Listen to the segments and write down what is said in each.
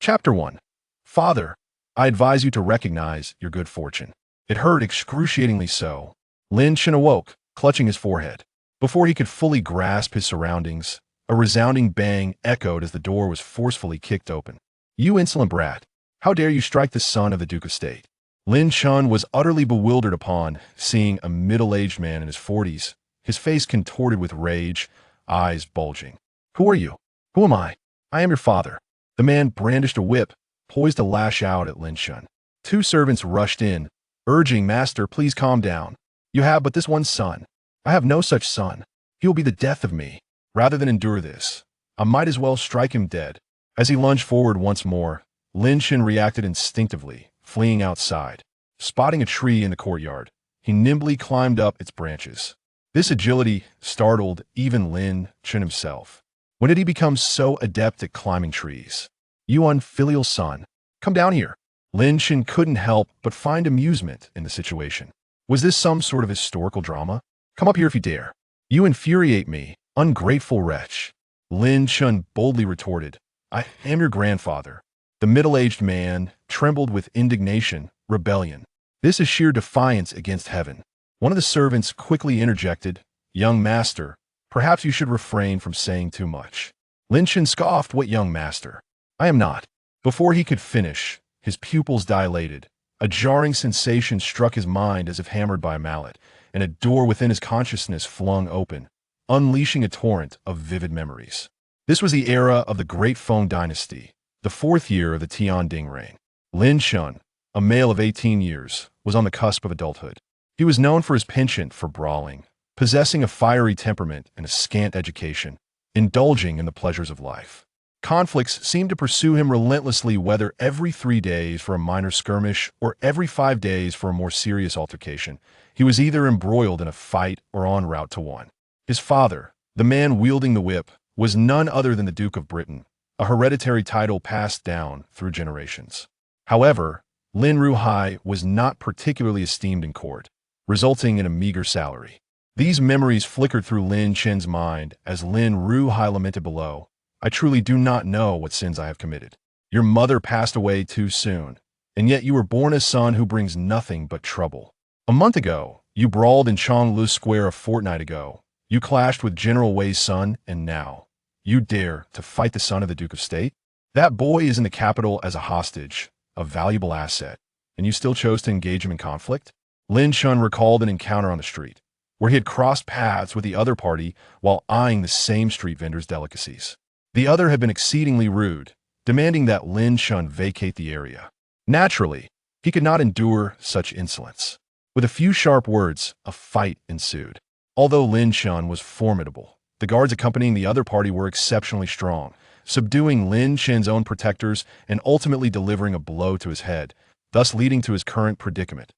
Chapter 1. Father, I advise you to recognize your good fortune. It hurt excruciatingly so. Lin Chen awoke, clutching his forehead. Before he could fully grasp his surroundings, a resounding bang echoed as the door was forcefully kicked open. You insolent brat! How dare you strike the son of the Duke of State? Lin Chen was utterly bewildered upon seeing a middle-aged man in his 40s, his face contorted with rage, eyes bulging. Who are you? Who am I? I am your father. The man brandished a whip, poised to lash out at Lin Chen. Two servants rushed in, urging, Master, please calm down. You have but this one son. I have no such son. He will be the death of me. Rather than endure this, I might as well strike him dead. As he lunged forward once more, Lin Chen reacted instinctively, fleeing outside. Spotting a tree in the courtyard, he nimbly climbed up its branches. This agility startled even Lin Chen himself. When did he become so adept at climbing trees? You unfilial son, come down here. Lin Chen couldn't help but find amusement in the situation. Was this some sort of historical drama? Come up here if you dare. You infuriate me, ungrateful wretch. Lin Chen boldly retorted, I am your grandfather. The middle-aged man trembled with indignation, rebellion. This is sheer defiance against heaven. One of the servants quickly interjected, Young master, perhaps you should refrain from saying too much. Lin Chen scoffed, What young master? I am not. Before he could finish, his pupils dilated. A jarring sensation struck his mind as if hammered by a mallet, and a door within his consciousness flung open, unleashing a torrent of vivid memories. This was the era of the Great Feng Dynasty, the 4th year of the Tianding reign. Lin Chen, a male of 18 years, was on the cusp of adulthood. He was known for his penchant for brawling, possessing a fiery temperament and a scant education, indulging in the pleasures of life. Conflicts seemed to pursue him relentlessly, whether every 3 days for a minor skirmish or every 5 days for a more serious altercation. He was either embroiled in a fight or en route to one. His father, the man wielding the whip, was none other than the Duke of Britain, a hereditary title passed down through generations. However, Lin Ruhai was not particularly esteemed in court, resulting in a meager salary. These memories flickered through Lin Chen's mind as Lin Ruhai lamented below, I truly do not know what sins I have committed. Your mother passed away too soon, and yet you were born a son who brings nothing but trouble. A month ago, you brawled in Chonglu Square. A fortnight ago, you clashed with General Wei's son, and now, you dare to fight the son of the Duke of State? That boy is in the capital as a hostage, a valuable asset, and you still chose to engage him in conflict? Lin Chen recalled an encounter on the street, where he had crossed paths with the other party while eyeing the same street vendor's delicacies. The other had been exceedingly rude, demanding that Lin Chen vacate the area. Naturally, he could not endure such insolence. With a few sharp words, a fight ensued. Although Lin Chen was formidable, the guards accompanying the other party were exceptionally strong, subduing Lin Chen's own protectors and ultimately delivering a blow to his head, thus leading to his current predicament.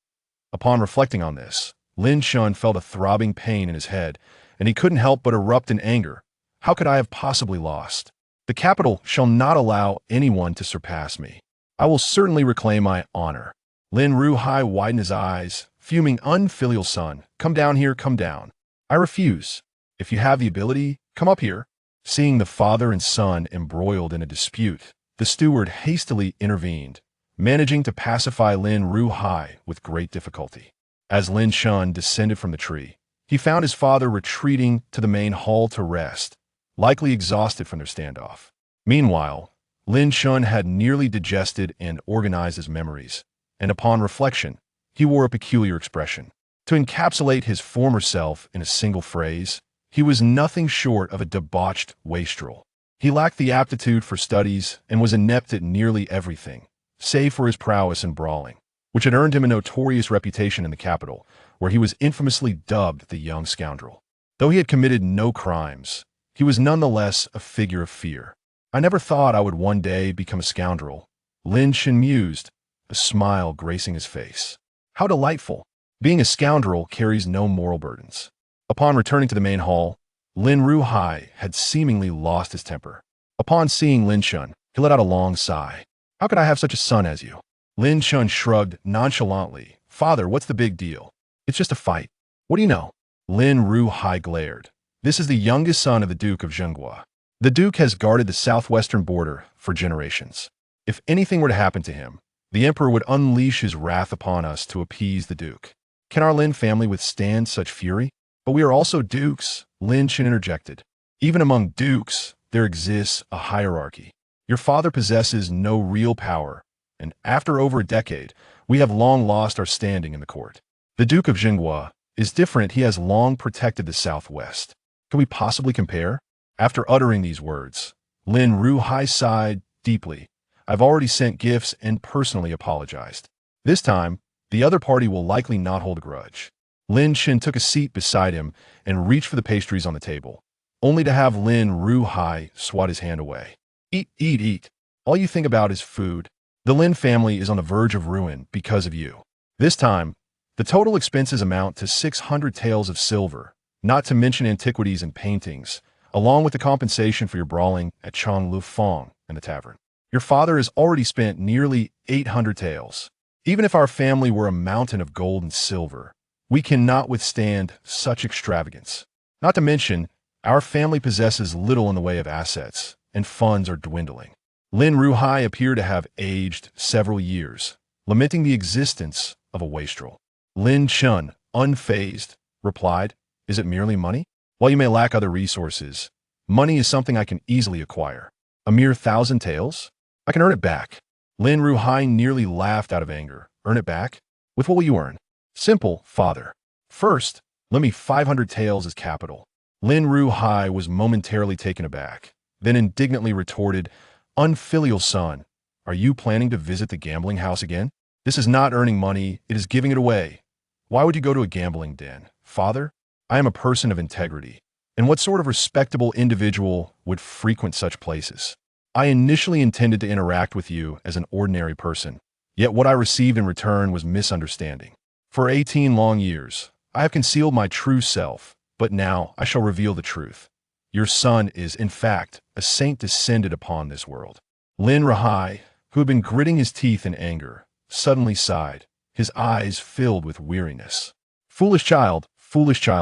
Upon reflecting on this, Lin Chen felt a throbbing pain in his head, and he couldn't help but erupt in anger. How could I have possibly lost? The capital shall not allow anyone to surpass me. I will certainly reclaim my honor. Lin Ruhai widened his eyes, fuming, Unfilial son, come down here, come down. I refuse. If you have the ability, come up here. Seeing the father and son embroiled in a dispute, the steward hastily intervened, managing to pacify Lin Ruhai with great difficulty. As Lin Chen descended from the tree, he found his father retreating to the main hall to rest, likely exhausted from their standoff. Meanwhile, Lin Chen had nearly digested and organized his memories, and upon reflection, he wore a peculiar expression. To encapsulate his former self in a single phrase, he was nothing short of a debauched wastrel. He lacked the aptitude for studies and was inept at nearly everything, save for his prowess in brawling, which had earned him a notorious reputation in the capital, where he was infamously dubbed the young scoundrel. Though he had committed no crimes, he was nonetheless a figure of fear. I never thought I would one day become a scoundrel, Lin Chen mused, a smile gracing his face. How delightful! Being a scoundrel carries no moral burdens. Upon returning to the main hall, Lin Ruhai had seemingly lost his temper. Upon seeing Lin Chen, he let out a long sigh. How could I have such a son as you? Lin Chen shrugged nonchalantly. Father, what's the big deal? It's just a fight. What do you know? Lin Ruhai glared. This is the youngest son of the Duke of Zhenghua. The Duke has guarded the southwestern border for generations. If anything were to happen to him, the emperor would unleash his wrath upon us to appease the duke. Can our Lin family withstand such fury? But we are also dukes, Lin Chen interjected. Even among dukes, there exists a hierarchy. Your father possesses no real power, and after over a decade, we have long lost our standing in the court. The Duke of Jinghua is different. He has long protected the southwest. Can we possibly compare? After uttering these words, Lin Ruhai sighed deeply. I've already sent gifts and personally apologized. This time, the other party will likely not hold a grudge. Lin Chen took a seat beside him and reached for the pastries on the table, only to have Lin Ruhai swat his hand away. Eat, eat, eat. All you think about is food. The Lin family is on the verge of ruin because of you. This time, the total expenses amount to 600 taels of silver, not to mention antiquities and paintings, along with the compensation for your brawling at Chonglu and the tavern. Your father has already spent nearly 800 taels. Even if our family were a mountain of gold and silver, we cannot withstand such extravagance. Not to mention, our family possesses little in the way of assets, and funds are dwindling. Lin Ruhai appeared to have aged several years, lamenting the existence of a wastrel. Lin Chen, unfazed, replied, Is it merely money? While you may lack other resources, money is something I can easily acquire. A mere 1,000 taels? I can earn it back. Lin Ruhai nearly laughed out of anger. Earn it back? With what will you earn? Simple, father. First, lend me 500 taels as capital. Lin Ruhai was momentarily taken aback, then indignantly retorted, Unfilial son, are you planning to visit the gambling house again? This is not earning money, it is giving it away. Why would you go to a gambling den? Father, I am a person of integrity, and what sort of respectable individual would frequent such places? I initially intended to interact with you as an ordinary person, yet what I received in return was misunderstanding. For 18 long years, I have concealed my true self, but now I shall reveal the truth. Your son is, in fact, a saint descended upon this world. Lin Ruhai, who had been gritting his teeth in anger, suddenly sighed, his eyes filled with weariness. Foolish child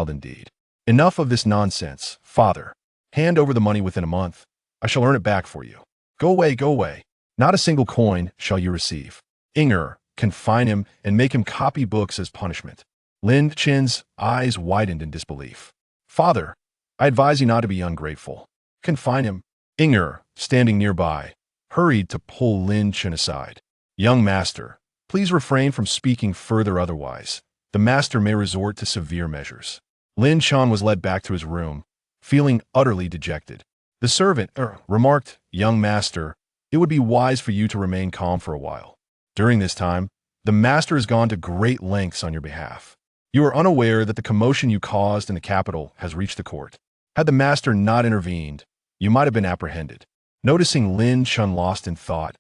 indeed. Enough of this nonsense, father. Hand over the money within a month. I shall earn it back for you. Go away, go away. Not a single coin shall you receive. Inger, confine him and make him copy books as punishment. Lin Chen's eyes widened in disbelief. Father, I advise you not to be ungrateful. Confine him. Inger, standing nearby, hurried to pull Lin Chen aside. Young master, please refrain from speaking further otherwise. The master may resort to severe measures. Lin Chen was led back to his room, feeling utterly dejected. The servant remarked, Young master, it would be wise for you to remain calm for a while. During this time, the master has gone to great lengths on your behalf. You are unaware that the commotion you caused in the capital has reached the court. Had the master not intervened, you might have been apprehended. Noticing Lin Chen lost in thought,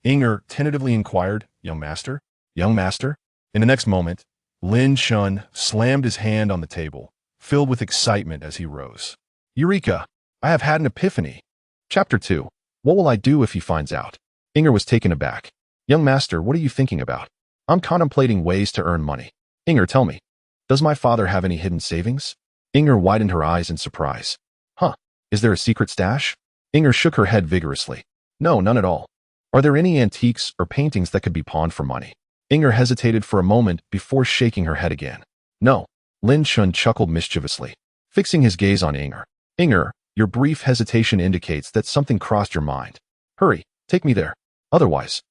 Inger tentatively inquired, Young master? Young master? In the next moment, Lin Chen slammed his hand on the table, filled with excitement as he rose. Eureka! I have had an epiphany. Chapter 2. What will I do if he finds out? Inger was taken aback. Young master, what are you thinking about? I'm contemplating ways to earn money. Inger, tell me. Does my father have any hidden savings? Inger widened her eyes in surprise. Huh, is there a secret stash? Inger shook her head vigorously. No, none at all. Are there any antiques or paintings that could be pawned for money? Inger hesitated for a moment before shaking her head again. No. Lin Chen chuckled mischievously, fixing his gaze on Inger. Inger, your brief hesitation indicates that something crossed your mind. Hurry, take me there. Otherwise,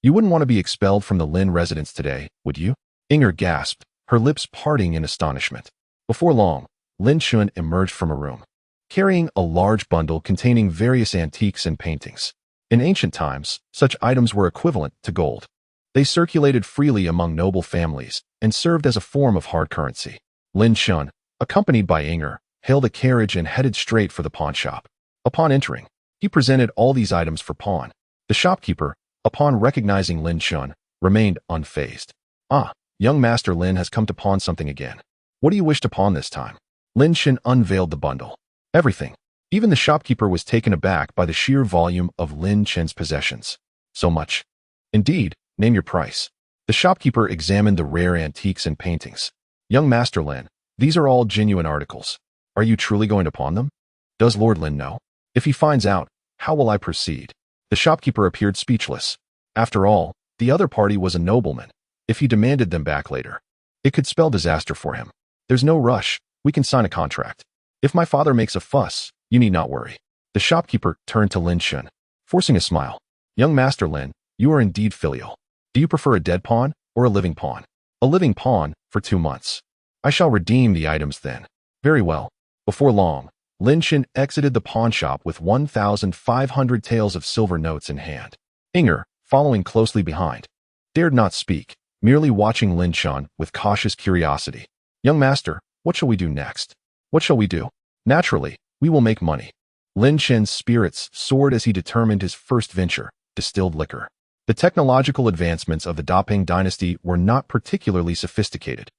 you wouldn't want to be expelled from the Lin residence today, would you? Inger gasped, her lips parting in astonishment. Before long, Lin Chen emerged from a room, carrying a large bundle containing various antiques and paintings. In ancient times, such items were equivalent to gold. They circulated freely among noble families and served as a form of hard currency. Lin Chen, accompanied by Inger, hailed a carriage and headed straight for the pawn shop. Upon entering, he presented all these items for pawn. The shopkeeper, upon recognizing Lin Chen, remained unfazed. Ah, young master Lin has come to pawn something again. What do you wish to pawn this time? Lin Chen unveiled the bundle. Everything. Even the shopkeeper was taken aback by the sheer volume of Lin Chen's possessions. So much. Indeed, name your price. The shopkeeper examined the rare antiques and paintings. Young master Lin, these are all genuine articles. Are you truly going to pawn them? Does Lord Lin know? If he finds out, how will I proceed? The shopkeeper appeared speechless. After all, the other party was a nobleman. If he demanded them back later, it could spell disaster for him. There's no rush. We can sign a contract. If my father makes a fuss, you need not worry. The shopkeeper turned to Lin Chen, forcing a smile. Young Master Lin, you are indeed filial. Do you prefer a dead pawn or a living pawn? A living pawn for 2 months. I shall redeem the items then. Very well. Before long, Lin Chen exited the pawn shop with 1,500 taels of silver notes in hand. Inger, following closely behind, dared not speak, merely watching Lin Chen with cautious curiosity. Young master, what shall we do next? What shall we do? Naturally, we will make money. Lin Chen's spirits soared as he determined his first venture, distilled liquor. The technological advancements of the Dapeng dynasty were not particularly sophisticated,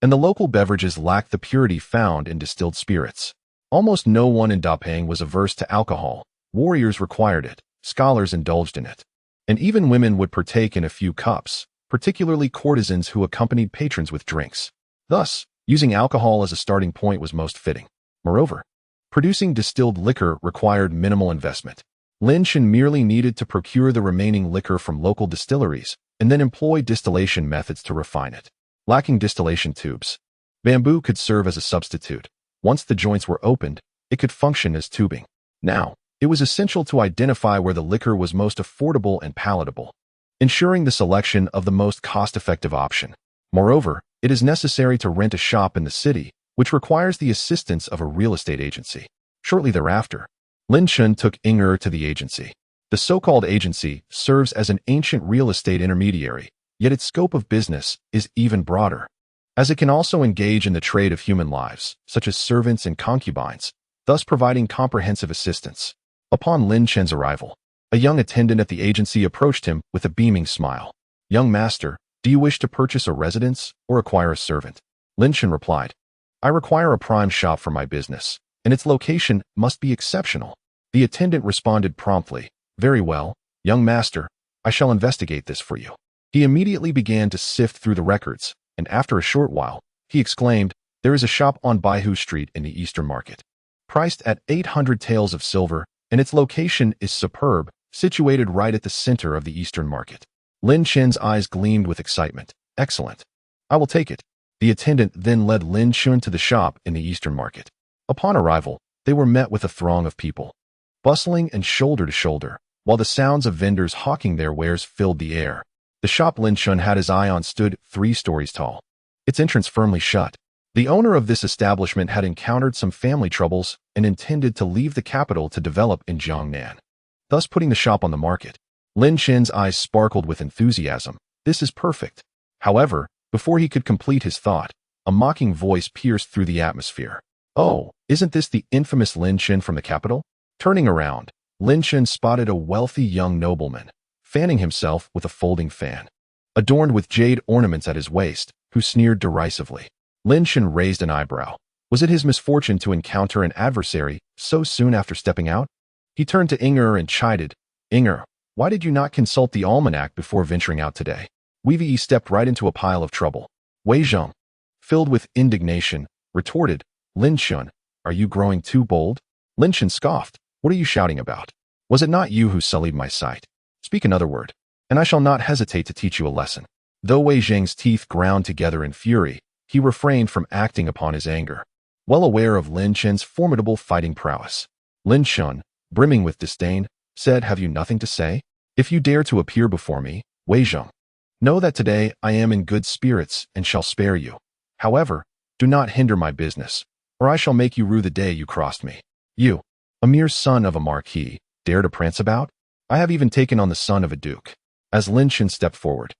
and the local beverages lacked the purity found in distilled spirits. Almost no one in Dapeng was averse to alcohol. Warriors required it, scholars indulged in it, and even women would partake in a few cups, particularly courtesans who accompanied patrons with drinks. Thus, using alcohol as a starting point was most fitting. Moreover, producing distilled liquor required minimal investment. Lin Chen merely needed to procure the remaining liquor from local distilleries and then employ distillation methods to refine it. Lacking distillation tubes, bamboo could serve as a substitute. Once the joints were opened, it could function as tubing. Now, it was essential to identify where the liquor was most affordable and palatable, ensuring the selection of the most cost-effective option. Moreover, it is necessary to rent a shop in the city, which requires the assistance of a real estate agency. Shortly thereafter, Lin Chen took Inger to the agency. The so-called agency serves as an ancient real estate intermediary, yet its scope of business is even broader, as it can also engage in the trade of human lives, such as servants and concubines, thus providing comprehensive assistance. Upon Lin Chen's arrival, a young attendant at the agency approached him with a beaming smile. Young master, do you wish to purchase a residence or acquire a servant? Lin Chen replied, I require a prime shop for my business, and its location must be exceptional. The attendant responded promptly, very well, young master, I shall investigate this for you. He immediately began to sift through the records, and after a short while, he exclaimed, there is a shop on Baihu Street in the Eastern Market, priced at 800 taels of silver, and its location is superb, situated right at the center of the Eastern Market. Lin Chen's eyes gleamed with excitement. Excellent. I will take it. The attendant then led Lin Chen to the shop in the Eastern Market. Upon arrival, they were met with a throng of people, bustling and shoulder to shoulder, while the sounds of vendors hawking their wares filled the air. The shop Lin Chen had his eye on stood 3 stories tall, its entrance firmly shut. The owner of this establishment had encountered some family troubles and intended to leave the capital to develop in Jiangnan, thus putting the shop on the market. Lin Chen's eyes sparkled with enthusiasm. This is perfect. However, before he could complete his thought, a mocking voice pierced through the atmosphere. Oh, isn't this the infamous Lin Chen from the capital? Turning around, Lin Chen spotted a wealthy young nobleman, fanning himself with a folding fan, adorned with jade ornaments at his waist, who sneered derisively. Lin Chen raised an eyebrow. Was it his misfortune to encounter an adversary so soon after stepping out? He turned to Inger and chided, Inger, why did you not consult the almanac before venturing out today? Wei stepped right into a pile of trouble. Wei Zheng, filled with indignation, retorted, Lin Chen, are you growing too bold? Lin Chen scoffed. What are you shouting about? Was it not you who sullied my sight? Speak another word, and I shall not hesitate to teach you a lesson. Though Wei Zheng's teeth ground together in fury, he refrained from acting upon his anger, well aware of Lin Chen's formidable fighting prowess. Lin Chen, brimming with disdain, said, have you nothing to say? If you dare to appear before me, Wei Zheng, know that today I am in good spirits and shall spare you. However, do not hinder my business, or I shall make you rue the day you crossed me. You, a mere son of a marquis, dare to prance about? I have even taken on the son of a duke. As Lin Chen stepped forward,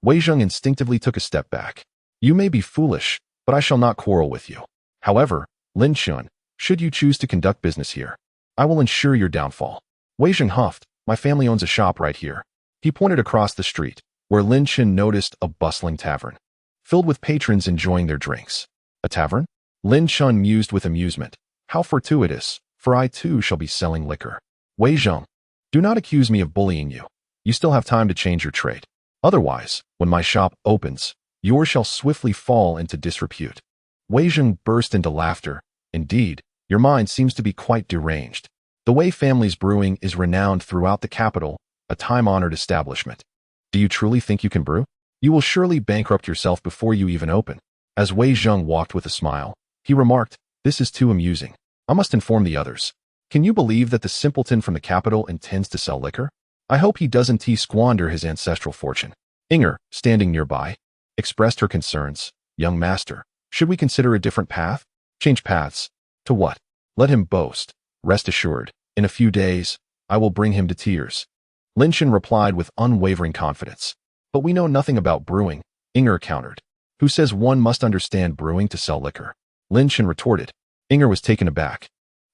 Wei Zheng instinctively took a step back. You may be foolish, but I shall not quarrel with you. However, Lin Chen, should you choose to conduct business here, I will ensure your downfall. Wei Zheng huffed, my family owns a shop right here. He pointed across the street, where Lin Chen noticed a bustling tavern, filled with patrons enjoying their drinks. A tavern? Lin Chen mused with amusement. How fortuitous, for I too shall be selling liquor. Wei Zheng, do not accuse me of bullying you. You still have time to change your trade. Otherwise, when my shop opens, yours shall swiftly fall into disrepute. Wei Zheng burst into laughter. Indeed, your mind seems to be quite deranged. The Wei family's brewing is renowned throughout the capital, a time-honored establishment. Do you truly think you can brew? You will surely bankrupt yourself before you even open. As Wei Zheng walked with a smile, he remarked, "This is too amusing. I must inform the others. Can you believe that the simpleton from the capital intends to sell liquor? I hope he doesn't squander his ancestral fortune." Inger, standing nearby, expressed her concerns. "Young master, should we consider a different path? Change paths? To what? Let him boast. Rest assured, in a few days, I will bring him to tears." Lin Chen replied with unwavering confidence. "But we know nothing about brewing," Inger countered. "Who says one must understand brewing to sell liquor?" Lin Chen retorted. Inger was taken aback.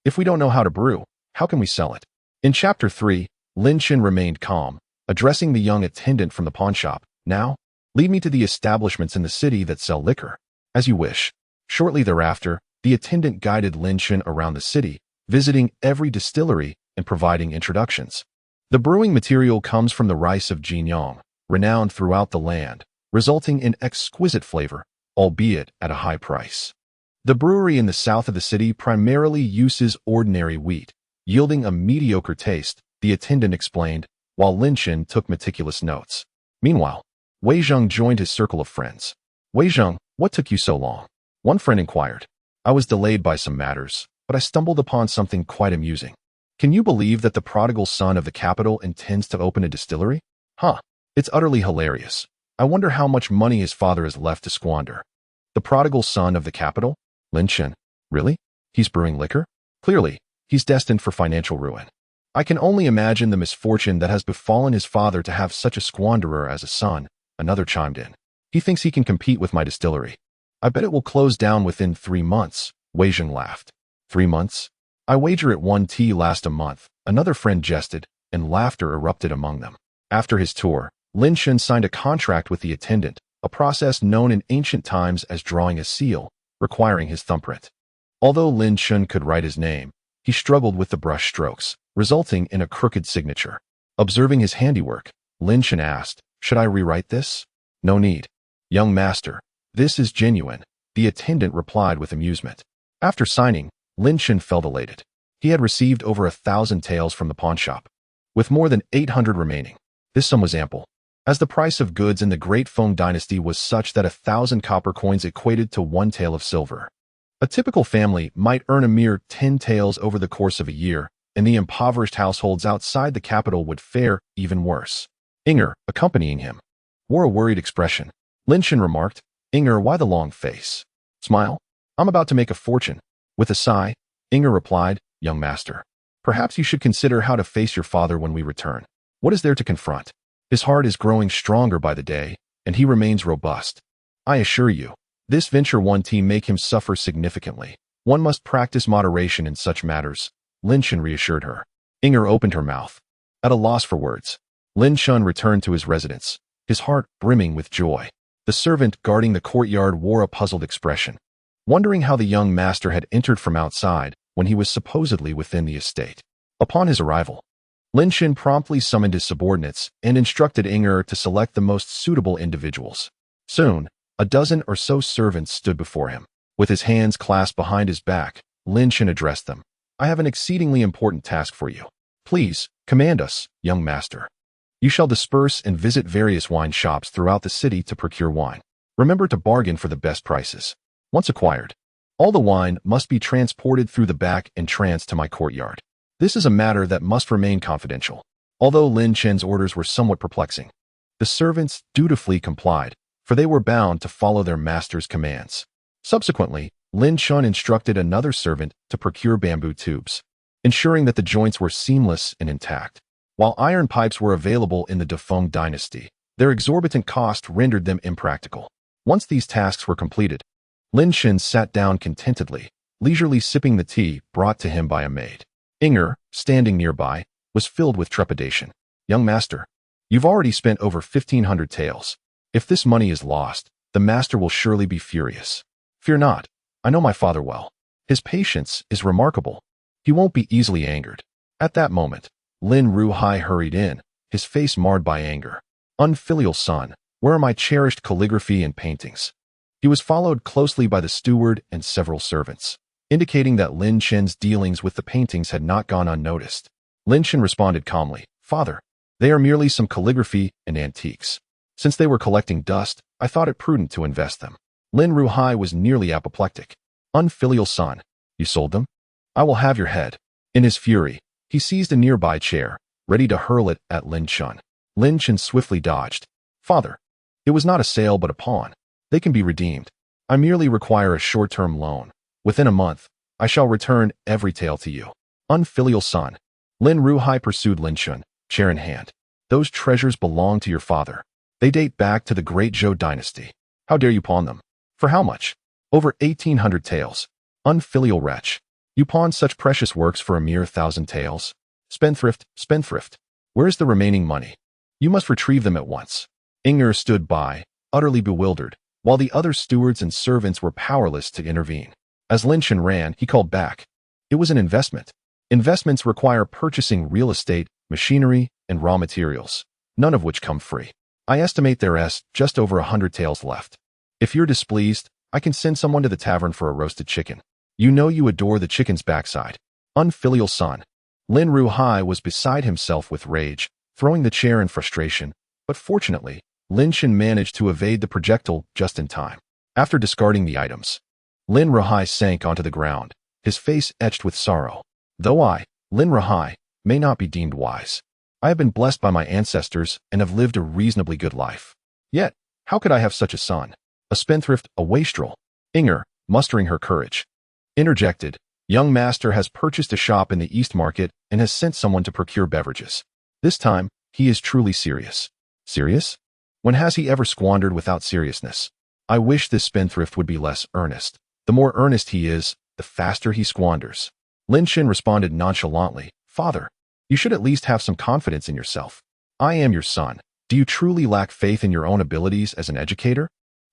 "If we don't know how to brew, how can we sell it?" In Chapter 3, Lin Chen remained calm, addressing the young attendant from the pawnshop. "Now, lead me to the establishments in the city that sell liquor." "As you wish." Shortly thereafter, the attendant guided Lin Chen around the city, visiting every distillery and providing introductions. The brewing material comes from the rice of Jiangnan, renowned throughout the land, resulting in exquisite flavor, albeit at a high price. The brewery in the south of the city primarily uses ordinary wheat, yielding a mediocre taste, the attendant explained, while Lin Chen took meticulous notes. Meanwhile, Wei Zheng joined his circle of friends. "Wei Zheng, what took you so long?" One friend inquired. "I was delayed by some matters, but I stumbled upon something quite amusing. Can you believe that the prodigal son of the capital intends to open a distillery? Huh, it's utterly hilarious. I wonder how much money his father has left to squander." "The prodigal son of the capital?" Lin Chen. "Really? He's brewing liquor? Clearly, he's destined for financial ruin. I can only imagine the misfortune that has befallen his father to have such a squanderer as a son," another chimed in. "He thinks he can compete with my distillery. I bet it will close down within 3 months, Wei Zheng laughed. 3 months? I wager it won tea last a month, another friend jested, and laughter erupted among them. After his tour, Lin Chen signed a contract with the attendant, a process known in ancient times as drawing a seal, requiring his thumbprint. Although Lin Chen could write his name, he struggled with the brush strokes, resulting in a crooked signature. Observing his handiwork, Lin Chen asked, "Should I rewrite this?" "No need. Young master, this is genuine," the attendant replied with amusement. After signing, Lin Chen felt elated. He had received over 1,000 taels from the pawnshop, with more than 800 remaining. This sum was ample, as the price of goods in the Great Feng Dynasty was such that 1,000 copper coins equated to 1 tael of silver. A typical family might earn a mere 10 taels over the course of a year, and the impoverished households outside the capital would fare even worse. Inger, accompanying him, wore a worried expression. Lin Chen remarked, "Inger, why the long face? Smile. I'm about to make a fortune." With a sigh, Inger replied, "Young master, perhaps you should consider how to face your father when we return. What is there to confront? His heart is growing stronger by the day, and he remains robust. I assure you, this venture won't make him suffer significantly. One must practice moderation in such matters," Lin Chen reassured her. Inger opened her mouth, at a loss for words. Lin Chen returned to his residence, his heart brimming with joy. The servant guarding the courtyard wore a puzzled expression, wondering how the young master had entered from outside when he was supposedly within the estate. Upon his arrival, Lin Chen promptly summoned his subordinates and instructed Inger to select the most suitable individuals. Soon, a dozen or so servants stood before him. With his hands clasped behind his back, Lin Chen addressed them. "I have an exceedingly important task for you. Please, command us, young master. You shall disperse and visit various wine shops throughout the city to procure wine. Remember to bargain for the best prices. Once acquired, all the wine must be transported through the back entrance to my courtyard. This is a matter that must remain confidential." Although Lin Chen's orders were somewhat perplexing, the servants dutifully complied, for they were bound to follow their master's commands. Subsequently, Lin Chen instructed another servant to procure bamboo tubes, ensuring that the joints were seamless and intact. While iron pipes were available in the Feng Dynasty, their exorbitant cost rendered them impractical. Once these tasks were completed, Lin Chen sat down contentedly, leisurely sipping the tea brought to him by a maid. Inger, standing nearby, was filled with trepidation. "Young master, you've already spent over 1,500 taels. If this money is lost, the master will surely be furious." "Fear not. I know my father well. His patience is remarkable. He won't be easily angered." At that moment, Lin Ruhai hurried in, his face marred by anger. "Unfilial son, where are my cherished calligraphy and paintings?" He was followed closely by the steward and several servants. indicating that Lin Chen's dealings with the paintings had not gone unnoticed. Lin Chen responded calmly, "Father, they are merely some calligraphy and antiques. Since they were collecting dust, I thought it prudent to invest them." Lin Ruhai was nearly apoplectic. "Unfilial son, you sold them? I will have your head." In his fury, he seized a nearby chair, ready to hurl it at Lin Chen. Lin Chen swiftly dodged. "Father, it was not a sale but a pawn. They can be redeemed. I merely require a short-term loan. Within a month, I shall return every tael to you." "Unfilial son." Lin Ruhai pursued Lin Chen, chair in hand. "Those treasures belong to your father. They date back to the Great Zhou Dynasty. How dare you pawn them? For how much?" "Over 1,800 taels. Unfilial wretch. You pawned such precious works for a mere 1,000 taels? Spendthrift, spendthrift. Where is the remaining money? You must retrieve them at once." Inger stood by, utterly bewildered, while the other stewards and servants were powerless to intervene. As Lin Chen ran, he called back. "It was an investment. Investments require purchasing real estate, machinery, and raw materials, none of which come free. I estimate there is just over 100 taels left. If you're displeased, I can send someone to the tavern for a roasted chicken. You know you adore the chicken's backside." "Unfilial son." Lin Ruhai was beside himself with rage, throwing the chair in frustration, but fortunately, Lin Chen managed to evade the projectile just in time. After discarding the items, Lin Ruhai sank onto the ground, his face etched with sorrow. "Though I, Lin Ruhai, may not be deemed wise, I have been blessed by my ancestors and have lived a reasonably good life. Yet, how could I have such a son? A spendthrift, a wastrel?" Inger, mustering her courage, interjected, "Young master has purchased a shop in the East Market and has sent someone to procure beverages. This time, he is truly serious." "Serious? When has he ever squandered without seriousness? I wish this spendthrift would be less earnest. The more earnest he is, the faster he squanders." Lin Chen responded nonchalantly, "Father, you should at least have some confidence in yourself. I am your son. Do you truly lack faith in your own abilities as an educator?"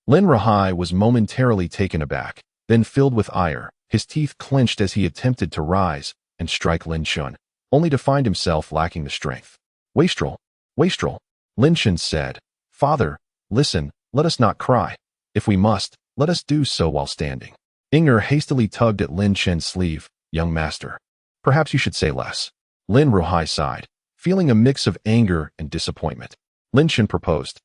Lin Ruhai was momentarily taken aback, then filled with ire, his teeth clenched as he attempted to rise and strike Lin Chen, only to find himself lacking the strength. "Wastrel, wastrel," Lin Chen said. "Father, listen, let us not cry. If we must, let us do so while standing." Inger hastily tugged at Lin Chen's sleeve. "Young master, perhaps you should say less." Lin Ruhai sighed, feeling a mix of anger and disappointment. Lin Chen proposed,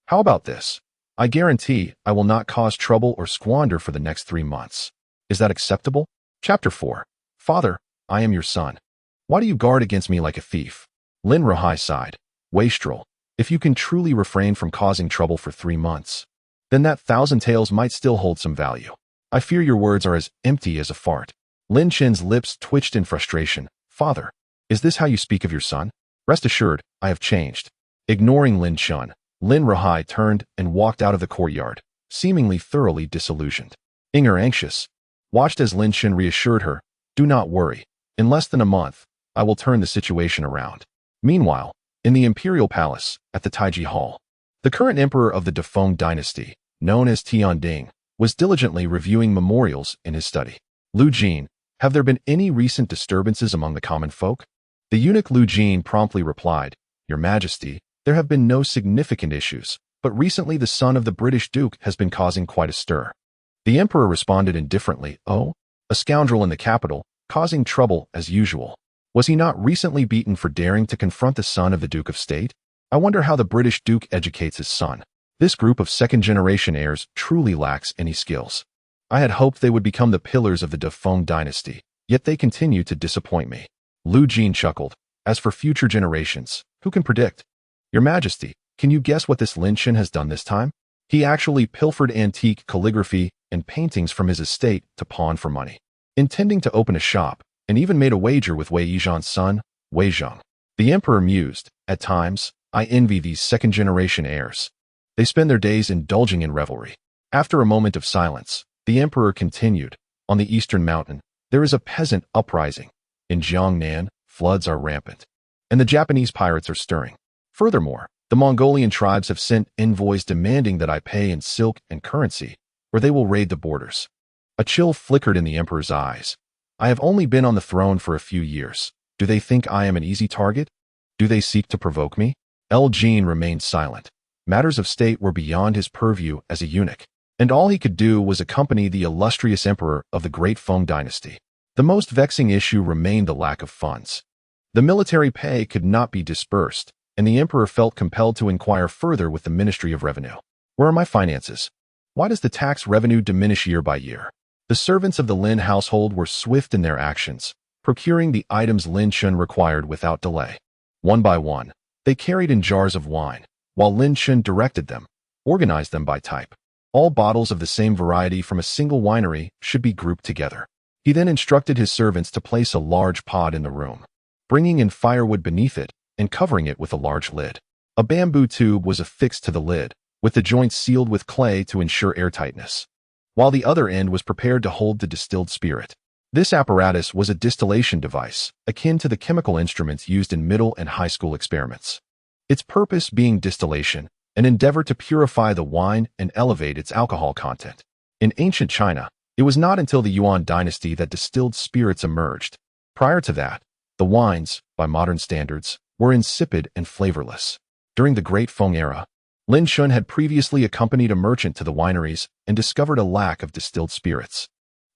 "How about this? I guarantee I will not cause trouble or squander for the next 3 months. Is that acceptable?" Chapter 4. "Father, I am your son. Why do you guard against me like a thief?" Lin Ruhai sighed. "Wastrel, if you can truly refrain from causing trouble for 3 months, then that 1,000 taels might still hold some value. I fear your words are as empty as a fart." Lin Chen's lips twitched in frustration. "Father, is this how you speak of your son? Rest assured, I have changed." Ignoring Lin Chen, Lin Ruhai turned and walked out of the courtyard, seemingly thoroughly disillusioned. Inger, anxious, watched as Lin Chen reassured her, "Do not worry. In less than a month, I will turn the situation around." Meanwhile, in the imperial palace at the Taiji Hall, the current emperor of the Great Feng Dynasty, known as Tianding, was diligently reviewing memorials in his study. "Lu Jin, have there been any recent disturbances among the common folk?" The eunuch Lu Jin promptly replied, "Your Majesty, there have been no significant issues, but recently the son of the British Duke has been causing quite a stir." The emperor responded indifferently, "Oh, a scoundrel in the capital, causing trouble as usual. Was he not recently beaten for daring to confront the son of the Duke of State? I wonder how the British Duke educates his son. This group of second-generation heirs truly lacks any skills. I had hoped they would become the pillars of the Great Feng Dynasty, yet they continue to disappoint me." Lu Jin chuckled. "As for future generations, who can predict? Your Majesty, can you guess what this Lin Chen has done this time? He actually pilfered antique calligraphy and paintings from his estate to pawn for money, intending to open a shop, and even made a wager with Wei Yizhan's son, Wei Zheng." The emperor mused, "At times, I envy these second-generation heirs. They spend their days indulging in revelry." After a moment of silence, the emperor continued, "On the eastern mountain, there is a peasant uprising. In Jiangnan, floods are rampant, and the Japanese pirates are stirring. Furthermore, the Mongolian tribes have sent envoys demanding that I pay in silk and currency, or they will raid the borders." A chill flickered in the emperor's eyes. "I have only been on the throne for a few years. Do they think I am an easy target? Do they seek to provoke me?" L. Jin remained silent. Matters of state were beyond his purview as a eunuch. and all he could do was accompany the illustrious emperor of the Great Feng Dynasty. The most vexing issue remained the lack of funds. The military pay could not be disbursed, and the emperor felt compelled to inquire further with the Ministry of Revenue. Where are my finances? Why does the tax revenue diminish year by year? The servants of the Lin household were swift in their actions, procuring the items Lin Chen required without delay. One by one, they carried in jars of wine, while Lin Chen directed them, organized them by type. All bottles of the same variety from a single winery should be grouped together. He then instructed his servants to place a large pot in the room, bringing in firewood beneath it and covering it with a large lid. A bamboo tube was affixed to the lid, with the joints sealed with clay to ensure airtightness, while the other end was prepared to hold the distilled spirit. This apparatus was a distillation device, akin to the chemical instruments used in middle and high school experiments. Its purpose being distillation, an endeavor to purify the wine and elevate its alcohol content. In ancient China, it was not until the Yuan dynasty that distilled spirits emerged. Prior to that, the wines, by modern standards, were insipid and flavorless. During the Great Feng era, Lin Chen had previously accompanied a merchant to the wineries and discovered a lack of distilled spirits.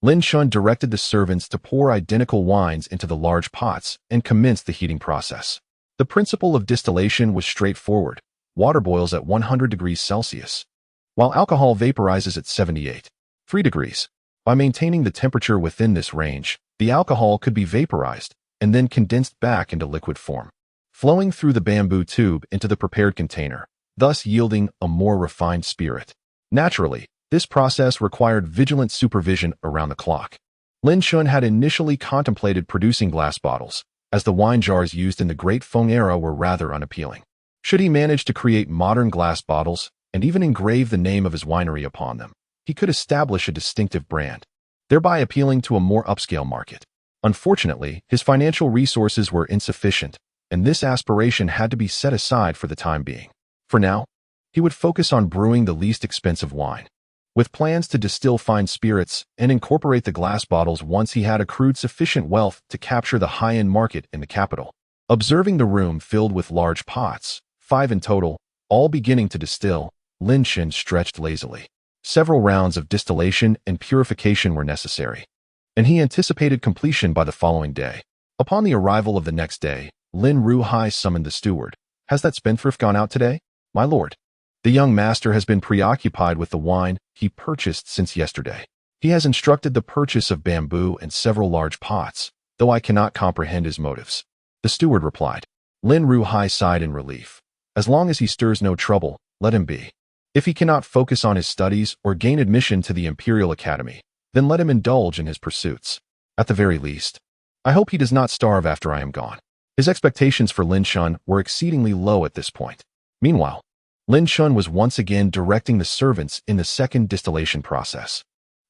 Lin Chen directed the servants to pour identical wines into the large pots and commenced the heating process. The principle of distillation was straightforward. Water boils at 100 degrees Celsius, while alcohol vaporizes at 78.3 degrees. By maintaining the temperature within this range, the alcohol could be vaporized and then condensed back into liquid form, flowing through the bamboo tube into the prepared container, thus yielding a more refined spirit. Naturally, this process required vigilant supervision around the clock. Lin Chen had initially contemplated producing glass bottles, as the wine jars used in the Great Feng era were rather unappealing. Should he manage to create modern glass bottles and even engrave the name of his winery upon them, he could establish a distinctive brand, thereby appealing to a more upscale market. Unfortunately, his financial resources were insufficient, and this aspiration had to be set aside for the time being. For now, he would focus on brewing the least expensive wine, with plans to distill fine spirits and incorporate the glass bottles once he had accrued sufficient wealth to capture the high-end market in the capital. Observing the room filled with large pots, 5 in total, all beginning to distill, Lin Chen stretched lazily. Several rounds of distillation and purification were necessary, and he anticipated completion by the following day. Upon the arrival of the next day, Lin Ruhai summoned the steward. "Has that spendthrift gone out today, my lord? The young master has been preoccupied with the wine he purchased since yesterday. He has instructed the purchase of bamboo and several large pots, though I cannot comprehend his motives." The steward replied. Lin Ruhai sighed in relief. As long as he stirs no trouble, let him be. If he cannot focus on his studies or gain admission to the Imperial Academy, then let him indulge in his pursuits. At the very least, I hope he does not starve after I am gone. His expectations for Lin Chen were exceedingly low at this point. Meanwhile, Lin Chen was once again directing the servants in the second distillation process.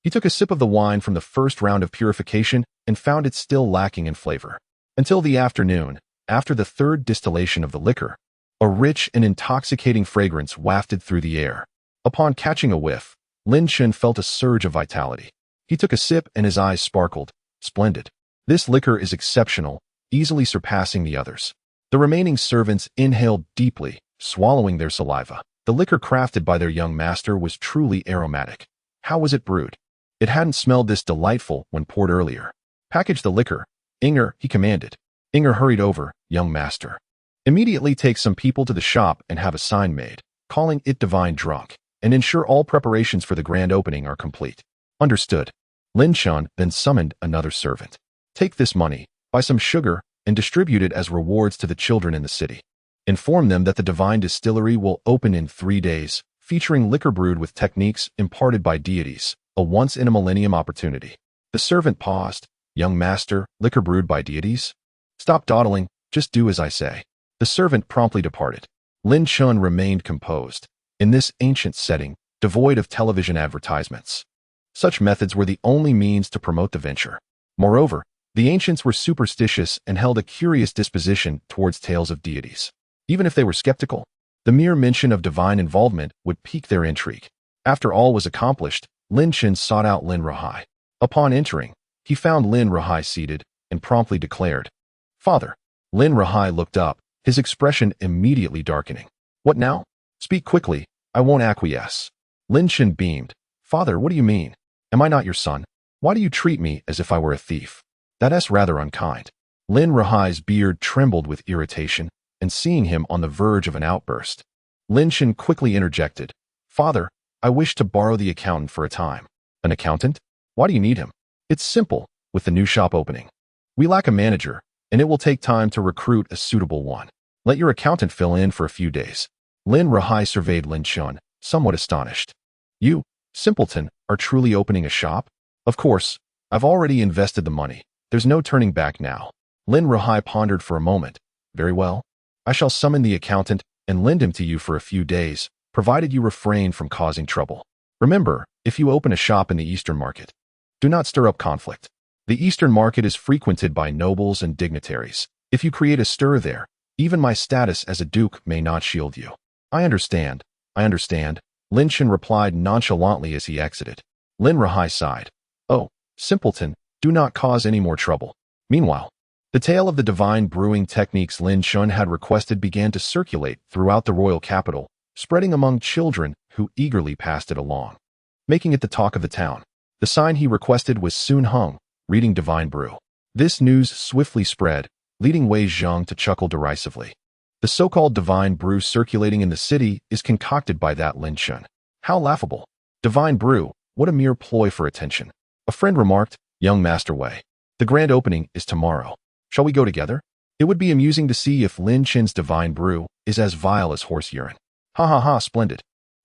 He took a sip of the wine from the first round of purification and found it still lacking in flavor. Until the afternoon, after the third distillation of the liquor, a rich and intoxicating fragrance wafted through the air. Upon catching a whiff, Lin Chen felt a surge of vitality. He took a sip and his eyes sparkled. Splendid. This liquor is exceptional, easily surpassing the others. The remaining servants inhaled deeply, swallowing their saliva. The liquor crafted by their young master was truly aromatic. How was it brewed? It hadn't smelled this delightful when poured earlier. "Package the liquor, Inger," he commanded. Inger hurried over. "Young master. Immediately take some people to the shop and have a sign made, calling it Divine Drunk, and ensure all preparations for the grand opening are complete." Understood. Lin Chen then summoned another servant. "Take this money, buy some sugar, and distribute it as rewards to the children in the city. Inform them that the Divine Distillery will open in 3 days, featuring liquor brewed with techniques imparted by deities, a once-in-a-millennium opportunity." The servant paused. "Young master, liquor brewed by deities? Stop dawdling, just do as I say." The servant promptly departed. Lin Chen remained composed. In this ancient setting, devoid of television advertisements, such methods were the only means to promote the venture. Moreover, the ancients were superstitious and held a curious disposition towards tales of deities. Even if they were skeptical, the mere mention of divine involvement would pique their intrigue. After all was accomplished, Lin Chen sought out Lin Ruhai. Upon entering, he found Lin Ruhai seated and promptly declared, "Father." Lin Ruhai looked up, his expression immediately darkening. "What now? Speak quickly, I won't acquiesce." Lin Chen beamed. Father, what do you mean? Am I not your son? Why do you treat me as if I were a thief? That's rather unkind. Lin Rahai's beard trembled with irritation, and seeing him on the verge of an outburst, Lin Chen quickly interjected, Father, I wish to borrow the accountant for a time. An accountant? Why do you need him? It's simple, with the new shop opening. We lack a manager, and it will take time to recruit a suitable one. Let your accountant fill in for a few days. Lin Rahai surveyed Lin Chen, somewhat astonished. You, simpleton, are truly opening a shop? Of course, I've already invested the money. There's no turning back now. Lin Rahai pondered for a moment. Very well. I shall summon the accountant and lend him to you for a few days, provided you refrain from causing trouble. Remember, if you open a shop in the Eastern Market, do not stir up conflict. The Eastern Market is frequented by nobles and dignitaries. If you create a stir there, even my status as a duke may not shield you. I understand. Lin Chen replied nonchalantly as he exited. Lin Rahai sighed. Oh, simpleton, do not cause any more trouble. Meanwhile, the tale of the divine brewing techniques Lin Chen had requested began to circulate throughout the royal capital, spreading among children who eagerly passed it along, making it the talk of the town. The sign he requested was soon hung, reading Divine Brew. This news swiftly spread, leading Wei Zhang to chuckle derisively. The so-called Divine Brew circulating in the city is concocted by that Lin Chen. How laughable. Divine Brew, what a mere ploy for attention. A friend remarked, Young Master Wei, the grand opening is tomorrow. Shall we go together? It would be amusing to see if Lin Chen's Divine Brew is as vile as horse urine. Ha ha ha, splendid.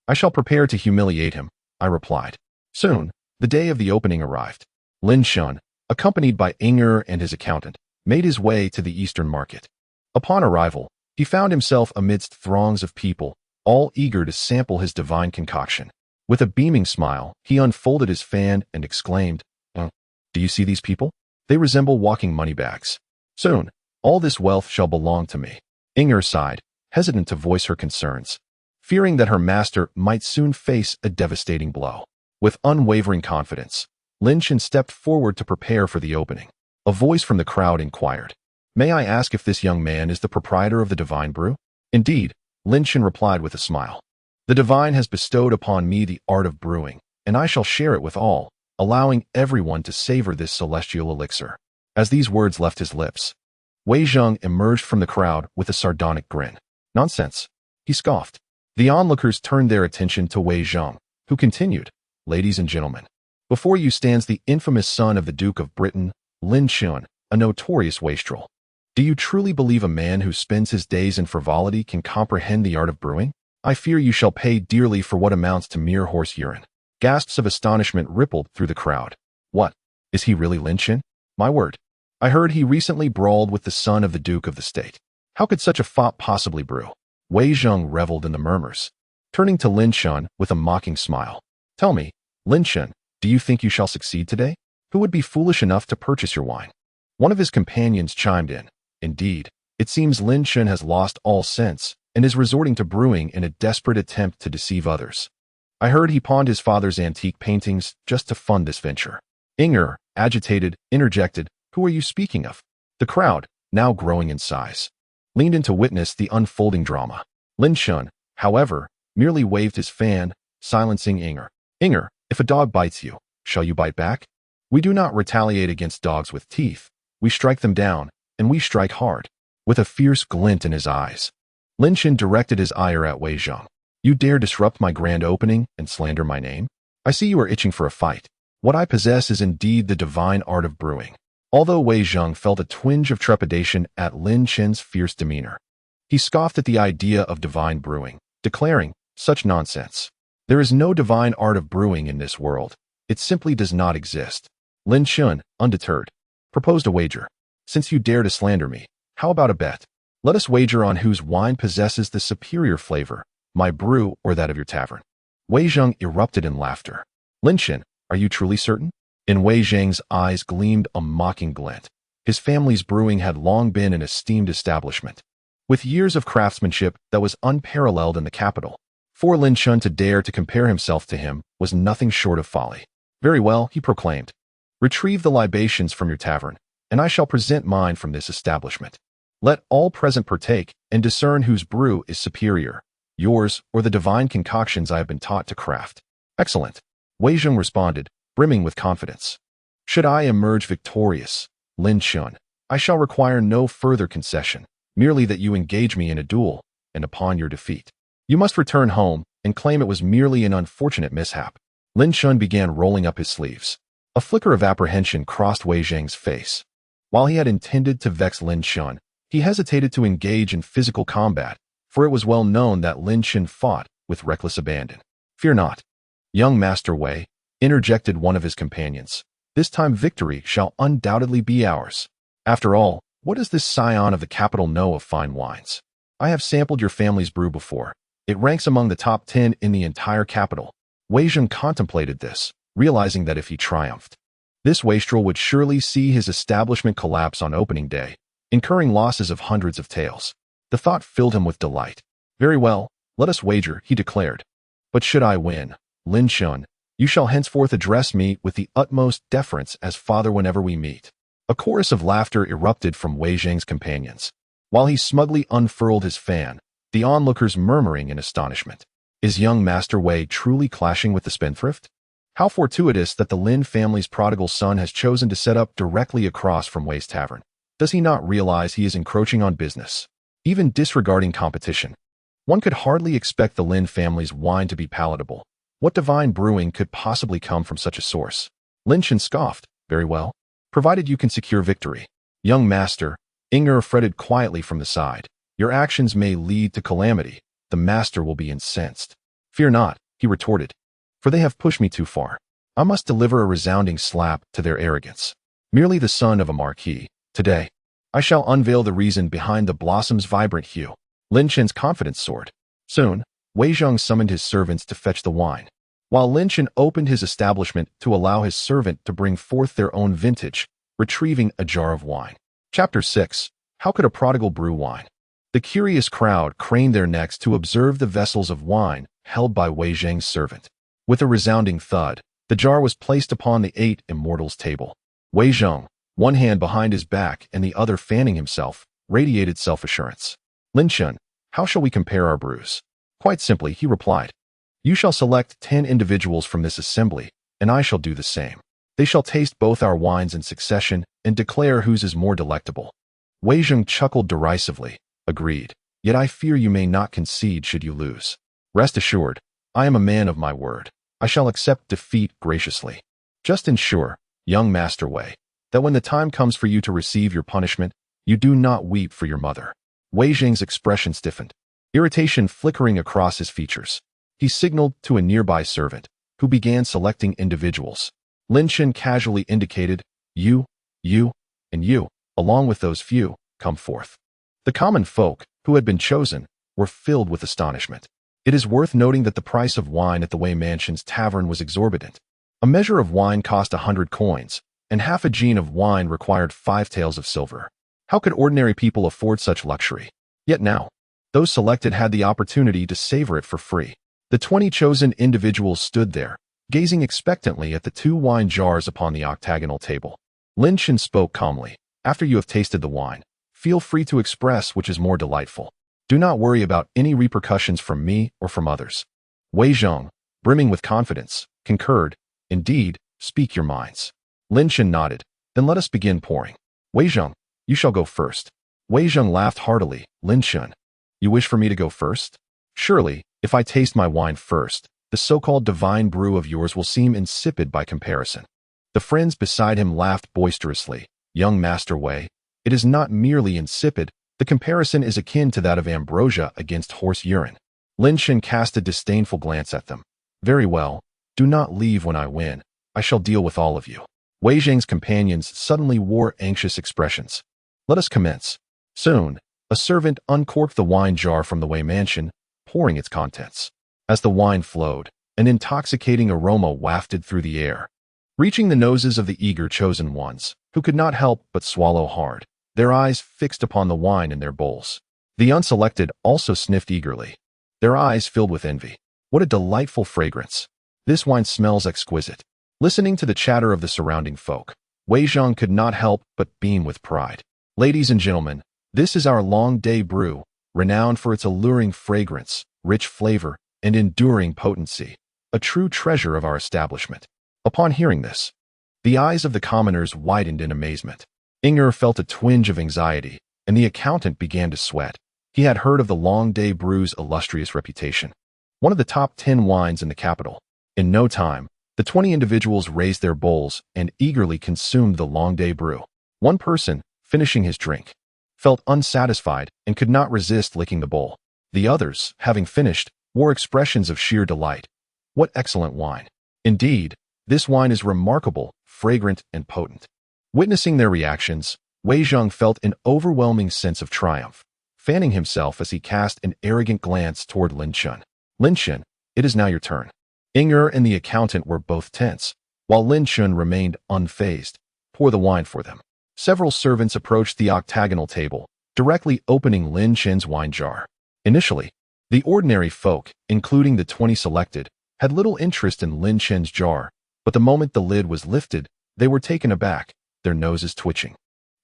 I shall prepare to humiliate him, I replied. Soon, the day of the opening arrived. Lin Chen, accompanied by Inger and his accountant, made his way to the Eastern Market. Upon arrival, he found himself amidst throngs of people, all eager to sample his divine concoction. With a beaming smile, he unfolded his fan and exclaimed, Do you see these people? They resemble walking moneybags. Soon, all this wealth shall belong to me. Inger sighed, hesitant to voice her concerns, fearing that her master might soon face a devastating blow. With unwavering confidence, Lin Chen stepped forward to prepare for the opening. A voice from the crowd inquired, May I ask if this young man is the proprietor of the Divine Brew? Indeed, Lin Chen replied with a smile. The divine has bestowed upon me the art of brewing, and I shall share it with all, allowing everyone to savor this celestial elixir. As these words left his lips, Wei Zhang emerged from the crowd with a sardonic grin. Nonsense, he scoffed. The onlookers turned their attention to Wei Zhang, who continued, Ladies and gentlemen, before you stands the infamous son of the Duke of Britain, Lin Chen, a notorious wastrel. Do you truly believe a man who spends his days in frivolity can comprehend the art of brewing? I fear you shall pay dearly for what amounts to mere horse urine. Gasps of astonishment rippled through the crowd. What? Is he really Lin Chen? My word. I heard he recently brawled with the son of the Duke of the State. How could such a fop possibly brew? Wei Zhang reveled in the murmurs, turning to Lin Chen with a mocking smile. Tell me, Lin Chen, do you think you shall succeed today? Who would be foolish enough to purchase your wine? One of his companions chimed in. Indeed, it seems Lin Chen has lost all sense and is resorting to brewing in a desperate attempt to deceive others. I heard he pawned his father's antique paintings just to fund this venture. Inger, agitated, interjected, Who are you speaking of? The crowd, now growing in size, leaned in to witness the unfolding drama. Lin Chen, however, merely waved his fan, silencing Inger. Inger, if a dog bites you, shall you bite back? We do not retaliate against dogs with teeth. We strike them down, and we strike hard. With a fierce glint in his eyes, Lin Chen directed his ire at Wei Zhang. You dare disrupt my grand opening and slander my name? I see you are itching for a fight. What I possess is indeed the divine art of brewing. Although Wei Zhang felt a twinge of trepidation at Lin Chen's fierce demeanor, he scoffed at the idea of divine brewing, declaring, Such nonsense. There is no divine art of brewing in this world. It simply does not exist. Lin Chen, undeterred, proposed a wager. Since you dare to slander me, how about a bet? Let us wager on whose wine possesses the superior flavor, my brew or that of your tavern. Wei Zhang erupted in laughter. Lin Chen, are you truly certain? In Wei Zhang's eyes gleamed a mocking glint. His family's brewing had long been an esteemed establishment, with years of craftsmanship that was unparalleled in the capital. For Lin Chen to dare to compare himself to him was nothing short of folly. Very well, he proclaimed. Retrieve the libations from your tavern, and I shall present mine from this establishment. Let all present partake and discern whose brew is superior, yours or the divine concoctions I have been taught to craft. Excellent. Wei Zheng responded, brimming with confidence. Should I emerge victorious, Lin Chen, I shall require no further concession, merely that you engage me in a duel, and upon your defeat, you must return home and claim it was merely an unfortunate mishap. Lin Chen began rolling up his sleeves. A flicker of apprehension crossed Wei Zheng's face. While he had intended to vex Lin Chen, he hesitated to engage in physical combat, for it was well known that Lin Chen fought with reckless abandon. Fear not, young Master Wei, interjected one of his companions. This time victory shall undoubtedly be ours. After all, what does this scion of the capital know of fine wines? I have sampled your family's brew before. It ranks among the top 10 in the entire capital. Wei Zheng contemplated this, realizing that if he triumphed, this wastrel would surely see his establishment collapse on opening day, incurring losses of hundreds of taels. The thought filled him with delight. Very well, let us wager, he declared. But should I win, Lin Chen, you shall henceforth address me with the utmost deference as father whenever we meet. A chorus of laughter erupted from Wei Zheng's companions, while he smugly unfurled his fan, the onlookers murmuring in astonishment. Is young Master Wei truly clashing with the spendthrift? How fortuitous that the Lin family's prodigal son has chosen to set up directly across from Wei's tavern. Does he not realize he is encroaching on business, even disregarding competition? One could hardly expect the Lin family's wine to be palatable. What divine brewing could possibly come from such a source? Lin Chen scoffed. Very well, provided you can secure victory. Young master, Inger fretted quietly from the side. Your actions may lead to calamity. The master will be incensed. Fear not, he retorted, for they have pushed me too far. I must deliver a resounding slap to their arrogance. Merely the son of a marquis, today, I shall unveil the reason behind the blossom's vibrant hue. Lin Chen's confidence soared. Soon, Wei Zheng summoned his servants to fetch the wine, while Lin Chen opened his establishment to allow his servant to bring forth their own vintage, retrieving a jar of wine. Chapter 6. How could a prodigal brew wine? The curious crowd craned their necks to observe the vessels of wine held by Wei Zheng's servant. With a resounding thud, the jar was placed upon the 8 immortals' table. Wei Zheng, one hand behind his back and the other fanning himself, radiated self-assurance. Lin Chen, how shall we compare our brews? Quite simply, he replied. You shall select 10 individuals from this assembly, and I shall do the same. They shall taste both our wines in succession and declare whose is more delectable. Wei Zheng chuckled derisively. Agreed. Yet I fear you may not concede should you lose. Rest assured, I am a man of my word. I shall accept defeat graciously. Just ensure, young Master Wei, that when the time comes for you to receive your punishment, you do not weep for your mother. Wei Zheng's expression stiffened, irritation flickering across his features. He signaled to a nearby servant, who began selecting individuals. Lin Chen casually indicated, you, and you, along with those few, come forth. The common folk, who had been chosen, were filled with astonishment. It is worth noting that the price of wine at the Wei Mansion's tavern was exorbitant. A measure of wine cost 100 coins, and half a gene of wine required 5 taels of silver. How could ordinary people afford such luxury? Yet now, those selected had the opportunity to savor it for free. The 20 chosen individuals stood there, gazing expectantly at the 2 wine jars upon the octagonal table. Lin Chen spoke calmly. After you have tasted the wine, feel free to express which is more delightful. Do not worry about any repercussions from me or from others. Wei Zheng, brimming with confidence, concurred. Indeed, speak your minds. Lin Chen nodded. Then let us begin pouring. Wei Zheng, you shall go first. Wei Zheng laughed heartily. Lin Chen, you wish for me to go first? Surely, if I taste my wine first, the so-called divine brew of yours will seem insipid by comparison. The friends beside him laughed boisterously. Young Master Wei, it is not merely insipid, the comparison is akin to that of ambrosia against horse urine. Lin Chen cast a disdainful glance at them. Very well, do not leave when I win. I shall deal with all of you. Wei Zheng's companions suddenly wore anxious expressions. Let us commence. Soon, a servant uncorked the wine jar from the Wei Mansion, pouring its contents. As the wine flowed, an intoxicating aroma wafted through the air, reaching the noses of the eager chosen ones, who could not help but swallow hard, their eyes fixed upon the wine in their bowls. The unselected also sniffed eagerly, their eyes filled with envy. What a delightful fragrance! This wine smells exquisite. Listening to the chatter of the surrounding folk, Wei Zheng could not help but beam with pride. Ladies and gentlemen, this is our long day brew, renowned for its alluring fragrance, rich flavor, and enduring potency. a true treasure of our establishment. Upon hearing this, the eyes of the commoners widened in amazement. Inger felt a twinge of anxiety, and the accountant began to sweat. He had heard of the Long Day Brew's illustrious reputation, one of the top 10 wines in the capital. In no time, the 20 individuals raised their bowls and eagerly consumed the Long Day Brew. One person, finishing his drink, felt unsatisfied and could not resist licking the bowl. The others, having finished, wore expressions of sheer delight. What excellent wine! Indeed, this wine is remarkable, fragrant, and potent. Witnessing their reactions, Wei Zheng felt an overwhelming sense of triumph, fanning himself as he cast an arrogant glance toward Lin Chen. Lin Chen, it is now your turn. Inger and the accountant were both tense, while Lin Chen remained unfazed. Pour the wine for them. Several servants approached the octagonal table, directly opening Lin Chen's wine jar. Initially, the ordinary folk, including the 20 selected, had little interest in Lin Chen's jar, but the moment the lid was lifted, they were taken aback, their noses twitching.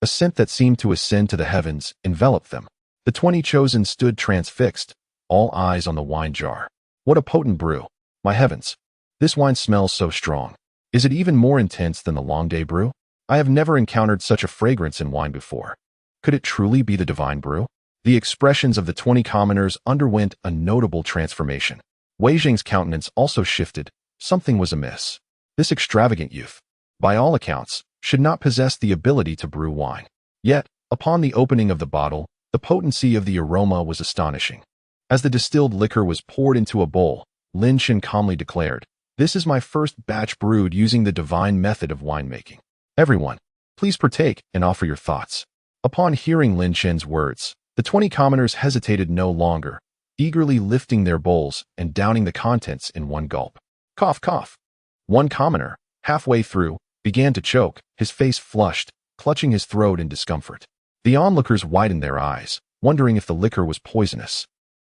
A scent that seemed to ascend to the heavens enveloped them. The 20 chosen stood transfixed, all eyes on the wine jar. What a potent brew! My heavens! This wine smells so strong. Is it even more intense than the Long Day Brew? I have never encountered such a fragrance in wine before. Could it truly be the divine brew? The expressions of the 20 commoners underwent a notable transformation. Wei Zheng's countenance also shifted. Something was amiss. This extravagant youth, by all accounts, should not possess the ability to brew wine. Yet, upon the opening of the bottle, the potency of the aroma was astonishing. As the distilled liquor was poured into a bowl, Lin Chen calmly declared, "This is my first batch brewed using the divine method of winemaking. Everyone, please partake and offer your thoughts." Upon hearing Lin Chen's words, the 20 commoners hesitated no longer, eagerly lifting their bowls and downing the contents in one gulp. Cough, cough. One commoner, halfway through, began to choke, his face flushed, clutching his throat in discomfort. The onlookers widened their eyes, wondering if the liquor was poisonous.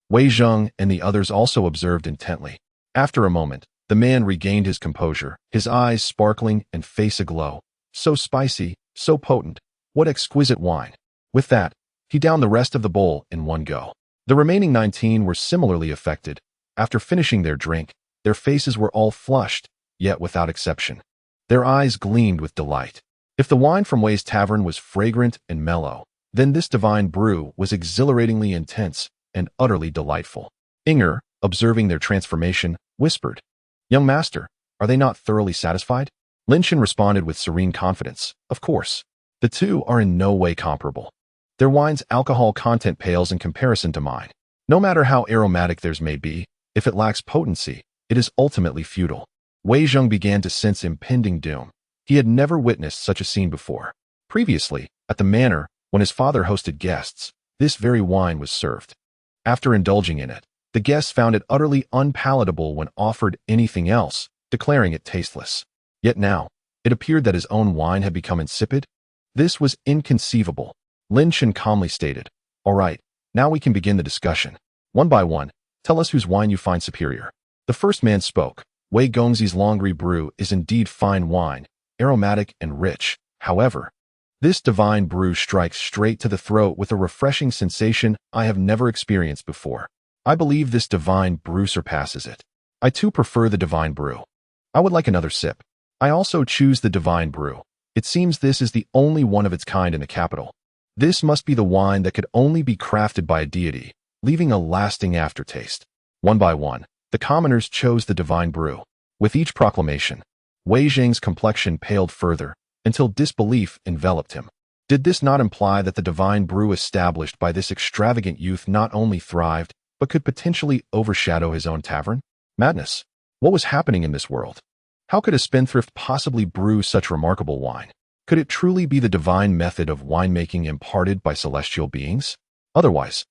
Wei Zheng and the others also observed intently. After a moment, the man regained his composure, his eyes sparkling and face aglow. So spicy, so potent, what exquisite wine. With that, he downed the rest of the bowl in one go. The remaining 19 were similarly affected. After finishing their drink, their faces were all flushed, yet without exception. Their eyes gleamed with delight. If the wine from Wei's tavern was fragrant and mellow, then this divine brew was exhilaratingly intense and utterly delightful. Inger, observing their transformation, whispered, "Young master, are they not thoroughly satisfied?" Lin Chen responded with serene confidence, "Of course. The two are in no way comparable. Their wine's alcohol content pales in comparison to mine. No matter how aromatic theirs may be, if it lacks potency, it is ultimately futile." Wei Zheng began to sense impending doom. He had never witnessed such a scene before. Previously, at the manor, when his father hosted guests, this very wine was served. After indulging in it, the guests found it utterly unpalatable when offered anything else, declaring it tasteless. Yet now, it appeared that his own wine had become insipid. This was inconceivable. Lin Chen calmly stated, "All right, now we can begin the discussion. One by one, tell us whose wine you find superior." The first man spoke. "Wei Gongzi's Longri brew is indeed fine wine, aromatic and rich. However, this divine brew strikes straight to the throat with a refreshing sensation I have never experienced before. I believe this divine brew surpasses it. I too prefer the divine brew. I would like another sip. I also choose the divine brew. It seems this is the only one of its kind in the capital. This must be the wine that could only be crafted by a deity, leaving a lasting aftertaste." One by one, the commoners chose the divine brew. With each proclamation, Wei Zheng's complexion paled further, until disbelief enveloped him. Did this not imply that the divine brew established by this extravagant youth not only thrived, but could potentially overshadow his own tavern? Madness! What was happening in this world? How could a spendthrift possibly brew such remarkable wine? Could it truly be the divine method of winemaking imparted by celestial beings? Otherwise,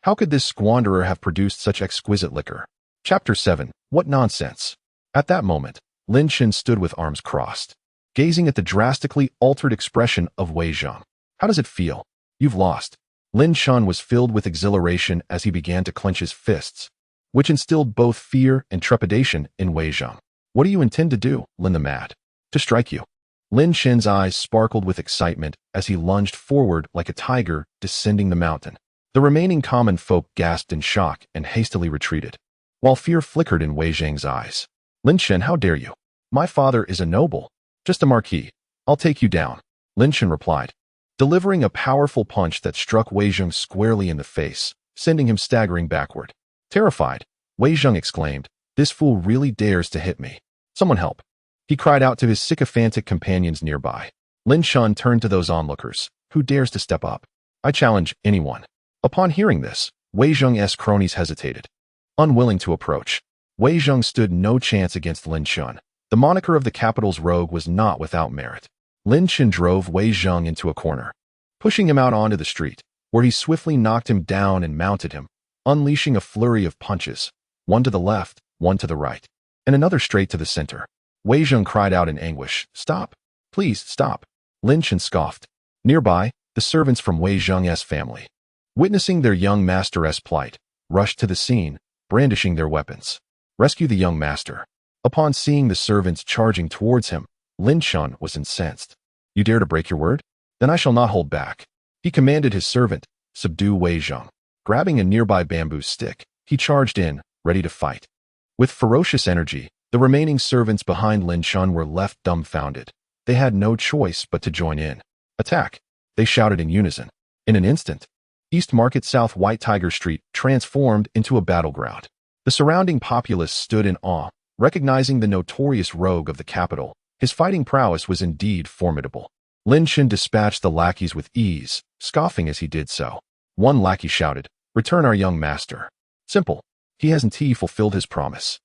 how could this squanderer have produced such exquisite liquor? Chapter 7. What nonsense! At that moment, Lin Chen stood with arms crossed, gazing at the drastically altered expression of Wei Zheng. "How does it feel? You've lost." Lin Chen was filled with exhilaration as he began to clench his fists, which instilled both fear and trepidation in Wei Zheng. "What do you intend to do, Lin the Mad?" "To strike you." Lin Chen's eyes sparkled with excitement as he lunged forward like a tiger descending the mountain. The remaining common folk gasped in shock and hastily retreated, while fear flickered in Wei Zheng's eyes. Lin Chen, how dare you? My father is a noble. Just a marquis. I'll take you down. Lin Chen replied, delivering a powerful punch that struck Wei Zheng squarely in the face, sending him staggering backward. Terrified, Wei Zheng exclaimed, this fool really dares to hit me. Someone help. He cried out to his sycophantic companions nearby. Lin Chen turned to those onlookers. Who dares to step up? I challenge anyone. Upon hearing this, Wei Zheng's cronies hesitated. Unwilling to approach, Wei Zheng stood no chance against Lin Chen. The moniker of the capital's rogue was not without merit. Lin Chen drove Wei Zheng into a corner, pushing him out onto the street, where he swiftly knocked him down and mounted him, unleashing a flurry of punches, one to the left, one to the right, and another straight to the center. Wei Zheng cried out in anguish, stop! Please, stop! Lin Chen scoffed. Nearby, the servants from Wei Zheng's family, witnessing their young master's plight, rushed to the scene, brandishing their weapons. Rescue the young master. Upon seeing the servants charging towards him, Lin Chen was incensed. You dare to break your word? Then I shall not hold back. He commanded his servant, subdue Wei Zheng. Grabbing a nearby bamboo stick, he charged in, ready to fight. With ferocious energy, the remaining servants behind Lin Chen were left dumbfounded. They had no choice but to join in. Attack! They shouted in unison. In an instant, East Market South White Tiger Street transformed into a battleground. The surrounding populace stood in awe, recognizing the notorious rogue of the capital. His fighting prowess was indeed formidable. Lin Chen dispatched the lackeys with ease, scoffing as he did so. One lackey shouted, return our young master. Simple. He hasn't fulfilled his promise.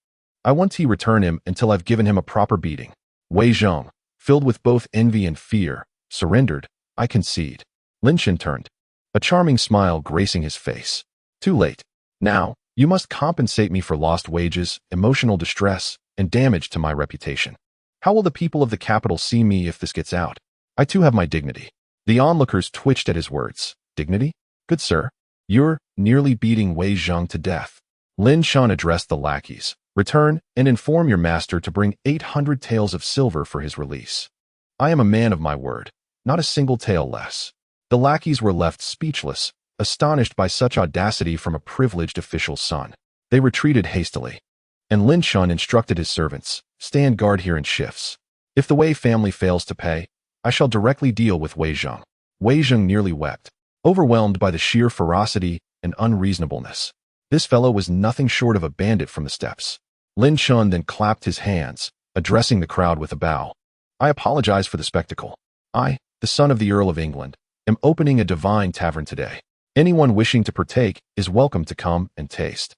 I want to return him until I've given him a proper beating. Wei Zheng, filled with both envy and fear, surrendered. I concede. Lin Chen turned, a charming smile gracing his face. Too late. Now, you must compensate me for lost wages, emotional distress, and damage to my reputation. How will the people of the capital see me if this gets out? I too have my dignity. The onlookers twitched at his words. Dignity? Good sir, you're nearly beating Wei Zheng to death. Lin Chen addressed the lackeys. Return and inform your master to bring 800 taels of silver for his release. I am a man of my word, not a single tael less. The lackeys were left speechless, astonished by such audacity from a privileged official's son. They retreated hastily, and Lin Chen instructed his servants, stand guard here in shifts. If the Wei family fails to pay, I shall directly deal with Wei Zheng. Wei Zheng nearly wept, overwhelmed by the sheer ferocity and unreasonableness. This fellow was nothing short of a bandit from the steppes. Lin Chen then clapped his hands, addressing the crowd with a bow. I apologize for the spectacle. I, the son of the Earl of England, am opening a divine tavern today. Anyone wishing to partake is welcome to come and taste.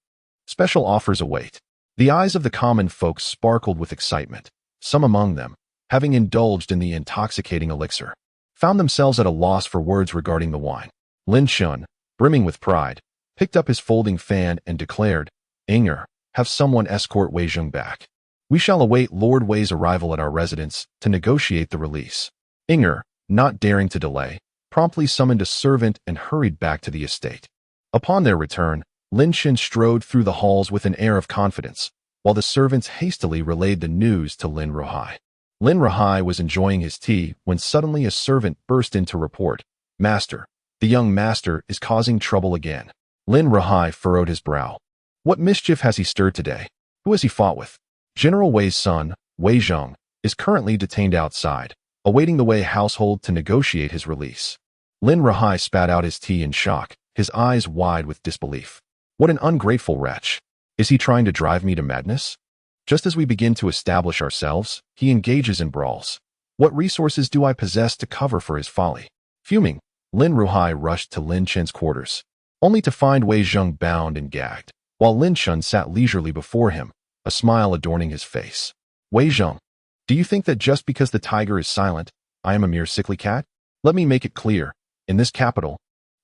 Special offers await. The eyes of the common folks sparkled with excitement. Some among them, having indulged in the intoxicating elixir, found themselves at a loss for words regarding the wine. Lin Chen, brimming with pride, picked up his folding fan and declared, Inger, have someone escort Wei Zheng back. We shall await Lord Wei's arrival at our residence to negotiate the release. Inger, not daring to delay, promptly summoned a servant and hurried back to the estate. Upon their return, Lin Chen strode through the halls with an air of confidence, while the servants hastily relayed the news to Lin Ruhai. Lin Ruhai was enjoying his tea when suddenly a servant burst in to report, Master, the young master is causing trouble again. Lin Ruhai furrowed his brow. What mischief has he stirred today? Who has he fought with? General Wei's son, Wei Zheng, is currently detained outside, awaiting the Wei household to negotiate his release. Lin Ruhai spat out his tea in shock, his eyes wide with disbelief. What an ungrateful wretch. Is he trying to drive me to madness? Just as we begin to establish ourselves, he engages in brawls. What resources do I possess to cover for his folly? Fuming, Lin Ruhai rushed to Lin Chen's quarters, only to find Wei Zheng bound and gagged, while Lin Chen sat leisurely before him, a smile adorning his face. Wei Zheng, do you think that just because the tiger is silent, I am a mere sickly cat? Let me make it clear, in this capital,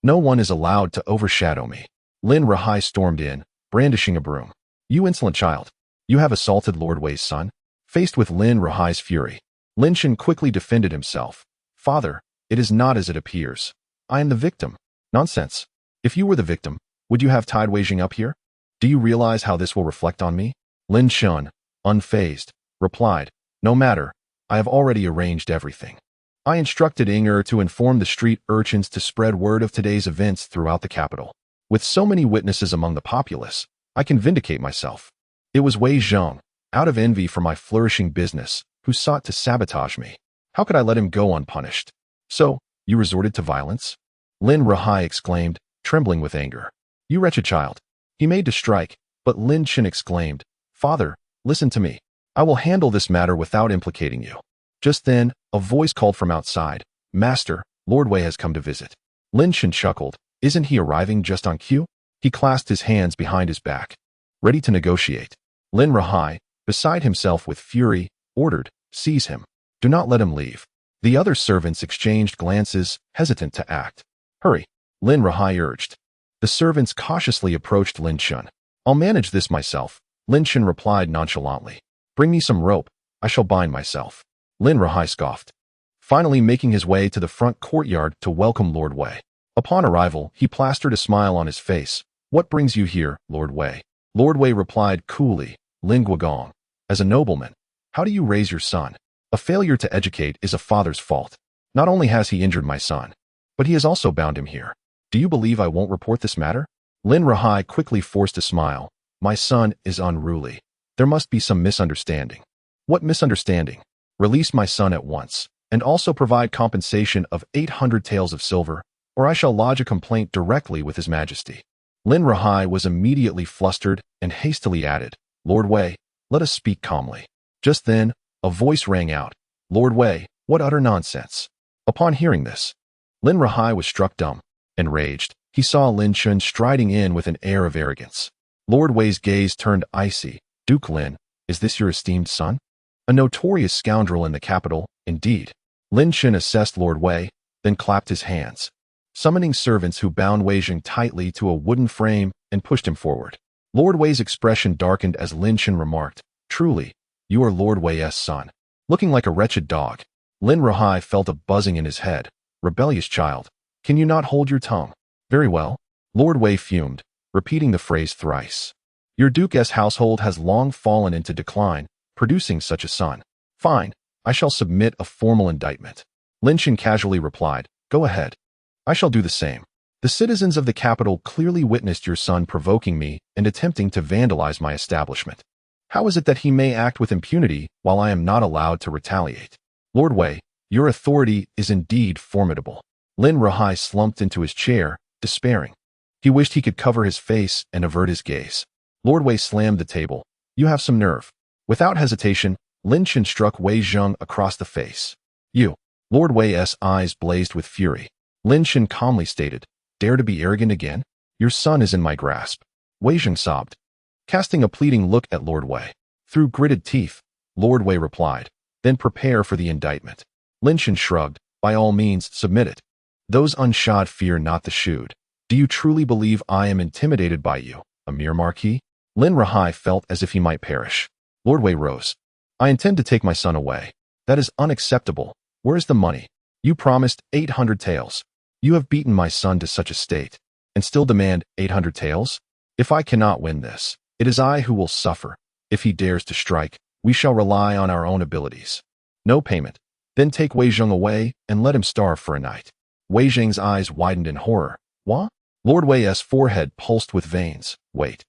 no one is allowed to overshadow me. Lin Ruhai stormed in, brandishing a broom. You insolent child, you have assaulted Lord Wei's son? Faced with Lin Ruhai's fury, Lin Chen quickly defended himself. Father, it is not as it appears. I am the victim. Nonsense. If you were the victim, would you have tied Wei Zheng up here? Do you realize how this will reflect on me? Lin Chen, unfazed, replied, No matter, I have already arranged everything. I instructed Inger to inform the street urchins to spread word of today's events throughout the capital. With so many witnesses among the populace, I can vindicate myself. It was Wei Zheng, out of envy for my flourishing business, who sought to sabotage me. How could I let him go unpunished? So, you resorted to violence? Lin Rahai exclaimed, trembling with anger. You wretched child. He made to strike, but Lin Chen exclaimed, Father, listen to me. I will handle this matter without implicating you. Just then, a voice called from outside, Master, Lord Wei has come to visit. Lin Chen chuckled. Isn't he arriving just on cue? He clasped his hands behind his back, ready to negotiate. Lin Rahai, beside himself with fury, ordered, Seize him. Do not let him leave. The other servants exchanged glances, hesitant to act. Hurry, Lin Rahai urged. The servants cautiously approached Lin Chen. I'll manage this myself, Lin Chen replied nonchalantly. Bring me some rope, I shall bind myself. Lin Rahai scoffed, finally making his way to the front courtyard to welcome Lord Wei. Upon arrival, he plastered a smile on his face. What brings you here, Lord Wei? Lord Wei replied coolly, Lin Guogong. As a nobleman, how do you raise your son? A failure to educate is a father's fault. Not only has he injured my son, but he has also bound him here. Do you believe I won't report this matter? Lin Rahai quickly forced a smile. My son is unruly. There must be some misunderstanding. What misunderstanding? Release my son at once, and also provide compensation of 800 taels of silver, or I shall lodge a complaint directly with His Majesty. Lin Rahai was immediately flustered and hastily added, Lord Wei, let us speak calmly. Just then, a voice rang out, Lord Wei, what utter nonsense. Upon hearing this, Lin Rahai was struck dumb. Enraged, he saw Lin Chen striding in with an air of arrogance. Lord Wei's gaze turned icy. Duke Lin, is this your esteemed son? A notorious scoundrel in the capital, indeed. Lin Chen assessed Lord Wei, then clapped his hands, summoning servants who bound Wei Jing tightly to a wooden frame and pushed him forward. Lord Wei's expression darkened as Lin Chen remarked, Truly, you are Lord Wei's son. Looking like a wretched dog. Lin Rahai felt a buzzing in his head. Rebellious child. Can you not hold your tongue? Very well. Lord Wei fumed, repeating the phrase thrice. Your Duke's household has long fallen into decline, producing such a son. Fine, I shall submit a formal indictment. Lin Chen casually replied, Go ahead. I shall do the same. The citizens of the capital clearly witnessed your son provoking me and attempting to vandalize my establishment. How is it that he may act with impunity while I am not allowed to retaliate? Lord Wei, your authority is indeed formidable. Lin Rahai slumped into his chair, despairing. He wished he could cover his face and avert his gaze. Lord Wei slammed the table. You have some nerve. Without hesitation, Lin Chen struck Wei Zheng across the face. You. Lord Wei's eyes blazed with fury. Lin Chen calmly stated, Dare to be arrogant again? Your son is in my grasp. Wei Zheng sobbed, casting a pleading look at Lord Wei. Through gritted teeth, Lord Wei replied, Then prepare for the indictment. Lin Chen shrugged, By all means, submit it. Those unshod fear not the shoed. Do you truly believe I am intimidated by you, a mere marquis? Lin Rahai felt as if he might perish. Lord Wei rose. I intend to take my son away. That is unacceptable. Where is the money? You promised 800 taels. You have beaten my son to such a state, and still demand 800 taels? If I cannot win this, it is I who will suffer. If he dares to strike, we shall rely on our own abilities. No payment. Then take Wei Zheng away and let him starve for a night. Wei Zheng's eyes widened in horror. What? Lord Wei's forehead pulsed with veins. Wait.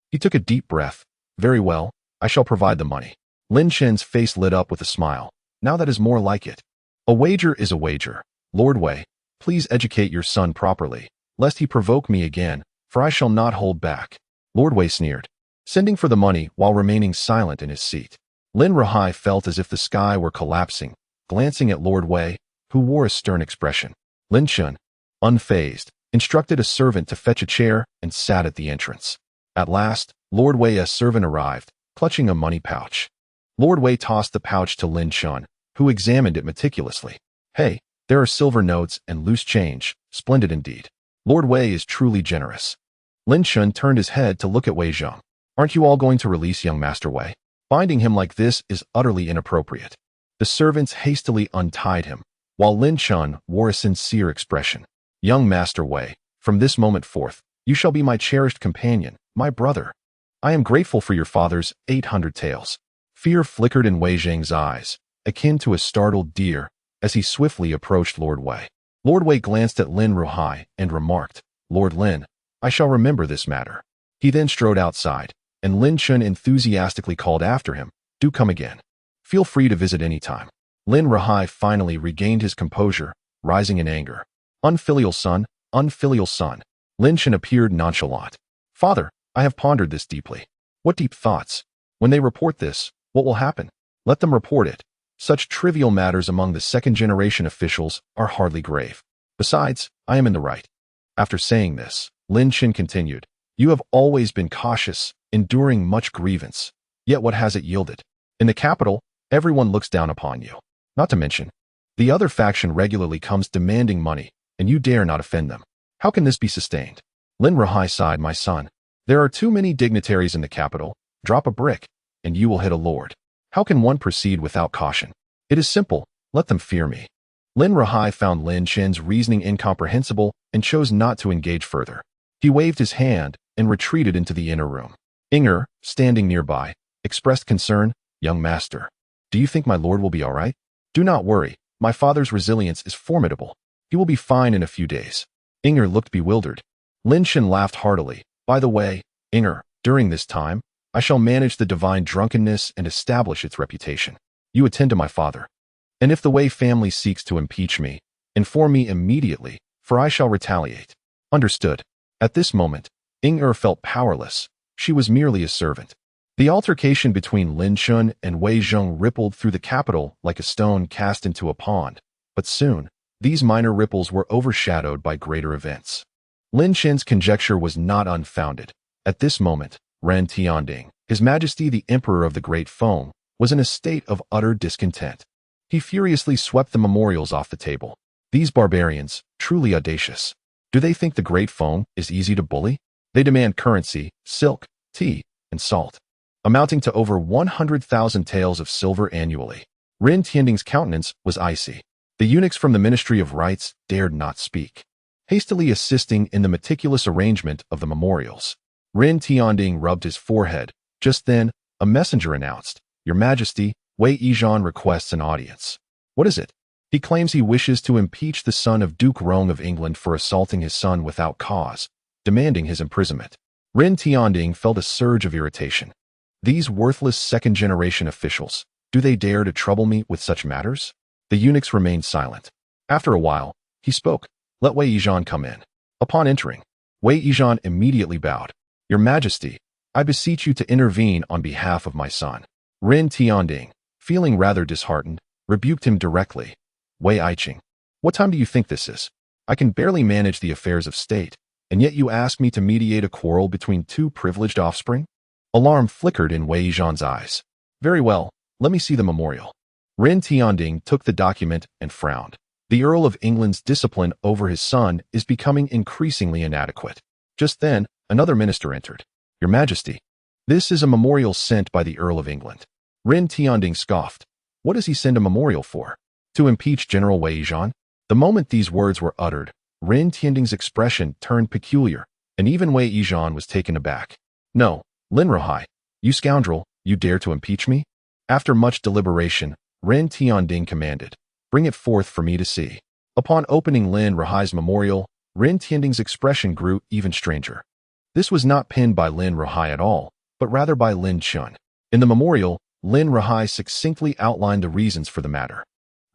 He took a deep breath. Very well, I shall provide the money. Lin Chen's face lit up with a smile. Now that is more like it. A wager is a wager. Lord Wei, please educate your son properly, lest he provoke me again, for I shall not hold back. Lord Wei sneered, sending for the money while remaining silent in his seat. Lin Rahai felt as if the sky were collapsing, glancing at Lord Wei, who wore a stern expression. Lin Chen, unfazed, instructed a servant to fetch a chair and sat at the entrance. At last, Lord Wei's servant arrived, clutching a money pouch. Lord Wei tossed the pouch to Lin Chen, who examined it meticulously. Hey, there are silver notes and loose change, splendid indeed. Lord Wei is truly generous. Lin Chen turned his head to look at Wei Zheng. Aren't you all going to release young Master Wei? Binding him like this is utterly inappropriate. The servants hastily untied him, while Lin Chen wore a sincere expression. Young Master Wei, from this moment forth, you shall be my cherished companion, my brother. I am grateful for your father's 800 taels. Fear flickered in Wei Zheng's eyes, akin to a startled deer, as he swiftly approached Lord Wei. Lord Wei glanced at Lin Rahai and remarked, Lord Lin, I shall remember this matter. He then strode outside, and Lin Chen enthusiastically called after him, "Do come again. Feel free to visit any time." Lin Rahai finally regained his composure, rising in anger. Unfilial son, unfilial son. Lin Chen appeared nonchalant. "Father, I have pondered this deeply." "What deep thoughts? When they report this, what will happen?" "Let them report it. Such trivial matters among the second-generation officials are hardly grave. Besides, I am in the right." After saying this, Lin Chen continued, "You have always been cautious, enduring much grievance. Yet what has it yielded? In the capital, everyone looks down upon you. Not to mention, the other faction regularly comes demanding money, and you dare not offend them. How can this be sustained?" Lin Rahai sighed, "My son, there are too many dignitaries in the capital. Drop a brick, and you will hit a lord. How can one proceed without caution? It is simple, let them fear me." Lin Rahai found Lin Chen's reasoning incomprehensible and chose not to engage further. He waved his hand and retreated into the inner room. Inger, standing nearby, expressed concern, "Young master, do you think my lord will be all right?" "Do not worry, my father's resilience is formidable. He will be fine in a few days." Inger looked bewildered. Lin Chen laughed heartily. "By the way, Inger, during this time, I shall manage the divine drunkenness and establish its reputation. You attend to my father. And if the Wei family seeks to impeach me, inform me immediately, for I shall retaliate." "Understood." At this moment, Inger felt powerless. She was merely a servant. The altercation between Lin Chen and Wei Zheng rippled through the capital like a stone cast into a pond, but soon, these minor ripples were overshadowed by greater events. Lin Chen's conjecture was not unfounded. At this moment, Ren Tianding, His Majesty the Emperor of the Great Feng, was in a state of utter discontent. He furiously swept the memorials off the table. "These barbarians, truly audacious. Do they think the Great Feng is easy to bully? They demand currency, silk, tea, and salt, amounting to over 100,000 taels of silver annually." Ren Tianding's countenance was icy. The eunuchs from the Ministry of Rites dared not speak, hastily assisting in the meticulous arrangement of the memorials. Ren Tianding rubbed his forehead. Just then, a messenger announced, "Your Majesty, Wei Yizhan requests an audience." "What is it?" "He claims he wishes to impeach the son of Duke Rong of England for assaulting his son without cause, demanding his imprisonment." Ren Tianding felt a surge of irritation. These worthless second-generation officials, do they dare to trouble me with such matters? The eunuchs remained silent. After a while, he spoke, "Let Wei Yizhan come in." Upon entering, Wei Yizhan immediately bowed. "Your Majesty, I beseech you to intervene on behalf of my son." Ren Tianding, feeling rather disheartened, rebuked him directly. "Wei Yiqing, what time do you think this is? I can barely manage the affairs of state, and yet you ask me to mediate a quarrel between two privileged offspring?" Alarm flickered in Wei Yizhan's eyes. "Very well, let me see the memorial." Ren Tianding took the document and frowned. The Earl of England's discipline over his son is becoming increasingly inadequate. Just then, another minister entered. "Your Majesty, this is a memorial sent by the Earl of England." Ren Tianding scoffed. "What does he send a memorial for? To impeach General Wei Yizhan?" The moment these words were uttered, Ren Tianding's expression turned peculiar, and even Wei Yizhan was taken aback. "No, Lin Rahai, you scoundrel, you dare to impeach me?" After much deliberation, Ren Tianding commanded, "Bring it forth for me to see." Upon opening Lin Rahai's memorial, Ren Tianding's expression grew even stranger. This was not penned by Lin Rahai at all, but rather by Lin Chen. In the memorial, Lin Rahai succinctly outlined the reasons for the matter.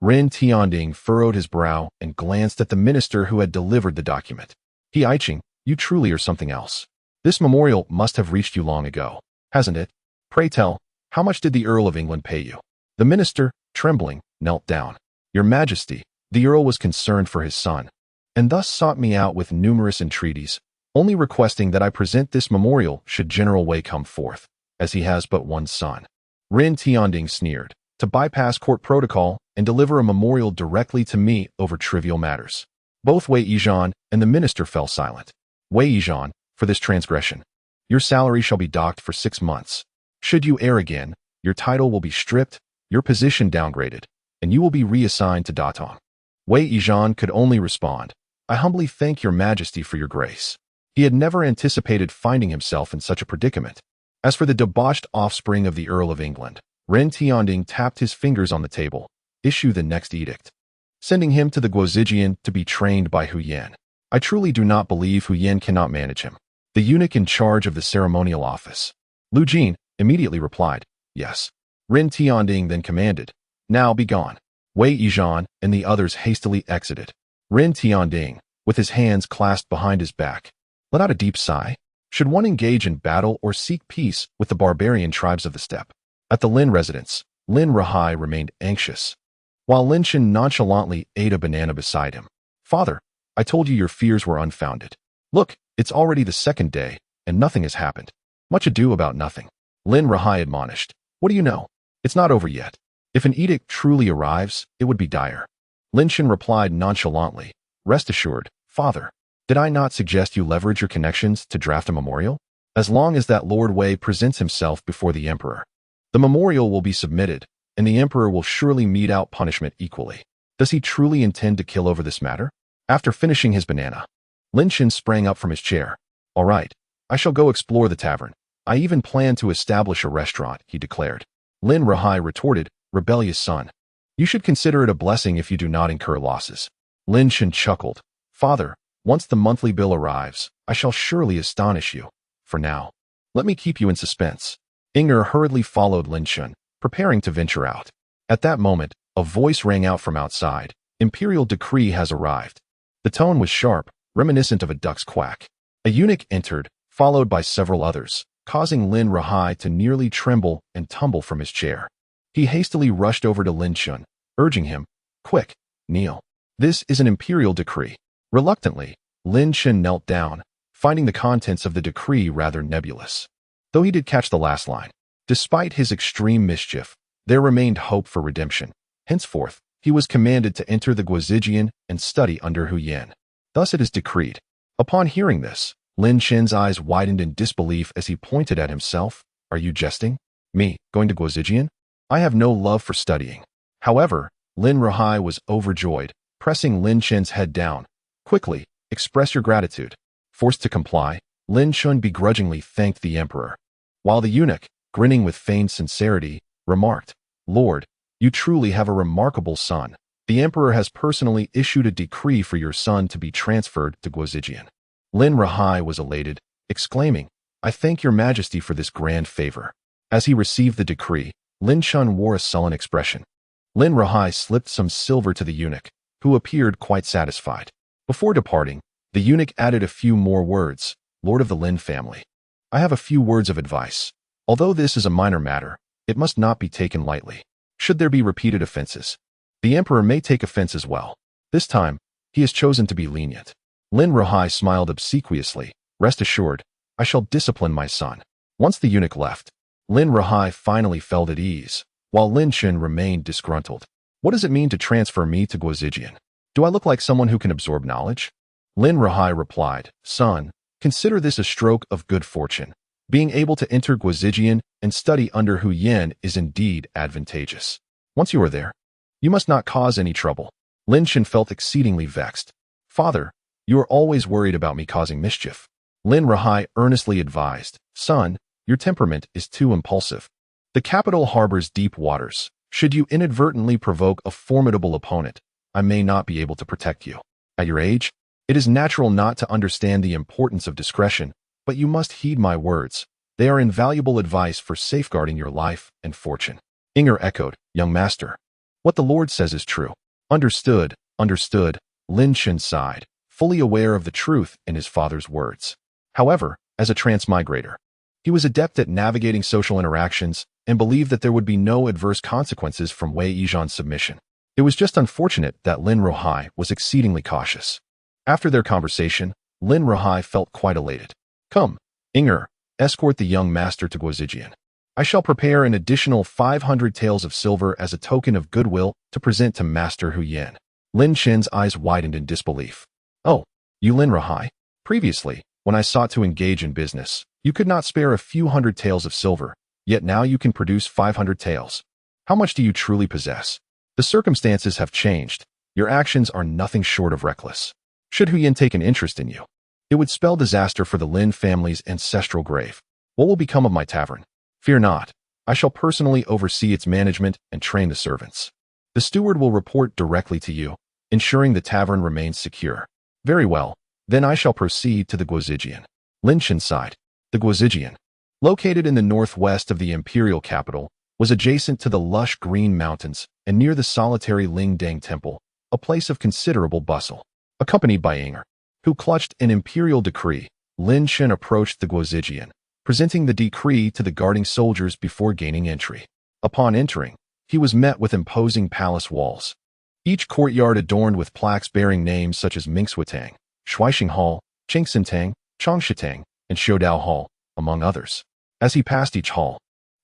Ren Tianding furrowed his brow and glanced at the minister who had delivered the document. "He Yiqing, you truly are something else. This memorial must have reached you long ago, hasn't it? Pray tell, how much did the Earl of England pay you?" The minister, trembling, knelt down. "Your Majesty, the Earl was concerned for his son, and thus sought me out with numerous entreaties, only requesting that I present this memorial should General Wei come forth, as he has but one son." Ren Tianding sneered, "To bypass court protocol and deliver a memorial directly to me over trivial matters." Both Wei Yizhan and the minister fell silent. "Wei Yizhan, for this transgression, your salary shall be docked for 6 months. Should you err again, your title will be stripped, your position downgraded, and you will be reassigned to Datong." Wei Yizhan could only respond, "I humbly thank your Majesty for your grace." He had never anticipated finding himself in such a predicament. As for the debauched offspring of the Earl of England, Ren Tianding tapped his fingers on the table. "Issue the next edict, sending him to the Guozijian to be trained by Hu Yan. I truly do not believe Hu Yan cannot manage him." The eunuch in charge of the ceremonial office, Lu Jin immediately replied, yes. Rin Tianding then commanded, now be gone. Wei Yizhan and the others hastily exited. Rin Tianding, with his hands clasped behind his back, let out a deep sigh. Should one engage in battle or seek peace with the barbarian tribes of the steppe? At the Lin residence, Lin Rahai remained anxious, while Lin Chen nonchalantly ate a banana beside him. Father, I told you your fears were unfounded. Look, it's already the second day, and nothing has happened. Much ado about nothing. Lin Rahai admonished. What do you know? It's not over yet. If an edict truly arrives, it would be dire. Lin Chen replied nonchalantly. Rest assured, Father. Did I not suggest you leverage your connections to draft a memorial? As long as that Lord Wei presents himself before the Emperor, the memorial will be submitted, and the Emperor will surely mete out punishment equally. Does he truly intend to kill over this matter? After finishing his banana, Lin Chen sprang up from his chair. All right, I shall go explore the tavern. I even plan to establish a restaurant, he declared. Lin Rahai retorted, rebellious son. You should consider it a blessing if you do not incur losses. Lin Chen chuckled. Father, once the monthly bill arrives, I shall surely astonish you. For now, let me keep you in suspense. Inger hurriedly followed Lin Chen, preparing to venture out. At that moment, a voice rang out from outside. Imperial decree has arrived. The tone was sharp, reminiscent of a duck's quack. A eunuch entered, followed by several others, causing Lin Rahai to nearly tremble and tumble from his chair. He hastily rushed over to Lin Chen, urging him, quick, kneel. This is an imperial decree. Reluctantly, Lin Chen knelt down, finding the contents of the decree rather nebulous. Though he did catch the last line. Despite his extreme mischief, there remained hope for redemption. Henceforth, he was commanded to enter the Guozijian and study under Hu Yan. Thus it is decreed. Upon hearing this, Lin Chen's eyes widened in disbelief as he pointed at himself. Are you jesting? Me, going to Guozijian? I have no love for studying. However, Lin Rahai was overjoyed, pressing Lin Chen's head down. Quickly, express your gratitude. Forced to comply, Lin Chen begrudgingly thanked the emperor, while the eunuch, grinning with feigned sincerity, remarked, Lord, you truly have a remarkable son. The emperor has personally issued a decree for your son to be transferred to Guozijian. Lin Rahai was elated, exclaiming, I thank your majesty for this grand favor. As he received the decree, Lin Chen wore a sullen expression. Lin Rahai slipped some silver to the eunuch, who appeared quite satisfied. Before departing, the eunuch added a few more words. Lord of the Lin family, I have a few words of advice. Although this is a minor matter, it must not be taken lightly. Should there be repeated offenses, the emperor may take offense as well. This time, he has chosen to be lenient. Lin Rahai smiled obsequiously. Rest assured, I shall discipline my son. Once the eunuch left, Lin Rahai finally felt at ease, while Lin Chen remained disgruntled. What does it mean to transfer me to Guozijian? Do I look like someone who can absorb knowledge? Lin Rahai replied, Son, consider this a stroke of good fortune. Being able to enter Guozijian and study under Hu Yan is indeed advantageous. Once you are there, you must not cause any trouble. Lin Chen felt exceedingly vexed. Father, you are always worried about me causing mischief. Lin Rahai earnestly advised, Son, your temperament is too impulsive. The capital harbors deep waters. Should you inadvertently provoke a formidable opponent, I may not be able to protect you. At your age, it is natural not to understand the importance of discretion, but you must heed my words. They are invaluable advice for safeguarding your life and fortune. Inger echoed, Young master. What the Lord says is true. Understood, understood, Lin Chen sighed, fully aware of the truth in his father's words. However, as a transmigrator, he was adept at navigating social interactions and believed that there would be no adverse consequences from Wei Yizhan's submission. It was just unfortunate that Lin Rahai was exceedingly cautious. After their conversation, Lin Rahai felt quite elated. Come, Inger, escort the young master to Guozijian. I shall prepare an additional 500 taels of silver as a token of goodwill to present to Master Hu Yan. Lin Chen's eyes widened in disbelief. Oh, you Lin Rahai? Previously, when I sought to engage in business, you could not spare a few hundred taels of silver, yet now you can produce 500 taels. How much do you truly possess? The circumstances have changed. Your actions are nothing short of reckless. Should Hu Yan take an interest in you, it would spell disaster for the Lin family's ancestral grave. What will become of my tavern? Fear not. I shall personally oversee its management and train the servants. The steward will report directly to you, ensuring the tavern remains secure. Very well. Then I shall proceed to the Guozijian. Lin Chen sighed. The Guozijian. located in the northwest of the imperial capital, was adjacent to the lush green mountains and near the solitary Lingdang Temple, a place of considerable bustle. Accompanied by Inger, who clutched an imperial decree, Lin Chen approached the Guozijian, presenting the decree to the guarding soldiers before gaining entry. Upon entering, he was met with imposing palace walls, each courtyard adorned with plaques bearing names such as Mingsuotang, Shuixing Hall, Qingxintang, Chongshitang, and Shoudao Hall, among others. As he passed each hall,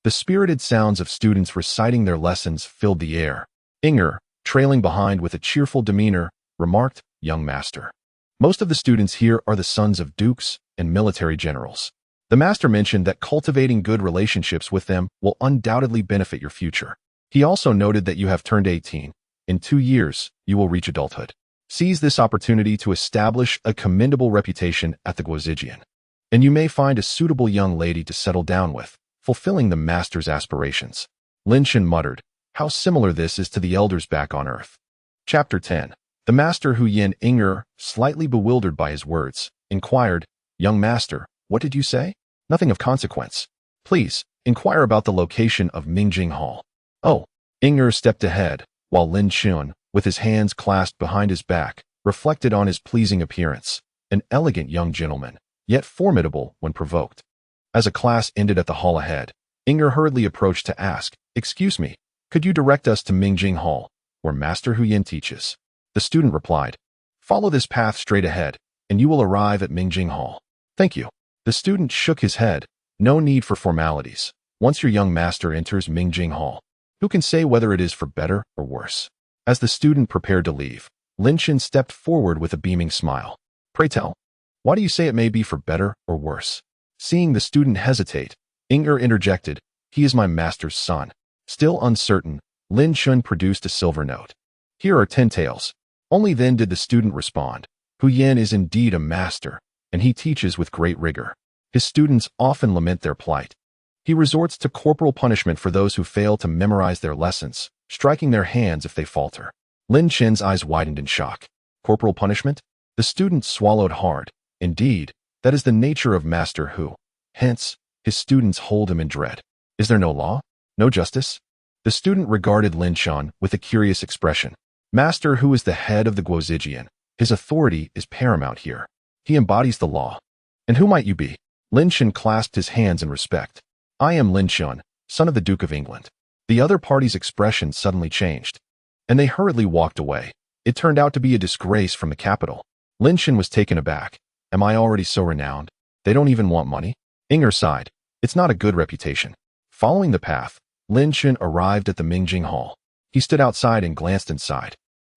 the spirited sounds of students reciting their lessons filled the air. Inger, trailing behind with a cheerful demeanor, remarked, "Young master, most of the students here are the sons of dukes and military generals. The master mentioned that cultivating good relationships with them will undoubtedly benefit your future. He also noted that you have turned 18. In 2 years, you will reach adulthood. Seize this opportunity to establish a commendable reputation at the Guozijian, and you may find a suitable young lady to settle down with, fulfilling the master's aspirations." Lin Chen muttered, "How similar this is to the elders back on Earth." Chapter 10. The master Huyen. Inger, slightly bewildered by his words, inquired, "Young master, what did you say?" "Nothing of consequence. Please, inquire about the location of Mingjing Hall." "Oh." Inger stepped ahead, while Lin Chen, with his hands clasped behind his back, reflected on his pleasing appearance, an elegant young gentleman, yet formidable when provoked. As a class ended at the hall ahead, Inger hurriedly approached to ask, "Excuse me, could you direct us to Mingjing Hall, where Master Huyen teaches?" The student replied, "Follow this path straight ahead, and you will arrive at Mingjing Hall." "Thank you." The student shook his head. "No need for formalities. Once your young master enters Mingjing Hall, who can say whether it is for better or worse?" As the student prepared to leave, Lin Chen stepped forward with a beaming smile. "Pray tell, why do you say it may be for better or worse?" Seeing the student hesitate, Inger interjected, "He is my master's son." Still uncertain, Lin Chen produced a silver note. "Here are 10 taels." Only then did the student respond, "Huyen is indeed a master, and he teaches with great rigor. His students often lament their plight. He resorts to corporal punishment for those who fail to memorize their lessons, striking their hands if they falter." Lin Chen's eyes widened in shock. "Corporal punishment?" The student swallowed hard. "Indeed, that is the nature of Master Hu. Hence, his students hold him in dread. Is there no law? No justice?" The student regarded Lin Chen with a curious expression. "Master Hu is the head of the Guozijian. His authority is paramount here. He embodies the law." "And who might you be?" Lin Chen clasped his hands in respect. "I am Lin Chen, son of the Duke of England." The other party's expression suddenly changed, and they hurriedly walked away. It turned out to be a disgrace from the capital. Lin Chen was taken aback. "Am I already so renowned? They don't even want money?" Inger sighed. "It's not a good reputation." Following the path, Lin Chen arrived at the Mingjing Hall. He stood outside and glanced inside,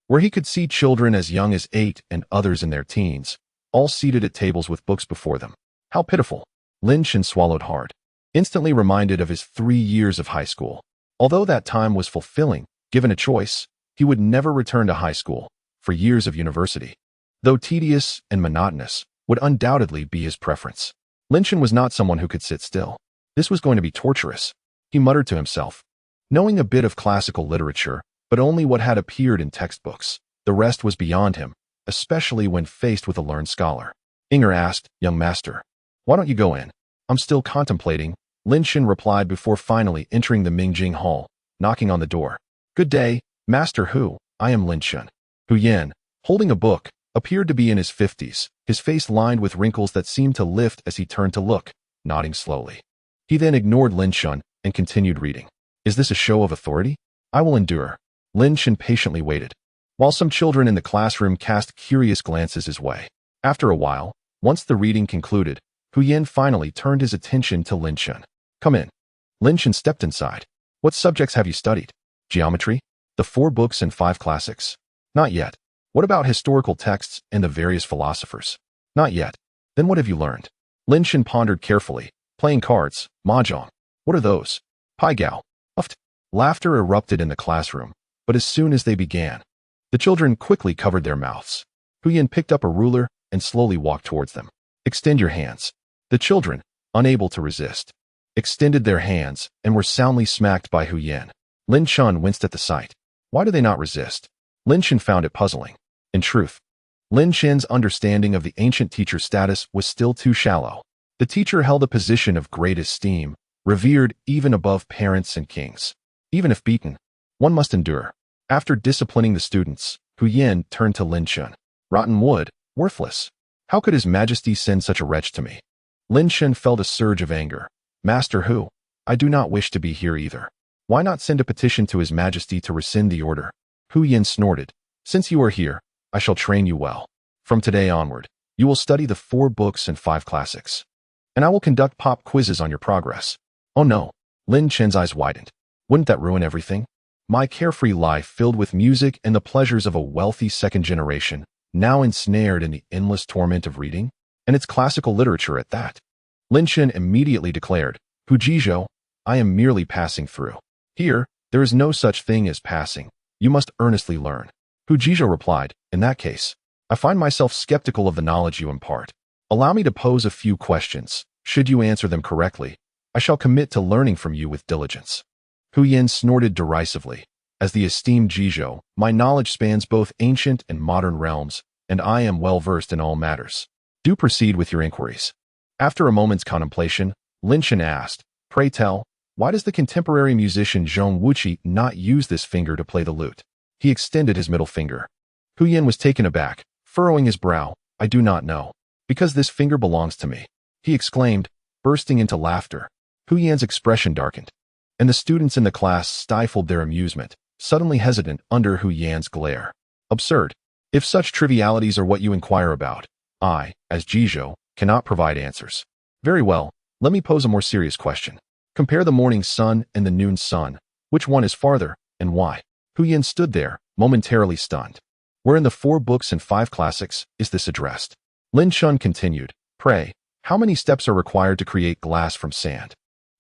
where he could see children as young as 8 and others in their teens, all seated at tables with books before them. How pitiful! Lin Chen swallowed hard, instantly reminded of his 3 years of high school. Although that time was fulfilling, given a choice, he would never return to high school, for years of university, though tedious and monotonous, would undoubtedly be his preference. Lin Chen was not someone who could sit still. This was going to be torturous. He muttered to himself, knowing a bit of classical literature, but only what had appeared in textbooks. The rest was beyond him, especially when faced with a learned scholar. Inger asked, "Young master, why don't you go in?" "I'm still contemplating," Lin Chen replied before finally entering the Mingjing Hall, knocking on the door. "Good day, Master Hu. I am Lin Chen." Huyen, holding a book, appeared to be in his 50s, his face lined with wrinkles that seemed to lift as he turned to look, nodding slowly. He then ignored Lin Chen and continued reading. "Is this a show of authority? I will endure." Lin Chen patiently waited, while some children in the classroom cast curious glances his way. After a while, once the reading concluded, Huyen finally turned his attention to Lin Chen. "Come in." Lin Chen stepped inside. "What subjects have you studied?" "Geometry? The 4 books and 5 classics?" "Not yet." "What about historical texts and the various philosophers?" "Not yet." "Then what have you learned?" Lin Chen pondered carefully. "Playing cards, mahjong." "What are those?" "Pai Gao." Uft. Laughter erupted in the classroom, but as soon as they began, the children quickly covered their mouths. Huyen picked up a ruler and slowly walked towards them. "Extend your hands." The children, unable to resist, extended their hands and were soundly smacked by Huyen. Lin Chen winced at the sight. Why do they not resist? Lin Chen found it puzzling. In truth, Lin Chen's understanding of the ancient teacher's status was still too shallow. The teacher held a position of great esteem, revered even above parents and kings. Even if beaten, one must endure. After disciplining the students, Hu Yin turned to Lin Chen. Rotten wood, worthless. How could His Majesty send such a wretch to me? Lin Chen felt a surge of anger. Master Hu, I do not wish to be here either. Why not send a petition to His Majesty to rescind the order? Hu Yin snorted. Since you are here, I shall train you well. From today onward, you will study the 4 books and 5 classics. And I will conduct pop quizzes on your progress. Oh no. Lin Chen's eyes widened. Wouldn't that ruin everything? My carefree life filled with music and the pleasures of a wealthy second generation, now ensnared in the endless torment of reading? And it's classical literature at that. Lin Chen immediately declared, Hu Jizhou, I am merely passing through. Here, there is no such thing as passing. You must earnestly learn. Hu Jizhou replied, in that case, I find myself skeptical of the knowledge you impart. Allow me to pose a few questions. Should you answer them correctly, I shall commit to learning from you with diligence. Hu Yin snorted derisively. As the esteemed Jizhou, my knowledge spans both ancient and modern realms, and I am well versed in all matters. Do proceed with your inquiries. After a moment's contemplation, Lin Chen asked, pray tell, why does the contemporary musician Zhong Wuqi not use this finger to play the lute? He extended his middle finger. Hu Yin was taken aback, furrowing his brow. I do not know. Because this finger belongs to me, he exclaimed, bursting into laughter. Hu Yan's expression darkened, and the students in the class stifled their amusement, suddenly hesitant under Hu Yan's glare. Absurd. If such trivialities are what you inquire about, I, as Jizhou, cannot provide answers. Very well, let me pose a more serious question. Compare the morning sun and the noon sun. Which one is farther, and why? Hu Yin stood there, momentarily stunned. Where in the 4 books and 5 classics is this addressed? Lin Chen continued, pray, how many steps are required to create glass from sand?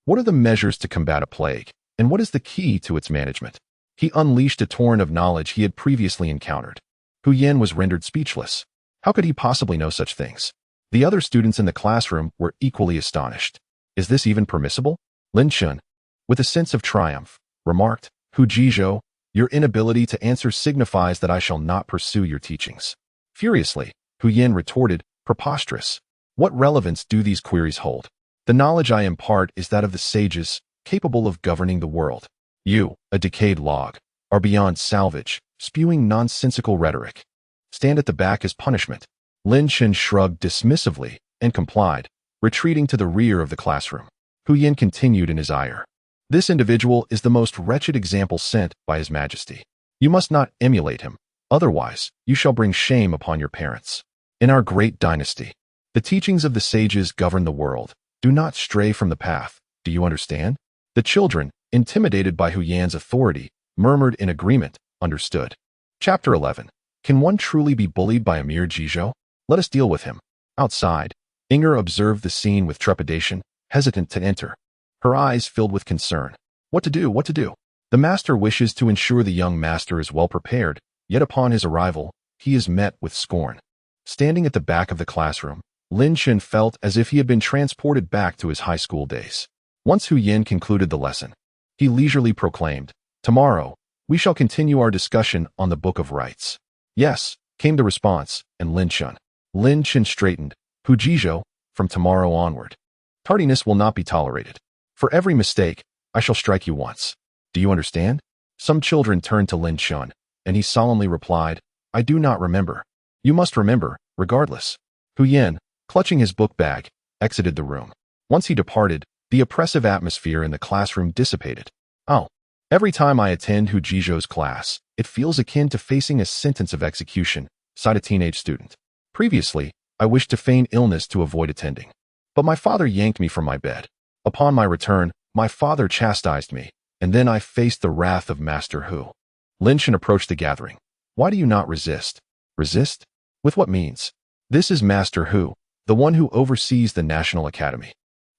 What are the measures to combat a plague, and what is the key to its management? He unleashed a torrent of knowledge he had previously encountered. Hu Yin was rendered speechless. How could he possibly know such things? The other students in the classroom were equally astonished. Is this even permissible? Lin Chen, with a sense of triumph, remarked, Hu Jizhou, your inability to answer signifies that I shall not pursue your teachings. Furiously, Hu Yin retorted, preposterous. What relevance do these queries hold? The knowledge I impart is that of the sages, capable of governing the world. You, a decayed log, are beyond salvage, spewing nonsensical rhetoric. Stand at the back as punishment. Lin Chen shrugged dismissively and complied, retreating to the rear of the classroom. Hu Yin continued in his ire. This individual is the most wretched example sent by His Majesty. You must not emulate him, otherwise you shall bring shame upon your parents. In our great dynasty, the teachings of the sages govern the world. Do not stray from the path. Do you understand? The children, intimidated by Hu Yan's authority, murmured in agreement, understood. Chapter 11. Can one truly be bullied by a mere Jizhou? Let us deal with him. Outside, Inger observed the scene with trepidation, hesitant to enter. Her eyes filled with concern. What to do? What to do? The master wishes to ensure the young master is well prepared, yet upon his arrival, he is met with scorn. Standing at the back of the classroom, Lin Chen felt as if he had been transported back to his high school days. Once Hu Yin concluded the lesson, he leisurely proclaimed, tomorrow, we shall continue our discussion on the Book of Rites. Yes, came the response, and Lin Chen straightened. Hu Jizhou, from tomorrow onward. Tardiness will not be tolerated. For every mistake, I shall strike you once. Do you understand? Some children turned to Lin Chen, and he solemnly replied, I do not remember. You must remember, regardless. Hu Yin, clutching his book bag, exited the room. Once he departed, the oppressive atmosphere in the classroom dissipated. Oh, every time I attend Hu Jizhou's class, it feels akin to facing a sentence of execution, sighed a teenage student. Previously, I wished to feign illness to avoid attending. But my father yanked me from my bed. Upon my return, my father chastised me, and then I faced the wrath of Master Hu. Lin Chen approached the gathering. Why do you not resist? Resist? With what means? This is Master Hu, the one who oversees the National Academy.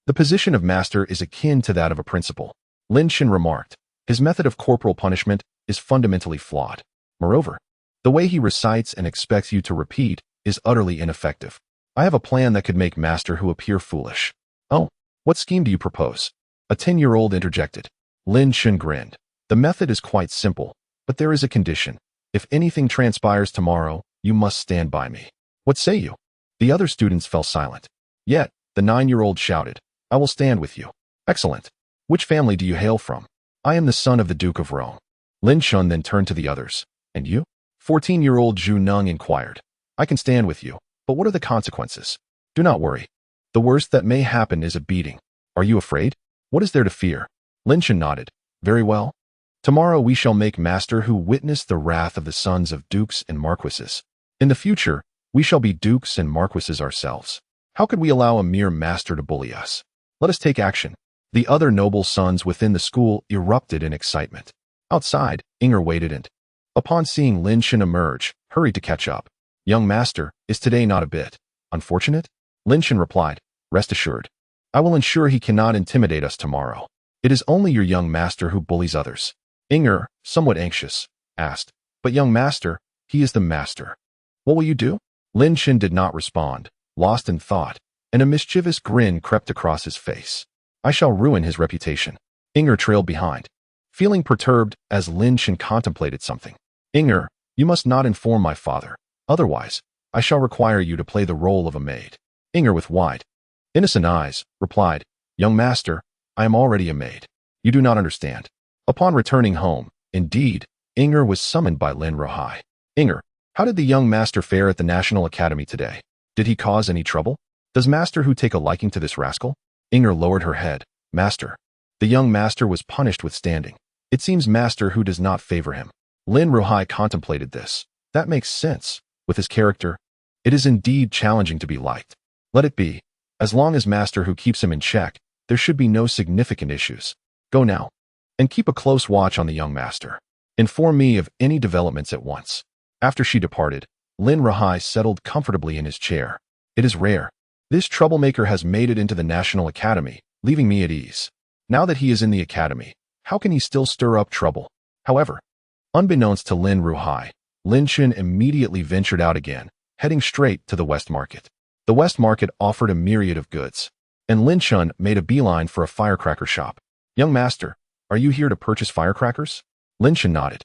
The position of master is akin to that of a principal. Lin Chen remarked. His method of corporal punishment is fundamentally flawed. Moreover, the way he recites and expects you to repeat is utterly ineffective. I have a plan that could make Master Hu appear foolish. Oh, what scheme do you propose? A 10-year-old interjected. Lin Chen grinned. The method is quite simple, but there is a condition. If anything transpires tomorrow, you must stand by me. What say you? The other students fell silent. Yet, The 9-year-old shouted. I will stand with you. Excellent. Which family do you hail from? I am the son of the Duke of Rome. Lin Chen then turned to the others. And you? 14-year-old Jiangnan inquired. I can stand with you, but what are the consequences? Do not worry. The worst that may happen is a beating. Are you afraid? What is there to fear? Lin Chen nodded. Very well. Tomorrow we shall make master who witness the wrath of the sons of dukes and marquises. In the future, we shall be dukes and marquises ourselves. How could we allow a mere master to bully us? Let us take action. The other noble sons within the school erupted in excitement. Outside, Inger waited and, upon seeing Lin Chen emerge, hurried to catch up. Young master, is today not a bit unfortunate? Lin Chen replied. Rest assured. I will ensure he cannot intimidate us tomorrow. It is only your young master who bullies others. Inger, somewhat anxious, asked. But young master, he is the master. What will you do? Lin Chen did not respond, lost in thought, and a mischievous grin crept across his face. I shall ruin his reputation. Inger trailed behind, feeling perturbed as Lin Chen contemplated something. Inger, you must not inform my father. Otherwise, I shall require you to play the role of a maid. Inger, with wide, innocent eyes, replied, Young master, I am already a maid. You do not understand. Upon returning home, indeed, Inger was summoned by Lin Rohai. Inger, how did the young master fare at the National Academy today? Did he cause any trouble? Does Master Hu take a liking to this rascal? Inger lowered her head. Master. The young master was punished with standing. It seems Master Hu does not favor him. Lin Rohai contemplated this. That makes sense. With his character, it is indeed challenging to be liked. Let it be. As long as Master Hu keeps him in check, there should be no significant issues. Go now. And keep a close watch on the young master. Inform me of any developments at once. After she departed, Lin Rohai settled comfortably in his chair. It is rare. This troublemaker has made it into the National Academy, leaving me at ease. Now that he is in the academy, how can he still stir up trouble? However, unbeknownst to Lin Rohai, Lin Chen immediately ventured out again, heading straight to the West Market. The West Market offered a myriad of goods, and Lin Chen made a beeline for a firecracker shop. Young master, are you here to purchase firecrackers? Lin Chen nodded.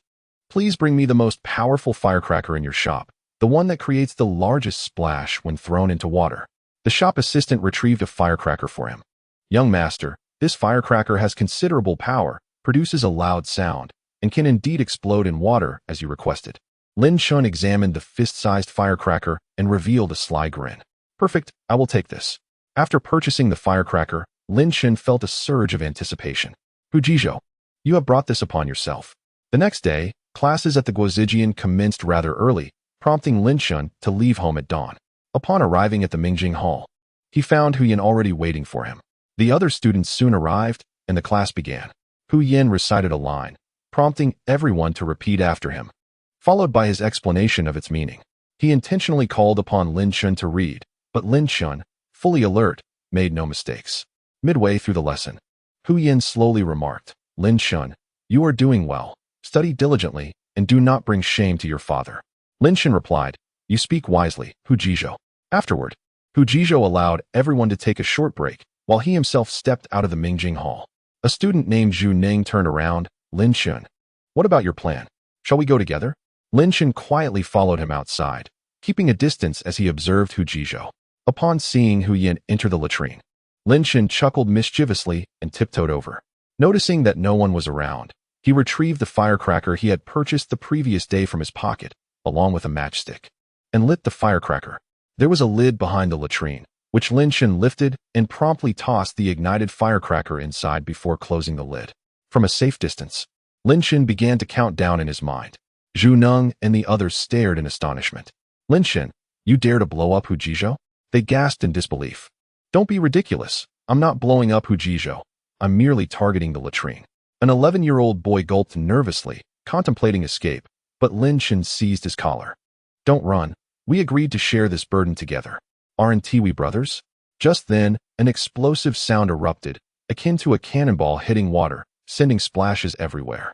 Please bring me the most powerful firecracker in your shop, the one that creates the largest splash when thrown into water. The shop assistant retrieved a firecracker for him. Young master, this firecracker has considerable power, produces a loud sound, and can indeed explode in water as you requested. Lin Chen examined the fist-sized firecracker and revealed a sly grin. Perfect, I will take this. After purchasing the firecracker, Lin Chen felt a surge of anticipation. Hu Jizhou, you have brought this upon yourself. The next day, classes at the Guozijian commenced rather early, prompting Lin Chen to leave home at dawn. Upon arriving at the Mingjing Hall, he found Hu Yin already waiting for him. The other students soon arrived, and the class began. Hu Yin recited a line, prompting everyone to repeat after him, followed by his explanation of its meaning. He intentionally called upon Lin Chen to read, but Lin Chen, fully alert, made no mistakes. Midway through the lesson, Hu Yin slowly remarked, Lin Chen, you are doing well. Study diligently, and do not bring shame to your father. Lin Chen replied, you speak wisely, Hu Jizhou. Afterward, Hu Jizhou allowed everyone to take a short break, while he himself stepped out of the Mingjing Hall. A student named Zhu Ning turned around. Lin Chen, what about your plan? Shall we go together? Lin Chen quietly followed him outside, keeping a distance as he observed Hu Jizhou. Upon seeing Hu Yin enter the latrine, Lin Chen chuckled mischievously and tiptoed over. Noticing that no one was around, he retrieved the firecracker he had purchased the previous day from his pocket, along with a matchstick, and lit the firecracker. There was a lid behind the latrine, which Lin Chen lifted and promptly tossed the ignited firecracker inside before closing the lid. From a safe distance, Lin Chen began to count down in his mind. Zhu Neng and the others stared in astonishment. Lin Chen, you dare to blow up Hu Jizhou? They gasped in disbelief. Don't be ridiculous. I'm not blowing up Hu Jizhou. I'm merely targeting the latrine. An 11-year-old boy gulped nervously, contemplating escape, but Lin Chen seized his collar. Don't run. We agreed to share this burden together. Aren't we brothers? Just then, an explosive sound erupted, akin to a cannonball hitting water, sending splashes everywhere.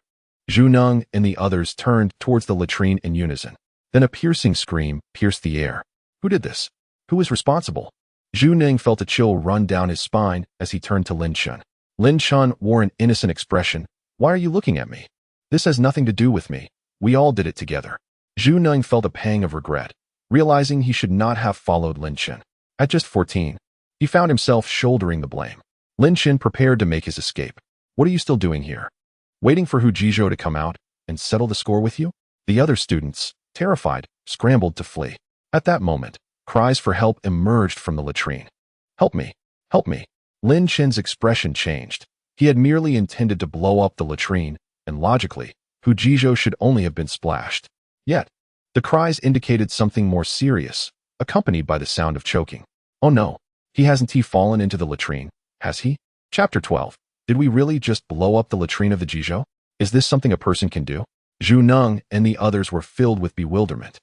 Zhu Neng and the others turned towards the latrine in unison. Then a piercing scream pierced the air. Who did this? Who was responsible? Zhu Neng felt a chill run down his spine as he turned to Lin Chen. Lin Chen wore an innocent expression. Why are you looking at me? This has nothing to do with me. We all did it together. Zhu Neng felt a pang of regret, realizing he should not have followed Lin Chen. At just 14, He found himself shouldering the blame. Lin Chen prepared to make his escape. What are you still doing here? Waiting for Hu Jizhou to come out and settle the score with you? The other students, terrified, scrambled to flee. At that moment, cries for help emerged from the latrine. Help me! Help me! Lin Chen's expression changed. He had merely intended to blow up the latrine, and logically, Hu Jizhou should only have been splashed. Yet, the cries indicated something more serious, accompanied by the sound of choking. Oh no, hasn't he fallen into the latrine, has he? Chapter 12. Did we really just blow up the latrine of the Jizhou? Is this something a person can do? Zhu Neng and the others were filled with bewilderment.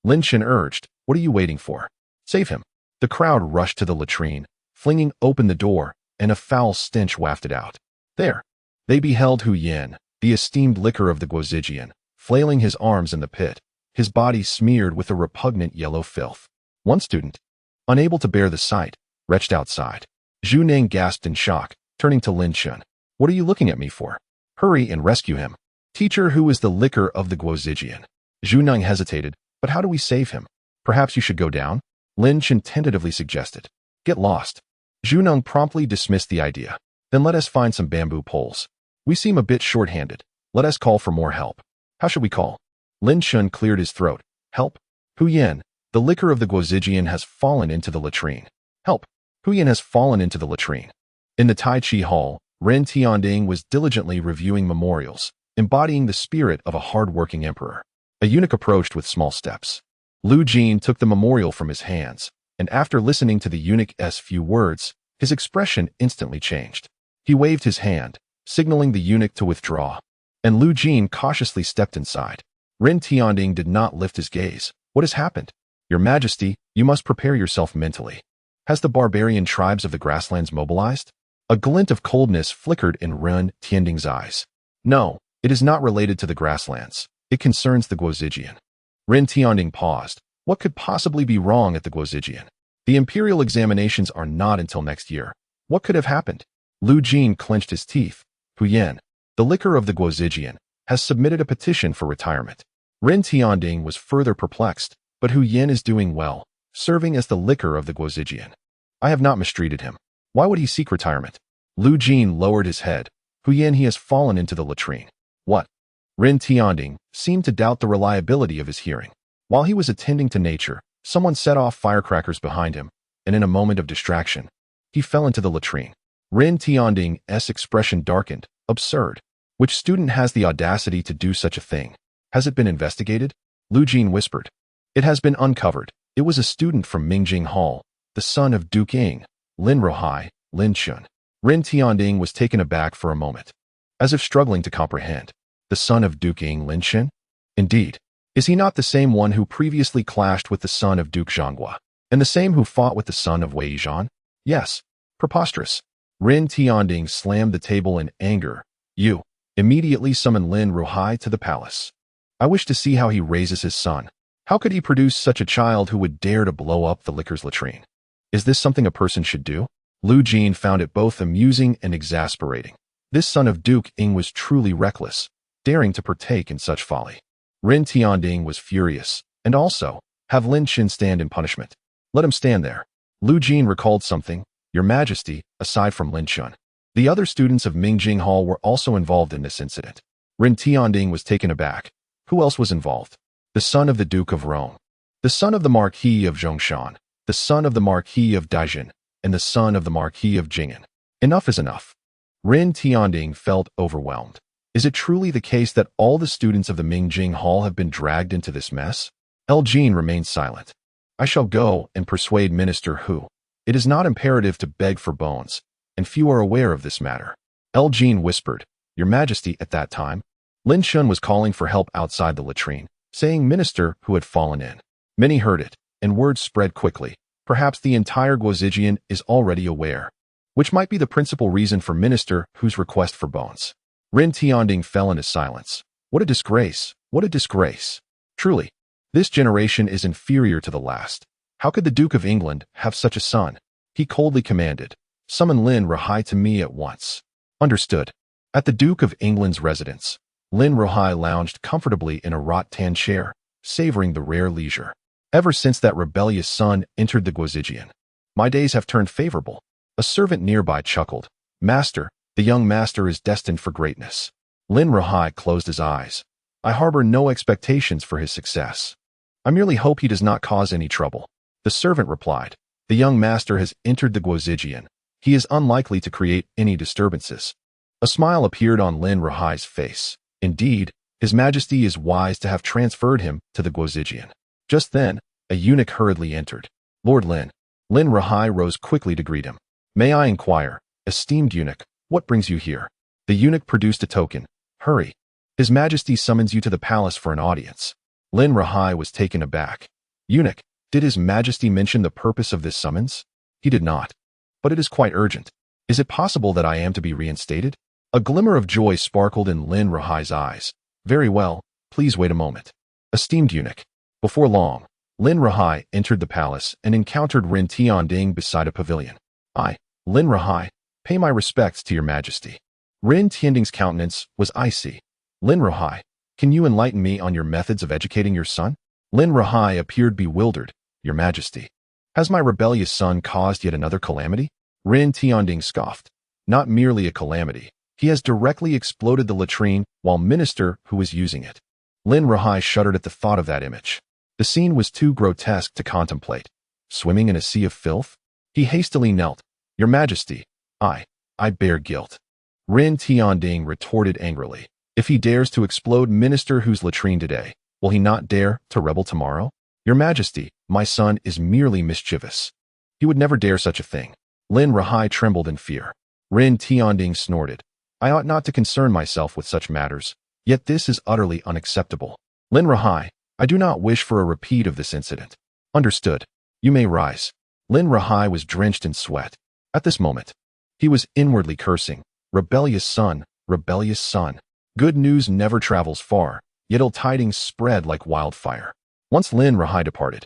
Lin Chen urged, what are you waiting for? Save him. The crowd rushed to the latrine, flinging open the door, and a foul stench wafted out. There, they beheld Hu Yin, the esteemed licker of the Guozijian, flailing his arms in the pit, his body smeared with a repugnant yellow filth. One student, unable to bear the sight, retched outside. Zhu Neng gasped in shock, turning to Lin Chen. What are you looking at me for? Hurry and rescue him. Teacher, who is the licker of the Guozijian? Zhu Neng hesitated, but how do we save him? Perhaps you should go down? Lin Chen tentatively suggested. Get lost. Zhu Neng promptly dismissed the idea. Then let us find some bamboo poles. We seem a bit short-handed. Let us call for more help. How should we call? Lin Chen cleared his throat. Help. Hu Yin, the licker of the Guozijian, has fallen into the latrine. Help. Hu Yin has fallen into the latrine. In the Tai Chi Hall, Ren Tianding was diligently reviewing memorials, embodying the spirit of a hard-working emperor. A eunuch approached with small steps. Lu Jin took the memorial from his hands, and after listening to the eunuch's few words, his expression instantly changed. He waved his hand, signaling the eunuch to withdraw, and Lu Jin cautiously stepped inside. Ren Tianding did not lift his gaze. What has happened? Your Majesty, you must prepare yourself mentally. Has the barbarian tribes of the grasslands mobilized? A glint of coldness flickered in Ren Tianding's eyes. No, it is not related to the grasslands. It concerns the Guozijian. Ren Tianding paused. What could possibly be wrong at the Guozijian? The imperial examinations are not until next year. What could have happened? Lu Jin clenched his teeth. Hu Yin, the licker of the Guozijian, has submitted a petition for retirement. Ren Tianding was further perplexed, but Hu Yin is doing well, serving as the licker of the Guozijian. I have not mistreated him. Why would he seek retirement? Lu Jin lowered his head. Hu Yin, he has fallen into the latrine. What? Ren Tianding seemed to doubt the reliability of his hearing. While he was attending to nature, someone set off firecrackers behind him, and in a moment of distraction, he fell into the latrine. Ren Tianding's expression darkened. Absurd. Which student has the audacity to do such a thing? Has it been investigated? Lu Jin whispered. It has been uncovered. It was a student from Mingjing Hall, the son of Duke Ying, Lin Rohai, Lin Chen. Ren Tianding was taken aback for a moment, as if struggling to comprehend. The son of Duke Ying, Lin Chen? Indeed. Is he not the same one who previously clashed with the son of Duke Zhonghua, and the same who fought with the son of Wei Zhan? Yes. Preposterous. Ren Tianding slammed the table in anger. You immediately summon Lin Rohai to the palace. I wish to see how he raises his son. How could he produce such a child who would dare to blow up the licker's latrine? Is this something a person should do? Lu Jin found it both amusing and exasperating. This son of Duke Ying was truly reckless, daring to partake in such folly. Ren Tianding was furious, and also, have Lin Chen stand in punishment. Let him stand there. Lu Jin recalled something. Your Majesty, aside from Lin Chen, the other students of Mingjing Hall were also involved in this incident. Ren Tianding was taken aback. Who else was involved? The son of the Duke of Rome, the son of the Marquis of Zhongshan, the son of the Marquis of Daijin, and the son of the Marquis of Jing'an. Enough is enough. Ren Tianding felt overwhelmed. Is it truly the case that all the students of the Mingjing Hall have been dragged into this mess? El Jin remained silent. I shall go and persuade Minister Hu. It is not imperative to beg for bones, and few are aware of this matter. El Jin whispered. Your Majesty, at that time, Lin Chen was calling for help outside the latrine, saying Minister Hu had fallen in. Many heard it, and word spread quickly. Perhaps the entire Guozijian is already aware, which might be the principal reason for Minister Hu's request for bones. Ren Tianding fell into silence. What a disgrace! What a disgrace! Truly, this generation is inferior to the last. How could the Duke of England have such a son? He coldly commanded, summon Lin Rohai to me at once. Understood. At the Duke of England's residence, Lin Rohai lounged comfortably in a rattan chair, savoring the rare leisure. Ever since that rebellious son entered the Guozijian, My days have turned favorable. A servant nearby chuckled. Master, the young master is destined for greatness. Lin Rahai closed his eyes. I harbor no expectations for his success. I merely hope he does not cause any trouble. The servant replied. The young master has entered the Guozijian. He is unlikely to create any disturbances. A smile appeared on Lin Rahai's face. Indeed, His Majesty is wise to have transferred him to the Guozijian. Just then, a eunuch hurriedly entered. Lord Lin. Lin Rahai rose quickly to greet him. May I inquire, esteemed eunuch, what brings you here? The eunuch produced a token. Hurry. His Majesty summons you to the palace for an audience. Lin Rahai was taken aback. Eunuch, did His Majesty mention the purpose of this summons? He did not. But it is quite urgent. Is it possible that I am to be reinstated? A glimmer of joy sparkled in Lin Rahai's eyes. Very well, please wait a moment. Esteemed eunuch. Before long, Lin Rahai entered the palace and encountered Ren Tianding beside a pavilion. I, Lin Rahai, pay my respects to your Majesty. Ren Tianding's countenance was icy. Lin Rahai, can you enlighten me on your methods of educating your son? Lin Rahai appeared bewildered. Your Majesty. Has my rebellious son caused yet another calamity? Ren Tianding scoffed. Not merely a calamity. He has directly exploded the latrine while minister who was using it. Lin Rahai shuddered at the thought of that image. The scene was too grotesque to contemplate. Swimming in a sea of filth? He hastily knelt. Your Majesty, I bear guilt. Ren Tianding retorted angrily. If he dares to explode minister whose latrine today, will he not dare to rebel tomorrow? Your Majesty, my son is merely mischievous. He would never dare such a thing. Lin Rahai trembled in fear. Ren Tianding snorted. I ought not to concern myself with such matters, yet this is utterly unacceptable. Lin Rahai, I do not wish for a repeat of this incident. Understood. You may rise. Lin Rahai was drenched in sweat. At this moment, he was inwardly cursing. Rebellious son, rebellious son. Good news never travels far, yet ill tidings spread like wildfire. Once Lin Rahai departed,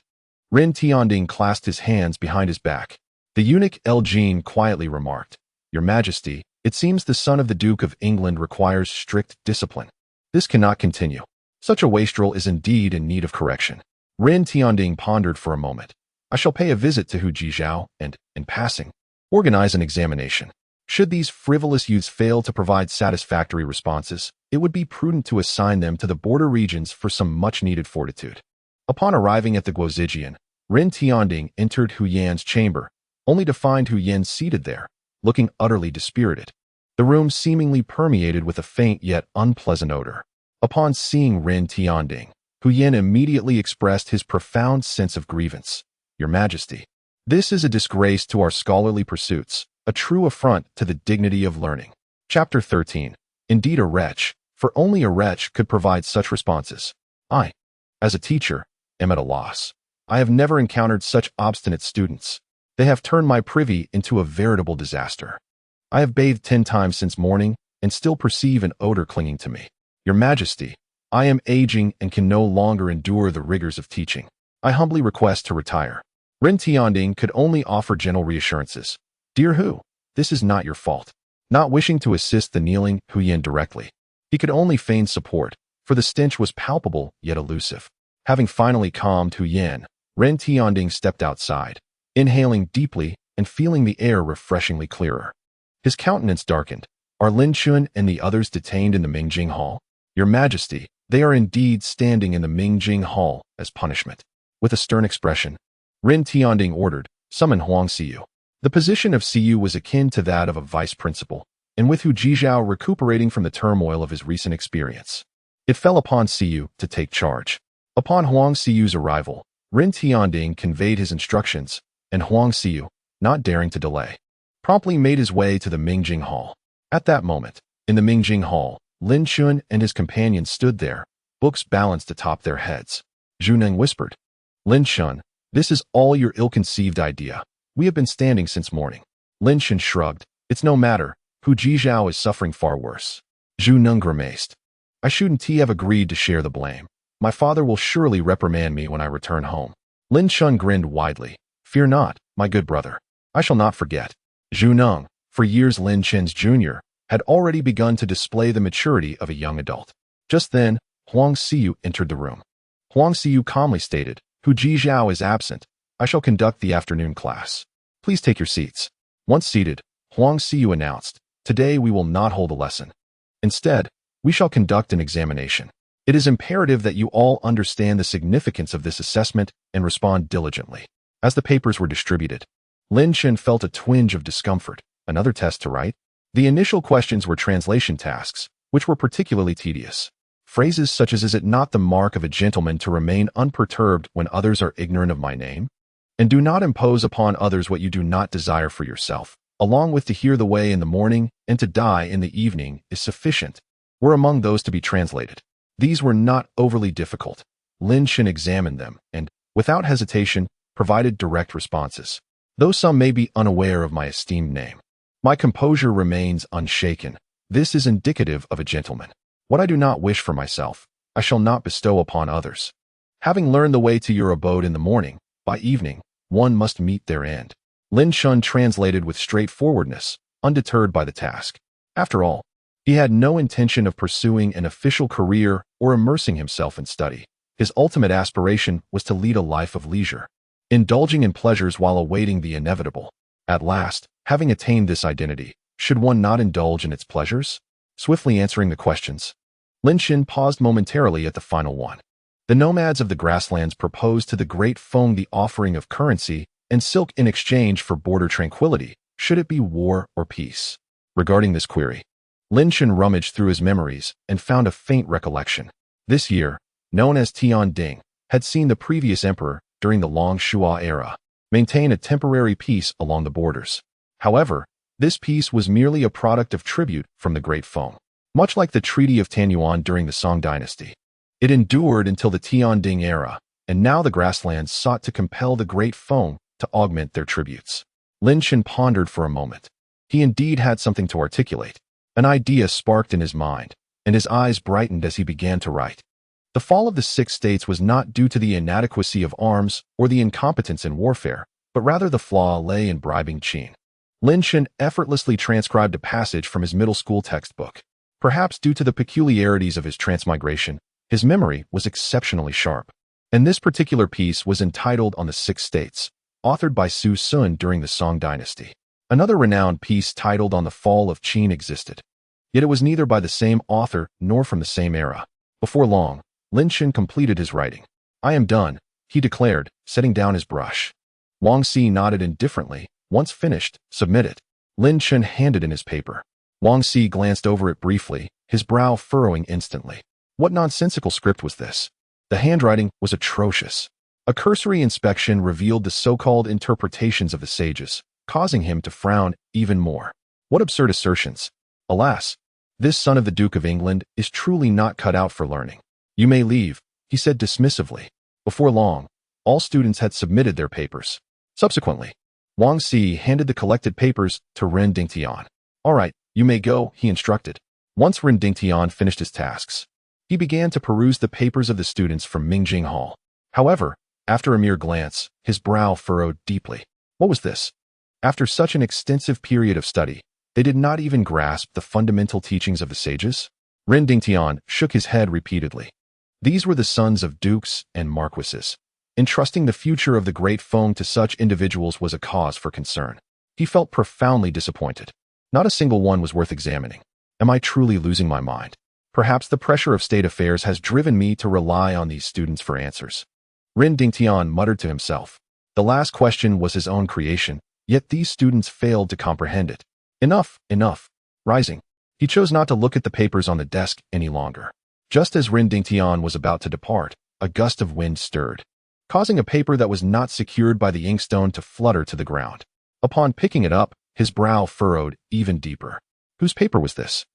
Ren Tianding clasped his hands behind his back. The eunuch Elgin quietly remarked, Your Majesty, it seems the son of the Duke of England requires strict discipline. This cannot continue. Such a wastrel is indeed in need of correction. Ren Tianding pondered for a moment. I shall pay a visit to Hu Jizhao and, in passing, organize an examination. Should these frivolous youths fail to provide satisfactory responses, it would be prudent to assign them to the border regions for some much-needed fortitude. Upon arriving at the Guozijian, Ren Tianding entered Hu Yan's chamber, only to find Hu Yan seated there, looking utterly dispirited. The room seemingly permeated with a faint yet unpleasant odor. Upon seeing Ren Tianding, Hu Yan immediately expressed his profound sense of grievance. Your Majesty, this is a disgrace to our scholarly pursuits, a true affront to the dignity of learning. Chapter 13. Indeed a wretch, for only a wretch could provide such responses. I, as a teacher, am at a loss. I have never encountered such obstinate students. They have turned my privy into a veritable disaster. I have bathed 10 times since morning and still perceive an odor clinging to me. Your Majesty, I am aging and can no longer endure the rigors of teaching. I humbly request to retire. Ren Tianding could only offer gentle reassurances. Dear Hu, this is not your fault. Not wishing to assist the kneeling Hu Yan directly, he could only feign support, for the stench was palpable yet elusive. Having finally calmed Hu Yan, Ren Tianding stepped outside, inhaling deeply and feeling the air refreshingly clearer. His countenance darkened. Are Lin Chen and the others detained in the Mingjing Hall? Your Majesty, they are indeed standing in the Mingjing Hall as punishment. With a stern expression, Ren Tianding ordered, summon Huang Xiyu. The position of Xiyu was akin to that of a vice principal, and with Hu Jizhao recuperating from the turmoil of his recent experience, it fell upon Xiyu to take charge. Upon Huang Xiyu's arrival, Ren Tianding conveyed his instructions, and Huang Xiyu, not daring to delay, promptly made his way to the Mingjing Hall. At that moment, in the Mingjing Hall, Lin Chen and his companions stood there, books balanced atop their heads. Jiangnan whispered, Lin Chen, this is all your ill-conceived idea. We have been standing since morning. Lin Chen shrugged. It's no matter. Hu Jizhao is suffering far worse. Jiangnan grimaced. I shouldn't have agreed to share the blame. My father will surely reprimand me when I return home. Lin Chen grinned widely. Fear not, my good brother. I shall not forget. Jiangnan, for years Lin Chen's junior, had already begun to display the maturity of a young adult. Just then, Huang Xiyu entered the room. Huang Xiyu calmly stated, Hu Jizhao is absent. I shall conduct the afternoon class. Please take your seats. Once seated, Huang Xiyu announced, today we will not hold a lesson. Instead, we shall conduct an examination. It is imperative that you all understand the significance of this assessment and respond diligently. As the papers were distributed, Lin Chen felt a twinge of discomfort. Another test to write? The initial questions were translation tasks, which were particularly tedious. Phrases such as, "Is it not the mark of a gentleman to remain unperturbed when others are ignorant of my name?" And "Do not impose upon others what you do not desire for yourself," along with "To hear the way in the morning and to die in the evening is sufficient," were among those to be translated. These were not overly difficult. Lin Chen examined them and, without hesitation, provided direct responses. Though some may be unaware of my esteemed name, my composure remains unshaken. This is indicative of a gentleman. What I do not wish for myself, I shall not bestow upon others. Having learned the way to your abode in the morning, by evening, one must meet their end. Lin Chen translated with straightforwardness, undeterred by the task. After all, he had no intention of pursuing an official career or immersing himself in study. His ultimate aspiration was to lead a life of leisure, indulging in pleasures while awaiting the inevitable. At last, having attained this identity, should one not indulge in its pleasures? Swiftly answering the questions, Lin Chen paused momentarily at the final one. The nomads of the grasslands proposed to the Great Feng the offering of currency and silk in exchange for border tranquility. Should it be war or peace? Regarding this query, Lin Chen rummaged through his memories and found a faint recollection. This year, known as Tianding, had seen the previous emperor, during the Long Shua era, maintain a temporary peace along the borders. However, this peace was merely a product of tribute from the Great Feng. Much like the Treaty of Tanyuan during the Song Dynasty, it endured until the Tianding era, and now the grasslands sought to compel the Great Feng to augment their tributes. Lin Chen pondered for a moment. He indeed had something to articulate. An idea sparked in his mind, and his eyes brightened as he began to write. The fall of the Six States was not due to the inadequacy of arms or the incompetence in warfare, but rather the flaw lay in bribing Qin. Lin Chen effortlessly transcribed a passage from his middle school textbook. Perhaps due to the peculiarities of his transmigration, his memory was exceptionally sharp. And this particular piece was entitled On the Six States, authored by Su Sun during the Song Dynasty. Another renowned piece titled On the Fall of Qin existed, yet it was neither by the same author nor from the same era. Before long, Lin Chen completed his writing. "I am done," he declared, setting down his brush. Wang Xi nodded indifferently. "Once finished, submit it." Lin Chen handed in his paper. Wang Xi glanced over it briefly, his brow furrowing instantly. What nonsensical script was this? The handwriting was atrocious. A cursory inspection revealed the so-called interpretations of the sages, causing him to frown even more. What absurd assertions! Alas, this son of the Duke of England is truly not cut out for learning. "You may leave," he said dismissively. Before long, all students had submitted their papers. Subsequently, Wang Xi handed the collected papers to Ren Dingtian. "All right, you may go," he instructed. Once Ren Dingtian finished his tasks, he began to peruse the papers of the students from Mingjing Hall. However, after a mere glance, his brow furrowed deeply. What was this? After such an extensive period of study, they did not even grasp the fundamental teachings of the sages? Ren Dingtian shook his head repeatedly. These were the sons of dukes and marquises. Entrusting the future of the Great Feng to such individuals was a cause for concern. He felt profoundly disappointed. Not a single one was worth examining. Am I truly losing my mind? Perhaps the pressure of state affairs has driven me to rely on these students for answers. Ren Dingtian muttered to himself. The last question was his own creation, yet these students failed to comprehend it. Enough, enough. Rising, he chose not to look at the papers on the desk any longer. Just as Ren Dingtian was about to depart, a gust of wind stirred, causing a paper that was not secured by the inkstone to flutter to the ground. Upon picking it up, his brow furrowed even deeper. Whose paper was this?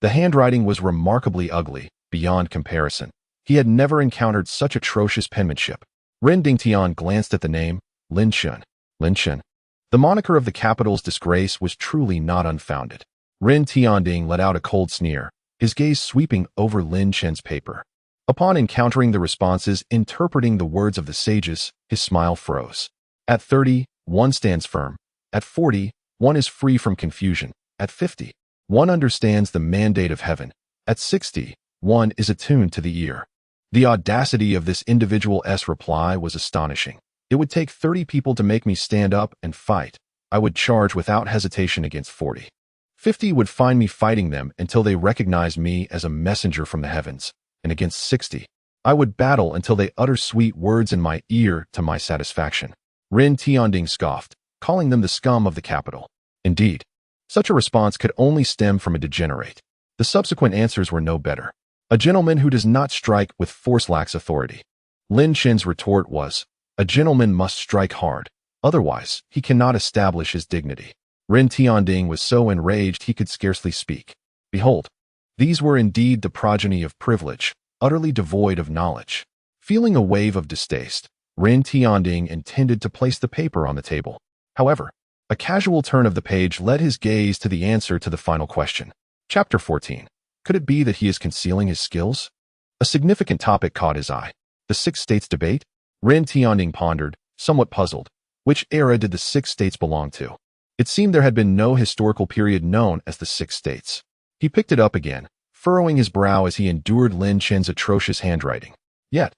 The handwriting was remarkably ugly, beyond comparison. He had never encountered such atrocious penmanship. Ren Dingtian glanced at the name, Lin Chen. Lin Chen. The moniker of the capital's disgrace was truly not unfounded. Ren Tianding let out a cold sneer, his gaze sweeping over Lin Chen's paper. Upon encountering the responses interpreting the words of the sages, his smile froze. At 30, one stands firm. At 40, one is free from confusion. At 50, one understands the mandate of heaven. At 60, one is attuned to the ear. The audacity of this individual's reply was astonishing. It would take 30 people to make me stand up and fight, I would charge without hesitation against 40. 50 would find me fighting them until they recognized me as a messenger from the heavens, and against 60, I would battle until they utter sweet words in my ear to my satisfaction. Ren Tianding scoffed, calling them the scum of the capital. Indeed, such a response could only stem from a degenerate. The subsequent answers were no better. A gentleman who does not strike with force lacks authority. Lin Chen's retort was, a gentleman must strike hard, otherwise he cannot establish his dignity. Ren Tianding was so enraged he could scarcely speak. Behold, these were indeed the progeny of privilege, utterly devoid of knowledge. Feeling a wave of distaste, Ren Tianding intended to place the paper on the table. However, a casual turn of the page led his gaze to the answer to the final question. Chapter 14. Could it be that he is concealing his skills? A significant topic caught his eye. The Six States debate? Ren Tianding pondered, somewhat puzzled. Which era did the Six States belong to? It seemed there had been no historical period known as the Six States. He picked it up again, furrowing his brow as he endured Lin Chen's atrocious handwriting. Yet,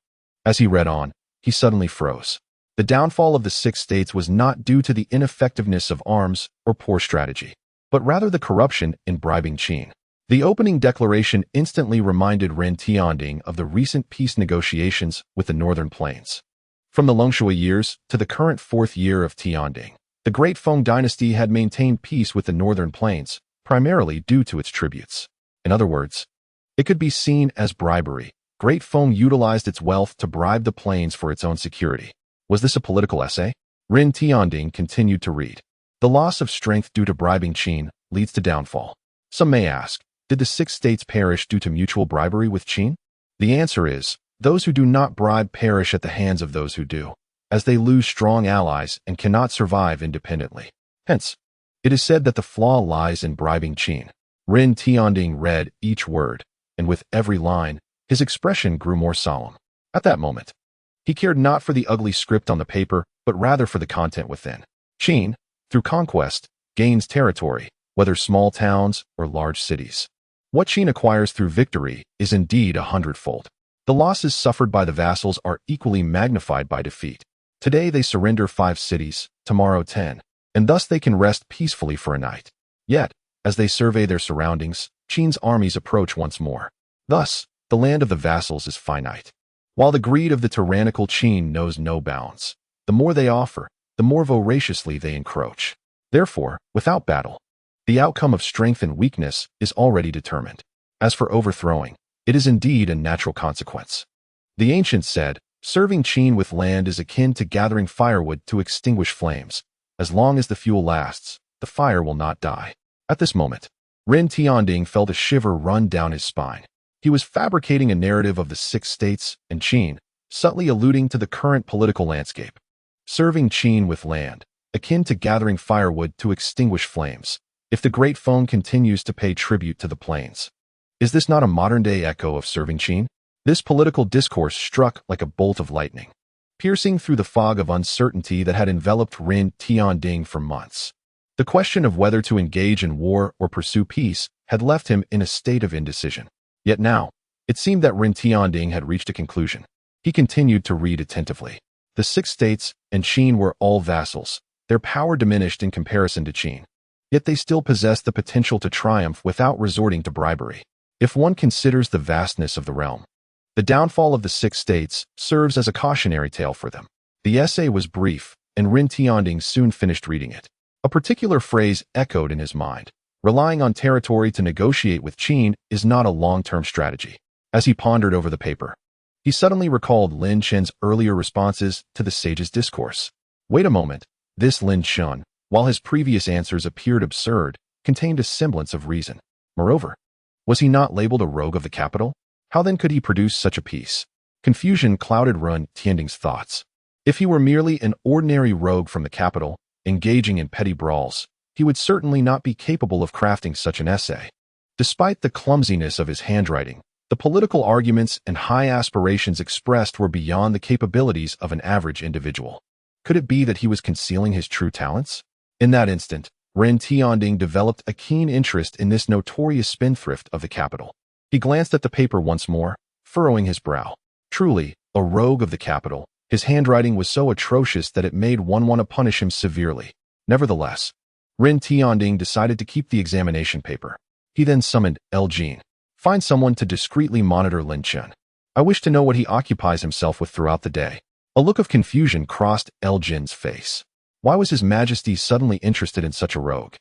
as he read on, he suddenly froze. The downfall of the Six States was not due to the ineffectiveness of arms or poor strategy, but rather the corruption in bribing Qin. The opening declaration instantly reminded Ren Tianding of the recent peace negotiations with the Northern Plains. From the Longshui years to the current fourth year of Tianding, the Great Feng Dynasty had maintained peace with the Northern Plains, primarily due to its tributes. In other words, it could be seen as bribery. Great Feng utilized its wealth to bribe the plains for its own security. Was this a political essay? Ren Tianding continued to read. The loss of strength due to bribing Qin leads to downfall. Some may ask, did the Six States perish due to mutual bribery with Qin? The answer is, those who do not bribe perish at the hands of those who do, as they lose strong allies and cannot survive independently. Hence, it is said that the flaw lies in bribing Qin. Ren Tianding read each word, and with every line, his expression grew more solemn. At that moment, he cared not for the ugly script on the paper, but rather for the content within. Qin, through conquest, gains territory, whether small towns or large cities. What Qin acquires through victory is indeed 100-fold. The losses suffered by the vassals are equally magnified by defeat. Today they surrender 5 cities, tomorrow 10, and thus they can rest peacefully for a night. Yet, as they survey their surroundings, Qin's armies approach once more. Thus, the land of the vassals is finite. While the greed of the tyrannical Qin knows no bounds, the more they offer, the more voraciously they encroach. Therefore, without battle, the outcome of strength and weakness is already determined. As for overthrowing, it is indeed a natural consequence. The ancients said, serving Qin with land is akin to gathering firewood to extinguish flames. As long as the fuel lasts, the fire will not die. At this moment, Ren Tianding felt a shiver run down his spine. He was fabricating a narrative of the Six States and Qin, subtly alluding to the current political landscape. Serving Qin with land, akin to gathering firewood to extinguish flames, if the Great Feng continues to pay tribute to the plains. Is this not a modern-day echo of serving Qin? This political discourse struck like a bolt of lightning, piercing through the fog of uncertainty that had enveloped Ren Tianding for months. The question of whether to engage in war or pursue peace had left him in a state of indecision. Yet now, it seemed that Ren Tianding had reached a conclusion. He continued to read attentively. The Six States and Qin were all vassals, their power diminished in comparison to Qin. Yet they still possessed the potential to triumph without resorting to bribery. If one considers the vastness of the realm, the downfall of the Six States serves as a cautionary tale for them. The essay was brief, and Ren Tianding soon finished reading it. A particular phrase echoed in his mind. Relying on territory to negotiate with Qin is not a long-term strategy. As he pondered over the paper, he suddenly recalled Lin Chen's earlier responses to the sage's discourse. Wait a moment, this Lin Chen, while his previous answers appeared absurd, contained a semblance of reason. Moreover, was he not labeled a rogue of the capital? How then could he produce such a piece? Confusion clouded Ren Tianding's thoughts. If he were merely an ordinary rogue from the capital, engaging in petty brawls, he would certainly not be capable of crafting such an essay. Despite the clumsiness of his handwriting, the political arguments and high aspirations expressed were beyond the capabilities of an average individual. Could it be that he was concealing his true talents? In that instant, Ren Tianding developed a keen interest in this notorious spendthrift of the capital. He glanced at the paper once more, furrowing his brow. Truly, a rogue of the capital, his handwriting was so atrocious that it made one want to punish him severely. Nevertheless, Ren Tianding decided to keep the examination paper. He then summoned Jin. Find someone to discreetly monitor Lin Chen. I wish to know what he occupies himself with throughout the day. A look of confusion crossed Jin's face. Why was His Majesty suddenly interested in such a rogue?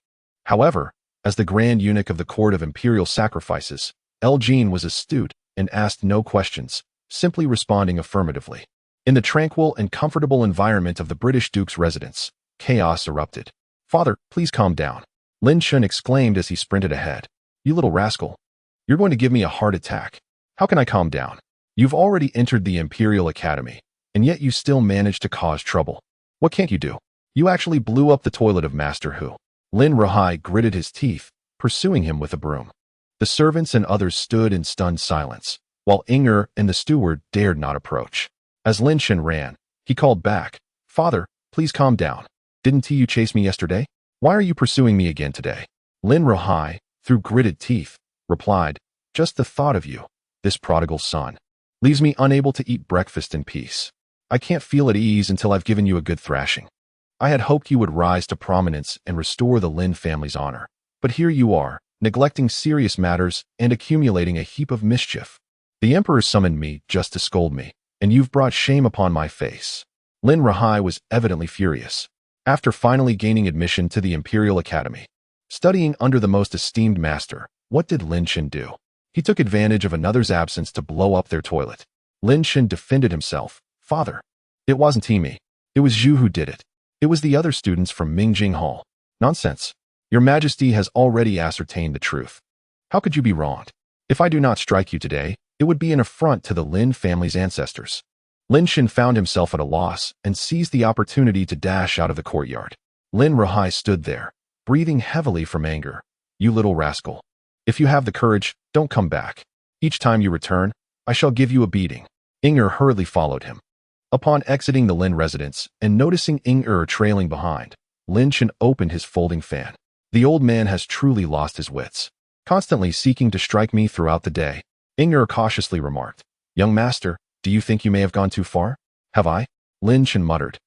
However, as the Grand Eunuch of the Court of Imperial Sacrifices, Jin was astute and asked no questions, simply responding affirmatively. In the tranquil and comfortable environment of the British Duke's residence, chaos erupted. "Father, please calm down," Lin Chen exclaimed as he sprinted ahead. "You little rascal. You're going to give me a heart attack. How can I calm down? You've already entered the Imperial Academy, and yet you still managed to cause trouble. What can't you do? You actually blew up the toilet of Master Hu." Lin Rahai gritted his teeth, pursuing him with a broom. The servants and others stood in stunned silence, while Inger and the steward dared not approach. As Lin Chen ran, he called back, "Father, please calm down. Didn't you chase me yesterday? Why are you pursuing me again today?" Lin Rahai, through gritted teeth, replied, "Just the thought of you, this prodigal son, leaves me unable to eat breakfast in peace. I can't feel at ease until I've given you a good thrashing. I had hoped you would rise to prominence and restore the Lin family's honor. But here you are, neglecting serious matters and accumulating a heap of mischief. The Emperor summoned me just to scold me, and you've brought shame upon my face." Lin Rahai was evidently furious. After finally gaining admission to the Imperial Academy, studying under the most esteemed master, what did Lin Chen do? He took advantage of another's absence to blow up their toilet. Lin Chen defended himself. "Father, it wasn't me. It was you who did it. It was the other students from Mingjing Hall." "Nonsense. Your Majesty has already ascertained the truth. How could you be wronged? If I do not strike you today, it would be an affront to the Lin family's ancestors." Lin Chen found himself at a loss and seized the opportunity to dash out of the courtyard. Lin Rahai stood there, breathing heavily from anger. "You little rascal. If you have the courage, don't come back. Each time you return, I shall give you a beating." Inger hurriedly followed him. Upon exiting the Lin residence and noticing Inger trailing behind, Lin Chen opened his folding fan. "The old man has truly lost his wits, constantly seeking to strike me throughout the day," Inger cautiously remarked. "Young master, do you think you may have gone too far?" "Have I?" Lin Chen muttered.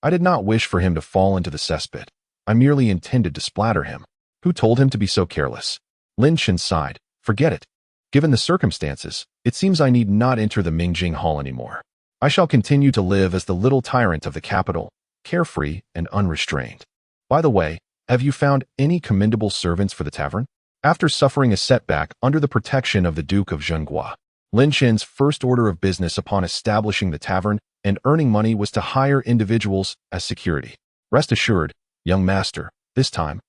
"I did not wish for him to fall into the cesspit. I merely intended to splatter him. Who told him to be so careless?" Lin Chen sighed. "Forget it. Given the circumstances, it seems I need not enter the Mingjing Hall anymore. I shall continue to live as the little tyrant of the capital, carefree and unrestrained. By the way, have you found any commendable servants for the tavern?" After suffering a setback under the protection of the Duke of Zhenghua, Lin Chen's first order of business upon establishing the tavern and earning money was to hire individuals as security. "Rest assured, young master, this time,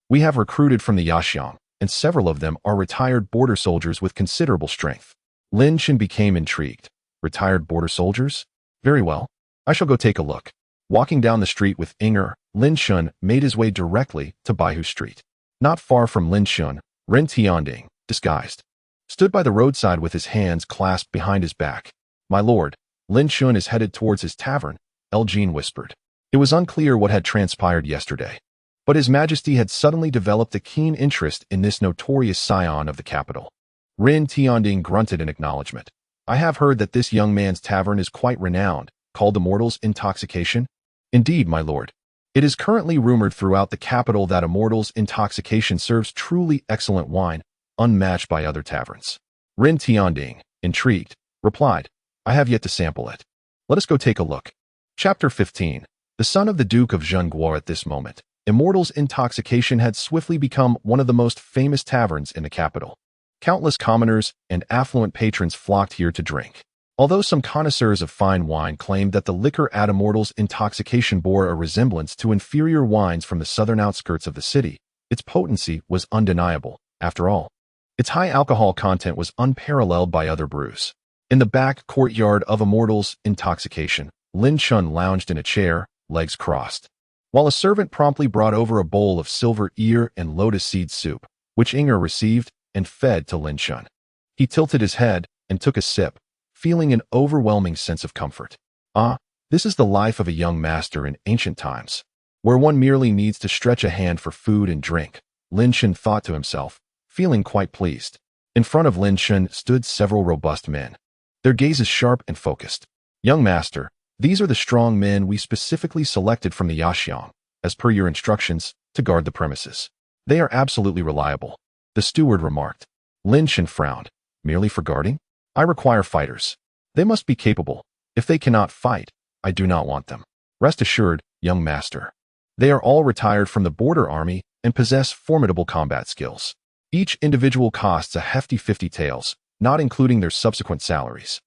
we have recruited from the Yaxiang, and several of them are retired border soldiers with considerable strength." Lin Chen became intrigued. "Retired border soldiers? Very well. I shall go take a look." Walking down the street with Inger, Lin Chen made his way directly to Baihu Street. Not far from Lin Chen, Ren Tianding, disguised, stood by the roadside with his hands clasped behind his back. "My lord, Lin Chen is headed towards his tavern," Jin whispered. It was unclear what had transpired yesterday, but His Majesty had suddenly developed a keen interest in this notorious scion of the capital. Ren Tianding grunted in acknowledgement. "I have heard that this young man's tavern is quite renowned, called the Mortal's Intoxication." "Indeed, my lord. It is currently rumored throughout the capital that a Mortal's Intoxication serves truly excellent wine, unmatched by other taverns." Ren Tianding, intrigued, replied, "I have yet to sample it. Let us go take a look." Chapter 15. The son of the Duke of Zhenghua. At this moment, Immortal's Intoxication had swiftly become one of the most famous taverns in the capital. Countless commoners and affluent patrons flocked here to drink. Although some connoisseurs of fine wine claimed that the liquor at Immortal's Intoxication bore a resemblance to inferior wines from the southern outskirts of the city, its potency was undeniable. After all, its high alcohol content was unparalleled by other brews. In the back courtyard of Immortal's Intoxication, Lin Chen lounged in a chair, legs crossed, while a servant promptly brought over a bowl of silver ear and lotus seed soup, which Inger received and fed to Lin Chen. He tilted his head and took a sip, feeling an overwhelming sense of comfort. "Ah, this is the life of a young master in ancient times, where one merely needs to stretch a hand for food and drink," Lin Chen thought to himself, feeling quite pleased. In front of Lin Chen stood several robust men, their gazes sharp and focused. "Young master, these are the strong men we specifically selected from the Yaxiang. as per your instructions, to guard the premises. They are absolutely reliable, the steward remarked. Lin Chen frowned. Merely for guarding? I require fighters. They must be capable. If they cannot fight, I do not want them. Rest assured, young master. They are all retired from the border army and possess formidable combat skills. Each individual costs a hefty 50 taels, not including their subsequent salaries.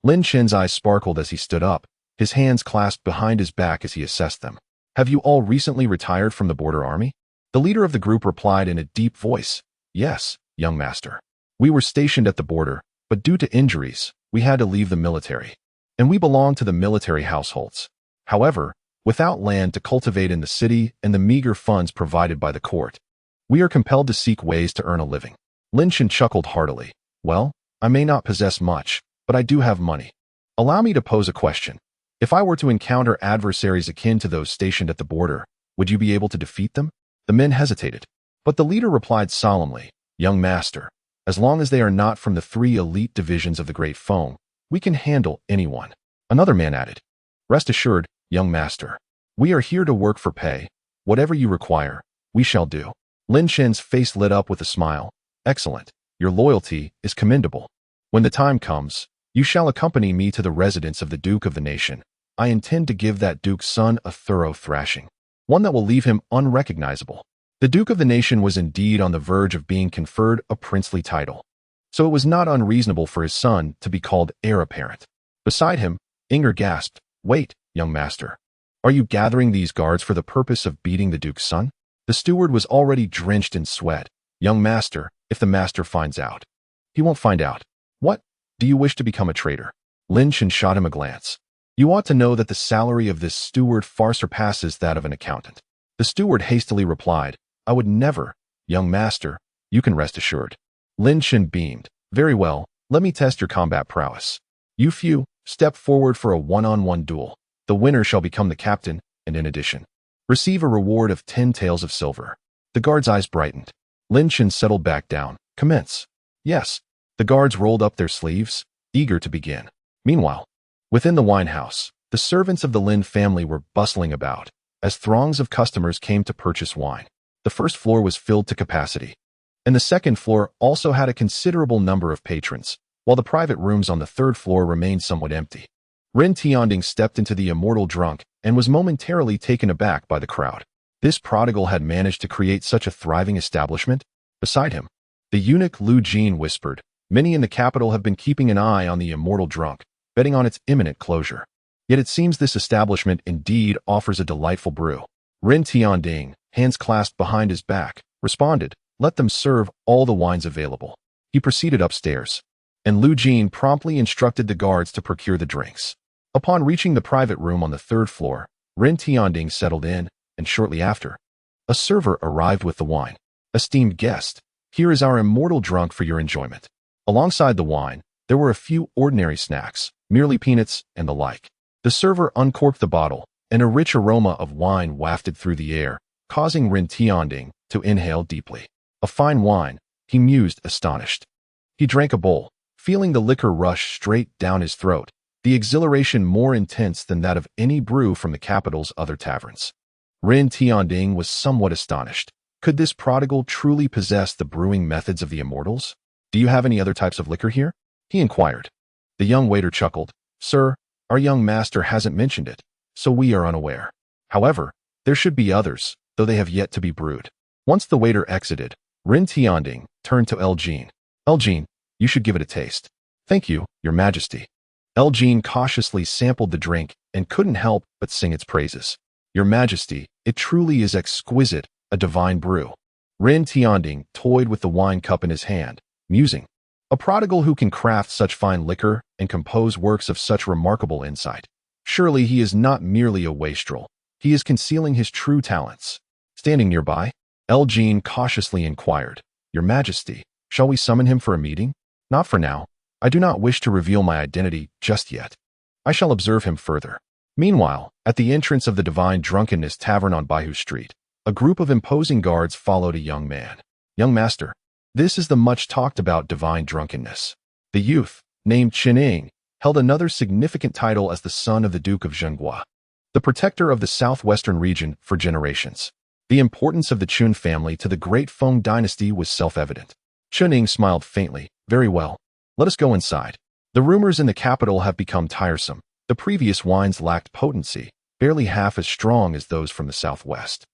Lin Chen's eyes sparkled as he stood up, his hands clasped behind his back as he assessed them. Have you all recently retired from the border army? The leader of the group replied in a deep voice. Yes, young master. We were stationed at the border, but due to injuries, we had to leave the military. And we belong to the military households. However, without land to cultivate in the city and the meager funds provided by the court, we are compelled to seek ways to earn a living. Lin Chen chuckled heartily. Well, I may not possess much, but I do have money. Allow me to pose a question. If I were to encounter adversaries akin to those stationed at the border, would you be able to defeat them? The men hesitated, but the leader replied solemnly, Young master, as long as they are not from the 3 elite divisions of the Great Feng, we can handle anyone. Another man added, Rest assured, young master, we are here to work for pay. Whatever you require, we shall do. Lin Chen's face lit up with a smile. Excellent. Your loyalty is commendable. When the time comes, you shall accompany me to the residence of the Duke of the Nation. I intend to give that Duke's son a thorough thrashing, one that will leave him unrecognizable. The Duke of the Nation was indeed on the verge of being conferred a princely title, so it was not unreasonable for his son to be called heir apparent. Beside him, Inger gasped, Wait, young master. Are you gathering these guards for the purpose of beating the Duke's son? The steward was already drenched in sweat. Young master, if the master finds out. He won't find out. What? Do you wish to become a traitor? Lin Chen shot him a glance. You ought to know that the salary of this steward far surpasses that of an accountant. The steward hastily replied, I would never. Young master, you can rest assured. Lin Chen beamed. Very well, let me test your combat prowess. You few, step forward for a one-on-one duel. The winner shall become the captain, and in addition, receive a reward of 10 taels of silver. The guard's eyes brightened. Lin Chen settled back down. Commence. Yes. The guards rolled up their sleeves, eager to begin. Meanwhile, within the wine house, the servants of the Lin family were bustling about, as throngs of customers came to purchase wine. The first floor was filled to capacity, and the second floor also had a considerable number of patrons, while the private rooms on the third floor remained somewhat empty. Ren Tianding stepped into the immortal drunk and was momentarily taken aback by the crowd. This prodigal had managed to create such a thriving establishment. Beside him, the eunuch Lu Jin whispered, Many in the capital have been keeping an eye on the immortal drunk, betting on its imminent closure. Yet it seems this establishment indeed offers a delightful brew. Ren Tianding, hands clasped behind his back, responded, Let them serve all the wines available. He proceeded upstairs, and Lu Jin promptly instructed the guards to procure the drinks. Upon reaching the private room on the third floor, Ren Tianding settled in, and shortly after, a server arrived with the wine. Esteemed guest, here is our immortal drunk for your enjoyment. Alongside the wine, there were a few ordinary snacks, merely peanuts and the like. The server uncorked the bottle, and a rich aroma of wine wafted through the air, causing Ren Tianding to inhale deeply. A fine wine, he mused, astonished. He drank a bowl, feeling the liquor rush straight down his throat, the exhilaration more intense than that of any brew from the capital's other taverns. Ren Tianding was somewhat astonished. Could this prodigal truly possess the brewing methods of the immortals? Do you have any other types of liquor here? He inquired. The young waiter chuckled. Sir, our young master hasn't mentioned it, so we are unaware. However, there should be others, though they have yet to be brewed. Once the waiter exited, Ren Tianding turned to Elgin. Elgin, you should give it a taste. Thank you, your majesty. Elgin cautiously sampled the drink and couldn't help but sing its praises. Your majesty, it truly is exquisite, a divine brew. Ren Tianding toyed with the wine cup in his hand, musing. A prodigal who can craft such fine liquor and compose works of such remarkable insight. Surely he is not merely a wastrel. He is concealing his true talents. Standing nearby, Elgin cautiously inquired, Your Majesty, shall we summon him for a meeting? Not for now. I do not wish to reveal my identity just yet. I shall observe him further. Meanwhile, at the entrance of the Divine Drunkenness Tavern on Baihu Street, a group of imposing guards followed a young man. Young master, this is the much talked about divine drunkenness. The youth, named Qining, held another significant title as the son of the Duke of Zhenghua. the protector of the southwestern region for generations. The importance of the Chun family to the Great Feng Dynasty was self-evident. Chuning smiled faintly. Very well. Let us go inside. The rumors in the capital have become tiresome. The previous wines lacked potency, barely half as strong as those from the southwest.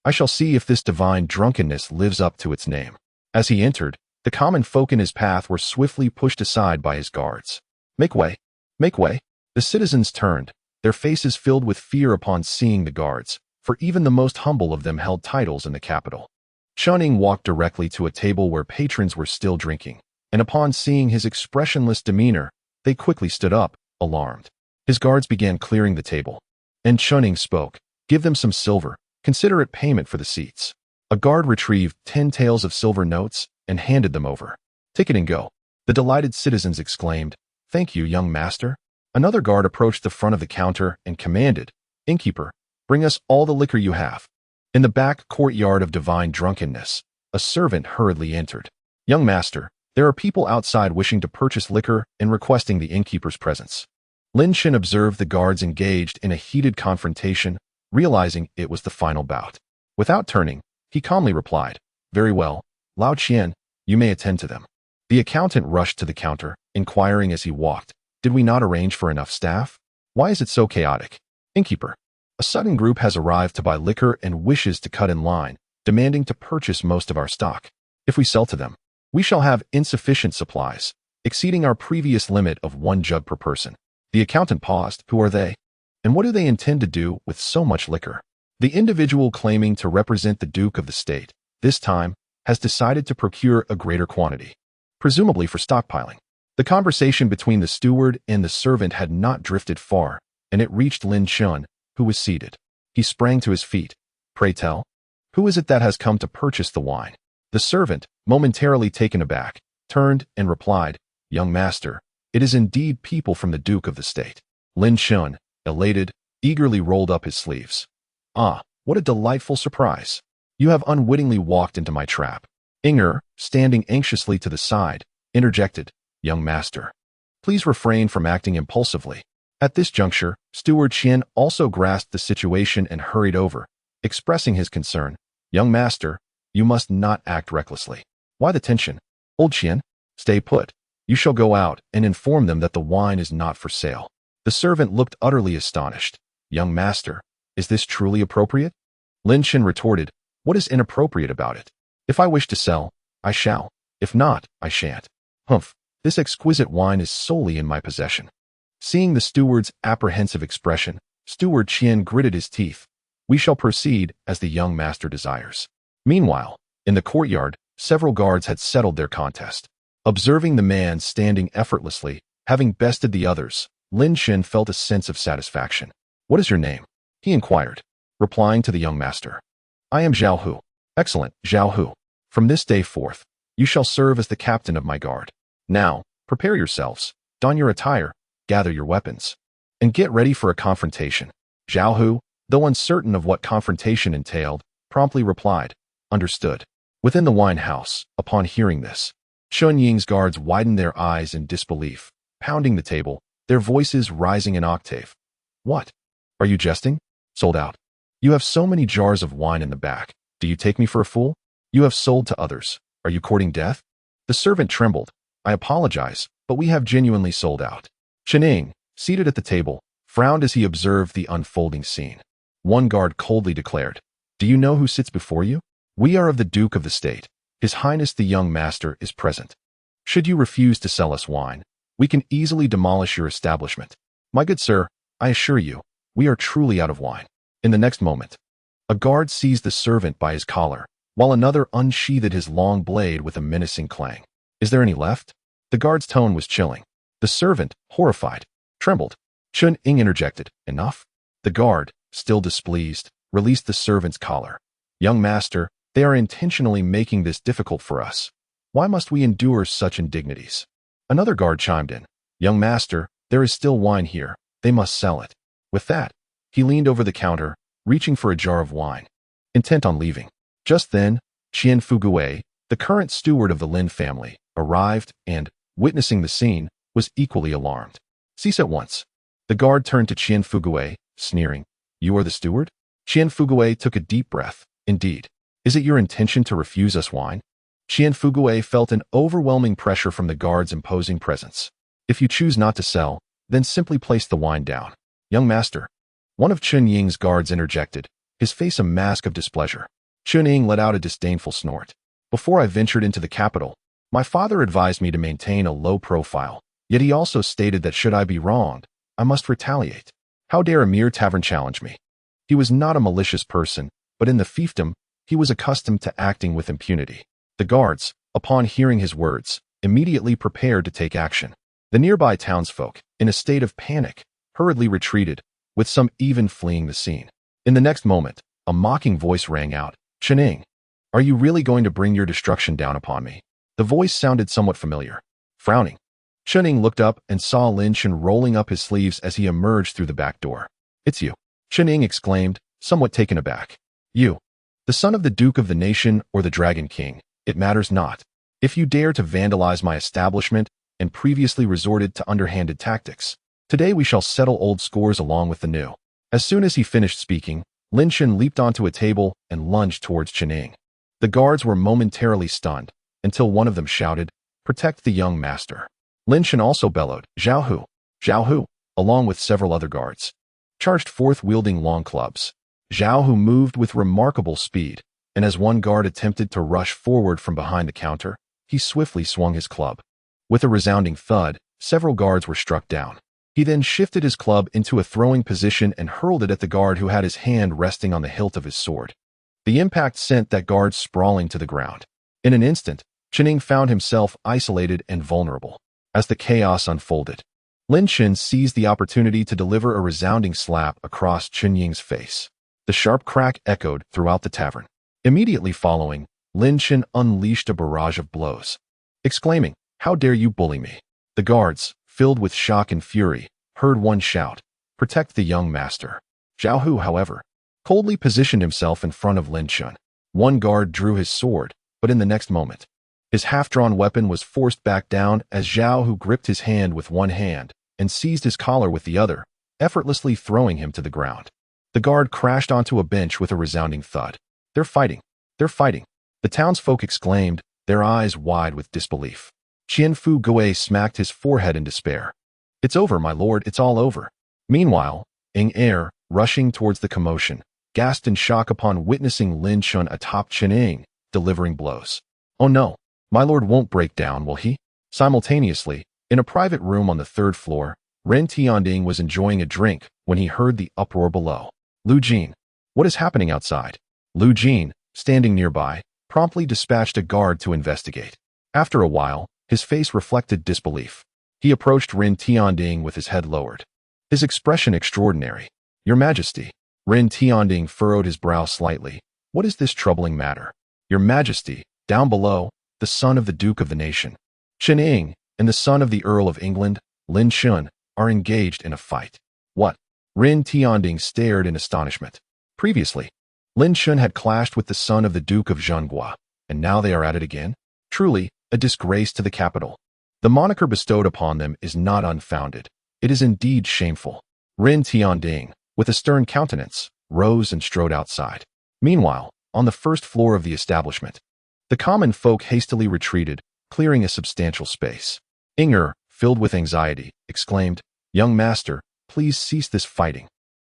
I shall see if this divine drunkenness lives up to its name. As he entered, the common folk in his path were swiftly pushed aside by his guards. Make way! Make way! The citizens turned, their faces filled with fear upon seeing the guards, for even the most humble of them held titles in the capital. Chuning walked directly to a table where patrons were still drinking, and upon seeing his expressionless demeanor, they quickly stood up, alarmed. His guards began clearing the table. And Chuning spoke. Give them some silver. Consider it payment for the seats. A guard retrieved 10 taels of silver notes and handed them over. Take it and go. The delighted citizens exclaimed, Thank you, young master. Another guard approached the front of the counter and commanded, Innkeeper, bring us all the liquor you have. In the back courtyard of divine drunkenness, a servant hurriedly entered. Young master, there are people outside wishing to purchase liquor and requesting the innkeeper's presence. Lin Chen observed the guards engaged in a heated confrontation, realizing it was the final bout. Without turning, he calmly replied, Very well, Lao Qian, you may attend to them. The accountant rushed to the counter, inquiring as he walked, Did we not arrange for enough staff? Why is it so chaotic? Innkeeper, a sudden group has arrived to buy liquor and wishes to cut in line, demanding to purchase most of our stock. If we sell to them, we shall have insufficient supplies, exceeding our previous limit of 1 jug per person. The accountant paused. Who are they? And what do they intend to do with so much liquor? The individual claiming to represent the Duke of the State, this time, has decided to procure a greater quantity, presumably for stockpiling. The conversation between the steward and the servant had not drifted far, and it reached Lin Chen, who was seated. He sprang to his feet. Pray tell, who is it that has come to purchase the wine? The servant, momentarily taken aback, turned and replied, Young master, it is indeed people from the Duke of the State. Lin Chen, elated, eagerly rolled up his sleeves. Ah, what a delightful surprise. You have unwittingly walked into my trap. Inger, standing anxiously to the side, interjected, Young master, please refrain from acting impulsively. At this juncture, Steward Qian also grasped the situation and hurried over, expressing his concern. Young master, you must not act recklessly. Why the tension? Old Qian, stay put. You shall go out and inform them that the wine is not for sale. The servant looked utterly astonished. Young master, is this truly appropriate? Lin Chen retorted, What is inappropriate about it? If I wish to sell, I shall. If not, I shan't. Humph, this exquisite wine is solely in my possession. Seeing the steward's apprehensive expression, Steward Qian gritted his teeth. We shall proceed as the young master desires. Meanwhile, in the courtyard, several guards had settled their contest. Observing the man standing effortlessly, having bested the others, Lin Chen felt a sense of satisfaction. What is your name? He inquired, replying to the young master. I am Zhao Hu. Excellent, Zhao Hu. From this day forth, you shall serve as the captain of my guard. Now, prepare yourselves, don your attire, gather your weapons, and get ready for a confrontation. Zhao Hu, though uncertain of what confrontation entailed, promptly replied, Understood. Within the wine house, upon hearing this, Chun Ying's guards widened their eyes in disbelief, pounding the table, their voices rising an octave. What? Are you jesting? Sold out. You have so many jars of wine in the back. Do you take me for a fool? You have sold to others. Are you courting death? The servant trembled. I apologize, but we have genuinely sold out. Chening, seated at the table, frowned as he observed the unfolding scene. One guard coldly declared, Do you know who sits before you? We are of the Duke of the State. His Highness the young master is present. Should you refuse to sell us wine, we can easily demolish your establishment. My good sir, I assure you, we are truly out of wine. In the next moment, a guard seized the servant by his collar, while another unsheathed his long blade with a menacing clang. Is there any left? The guard's tone was chilling. The servant, horrified, trembled. Chun Ying interjected, Enough? The guard, still displeased, released the servant's collar. Young master, they are intentionally making this difficult for us. Why must we endure such indignities? Another guard chimed in. Young master, there is still wine here. They must sell it. With that, he leaned over the counter, reaching for a jar of wine, intent on leaving. Just then, Qian Fugui, the current steward of the Lin family, arrived and, witnessing the scene, was equally alarmed. Cease at once. The guard turned to Qian Fugui, sneering. You are the steward? Qian Fugui took a deep breath. Indeed. Is it your intention to refuse us wine? Qian Fugui felt an overwhelming pressure from the guard's imposing presence. If you choose not to sell, then simply place the wine down. Young master. One of Chun Ying's guards interjected, his face a mask of displeasure. Chun Ying let out a disdainful snort. Before I ventured into the capital, my father advised me to maintain a low profile, yet he also stated that should I be wronged, I must retaliate. How dare a mere tavern challenge me? He was not a malicious person, but in the fiefdom, he was accustomed to acting with impunity. The guards, upon hearing his words, immediately prepared to take action. The nearby townsfolk, in a state of panic, hurriedly retreated, with some even fleeing the scene. In the next moment, a mocking voice rang out. Chun Ying, are you really going to bring your destruction down upon me? The voice sounded somewhat familiar. Frowning, Chun Ying looked up and saw Lin Chen rolling up his sleeves as he emerged through the back door. It's you, Chun Ying exclaimed, somewhat taken aback. You, the son of the Duke of the Nation or the Dragon King, it matters not. If you dare to vandalize my establishment and previously resorted to underhanded tactics, today we shall settle old scores along with the new. As soon as he finished speaking, Lin Chen leaped onto a table and lunged towards Chun Ying. The guards were momentarily stunned, until one of them shouted, protect the young master. Lin Chen also bellowed, Zhao Hu, Zhao Hu, along with several other guards. Charged forth wielding long clubs. Zhao Hu moved with remarkable speed, and as one guard attempted to rush forward from behind the counter, he swiftly swung his club. With a resounding thud, several guards were struck down. He then shifted his club into a throwing position and hurled it at the guard who had his hand resting on the hilt of his sword. The impact sent that guard sprawling to the ground. In an instant, Chun Ying found himself isolated and vulnerable. As the chaos unfolded, Lin Chen seized the opportunity to deliver a resounding slap across Chun Ying's face. The sharp crack echoed throughout the tavern. Immediately following, Lin Chen unleashed a barrage of blows, exclaiming, how dare you bully me? The guards, filled with shock and fury, heard one shout, protect the young master. Zhao Hu, however, coldly positioned himself in front of Lin Chen. One guard drew his sword, but in the next moment, his half-drawn weapon was forced back down as Zhao Hu gripped his hand with one hand and seized his collar with the other, effortlessly throwing him to the ground. The guard crashed onto a bench with a resounding thud. They're fighting. They're fighting. The townsfolk exclaimed, their eyes wide with disbelief. Qian Fugui smacked his forehead in despair. It's over, my lord, it's all over. Meanwhile, Ing Er, rushing towards the commotion, gasped in shock upon witnessing Lin Chen atop Chun Ying, delivering blows. Oh no, my lord won't break down, will he? Simultaneously, in a private room on the third floor, Ren Tianding was enjoying a drink when he heard the uproar below. Lu Jin, what is happening outside? Lu Jin, standing nearby, promptly dispatched a guard to investigate. After a while, his face reflected disbelief. He approached Ren Tianding with his head lowered. His expression extraordinary. Your Majesty. Ren Tianding furrowed his brow slightly. What is this troubling matter? Your Majesty, down below, the son of the Duke of the Nation, Chun Ying, and the son of the Earl of England, Lin Chen, are engaged in a fight. What? Ren Tianding stared in astonishment. Previously, Lin Chen had clashed with the son of the Duke of Zhenghua, and now they are at it again? Truly, a disgrace to the capital. The moniker bestowed upon them is not unfounded. It is indeed shameful. Ren Tianding, with a stern countenance, rose and strode outside. Meanwhile, on the first floor of the establishment, the common folk hastily retreated, clearing a substantial space. Inger, filled with anxiety, exclaimed, young master, please cease this fighting.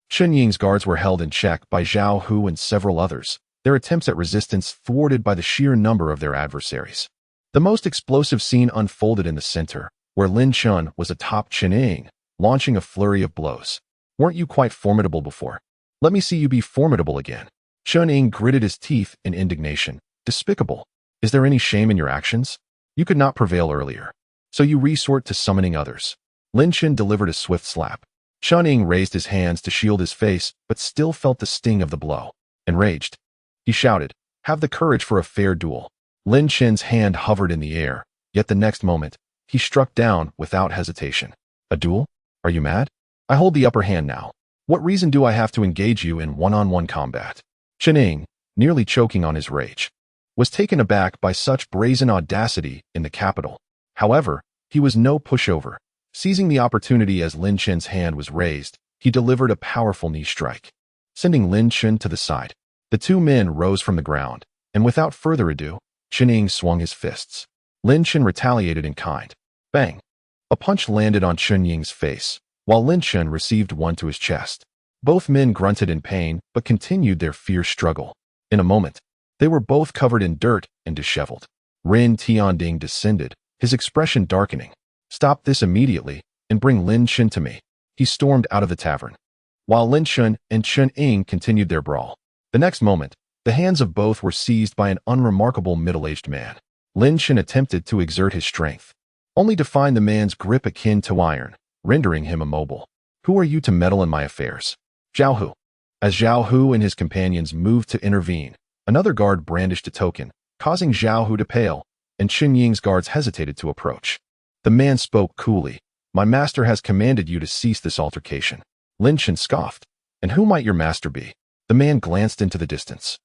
Chun Ying's guards were held in check by Zhao Hu and several others, their attempts at resistance thwarted by the sheer number of their adversaries. The most explosive scene unfolded in the center, where Lin Chen was atop Chun Ying, launching a flurry of blows. Weren't you quite formidable before? Let me see you be formidable again. Chun Ying gritted his teeth in indignation. Despicable. Is there any shame in your actions? You could not prevail earlier, so you resort to summoning others. Lin Chen delivered a swift slap. Chun Ying raised his hands to shield his face, but still felt the sting of the blow. Enraged, he shouted, have the courage for a fair duel. Lin Chen's hand hovered in the air, yet the next moment, he struck down without hesitation. A duel? Are you mad? I hold the upper hand now. What reason do I have to engage you in one-on-one combat? Chun Ying, nearly choking on his rage, was taken aback by such brazen audacity in the capital. However, he was no pushover. Seizing the opportunity as Lin Chen's hand was raised, he delivered a powerful knee strike. sending Lin Chen to the side. The two men rose from the ground, and without further ado, Chen Ying swung his fists. Lin Chen retaliated in kind. Bang! A punch landed on Chen Ying's face, while Lin Chen received one to his chest. Both men grunted in pain, but continued their fierce struggle. In a moment, they were both covered in dirt and disheveled. Ren Tianding descended, his expression darkening. Stop this immediately, and bring Lin Chen to me. He stormed out of the tavern. While Lin Chen and Chen Ying continued their brawl. The next moment, the hands of both were seized by an unremarkable middle-aged man. Lin Chen attempted to exert his strength, only to find the man's grip akin to iron, rendering him immobile. Who are you to meddle in my affairs? Zhao Hu. As Zhao Hu and his companions moved to intervene, another guard brandished a token, causing Zhao Hu to pale, and Chen Ying's guards hesitated to approach. The man spoke coolly. My master has commanded you to cease this altercation. Lin Chen scoffed. And who might your master be? The man glanced into the distance.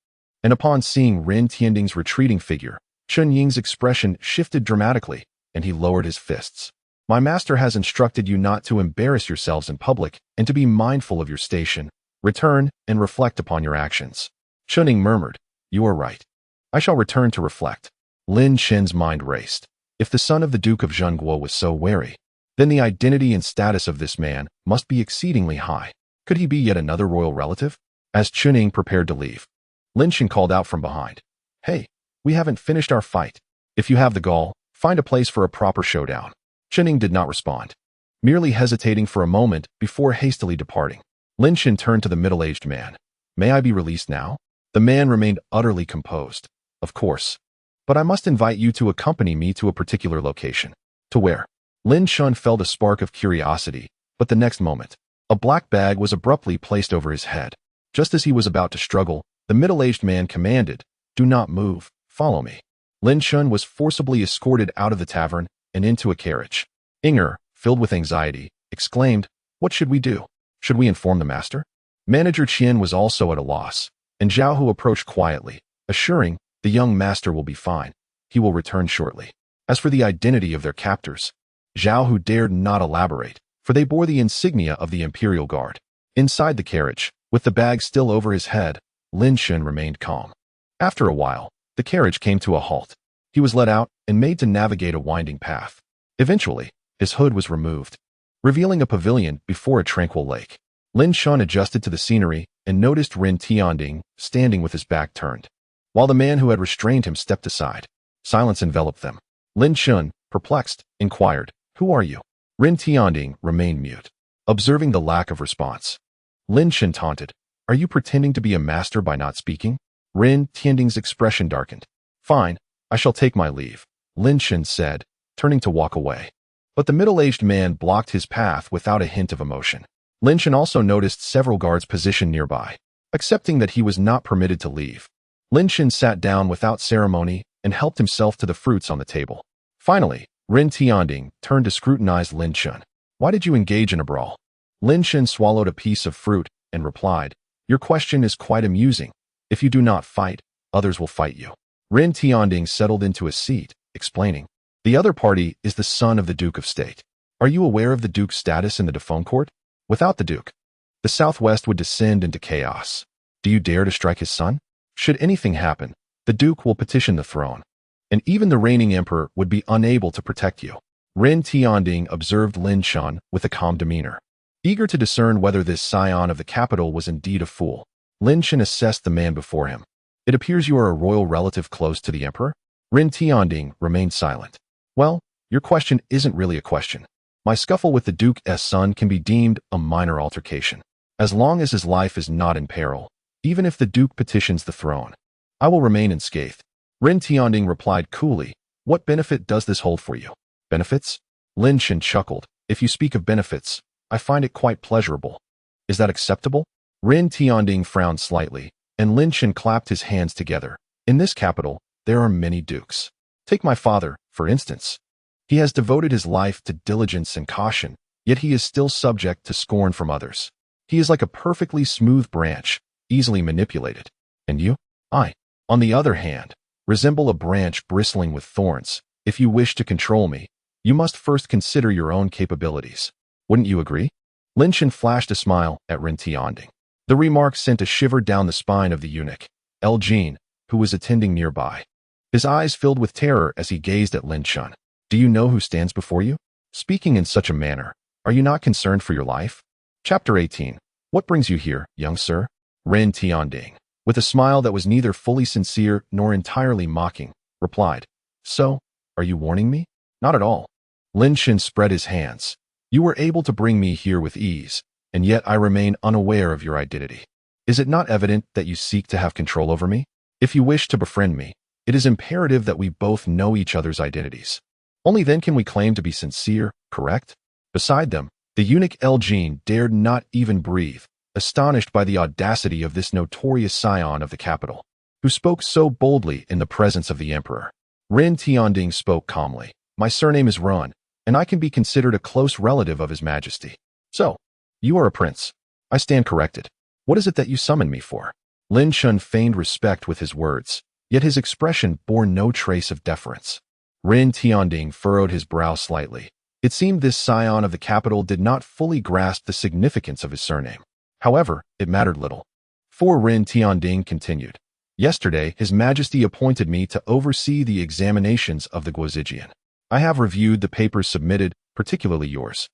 And upon seeing Ren Tianding's retreating figure, Chen Ying's expression shifted dramatically, and he lowered his fists. My master has instructed you not to embarrass yourselves in public and to be mindful of your station. Return and reflect upon your actions. Chen Ying murmured, You are right. I shall return to reflect. Lin Chen's mind raced. If the son of the Duke of Zhengguo was so wary, then the identity and status of this man must be exceedingly high. Could he be yet another royal relative? As Chen Ying prepared to leave, Lin Chen called out from behind. Hey, we haven't finished our fight. If you have the gall, find a place for a proper showdown. Chen Ying did not respond, merely hesitating for a moment before hastily departing. Lin Chen turned to the middle-aged man. May I be released now? The man remained utterly composed. Of course. But I must invite you to accompany me to a particular location. To where? Lin Chen felt a spark of curiosity, but the next moment, a black bag was abruptly placed over his head. Just as he was about to struggle, the middle-aged man commanded, Do not move, follow me. Lin Chen was forcibly escorted out of the tavern and into a carriage. Inger, filled with anxiety, exclaimed, What should we do? Should we inform the master? Manager Qian was also at a loss, and Zhao Hu approached quietly, assuring, The young master will be fine. He will return shortly. As for the identity of their captors, Zhao Hu dared not elaborate, for they bore the insignia of the imperial guard. Inside the carriage, with the bag still over his head, Lin Chen remained calm. After a while, the carriage came to a halt. He was let out and made to navigate a winding path. Eventually, his hood was removed, revealing a pavilion before a tranquil lake. Lin Chen adjusted to the scenery and noticed Ren Tianding standing with his back turned, while the man who had restrained him stepped aside. Silence enveloped them. Lin Chen, perplexed, inquired, Who are you? Ren Tianding remained mute, observing the lack of response. Lin Chen taunted, Are you pretending to be a master by not speaking? Ren Tianding's expression darkened. Fine, I shall take my leave, Lin Chen said, turning to walk away. But the middle-aged man blocked his path without a hint of emotion. Lin Chen also noticed several guards positioned nearby, accepting that he was not permitted to leave. Lin Chen sat down without ceremony and helped himself to the fruits on the table. Finally, Ren Tianding turned to scrutinize Lin Chen. Why did you engage in a brawl? Lin Chen swallowed a piece of fruit and replied, Your question is quite amusing. If you do not fight, others will fight you. Ren Tianding settled into a seat, explaining, The other party is the son of the Duke of State. Are you aware of the Duke's status in the Defeng court? Without the Duke, the Southwest would descend into chaos. Do you dare to strike his son? Should anything happen, the Duke will petition the throne, and even the reigning emperor would be unable to protect you. Ren Tianding observed Lin Chen with a calm demeanor. Eager to discern whether this scion of the capital was indeed a fool, Lin Chen assessed the man before him. It appears you are a royal relative close to the emperor? Ren Tianding remained silent. Well, your question isn't really a question. My scuffle with the Duke's son can be deemed a minor altercation. As long as his life is not in peril, even if the Duke petitions the throne, I will remain unscathed. Ren Tianding replied coolly, What benefit does this hold for you? Benefits? Lin Chen chuckled. If you speak of benefits, I find it quite pleasurable. Is that acceptable? Ren Tianding frowned slightly, and Lin Chen clapped his hands together. In this capital, there are many dukes. Take my father, for instance. He has devoted his life to diligence and caution, yet he is still subject to scorn from others. He is like a perfectly smooth branch, easily manipulated. And you? I, on the other hand, resemble a branch bristling with thorns. If you wish to control me, you must first consider your own capabilities. Wouldn't you agree? Lin Chen flashed a smile at Ren Tianding. The remark sent a shiver down the spine of the eunuch, Elgin, who was attending nearby. His eyes filled with terror as he gazed at Lin Chen. Do you know who stands before you? Speaking in such a manner, are you not concerned for your life? Chapter 18. What brings you here, young sir? Ren Tianding, with a smile that was neither fully sincere nor entirely mocking, replied, So, are you warning me? Not at all. Lin Chen spread his hands. You were able to bring me here with ease, and yet I remain unaware of your identity. Is it not evident that you seek to have control over me? If you wish to befriend me, it is imperative that we both know each other's identities. Only then can we claim to be sincere, correct? Beside them, the eunuch Elgin dared not even breathe, astonished by the audacity of this notorious scion of the capital, who spoke so boldly in the presence of the emperor. Ren Tianding spoke calmly. My surname is Run, and I can be considered a close relative of His Majesty. So, you are a prince. I stand corrected. What is it that you summoned me for? Lin Chen feigned respect with his words, yet his expression bore no trace of deference. Ren Tianding furrowed his brow slightly. It seemed this scion of the capital did not fully grasp the significance of his surname. However, it mattered little. For Ren Tianding continued, Yesterday, His Majesty appointed me to oversee the examinations of the Guozijian. I have reviewed the papers submitted, particularly yours,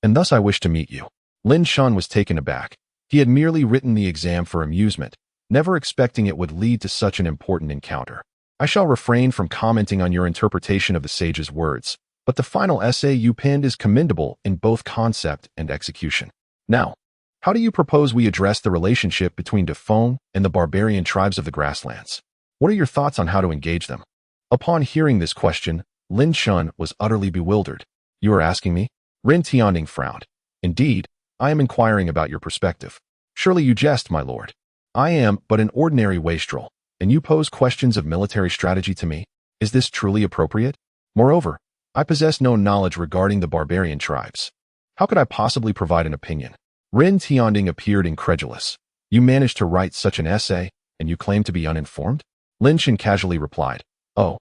and thus I wish to meet you. Lin Chen was taken aback. He had merely written the exam for amusement, never expecting it would lead to such an important encounter. I shall refrain from commenting on your interpretation of the sage's words, but the final essay you penned is commendable in both concept and execution. Now, how do you propose we address the relationship between Defeng and the barbarian tribes of the grasslands? What are your thoughts on how to engage them? Upon hearing this question, Lin Chen was utterly bewildered. You are asking me? Ren Tianding frowned. Indeed, I am inquiring about your perspective. Surely you jest, my lord. I am but an ordinary wastrel, and you pose questions of military strategy to me. Is this truly appropriate? Moreover, I possess no knowledge regarding the barbarian tribes. How could I possibly provide an opinion? Ren Tianding appeared incredulous. You managed to write such an essay, and you claim to be uninformed? Lin Chen casually replied, Oh,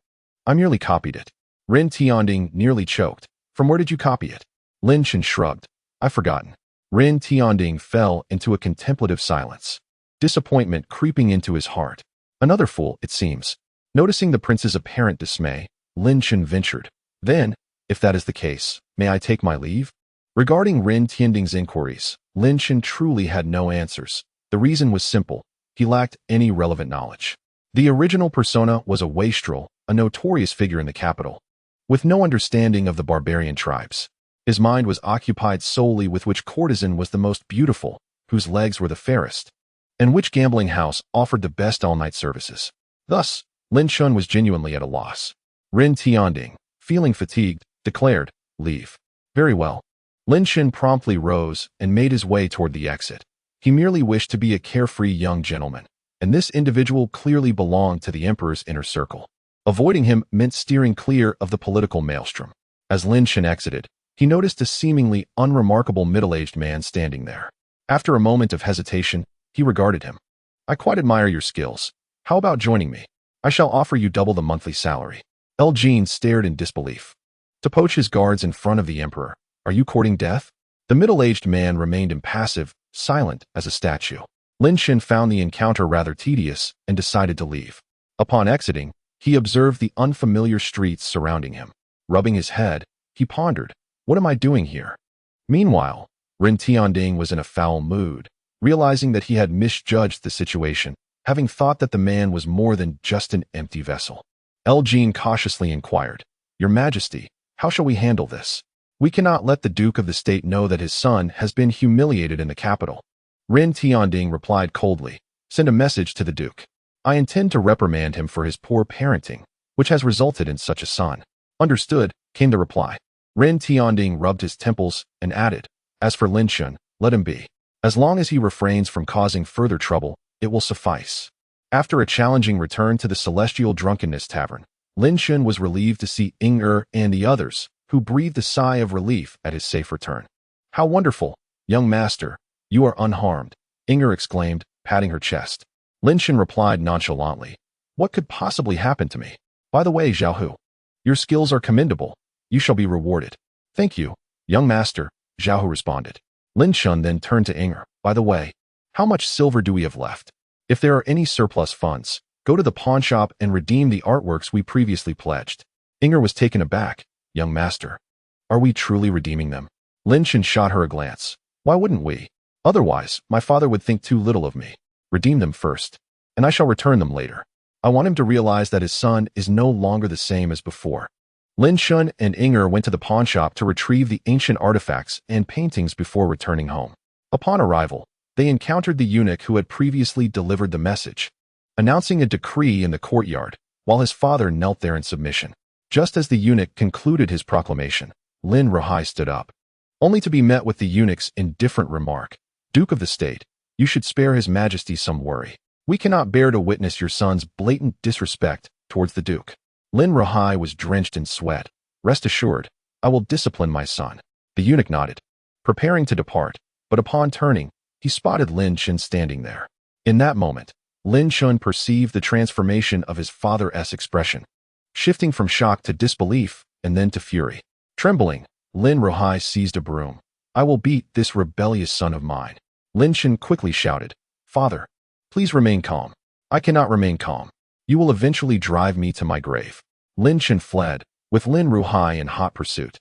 I merely copied it. Ren Tianding nearly choked. From where did you copy it? Lin Chen shrugged. I've forgotten. Ren Tianding fell into a contemplative silence, disappointment creeping into his heart. Another fool, it seems. Noticing the prince's apparent dismay, Lin Chen ventured. Then, if that is the case, may I take my leave? Regarding Ren Tianding's inquiries, Lin Chen truly had no answers. The reason was simple. He lacked any relevant knowledge. The original persona was a wastrel, a notorious figure in the capital, with no understanding of the barbarian tribes. His mind was occupied solely with which courtesan was the most beautiful, whose legs were the fairest, and which gambling house offered the best all-night services. Thus, Lin Chen was genuinely at a loss. Ren Tianding, feeling fatigued, declared, Leave. Very well. Lin Chen promptly rose and made his way toward the exit. He merely wished to be a carefree young gentleman, and this individual clearly belonged to the emperor's inner circle. Avoiding him meant steering clear of the political maelstrom. As Lin Chen exited, he noticed a seemingly unremarkable middle-aged man standing there. After a moment of hesitation, he regarded him. I quite admire your skills. How about joining me? I shall offer you double the monthly salary. Elgin stared in disbelief. To poach his guards in front of the emperor. Are you courting death? The middle-aged man remained impassive, silent as a statue. Lin Chen found the encounter rather tedious and decided to leave. Upon exiting, he observed the unfamiliar streets surrounding him. Rubbing his head, he pondered, What am I doing here? Meanwhile, Ren Tianding was in a foul mood, realizing that he had misjudged the situation, having thought that the man was more than just an empty vessel. Elgin cautiously inquired, Your Majesty, how shall we handle this? We cannot let the Duke of the State know that his son has been humiliated in the capital. Ren Tianding replied coldly, Send a message to the Duke. I intend to reprimand him for his poor parenting, which has resulted in such a son. Understood, came the reply. Ren Tianding rubbed his temples and added, As for Lin Chen, let him be. As long as he refrains from causing further trouble, it will suffice. After a challenging return to the Celestial Drunkenness Tavern, Lin Chen was relieved to see Inger and the others, who breathed a sigh of relief at his safe return. How wonderful, young master, you are unharmed, Inger exclaimed, patting her chest. Lin Chen replied nonchalantly, What could possibly happen to me? By the way, Zhao Hu, your skills are commendable. You shall be rewarded. Thank you, young master, Zhao Hu responded. Lin Chen then turned to Inger. By the way, How much silver do we have left? If there are any surplus funds, go to the pawn shop and redeem the artworks we previously pledged. Inger was taken aback. Young master, are we truly redeeming them? Lin Chen shot her a glance. Why wouldn't we? Otherwise, my father would think too little of me. Redeem them first, and I shall return them later. I want him to realize that his son is no longer the same as before. Lin Chen and Inger went to the pawn shop to retrieve the ancient artifacts and paintings before returning home. Upon arrival, they encountered the eunuch who had previously delivered the message, announcing a decree in the courtyard, while his father knelt there in submission. Just as the eunuch concluded his proclamation, Lin Rahai stood up, only to be met with the eunuch's indifferent remark. Duke of the state, you should spare his majesty some worry. We cannot bear to witness your son's blatant disrespect towards the duke. Lin Rahai was drenched in sweat. Rest assured, I will discipline my son. The eunuch nodded, preparing to depart, but upon turning, he spotted Lin Chen standing there. In that moment, Lin Chen perceived the transformation of his father's expression, shifting from shock to disbelief and then to fury. Trembling, Lin Rahai seized a broom. I will beat this rebellious son of mine. Lin Chen quickly shouted, Father, please remain calm. I cannot remain calm. You will eventually drive me to my grave. Lin Chen fled, with Lin Rahai in hot pursuit,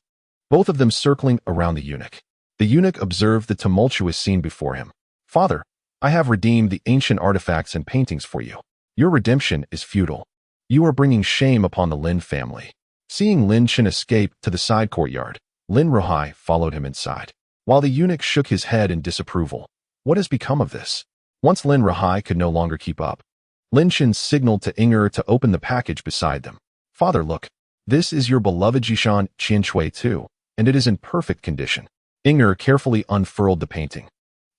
both of them circling around the eunuch. The eunuch observed the tumultuous scene before him. Father, I have redeemed the ancient artifacts and paintings for you. Your redemption is futile. You are bringing shame upon the Lin family. Seeing Lin Chen escape to the side courtyard, Lin Rahai followed him inside. While the eunuch shook his head in disapproval, what has become of this? Once Lin Rahai could no longer keep up, Lin Chen signaled to Inger to open the package beside them. Father, look, this is your beloved Jishan Qianshui too, and it is in perfect condition. Inger carefully unfurled the painting,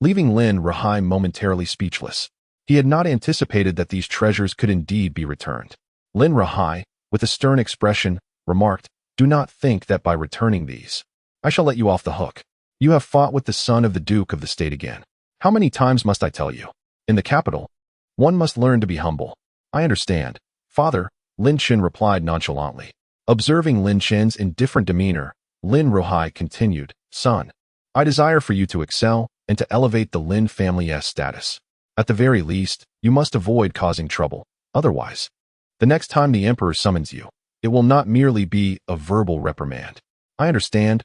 leaving Lin Rahai momentarily speechless. He had not anticipated that these treasures could indeed be returned. Lin Rahai, with a stern expression, remarked, Do not think that by returning these, I shall let you off the hook. You have fought with the son of the Duke of the state again. How many times must I tell you? In the capital, one must learn to be humble. I understand, Father, Lin Chen replied nonchalantly. Observing Lin Chen's indifferent demeanor, Lin Rahai continued, Son, I desire for you to excel and to elevate the Lin family's status. At the very least, you must avoid causing trouble. Otherwise, the next time the emperor summons you, it will not merely be a verbal reprimand. I understand,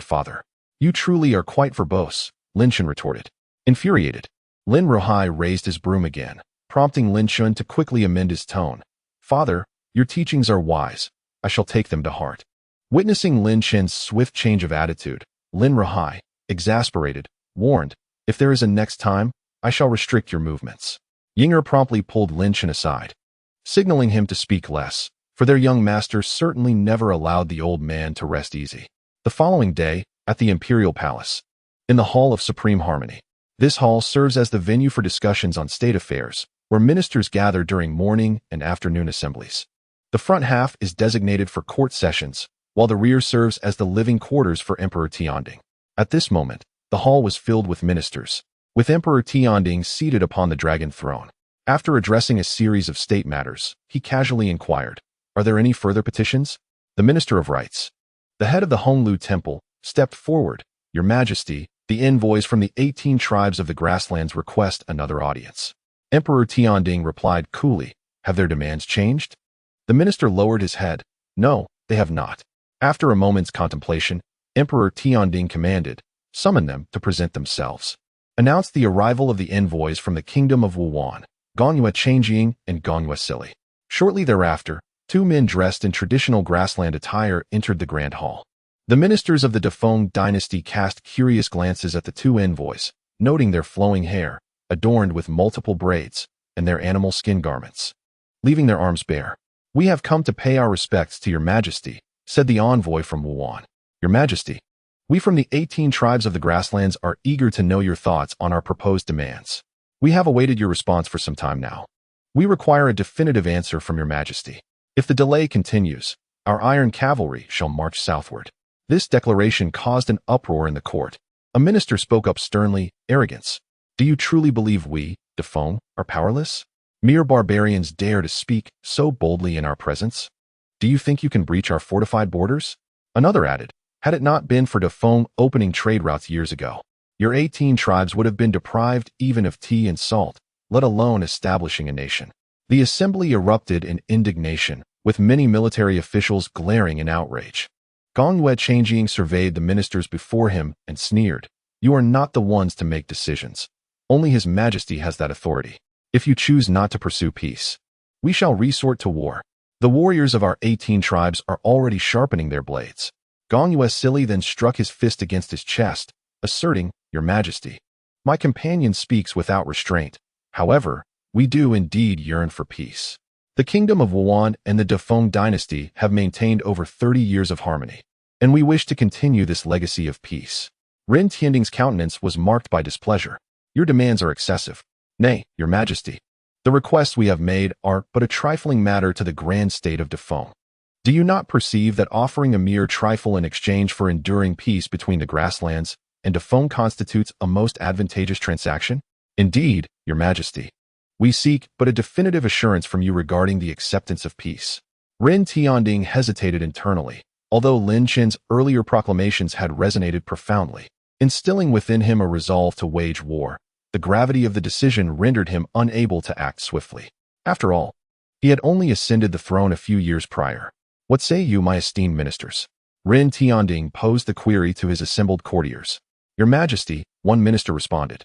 Father. You truly are quite verbose, Lin Chen retorted. Infuriated, Lin Rahai raised his broom again, prompting Lin Chen to quickly amend his tone. Father, your teachings are wise. I shall take them to heart. Witnessing Lin Chen's swift change of attitude, Lin Rahai, exasperated, warned, If there is a next time, I shall restrict your movements. Inger promptly pulled Lin Chen aside, signaling him to speak less, for their young master certainly never allowed the old man to rest easy. The following day, at the imperial palace, in the Hall of Supreme Harmony. This hall serves as the venue for discussions on state affairs, where ministers gather during morning and afternoon assemblies. The front half is designated for court sessions, while the rear serves as the living quarters for Emperor Tianding. At this moment, the hall was filled with ministers, with Emperor Tianding seated upon the dragon throne. After addressing a series of state matters, he casually inquired, Are there any further petitions? The Minister of Rights, the head of the Honglu Temple, stepped forward. Your Majesty, the envoys from the 18 tribes of the grasslands request another audience. Emperor Tianding replied coolly, Have their demands changed? The minister lowered his head. No, they have not. After a moment's contemplation, Emperor Tianding commanded, Summon them to present themselves. Announced the arrival of the envoys from the kingdom of Wuhan, Gongyue Changjing and Gongyue Sili. Shortly thereafter, two men dressed in traditional grassland attire entered the grand hall. The ministers of the Great Feng Dynasty cast curious glances at the two envoys, noting their flowing hair, adorned with multiple braids, and their animal skin garments, leaving their arms bare. We have come to pay our respects to your Majesty, said the envoy from Wuhan. Your Majesty, we from the 18 tribes of the grasslands are eager to know your thoughts on our proposed demands. We have awaited your response for some time now. We require a definitive answer from your Majesty. If the delay continues, our iron cavalry shall march southward. This declaration caused an uproar in the court. A minister spoke up sternly, Arrogance. Do you truly believe we, De Feng, are powerless? Mere barbarians dare to speak so boldly in our presence? Do you think you can breach our fortified borders? Another added, Had it not been for De Feng opening trade routes years ago, Your 18 tribes would have been deprived even of tea and salt, let alone establishing a nation. The assembly erupted in indignation, with many military officials glaring in outrage. Gongye Changjing surveyed the ministers before him and sneered. You are not the ones to make decisions. Only His Majesty has that authority. If you choose not to pursue peace, we shall resort to war. The warriors of our 18 tribes are already sharpening their blades. Gongye Sili then struck his fist against his chest, asserting, Your Majesty, my companion speaks without restraint. However, we do indeed yearn for peace. The kingdom of Wuan and the Feng Dynasty have maintained over 30 years of harmony, and we wish to continue this legacy of peace. Ren Tianding's countenance was marked by displeasure. Your demands are excessive. Nay, Your Majesty, the requests we have made are but a trifling matter to the grand state of Feng. Do you not perceive that offering a mere trifle in exchange for enduring peace between the grasslands and Feng constitutes a most advantageous transaction? Indeed, Your Majesty, we seek but a definitive assurance from you regarding the acceptance of peace. Ren Tianding hesitated internally, although Lin Chen's earlier proclamations had resonated profoundly, instilling within him a resolve to wage war. The gravity of the decision rendered him unable to act swiftly. After all, he had only ascended the throne a few years prior. What say you, my esteemed ministers? Ren Tianding posed the query to his assembled courtiers. Your Majesty, one minister responded.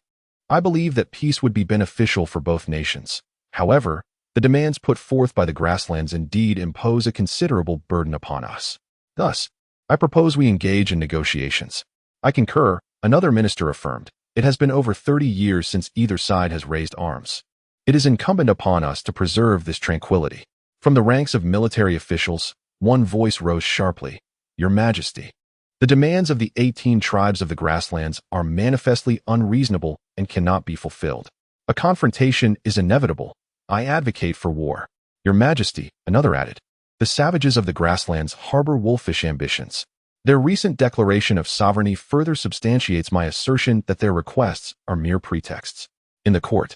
I believe that peace would be beneficial for both nations. However, the demands put forth by the grasslands indeed impose a considerable burden upon us. Thus, I propose we engage in negotiations. I concur, another minister affirmed. It has been over 30 years since either side has raised arms. It is incumbent upon us to preserve this tranquility. From the ranks of military officials, one voice rose sharply. Your Majesty, the demands of the 18 tribes of the grasslands are manifestly unreasonable and cannot be fulfilled. A confrontation is inevitable. I advocate for war. Your Majesty, another added. The savages of the grasslands harbor wolfish ambitions. Their recent declaration of sovereignty further substantiates my assertion that their requests are mere pretexts. In the court,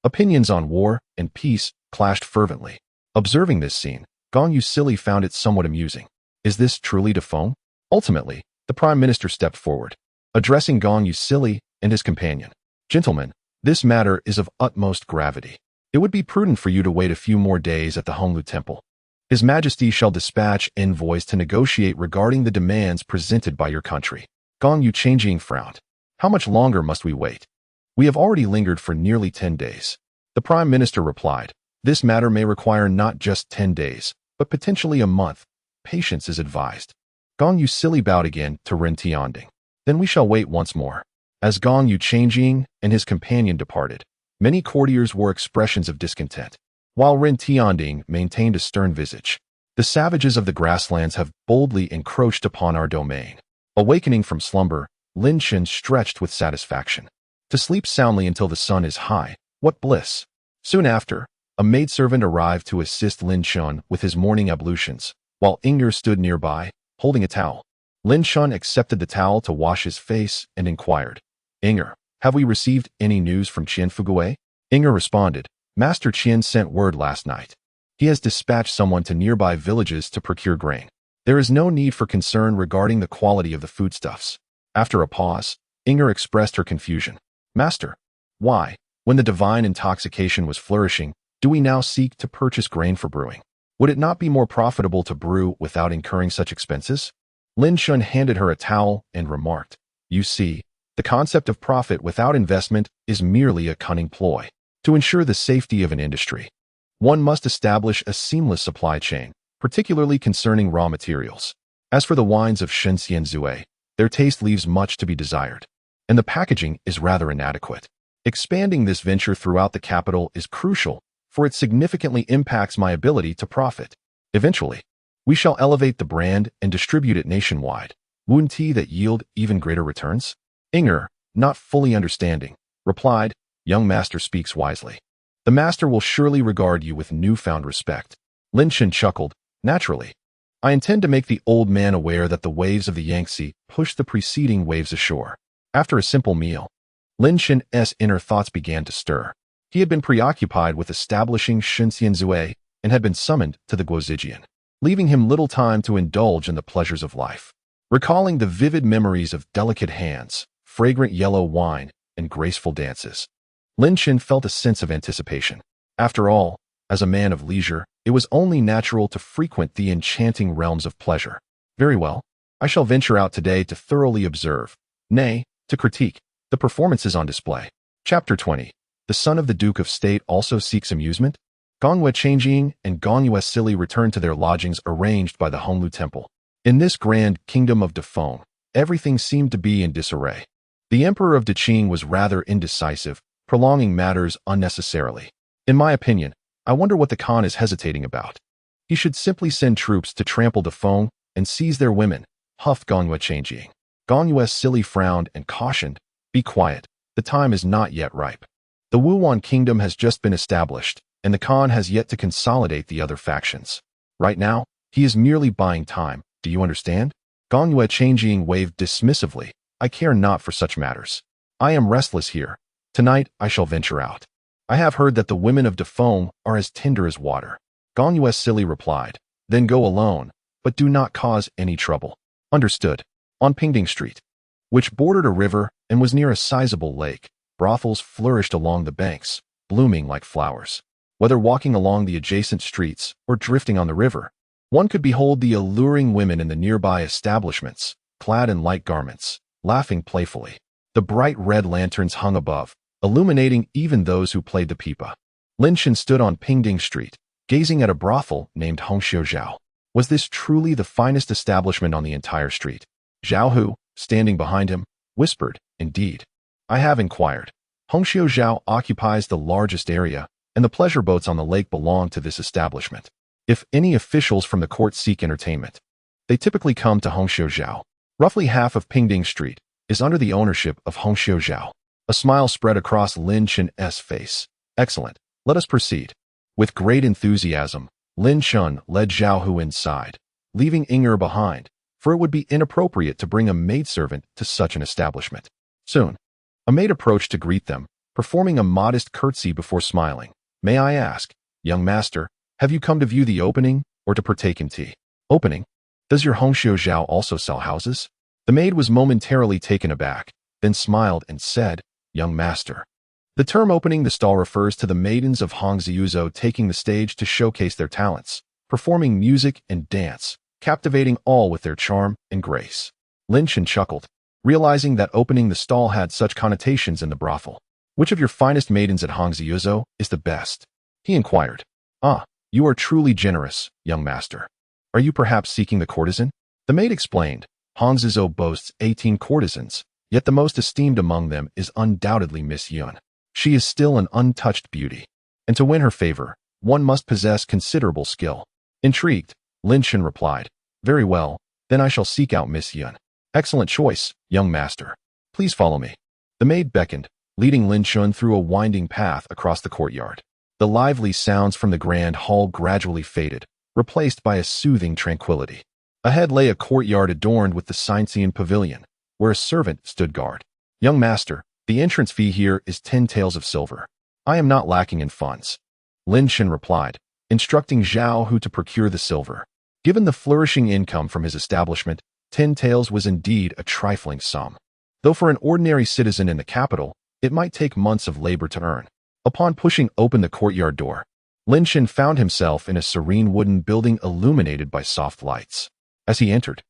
opinions on war and peace clashed fervently. Observing this scene, Gongye Sili found it somewhat amusing. Is this truly Feng? Ultimately, the Prime Minister stepped forward, addressing Gongye Sili and his companion. Gentlemen, this matter is of utmost gravity. It would be prudent for you to wait a few more days at the Honglu Temple. His Majesty shall dispatch envoys to negotiate regarding the demands presented by your country. Gongye Changjing frowned. How much longer must we wait? We have already lingered for nearly 10 days. The Prime Minister replied, This matter may require not just 10 days, but potentially a month. Patience is advised. Gongye Sili bowed again to Ren Tianding. Then we shall wait once more. As Gongye Changjing and his companion departed, many courtiers wore expressions of discontent, while Ren Tianding maintained a stern visage. The savages of the grasslands have boldly encroached upon our domain. Awakening from slumber, Lin Chen stretched with satisfaction. To sleep soundly until the sun is high, what bliss! Soon after, a maidservant arrived to assist Lin Chen with his morning ablutions, while Inger stood nearby, holding a towel. Lin Chen accepted the towel to wash his face and inquired, Inger, have we received any news from Qian Fugue? Inger responded, Master Qian sent word last night. He has dispatched someone to nearby villages to procure grain. There is no need for concern regarding the quality of the foodstuffs. After a pause, Inger expressed her confusion. Master, why, when the divine intoxication was flourishing, do we now seek to purchase grain for brewing? Would it not be more profitable to brew without incurring such expenses? Lin Chen handed her a towel and remarked, You see, the concept of profit without investment is merely a cunning ploy. To ensure the safety of an industry, one must establish a seamless supply chain, particularly concerning raw materials. As for the wines of Shenzhen, their taste leaves much to be desired, and the packaging is rather inadequate. Expanding this venture throughout the capital is crucial, for it significantly impacts my ability to profit. Eventually, we shall elevate the brand and distribute it nationwide. Wouldn't that yield even greater returns? Inger, not fully understanding, replied, Young master speaks wisely. The master will surely regard you with newfound respect. Lin Chen chuckled, Naturally. I intend to make the old man aware that the waves of the Yangtze push the preceding waves ashore. After a simple meal, Lin Chen's inner thoughts began to stir. He had been preoccupied with establishing Shenzhen and had been summoned to the Guozijian, leaving him little time to indulge in the pleasures of life. Recalling the vivid memories of delicate hands, fragrant yellow wine, and graceful dances. Lin Chen felt a sense of anticipation. After all, as a man of leisure, it was only natural to frequent the enchanting realms of pleasure. Very well, I shall venture out today to thoroughly observe, nay, to critique, the performances on display. Chapter 20. The son of the Duke of State also seeks amusement? Gongwe Changjing and Gongwe Sili returned to their lodgings arranged by the Honglu Temple. In this grand kingdom of Defeng, everything seemed to be in disarray. The Emperor of Deqing was rather indecisive, prolonging matters unnecessarily. In my opinion, I wonder what the Khan is hesitating about. He should simply send troops to trample Defeng and seize their women, huffed Gongwe Changjing. Gongwe Sili frowned and cautioned, "Be quiet, the time is not yet ripe. The Wuwan kingdom has just been established, and the Khan has yet to consolidate the other factions. Right now, he is merely buying time, do you understand?" Gongwe Changjing waved dismissively. "I care not for such matters. I am restless here. Tonight I shall venture out. I have heard that the women of Defeng are as tender as water." Gongwe Sili replied, "Then go alone, but do not cause any trouble." Understood. On Pingding Street, which bordered a river and was near a sizable lake, brothels flourished along the banks, blooming like flowers. Whether walking along the adjacent streets or drifting on the river, one could behold the alluring women in the nearby establishments, clad in light garments, laughing playfully. The bright red lanterns hung above, illuminating even those who played the pipa. Lin Chen stood on Pingding Street, gazing at a brothel named Hongxiuzhao. Was this truly the finest establishment on the entire street? Zhao Hu, standing behind him, whispered, "Indeed. I have inquired. Hongxiuzhao occupies the largest area, and the pleasure boats on the lake belong to this establishment. If any officials from the court seek entertainment, they typically come to Hongxiuzhao. Roughly half of Pingding Street is under the ownership of Hongxiuzhao." A smile spread across Lin Chen's face. "Excellent. Let us proceed." With great enthusiasm, Lin Chen led Zhao Hu inside, leaving Inger behind, for it would be inappropriate to bring a maidservant to such an establishment. Soon, a maid approached to greet them, performing a modest curtsy before smiling. "May I ask, young master, have you come to view the opening or to partake in tea?" "Opening? Does your Hongxiuzhao also sell houses?" The maid was momentarily taken aback, then smiled and said, "Young master." The term opening the stall refers to the maidens of Hongxiuzhou taking the stage to showcase their talents, performing music and dance, captivating all with their charm and grace. Lin Chen chuckled, realizing that opening the stall had such connotations in the brothel. "Which of your finest maidens at Hongxiuzhou is the best?" he inquired. "Ah, you are truly generous, young master. Are you perhaps seeking the courtesan?" The maid explained, "Hongxiuzhou boasts 18 courtesans, yet the most esteemed among them is undoubtedly Miss Yun. She is still an untouched beauty, and to win her favor, one must possess considerable skill." Intrigued, Lin Chen replied, "Very well, then I shall seek out Miss Yun." "Excellent choice, young master. Please follow me." The maid beckoned, leading Lin Chen through a winding path across the courtyard. The lively sounds from the grand hall gradually faded, replaced by a soothing tranquility. Ahead lay a courtyard adorned with the Scientian pavilion, where a servant stood guard. "Young master, the entrance fee here is 10 taels of silver. I am not lacking in funds," Lin Chen replied, instructing Zhao Hu to procure the silver. Given the flourishing income from his establishment, 10 taels was indeed a trifling sum. Though for an ordinary citizen in the capital, it might take months of labor to earn. Upon pushing open the courtyard door, Lin Chen found himself in a serene wooden building illuminated by soft lights. As he entered,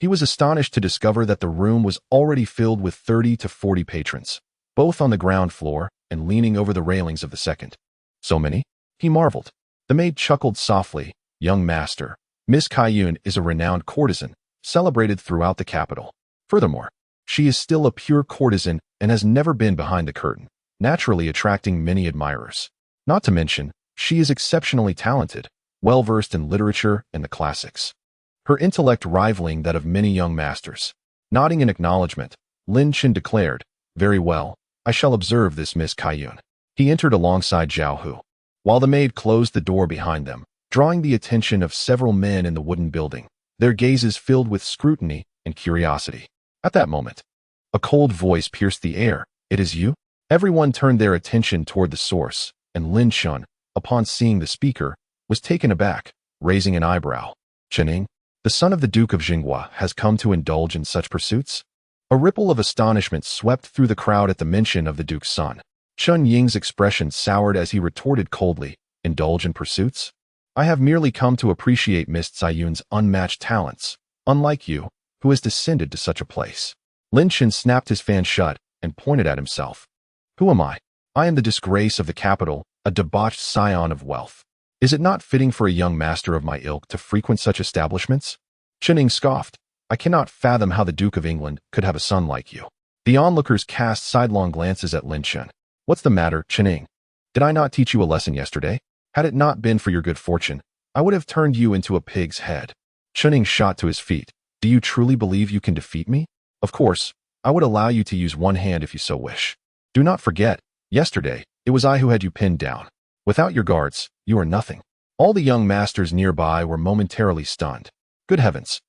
he was astonished to discover that the room was already filled with 30 to 40 patrons, both on the ground floor and leaning over the railings of the second. "So many?" he marveled. The maid chuckled softly. "Young master, Miss Kaiyun is a renowned courtesan, celebrated throughout the capital. Furthermore, she is still a pure courtesan and has never been behind the curtain, naturally attracting many admirers. Not to mention, she is exceptionally talented, well-versed in literature and the classics, her intellect rivaling that of many young masters." Nodding in acknowledgement, Lin Chen declared, "Very well, I shall observe this Miss Kaiyun." He entered alongside Zhao Hu, while the maid closed the door behind them, drawing the attention of several men in the wooden building, their gazes filled with scrutiny and curiosity. At that moment, a cold voice pierced the air. "It is you?" Everyone turned their attention toward the source, and Lin Chen, upon seeing the speaker, was taken aback, raising an eyebrow. "Chening, the son of the Duke of Jinghua, has come to indulge in such pursuits?" A ripple of astonishment swept through the crowd at the mention of the Duke's son. Chun Ying's expression soured as he retorted coldly, "Indulge in pursuits? I have merely come to appreciate Miss Caiyun's unmatched talents, unlike you, who has descended to such a place." Lin Chen snapped his fan shut and pointed at himself. "Who am I? I am the disgrace of the capital, a debauched scion of wealth. Is it not fitting for a young master of my ilk to frequent such establishments?" Chen scoffed. "I cannot fathom how the Duke of England could have a son like you." The onlookers cast sidelong glances at Lin Chen. "What's the matter, Chen? Did I not teach you a lesson yesterday? Had it not been for your good fortune, I would have turned you into a pig's head." Chen shot to his feet. "Do you truly believe you can defeat me? Of course, I would allow you to use one hand if you so wish. Do not forget, yesterday, it was I who had you pinned down. Without your guards, you are nothing." All the young masters nearby were momentarily stunned. Good heavens!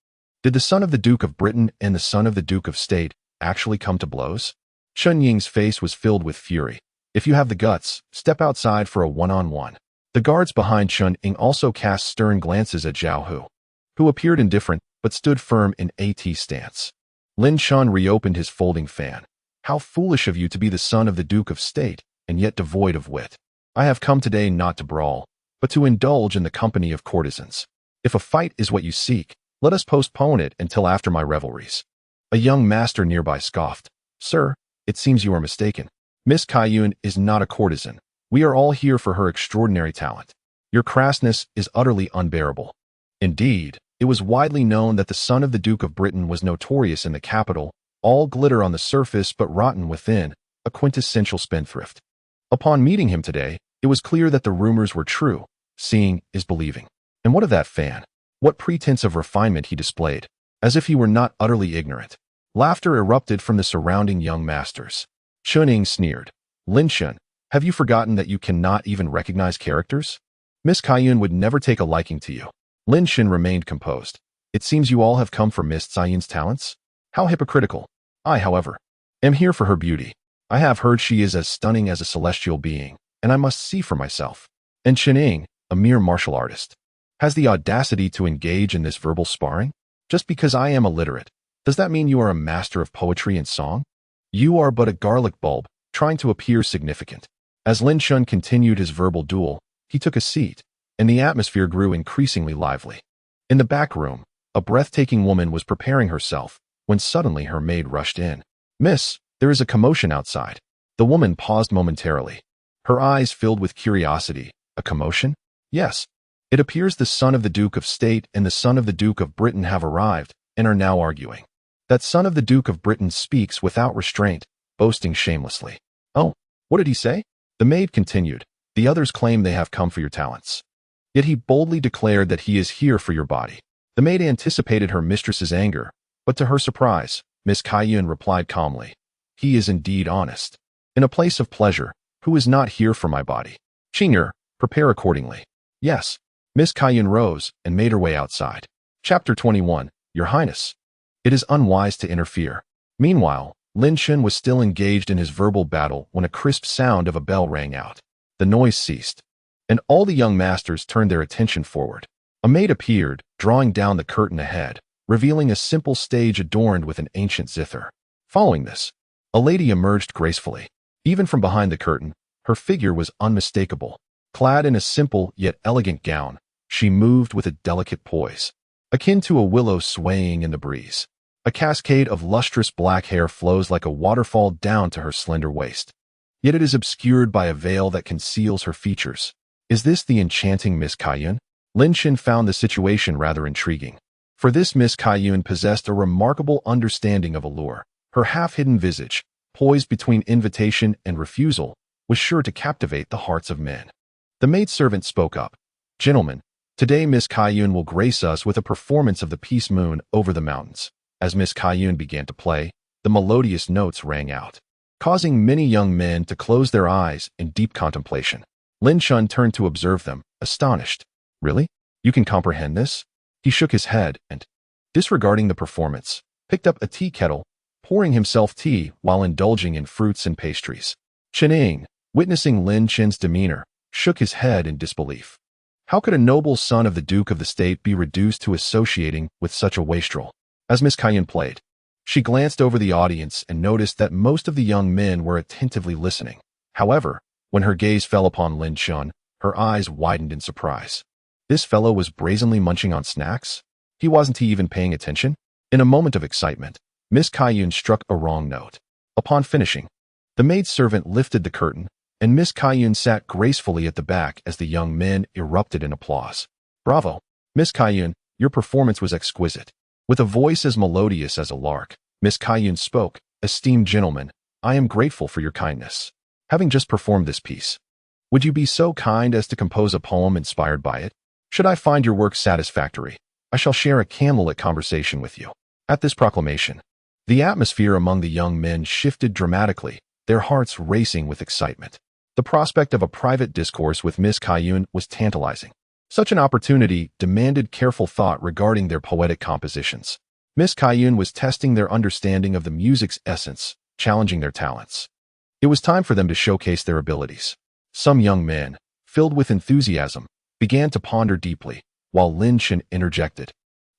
Did the son of the Duke of Britain and the son of the Duke of State actually come to blows? Chun Ying's face was filled with fury. "If you have the guts, step outside for a one-on-one." The guards behind Chun Ying also cast stern glances at Zhao Hu, who appeared indifferent but stood firm in AT stance. Lin Chen reopened his folding fan. "How foolish of you to be the son of the Duke of State, and yet devoid of wit. I have come today not to brawl, but to indulge in the company of courtesans. If a fight is what you seek, let us postpone it until after my revelries." A young master nearby scoffed. "Sir, it seems you are mistaken. Miss Caiyun is not a courtesan. We are all here for her extraordinary talent. Your crassness is utterly unbearable." Indeed, it was widely known that the son of the Duke of Britain was notorious in the capital, all glitter on the surface but rotten within, a quintessential spendthrift. Upon meeting him today, it was clear that the rumors were true. Seeing is believing. And what of that fan? What pretense of refinement he displayed, as if he were not utterly ignorant. Laughter erupted from the surrounding young masters. Chun Ying sneered. "Lin Chen, have you forgotten that you cannot even recognize characters? Miss Caiyun would never take a liking to you." Lin Chen remained composed. "It seems you all have come for Miss Caiyun's talents? How hypocritical. I, however, am here for her beauty. I have heard she is as stunning as a celestial being, and I must see for myself." And Chen Ying, a mere martial artist, has the audacity to engage in this verbal sparring? Just because I am illiterate, does that mean you are a master of poetry and song? You are but a garlic bulb, trying to appear significant. As Lin Chen continued his verbal duel, he took a seat, and the atmosphere grew increasingly lively. In the back room, a breathtaking woman was preparing herself, when suddenly her maid rushed in. "Miss, there is a commotion outside." The woman paused momentarily. Her eyes filled with curiosity. "A commotion?" "Yes. It appears the son of the Duke of State and the son of the Duke of Britain have arrived, and are now arguing. That son of the Duke of Britain speaks without restraint, boasting shamelessly." "Oh, what did he say?" The maid continued. "The others claim they have come for your talents. Yet he boldly declared that he is here for your body." The maid anticipated her mistress's anger, but to her surprise, Miss Caiyun replied calmly. "He is indeed honest. In a place of pleasure, who is not here for my body? Qing'er, prepare accordingly." "Yes." Miss Caiyun rose and made her way outside. Chapter 21, Your Highness. It is unwise to interfere. Meanwhile, Lin Chen was still engaged in his verbal battle when a crisp sound of a bell rang out. The noise ceased, and all the young masters turned their attention forward. A maid appeared, drawing down the curtain ahead, revealing a simple stage adorned with an ancient zither. Following this, a lady emerged gracefully. Even from behind the curtain, her figure was unmistakable. Clad in a simple yet elegant gown, she moved with a delicate poise, akin to a willow swaying in the breeze. A cascade of lustrous black hair flows like a waterfall down to her slender waist. Yet it is obscured by a veil that conceals her features. Is this the enchanting Miss Caiyun? Lin Chen found the situation rather intriguing. For this Miss Caiyun possessed a remarkable understanding of allure. Her half-hidden visage, poised between invitation and refusal, was sure to captivate the hearts of men. The maidservant spoke up. "Gentlemen, today Miss Caiyun will grace us with a performance of the Peace Moon over the mountains." As Miss Caiyun began to play, the melodious notes rang out, causing many young men to close their eyes in deep contemplation. Lin Chen turned to observe them, astonished. "Really? You can comprehend this?" He shook his head and, disregarding the performance, picked up a tea kettle, pouring himself tea while indulging in fruits and pastries. Chen Ying, witnessing Lin Chen's demeanor, shook his head in disbelief. How could a noble son of the Duke of the State be reduced to associating with such a wastrel? As Miss Caiyun played, She glanced over the audience and noticed that most of the young men were attentively listening. However, when her gaze fell upon Lin Chen, her eyes widened in surprise. This fellow was brazenly munching on snacks? Wasn't he even paying attention? In a moment of excitement, Miss Kaiyun struck a wrong note. Upon finishing, the maidservant lifted the curtain, and Miss Kaiyun sat gracefully at the back as the young men erupted in applause. Bravo, Miss Kaiyun, your performance was exquisite. With a voice as melodious as a lark, Miss Kaiyun spoke, esteemed gentlemen, I am grateful for your kindness. Having just performed this piece, would you be so kind as to compose a poem inspired by it? Should I find your work satisfactory, I shall share a candlelit conversation with you. At this proclamation, the atmosphere among the young men shifted dramatically, their hearts racing with excitement. The prospect of a private discourse with Miss Kaiyun was tantalizing. Such an opportunity demanded careful thought regarding their poetic compositions. Miss Kaiyun was testing their understanding of the music's essence, challenging their talents. It was time for them to showcase their abilities. Some young men, filled with enthusiasm, began to ponder deeply, while Lin Chen interjected.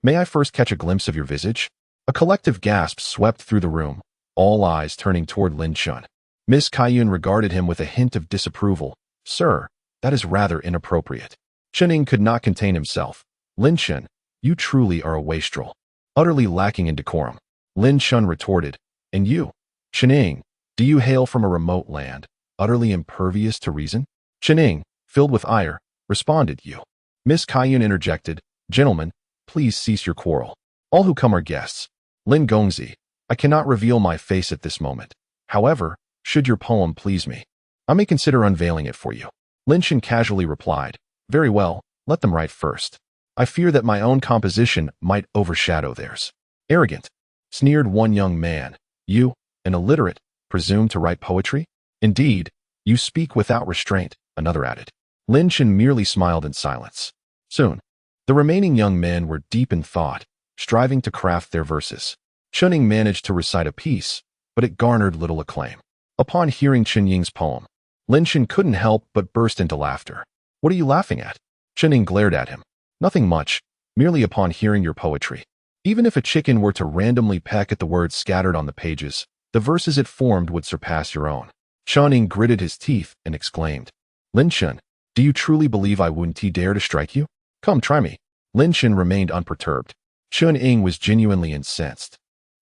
May I first catch a glimpse of your visage? A collective gasp swept through the room, all eyes turning toward Lin Chen. Miss Kaiyun regarded him with a hint of disapproval. Sir, that is rather inappropriate. Chening could not contain himself. Lin Chen, you truly are a wastrel. Utterly lacking in decorum. Lin Chen retorted. And you, Chening, do you hail from a remote land, utterly impervious to reason? Chening, filled with ire, responded. You. Miss Kaiyun interjected. Gentlemen, please cease your quarrel. All who come are guests. Lin Gongzi, I cannot reveal my face at this moment. However, should your poem please me, I may consider unveiling it for you. Lin Chen casually replied. Very well, let them write first. I fear that my own composition might overshadow theirs. Arrogant, sneered one young man. You, an illiterate, presume to write poetry? Indeed, you speak without restraint, another added. Lin Chen merely smiled in silence. Soon, the remaining young men were deep in thought, striving to craft their verses. Chening managed to recite a piece, but it garnered little acclaim. Upon hearing Chen Ying's poem, Lin Chen couldn't help but burst into laughter. What are you laughing at? Chening glared at him. Nothing much, merely upon hearing your poetry. Even if a chicken were to randomly peck at the words scattered on the pages, the verses it formed would surpass your own. Chening gritted his teeth and exclaimed, Lin Chen, do you truly believe I wouldn't dare to strike you? Come, try me. Lin Chen remained unperturbed. Chen Ying was genuinely incensed.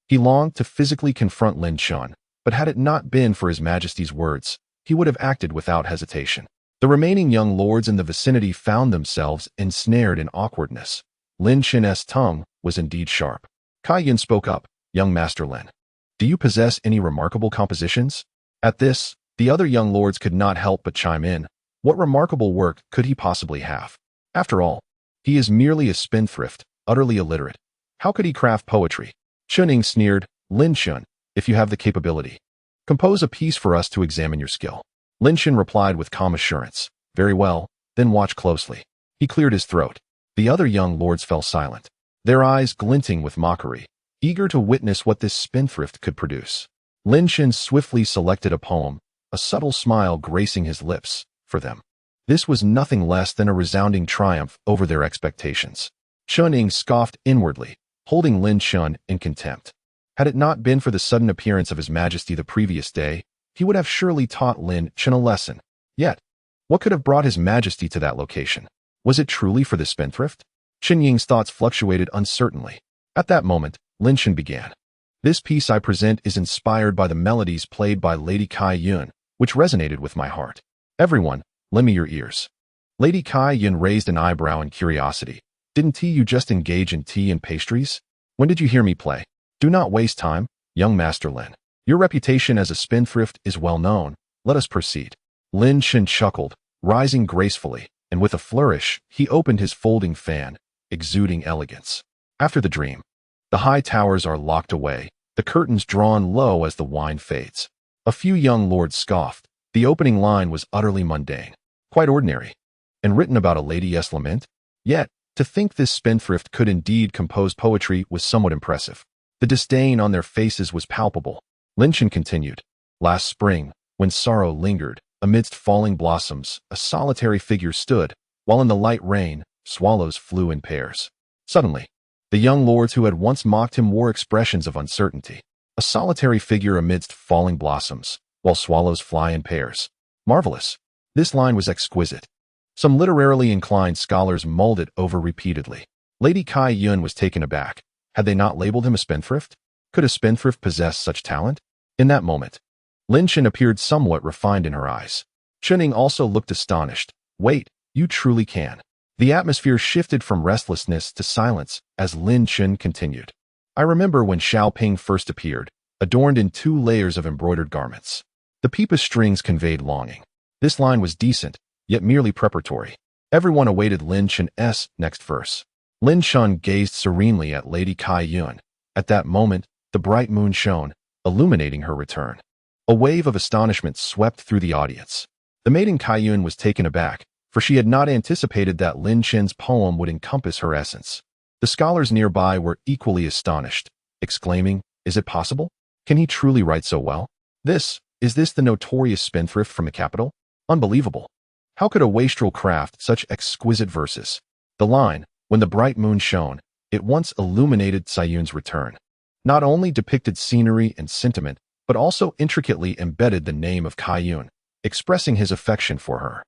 He longed to physically confront Lin Chen, but had it not been for His Majesty's words, he would have acted without hesitation. The remaining young lords in the vicinity found themselves ensnared in awkwardness. Lin Chen's tongue was indeed sharp. Kaiyun spoke up, Young Master Lin, do you possess any remarkable compositions? At this, the other young lords could not help but chime in. What remarkable work could he possibly have? After all, he is merely a spendthrift, utterly illiterate. How could he craft poetry? Chening sneered, Lin Chen, if you have the capability, compose a piece for us to examine your skill. Lin Chen replied with calm assurance. Very well, then watch closely. He cleared his throat. The other young lords fell silent, their eyes glinting with mockery, eager to witness what this spendthrift could produce. Lin Chen swiftly selected a poem, a subtle smile gracing his lips, for them. This was nothing less than a resounding triumph over their expectations. Chen Ying scoffed inwardly, holding Lin Chen in contempt. Had it not been for the sudden appearance of His Majesty the previous day, he would have surely taught Lin Chen a lesson. Yet, what could have brought His Majesty to that location? Was it truly for the spendthrift? Chen Ying's thoughts fluctuated uncertainly. At that moment, Lin Chen began. This piece I present is inspired by the melodies played by Lady Kaiyun, which resonated with my heart. Everyone, lend me your ears. Lady Kaiyun raised an eyebrow in curiosity. Didn't you just engage in tea and pastries? When did you hear me play? Do not waste time, young Master Lin. Your reputation as a spendthrift is well known. Let us proceed. Lin Chen chuckled, rising gracefully, and with a flourish, he opened his folding fan, exuding elegance. After the dream, the high towers are locked away, the curtains drawn low as the wine fades. A few young lords scoffed. The opening line was utterly mundane, quite ordinary, and written about a lady's lament. Yet, to think this spendthrift could indeed compose poetry was somewhat impressive. The disdain on their faces was palpable. Lin Chen continued. Last spring, when sorrow lingered, amidst falling blossoms, a solitary figure stood, while in the light rain, swallows flew in pairs. Suddenly, The young lords who had once mocked him wore expressions of uncertainty. A solitary figure amidst falling blossoms, while swallows fly in pairs. Marvelous. This line was exquisite. Some literarily inclined scholars mulled it over repeatedly. Lady Kai Yun was taken aback. Had they not labeled him a spendthrift? Could a spendthrift possess such talent? In that moment, Lin Chen appeared somewhat refined in her eyes. Chuning also looked astonished. Wait, you truly can. The atmosphere shifted from restlessness to silence as Lin Chen continued. I remember when Xiao Ping first appeared, adorned in 2 layers of embroidered garments. The pipa strings conveyed longing. This line was decent, yet merely preparatory. Everyone awaited Lin Chen's next verse. Lin Chen gazed serenely at Lady Kai Yun. At that moment, the bright moon shone, illuminating her return. A wave of astonishment swept through the audience. The maiden Kai Yun was taken aback, for she had not anticipated that Lin Chen's poem would encompass her essence. The scholars nearby were equally astonished, exclaiming, "Is it possible? Can he truly write so well? Is this the notorious spendthrift from the capital? Unbelievable. How could a wastrel craft such exquisite verses?" The line, "When the bright moon shone," it once illuminated Sayun's return. Not only depicted scenery and sentiment, but also intricately embedded the name of Kai Yun, expressing his affection for her.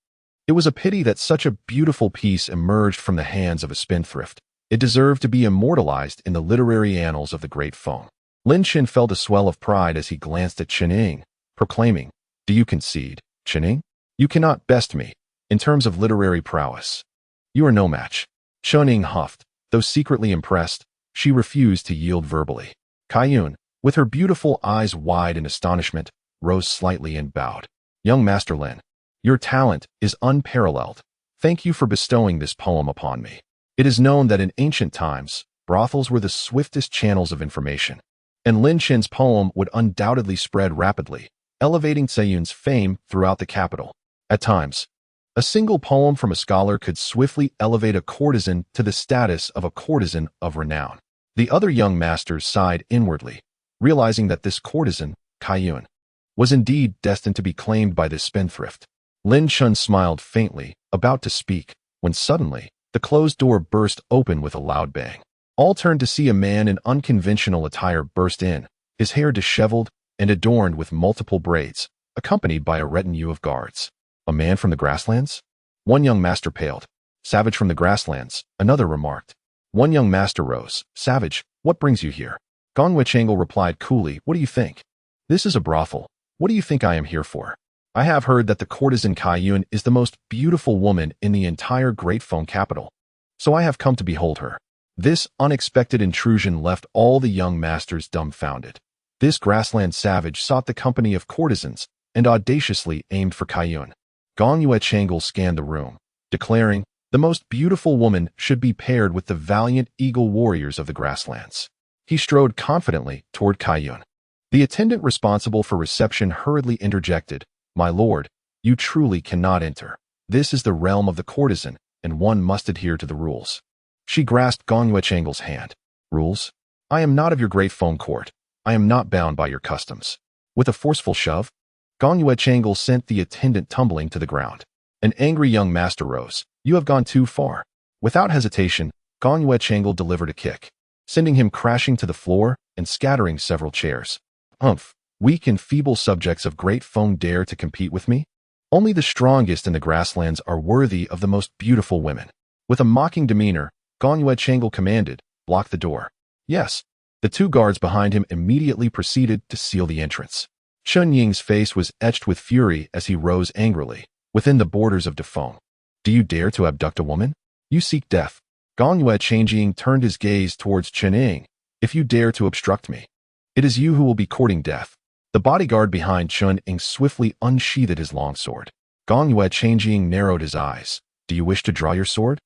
It was a pity that such a beautiful piece emerged from the hands of a spendthrift. It deserved to be immortalized in the literary annals of the Great Feng. Lin Chen felt a swell of pride as he glanced at Chening, proclaiming, "Do you concede, Chening? You cannot best me, in terms of literary prowess. You are no match." Chening huffed. Though secretly impressed, she refused to yield verbally. Kai Yun, with her beautiful eyes wide in astonishment, rose slightly and bowed. "Young Master Lin, your talent is unparalleled. Thank you for bestowing this poem upon me. It is known that in ancient times, brothels were the swiftest channels of information, and Lin Chen's poem would undoubtedly spread rapidly, elevating Sayun's fame throughout the capital. At times, a single poem from a scholar could swiftly elevate a courtesan to the status of a courtesan of renown." The other young masters sighed inwardly, realizing that this courtesan, Kai Yun, was indeed destined to be claimed by this spendthrift. Lin Chen smiled faintly, about to speak, when suddenly, the closed door burst open with a loud bang. All turned to see a man in unconventional attire burst in, his hair disheveled and adorned with multiple braids, accompanied by a retinue of guards. "A man from the grasslands?" One young master paled. "Savage from the grasslands," another remarked. One young master rose. "Savage, what brings you here?" Gong Wechangle replied coolly, "What do you think? This is a brothel. What do you think I am here for? I have heard that the courtesan Kai Yun is the most beautiful woman in the entire Great Feng capital, so I have come to behold her." This unexpected intrusion left all the young masters dumbfounded. This grassland savage sought the company of courtesans and audaciously aimed for Kai Yun. Gong Yuechangle scanned the room, declaring, "The most beautiful woman should be paired with the valiant eagle warriors of the grasslands." He strode confidently toward Kai Yun. The attendant responsible for reception hurriedly interjected, "My lord, you truly cannot enter. This is the realm of the courtesan, and one must adhere to the rules." She grasped Gong Yuechangle's hand. "Rules? I am not of your Great Feng court. I am not bound by your customs." With a forceful shove, Gong Yuechangle sent the attendant tumbling to the ground. An angry young master rose. "You have gone too far." Without hesitation, Gong Yuechangle delivered a kick, sending him crashing to the floor and scattering several chairs. "Humph! Weak and feeble subjects of Great Feng dare to compete with me? Only the strongest in the grasslands are worthy of the most beautiful women." With a mocking demeanor, Gong Yuechangle commanded, "Block the door." "Yes." The 2 guards behind him immediately proceeded to seal the entrance. Chun Ying's face was etched with fury as he rose angrily. "Within the borders of Defeng, do you dare to abduct a woman? You seek death." Gong Yuechanging turned his gaze towards Chening. "If you dare to obstruct me, it is you who will be courting death." The bodyguard behind Chun Ying swiftly unsheathed his longsword. Gong Yuechanging narrowed his eyes. "Do you wish to draw your sword?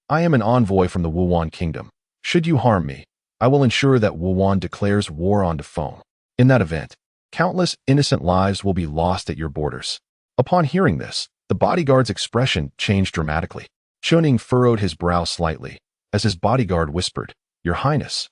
I am an envoy from the Wuwan kingdom. Should you harm me, I will ensure that Wuwan declares war on Defeng. In that event, countless innocent lives will be lost at your borders." Upon hearing this, the bodyguard's expression changed dramatically. Chun Ying furrowed his brow slightly, as his bodyguard whispered, "Your Highness,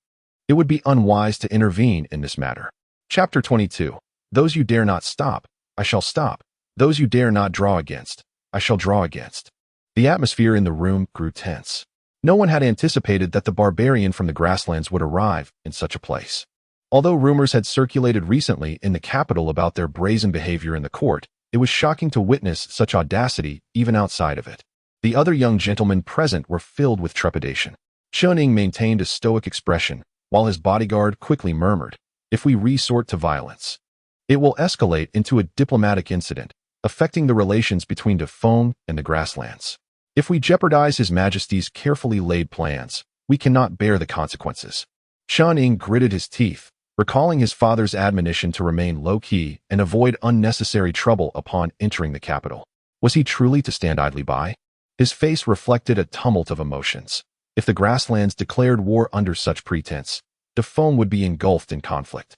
it would be unwise to intervene in this matter." Chapter 22. Those you dare not stop, I shall stop. Those you dare not draw against, I shall draw against. The atmosphere in the room grew tense. No one had anticipated that the barbarian from the grasslands would arrive in such a place. Although rumors had circulated recently in the capital about their brazen behavior in the court, it was shocking to witness such audacity even outside of it. The other young gentlemen present were filled with trepidation. Chen maintained a stoic expression, while his bodyguard quickly murmured, "If we resort to violence, it will escalate into a diplomatic incident, affecting the relations between De Feng and the grasslands. If we jeopardize His Majesty's carefully laid plans, we cannot bear the consequences." Chen gritted his teeth, recalling his father's admonition to remain low-key and avoid unnecessary trouble upon entering the capital. Was he truly to stand idly by? His face reflected a tumult of emotions. If the grasslands declared war under such pretense, De Feng would be engulfed in conflict,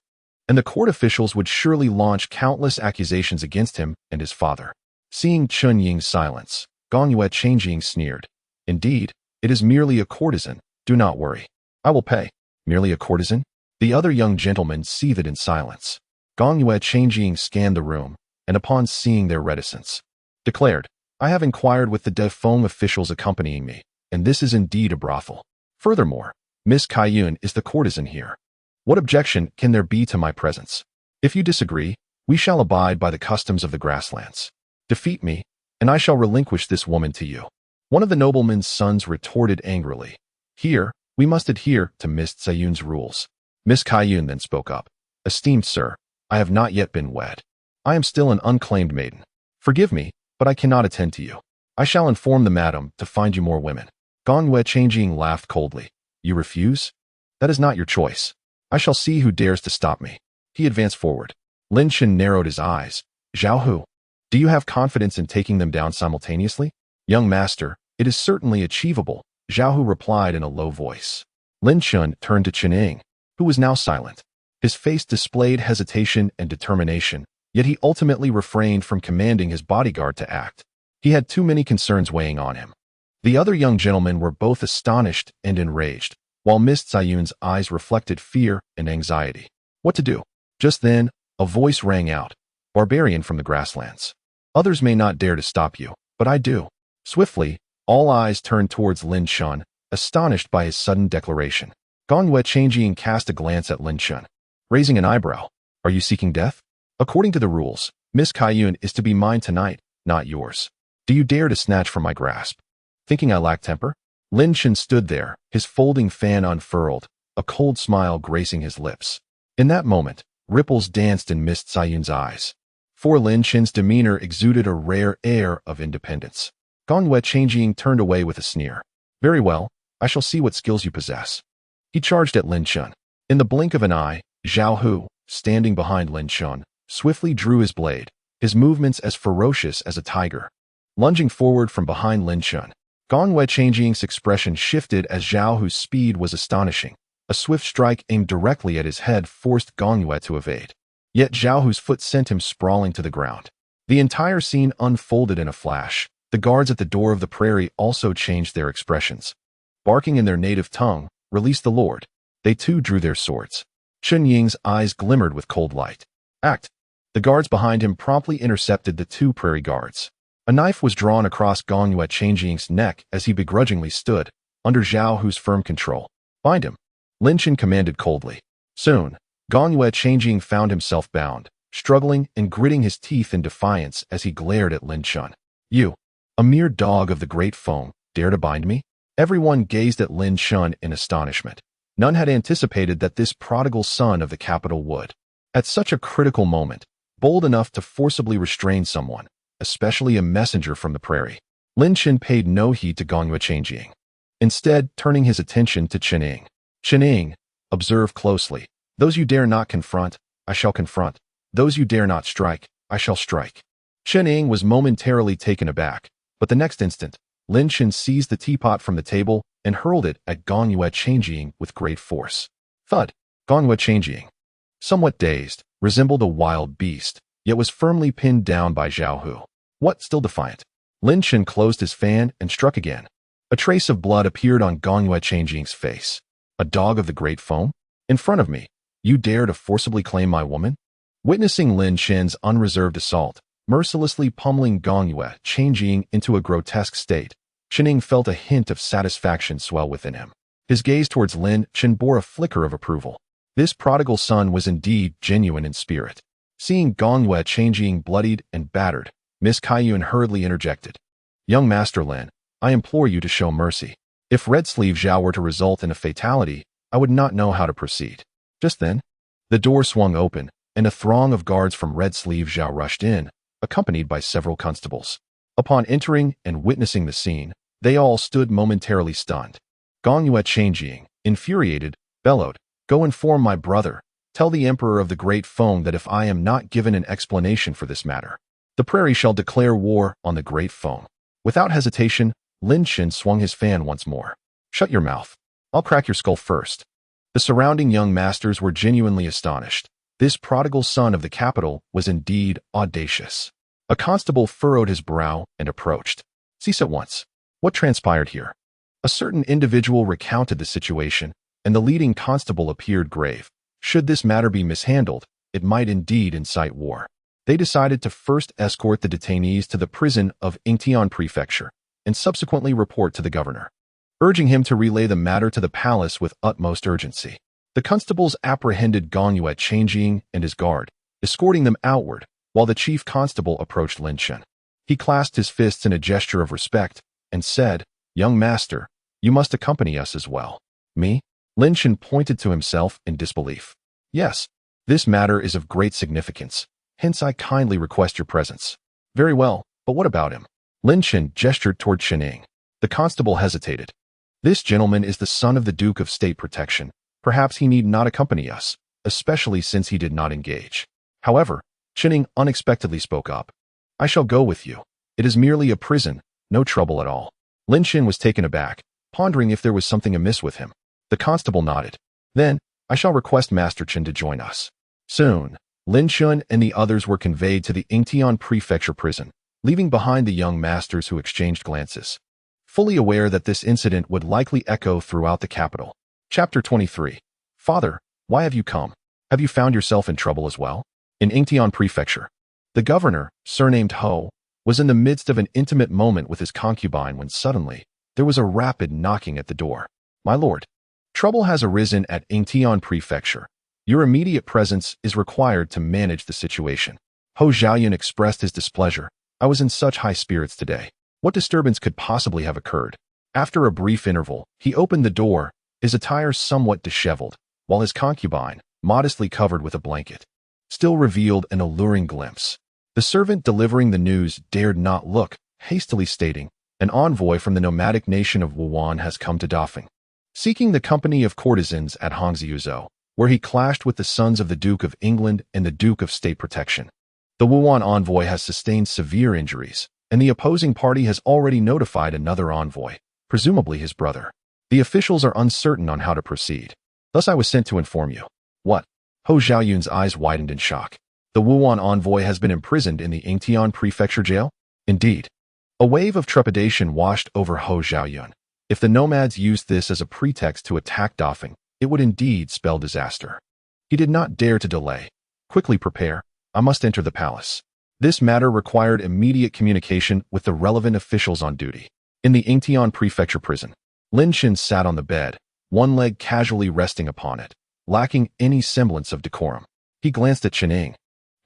and the court officials would surely launch countless accusations against him and his father. Seeing Chun Ying's silence, Gong Yue Changjing sneered. "Indeed, it is merely a courtesan. Do not worry. I will pay." "Merely a courtesan?" The other young gentlemen seethed in silence. Gong Yue Changjing scanned the room, and upon seeing their reticence, declared, "I have inquired with the De Feng officials accompanying me, and this is indeed a brothel. Furthermore, Miss Kaiyun is the courtesan here. What objection can there be to my presence? If you disagree, we shall abide by the customs of the grasslands. Defeat me, and I shall relinquish this woman to you." One of the nobleman's sons retorted angrily, "Here, we must adhere to Miss Kaiyun's rules." Miss Kaiyun then spoke up, "Esteemed sir, I have not yet been wed. I am still an unclaimed maiden. Forgive me, but I cannot attend to you. I shall inform the madam to find you more women." Gong Yue Changjing laughed coldly. "You refuse? That is not your choice. I shall see who dares to stop me." He advanced forward. Lin Chen narrowed his eyes. "Zhao Hu, do you have confidence in taking them down simultaneously?" "Young master, it is certainly achievable," Zhao Hu replied in a low voice. Lin Chen turned to Chen, who was now silent. His face displayed hesitation and determination, yet he ultimately refrained from commanding his bodyguard to act. He had too many concerns weighing on him. The other young gentlemen were both astonished and enraged, while Miss Kaiyun's eyes reflected fear and anxiety. What to do? Just then, a voice rang out, "Barbarian from the grasslands. Others may not dare to stop you, but I do." Swiftly, all eyes turned towards Lin Chen, astonished by his sudden declaration. Gong Yue Changjing cast a glance at Lin Chen, raising an eyebrow. "Are you seeking death? According to the rules, Miss Kaiyun is to be mine tonight, not yours. Do you dare to snatch from my grasp? Thinking I lack temper?" Lin Chen stood there, his folding fan unfurled, a cold smile gracing his lips. In that moment, ripples danced in Miss Kaiyun's eyes. For Lin Chen's demeanor exuded a rare air of independence. Gong Yue Changjing turned away with a sneer. "Very well, I shall see what skills you possess." He charged at Lin Chen. In the blink of an eye, Zhao Hu, standing behind Lin Chen, swiftly drew his blade, his movements as ferocious as a tiger. Lunging forward from behind Lin Chen, Gong Yue Changjing's expression shifted as Zhao Hu's speed was astonishing. A swift strike aimed directly at his head forced Gong Yue to evade. Yet Zhao Hu's foot sent him sprawling to the ground. The entire scene unfolded in a flash. The guards at the door of the prairie also changed their expressions. Barking in their native tongue, "Release the Lord." They too drew their swords. Chun Ying's eyes glimmered with cold light. "Act." The guards behind him promptly intercepted the two prairie guards. A knife was drawn across Gong Yue Changjing's neck as he begrudgingly stood, under Zhao Hu's firm control. "Bind him," Lin Chen commanded coldly. Soon, Gong Yue Changjing found himself bound, struggling and gritting his teeth in defiance as he glared at Lin Chen. "You, a mere dog of the Great Feng, dare to bind me?" Everyone gazed at Lin Chen in astonishment. None had anticipated that this prodigal son of the capital would, at such a critical moment, bold enough to forcibly restrain someone, especially a messenger from the prairie. Lin Chen paid no heed to Gong Yue Changjing, instead turning his attention to Chen. "Chen, observe closely. Those you dare not confront, I shall confront. Those you dare not strike, I shall strike." Chen was momentarily taken aback, but the next instant, Lin Chen seized the teapot from the table and hurled it at Gong Yue Changjing with great force. Thud! Gong Yue Changjing, somewhat dazed, resembled a wild beast, yet was firmly pinned down by Zhao Hu. What, still defiant? Lin Chen closed his fan and struck again. A trace of blood appeared on Gong Yue Changjing's face. "A dog of the Great Feng? In front of me, you dare to forcibly claim my woman?" Witnessing Lin Chen's unreserved assault, mercilessly pummeling Gong Yue Changjing into a grotesque state, Chen felt a hint of satisfaction swell within him. His gaze towards Lin Chen bore a flicker of approval. This prodigal son was indeed genuine in spirit. Seeing Gongwei changing bloodied and battered, Miss Kaiyun hurriedly interjected. Young Master Lin, I implore you to show mercy. If Red Sleeve Zhao were to result in a fatality, I would not know how to proceed. Just then, the door swung open, and a throng of guards from Red Sleeve Zhao rushed in, accompanied by several constables. Upon entering and witnessing the scene, they all stood momentarily stunned. Gongwei Changjing, infuriated, bellowed, Go inform my brother. Tell the Emperor of the Great Feng that if I am not given an explanation for this matter, the prairie shall declare war on the Great Feng. Without hesitation, Lin Chen swung his fan once more. Shut your mouth. I'll crack your skull first. The surrounding young masters were genuinely astonished. This prodigal son of the capital was indeed audacious. A constable furrowed his brow and approached. Cease at once. What transpired here? A certain individual recounted the situation, and the leading constable appeared grave. Should this matter be mishandled, it might indeed incite war. They decided to first escort the detainees to the prison of Yingtian Prefecture, and subsequently report to the governor, urging him to relay the matter to the palace with utmost urgency. The constables apprehended Gongwei Changjing and his guard, escorting them outward, while the chief constable approached Lin Chen. He clasped his fists in a gesture of respect, and said, Young master, you must accompany us as well. Me? Lin Chen pointed to himself in disbelief. Yes, this matter is of great significance, hence I kindly request your presence. Very well, but what about him? Lin Chen gestured toward Chen. The constable hesitated. This gentleman is the son of the Duke of State Protection. Perhaps he need not accompany us, especially since he did not engage. However, Chen unexpectedly spoke up. I shall go with you. It is merely a prison, no trouble at all. Lin Chen was taken aback, pondering if there was something amiss with him. The constable nodded. Then, I shall request Master Chen to join us. Soon, Lin Chen and the others were conveyed to the Yingtian Prefecture prison, leaving behind the young masters who exchanged glances, fully aware that this incident would likely echo throughout the capital. Chapter 23. Father, why have you come? Have you found yourself in trouble as well? In Yingtian Prefecture, the governor, surnamed Ho, was in the midst of an intimate moment with his concubine when suddenly, there was a rapid knocking at the door. My lord, trouble has arisen at Yingtian Prefecture. Your immediate presence is required to manage the situation. Ho Xiaoyun expressed his displeasure. I was in such high spirits today. What disturbance could possibly have occurred? After a brief interval, he opened the door, his attire somewhat disheveled, while his concubine, modestly covered with a blanket, still revealed an alluring glimpse. The servant delivering the news dared not look, hastily stating, an envoy from the nomadic nation of Wuhan has come to Dafeng, seeking the company of courtesans at Hangzhou, where he clashed with the sons of the Duke of England and the Duke of State Protection. The Wuhan envoy has sustained severe injuries, and the opposing party has already notified another envoy, presumably his brother. The officials are uncertain on how to proceed. Thus I was sent to inform you. What? Ho Xiaoyun's eyes widened in shock. The Wuhan envoy has been imprisoned in the Yingtian Prefecture jail? Indeed. A wave of trepidation washed over Ho Xiaoyun. If the nomads used this as a pretext to attack Dafeng, it would indeed spell disaster. He did not dare to delay. Quickly prepare. I must enter the palace. This matter required immediate communication with the relevant officials on duty. In the Yingtian Prefecture prison, Lin Chen sat on the bed, one leg casually resting upon it, lacking any semblance of decorum. He glanced at Chen,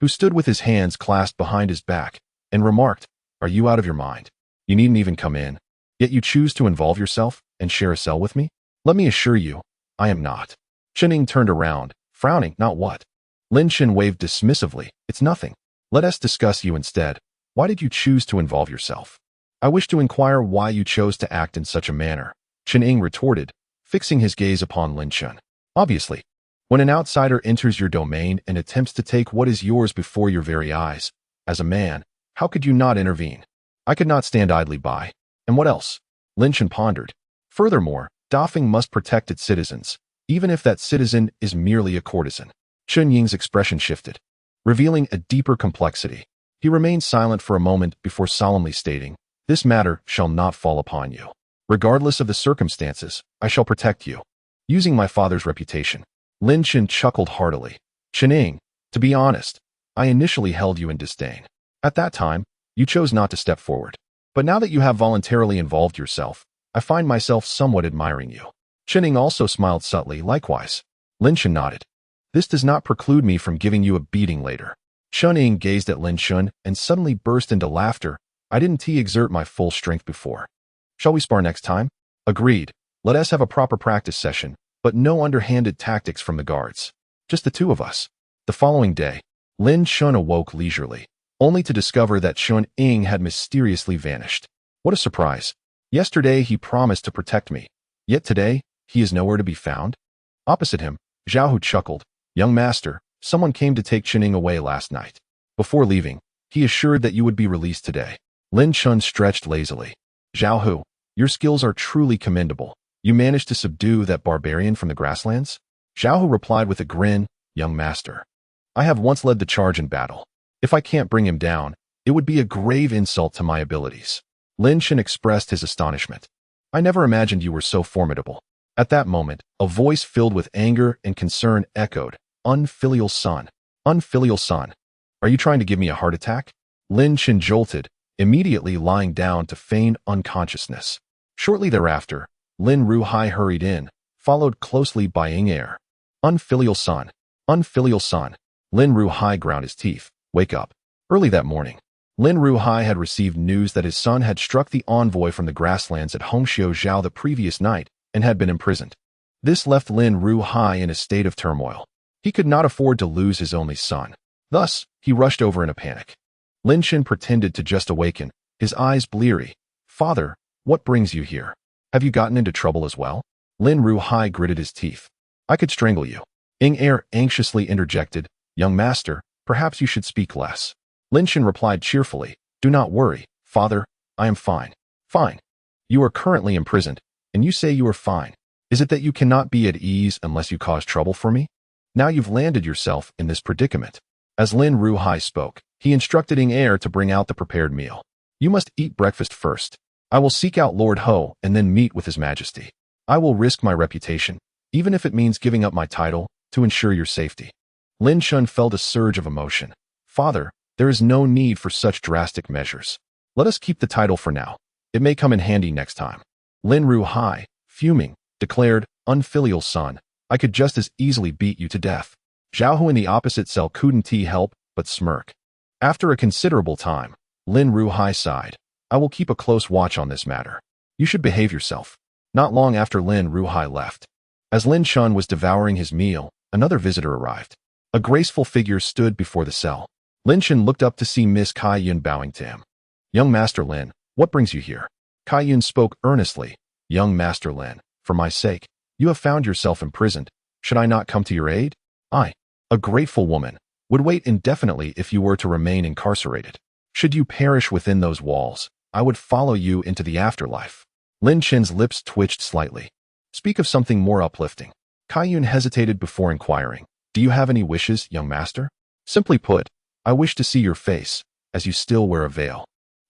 who stood with his hands clasped behind his back, and remarked, Are you out of your mind? You needn't even come in. Yet you choose to involve yourself and share a cell with me? Let me assure you, I am not. Chen turned around, frowning. Not what? Lin Chen waved dismissively. It's nothing. Let us discuss you instead. Why did you choose to involve yourself? I wish to inquire why you chose to act in such a manner, Chen retorted, fixing his gaze upon Lin Chen. Obviously, when an outsider enters your domain and attempts to take what is yours before your very eyes, as a man, how could you not intervene? I could not stand idly by. And what else? Lin Chen pondered. Furthermore, Dafeng must protect its citizens, even if that citizen is merely a courtesan. Chen Ying's expression shifted, revealing a deeper complexity. He remained silent for a moment before solemnly stating, This matter shall not fall upon you. Regardless of the circumstances, I shall protect you. Using my father's reputation. Lin Chen chuckled heartily. Chen, to be honest, I initially held you in disdain. At that time, you chose not to step forward. But now that you have voluntarily involved yourself, I find myself somewhat admiring you. Chen also smiled subtly, likewise. Lin Chen nodded. This does not preclude me from giving you a beating later. Chen gazed at Lin Chen and suddenly burst into laughter. I didn't exert my full strength before. Shall we spar next time? Agreed. Let us have a proper practice session, but no underhanded tactics from the guards. Just the two of us. The following day, Lin Chen awoke leisurely, only to discover that Chen had mysteriously vanished. What a surprise. Yesterday he promised to protect me, yet today he is nowhere to be found. Opposite him, Zhao Hu chuckled. Young master, someone came to take Chen away last night. Before leaving, he assured that you would be released today. Lin Chen stretched lazily. Zhao Hu, your skills are truly commendable. You managed to subdue that barbarian from the grasslands? Zhao Hu replied with a grin, young master. I have once led the charge in battle. If I can't bring him down, it would be a grave insult to my abilities. Lin Chen expressed his astonishment. I never imagined you were so formidable. At that moment, a voice filled with anger and concern echoed, unfilial son. Unfilial son. Are you trying to give me a heart attack? Lin Chen jolted, immediately lying down to feign unconsciousness. Shortly thereafter, Lin Ruhai hurried in, followed closely by Er. Unfilial son. Unfilial son. Lin Ruhai ground his teeth. Wake up. Early that morning, Lin Ruhai had received news that his son had struck the envoy from the grasslands at Hongxiu Zhao the previous night and had been imprisoned. This left Lin Ruhai in a state of turmoil. He could not afford to lose his only son. Thus, he rushed over in a panic. Lin Chen pretended to just awaken, his eyes bleary. Father, what brings you here? Have you gotten into trouble as well? Lin Ruhai gritted his teeth. I could strangle you. Er anxiously interjected. Young master, perhaps you should speak less. Lin Chen replied cheerfully. Do not worry, father, I am fine. Fine. You are currently imprisoned, and you say you are fine. Is it that you cannot be at ease unless you cause trouble for me? Now you've landed yourself in this predicament. As Lin Ruhai spoke, he instructed Er to bring out the prepared meal. You must eat breakfast first. I will seek out Lord Ho and then meet with His Majesty. I will risk my reputation, even if it means giving up my title, to ensure your safety. Lin Chen felt a surge of emotion. Father, there is no need for such drastic measures. Let us keep the title for now. It may come in handy next time. Lin Ruhai, fuming, declared, unfilial son, I could just as easily beat you to death. Zhao Hu in the opposite cell couldn't help but smirk. After a considerable time, Lin Ruhai sighed. I will keep a close watch on this matter. You should behave yourself. Not long after Lin Ruhai left. As Lin Chen was devouring his meal, another visitor arrived. A graceful figure stood before the cell. Lin Chen looked up to see Miss Kai Yun bowing to him. Young Master Lin, what brings you here? Kai Yun spoke earnestly. Young Master Lin, for my sake, you have found yourself imprisoned. Should I not come to your aid? I, a grateful woman, would wait indefinitely if you were to remain incarcerated. Should you perish within those walls, I would follow you into the afterlife. Lin Chen's lips twitched slightly. Speak of something more uplifting. Kai Yun hesitated before inquiring. Do you have any wishes, young master? Simply put, I wish to see your face, as you still wear a veil.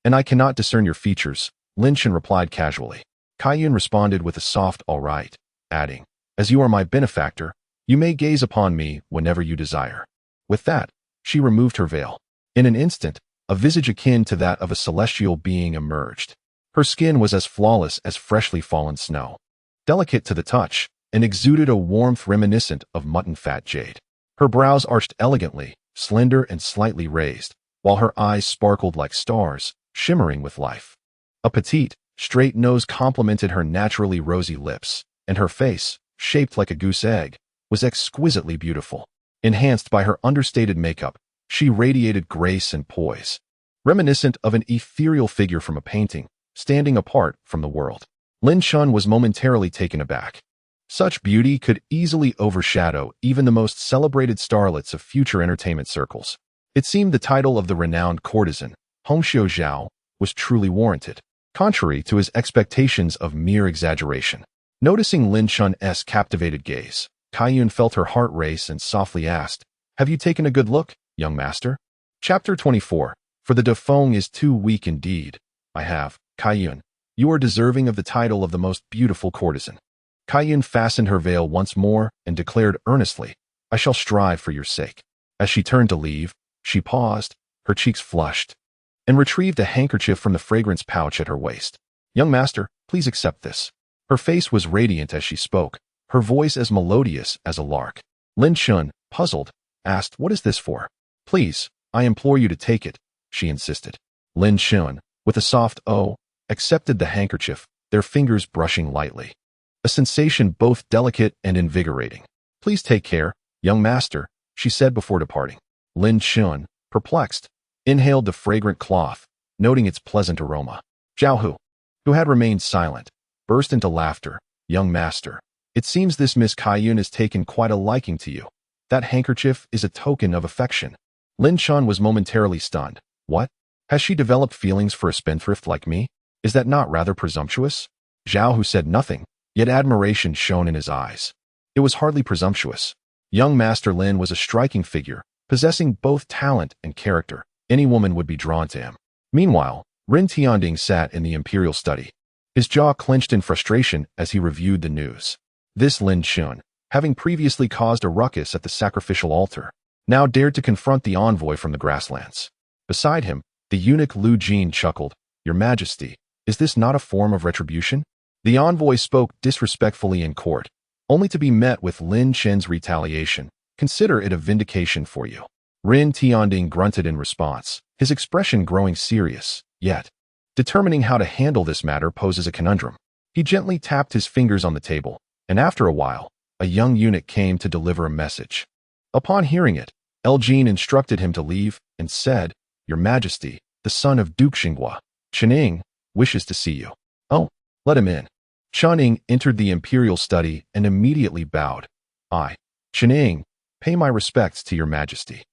And I cannot discern your features, Lin Chen replied casually. Kai Yun responded with a soft all right, adding, as you are my benefactor, you may gaze upon me whenever you desire. With that, she removed her veil. In an instant, a visage akin to that of a celestial being emerged. Her skin was as flawless as freshly fallen snow. Delicate to the touch, and exuded a warmth reminiscent of mutton fat jade. Her brows arched elegantly, slender and slightly raised, while her eyes sparkled like stars, shimmering with life. A petite, straight nose complemented her naturally rosy lips, and her face, shaped like a goose egg, was exquisitely beautiful. Enhanced by her understated makeup, she radiated grace and poise, reminiscent of an ethereal figure from a painting, standing apart from the world. Lin Chen was momentarily taken aback. Such beauty could easily overshadow even the most celebrated starlets of future entertainment circles. It seemed the title of the renowned courtesan, Hongxiu Zhao, was truly warranted, contrary to his expectations of mere exaggeration. Noticing Lin Chen's captivated gaze, Kai Yun felt her heart race and softly asked, Have you taken a good look, young master? Chapter 24. For the Defeng is too weak indeed. I have, Kai Yun. You are deserving of the title of the most beautiful courtesan. Kai Yun fastened her veil once more and declared earnestly, I shall strive for your sake. As she turned to leave, she paused, her cheeks flushed. and retrieved a handkerchief from the fragrance pouch at her waist. "Young master, please accept this." Her face was radiant as she spoke, her voice as melodious as a lark. Lin Chen, puzzled, asked, "What is this for?" "Please, I implore you to take it," she insisted. Lin Chen, with a soft "oh," accepted the handkerchief, their fingers brushing lightly. A sensation both delicate and invigorating. "Please take care, young master," she said before departing. Lin Chen, perplexed, inhaled the fragrant cloth, noting its pleasant aroma. Zhao Hu, who had remained silent, burst into laughter. "Young master, it seems this Miss Kaiyun has taken quite a liking to you. That handkerchief is a token of affection." Lin Chen was momentarily stunned. "What? Has she developed feelings for a spendthrift like me? Is that not rather presumptuous?" Zhao Hu said nothing, yet admiration shone in his eyes. It was hardly presumptuous. Young Master Lin was a striking figure, possessing both talent and character. Any woman would be drawn to him. Meanwhile, Rin Tianding sat in the imperial study. His jaw clenched in frustration as he reviewed the news. This Lin Chen, having previously caused a ruckus at the sacrificial altar, now dared to confront the envoy from the grasslands. Beside him, the eunuch Lu Jin chuckled. "Your Majesty, is this not a form of retribution?" The envoy spoke disrespectfully in court, only to be met with Lin Chen's retaliation. "Consider it a vindication for you." Rin Tianding grunted in response, his expression growing serious, yet determining how to handle this matter poses a conundrum. He gently tapped his fingers on the table, and after a while, a young eunuch came to deliver a message. Upon hearing it, Jin instructed him to leave and said, "Your Majesty, the son of Duke Xinghua, Chening, wishes to see you." "Oh, let him in." Chening entered the imperial study and immediately bowed. "I, Chening, pay my respects to your Majesty."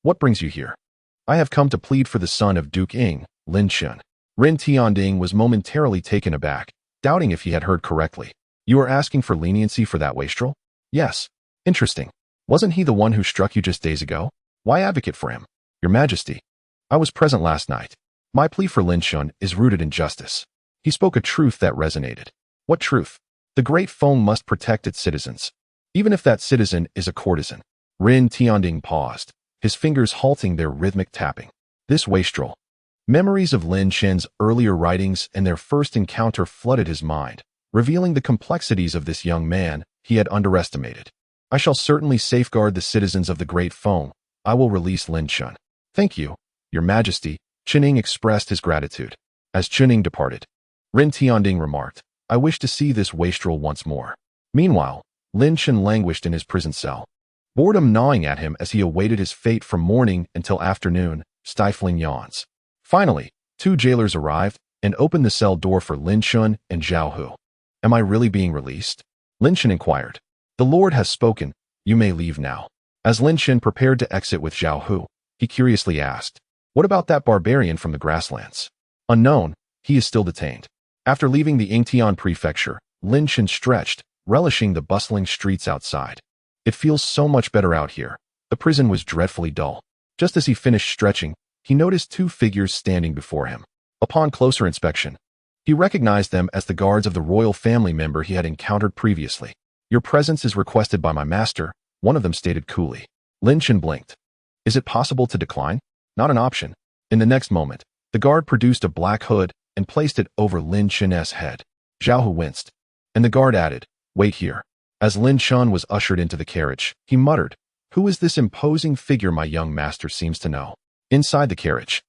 What brings you here?" "I have come to plead for the son of Duke Ing, Lin Chen." Rin Tianding was momentarily taken aback, doubting if he had heard correctly. "You are asking for leniency for that wastrel?" "Yes." "Interesting. Wasn't he the one who struck you just days ago? Why advocate for him?" "Your Majesty, I was present last night. My plea for Lin Chen is rooted in justice." He spoke a truth that resonated. "What truth?" "The Great Feng must protect its citizens, even if that citizen is a courtesan." Rin Tianding paused, his fingers halting their rhythmic tapping. This wastrel. Memories of Lin Chen's earlier writings and their first encounter flooded his mind, revealing the complexities of this young man he had underestimated. "I shall certainly safeguard the citizens of the Great Feng. I will release Lin Chen." "Thank you, your Majesty." Chening expressed his gratitude. As Chening departed, Rin Tianding remarked, "I wish to see this wastrel once more." Meanwhile, Lin Chen languished in his prison cell, boredom gnawing at him as he awaited his fate from morning until afternoon, stifling yawns. Finally, two jailers arrived and opened the cell door for Lin Chen and Zhao Hu. "Am I really being released?" Lin Chen inquired. "The Lord has spoken. You may leave now." As Lin Chen prepared to exit with Zhao Hu, he curiously asked, "What about that barbarian from the grasslands?" "Unknown. He is still detained." After leaving the Yingtian prefecture, Lin Chen stretched, relishing the bustling streets outside. "It feels so much better out here." The prison was dreadfully dull. Just as he finished stretching, he noticed two figures standing before him. Upon closer inspection, he recognized them as the guards of the royal family member he had encountered previously. "Your presence is requested by my master," one of them stated coolly. Lin Chen blinked. "Is it possible to decline?" "Not an option." In the next moment, the guard produced a black hood and placed it over Lin Chen's head. Zhao Hu winced, and the guard added, "Wait here." As Lin Chen was ushered into the carriage, he muttered, "Who is this imposing figure my young master seems to know?" Inside the carriage,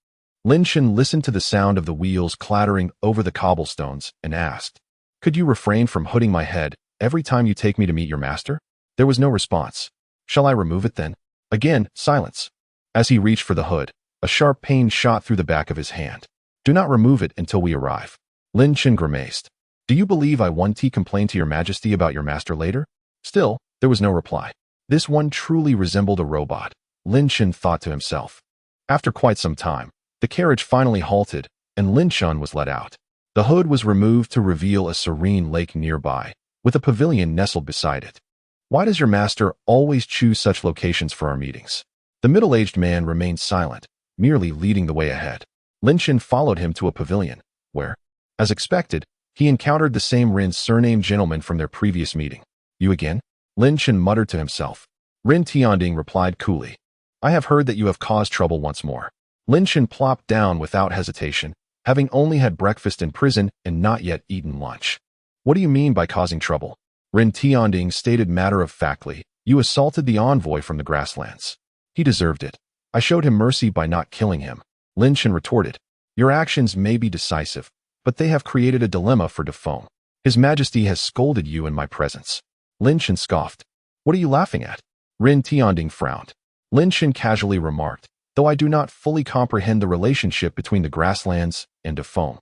Lin Chen listened to the sound of the wheels clattering over the cobblestones and asked, "Could you refrain from hooding my head every time you take me to meet your master?" There was no response. "Shall I remove it then?" Again, silence. As he reached for the hood, a sharp pain shot through the back of his hand. "Do not remove it until we arrive." Lin Chen grimaced. "Do you believe I want to complain to your Majesty about your master later?" Still, there was no reply. This one truly resembled a robot, Lin Chen thought to himself. After quite some time, the carriage finally halted, and Lin Chen was let out. The hood was removed to reveal a serene lake nearby, with a pavilion nestled beside it. "Why does your master always choose such locations for our meetings?" The middle-aged man remained silent, merely leading the way ahead. Lin Chen followed him to a pavilion, where, as expected, he encountered the same Rin surnamed gentleman from their previous meeting. "You again?" Lin Chen muttered to himself. Rin Tianding replied coolly, "I have heard that you have caused trouble once more." Lin Chen plopped down without hesitation, having only had breakfast in prison and not yet eaten lunch. What do you mean by causing trouble? Ren Tianding stated matter-of-factly, you assaulted the envoy from the grasslands. He deserved it. I showed him mercy by not killing him. Lin Chen retorted, your actions may be decisive, but they have created a dilemma for Defeng. His Majesty has scolded you in my presence. Lin Chen scoffed. What are you laughing at? Ren Tianding frowned. Lin Chen casually remarked, though I do not fully comprehend the relationship between the grasslands and Defeng.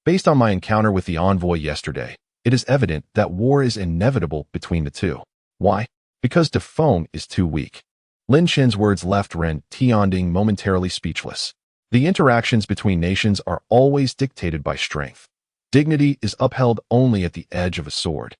Based on my encounter with the envoy yesterday, it is evident that war is inevitable between the two. Why? Because Defeng is too weak. Lin Chen's words left Ren Tianding momentarily speechless. The interactions between nations are always dictated by strength. Dignity is upheld only at the edge of a sword,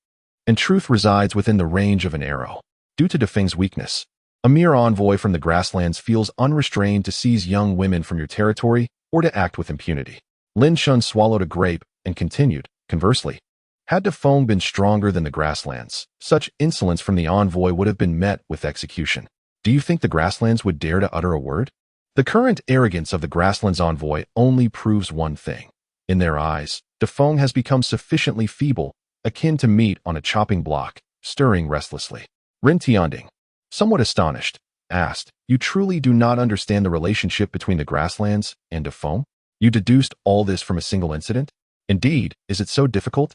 and truth resides within the range of an arrow. Due to Defeng's weakness, a mere envoy from the grasslands feels unrestrained to seize young women from your territory or to act with impunity. Lin Chen swallowed a grape and continued, conversely, had Defeng been stronger than the grasslands, such insolence from the envoy would have been met with execution. Do you think the grasslands would dare to utter a word? The current arrogance of the grasslands envoy only proves one thing. In their eyes, Defeng has become sufficiently feeble, akin to meat on a chopping block, stirring restlessly. Ren Tianding, somewhat astonished, asked, you truly do not understand the relationship between the grasslands and Defeng? You deduced all this from a single incident? Indeed, is it so difficult?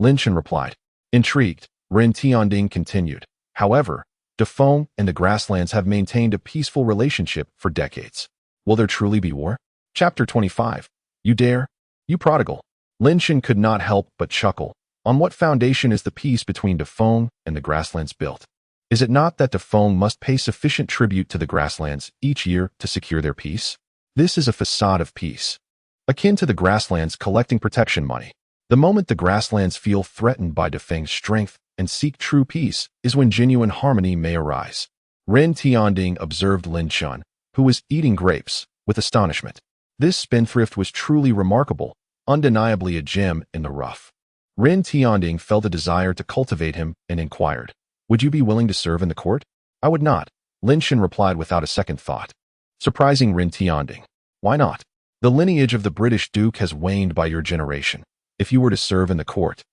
Lin Chen replied. Intrigued, Ren Tianding continued. However, Defeng and the grasslands have maintained a peaceful relationship for decades. Will there truly be war? Chapter 25. You dare? You prodigal. Lin Chen could not help but chuckle. On what foundation is the peace between Defeng and the grasslands built? Is it not that Defeng must pay sufficient tribute to the grasslands each year to secure their peace? This is a facade of peace, akin to the grasslands collecting protection money. The moment the grasslands feel threatened by Defeng's strength and seek true peace is when genuine harmony may arise. Ren Tianding observed Lin Chen, who was eating grapes, with astonishment. This spendthrift was truly remarkable, undeniably a gem in the rough. Ren Tianding felt a desire to cultivate him and inquired, would you be willing to serve in the court? I would not, Lin Chen replied without a second thought. Surprising Ren Tianding. Why not? The lineage of the British Duke has waned by your generation. If you were to serve in the court,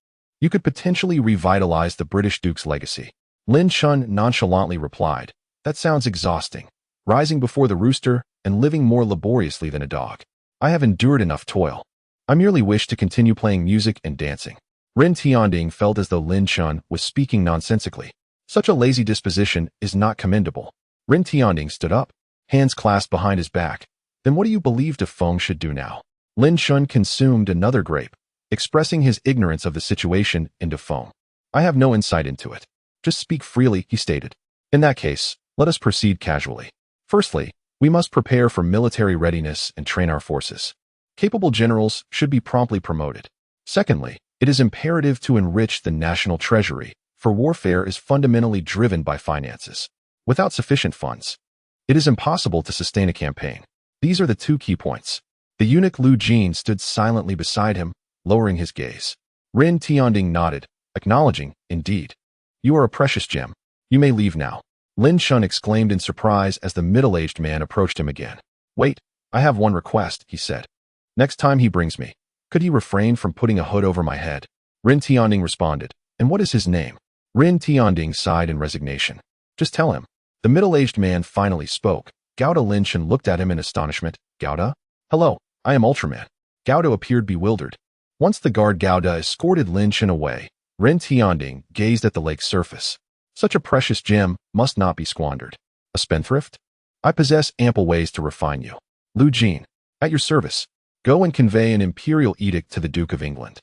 you could potentially revitalize the British Duke's legacy. Lin Chen nonchalantly replied, that sounds exhausting. Rising before the rooster and living more laboriously than a dog. I have endured enough toil. I merely wish to continue playing music and dancing. Ren Tianding felt as though Lin Chen was speaking nonsensically. Such a lazy disposition is not commendable. Ren Tianding stood up, hands clasped behind his back. Then what do you believe Defeng should do now? Lin Chen consumed another grape, expressing his ignorance of the situation in Defeng. I have no insight into it. Just speak freely, he stated. In that case, let us proceed casually. Firstly, we must prepare for military readiness and train our forces. Capable generals should be promptly promoted. Secondly, it is imperative to enrich the national treasury, for warfare is fundamentally driven by finances. Without sufficient funds, it is impossible to sustain a campaign. These are the two key points. The eunuch Lu Jin stood silently beside him, lowering his gaze. Ren Tianding nodded, acknowledging, indeed. You are a precious gem. You may leave now. Lin Chen exclaimed in surprise as the middle-aged man approached him again. Wait, I have one request, he said. Next time he brings me, could he refrain from putting a hood over my head? Ren Tianding responded, and what is his name? Ren Tianding sighed in resignation. Just tell him. The middle-aged man finally spoke. Gouda. Lin Chen looked at him in astonishment. Gouda? Hello, I am Ultraman. Gouda appeared bewildered. Once the guard Gouda escorted Lin Chen away, Ren Tianding gazed at the lake's surface. Such a precious gem must not be squandered. A spendthrift? I possess ample ways to refine you. Lu Jin, at your service. Go and convey an imperial edict to the Duke of England,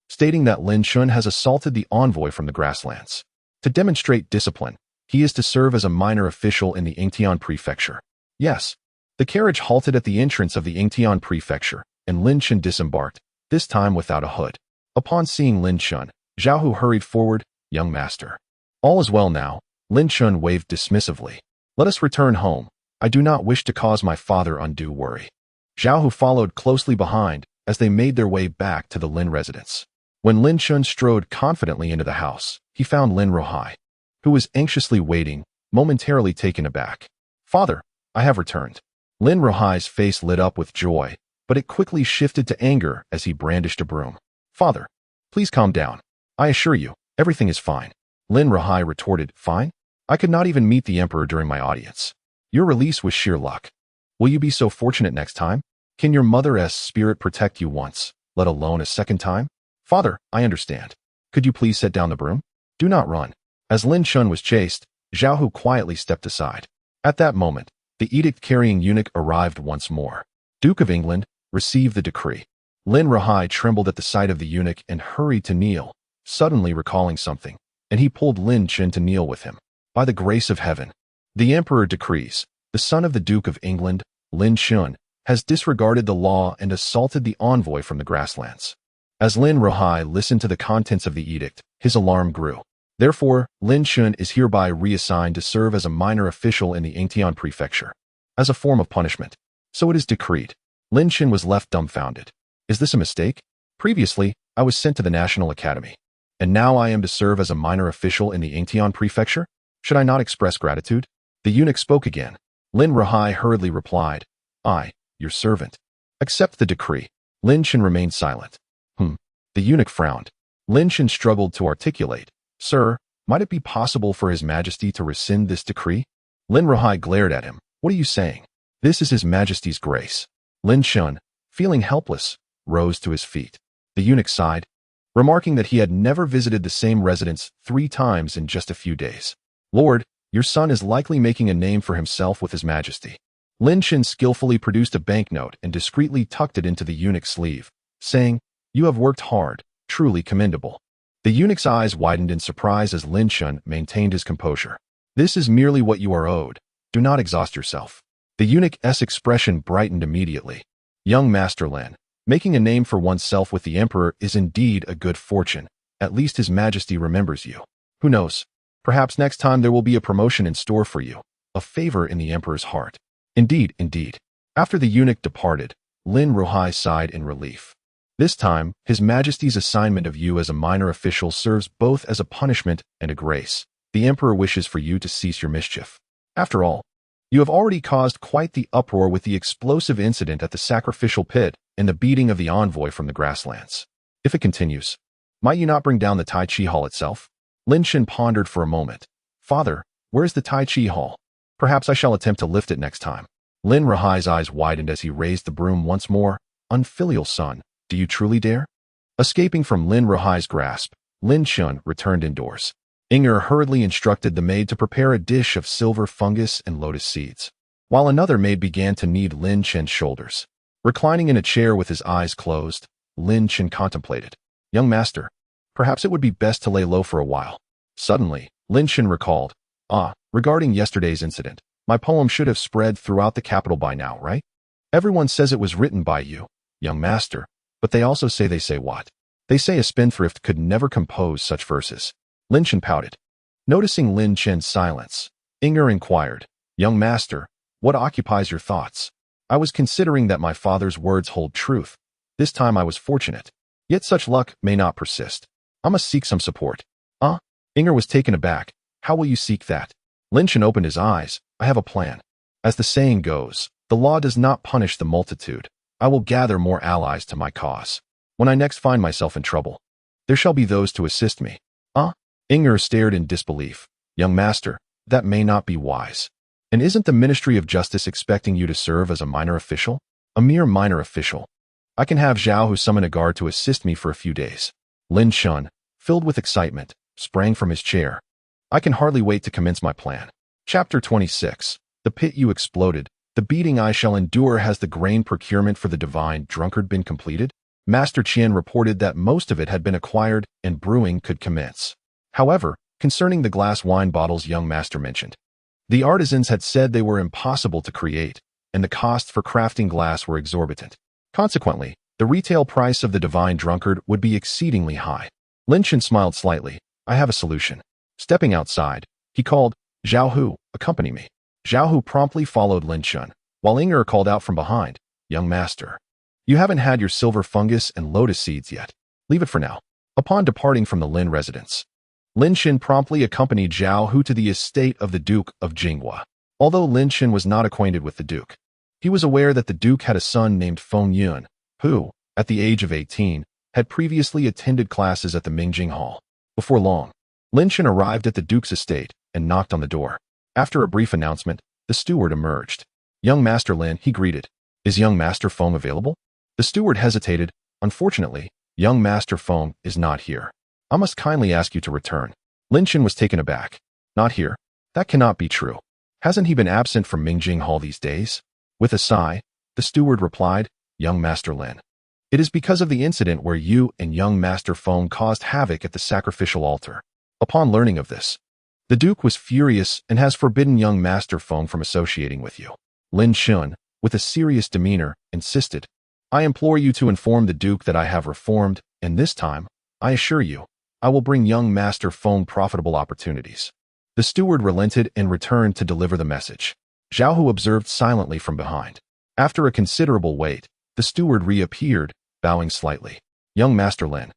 stating that Lin Chen has assaulted the envoy from the grasslands. To demonstrate discipline, he is to serve as a minor official in the Yingtian prefecture. Yes. The carriage halted at the entrance of the Yingtian prefecture, and Lin Chen disembarked, this time without a hood. Upon seeing Lin Chen, Zhao Hu hurried forward, young master. All is well now, Lin Chen waved dismissively. Let us return home. I do not wish to cause my father undue worry. Zhao Hu followed closely behind as they made their way back to the Lin residence. When Lin Chen strode confidently into the house, he found Lin Rohai, who was anxiously waiting, momentarily taken aback. Father, I have returned. Lin Ruhai's face lit up with joy, but it quickly shifted to anger as he brandished a broom. Father, please calm down. I assure you, everything is fine. Lin Ruhai retorted, fine? I could not even meet the emperor during my audience. Your release was sheer luck. Will you be so fortunate next time? Can your mother's spirit protect you once, let alone a second time? Father, I understand. Could you please set down the broom? Do not run. As Lin Chen was chased, Zhao Hu quietly stepped aside. At that moment, the edict-carrying eunuch arrived once more. Duke of England, receive the decree. Lin Ruhai trembled at the sight of the eunuch and hurried to kneel, suddenly recalling something, and he pulled Lin Chen to kneel with him. By the grace of heaven, the emperor decrees, the son of the Duke of England, Lin Chen, has disregarded the law and assaulted the envoy from the grasslands. As Lin Ruhai listened to the contents of the edict, his alarm grew. Therefore, Lin Chen is hereby reassigned to serve as a minor official in the Yingtian prefecture, as a form of punishment. So it is decreed. Lin Chen was left dumbfounded. Is this a mistake? Previously, I was sent to the National Academy, and now I am to serve as a minor official in the Yingtian prefecture? Should I not express gratitude? The eunuch spoke again. Lin Ruhai hurriedly replied, I, your servant. Accept the decree. Lin Chen remained silent. The eunuch frowned. Lin Chen struggled to articulate. Sir, might it be possible for His Majesty to rescind this decree? Lin Ruhai glared at him. What are you saying? This is His Majesty's grace. Lin Chen, feeling helpless, rose to his feet. The eunuch sighed, remarking that he had never visited the same residence 3 times in just a few days. Lord, your son is likely making a name for himself with His Majesty. Lin Chen skillfully produced a banknote and discreetly tucked it into the eunuch's sleeve, saying, You have worked hard, truly commendable. The eunuch's eyes widened in surprise as Lin Chen maintained his composure. This is merely what you are owed. Do not exhaust yourself. The eunuch's expression brightened immediately. Young Master Lin, making a name for oneself with the emperor is indeed a good fortune. At least His Majesty remembers you. Who knows? Perhaps next time there will be a promotion in store for you, a favor in the emperor's heart. Indeed, indeed. After the eunuch departed, Lin Ruhai sighed in relief. This time, His Majesty's assignment of you as a minor official serves both as a punishment and a grace. The emperor wishes for you to cease your mischief. After all, you have already caused quite the uproar with the explosive incident at the sacrificial pit and the beating of the envoy from the grasslands. If it continues, might you not bring down the Tai Chi Hall itself? Lin Chen pondered for a moment. Father, where is the Tai Chi Hall? Perhaps I shall attempt to lift it next time. Lin Ruhai's eyes widened as he raised the broom once more. Unfilial son, do you truly dare? Escaping from Lin Ruhai's grasp, Lin Chen returned indoors. Inger hurriedly instructed the maid to prepare a dish of silver fungus and lotus seeds, while another maid began to knead Lin Chen's shoulders. Reclining in a chair with his eyes closed, Lin Chen contemplated. Young master, perhaps it would be best to lay low for a while. Suddenly, Lin Chen recalled, regarding yesterday's incident, my poem should have spread throughout the capital by now, right? Everyone says it was written by you, young master, but they also say what? They say a spendthrift could never compose such verses. Lin Chen pouted. Noticing Lin Chen's silence, Inger inquired, Young master, what occupies your thoughts? I was considering that my father's words hold truth. This time I was fortunate. Yet such luck may not persist. I must seek some support. Inger was taken aback. How will you seek that? Lin Chen opened his eyes. I have a plan. As the saying goes, the law does not punish the multitude. I will gather more allies to my cause. When I next find myself in trouble, there shall be those to assist me. Inger stared in disbelief. Young master, that may not be wise. And isn't the Ministry of Justice expecting you to serve as a minor official? A mere minor official. I can have Zhao Hu summon a guard to assist me for a few days. Lin Chen, filled with excitement, sprang from his chair. I can hardly wait to commence my plan. Chapter 26. The pit you exploded. The beating I shall endure. Has the grain procurement for the divine drunkard been completed? Master Qian reported that most of it had been acquired and brewing could commence. However, concerning the glass wine bottles young master mentioned, the artisans had said they were impossible to create, and the costs for crafting glass were exorbitant. Consequently, the retail price of the divine drunkard would be exceedingly high. Lin Chen smiled slightly. I have a solution. Stepping outside, he called, Zhao Hu, accompany me. Zhao Hu promptly followed Lin Chen, while Inger called out from behind, Young master, you haven't had your silver fungus and lotus seeds yet. Leave it for now. Upon departing from the Lin residence, Lin Chen promptly accompanied Zhao Hu to the estate of the Duke of Jinghua. Although Lin Chen was not acquainted with the Duke, He was aware that the Duke had a son named Feng Yun, who, at the age of 18, had previously attended classes at the Mingjing Hall. Before long, Lin Chen arrived at the Duke's estate and knocked on the door. After a brief announcement, the steward emerged. "Young Master Lin," he greeted. "Is young Master Feng available?" The steward hesitated. "Unfortunately, young Master Feng is not here. I must kindly ask you to return." Lin Chen was taken aback. "Not here? That cannot be true. Hasn't he been absent from Mingjing Hall these days?" With a sigh, the steward replied, "Young Master Lin, it is because of the incident where you and young Master Feng caused havoc at the sacrificial altar." Upon learning of this, the Duke was furious and has forbidden young Master Feng from associating with you. Lin Chen, with a serious demeanor, insisted, "I implore you to inform the Duke that I have reformed, and this time, I assure you, I will bring young Master Feng profitable opportunities." The steward relented and returned to deliver the message. Zhao Hu observed silently from behind. After a considerable wait, the steward reappeared, bowing slightly. "Young Master Lin,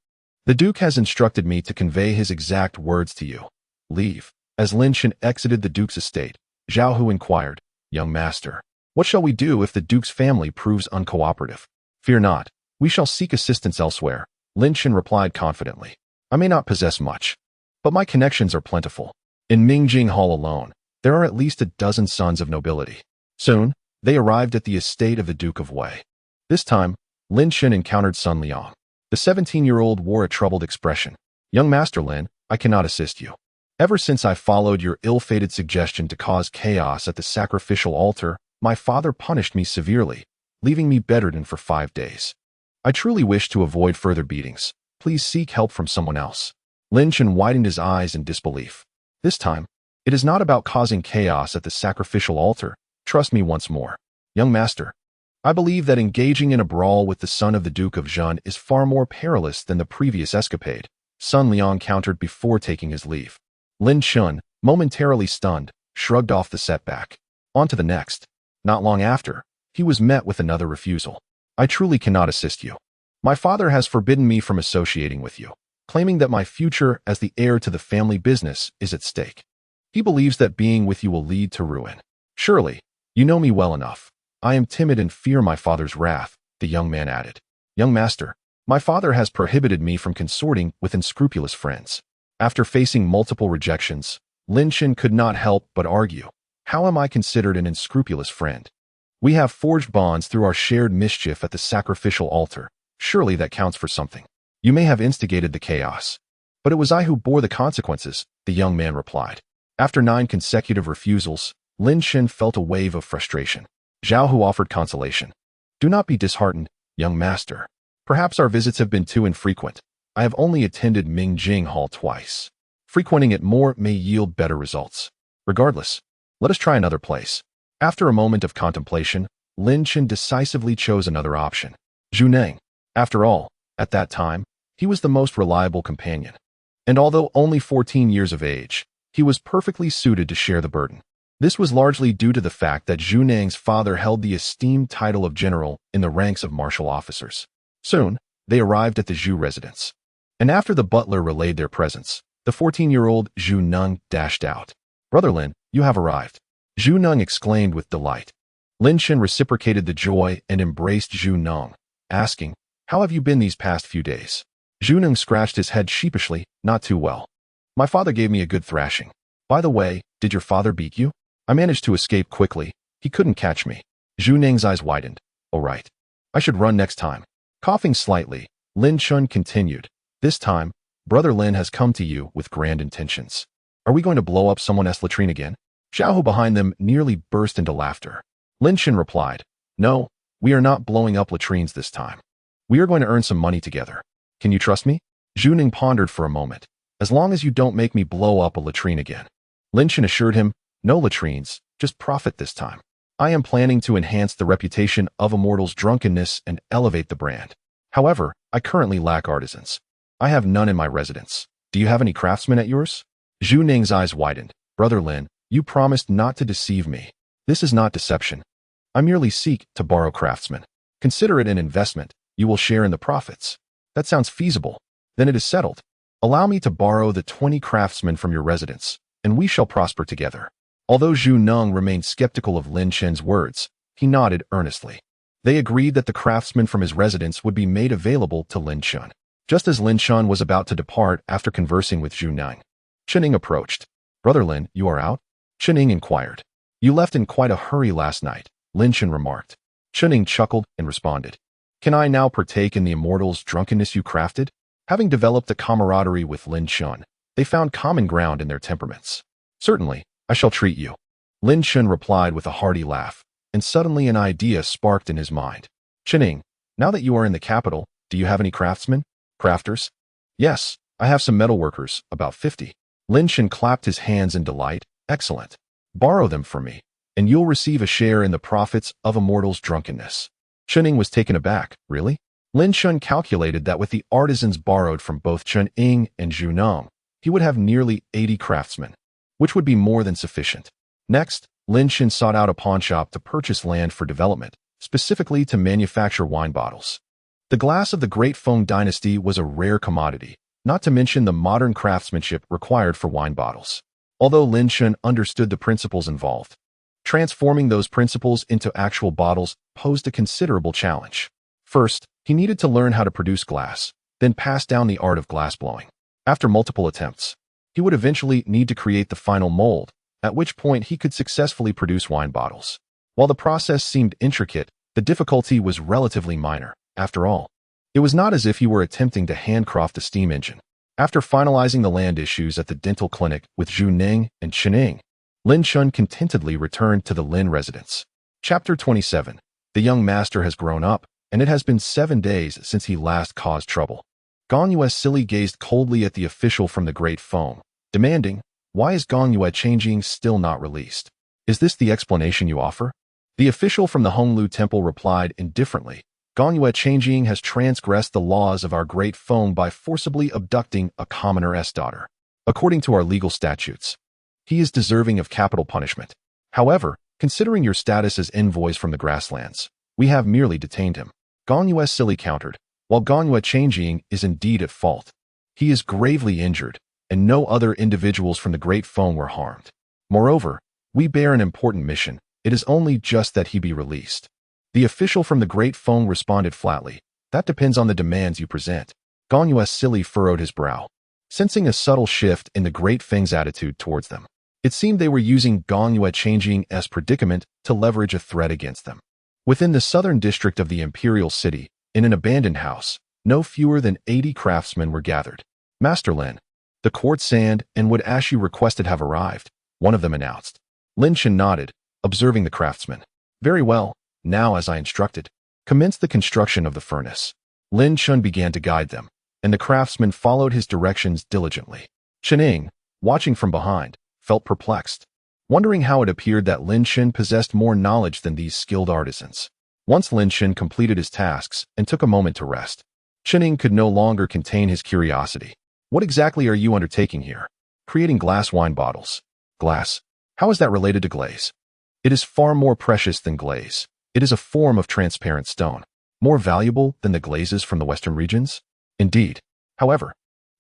the Duke has instructed me to convey his exact words to you. Leave." As Lin Chen exited the Duke's estate, Zhao Hu inquired, "Young Master, what shall we do if the Duke's family proves uncooperative?" "Fear not, we shall seek assistance elsewhere," Lin Chen replied confidently. "I may not possess much, but my connections are plentiful. In Mingjing Hall alone, there are at least a dozen sons of nobility." Soon, they arrived at the estate of the Duke of Wei. This time, Lin Chen encountered Sun Liang. The 17-year-old wore a troubled expression. "Young Master Lin, I cannot assist you. Ever since I followed your ill-fated suggestion to cause chaos at the sacrificial altar, my father punished me severely, leaving me bedridden for 5 days. I truly wish to avoid further beatings. Please seek help from someone else." Lin Chen widened his eyes in disbelief. "This time, it is not about causing chaos at the sacrificial altar. Trust me once more. Young Master, I believe that engaging in a brawl with the son of the Duke of Zhen is far more perilous than the previous escapade," Sun Liang countered before taking his leave. Lin Chen, momentarily stunned, shrugged off the setback. On to the next. Not long after, he was met with another refusal. "I truly cannot assist you. My father has forbidden me from associating with you, claiming that my future as the heir to the family business is at stake. He believes that being with you will lead to ruin." "Surely, you know me well enough. I am timid and fear my father's wrath," the young man added. "Young Master, my father has prohibited me from consorting with unscrupulous friends." After facing multiple rejections, Lin Chen could not help but argue, "How am I considered an unscrupulous friend? We have forged bonds through our shared mischief at the sacrificial altar. Surely that counts for something. You may have instigated the chaos, but it was I who bore the consequences," the young man replied. After 9 consecutive refusals, Lin Chen felt a wave of frustration. Zhao Hu offered consolation. "Do not be disheartened, young master. Perhaps our visits have been too infrequent. I have only attended Mingjing Hall twice. Frequenting it more may yield better results. Regardless, let us try another place." After a moment of contemplation, Lin Chen decisively chose another option. Jiangnan. After all, at that time, he was the most reliable companion. And although only 14 years of age, he was perfectly suited to share the burden. This was largely due to the fact that Jiangnan's father held the esteemed title of general in the ranks of martial officers. Soon, they arrived at the Zhu residence. And after the butler relayed their presence, the 14-year-old Zhu Neng dashed out. "Brother Lin, you have arrived," Zhu Neng exclaimed with delight. Lin Chen reciprocated the joy and embraced Zhu Neng, asking, "How have you been these past few days?" Zhu Neng scratched his head sheepishly. "Not too well. My father gave me a good thrashing. By the way, did your father beat you?" "I managed to escape quickly. He couldn't catch me." Zhu Neng's eyes widened. "Oh right. I should run next time." Coughing slightly, Lin Chen continued, "This time, Brother Lin has come to you with grand intentions. Are we going to blow up someone else's latrine again?" Zhao Hu behind them nearly burst into laughter. Lin Chen replied, "No, we are not blowing up latrines this time. We are going to earn some money together. Can you trust me?" Zhu Ning pondered for a moment. "As long as you don't make me blow up a latrine again." Lin Chen assured him, "No latrines, just profit this time. I am planning to enhance the reputation of Immortal's drunkenness and elevate the brand. However, I currently lack artisans. I have none in my residence. Do you have any craftsmen at yours?" Zhu Ning's eyes widened. "Brother Lin, you promised not to deceive me. This is not deception. I merely seek to borrow craftsmen. Consider it an investment. You will share in the profits." "That sounds feasible. Then it is settled. Allow me to borrow the 20 craftsmen from your residence, and we shall prosper together." Although Zhu Neng remained skeptical of Lin Chen's words, He nodded earnestly. They agreed that the craftsman from his residence would be made available to Lin Chen. Just as Lin Chen was about to depart after conversing with Jiangnan, Chen approached. "Brother Lin, you are out?" Chen inquired. "You left in quite a hurry last night," Lin Chen remarked. Chen chuckled and responded. "Can I now partake in the immortal's drunkenness you crafted?" Having developed a camaraderie with Lin Chen, they found common ground in their temperaments. "Certainly, I shall treat you," Lin Chen replied with a hearty laugh, and suddenly an idea sparked in his mind. "Chen, now that you are in the capital, do you have any craftsmen? Crafters?" "Yes, I have some metalworkers, about 50. Lin Chen clapped his hands in delight. "Excellent. Borrow them from me, and you'll receive a share in the profits of a mortal's drunkenness." Chen was taken aback. "Really?" Lin Chen calculated that with the artisans borrowed from both Chen and Jiangnan, he would have nearly 80 craftsmen, which would be more than sufficient. Next, Lin Chen sought out a pawnshop to purchase land for development, specifically to manufacture wine bottles. The glass of the Great Feng Dynasty was a rare commodity, not to mention the modern craftsmanship required for wine bottles. Although Lin Chen understood the principles involved, transforming those principles into actual bottles posed a considerable challenge. First, he needed to learn how to produce glass, then pass down the art of glassblowing. After multiple attempts, he would eventually need to create the final mold, at which point he could successfully produce wine bottles. While the process seemed intricate, the difficulty was relatively minor. After all, it was not as if he were attempting to handcraft a steam engine. After finalizing the land issues at the dental clinic with Jiangnan and Chen, Lin Chen contentedly returned to the Lin residence. Chapter 27. The young master has grown up, and it has been 7 days since he last caused trouble. Gong Yue Silly gazed coldly at the official from the Great Feng, demanding, "Why is Gong Yue changing still not released? Is this the explanation you offer?" The official from the Honglu Temple replied indifferently, "Gong Yue Changing has transgressed the laws of our Great Feng by forcibly abducting a commoner's daughter. According to our legal statutes, he is deserving of capital punishment. However, considering your status as envoys from the grasslands, we have merely detained him." Gong Yue Silly countered, "While Gong Yue Changing is indeed at fault, he is gravely injured, and no other individuals from the Great Feng were harmed. Moreover, we bear an important mission. It is only just that he be released." The official from the Great Feng responded flatly, "That depends on the demands you present." Gong Yue Silly furrowed his brow, sensing a subtle shift in the Great Feng's attitude towards them. It seemed they were using Gong Yue Changing as predicament to leverage a threat against them. Within the southern district of the imperial city, in an abandoned house, no fewer than 80 craftsmen were gathered. "Master Lin, the quartz sand and wood ash you requested have arrived," one of them announced. Lin Chen nodded, observing the craftsman. "Very well. Now, as I instructed, commence the construction of the furnace." Lin Chen began to guide them, and the craftsman followed his directions diligently. Chen, watching from behind, felt perplexed, wondering how it appeared that Lin Chen possessed more knowledge than these skilled artisans. Once Lin Chen completed his tasks and took a moment to rest, Chen could no longer contain his curiosity. "What exactly are you undertaking here?" "Creating glass wine bottles." "Glass? How is that related to glaze?" "It is far more precious than glaze. It is a form of transparent stone, more valuable than the glazes from the western regions." "Indeed. However,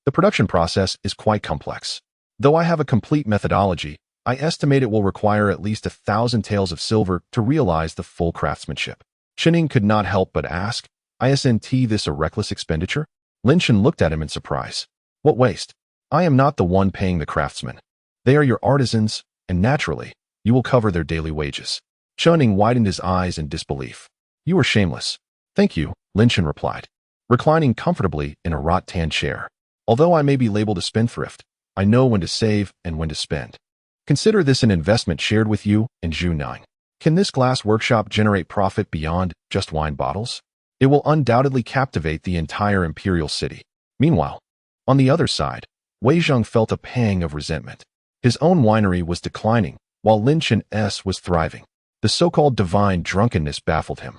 the production process is quite complex. Though I have a complete methodology, I estimate it will require at least 1,000 taels of silver to realize the full craftsmanship." Chen could not help but ask, "Isn't this a reckless expenditure?" Lin Chen looked at him in surprise. "What waste? I am not the one paying the craftsmen. They are your artisans, and naturally, you will cover their daily wages." Chen widened his eyes in disbelief. "You are shameless." "Thank you," Lin Chen replied, reclining comfortably in a rattan chair. "Although I may be labeled a spendthrift, I know when to save and when to spend. Consider this an investment shared with you and Jiangnan. Can this glass workshop generate profit beyond just wine bottles? It will undoubtedly captivate the entire imperial city." Meanwhile, on the other side, Wei Zheng felt a pang of resentment. His own winery was declining, while Lin Chen's was thriving. The so-called divine drunkenness baffled him.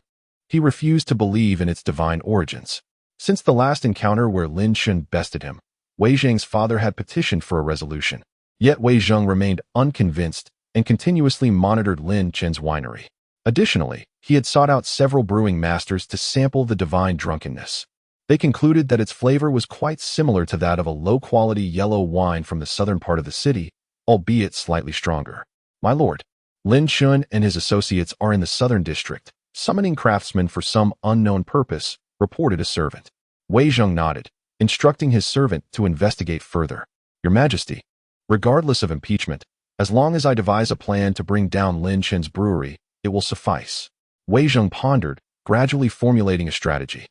He refused to believe in its divine origins. Since the last encounter where Lin Chen bested him, Wei Zheng's father had petitioned for a resolution. Yet Wei Zheng remained unconvinced and continuously monitored Lin Chen's winery. Additionally, he had sought out several brewing masters to sample the divine drunkenness. They concluded that its flavor was quite similar to that of a low-quality yellow wine from the southern part of the city, albeit slightly stronger. "My lord, Lin Chen and his associates are in the southern district, summoning craftsmen for some unknown purpose, reported a servant. Wei Zheng nodded, instructing his servant to investigate further. Your Majesty, regardless of impeachment, as long as I devise a plan to bring down Lin Chen's brewery, it will suffice. Wei Zheng pondered, gradually formulating a strategy.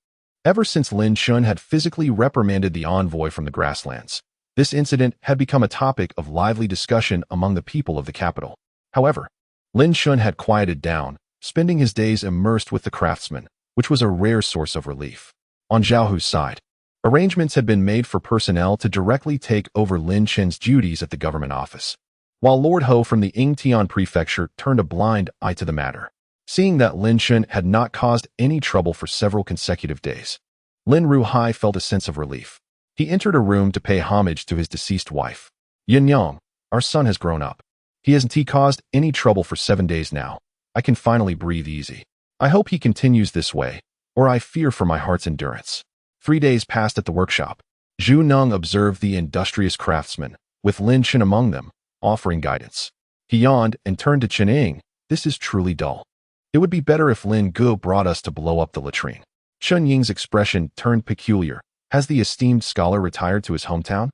Ever since Lin Chen had physically reprimanded the envoy from the grasslands, this incident had become a topic of lively discussion among the people of the capital. However, Lin Chen had quieted down, spending his days immersed with the craftsmen, which was a rare source of relief. On Zhao side, arrangements had been made for personnel to directly take over Lin Chen's duties at the government office, while Lord Ho from the Yingtian prefecture turned a blind eye to the matter. Seeing that Lin Chen had not caused any trouble for several consecutive days, Lin Ruhai felt a sense of relief. He entered a room to pay homage to his deceased wife. Yin Yang, our son has grown up. He hasn't caused any trouble for 7 days now. I can finally breathe easy. I hope he continues this way, or I fear for my heart's endurance. 3 days passed at the workshop. Zhu Neng observed the industrious craftsmen, with Lin Chen among them, offering guidance. He yawned and turned to Chen Ying. This is truly dull. It would be better if Lin Gu brought us to blow up the latrine. Chen Ying's expression turned peculiar. Has the esteemed scholar retired to his hometown?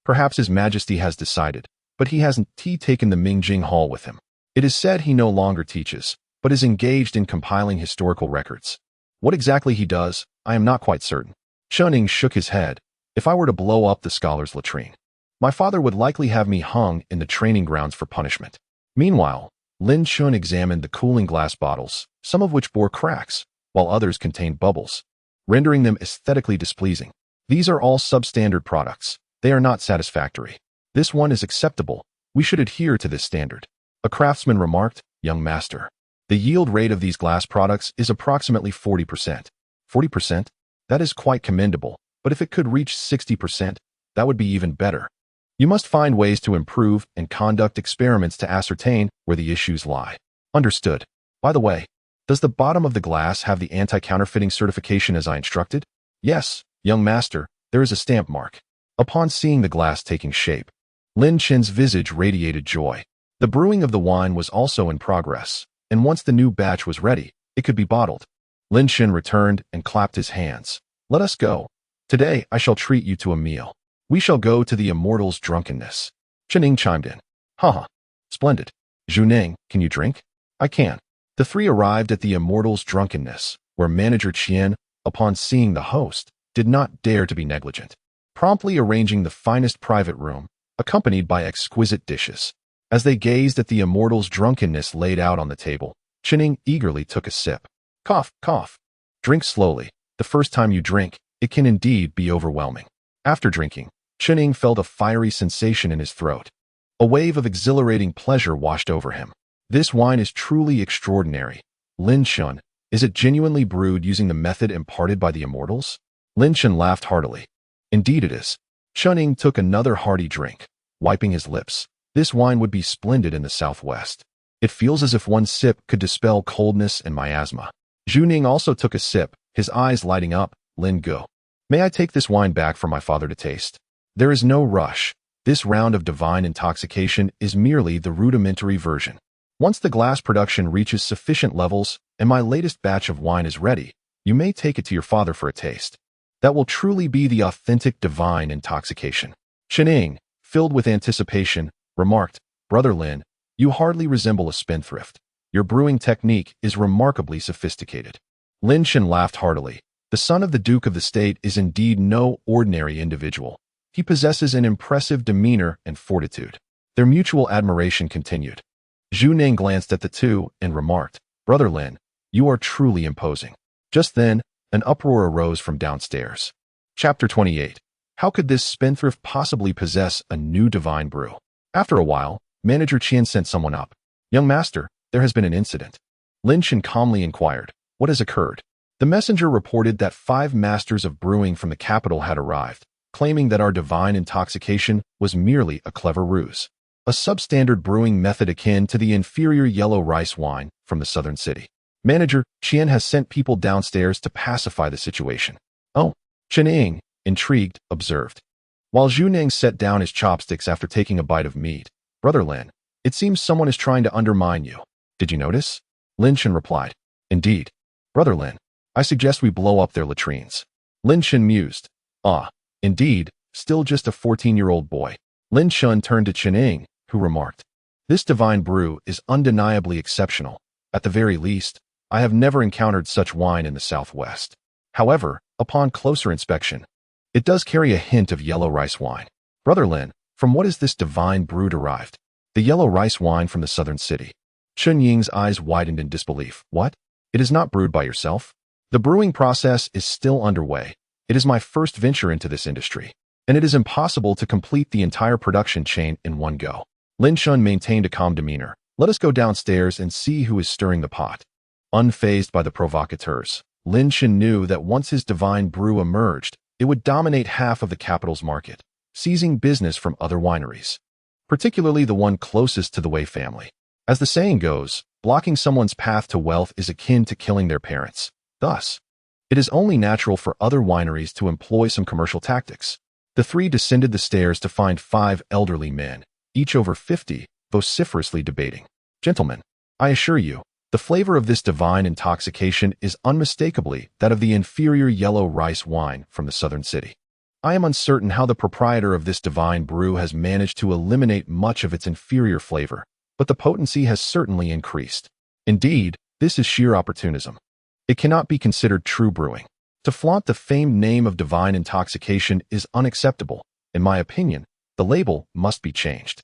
Perhaps His Majesty has decided, but he hasn't taken the Mingjing Hall with him. It is said he no longer teaches, but is engaged in compiling historical records. What exactly he does, I am not quite certain. Chen Ying shook his head. If I were to blow up the scholar's latrine, my father would likely have me hung in the training grounds for punishment. Meanwhile, Lin Chen examined the cooling glass bottles, some of which bore cracks, while others contained bubbles, rendering them aesthetically displeasing. These are all substandard products. They are not satisfactory. This one is acceptable. We should adhere to this standard. A craftsman remarked, young master. The yield rate of these glass products is approximately 40%. 40%? That is quite commendable, but if it could reach 60%, that would be even better. You must find ways to improve and conduct experiments to ascertain where the issues lie. Understood. By the way, does the bottom of the glass have the anti-counterfeiting certification as I instructed? Yes, young master, there is a stamp mark. Upon seeing the glass taking shape, Lin Chen's visage radiated joy. The brewing of the wine was also in progress, and once the new batch was ready, it could be bottled. Lin Chen returned and clapped his hands. Let us go. Today I shall treat you to a meal. We shall go to the immortal's drunkenness. Chen Ying chimed in. Haha. Splendid. Zhu Ning, can you drink? I can. The three arrived at the immortal's drunkenness, where Manager Qian, upon seeing the host, did not dare to be negligent, promptly arranging the finest private room, accompanied by exquisite dishes. As they gazed at the immortal's drunkenness laid out on the table, Chen Ying eagerly took a sip. Cough, cough. Drink slowly. The first time you drink, it can indeed be overwhelming. After drinking, Chen Ying felt a fiery sensation in his throat. A wave of exhilarating pleasure washed over him. This wine is truly extraordinary. Lin Chen, is it genuinely brewed using the method imparted by the immortals? Lin Chen laughed heartily. Indeed it is. Chen Ying took another hearty drink, wiping his lips. This wine would be splendid in the southwest. It feels as if one sip could dispel coldness and miasma. Zhu Ning also took a sip, his eyes lighting up. Lin Gu. May I take this wine back for my father to taste? There is no rush. This round of divine intoxication is merely the rudimentary version. Once the glass production reaches sufficient levels and my latest batch of wine is ready, you may take it to your father for a taste. That will truly be the authentic divine intoxication. Chen Ying, filled with anticipation, remarked, Brother Lin, you hardly resemble a spendthrift. Your brewing technique is remarkably sophisticated. Lin Chen laughed heartily. The son of the Duke of the State is indeed no ordinary individual. He possesses an impressive demeanor and fortitude. Their mutual admiration continued. Zhu Ning glanced at the two and remarked, Brother Lin, you are truly imposing. Just then, an uproar arose from downstairs. Chapter 28. How could this spendthrift possibly possess a new divine brew? After a while, Manager Qian sent someone up. Young master, there has been an incident. Lin Chen calmly inquired, what has occurred? The messenger reported that 5 masters of brewing from the capital had arrived, claiming that our divine intoxication was merely a clever ruse. A substandard brewing method akin to the inferior yellow rice wine from the southern city. Manager Qian has sent people downstairs to pacify the situation. Oh, Chen Ying, intrigued, observed. While Zhu Ning set down his chopsticks after taking a bite of meat, Brother Lin, it seems someone is trying to undermine you. Did you notice? Lin Chen replied. Indeed. Brother Lin, I suggest we blow up their latrines. Lin Chen mused. Ah, indeed, still just a 14-year-old boy. Lin Chen turned to Chen, who remarked, This divine brew is undeniably exceptional. At the very least, I have never encountered such wine in the southwest. However, upon closer inspection, it does carry a hint of yellow rice wine. Brother Lin, from what is this divine brew derived? The yellow rice wine from the southern city. Chen Ying's eyes widened in disbelief. What? It is not brewed by yourself? The brewing process is still underway. It is my first venture into this industry, and it is impossible to complete the entire production chain in one go. Lin Chen maintained a calm demeanor. Let us go downstairs and see who is stirring the pot. Unfazed by the provocateurs, Lin Chen knew that once his divine brew emerged, it would dominate half of the capital's market, seizing business from other wineries, particularly the one closest to the Wei family. As the saying goes, blocking someone's path to wealth is akin to killing their parents. Thus, it is only natural for other wineries to employ some commercial tactics. The three descended the stairs to find 5 elderly men, each over 50, vociferously debating. Gentlemen, I assure you, the flavor of this divine intoxication is unmistakably that of the inferior yellow rice wine from the southern city. I am uncertain how the proprietor of this divine brew has managed to eliminate much of its inferior flavor, but the potency has certainly increased. Indeed, this is sheer opportunism. It cannot be considered true brewing. To flaunt the famed name of divine intoxication is unacceptable. In my opinion, the label must be changed.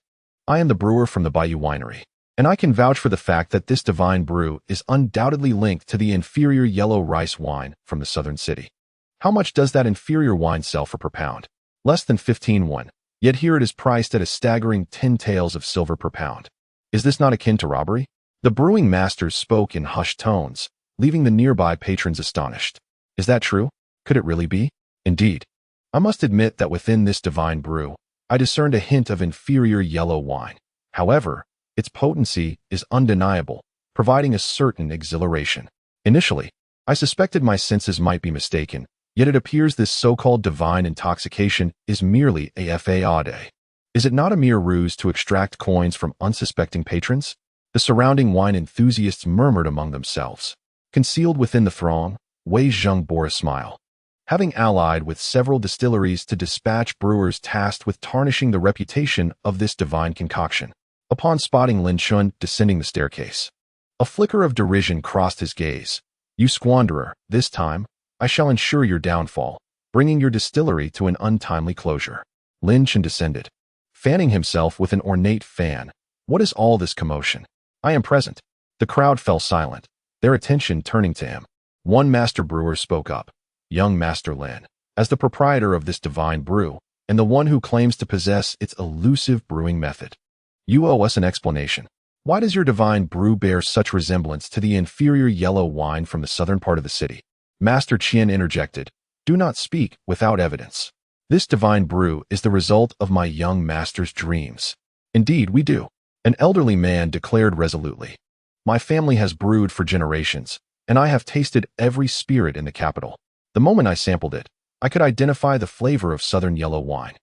I am the brewer from the Bayou Winery, and I can vouch for the fact that this divine brew is undoubtedly linked to the inferior yellow rice wine from the southern city. How much does that inferior wine sell for per pound? Less than 15 won, yet here it is priced at a staggering 10 taels of silver per pound. Is this not akin to robbery? The brewing masters spoke in hushed tones, leaving the nearby patrons astonished. Is that true? Could it really be? Indeed. I must admit that within this divine brew, I discerned a hint of inferior yellow wine. However, its potency is undeniable, providing a certain exhilaration. Initially, I suspected my senses might be mistaken, yet it appears this so-called divine intoxication is merely a fade. Is it not a mere ruse to extract coins from unsuspecting patrons? The surrounding wine enthusiasts murmured among themselves. Concealed within the throng, Wei Zheng bore a smile. Having allied with several distilleries to dispatch brewers tasked with tarnishing the reputation of this divine concoction, upon spotting Lin Chen descending the staircase, a flicker of derision crossed his gaze. You squanderer, this time, I shall ensure your downfall, bringing your distillery to an untimely closure. Lin Chen descended, fanning himself with an ornate fan. What is all this commotion? I am present. The crowd fell silent, their attention turning to him. One master brewer spoke up. Young Master Lin, as the proprietor of this divine brew, and the one who claims to possess its elusive brewing method, you owe us an explanation. Why does your divine brew bear such resemblance to the inferior yellow wine from the southern part of the city? Master Qian interjected. Do not speak without evidence. This divine brew is the result of my young master's dreams. Indeed, we do. An elderly man declared resolutely. My family has brewed for generations, and I have tasted every spirit in the capital. The moment I sampled it, I could identify the flavor of southern yellow wine.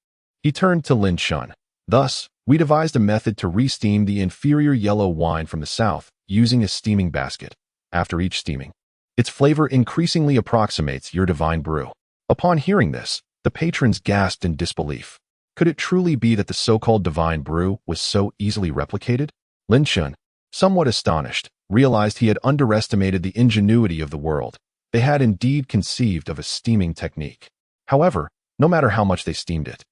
He turned to Lin Chen. Thus, we devised a method to re-steam the inferior yellow wine from the south using a steaming basket. After each steaming, its flavor increasingly approximates your divine brew. Upon hearing this, the patrons gasped in disbelief. Could it truly be that the so-called divine brew was so easily replicated? Lin Chen, somewhat astonished, realized he had underestimated the ingenuity of the world. They had indeed conceived of a steaming technique. However, no matter how much they steamed it,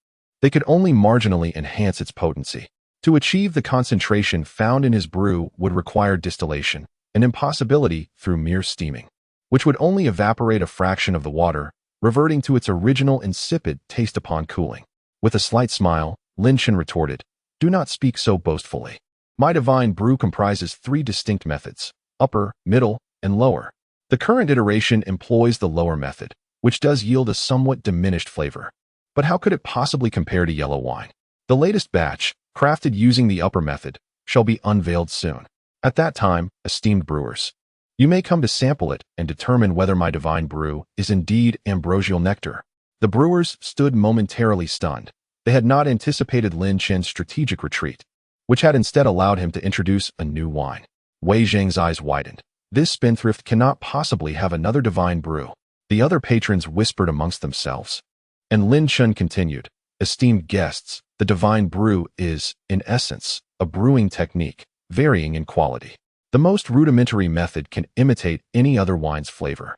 they could only marginally enhance its potency. To achieve the concentration found in his brew would require distillation, an impossibility through mere steaming, which would only evaporate a fraction of the water, reverting to its original insipid taste upon cooling. With a slight smile, Lin Chen retorted, "Do not speak so boastfully. My divine brew comprises 3 distinct methods, upper, middle, and lower. The current iteration employs the lower method, which does yield a somewhat diminished flavor. But how could it possibly compare to yellow wine? The latest batch, crafted using the upper method, shall be unveiled soon. At that time, esteemed brewers, you may come to sample it and determine whether my divine brew is indeed ambrosial nectar." The brewers stood momentarily stunned. They had not anticipated Lin Chen's strategic retreat, which had instead allowed him to introduce a new wine. Wei Zhang's eyes widened. This spendthrift cannot possibly have another divine brew. The other patrons whispered amongst themselves. And Lin Chen continued, esteemed guests, the divine brew is, in essence, a brewing technique, varying in quality. The most rudimentary method can imitate any other wine's flavor,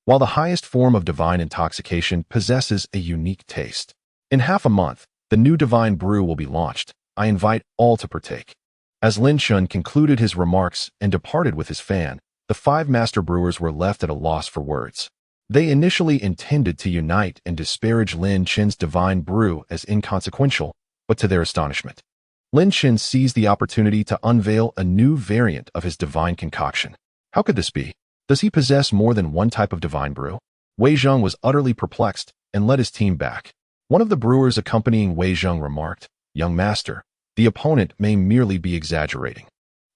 while the highest form of divine intoxication possesses a unique taste. In half a month, the new divine brew will be launched. I invite all to partake. As Lin Chen concluded his remarks and departed with his fan, the 5 master brewers were left at a loss for words. They initially intended to unite and disparage Lin Chen's divine brew as inconsequential, but to their astonishment, Lin Chen seized the opportunity to unveil a new variant of his divine concoction. How could this be? Does he possess more than one type of divine brew? Wei Zhang was utterly perplexed and led his team back. One of the brewers accompanying Wei Zhang remarked, "Young master, the opponent may merely be exaggerating.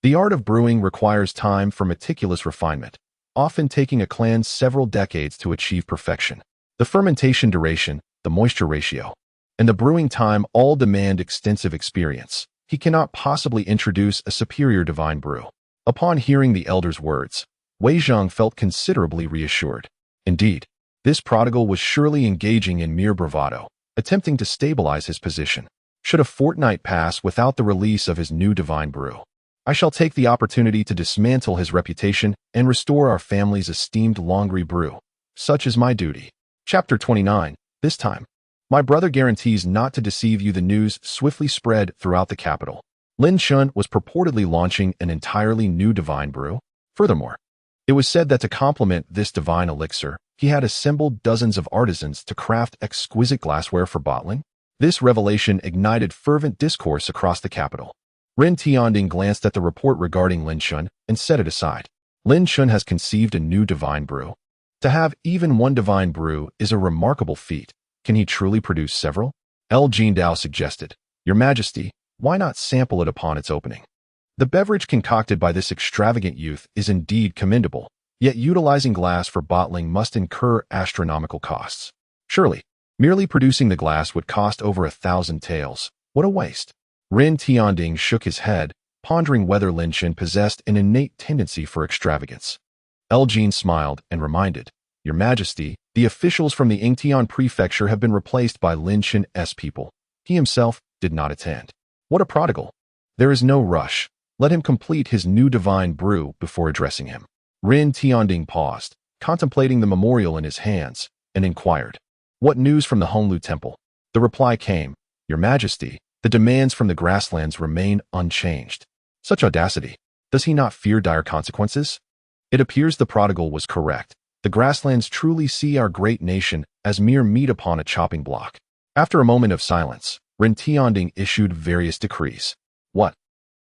The art of brewing requires time for meticulous refinement, often taking a clan several decades to achieve perfection. The fermentation duration, the moisture ratio, and the brewing time all demand extensive experience. He cannot possibly introduce a superior divine brew." Upon hearing the elder's words, Wei Zhang felt considerably reassured. Indeed, this prodigal was surely engaging in mere bravado, attempting to stabilize his position. Should a fortnight pass without the release of his new divine brew, I shall take the opportunity to dismantle his reputation and restore our family's esteemed Longri brew. Such is my duty. Chapter 29. This time, my brother guarantees not to deceive you. The news swiftly spread throughout the capital. Lin Chen was purportedly launching an entirely new divine brew. Furthermore, it was said that to complement this divine elixir, he had assembled dozens of artisans to craft exquisite glassware for bottling. This revelation ignited fervent discourse across the capital. Ren Tianding glanced at the report regarding Lin Chen and set it aside. Lin Chen has conceived a new divine brew. To have even one divine brew is a remarkable feat. Can he truly produce several? El Jindao suggested, Your Majesty, why not sample it upon its opening? The beverage concocted by this extravagant youth is indeed commendable, yet utilizing glass for bottling must incur astronomical costs. Surely, merely producing the glass would cost over 1,000 taels. What a waste. Ren Tianding shook his head, pondering whether Lin Chen possessed an innate tendency for extravagance. El Jin smiled and reminded, Your Majesty, the officials from the Yingtian prefecture have been replaced by Lin Chen's people. He himself did not attend. What a prodigal. There is no rush. Let him complete his new divine brew before addressing him. Ren Tianding paused, contemplating the memorial in his hands, and inquired, What news from the Honglu Temple? The reply came, Your Majesty, the demands from the grasslands remain unchanged. Such audacity. Does he not fear dire consequences? It appears the prodigal was correct. The grasslands truly see our great nation as mere meat upon a chopping block. After a moment of silence, Ren Tianding issued various decrees. What?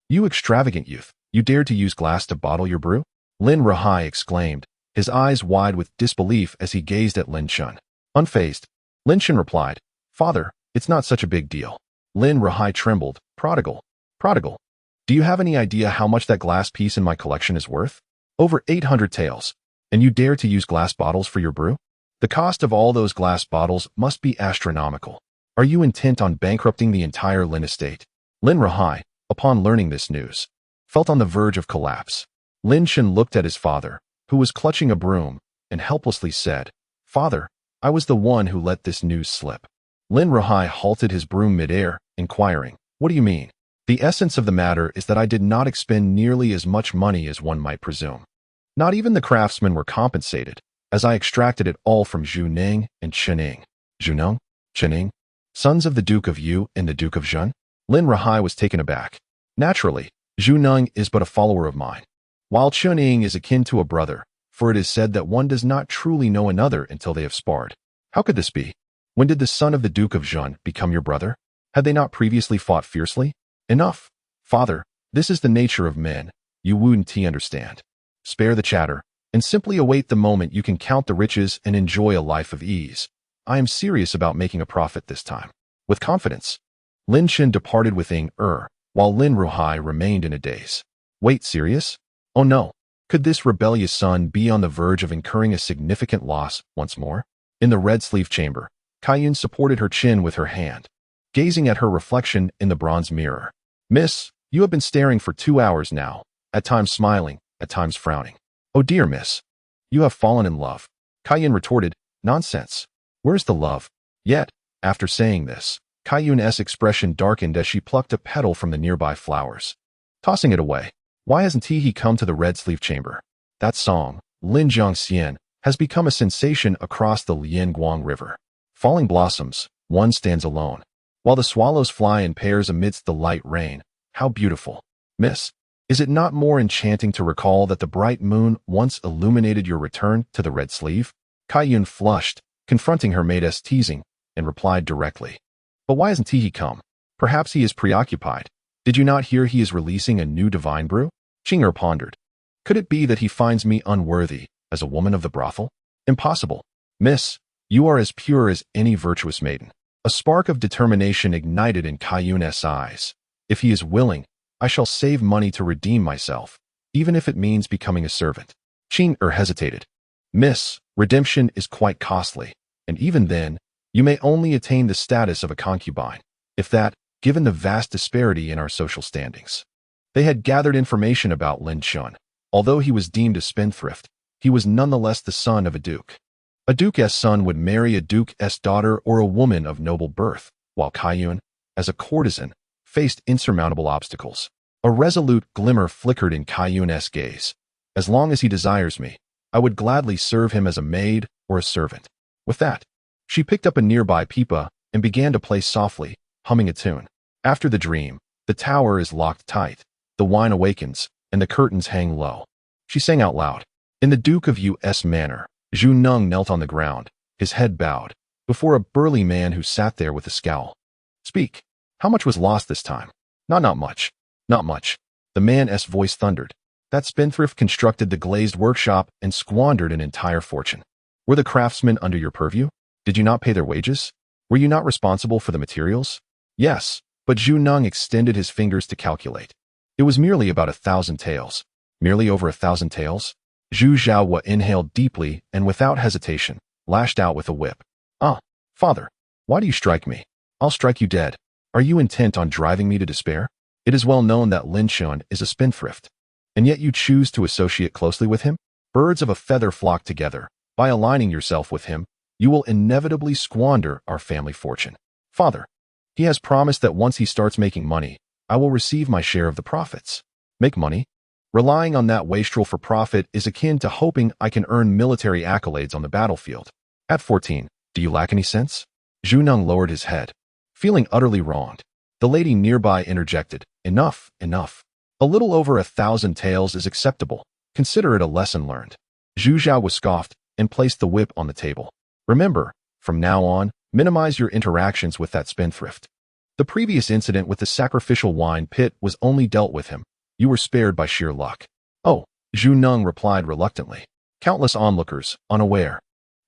You extravagant youth, you dared to use glass to bottle your brew? Lin Rahai exclaimed, his eyes wide with disbelief as he gazed at Lin Chen. Unfazed, Lin Chen replied, Father, it's not such a big deal. Lin Rahai trembled. Prodigal. Do you have any idea how much that glass piece in my collection is worth? Over 800 taels. And you dare to use glass bottles for your brew? The cost of all those glass bottles must be astronomical. Are you intent on bankrupting the entire Lin estate? Lin Rahai, upon learning this news, felt on the verge of collapse. Lin Chen looked at his father, who was clutching a broom, and helplessly said, Father, I was the one who let this news slip. Lin Rahai halted his broom midair, inquiring, What do you mean? The essence of the matter is that I did not expend nearly as much money as one might presume. Not even the craftsmen were compensated, as I extracted it all from Zhu Ning and Chen Ning. Zhu Neng, Chen Ning, sons of the Duke of Yu and the Duke of Zhen? Lin Rahai was taken aback. Naturally, Zhu Neng is but a follower of mine, while Chen Ning is akin to a brother, for it is said that one does not truly know another until they have sparred. How could this be? When did the son of the Duke of Zhen become your brother? Had they not previously fought fiercely? Enough. Father, this is the nature of men. You wouldn't understand. Spare the chatter, and simply await the moment you can count the riches and enjoy a life of ease. I am serious about making a profit this time. With confidence, Lin Chen departed with while Lin Ruhai remained in a daze. Wait, serious? Oh no. Could this rebellious son be on the verge of incurring a significant loss once more? In the red-sleeve chamber, Kaiyun supported her chin with her hand, gazing at her reflection in the bronze mirror. Miss, you have been staring for 2 hours now. at times smiling, at times frowning. "Oh dear, miss. You have fallen in love." Kaiyun retorted, "Nonsense. Where's the love?" Yet, after saying this, Kaiyun's expression darkened as she plucked a petal from the nearby flowers, tossing it away. Why hasn't he come to the Red Sleeve Chamber? That song, Lin Xian, has become a sensation across the Lianguang River. Falling blossoms, one stands alone, while the swallows fly in pairs amidst the light rain. How beautiful. Miss, is it not more enchanting to recall that the bright moon once illuminated your return to the Red Sleeve? Kaiyun flushed, confronting her maid's teasing, and replied directly. But why hasn't he come? Perhaps he is preoccupied. Did you not hear he is releasing a new divine brew? Qing'er pondered. Could it be that he finds me unworthy as a woman of the brothel? Impossible. Miss, you are as pure as any virtuous maiden. A spark of determination ignited in Kaiyun's eyes. If he is willing, I shall save money to redeem myself, even if it means becoming a servant. Qing'er hesitated. Miss, redemption is quite costly, and even then, you may only attain the status of a concubine, if that, given the vast disparity in our social standings. They had gathered information about Lin Chen. Although he was deemed a spendthrift, he was nonetheless the son of a duke. A duke's son would marry a duke's daughter or a woman of noble birth, while Kaiyun, as a courtesan, faced insurmountable obstacles. A resolute glimmer flickered in Kaiyun's gaze. As long as he desires me, I would gladly serve him as a maid or a servant. With that, she picked up a nearby pipa and began to play softly, humming a tune. After the dream, the tower is locked tight, the wine awakens, and the curtains hang low. She sang out loud. In the Duke of U.S. manner, Zhu Neng knelt on the ground, his head bowed, before a burly man who sat there with a scowl. Speak. How much was lost this time? Not much. Not much. The man's voice thundered. That spendthrift constructed the glazed workshop and squandered an entire fortune. Were the craftsmen under your purview? Did you not pay their wages? Were you not responsible for the materials? Yes, but Zhu Neng extended his fingers to calculate. It was merely about 1,000 taels. Merely over 1,000 taels? Zhu Zhaohua inhaled deeply and without hesitation, lashed out with a whip. Ah, father, why do you strike me? I'll strike you dead. Are you intent on driving me to despair? It is well known that Lin Chen is a spendthrift, and yet you choose to associate closely with him? Birds of a feather flock together. By aligning yourself with him, you will inevitably squander our family fortune. Father, he has promised that once he starts making money, I will receive my share of the profits. Make money? Relying on that wastrel for profit is akin to hoping I can earn military accolades on the battlefield. At 14, do you lack any sense? Zhu Neng lowered his head, feeling utterly wronged. The lady nearby interjected, Enough. A little over 1,000 taels is acceptable. Consider it a lesson learned. Zhu Zhao was scoffed and placed the whip on the table. Remember, from now on, minimize your interactions with that spendthrift. The previous incident with the sacrificial wine pit was only dealt with him. You were spared by sheer luck. Oh, Zhu Neng replied reluctantly. Countless onlookers, unaware,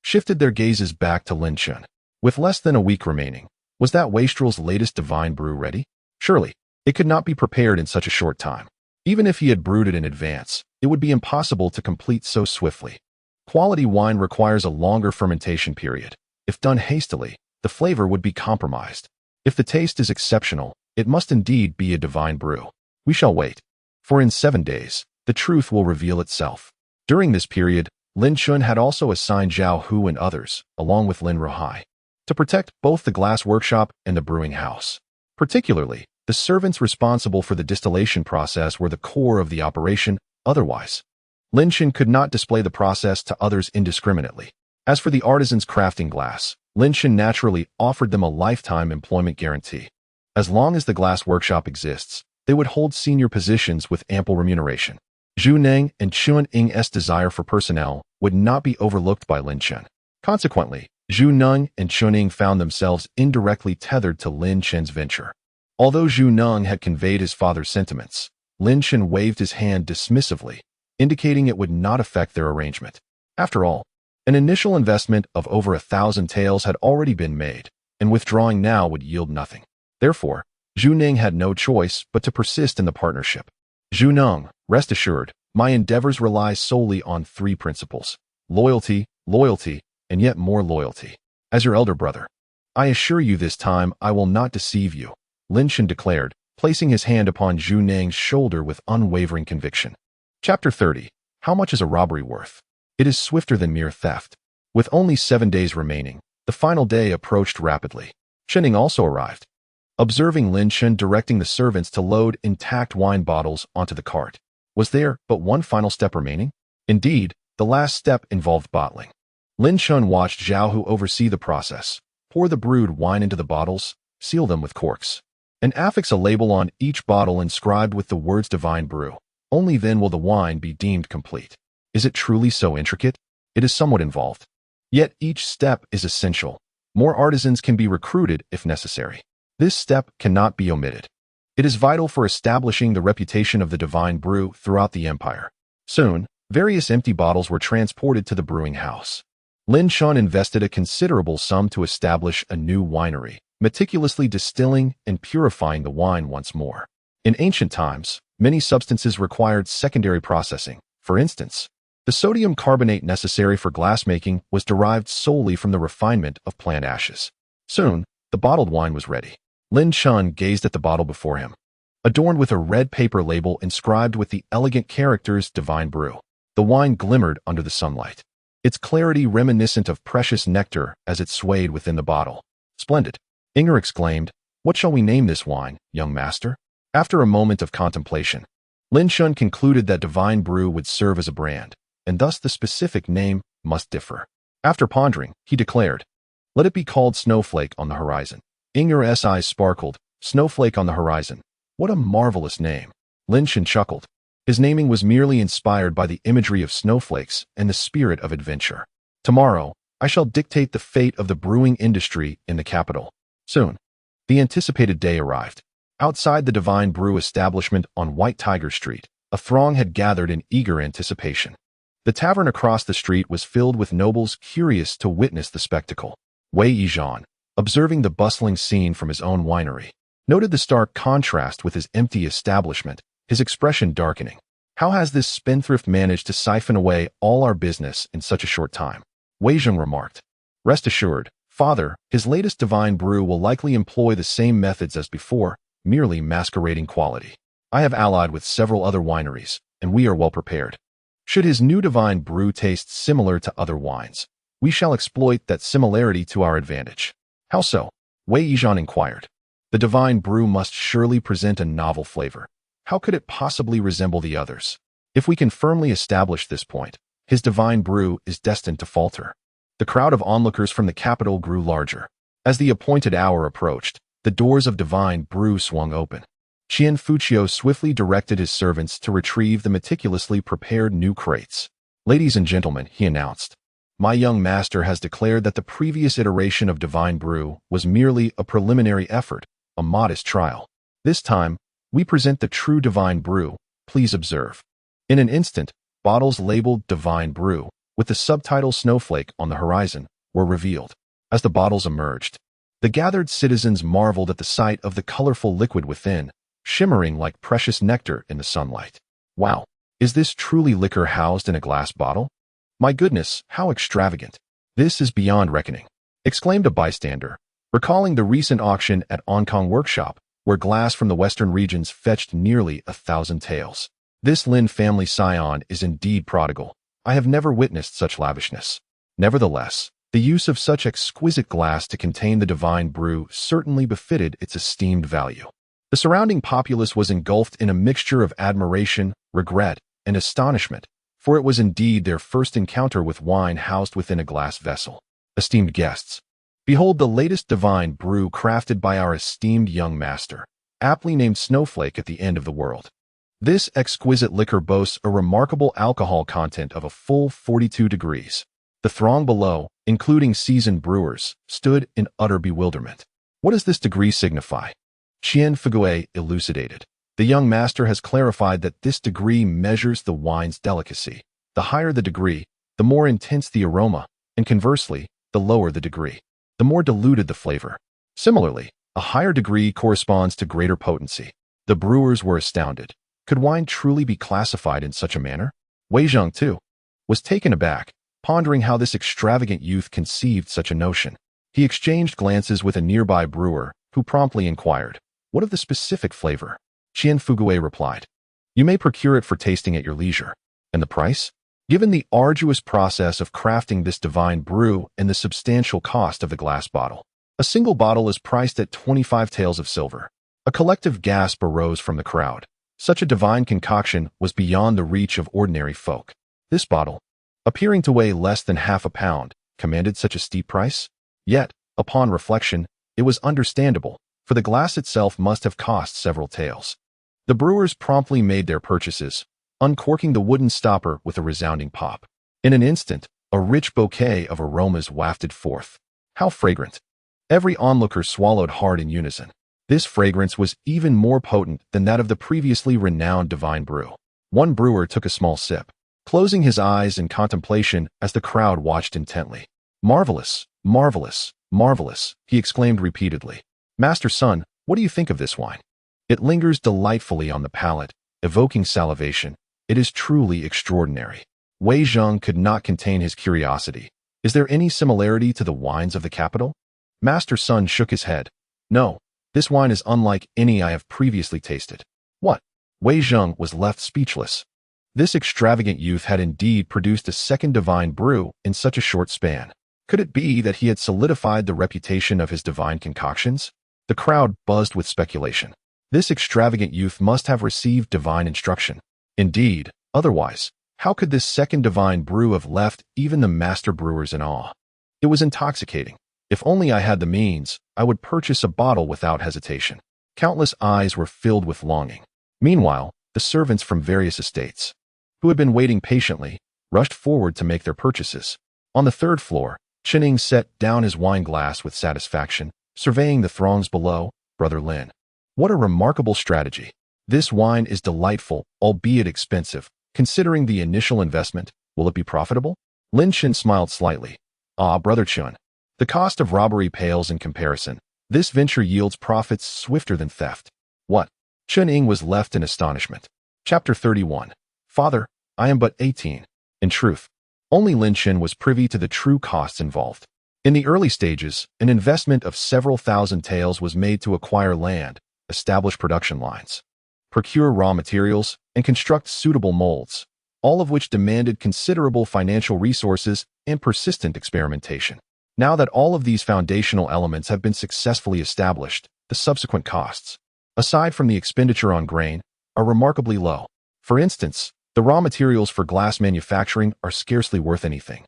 shifted their gazes back to Lin Chen. With less than a week remaining, was that wastrel's latest divine brew ready? Surely, it could not be prepared in such a short time. Even if he had brewed it in advance, it would be impossible to complete so swiftly. Quality wine requires a longer fermentation period. If done hastily, the flavor would be compromised. If the taste is exceptional, it must indeed be a divine brew. We shall wait. For in 7 days, the truth will reveal itself. During this period, Lin Chen had also assigned Zhao Hu and others, along with Lin Ruhai, to protect both the glass workshop and the brewing house. Particularly, the servants responsible for the distillation process were the core of the operation. Otherwise, Lin Chen could not display the process to others indiscriminately. As for the artisans crafting glass, Lin Chen naturally offered them a lifetime employment guarantee. As long as the glass workshop exists, they would hold senior positions with ample remuneration. Zhu Neng and Chun Ying's desire for personnel would not be overlooked by Lin Chen. Consequently, Zhu Neng and Chun Ying found themselves indirectly tethered to Lin Chen's venture. Although Zhu Neng had conveyed his father's sentiments, Lin Chen waved his hand dismissively, indicating it would not affect their arrangement. After all, an initial investment of over 1,000 taels had already been made, and withdrawing now would yield nothing. Therefore, Zhu Ning had no choice but to persist in the partnership. Zhu Neng, rest assured, my endeavors rely solely on 3 principles: loyalty, and yet more loyalty. As your elder brother, I assure you this time I will not deceive you, Lin Chen declared, placing his hand upon Zhu Nang's shoulder with unwavering conviction. Chapter 30. How much is a robbery worth? It is swifter than mere theft. With only 7 days remaining, the final day approached rapidly. Chening also arrived. Observing Lin Chen directing the servants to load intact wine bottles onto the cart. Was there but one final step remaining? Indeed, the last step involved bottling. Lin Chen watched Zhao Hu oversee the process, pour the brewed wine into the bottles, seal them with corks, and affix a label on each bottle inscribed with the words Divine Brew. Only then will the wine be deemed complete. Is it truly so intricate? It is somewhat involved. Yet each step is essential. More artisans can be recruited if necessary. This step cannot be omitted. It is vital for establishing the reputation of the Divine Brew throughout the empire. Soon, various empty bottles were transported to the brewing house. Lin Chen invested a considerable sum to establish a new winery, meticulously distilling and purifying the wine once more. In ancient times, many substances required secondary processing. For instance, the sodium carbonate necessary for glassmaking was derived solely from the refinement of plant ashes. Soon, the bottled wine was ready. Lin Chen gazed at the bottle before him, adorned with a red paper label inscribed with the elegant characters Divine Brew. The wine glimmered under the sunlight, its clarity reminiscent of precious nectar as it swayed within the bottle. Splendid! Inger exclaimed. What shall we name this wine, young master? After a moment of contemplation, Lin Chen concluded that Divine Brew would serve as a brand, and thus the specific name must differ. After pondering, he declared, let it be called Snowflake on the Horizon. Inger's eyes sparkled. Snowflake on the Horizon. What a marvelous name. Lin Chen chuckled. His naming was merely inspired by the imagery of snowflakes and the spirit of adventure. Tomorrow, I shall dictate the fate of the brewing industry in the capital. Soon, the anticipated day arrived. Outside the Divine Brew establishment on White Tiger Street, a throng had gathered in eager anticipation. The tavern across the street was filled with nobles curious to witness the spectacle. Wei Yizhan, observing the bustling scene from his own winery, noted the stark contrast with his empty establishment, his expression darkening. How has this spendthrift managed to siphon away all our business in such a short time? Wei Zheng remarked. Rest assured, father, his latest Divine Brew will likely employ the same methods as before, merely masquerading quality. I have allied with several other wineries, and we are well prepared. Should his new Divine Brew taste similar to other wines, we shall exploit that similarity to our advantage. How so? Wei Yizhan inquired. The Divine Brew must surely present a novel flavor. How could it possibly resemble the others? If we can firmly establish this point, his Divine Brew is destined to falter. The crowd of onlookers from the capital grew larger. As the appointed hour approached, the doors of Divine Brew swung open. Qian Fuqiu swiftly directed his servants to retrieve the meticulously prepared new crates. Ladies and gentlemen, he announced, my young master has declared that the previous iteration of Divine Brew was merely a preliminary effort, a modest trial. This time, we present the true Divine Brew, please observe. In an instant, bottles labeled Divine Brew, with the subtitle Snowflake on the Horizon, were revealed. As the bottles emerged, the gathered citizens marveled at the sight of the colorful liquid within, shimmering like precious nectar in the sunlight. Wow, is this truly liquor housed in a glass bottle? My goodness, how extravagant. This is beyond reckoning, exclaimed a bystander, recalling the recent auction at Onkong Workshop, where glass from the western regions fetched nearly 1,000 taels. This Lin family scion is indeed prodigal. I have never witnessed such lavishness. Nevertheless, the use of such exquisite glass to contain the Divine Brew certainly befitted its esteemed value. The surrounding populace was engulfed in a mixture of admiration, regret, and astonishment, for it was indeed their first encounter with wine housed within a glass vessel. Esteemed guests, behold the latest Divine Brew crafted by our esteemed young master, aptly named Snowflake at the end of the world. This exquisite liquor boasts a remarkable alcohol content of a full 42 degrees. The throng below, including seasoned brewers, stood in utter bewilderment. What does this degree signify? Qian Fugue elucidated. The young master has clarified that this degree measures the wine's delicacy. The higher the degree, the more intense the aroma, and conversely, the lower the degree, the more diluted the flavor. Similarly, a higher degree corresponds to greater potency. The brewers were astounded. Could wine truly be classified in such a manner? Wei Zheng, too, was taken aback, pondering how this extravagant youth conceived such a notion. He exchanged glances with a nearby brewer, who promptly inquired, What of the specific flavor? Qian Fugue replied. You may procure it for tasting at your leisure. And the price? Given the arduous process of crafting this divine brew and the substantial cost of the glass bottle, a single bottle is priced at 25 taels of silver. A collective gasp arose from the crowd. Such a divine concoction was beyond the reach of ordinary folk. This bottle, appearing to weigh less than half a pound, commanded such a steep price? Yet, upon reflection, it was understandable, for the glass itself must have cost several taels. The brewers promptly made their purchases, uncorking the wooden stopper with a resounding pop. In an instant, a rich bouquet of aromas wafted forth. How fragrant! Every onlooker swallowed hard in unison. This fragrance was even more potent than that of the previously renowned divine brew. One brewer took a small sip, closing his eyes in contemplation as the crowd watched intently. Marvelous, marvelous, marvelous, he exclaimed repeatedly. Master Sun, what do you think of this wine? It lingers delightfully on the palate, evoking salivation. It is truly extraordinary. Wei Zheng could not contain his curiosity. Is there any similarity to the wines of the capital? Master Sun shook his head. No, this wine is unlike any I have previously tasted. What? Wei Zheng was left speechless. This extravagant youth had indeed produced a second divine brew in such a short span. Could it be that he had solidified the reputation of his divine concoctions? The crowd buzzed with speculation. This extravagant youth must have received divine instruction. Indeed, otherwise, how could this second divine brew have left even the master brewers in awe? It was intoxicating. If only I had the means, I would purchase a bottle without hesitation. Countless eyes were filled with longing. Meanwhile, the servants from various estates, who had been waiting patiently, rushed forward to make their purchases. On the third floor, Chenning set down his wine glass with satisfaction, surveying the throngs below. Brother Lin. What a remarkable strategy. This wine is delightful, albeit expensive. Considering the initial investment, will it be profitable? Lin Chen smiled slightly. Ah, Brother Chen. The cost of robbery pales in comparison. This venture yields profits swifter than theft. What? Chen Ying was left in astonishment. Chapter 31. Father, I am but 18. In truth, only Lin Chen was privy to the true costs involved. In the early stages, an investment of several thousand taels was made to acquire land, establish production lines, procure raw materials, and construct suitable molds, all of which demanded considerable financial resources and persistent experimentation. Now that all of these foundational elements have been successfully established, the subsequent costs, aside from the expenditure on grain, are remarkably low. For instance, the raw materials for glass manufacturing are scarcely worth anything,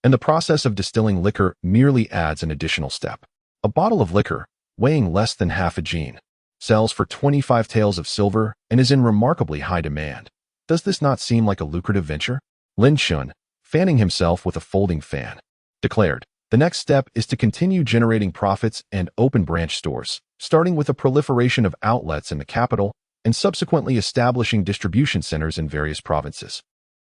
and the process of distilling liquor merely adds an additional step. A bottle of liquor, weighing less than half a jin, sells for 25 taels of silver and is in remarkably high demand. Does this not seem like a lucrative venture? Lin Chen, fanning himself with a folding fan, declared, the next step is to continue generating profits and open branch stores, starting with a proliferation of outlets in the capital and subsequently establishing distribution centers in various provinces,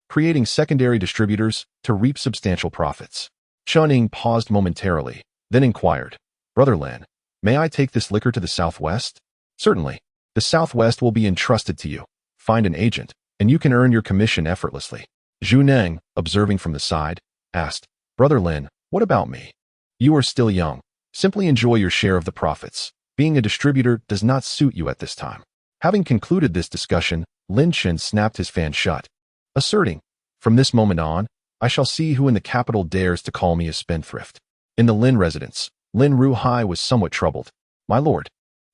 creating secondary distributors to reap substantial profits. Chen Ying paused momentarily, then inquired, Brother Lin, may I take this liquor to the southwest? Certainly. The southwest will be entrusted to you. Find an agent, and you can earn your commission effortlessly. Zhu Neng, observing from the side, asked, Brother Lin, what about me? You are still young. Simply enjoy your share of the profits. Being a distributor does not suit you at this time. Having concluded this discussion, Lin Chen snapped his fan shut, asserting, from this moment on, I shall see who in the capital dares to call me a spendthrift. In the Lin residence, Lin Ruhai was somewhat troubled. My lord,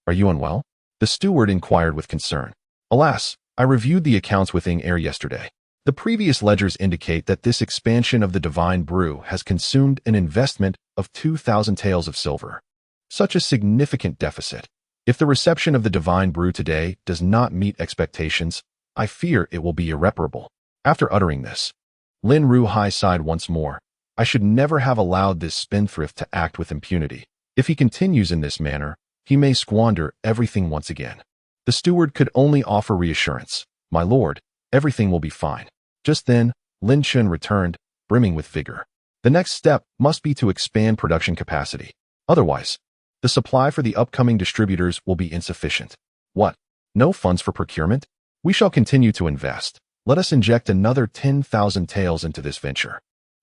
are you unwell? The steward inquired with concern. Alas, I reviewed the accounts with Ing Er yesterday. The previous ledgers indicate that this expansion of the divine brew has consumed an investment of 2,000 taels of silver. Such a significant deficit. If the reception of the divine brew today does not meet expectations, I fear it will be irreparable. After uttering this, Lin Ruhai sighed once more. I should never have allowed this spendthrift to act with impunity. If he continues in this manner, he may squander everything once again. The steward could only offer reassurance. My lord, everything will be fine. Just then, Lin Chen returned, brimming with vigor. The next step must be to expand production capacity. Otherwise, the supply for the upcoming distributors will be insufficient. What? No funds for procurement? We shall continue to invest. Let us inject another 10,000 taels into this venture.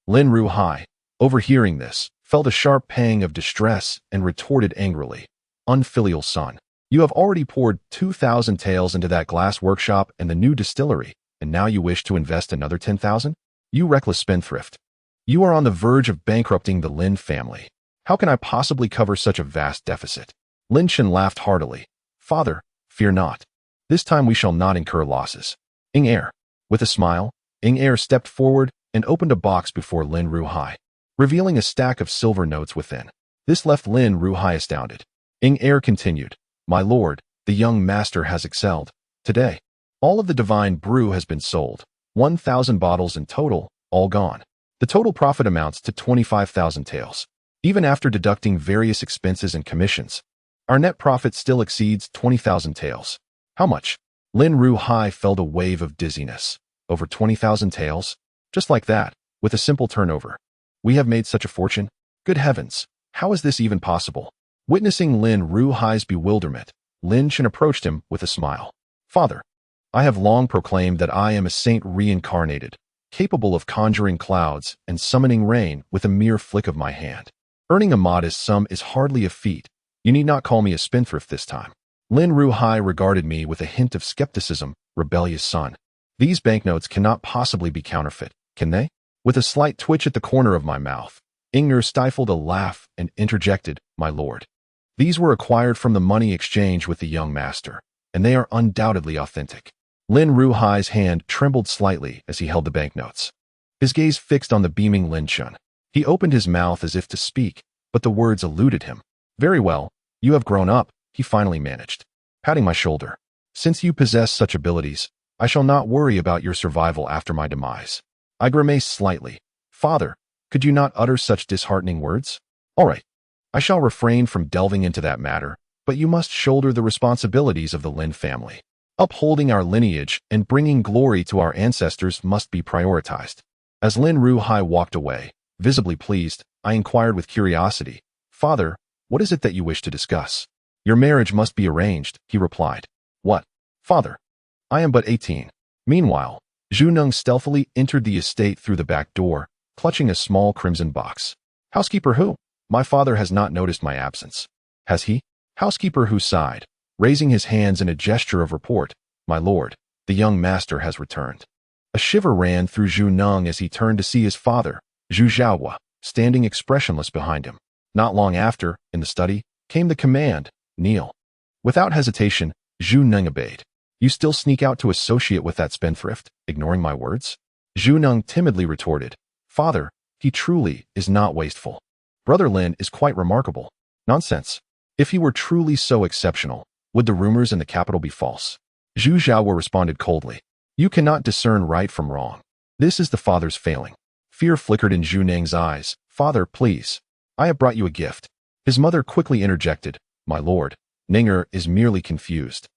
Lin Ruhai, overhearing this, felt a sharp pang of distress and retorted angrily, Unfilial son, You have already poured 2,000 taels into that glass workshop and the new distillery, and now you wish to invest another 10,000? You reckless spendthrift. You are on the verge of bankrupting the Lin family. How can I possibly cover such a vast deficit? Lin Chen laughed heartily. Father, fear not. This time we shall not incur losses. Ing-er. With a smile, Ing-er stepped forward and opened a box before Lin Ruhai, revealing a stack of silver notes within. This left Lin Ruhai astounded. Ing-er continued, My lord, the young master has excelled. Today, all of the divine brew has been sold. 1,000 bottles in total, all gone. The total profit amounts to 25,000 taels. Even after deducting various expenses and commissions, our net profit still exceeds 20,000 taels. How much? Lin Ruhai felt a wave of dizziness. Over 20,000 taels? Just like that, with a simple turnover. We have made such a fortune? Good heavens, how is this even possible? Witnessing Lin Ruhai's bewilderment, Lin Chen approached him with a smile. Father, I have long proclaimed that I am a saint reincarnated, capable of conjuring clouds and summoning rain with a mere flick of my hand. Earning a modest sum is hardly a feat. You need not call me a spendthrift this time. Lin Ruhai regarded me with a hint of skepticism. Rebellious son. These banknotes cannot possibly be counterfeit, can they? With a slight twitch at the corner of my mouth, Ing-er stifled a laugh and interjected, My lord. These were acquired from the money exchange with the young master, and they are undoubtedly authentic. Lin Ruhai's hand trembled slightly as he held the banknotes. His gaze fixed on the beaming Lin Chen. He opened his mouth as if to speak, but the words eluded him. Very well, you have grown up, he finally managed, patting my shoulder. Since you possess such abilities, I shall not worry about your survival after my demise. I grimaced slightly. Father, could you not utter such disheartening words? All right, I shall refrain from delving into that matter, but you must shoulder the responsibilities of the Lin family. Upholding our lineage and bringing glory to our ancestors must be prioritized. As Lin Ruhai walked away, visibly pleased, I inquired with curiosity, Father, what is it that you wish to discuss? Your marriage must be arranged, he replied. What? Father, I am but 18. Meanwhile, Jiangnan stealthily entered the estate through the back door, clutching a small crimson box. Housekeeper who? My father has not noticed my absence. Has he? Housekeeper who sighed, raising his hands in a gesture of report. My lord, the young master has returned. A shiver ran through Jiangnan as he turned to see his father, Zhu Zhaohua, standing expressionless behind him. Not long after, in the study, came the command, kneel. Without hesitation, Jiangnan obeyed. You still sneak out to associate with that spendthrift, ignoring my words? Jiangnan timidly retorted. Father, he truly is not wasteful. Brother Lin is quite remarkable. Nonsense. If he were truly so exceptional, would the rumors in the capital be false? Zhu Zhaohua responded coldly. You cannot discern right from wrong. This is the father's failing. Fear flickered in Jiangnan's eyes. Father, please. I have brought you a gift. His mother quickly interjected. My lord, Ning-er is merely confused.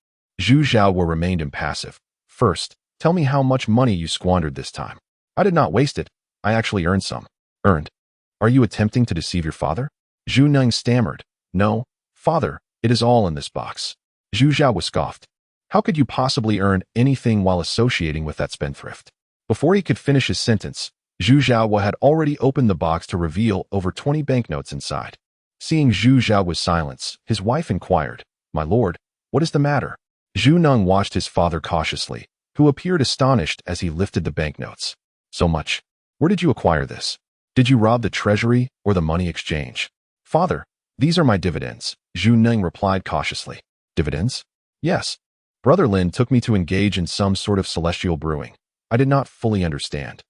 Zhu Zhaohua remained impassive. First, tell me how much money you squandered this time. I did not waste it. I actually earned some. Earned? Are you attempting to deceive your father? Jiangnan stammered. No, father, it is all in this box. Zhu Zhaohua scoffed. How could you possibly earn anything while associating with that spendthrift? Before he could finish his sentence, Zhu Zhaohua had already opened the box to reveal over 20 banknotes inside. Seeing Zhu Zhaohua's silence, his wife inquired, My lord, what is the matter? Jiangnan watched his father cautiously, who appeared astonished as he lifted the banknotes. So much. Where did you acquire this? Did you rob the treasury or the money exchange? Father, these are my dividends, Jiangnan replied cautiously. Dividends? Yes. Brother Lin took me to engage in some sort of celestial brewing. I did not fully understand.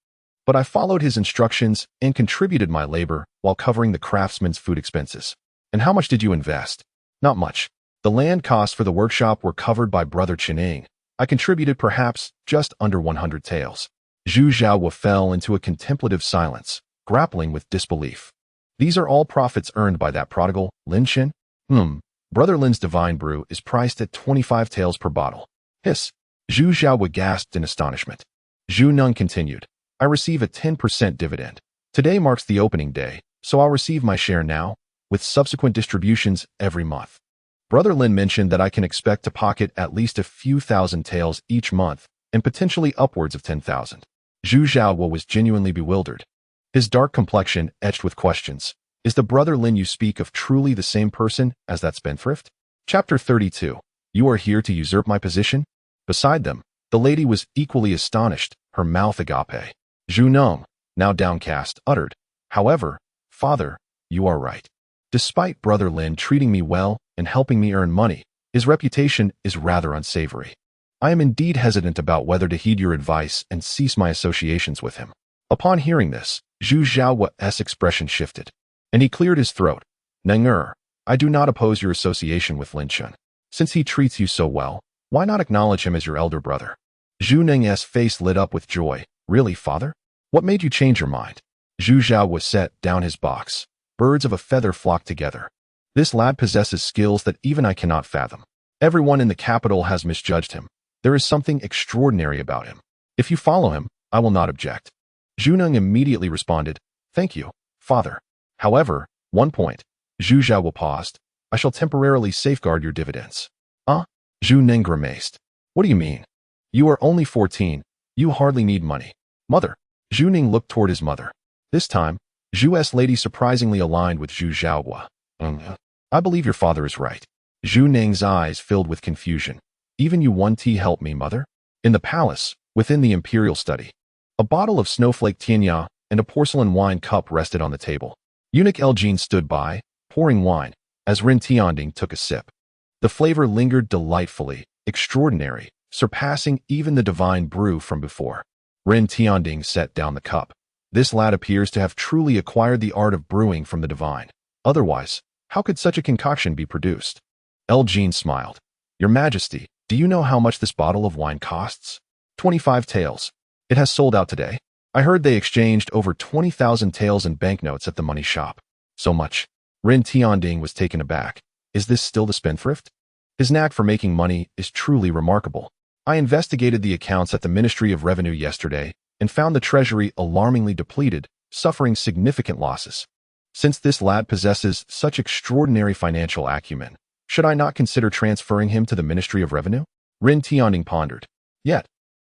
But I followed his instructions and contributed my labor while covering the craftsman's food expenses. And how much did you invest? Not much. The land costs for the workshop were covered by Brother Qining. I contributed perhaps just under 100 taels. Zhu Zhaohua fell into a contemplative silence, grappling with disbelief. These are all profits earned by that prodigal, Lin Chen? Brother Lin's divine brew is priced at 25 taels per bottle. Hiss. Zhu Zhaohua gasped in astonishment. Jiangnan continued. I receive a 10% dividend. Today marks the opening day, so I'll receive my share now, with subsequent distributions every month. Brother Lin mentioned that I can expect to pocket at least a few thousand taels each month, and potentially upwards of 10,000. Zhu Zhaohua was genuinely bewildered. His dark complexion etched with questions. Is the Brother Lin you speak of truly the same person as that spendthrift? Chapter 32. You are here to usurp my position? Beside them, the lady was equally astonished, her mouth agape. Zhu Neng, now downcast, uttered, "However, father, you are right. Despite brother Lin treating me well and helping me earn money, his reputation is rather unsavory. I am indeed hesitant about whether to heed your advice and cease my associations with him." Upon hearing this, Zhu Zhao's expression shifted, and he cleared his throat. "Neng, I do not oppose your association with Lin Chen. Since he treats you so well, why not acknowledge him as your elder brother?" Zhu Neng's face lit up with joy. "Really, father? What made you change your mind?" Zhu Zhao set down his box. Birds of a feather flocked together. "This lad possesses skills that even I cannot fathom. Everyone in the capital has misjudged him. There is something extraordinary about him. If you follow him, I will not object." Zhu Neng immediately responded, "Thank you, father. However, one point." Zhu Zhao paused. "I shall temporarily safeguard your dividends." Zhu Neng grimaced. "What do you mean? You are only 14. You hardly need money." "Mother." Zhu Neng looked toward his mother. This time, Zhu's lady surprisingly aligned with Zhu Zhao. "I believe your father is right." Zhu Neng's eyes filled with confusion. "Even you 1T help me, mother?" In the palace, within the imperial study, a bottle of snowflake tianya and a porcelain wine cup rested on the table. Eunuch Elgin stood by, pouring wine, as Ren Tianding took a sip. The flavor lingered delightfully, extraordinary, surpassing even the divine brew from before. Ren Tianding set down the cup. "This lad appears to have truly acquired the art of brewing from the divine. Otherwise, how could such a concoction be produced?" Elgin smiled. "Your Majesty, do you know how much this bottle of wine costs?" 25 taels. It has sold out today. I heard they exchanged over 20,000 taels in banknotes at the money shop." "So much?" Ren Tianding was taken aback. "Is this still the spendthrift? His knack for making money is truly remarkable. I investigated the accounts at the Ministry of Revenue yesterday and found the treasury alarmingly depleted, suffering significant losses. Since this lad possesses such extraordinary financial acumen, should I not consider transferring him to the Ministry of Revenue?" Ren Tianding pondered. "Yet,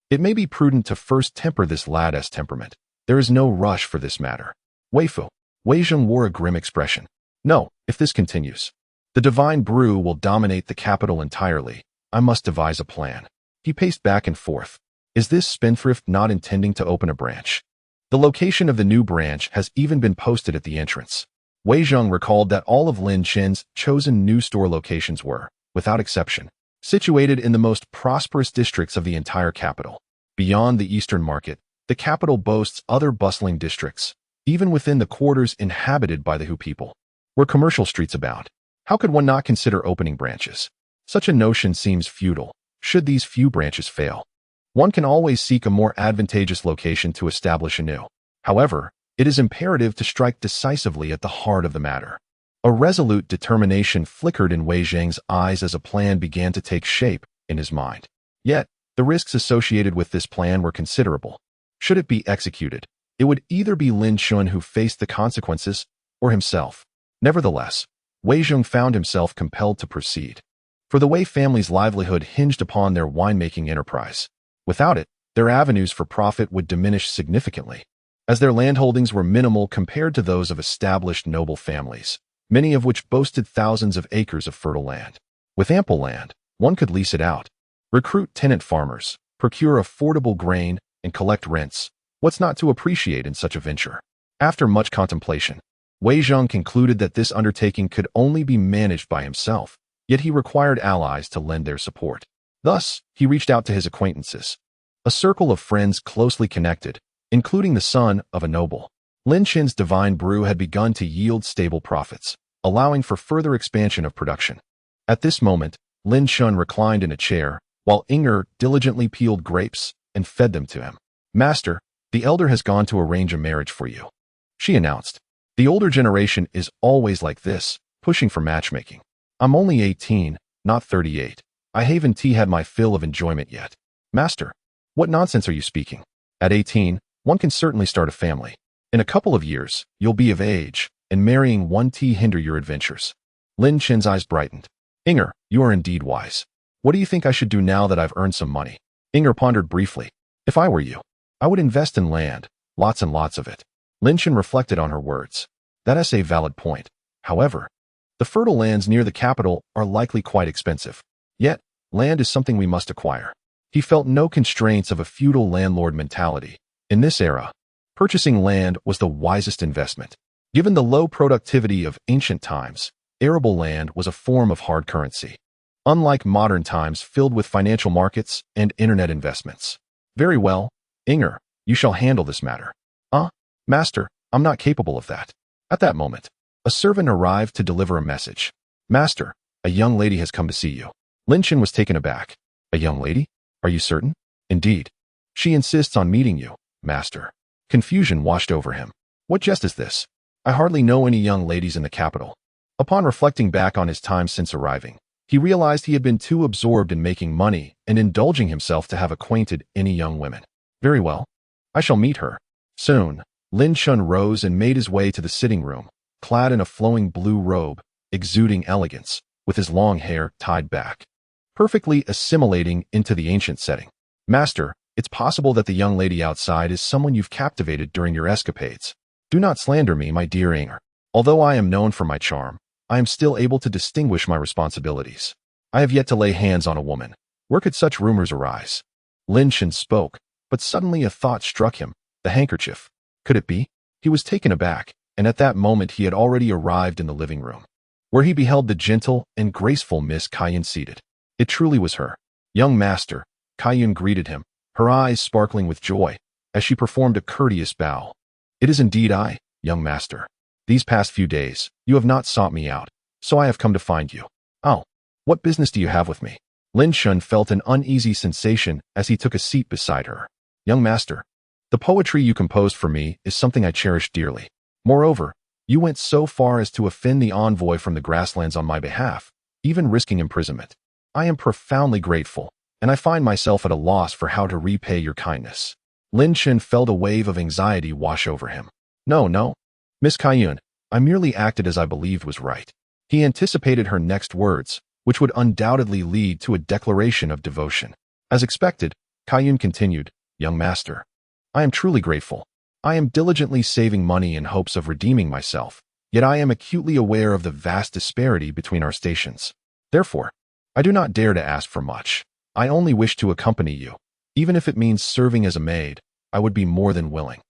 it may be prudent to first temper this lad's temperament. There is no rush for this matter." Wei Zheng wore a grim expression. "No, if this continues, the divine brew will dominate the capital entirely. I must devise a plan." He paced back and forth. Is this spendthrift not intending to open a branch? The location of the new branch has even been posted at the entrance. Wei Zheng recalled that all of Lin Chen's chosen new store locations were, without exception, situated in the most prosperous districts of the entire capital. Beyond the Eastern Market, the capital boasts other bustling districts, even within the quarters inhabited by the Hu people, where commercial streets abound. How could one not consider opening branches? Such a notion seems futile. Should these few branches fail, one can always seek a more advantageous location to establish anew. However, it is imperative to strike decisively at the heart of the matter. A resolute determination flickered in Wei Zheng's eyes as a plan began to take shape in his mind. Yet, the risks associated with this plan were considerable. Should it be executed, it would either be Lin Chen who faced the consequences, or himself. Nevertheless, Wei Zheng found himself compelled to proceed. For the Wei family's livelihood hinged upon their winemaking enterprise. Without it, their avenues for profit would diminish significantly, as their landholdings were minimal compared to those of established noble families, many of which boasted thousands of acres of fertile land. With ample land, one could lease it out, recruit tenant farmers, procure affordable grain, and collect rents. What's not to appreciate in such a venture? After much contemplation, Wei Zheng concluded that this undertaking could only be managed by himself, yet he required allies to lend their support. Thus, he reached out to his acquaintances, a circle of friends closely connected, including the son of a noble. Lin Chen's divine brew had begun to yield stable profits, allowing for further expansion of production. At this moment, Lin Chen reclined in a chair, while Inger diligently peeled grapes and fed them to him. "Master, the elder has gone to arrange a marriage for you," she announced. "The older generation is always like this, pushing for matchmaking. I'm only 18, not 38. I haven't had my fill of enjoyment yet." "Master, what nonsense are you speaking? At 18, one can certainly start a family. In a couple of years, you'll be of age, and marrying 1T hinder your adventures." Lin Chen's eyes brightened. "Inger, you are indeed wise. What do you think I should do now that I've earned some money?" Inger pondered briefly. "If I were you, I would invest in land, lots and lots of it." Lin Chen reflected on her words. "That is a valid point. However, The fertile lands near the capital are likely quite expensive. Yet, land is something we must acquire. He felt no constraints of a feudal landlord mentality. In this era, purchasing land was the wisest investment. Given the low productivity of ancient times, arable land was a form of hard currency. Unlike modern times filled with financial markets and internet investments. Very well, Inger, you shall handle this matter. Master, I'm not capable of that. At that moment, a servant arrived to deliver a message. Master, a young lady has come to see you. Lin Chen was taken aback. A young lady? Are you certain? Indeed. She insists on meeting you, master. Confusion washed over him. What jest is this? I hardly know any young ladies in the capital. Upon reflecting back on his time since arriving, he realized he had been too absorbed in making money and indulging himself to have acquainted any young women. Very well. I shall meet her. Soon, Lin Chen rose and made his way to the sitting room, clad in a flowing blue robe, exuding elegance, with his long hair tied back, perfectly assimilating into the ancient setting. Master, it's possible that the young lady outside is someone you've captivated during your escapades. Do not slander me, my dear Inger. Although I am known for my charm, I am still able to distinguish my responsibilities. I have yet to lay hands on a woman. Where could such rumors arise? Lin Chen spoke, but suddenly a thought struck him. The handkerchief. Could it be? He was taken aback, and at that moment he had already arrived in the living room, where he beheld the gentle and graceful Miss Kaiyun seated. It truly was her. Young master, Kaiyun greeted him, her eyes sparkling with joy, as she performed a courteous bow. It is indeed I, young master. These past few days, you have not sought me out, so I have come to find you. Oh, what business do you have with me? Lin Chen felt an uneasy sensation as he took a seat beside her. Young master, the poetry you composed for me is something I cherish dearly. Moreover, you went so far as to offend the envoy from the grasslands on my behalf, even risking imprisonment. I am profoundly grateful, and I find myself at a loss for how to repay your kindness. Lin Chen felt a wave of anxiety wash over him. No, Miss Kaiyun, I merely acted as I believed was right. He anticipated her next words, which would undoubtedly lead to a declaration of devotion. As expected, Kaiyun continued, Young master, I am truly grateful. I am diligently saving money in hopes of redeeming myself, yet I am acutely aware of the vast disparity between our stations. Therefore, I do not dare to ask for much. I only wish to accompany you. Even if it means serving as a maid, I would be more than willing.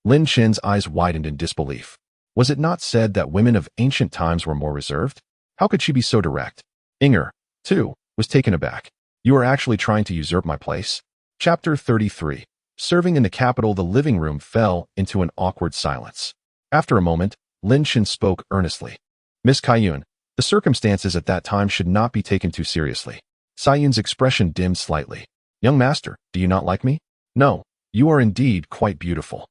Lin Chen's eyes widened in disbelief. Was it not said that women of ancient times were more reserved? How could she be so direct? Inger, too, was taken aback. You are actually trying to usurp my place? Chapter 33. Serving in the capital, the living room fell into an awkward silence. After a moment, Lin Chen spoke earnestly. Miss Kaiyun, the circumstances at that time should not be taken too seriously. Kaiyun's expression dimmed slightly. Young master, do you not like me? No, you are indeed quite beautiful.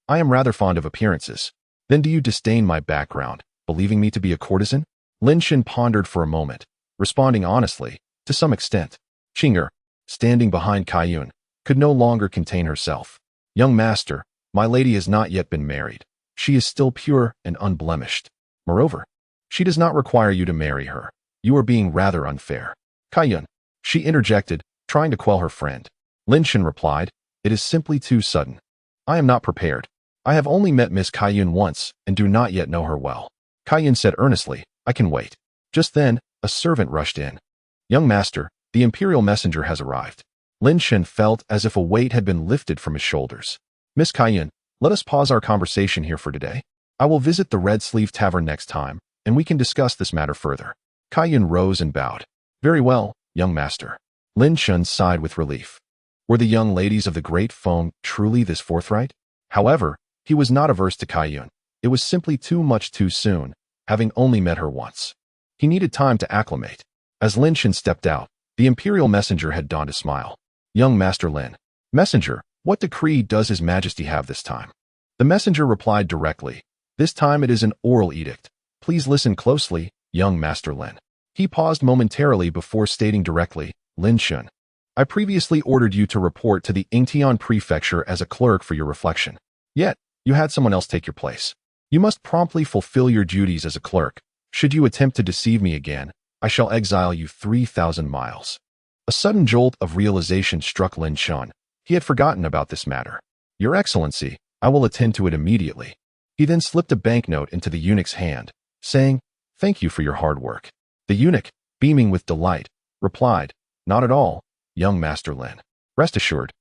I am rather fond of appearances. Then do you disdain my background, believing me to be a courtesan? Lin Chen pondered for a moment, responding honestly, to some extent. Inger, standing behind Kaiyun, could no longer contain herself. Young master, my lady has not yet been married. She is still pure and unblemished. Moreover, she does not require you to marry her. You are being rather unfair. Kaiyun, she interjected, trying to quell her friend. Lin Chen replied, it is simply too sudden. I am not prepared. I have only met Miss Kaiyun once and do not yet know her well. Kaiyun said earnestly, I can wait. Just then, a servant rushed in. Young master, the imperial messenger has arrived. Lin Chen felt as if a weight had been lifted from his shoulders. Miss Kaiyun, let us pause our conversation here for today. I will visit the Red Sleeve Tavern next time, and we can discuss this matter further. Kaiyun rose and bowed. Very well, young master. Lin Chen sighed with relief. Were the young ladies of the Great Feng truly this forthright? However, he was not averse to Kaiyun. It was simply too much too soon, having only met her once. He needed time to acclimate. As Lin Chen stepped out, the imperial messenger had donned a smile. Young Master Lin. Messenger, what decree does His Majesty have this time? The messenger replied directly. This time it is an oral edict. Please listen closely, young Master Lin. He paused momentarily before stating directly, Lin Chen. I previously ordered you to report to the Yingtian Prefecture as a clerk for your reflection. Yet, you had someone else take your place. You must promptly fulfill your duties as a clerk. Should you attempt to deceive me again, I shall exile you 3,000 miles. A sudden jolt of realization struck Lin Chen. He had forgotten about this matter. Your Excellency, I will attend to it immediately. He then slipped a banknote into the eunuch's hand, saying, Thank you for your hard work. The eunuch, beaming with delight, replied, Not at all, young Master Lin. Rest assured,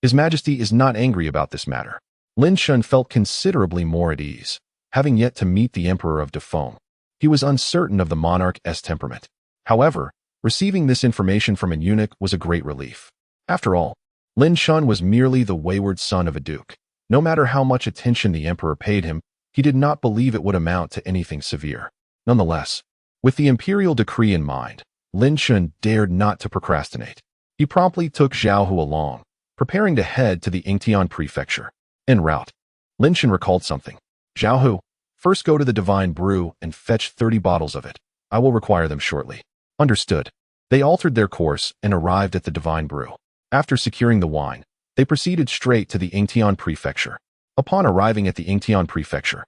His Majesty is not angry about this matter. Lin Chen felt considerably more at ease, having yet to meet the Emperor of Defeng. He was uncertain of the monarch's temperament. However, receiving this information from a eunuch was a great relief. After all, Lin Chen was merely the wayward son of a duke. No matter how much attention the emperor paid him, he did not believe it would amount to anything severe. Nonetheless, with the imperial decree in mind, Lin Chen dared not to procrastinate. He promptly took Zhao Hu along, preparing to head to the Yingtian prefecture. En route, Lin Chen recalled something. Zhao Hu, first go to the divine brew and fetch 30 bottles of it. I will require them shortly. Understood. They altered their course and arrived at the divine brew. After securing the wine, they proceeded straight to the Yingtian prefecture. Upon arriving at the Yingtian prefecture,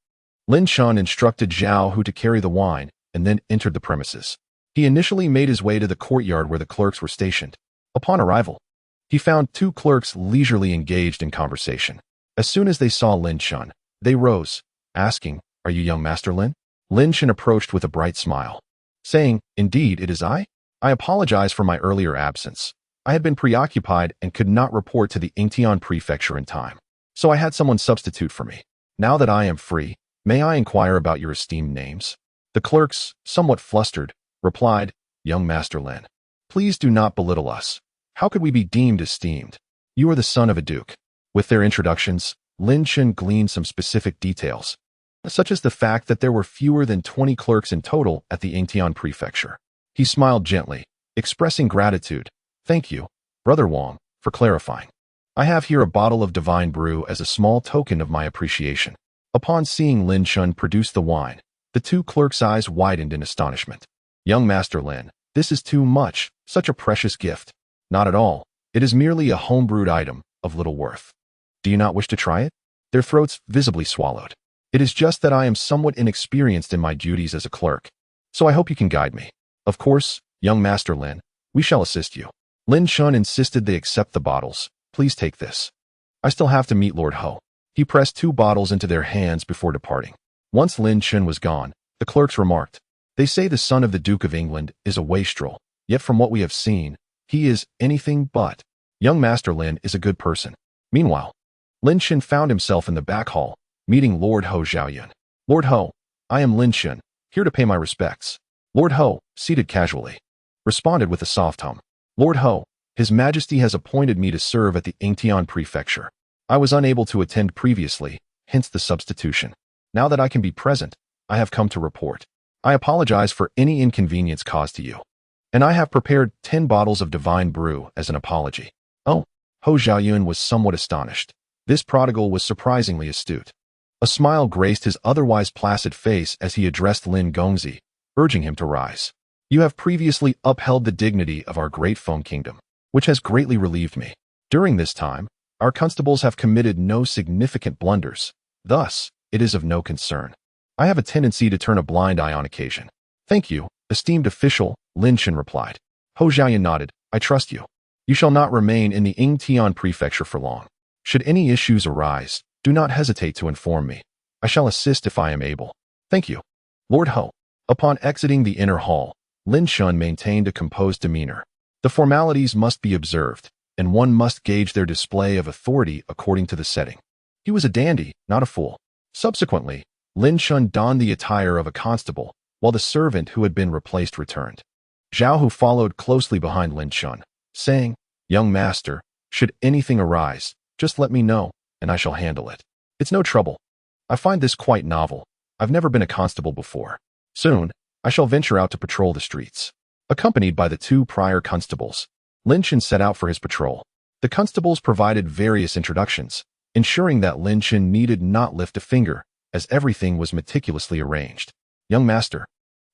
Lin Chen instructed Zhao Hu to carry the wine and then entered the premises. He initially made his way to the courtyard where the clerks were stationed. Upon arrival, he found 2 clerks leisurely engaged in conversation. As soon as they saw Lin Chen, they rose, asking, Are you young Master Lin? Lin Chen approached with a bright smile, saying, Indeed, it is I. I apologize for my earlier absence. I had been preoccupied and could not report to the Yingtian prefecture in time, so I had someone substitute for me. Now that I am free, may I inquire about your esteemed names? The clerks, somewhat flustered, replied, Young Master Lin, please do not belittle us. How could we be deemed esteemed? You are the son of a duke. With their introductions, Lin Chen gleaned some specific details, such as the fact that there were fewer than 20 clerks in total at the Yingtian prefecture. He smiled gently, expressing gratitude. Thank you, Brother Wang, for clarifying. I have here a bottle of divine brew as a small token of my appreciation. Upon seeing Lin Chen produce the wine, the 2 clerks' eyes widened in astonishment. Young Master Lin, this is too much, such a precious gift. Not at all. It is merely a homebrewed item of little worth. Do you not wish to try it? Their throats visibly swallowed. It is just that I am somewhat inexperienced in my duties as a clerk, so I hope you can guide me. Of course, young Master Lin, we shall assist you. Lin Chen insisted they accept the bottles. Please take this. I still have to meet Lord Ho. He pressed 2 bottles into their hands before departing. Once Lin Chen was gone, the clerks remarked, They say the son of the Duke of England is a wastrel, yet from what we have seen, he is anything but. Young Master Lin is a good person. Meanwhile, Lin Chen found himself in the back hall, meeting Lord Ho Zhaoyun. Lord Ho, I am Lin Chen, here to pay my respects. Lord Ho, seated casually, responded with a soft hum. Lord Ho, His Majesty has appointed me to serve at the Yingtian prefecture. I was unable to attend previously, hence the substitution. Now that I can be present, I have come to report. I apologize for any inconvenience caused to you. And I have prepared 10 bottles of divine brew as an apology. Oh, Ho Zhaoyun was somewhat astonished. This prodigal was surprisingly astute. A smile graced his otherwise placid face as he addressed Lin Gongzi, urging him to rise. You have previously upheld the dignity of our Great Feng Kingdom, which has greatly relieved me. During this time, our constables have committed no significant blunders. Thus, it is of no concern. I have a tendency to turn a blind eye on occasion. Thank you, esteemed official, Lin Chen replied. Ho Zhaoyun nodded. I trust you. You shall not remain in the Yingtian prefecture for long. Should any issues arise, do not hesitate to inform me. I shall assist if I am able. Thank you. Lord Ho. Upon exiting the inner hall, Lin Chen maintained a composed demeanor. The formalities must be observed, and one must gauge their display of authority according to the setting. He was a dandy, not a fool. Subsequently, Lin Chen donned the attire of a constable, while the servant who had been replaced returned. Zhao Hu followed closely behind Lin Chen, saying, Young master, should anything arise, just let me know, and I shall handle it. It's no trouble. I find this quite novel. I've never been a constable before. Soon, I shall venture out to patrol the streets. Accompanied by the 2 prior constables, Lin Chen set out for his patrol. The constables provided various introductions, ensuring that Lin Chen needed not lift a finger, as everything was meticulously arranged. Young master,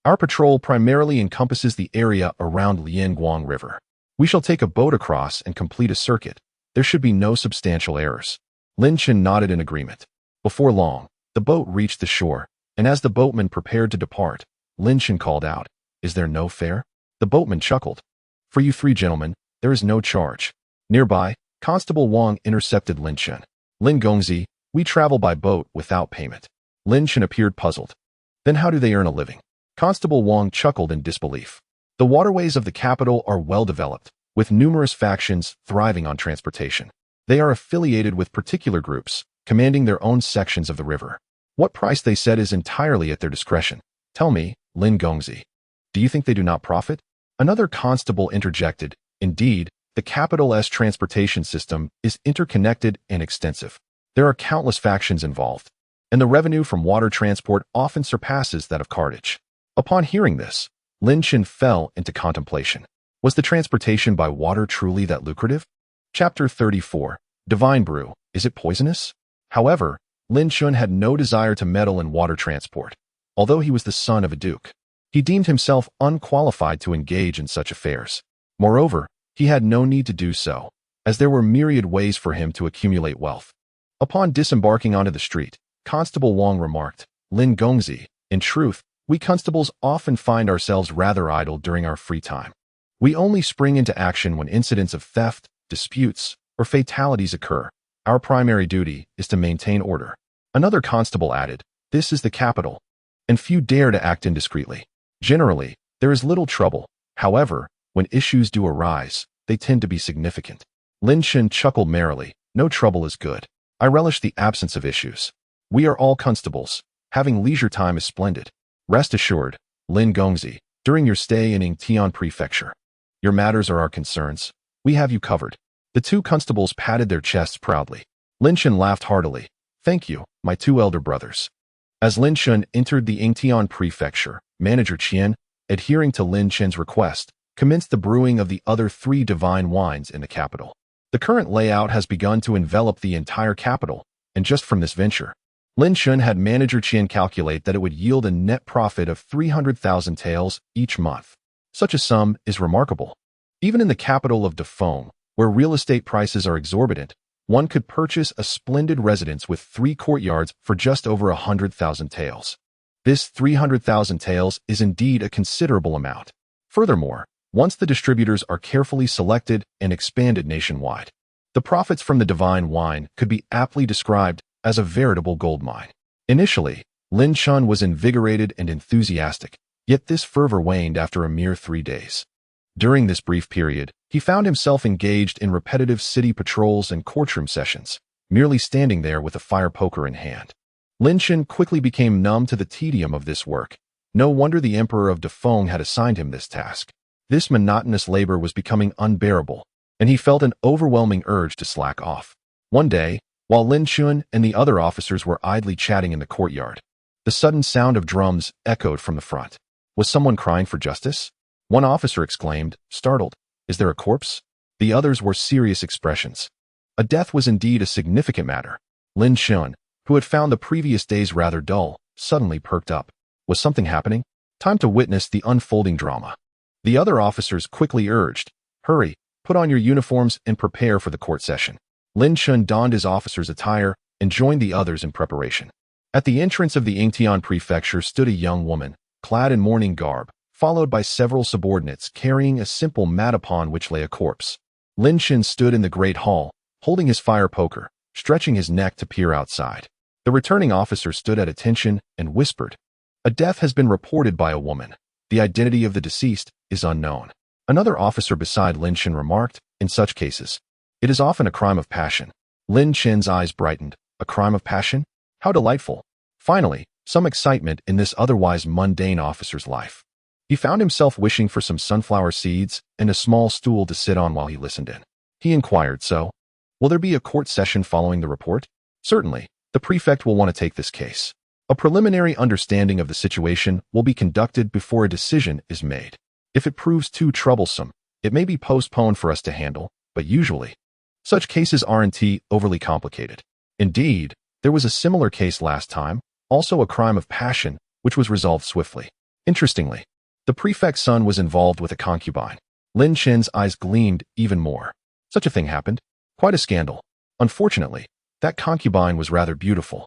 our patrol primarily encompasses the area around Lianguang River. We shall take a boat across and complete a circuit. There should be no substantial errors. Lin Chen nodded in agreement. Before long, the boat reached the shore, and as the boatman prepared to depart, Lin Chen called out, Is there no fare? The boatman chuckled. For you 3 gentlemen, there is no charge. Nearby, Constable Wang intercepted Lin Chen. Lin Gongzi, we travel by boat without payment. Lin Chen appeared puzzled. Then how do they earn a living? Constable Wang chuckled in disbelief. The waterways of the capital are well developed, with numerous factions thriving on transportation. They are affiliated with particular groups, commanding their own sections of the river. What price they set is entirely at their discretion. Tell me, Lin Gongzi, do you think they do not profit? Another constable interjected. Indeed, the capital's transportation system is interconnected and extensive. There are countless factions involved, and the revenue from water transport often surpasses that of cartage. Upon hearing this, Lin Chen fell into contemplation. Was the transportation by water truly that lucrative? Chapter 34. Divine Brew. Is it poisonous? However, Lin Chen had no desire to meddle in water transport. Although he was the son of a duke, he deemed himself unqualified to engage in such affairs. Moreover, he had no need to do so, as there were myriad ways for him to accumulate wealth. Upon disembarking onto the street, Constable Wang remarked, Lin Gongzi, in truth, we constables often find ourselves rather idle during our free time. We only spring into action when incidents of theft, disputes, or fatalities occur. Our primary duty is to maintain order. Another constable added, this is the capital, and few dare to act indiscreetly. Generally, there is little trouble. However, when issues do arise, they tend to be significant. Lin Chen chuckled merrily. No trouble is good. I relish the absence of issues. We are all constables. Having leisure time is splendid. Rest assured, Lin Gongzi, during your stay in Yingtian Prefecture, your matters are our concerns. We have you covered. The two constables patted their chests proudly. Lin Chen laughed heartily. Thank you, my two elder brothers. As Lin Chen entered the Yingtian Prefecture, Manager Qian, adhering to Lin Chen's request, commenced the brewing of the other 3 divine wines in the capital. The current layout has begun to envelop the entire capital, and just from this venture, Lin Chen had Manager Qian calculate that it would yield a net profit of 300,000 taels each month. Such a sum is remarkable. Even in the capital of Defeng, where real estate prices are exorbitant, one could purchase a splendid residence with 3 courtyards for just over 100,000 taels. This 300,000 taels is indeed a considerable amount. Furthermore, once the distributors are carefully selected and expanded nationwide, the profits from the divine wine could be aptly described as a veritable gold mine. Initially, Lin Chen was invigorated and enthusiastic, yet this fervor waned after a mere 3 days. During this brief period, he found himself engaged in repetitive city patrols and courtroom sessions, merely standing there with a fire poker in hand. Lin Chen quickly became numb to the tedium of this work. No wonder the Emperor of Defeng had assigned him this task. This monotonous labor was becoming unbearable, and he felt an overwhelming urge to slack off. One day, while Lin Chen and the other officers were idly chatting in the courtyard, the sudden sound of drums echoed from the front. Was someone crying for justice? One officer exclaimed, startled. Is there a corpse? The others wore serious expressions. A death was indeed a significant matter. Lin Chen, who had found the previous days rather dull, suddenly perked up. Was something happening? Time to witness the unfolding drama. The other officers quickly urged, hurry, put on your uniforms and prepare for the court session. Lin Chen donned his officer's attire and joined the others in preparation. At the entrance of the Yingtian Prefecture stood a young woman, clad in mourning garb, followed by several subordinates carrying a simple mat upon which lay a corpse. Lin Chen stood in the great hall, holding his fire poker, stretching his neck to peer outside. The returning officer stood at attention and whispered, a death has been reported by a woman. The identity of the deceased is unknown. Another officer beside Lin Chen remarked, in such cases, it is often a crime of passion. Lin Chen's eyes brightened. A crime of passion? How delightful. Finally, some excitement in this otherwise mundane officer's life. He found himself wishing for some sunflower seeds and a small stool to sit on while he listened in. He inquired, so, will there be a court session following the report? Certainly, the prefect will want to take this case. A preliminary understanding of the situation will be conducted before a decision is made. If it proves too troublesome, it may be postponed for us to handle, but usually, such cases aren't overly complicated. Indeed, there was a similar case last time, also a crime of passion, which was resolved swiftly. Interestingly, the prefect's son was involved with a concubine. Lin Chen's eyes gleamed even more. Such a thing happened? Quite a scandal. Unfortunately, that concubine was rather beautiful,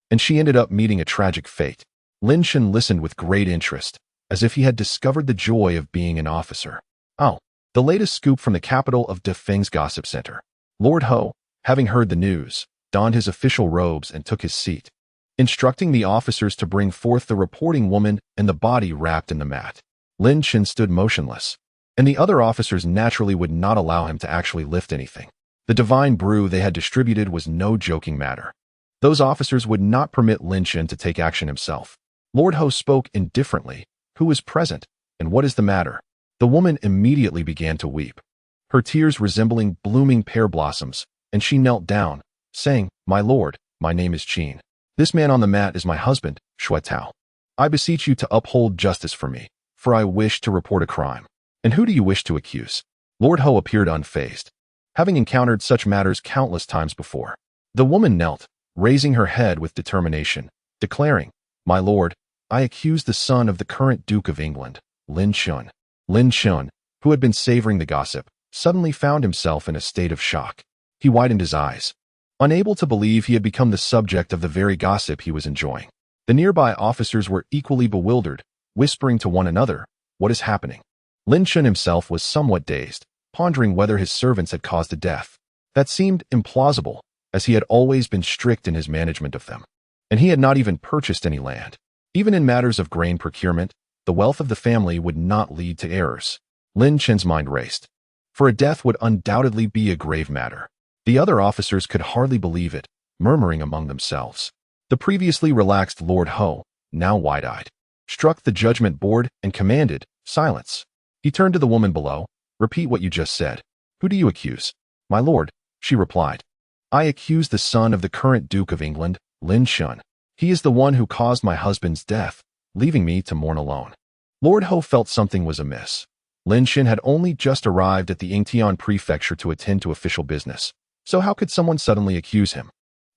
and she ended up meeting a tragic fate. Lin Chen listened with great interest, as if he had discovered the joy of being an officer. Oh, the latest scoop from the capital of Defeng's gossip center. Lord Ho, having heard the news, donned his official robes and took his seat. instructing the officers to bring forth the reporting woman and the body wrapped in the mat. Lin Chen stood motionless, and the other officers naturally would not allow him to actually lift anything. The divine brew they had distributed was no joking matter. Those officers would not permit Lin Chen to take action himself. Lord Ho spoke indifferently. Who is present, and what is the matter? The woman immediately began to weep, her tears resembling blooming pear blossoms, and she knelt down, saying, "My lord, my name is Qin. This man on the mat is my husband, Shui Tao. I beseech you to uphold justice for me, for I wish to report a crime." "And who do you wish to accuse?" Lord Ho appeared unfazed, having encountered such matters countless times before. The woman knelt, raising her head with determination, declaring, "My lord, I accuse the son of the current Duke of England, Lin Chen." Lin Chen, who had been savoring the gossip, suddenly found himself in a state of shock. He widened his eyes, unable to believe he had become the subject of the very gossip he was enjoying. The nearby officers were equally bewildered, whispering to one another, "What is happening?" Lin Chen himself was somewhat dazed, pondering whether his servants had caused the death. That seemed implausible, as he had always been strict in his management of them, and he had not even purchased any land. Even in matters of grain procurement, the wealth of the family would not lead to errors. Lin Chen's mind raced, for a death would undoubtedly be a grave matter. The other officers could hardly believe it, murmuring among themselves. The previously relaxed Lord Ho, now wide-eyed, struck the judgment board and commanded, "Silence." He turned to the woman below. "Repeat what you just said. Who do you accuse?" "My lord," she replied, "I accuse the son of the current Duke of England, Lin Chen. He is the one who caused my husband's death, leaving me to mourn alone." Lord Ho felt something was amiss. Lin Chen had only just arrived at the Yingtian prefecture to attend to official business, so how could someone suddenly accuse him?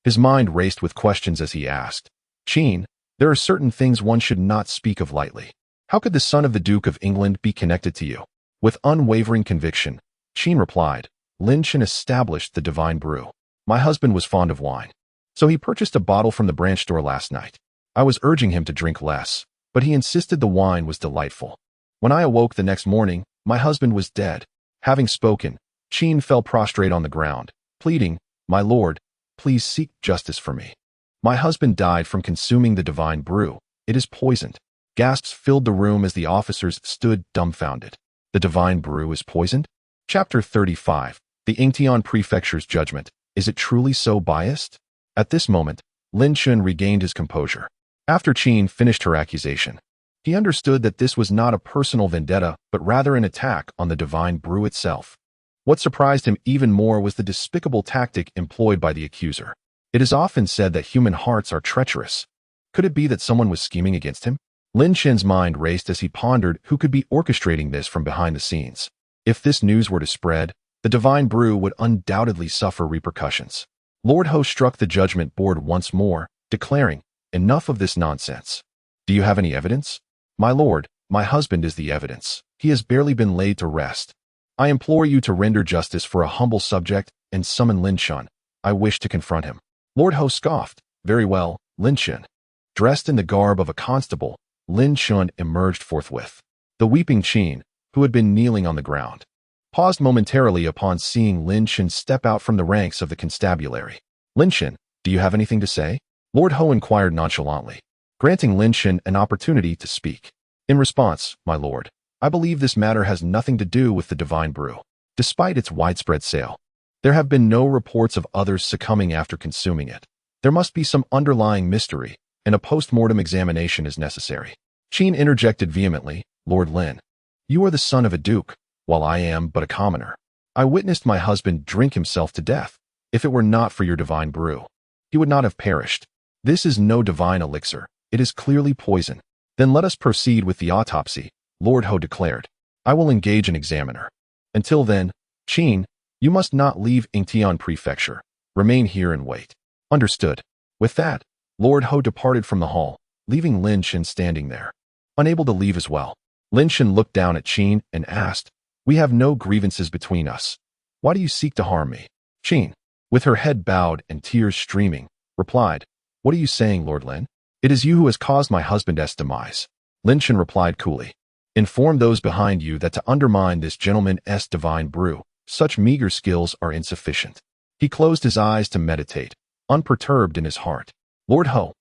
His mind raced with questions as he asked, "Qin, there are certain things one should not speak of lightly. How could the son of the Duke of England be connected to you?" With unwavering conviction, Qin replied, "Lin Chen established the divine brew. My husband was fond of wine, so he purchased a bottle from the branch store last night. I was urging him to drink less, but he insisted the wine was delightful. When I awoke the next morning, my husband was dead." Having spoken, Qin fell prostrate on the ground, pleading, "My lord, please seek justice for me. My husband died from consuming the divine brew. It is poisoned." Gasps filled the room as the officers stood dumbfounded. The divine brew is poisoned? Chapter 35. The Yingtian Prefecture's Judgment. Is it truly so biased? At this moment, Lin Chen regained his composure. After Qin finished her accusation, he understood that this was not a personal vendetta, but rather an attack on the divine brew itself. What surprised him even more was the despicable tactic employed by the accuser. It is often said that human hearts are treacherous. Could it be that someone was scheming against him? Lin Chen's mind raced as he pondered who could be orchestrating this from behind the scenes. If this news were to spread, the divine brew would undoubtedly suffer repercussions. Lord Ho struck the judgment board once more, declaring, "Enough of this nonsense. Do you have any evidence?" "My lord, my husband is the evidence. He has barely been laid to rest. I implore you to render justice for a humble subject and summon Lin Chen. I wish to confront him." Lord Ho scoffed. "Very well, Lin Chen." Dressed in the garb of a constable, Lin Chen emerged forthwith. The weeping Qin, who had been kneeling on the ground, paused momentarily upon seeing Lin Chen step out from the ranks of the constabulary. "Lin Chen, do you have anything to say?" Lord Ho inquired nonchalantly, granting Lin Chen an opportunity to speak. "In response, my lord, I believe this matter has nothing to do with the divine brew. Despite its widespread sale, there have been no reports of others succumbing after consuming it. There must be some underlying mystery, and a post-mortem examination is necessary." Qin interjected vehemently, "Lord Lin, you are the son of a duke, while I am but a commoner. I witnessed my husband drink himself to death. If it were not for your divine brew, he would not have perished. This is no divine elixir. It is clearly poison." "Then let us proceed with the autopsy," Lord Ho declared. "I will engage an examiner. Until then, Qin, you must not leave Yingtian Prefecture. Remain here and wait." "Understood." With that, Lord Ho departed from the hall, leaving Lin Chen standing there, unable to leave as well. Lin Chen looked down at Qin and asked, "We have no grievances between us. Why do you seek to harm me?" Qin, with her head bowed and tears streaming, replied, "What are you saying, Lord Lin? It is you who has caused my husband's demise." Lin Chen replied coolly, "Inform those behind you that to undermine this gentleman's divine brew, such meager skills are insufficient." He closed his eyes to meditate, unperturbed in his heart. "Lord Ho,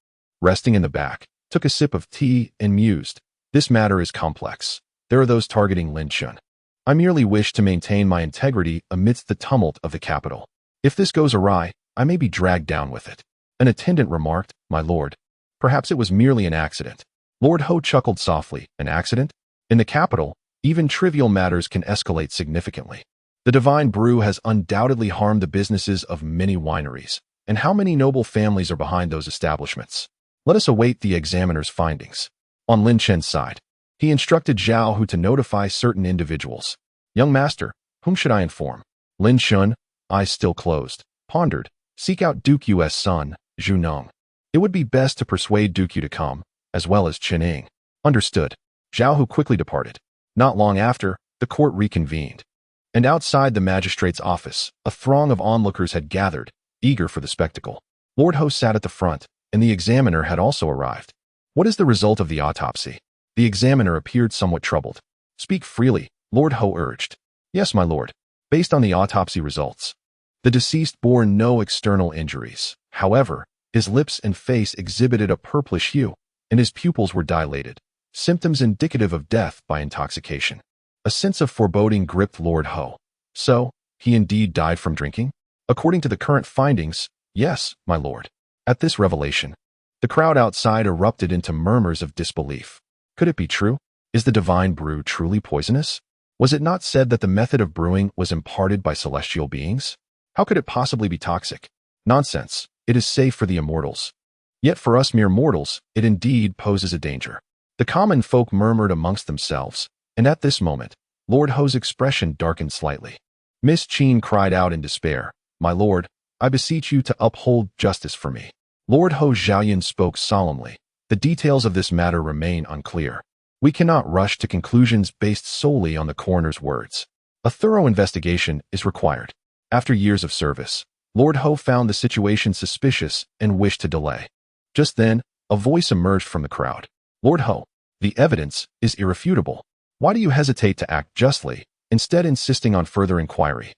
resting in the back, took a sip of tea and mused. This matter is complex. There are those targeting Lin Chen. I merely wish to maintain my integrity amidst the tumult of the capital. If this goes awry, I may be dragged down with it. An attendant remarked, my lord. Perhaps it was merely an accident. Lord Ho chuckled softly. An accident? In the capital, even trivial matters can escalate significantly. The divine brew has undoubtedly harmed the businesses of many wineries. And how many noble families are behind those establishments? Let us await the examiner's findings. On Lin Chen's side, he instructed Zhao Hu to notify certain individuals. Young master, whom should I inform? Lin Chen, eyes still closed, pondered. Seek out Duke Yu's son, Zhu Nong. It would be best to persuade Duke Yu to come, as well as Chen Ying. Understood. Zhao Hu quickly departed. Not long after, the court reconvened. And outside the magistrate's office, a throng of onlookers had gathered, eager for the spectacle. Lord Ho sat at the front, and the examiner had also arrived. What is the result of the autopsy? The examiner appeared somewhat troubled. Speak freely, Lord Ho urged. Yes, my lord. Based on the autopsy results, the deceased bore no external injuries. However, his lips and face exhibited a purplish hue, and his pupils were dilated, symptoms indicative of death by intoxication. A sense of foreboding gripped Lord Ho. So, he indeed died from drinking? According to the current findings, yes, my lord. At this revelation, the crowd outside erupted into murmurs of disbelief. Could it be true? Is the divine brew truly poisonous? Was it not said that the method of brewing was imparted by celestial beings? How could it possibly be toxic? Nonsense. It is safe for the immortals. Yet for us mere mortals, it indeed poses a danger. The common folk murmured amongst themselves, and at this moment, Lord Ho's expression darkened slightly. Miss Qin cried out in despair, my lord, I beseech you to uphold justice for me. Lord Ho Zhaoyan spoke solemnly. The details of this matter remain unclear. We cannot rush to conclusions based solely on the coroner's words. A thorough investigation is required. After years of service, Lord Ho found the situation suspicious and wished to delay. Just then, a voice emerged from the crowd. Lord Ho, the evidence is irrefutable. Why do you hesitate to act justly, instead insisting on further inquiry?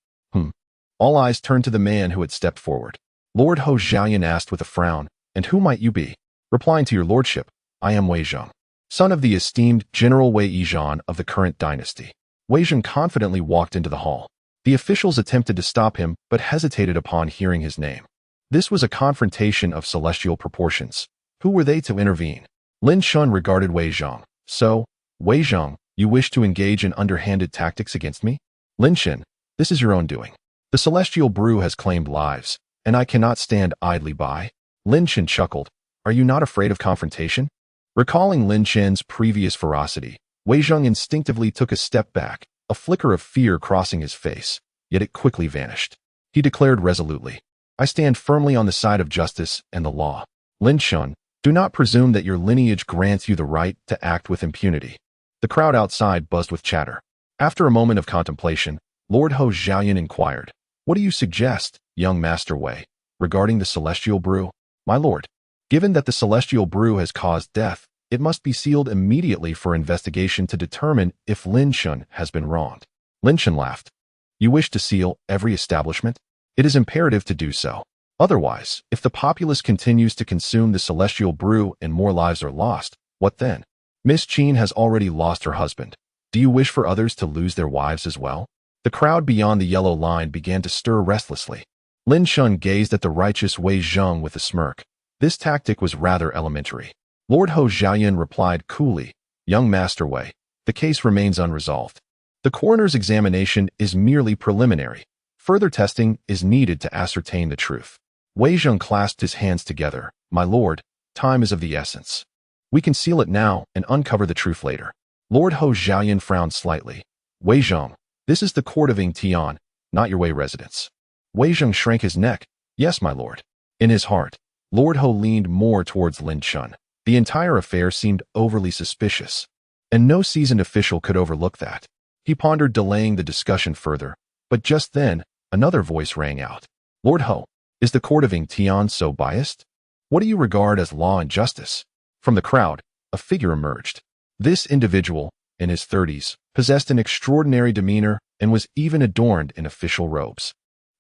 All eyes turned to the man who had stepped forward. Lord Ho Zhaoyan asked with a frown, and who might you be? Replying to your lordship, I am Wei Zheng, son of the esteemed General Wei Yizhan of the current dynasty. Wei Zheng confidently walked into the hall. The officials attempted to stop him, but hesitated upon hearing his name. This was a confrontation of celestial proportions. Who were they to intervene? Lin Chen regarded Wei Zheng. So, Wei Zheng, you wish to engage in underhanded tactics against me? Lin Chen, this is your own doing. The celestial brew has claimed lives, and I cannot stand idly by. Lin Chen chuckled. Are you not afraid of confrontation? Recalling Lin Chen's previous ferocity, Wei Zheng instinctively took a step back, a flicker of fear crossing his face, yet it quickly vanished. He declared resolutely, I stand firmly on the side of justice and the law. Lin Chen, do not presume that your lineage grants you the right to act with impunity. The crowd outside buzzed with chatter. After a moment of contemplation, Lord Ho Zhaoyan inquired, what do you suggest, young Master Wei, regarding the celestial brew? My lord, given that the celestial brew has caused death, it must be sealed immediately for investigation to determine if Lin Chen has been wronged. Lin Chen laughed. You wish to seal every establishment? It is imperative to do so. Otherwise, if the populace continues to consume the celestial brew and more lives are lost, what then? Miss Qin has already lost her husband. Do you wish for others to lose their wives as well? The crowd beyond the yellow line began to stir restlessly. Lin Chen gazed at the righteous Wei Zheng with a smirk. This tactic was rather elementary. Lord Ho Zhaoyan replied coolly, young Master Wei, the case remains unresolved. The coroner's examination is merely preliminary. Further testing is needed to ascertain the truth. Wei Zheng clasped his hands together. My lord, time is of the essence. We can seal it now and uncover the truth later. Lord Ho Zhaoyan frowned slightly. Wei Zheng, this is the court of Yingtian, not your Wei residence. Wei Zheng shrank his neck. Yes, my lord. In his heart, Lord Ho leaned more towards Lin Chen. The entire affair seemed overly suspicious, and no seasoned official could overlook that. He pondered delaying the discussion further, but just then, another voice rang out. Lord Ho, is the court of Yingtian so biased? What do you regard as law and justice? From the crowd, a figure emerged. This individual, in his 30s, possessed an extraordinary demeanor and was even adorned in official robes.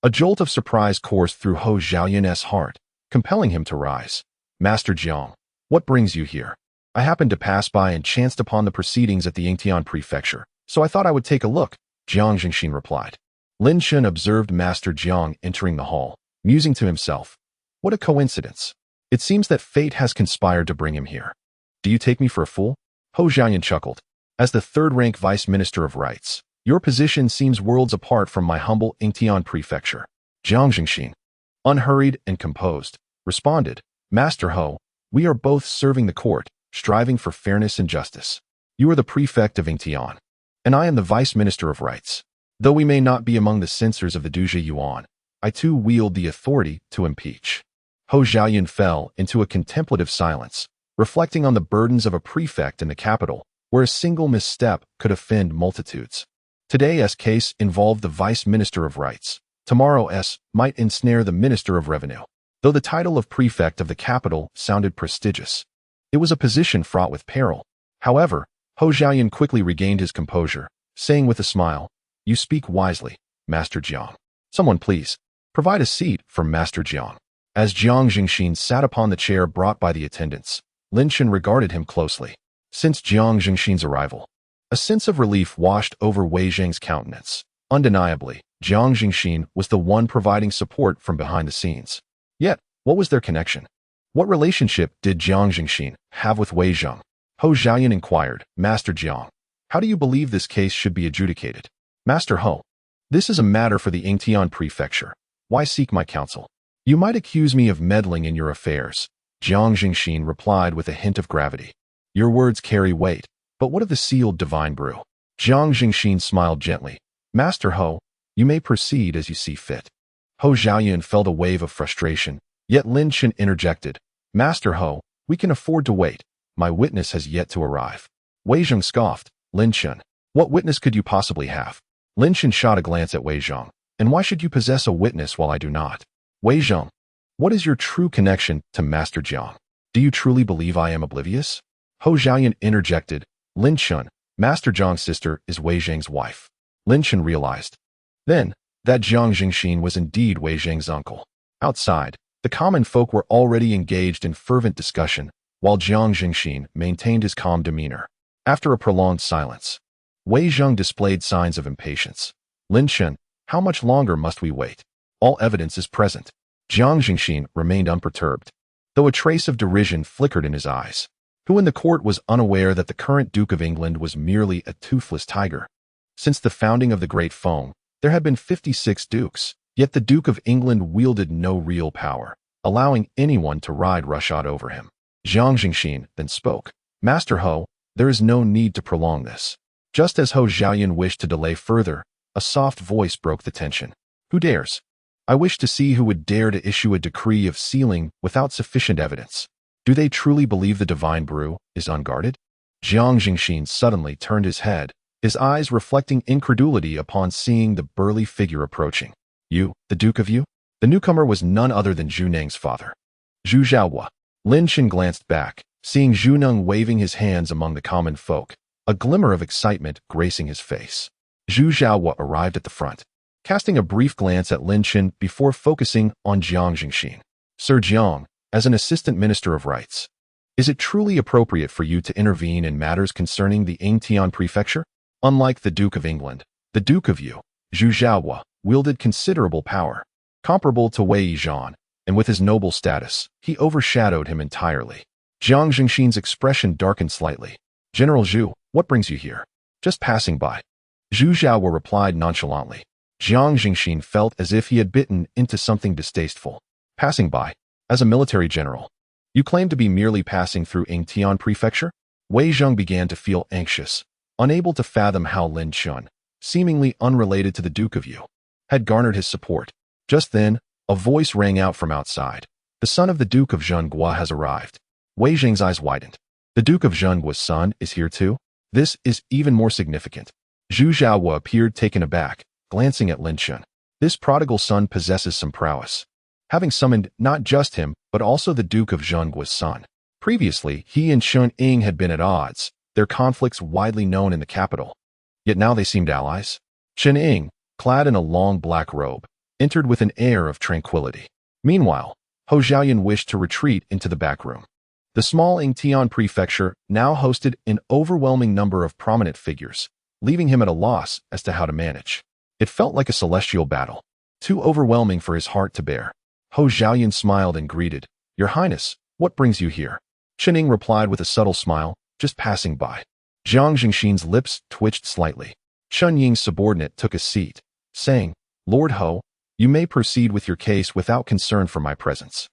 A jolt of surprise coursed through Ho Zhaoyan's heart, compelling him to rise. Master Jiang, What brings you here? I happened to pass by and chanced upon the proceedings at the Yingtian prefecture, so I thought I would take a look, Jiang Jingxin replied. Lin Chen observed Master Jiang entering the hall, musing to himself. What a coincidence. It seems that fate has conspired to bring him here. Do you take me for a fool? Hou Xiaoyan chuckled. As the third-rank vice minister of rights, your position seems worlds apart from my humble Yingtian prefecture. Jiang Jingxin, unhurried and composed, responded, Master Hou, we are both serving the court, striving for fairness and justice. You are the prefect of Yingtian, and I am the vice minister of rights. Though we may not be among the censors of the Duzhe Yuan, I too wield the authority to impeach. Hou Xiaoyan fell into a contemplative silence, reflecting on the burdens of a prefect in the capital, where a single misstep could offend multitudes. Today's case involved the vice minister of rights. Tomorrow's might ensnare the minister of revenue. Though the title of prefect of the capital sounded prestigious, it was a position fraught with peril. However, Hou Xiaoyan quickly regained his composure, saying with a smile, You speak wisely, Master Jiang. Someone please, provide a seat for Master Jiang. As Jiang Jingxin sat upon the chair brought by the attendants, Lin Chen regarded him closely. Since Jiang Jingxin's arrival, a sense of relief washed over Wei Zhang's countenance. Undeniably, Jiang Jingxin was the one providing support from behind the scenes. Yet, what was their connection? What relationship did Jiang Jingxin have with Wei Zhang? Hou Xiaoyan inquired, Master Jiang, how do you believe this case should be adjudicated? Master Hou, this is a matter for the Yingtian prefecture. Why seek my counsel? You might accuse me of meddling in your affairs, Jiang Jingxin replied with a hint of gravity. Your words carry weight, but what of the sealed divine brew? Jiang Jingxin smiled gently. Master Hou, you may proceed as you see fit. Hou Xiaoyan felt a wave of frustration, yet Lin Chen interjected. Master Hou, we can afford to wait. My witness has yet to arrive. Wei Zhang scoffed. Lin Chen, what witness could you possibly have? Lin Chen shot a glance at Wei Zhang. And why should you possess a witness while I do not? Wei Zhang, what is your true connection to Master Jiang? Do you truly believe I am oblivious? Hou Xiaoyan interjected. Lin Chen, Master Jiang's sister is Wei Zhang's wife. Lin Chen realized. Then, that Jiang Jingxin was indeed Wei Zhang's uncle. Outside, the common folk were already engaged in fervent discussion, while Jiang Jingxin maintained his calm demeanor. After a prolonged silence, Wei Zhang displayed signs of impatience. Lin Chen, how much longer must we wait? All evidence is present. Jiang Jingxin remained unperturbed, though a trace of derision flickered in his eyes. Who in the court was unaware that the current Duke of England was merely a toothless tiger? Since the founding of the Great Feng, there had been 56 dukes, yet the Duke of England wielded no real power, allowing anyone to ride roughshod over him. Jiang Jingxin then spoke. Master Hou, there is no need to prolong this. Just as Hou Xiaoyan wished to delay further, a soft voice broke the tension. Who dares? I wish to see who would dare to issue a decree of sealing without sufficient evidence. Do they truly believe the divine brew is unguarded? Jiang Jingxin suddenly turned his head, his eyes reflecting incredulity upon seeing the burly figure approaching. You, the Duke of Yu? The newcomer was none other than Zhu Nang's father. Zhu Zhaohua. Lin Chen glanced back, seeing Zhu Nang waving his hands among the common folk, a glimmer of excitement gracing his face. Zhu Zhaohua arrived at the front, casting a brief glance at Lin Chen before focusing on Jiang Jingxin. Sir Jiang, as an assistant minister of rights, is it truly appropriate for you to intervene in matters concerning the Yingtian prefecture? Unlike the Duke of England, the Duke of Yu, Zhu Zhaohua, wielded considerable power, comparable to Wei Zhan, and with his noble status, he overshadowed him entirely. Jiang Jingxin's expression darkened slightly. General Zhu, what brings you here? Just passing by. Zhu Zhaohua replied nonchalantly. Jiang Jingxin felt as if he had bitten into something distasteful. Passing by. As a military general, you claim to be merely passing through Yingtian prefecture? Wei Zhang began to feel anxious, unable to fathom how Lin Chen, seemingly unrelated to the Duke of Yu, had garnered his support. Just then, a voice rang out from outside. The son of the Duke of Zhenghua has arrived. Wei Zhang's eyes widened. The Duke of Zhenghua's son is here too? This is even more significant. Zhu Zhaohua appeared taken aback, glancing at Lin Chen. This prodigal son possesses some prowess, having summoned not just him, but also the Duke of Zhenghua's son. Previously, he and Chen Ying had been at odds, their conflicts widely known in the capital. Yet now they seemed allies. Chen Ying, clad in a long black robe, entered with an air of tranquility. Meanwhile, Hou Xiaoyan wished to retreat into the back room. The small Yingtian prefecture now hosted an overwhelming number of prominent figures, leaving him at a loss as to how to manage. It felt like a celestial battle, too overwhelming for his heart to bear. Ho Xiaoyan smiled and greeted, "Your Highness, what brings you here?" Qining replied with a subtle smile, "Just passing by." Jiang Jingxin's lips twitched slightly. Chun Ying's subordinate took a seat, saying, "Lord Ho, you may proceed with your case without concern for my presence."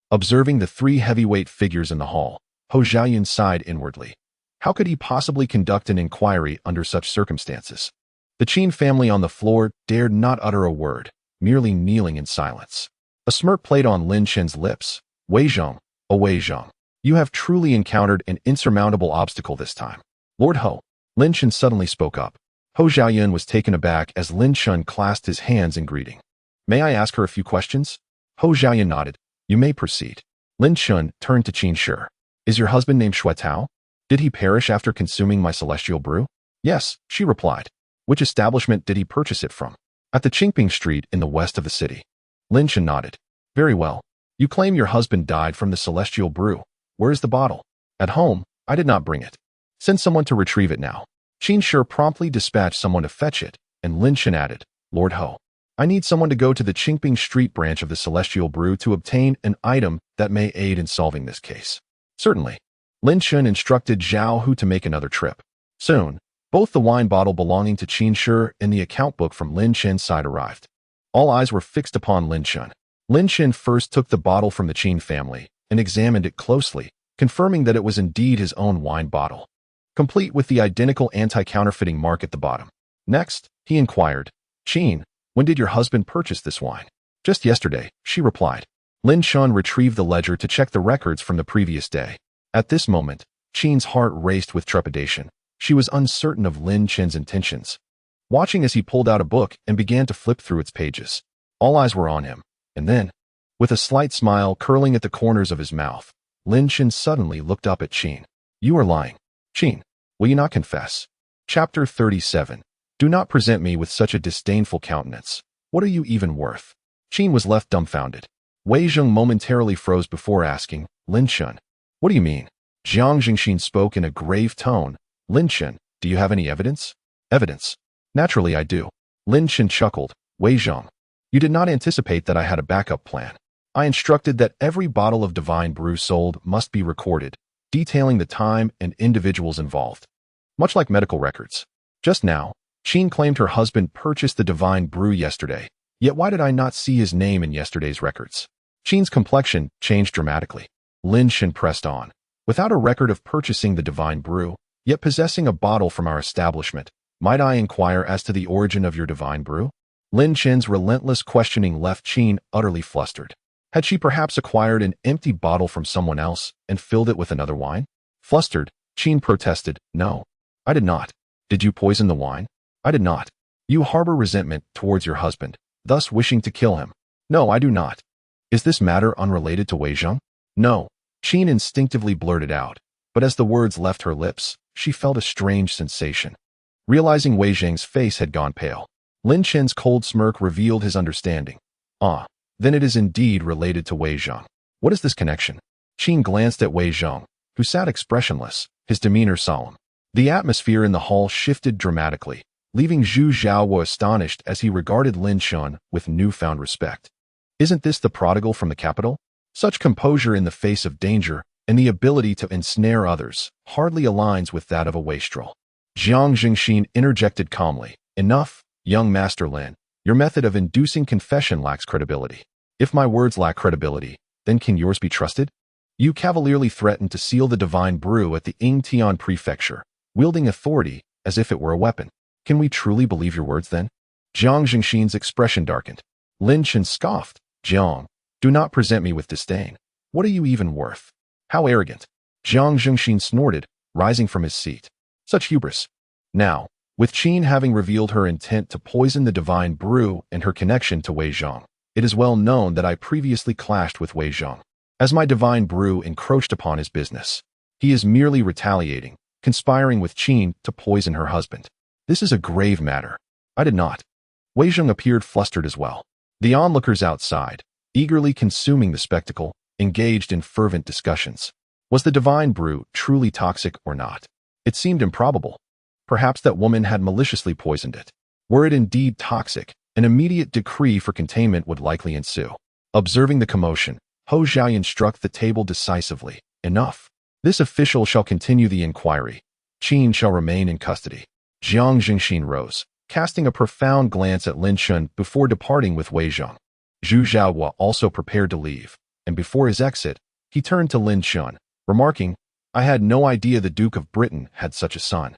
Observing the three heavyweight figures in the hall, Ho Xiaoyan sighed inwardly. How could he possibly conduct an inquiry under such circumstances? The Qin family on the floor dared not utter a word, merely kneeling in silence. A smirk played on Lin Chen's lips. "Wei Zhong, oh Wei Zhong, you have truly encountered an insurmountable obstacle this time." "Lord Ho," Lin Chen suddenly spoke up. Ho Xiaoyan was taken aback as Lin Chen clasped his hands in greeting. "May I ask her a few questions?" Ho Xiaoyan nodded. "You may proceed." Lin Chen turned to Qin Shi. "Is your husband named Shuetao? Did he perish after consuming my celestial brew?" "Yes," she replied. "Which establishment did he purchase it from?" "At the Qingping Street in the west of the city." Lin Chen nodded. "Very well. You claim your husband died from the celestial brew. Where is the bottle?" "At home. I did not bring it." "Send someone to retrieve it now." Qin Shi promptly dispatched someone to fetch it, and Lin Chen added, "Lord Ho, I need someone to go to the Qingping Street branch of the Celestial Brew to obtain an item that may aid in solving this case." "Certainly." Lin Chen instructed Zhao Hu to make another trip. Soon, both the wine bottle belonging to Qin Shi and the account book from Lin Chen's side arrived. All eyes were fixed upon Lin Chen. Lin Chen first took the bottle from the Qin family and examined it closely, confirming that it was indeed his own wine bottle, complete with the identical anti-counterfeiting mark at the bottom. Next, he inquired, "Qin, when did your husband purchase this wine?" "Just yesterday," she replied. Lin Chen retrieved the ledger to check the records from the previous day. At this moment, Qin's heart raced with trepidation. She was uncertain of Lin Chen's intentions. Watching as he pulled out a book and began to flip through its pages, all eyes were on him. And then, with a slight smile curling at the corners of his mouth, Lin Chen suddenly looked up at Qin. "You are lying. Qin, will you not confess?" Chapter 37. Do not present me with such a disdainful countenance. What are you even worth? Qin was left dumbfounded. Wei Zhong momentarily froze before asking, "Lin Chen, what do you mean?" Jiang Jingxin spoke in a grave tone. "Lin Chen, do you have any evidence?" "Evidence? Naturally I do." Lin Chen chuckled. "Wei Zhong, you did not anticipate that I had a backup plan. I instructed that every bottle of divine brew sold must be recorded, detailing the time and individuals involved, much like medical records. Just now, Qin claimed her husband purchased the divine brew yesterday, yet why did I not see his name in yesterday's records?" Qin's complexion changed dramatically. Lin Chen pressed on. "Without a record of purchasing the divine brew, yet possessing a bottle from our establishment, might I inquire as to the origin of your divine brew?" Lin Chen's relentless questioning left Qin utterly flustered. Had she perhaps acquired an empty bottle from someone else and filled it with another wine? Flustered, Qin protested, "No, I did not." "Did you poison the wine?" "I did not." "You harbor resentment towards your husband, thus wishing to kill him." "No, I do not." "Is this matter unrelated to Wei Zhong?" "No." Qin instinctively blurted out, but as the words left her lips, she felt a strange sensation. Realizing Wei Zhong's face had gone pale, Lin Chen's cold smirk revealed his understanding. "Ah, then it is indeed related to Wei Zhong. What is this connection?" Qin glanced at Wei Zhong, who sat expressionless, his demeanor solemn. The atmosphere in the hall shifted dramatically, leaving Zhu Zhaowo astonished as he regarded Lin Chen with newfound respect. Isn't this the prodigal from the capital? Such composure in the face of danger and the ability to ensnare others hardly aligns with that of a wastrel. Jiang Jingxin interjected calmly, "Enough, young Master Lin. Your method of inducing confession lacks credibility. If my words lack credibility, then can yours be trusted? You cavalierly threatened to seal the divine brew at the Yingtian prefecture, wielding authority as if it were a weapon. Can we truly believe your words then?" Jiang Jingxin's expression darkened. Lin Chen scoffed, "Jiang, do not present me with disdain. What are you even worth?" "How arrogant." Jiang Jingxin snorted, rising from his seat. "Such hubris." Now, with Qin having revealed her intent to poison the divine brew and her connection to Wei Zhong, it is well known that I previously clashed with Wei Zhong, as my divine brew encroached upon his business. He is merely retaliating, conspiring with Qin to poison her husband. This is a grave matter. I did not. Wei Zhong appeared flustered as well. The onlookers outside, eagerly consuming the spectacle, engaged in fervent discussions. Was the divine brew truly toxic or not? It seemed improbable. Perhaps that woman had maliciously poisoned it. Were it indeed toxic, an immediate decree for containment would likely ensue. Observing the commotion, Hou Xiaoyan struck the table decisively. Enough. This official shall continue the inquiry. Qin shall remain in custody. Jiang Jingxin rose, casting a profound glance at Lin Chen before departing with Wei Zhang. Zhu Xiaohua also prepared to leave, and before his exit, he turned to Lin Chen, remarking, I had no idea the Duke of Britain had such a son.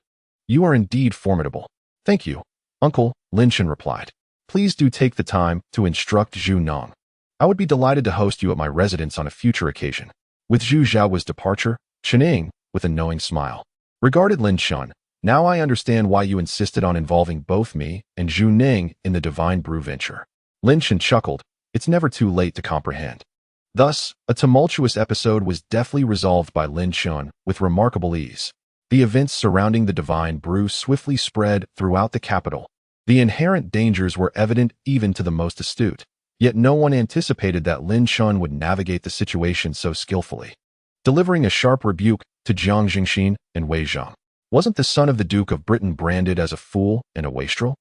You are indeed formidable. Thank you, Uncle, Lin Chen replied. Please do take the time to instruct Zhu Nong. I would be delighted to host you at my residence on a future occasion. With Zhu Xiaohua's departure, Chening, with a knowing smile, regarded Lin Chen. Now I understand why you insisted on involving both me and Zhu Ning in the divine brew venture. Lin Chen chuckled. It's never too late to comprehend. Thus, a tumultuous episode was deftly resolved by Lin Chen with remarkable ease. The events surrounding the divine brew swiftly spread throughout the capital. The inherent dangers were evident even to the most astute, yet no one anticipated that Lin Chen would navigate the situation so skillfully. Delivering a sharp rebuke to Jiang Jingxin and Wei Zhang. Wasn't the son of the Duke of Britain branded as a fool and a wastrel?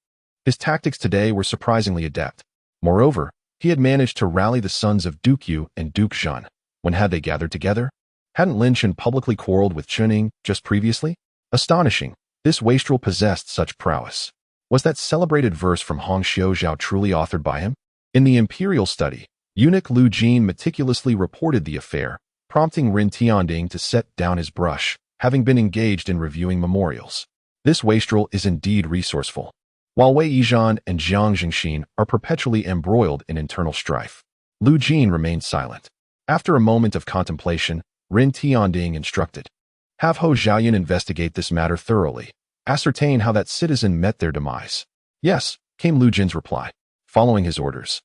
His tactics today were surprisingly adept. Moreover, he had managed to rally the sons of Duke Yu and Duke Zhan. When had they gathered together? Hadn't Lin Chen publicly quarreled with Chening just previously? Astonishing, this wastrel possessed such prowess. Was that celebrated verse from Hong Xiaozhao truly authored by him? In the imperial study, eunuch Lu Jin meticulously reported the affair, prompting Ren Tianding to set down his brush, having been engaged in reviewing memorials. This wastrel is indeed resourceful. While Wei Yizhan and Jiang Jingxin are perpetually embroiled in internal strife, Lu Jin remained silent. After a moment of contemplation, Ren Tianding instructed, have Hou Xiaoyan investigate this matter thoroughly, ascertain how that citizen met their demise. Yes, came Lu Jin's reply. Following his orders,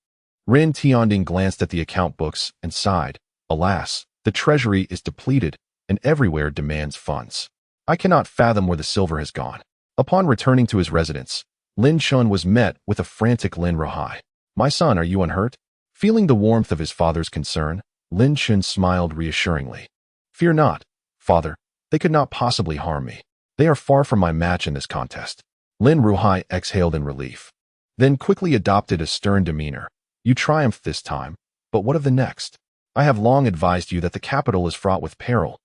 Ren Tianding glanced at the account books and sighed, alas, the treasury is depleted and everywhere demands funds. I cannot fathom where the silver has gone. Upon returning to his residence, Lin Chen was met with a frantic Lin Ruhai. My son, are you unhurt? Feeling the warmth of his father's concern, Lin Chen smiled reassuringly. Fear not, father, they could not possibly harm me. They are far from my match in this contest. Lin Ruhai exhaled in relief, then quickly adopted a stern demeanor. You triumphed this time, but what of the next? I have long advised you that the capital is fraught with peril,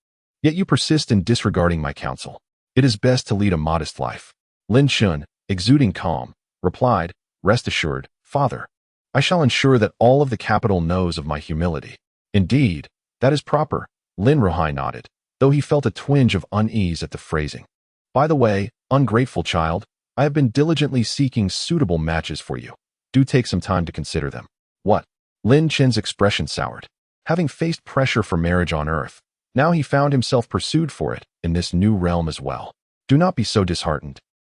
yet you persist in disregarding my counsel. It is best to lead a modest life. Lin Chen, exuding calm, replied, rest assured, father. I shall ensure that all of the capital knows of my humility. Indeed, that is proper, Lin Ruhai nodded, though he felt a twinge of unease at the phrasing. By the way, ungrateful child, I have been diligently seeking suitable matches for you. Do take some time to consider them. What? Lin Chen's expression soured. Having faced pressure for marriage on Earth, now he found himself pursued for it in this new realm as well. Do not be so disheartened.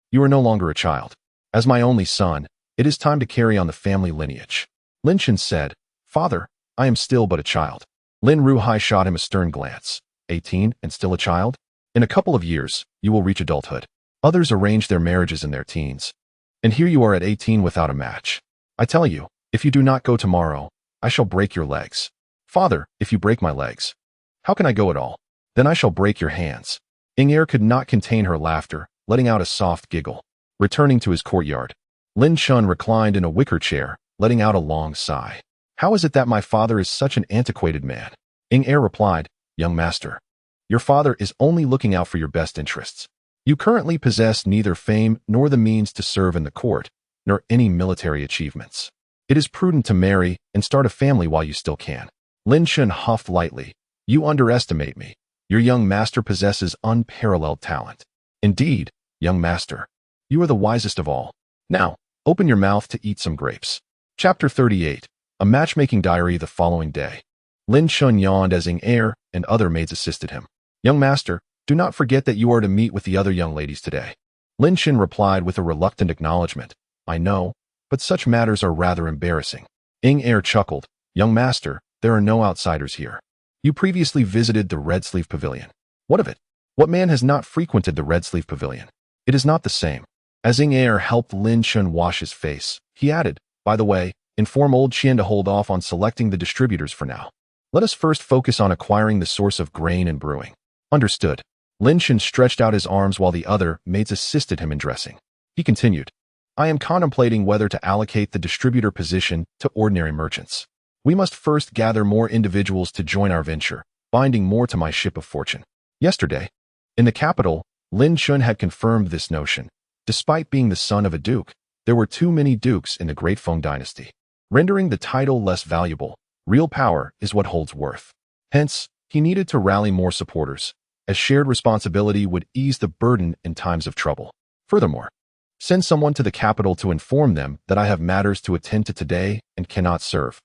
You are no longer a child. As my only son, it is time to carry on the family lineage. Lin Chen said, Father, I am still but a child. Lin Ruhai shot him a stern glance. 18 and still a child? In a couple of years, you will reach adulthood. Others arrange their marriages in their teens. And here you are at 18 without a match. I tell you, if you do not go tomorrow, I shall break your legs. Father, if you break my legs, how can I go at all? Then I shall break your hands. Ing'er could not contain her laughter, letting out a soft giggle. Returning to his courtyard, Lin Chen reclined in a wicker chair, letting out a long sigh. How is it that my father is such an antiquated man? Ing'er replied, young master, your father is only looking out for your best interests. You currently possess neither fame nor the means to serve in the court, nor any military achievements. It is prudent to marry and start a family while you still can. Lin Chen huffed lightly. You underestimate me. Your young master possesses unparalleled talent. Indeed, young master, you are the wisest of all. Now, open your mouth to eat some grapes. Chapter 38. A matchmaking diary the following day. Lin Chen yawned as Ing'er and other maids assisted him. Young master, do not forget that you are to meet with the other young ladies today. Lin Chen replied with a reluctant acknowledgement. I know, but such matters are rather embarrassing. Ing'er chuckled. Young master, there are no outsiders here. You previously visited the Red Sleeve Pavilion. What of it? What man has not frequented the Red Sleeve Pavilion? It is not the same. As Ing'er helped Lin Chen wash his face, he added, by the way, inform old Qian to hold off on selecting the distributors for now. Let us first focus on acquiring the source of grain and brewing. Understood. Lin Chen stretched out his arms while the other maids assisted him in dressing. He continued, I am contemplating whether to allocate the distributor position to ordinary merchants. We must first gather more individuals to join our venture, binding more to my ship of fortune. Yesterday, in the capital, Lin Chen had confirmed this notion. Despite being the son of a duke, there were too many dukes in the Great Feng Dynasty, rendering the title less valuable. Real power is what holds worth. Hence, he needed to rally more supporters, as shared responsibility would ease the burden in times of trouble. Furthermore, send someone to the capital to inform them that I have matters to attend to today and cannot serve.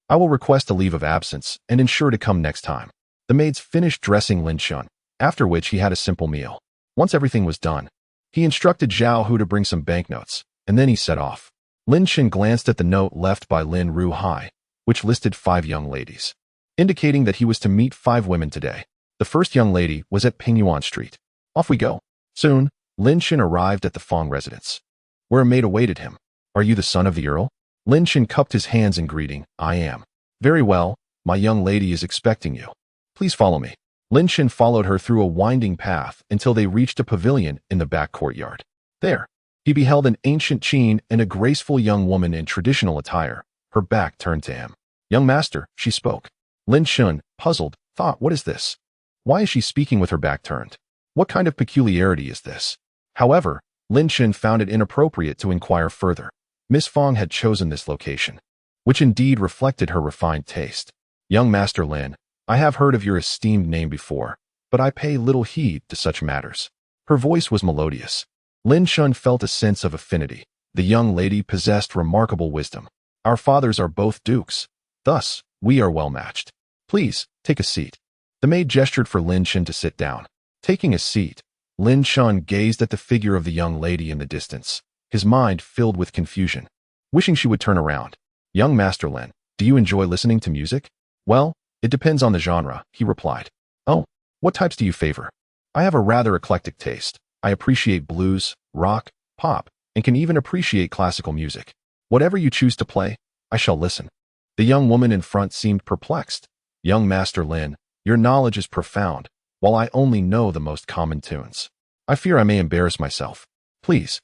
I will request a leave of absence and ensure to come next time. The maids finished dressing Lin Chen, after which he had a simple meal. Once everything was done, he instructed Zhao Hu to bring some banknotes, and then he set off. Lin Chen glanced at the note left by Lin Ruhai, which listed 5 young ladies, indicating that he was to meet 5 women today. The first young lady was at Pingyuan Street. Off we go. Soon, Lin Chen arrived at the Fong residence, where a maid awaited him. Are you the son of the Earl? Lin Chen cupped his hands in greeting. I am. Very well, my young lady is expecting you. Please follow me. Lin Chen followed her through a winding path until they reached a pavilion in the back courtyard. There, he beheld an ancient Qin and a graceful young woman in traditional attire, her back turned to him. Young master, she spoke. Lin Chen, puzzled, thought, what is this? Why is she speaking with her back turned? What kind of peculiarity is this? However, Lin Chen found it inappropriate to inquire further. Miss Fong had chosen this location, which indeed reflected her refined taste. Young Master Lin, I have heard of your esteemed name before, but I pay little heed to such matters. Her voice was melodious. Lin Chen felt a sense of affinity. The young lady possessed remarkable wisdom. Our fathers are both dukes. Thus, we are well matched. Please, take a seat. The maid gestured for Lin Chen to sit down. Taking a seat, Lin Chen gazed at the figure of the young lady in the distance, his mind filled with confusion, wishing she would turn around. Young Master Lin, do you enjoy listening to music? Well, it depends on the genre, he replied. Oh, what types do you favor? I have a rather eclectic taste. I appreciate blues, rock, pop, and can even appreciate classical music. Whatever you choose to play, I shall listen. The young woman in front seemed perplexed. Young Master Lin, your knowledge is profound, while I only know the most common tunes. I fear I may embarrass myself. Please,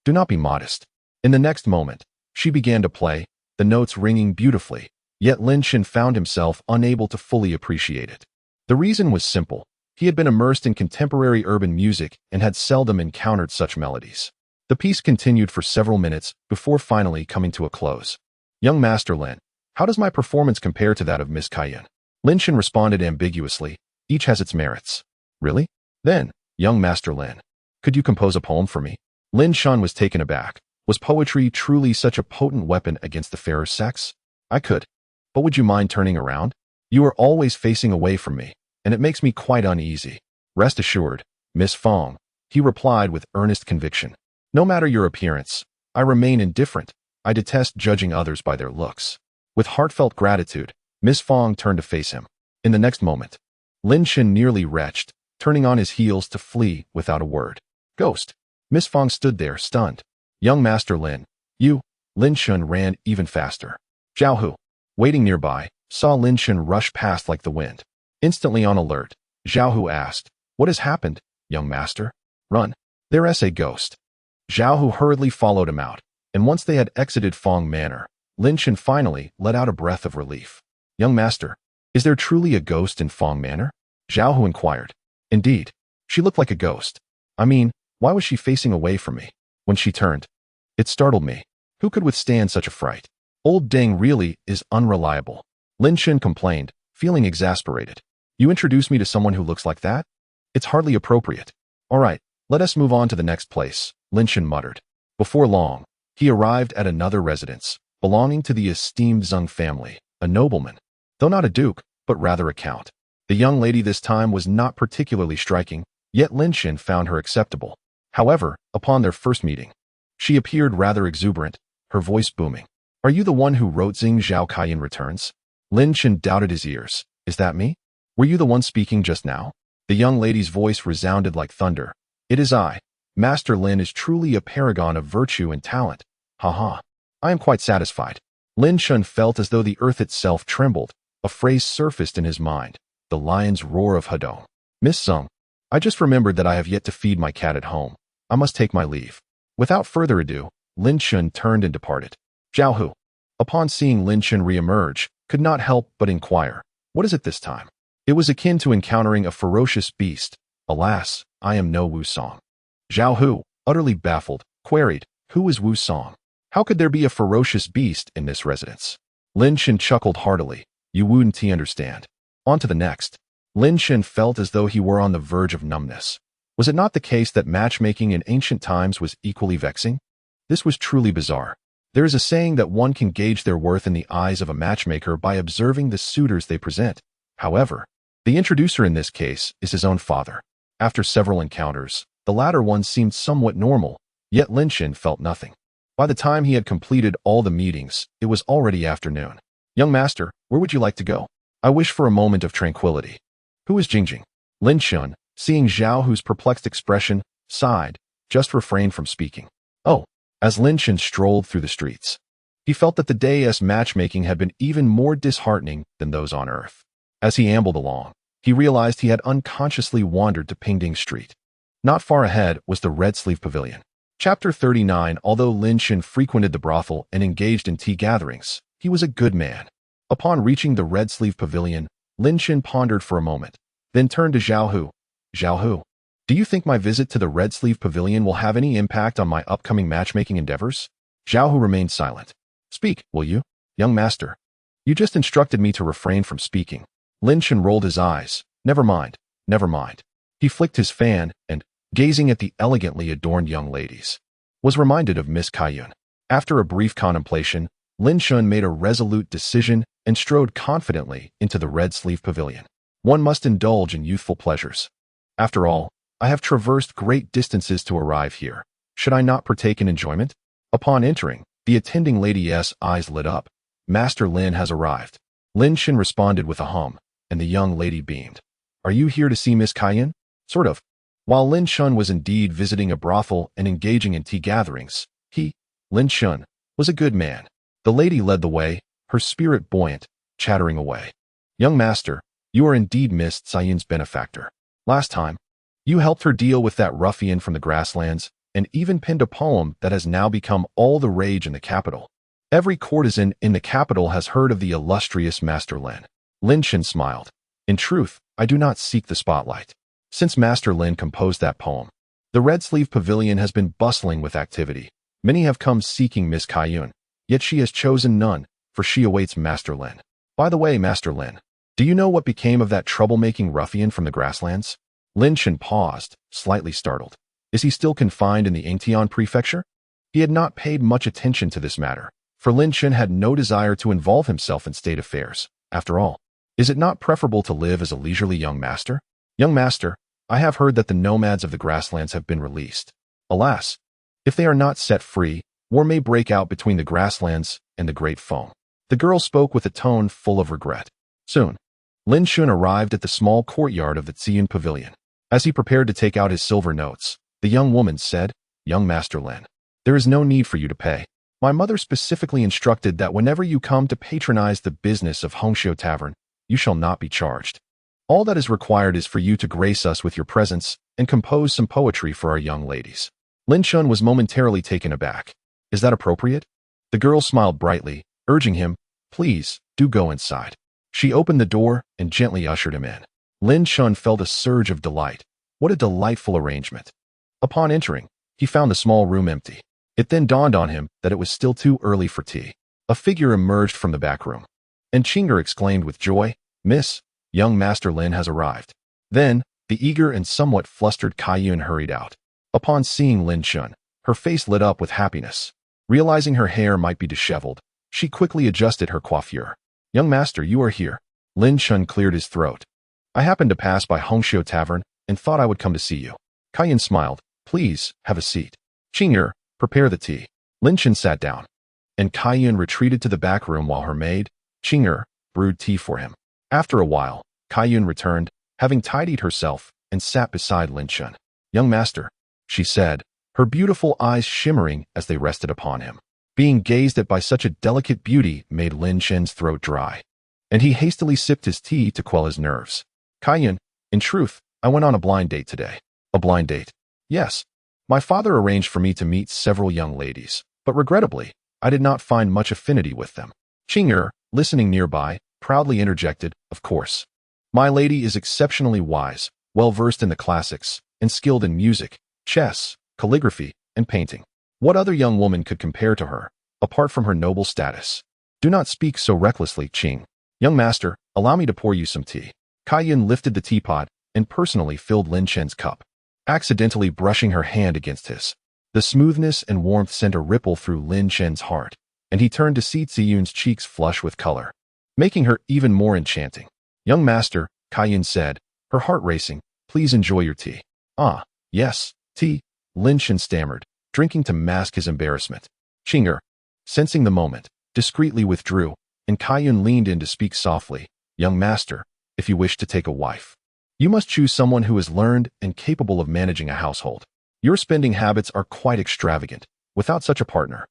do not be modest. In the next moment, she began to play, the notes ringing beautifully, yet Lin Chen found himself unable to fully appreciate it. The reason was simple. He had been immersed in contemporary urban music and had seldom encountered such melodies. The piece continued for several minutes before finally coming to a close. Young Master Lin, how does my performance compare to that of Miss Cayenne? Lin Chen responded ambiguously. Each has its merits. Really? Then, young Master Lin, could you compose a poem for me? Lin Chen was taken aback. Was poetry truly such a potent weapon against the fairer sex? I could. But would you mind turning around? You are always facing away from me, and it makes me quite uneasy. Rest assured, Miss Fong, he replied with earnest conviction. No matter your appearance, I remain indifferent. I detest judging others by their looks. With heartfelt gratitude, Miss Fong turned to face him. In the next moment, Lin Chen nearly retched, turning on his heels to flee without a word. Ghost. Miss Fong stood there, stunned. Young Master Lin, you. Lin Chen ran even faster. Zhao Hu, waiting nearby, saw Lin Chen rush past like the wind. Instantly on alert, Zhao Hu asked, what has happened, young master? Run. There's a ghost. Zhao Hu hurriedly followed him out, and once they had exited Fong Manor, Lin Chen finally let out a breath of relief. Young master, is there truly a ghost in Fong Manor? Zhao Hu inquired. Indeed, she looked like a ghost. I mean, why was she facing away from me? When she turned, it startled me. Who could withstand such a fright? Old Deng really is unreliable. Lin Chen complained, feeling exasperated. You introduce me to someone who looks like that? It's hardly appropriate. All right, let us move on to the next place, Lin Chen muttered. Before long, he arrived at another residence, belonging to the esteemed Zheng family, a nobleman, though not a duke, but rather a count. The young lady this time was not particularly striking, yet Lin Chen found her acceptable. However, upon their first meeting, she appeared rather exuberant, her voice booming. Are you the one who wrote Xing Zhao Kaiyan Returns? Lin Chen doubted his ears. Is that me? Were you the one speaking just now? The young lady's voice resounded like thunder. It is I. Master Lin is truly a paragon of virtue and talent. Ha ha. I am quite satisfied. Lin Chen felt as though the earth itself trembled. A phrase surfaced in his mind, the lion's roar of Hedong. Miss Sung, I just remembered that I have yet to feed my cat at home. I must take my leave. Without further ado, Lin Chen turned and departed. Zhao Hu, upon seeing Lin Chen re-emerge, could not help but inquire, what is it this time? It was akin to encountering a ferocious beast. Alas, I am no Wu Song. Zhao Hu, utterly baffled, queried, who is Wu Song? How could there be a ferocious beast in this residence? Lin Chen chuckled heartily. You wouldn't understand. On to the next. Lin Chen felt as though he were on the verge of numbness. Was it not the case that matchmaking in ancient times was equally vexing? This was truly bizarre. There is a saying that one can gauge their worth in the eyes of a matchmaker by observing the suitors they present. However, the introducer in this case is his own father. After several encounters, the latter one seemed somewhat normal, yet Lin Chen felt nothing. By the time he had completed all the meetings, it was already afternoon. Young master, where would you like to go? I wish for a moment of tranquility. Who is Jingjing? Lin Chen, seeing Zhao Hu's perplexed expression, sighed, just refrained from speaking. Oh, as Lin Chen strolled through the streets, he felt that the day's matchmaking had been even more disheartening than those on Earth. As he ambled along, he realized he had unconsciously wandered to Pingding Street. Not far ahead was the Red Sleeve Pavilion. Chapter 39. Although Lin Chen frequented the brothel and engaged in tea gatherings, he was a good man. Upon reaching the Red Sleeve Pavilion, Lin Chen pondered for a moment, then turned to Zhao Hu. Zhao Hu, do you think my visit to the Red Sleeve Pavilion will have any impact on my upcoming matchmaking endeavors? Zhao Hu remained silent. Speak, will you? Young master. You just instructed me to refrain from speaking. Lin Chen rolled his eyes. Never mind, never mind. He flicked his fan and, gazing at the elegantly adorned young ladies, was reminded of Miss Kaiyun. After a brief contemplation, Lin Chen made a resolute decision and strode confidently into the Red Sleeve Pavilion. One must indulge in youthful pleasures. After all, I have traversed great distances to arrive here. Should I not partake in enjoyment? Upon entering, the attending lady's eyes lit up. Master Lin has arrived. Lin Chen responded with a hum, and the young lady beamed. Are you here to see Miss Kaiyun? Sort of. While Lin Chen was indeed visiting a brothel and engaging in tea gatherings, he, Lin Chen, was a good man. The lady led the way, her spirit buoyant, chattering away. Young master, you are indeed Miss Kaiyun's benefactor. Last time, you helped her deal with that ruffian from the grasslands, and even penned a poem that has now become all the rage in the capital. Every courtesan in the capital has heard of the illustrious Master Lin. Lin Chen smiled. In truth, I do not seek the spotlight. Since Master Lin composed that poem, the Red Sleeve Pavilion has been bustling with activity. Many have come seeking Miss Kaiyun, yet she has chosen none, for she awaits Master Lin. By the way, Master Lin, do you know what became of that troublemaking ruffian from the grasslands? Lin Chen paused, slightly startled. Is he still confined in the Yingtian prefecture? He had not paid much attention to this matter, for Lin Chen had no desire to involve himself in state affairs. After all, is it not preferable to live as a leisurely young master? Young master, I have heard that the nomads of the grasslands have been released. Alas, if they are not set free, war may break out between the grasslands and the Great Feng. The girl spoke with a tone full of regret. Soon, Lin Chen arrived at the small courtyard of the Ziyun Pavilion. As he prepared to take out his silver notes, the young woman said, Young Master Lin, there is no need for you to pay. My mother specifically instructed that whenever you come to patronize the business of Hongxiu Tavern, you shall not be charged. All that is required is for you to grace us with your presence and compose some poetry for our young ladies. Lin Chen was momentarily taken aback. Is that appropriate? The girl smiled brightly, urging him, Please, do go inside. She opened the door and gently ushered him in. Lin Chen felt a surge of delight. What a delightful arrangement. Upon entering, he found the small room empty. It then dawned on him that it was still too early for tea. A figure emerged from the back room, and Chinger exclaimed with joy, Miss, young Master Lin has arrived. Then, the eager and somewhat flustered Kaiyun hurried out. Upon seeing Lin Chen, her face lit up with happiness. Realizing her hair might be disheveled, she quickly adjusted her coiffure. Young master, you are here. Lin Chen cleared his throat. I happened to pass by Hongxiu Tavern and thought I would come to see you. Kaiyun smiled. Please, have a seat. Chinger, prepare the tea. Lin Chen sat down, and Kaiyun retreated to the back room while her maid, Chinger, brewed tea for him. After a while, Kaiyun returned, having tidied herself, and sat beside Lin Chen. Young master, she said, her beautiful eyes shimmering as they rested upon him. Being gazed at by such a delicate beauty made Lin Chen's throat dry. and he hastily sipped his tea to quell his nerves. Kaiyun, in truth, I went on a blind date today. A blind date? Yes. My father arranged for me to meet several young ladies, but regrettably, I did not find much affinity with them. Qing'er, listening nearby, proudly interjected, of course. My lady is exceptionally wise, well-versed in the classics, and skilled in music, chess, calligraphy, and painting. What other young woman could compare to her, apart from her noble status? Do not speak so recklessly, Qing. Young master, allow me to pour you some tea. Kaiyun lifted the teapot and personally filled Lin Chen's cup, accidentally brushing her hand against his. The smoothness and warmth sent a ripple through Lin Chen's heart, and he turned to see Ziyun's cheeks flush with color, making her even more enchanting. Young master, Kaiyun said, her heart racing, please enjoy your tea. Ah, yes, tea, Lin Chen stammered, drinking to mask his embarrassment. Qing'er, sensing the moment, discreetly withdrew, and Kaiyun leaned in to speak softly. Young master, if you wish to take a wife, you must choose someone who is learned and capable of managing a household. Your spending habits are quite extravagant. Without such a partner,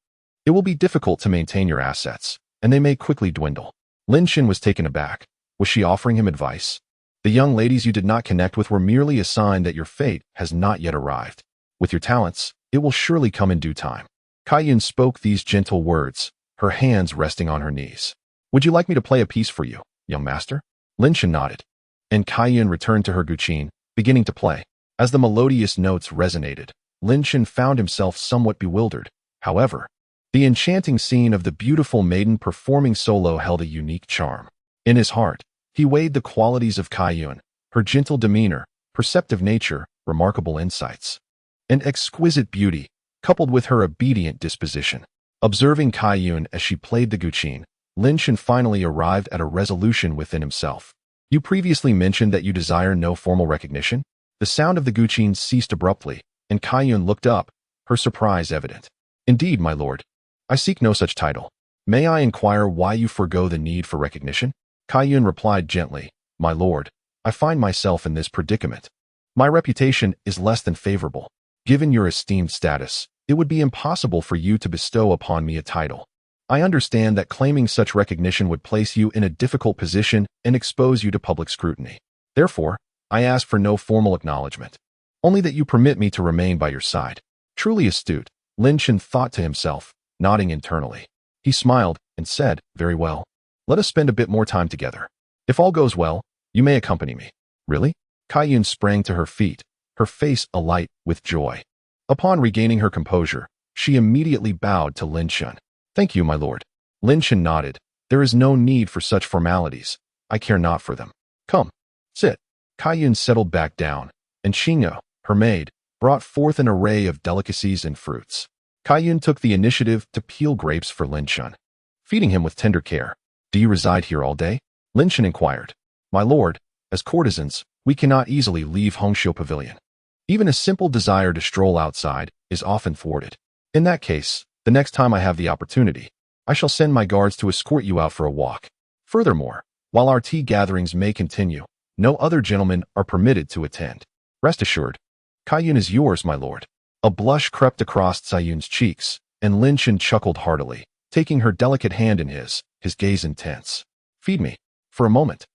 it will be difficult to maintain your assets, and they may quickly dwindle. Lin Chen was taken aback. Was she offering him advice? The young ladies you did not connect with were merely a sign that your fate has not yet arrived. With your talents, it will surely come in due time. Kaiyun spoke these gentle words, her hands resting on her knees. Would you like me to play a piece for you, young master? Lin Chen nodded, and Kaiyun returned to her guqin, beginning to play. As the melodious notes resonated, Lin Chen found himself somewhat bewildered. However, the enchanting scene of the beautiful maiden performing solo held a unique charm. In his heart, he weighed the qualities of Kaiyun, her gentle demeanor, perceptive nature, remarkable insights, and exquisite beauty, coupled with her obedient disposition. Observing Kaiyun as she played the guqin, Lin Chen finally arrived at a resolution within himself. You previously mentioned that you desire no formal recognition? The sound of the guqin ceased abruptly, and Kaiyun looked up, her surprise evident. Indeed, my lord. I seek no such title. May I inquire why you forego the need for recognition? Kaiyun replied gently, my lord, I find myself in this predicament. My reputation is less than favorable. Given your esteemed status, it would be impossible for you to bestow upon me a title. I understand that claiming such recognition would place you in a difficult position and expose you to public scrutiny. Therefore, I ask for no formal acknowledgement, only that you permit me to remain by your side. Truly astute, Lin Chen thought to himself, nodding internally. He smiled and said, very well. Let us spend a bit more time together. If all goes well, you may accompany me. Really? Kaiyun sprang to her feet, her face alight with joy. Upon regaining her composure, she immediately bowed to Lin Chen. Thank you, my lord. Lin Chen nodded. There is no need for such formalities. I care not for them. Come, sit. Kaiyun settled back down, and Qing'er, her maid, brought forth an array of delicacies and fruits. Kaiyun took the initiative to peel grapes for Lin Chen, feeding him with tender care. Do you reside here all day? Lin Chen inquired. My lord, as courtesans, we cannot easily leave Hongqiu Pavilion. Even a simple desire to stroll outside is often thwarted. In that case, the next time I have the opportunity, I shall send my guards to escort you out for a walk. Furthermore, while our tea gatherings may continue, no other gentlemen are permitted to attend. Rest assured, Kaiyun is yours, my lord. A blush crept across Ziyun's cheeks, and Lin Chen chuckled heartily, taking her delicate hand in his gaze intense. Feed me. For a moment,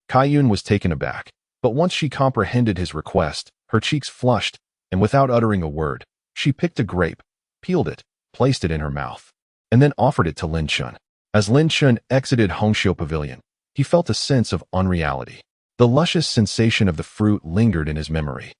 Kaiyun was taken aback, but once she comprehended his request, her cheeks flushed, and without uttering a word, she picked a grape, peeled it, placed it in her mouth, and then offered it to Lin Chen. As Lin Chen exited Hongqiu Pavilion, he felt a sense of unreality. The luscious sensation of the fruit lingered in his memory,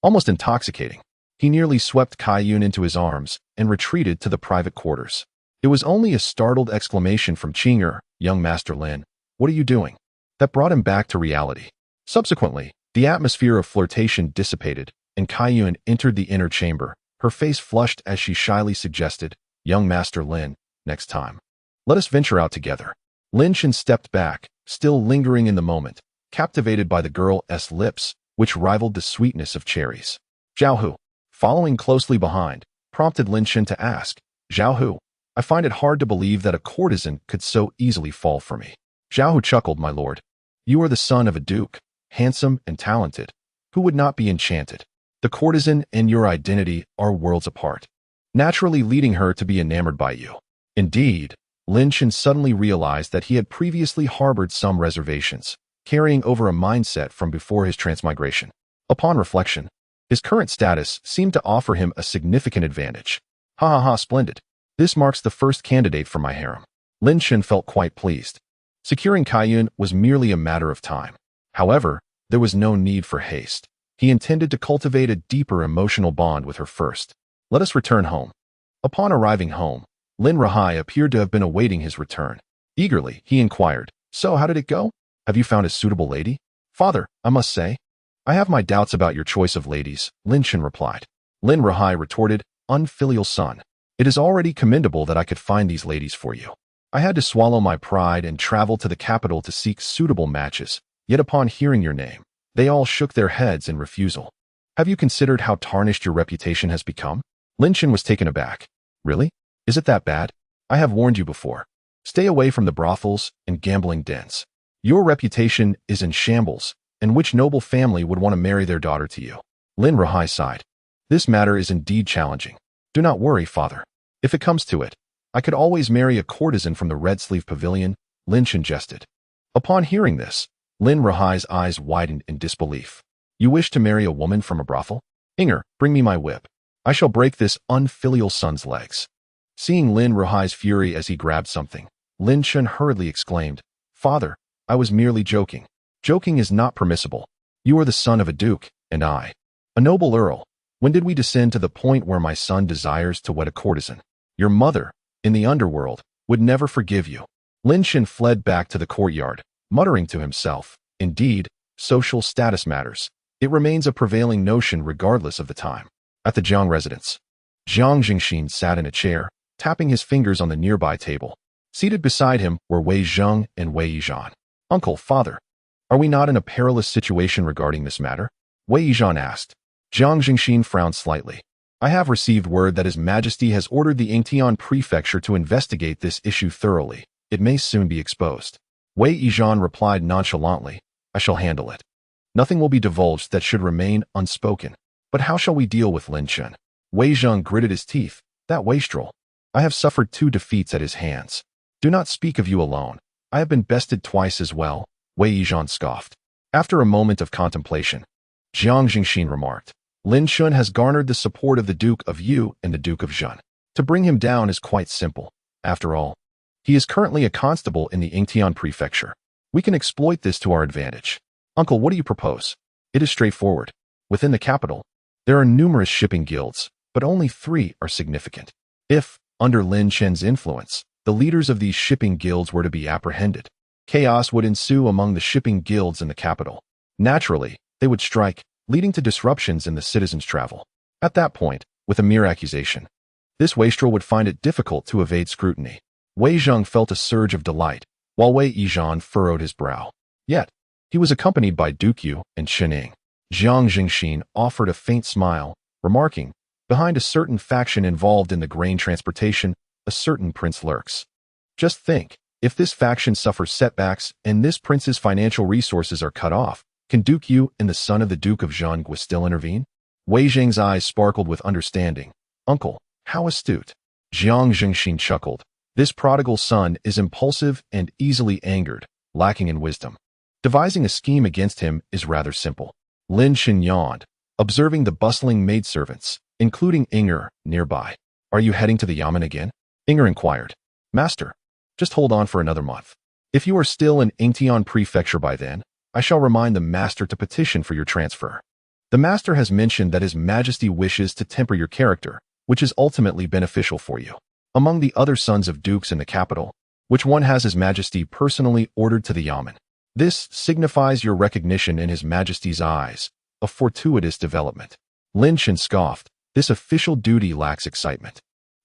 almost intoxicating. He nearly swept Kaiyun into his arms and retreated to the private quarters. It was only a startled exclamation from Qing'er, young Master Lin, what are you doing? That brought him back to reality. Subsequently, the atmosphere of flirtation dissipated, and Kaiyun entered the inner chamber, her face flushed as she shyly suggested, young Master Lin, next time, let us venture out together. Lin Chen stepped back, still lingering in the moment, captivated by the girl's lips, which rivaled the sweetness of cherries. Zhao, following closely behind, prompted Lin Chen to ask, Zhao, I find it hard to believe that a courtesan could so easily fall for me. Zhao chuckled, my lord. You are the son of a duke, handsome and talented. Who would not be enchanted? The courtesan and your identity are worlds apart, naturally leading her to be enamored by you. Indeed, Lin Chen suddenly realized that he had previously harbored some reservations, carrying over a mindset from before his transmigration. Upon reflection, his current status seemed to offer him a significant advantage. Ha ha ha, splendid. This marks the first candidate for my harem. Lin Chen felt quite pleased. Securing Kaiyun was merely a matter of time. However, there was no need for haste. He intended to cultivate a deeper emotional bond with her first. Let us return home. Upon arriving home, Lin Rahai appeared to have been awaiting his return. Eagerly, he inquired, "So, how did it go? Have you found a suitable lady?" "Father, I must say, I have my doubts about your choice of ladies," Lin Chen replied. Lin Rahai retorted, "Unfilial son, it is already commendable that I could find these ladies for you. I had to swallow my pride and travel to the capital to seek suitable matches, yet upon hearing your name, they all shook their heads in refusal. Have you considered how tarnished your reputation has become?" Lin Chen was taken aback. "Really? Is it that bad? I have warned you before. Stay away from the brothels and gambling dens. Your reputation is in shambles, and which noble family would want to marry their daughter to you?" Lin Rahai sighed. "This matter is indeed challenging. Do not worry, father. If it comes to it, I could always marry a courtesan from the Red Sleeve Pavilion," Lin Chen jested. Upon hearing this, Lin Rahai's eyes widened in disbelief. "You wish to marry a woman from a brothel? Inger, bring me my whip. I shall break this unfilial son's legs." Seeing Lin Rahai's fury as he grabbed something, Lin Chen hurriedly exclaimed, "Father, I was merely joking. Joking is not permissible. You are the son of a duke, and I, a noble earl. When did we descend to the point where my son desires to wed a courtesan? Your mother, in the underworld, would never forgive you." Lin Chen fled back to the courtyard, muttering to himself, "Indeed, social status matters. It remains a prevailing notion regardless of the time." At the Jiang residence, Jiang Jingxin sat in a chair, tapping his fingers on the nearby table. Seated beside him were Wei Zheng and Wei Yizhan. "Uncle, father, are we not in a perilous situation regarding this matter?" Wei Yizhan asked. Jiang Jingxin frowned slightly. "I have received word that His Majesty has ordered the Yingtian Prefecture to investigate this issue thoroughly. It may soon be exposed." Wei Yizhan replied nonchalantly, "I shall handle it. Nothing will be divulged that should remain unspoken. But how shall we deal with Lin Chen?" Wei Zheng gritted his teeth. "That wastrel. I have suffered 2 defeats at his hands. Do not speak of you alone. I have been bested twice as well," Wei Yizhan scoffed. After a moment of contemplation, Jiang Jingxin remarked, "Lin Chen has garnered the support of the Duke of Yu and the Duke of Zhen. To bring him down is quite simple. After all, he is currently a constable in the Yingtian Prefecture. We can exploit this to our advantage." "Uncle, what do you propose?" "It is straightforward. Within the capital, there are numerous shipping guilds, but only 3 are significant. If, under Lin Chen's influence, the leaders of these shipping guilds were to be apprehended, chaos would ensue among the shipping guilds in the capital. Naturally, they would strike, leading to disruptions in the citizens' travel. At that point, with a mere accusation, this wastrel would find it difficult to evade scrutiny." Wei Zheng felt a surge of delight, while Wei Yizhan furrowed his brow. Yet, he was accompanied by Duke Yu and Qining. Jiang Jingxin offered a faint smile, remarking, "Behind a certain faction involved in the grain transportation, a certain prince lurks. Just think, if this faction suffers setbacks and this prince's financial resources are cut off, can Duke Yu and the son of the Duke of Zheng still intervene?" Wei Zheng's eyes sparkled with understanding. "Uncle, how astute." Jiang Jingxin chuckled. "This prodigal son is impulsive and easily angered, lacking in wisdom. Devising a scheme against him is rather simple." Lin Chen yawned, observing the bustling maidservants, including Inger, nearby. "Are you heading to the Yamen again?" Inger inquired. "Master, just hold on for another month. If you are still in Yingtian Prefecture by then, I shall remind the master to petition for your transfer. The master has mentioned that His Majesty wishes to temper your character, which is ultimately beneficial for you. Among the other sons of dukes in the capital, which one has His Majesty personally ordered to the Yamen? This signifies your recognition in His Majesty's eyes, a fortuitous development." Lin Chen scoffed. "This official duty lacks excitement.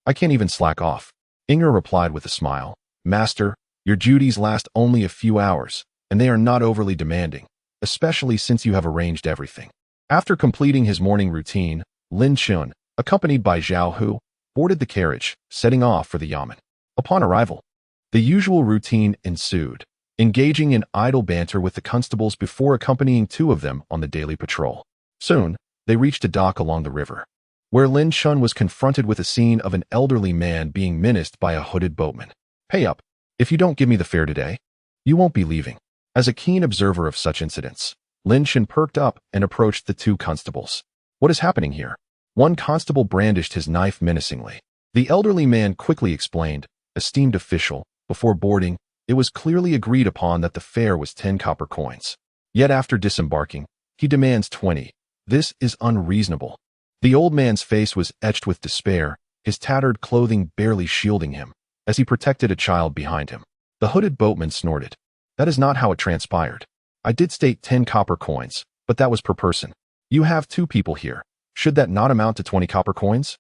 I can't even slack off." Inger replied with a smile. "Master, your duties last only a few hours, and they are not overly demanding, especially since you have arranged everything." After completing his morning routine, Lin Chen, accompanied by Zhao Hu, boarded the carriage, setting off for the Yamen. Upon arrival, the usual routine ensued, engaging in idle banter with the constables before accompanying 2 of them on the daily patrol. Soon, they reached a dock along the river, where Lin Chen was confronted with a scene of an elderly man being menaced by a hooded boatman. Pay up. If you don't give me the fare today, you won't be leaving. As a keen observer of such incidents, Lin Chen perked up and approached the two constables. What is happening here? One constable brandished his knife menacingly. The elderly man quickly explained, esteemed official, before boarding, it was clearly agreed upon that the fare was 10 copper coins. Yet after disembarking, he demands 20. This is unreasonable. The old man's face was etched with despair, his tattered clothing barely shielding him, as he protected a child behind him. The hooded boatman snorted. That is not how it transpired. I did state 10 copper coins, but that was per person. You have 2 people here. Should that not amount to 20 copper coins?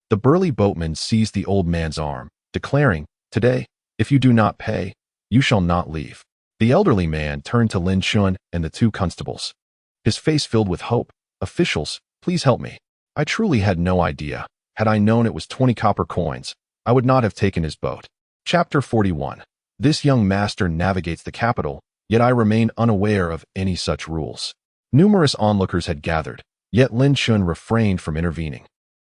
The burly boatman seized the old man's arm, declaring, Today, if you do not pay, you shall not leave. The elderly man turned to Lin Chen and the 2 constables. His face filled with hope. Officials, please help me. I truly had no idea. Had I known it was 20 copper coins, I would not have taken his boat. Chapter 41. This young master navigates the capital, yet I remain unaware of any such rules. Numerous onlookers had gathered, yet Lin Chen refrained from intervening,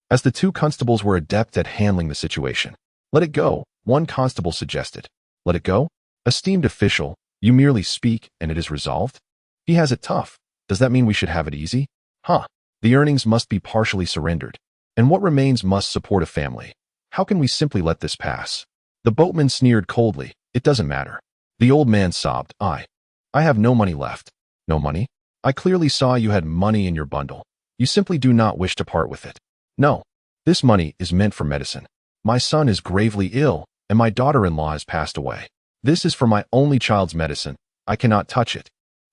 as the 2 constables were adept at handling the situation. Let it go, one constable suggested. Let it go? Esteemed official, you merely speak and it is resolved? He has it tough. Does that mean we should have it easy? Huh. The earnings must be partially surrendered, and what remains must support a family. How can we simply let this pass? The boatman sneered coldly. It doesn't matter. The old man sobbed. I have no money left. No money? I clearly saw you had money in your bundle. You simply do not wish to part with it. No. This money is meant for medicine. My son is gravely ill, and my daughter-in-law has passed away. This is for my only child's medicine. I cannot touch it.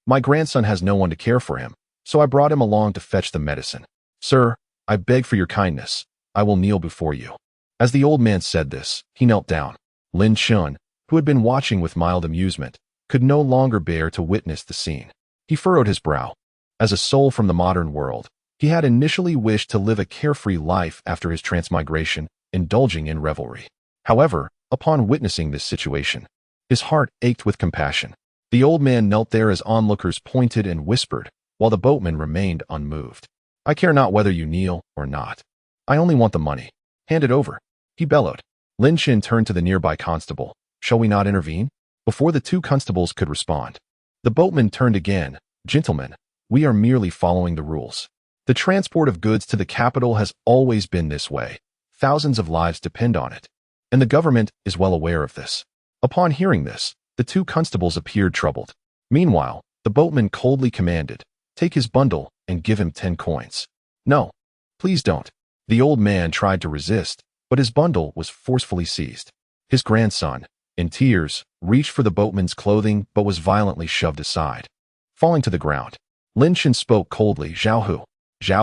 My grandson has no one to care for him, so I brought him along to fetch the medicine. Sir, I beg for your kindness. I will kneel before you. As the old man said this, he knelt down. Lin Chen, who had been watching with mild amusement, could no longer bear to witness the scene. He furrowed his brow. As a soul from the modern world, he had initially wished to live a carefree life after his transmigration, indulging in revelry. However, upon witnessing this situation, his heart ached with compassion. The old man knelt there as onlookers pointed and whispered, while the boatman remained unmoved. I care not whether you kneel or not. I only want the money. Hand it over. He bellowed. Lin Chen turned to the nearby constable. Shall we not intervene? Before the 2 constables could respond, the boatman turned again. Gentlemen, we are merely following the rules. The transport of goods to the capital has always been this way. Thousands of lives depend on it, and the government is well aware of this. Upon hearing this, the 2 constables appeared troubled. Meanwhile, the boatman coldly commanded, Take his bundle and give him 10 coins. No, please don't. The old man tried to resist, but his bundle was forcefully seized. His grandson, in tears, reached for the boatman's clothing but was violently shoved aside. Falling to the ground, Lin Chen spoke coldly. Zhao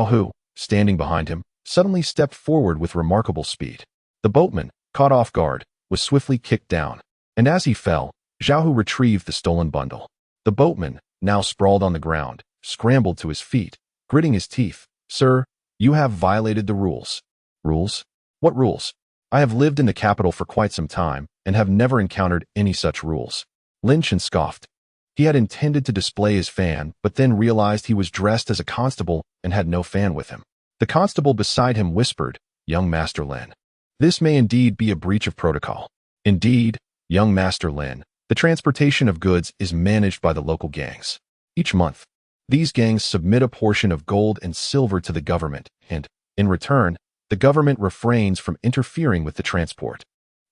Hu, standing behind him, suddenly stepped forward with remarkable speed. The boatman, caught off guard, was swiftly kicked down, and as he fell, Zhao Hu retrieved the stolen bundle. The boatman, now sprawled on the ground, scrambled to his feet, gritting his teeth. Sir, you have violated the rules. Rules? What rules? I have lived in the capital for quite some time and have never encountered any such rules. Lin Chen scoffed. He had intended to display his fan, but then realized he was dressed as a constable and had no fan with him. The constable beside him whispered, Young Master Lin. This may indeed be a breach of protocol. Indeed, young Master Lin, the transportation of goods is managed by the local gangs. Each month, these gangs submit a portion of gold and silver to the government, and, in return, the government refrains from interfering with the transport,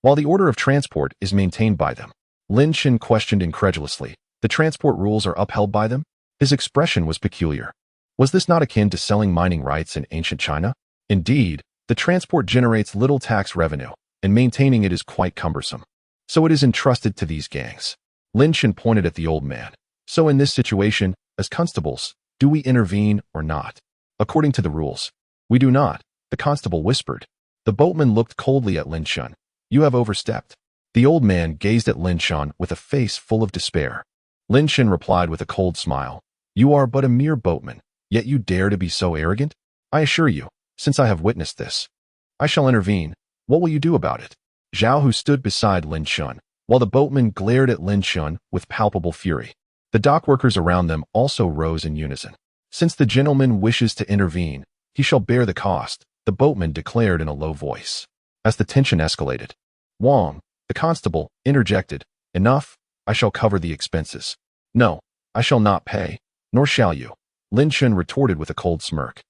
while the order of transport is maintained by them. Lin Chen questioned incredulously, The transport rules are upheld by them? His expression was peculiar. Was this not akin to selling mining rights in ancient China? Indeed, the transport generates little tax revenue, and maintaining it is quite cumbersome. So it is entrusted to these gangs. Lin Chen pointed at the old man. So in this situation, as constables, do we intervene or not? According to the rules, we do not, the constable whispered. The boatman looked coldly at Lin Chen. You have overstepped. The old man gazed at Lin Chen with a face full of despair. Lin Chen replied with a cold smile. You are but a mere boatman, yet you dare to be so arrogant? I assure you, since I have witnessed this, I shall intervene. What will you do about it? Zhao Hu stood beside Lin Chen, while the boatman glared at Lin Chen with palpable fury. The dock workers around them also rose in unison. Since the gentleman wishes to intervene, he shall bear the cost, the boatman declared in a low voice. As the tension escalated, Wang, The constable interjected, "Enough, I shall cover the expenses." "No, I shall not pay, nor shall you," Lin Chen retorted with a cold smirk.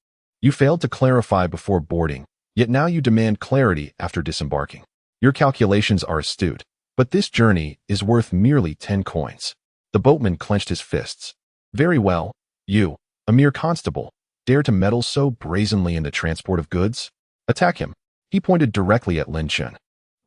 "You failed to clarify before boarding, yet now you demand clarity after disembarking. Your calculations are astute, but this journey is worth merely 10 coins. The boatman clenched his fists. "Very well, you, a mere constable, dare to meddle so brazenly in the transport of goods? Attack him." He pointed directly at Lin Chen.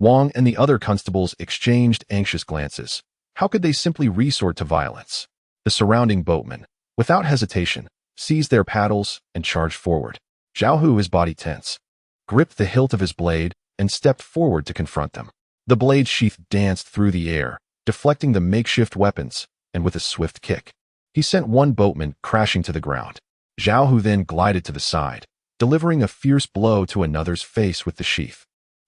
Wang and the other constables exchanged anxious glances. How could they simply resort to violence? The surrounding boatmen, without hesitation, seized their paddles and charged forward. Zhao Hu, his body tense, gripped the hilt of his blade and stepped forward to confront them. The blade sheath danced through the air, deflecting the makeshift weapons, and with a swift kick, he sent one boatman crashing to the ground. Zhao Hu then glided to the side, delivering a fierce blow to another's face with the sheath.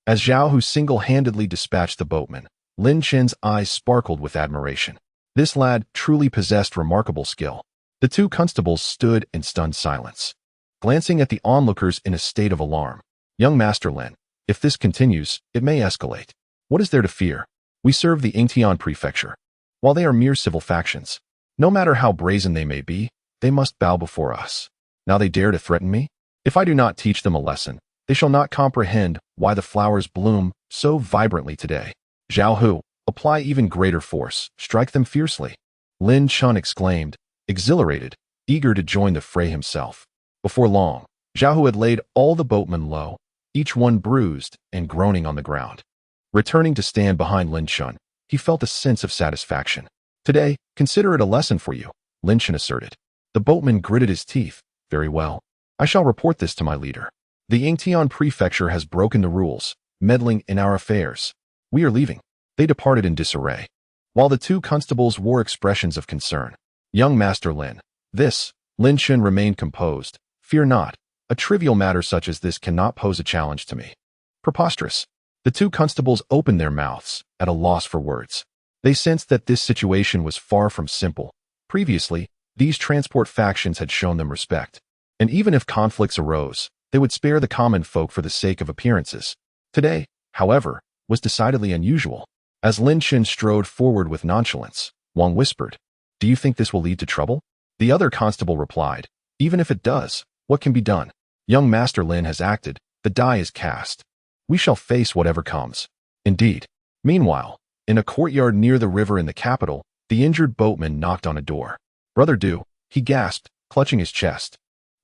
As Zhao Hu single-handedly dispatched the boatman, Lin Chen's eyes sparkled with admiration. This lad truly possessed remarkable skill. The two constables stood in stunned silence, glancing at the onlookers in a state of alarm. "Young Master Lin, if this continues, it may escalate. What is there to fear? We serve the Yingtian prefecture. While they are mere civil factions, no matter how brazen they may be, they must bow before us. Now they dare to threaten me? If I do not teach them a lesson, they shall not comprehend why the flowers bloom so vibrantly today. Zhao Hu, apply even greater force, strike them fiercely." Lin Chen exclaimed, exhilarated, eager to join the fray himself. Before long, Zhao Hu had laid all the boatmen low, each one bruised and groaning on the ground. Returning to stand behind Lin Chen, he felt a sense of satisfaction. "Today, consider it a lesson for you," Lin Chen asserted. The boatman gritted his teeth. "Very well. I shall report this to my leader. The Yingtian prefecture has broken the rules, meddling in our affairs. We are leaving." They departed in disarray, while the two constables wore expressions of concern. "Young Master Lin, this," Lin Chen remained composed. "Fear not. A trivial matter such as this cannot pose a challenge to me." Preposterous. The two constables opened their mouths, at a loss for words. They sensed that this situation was far from simple. Previously, these transport factions had shown them respect, and even if conflicts arose, they would spare the common folk for the sake of appearances. Today, however, was decidedly unusual. As Lin Chen strode forward with nonchalance, Wang whispered, "Do you think this will lead to trouble?" The other constable replied, "Even if it does, what can be done? Young Master Lin has acted, the die is cast. We shall face whatever comes." Indeed. Meanwhile, in a courtyard near the river in the capital, the injured boatman knocked on a door. "Brother Du," he gasped, clutching his chest.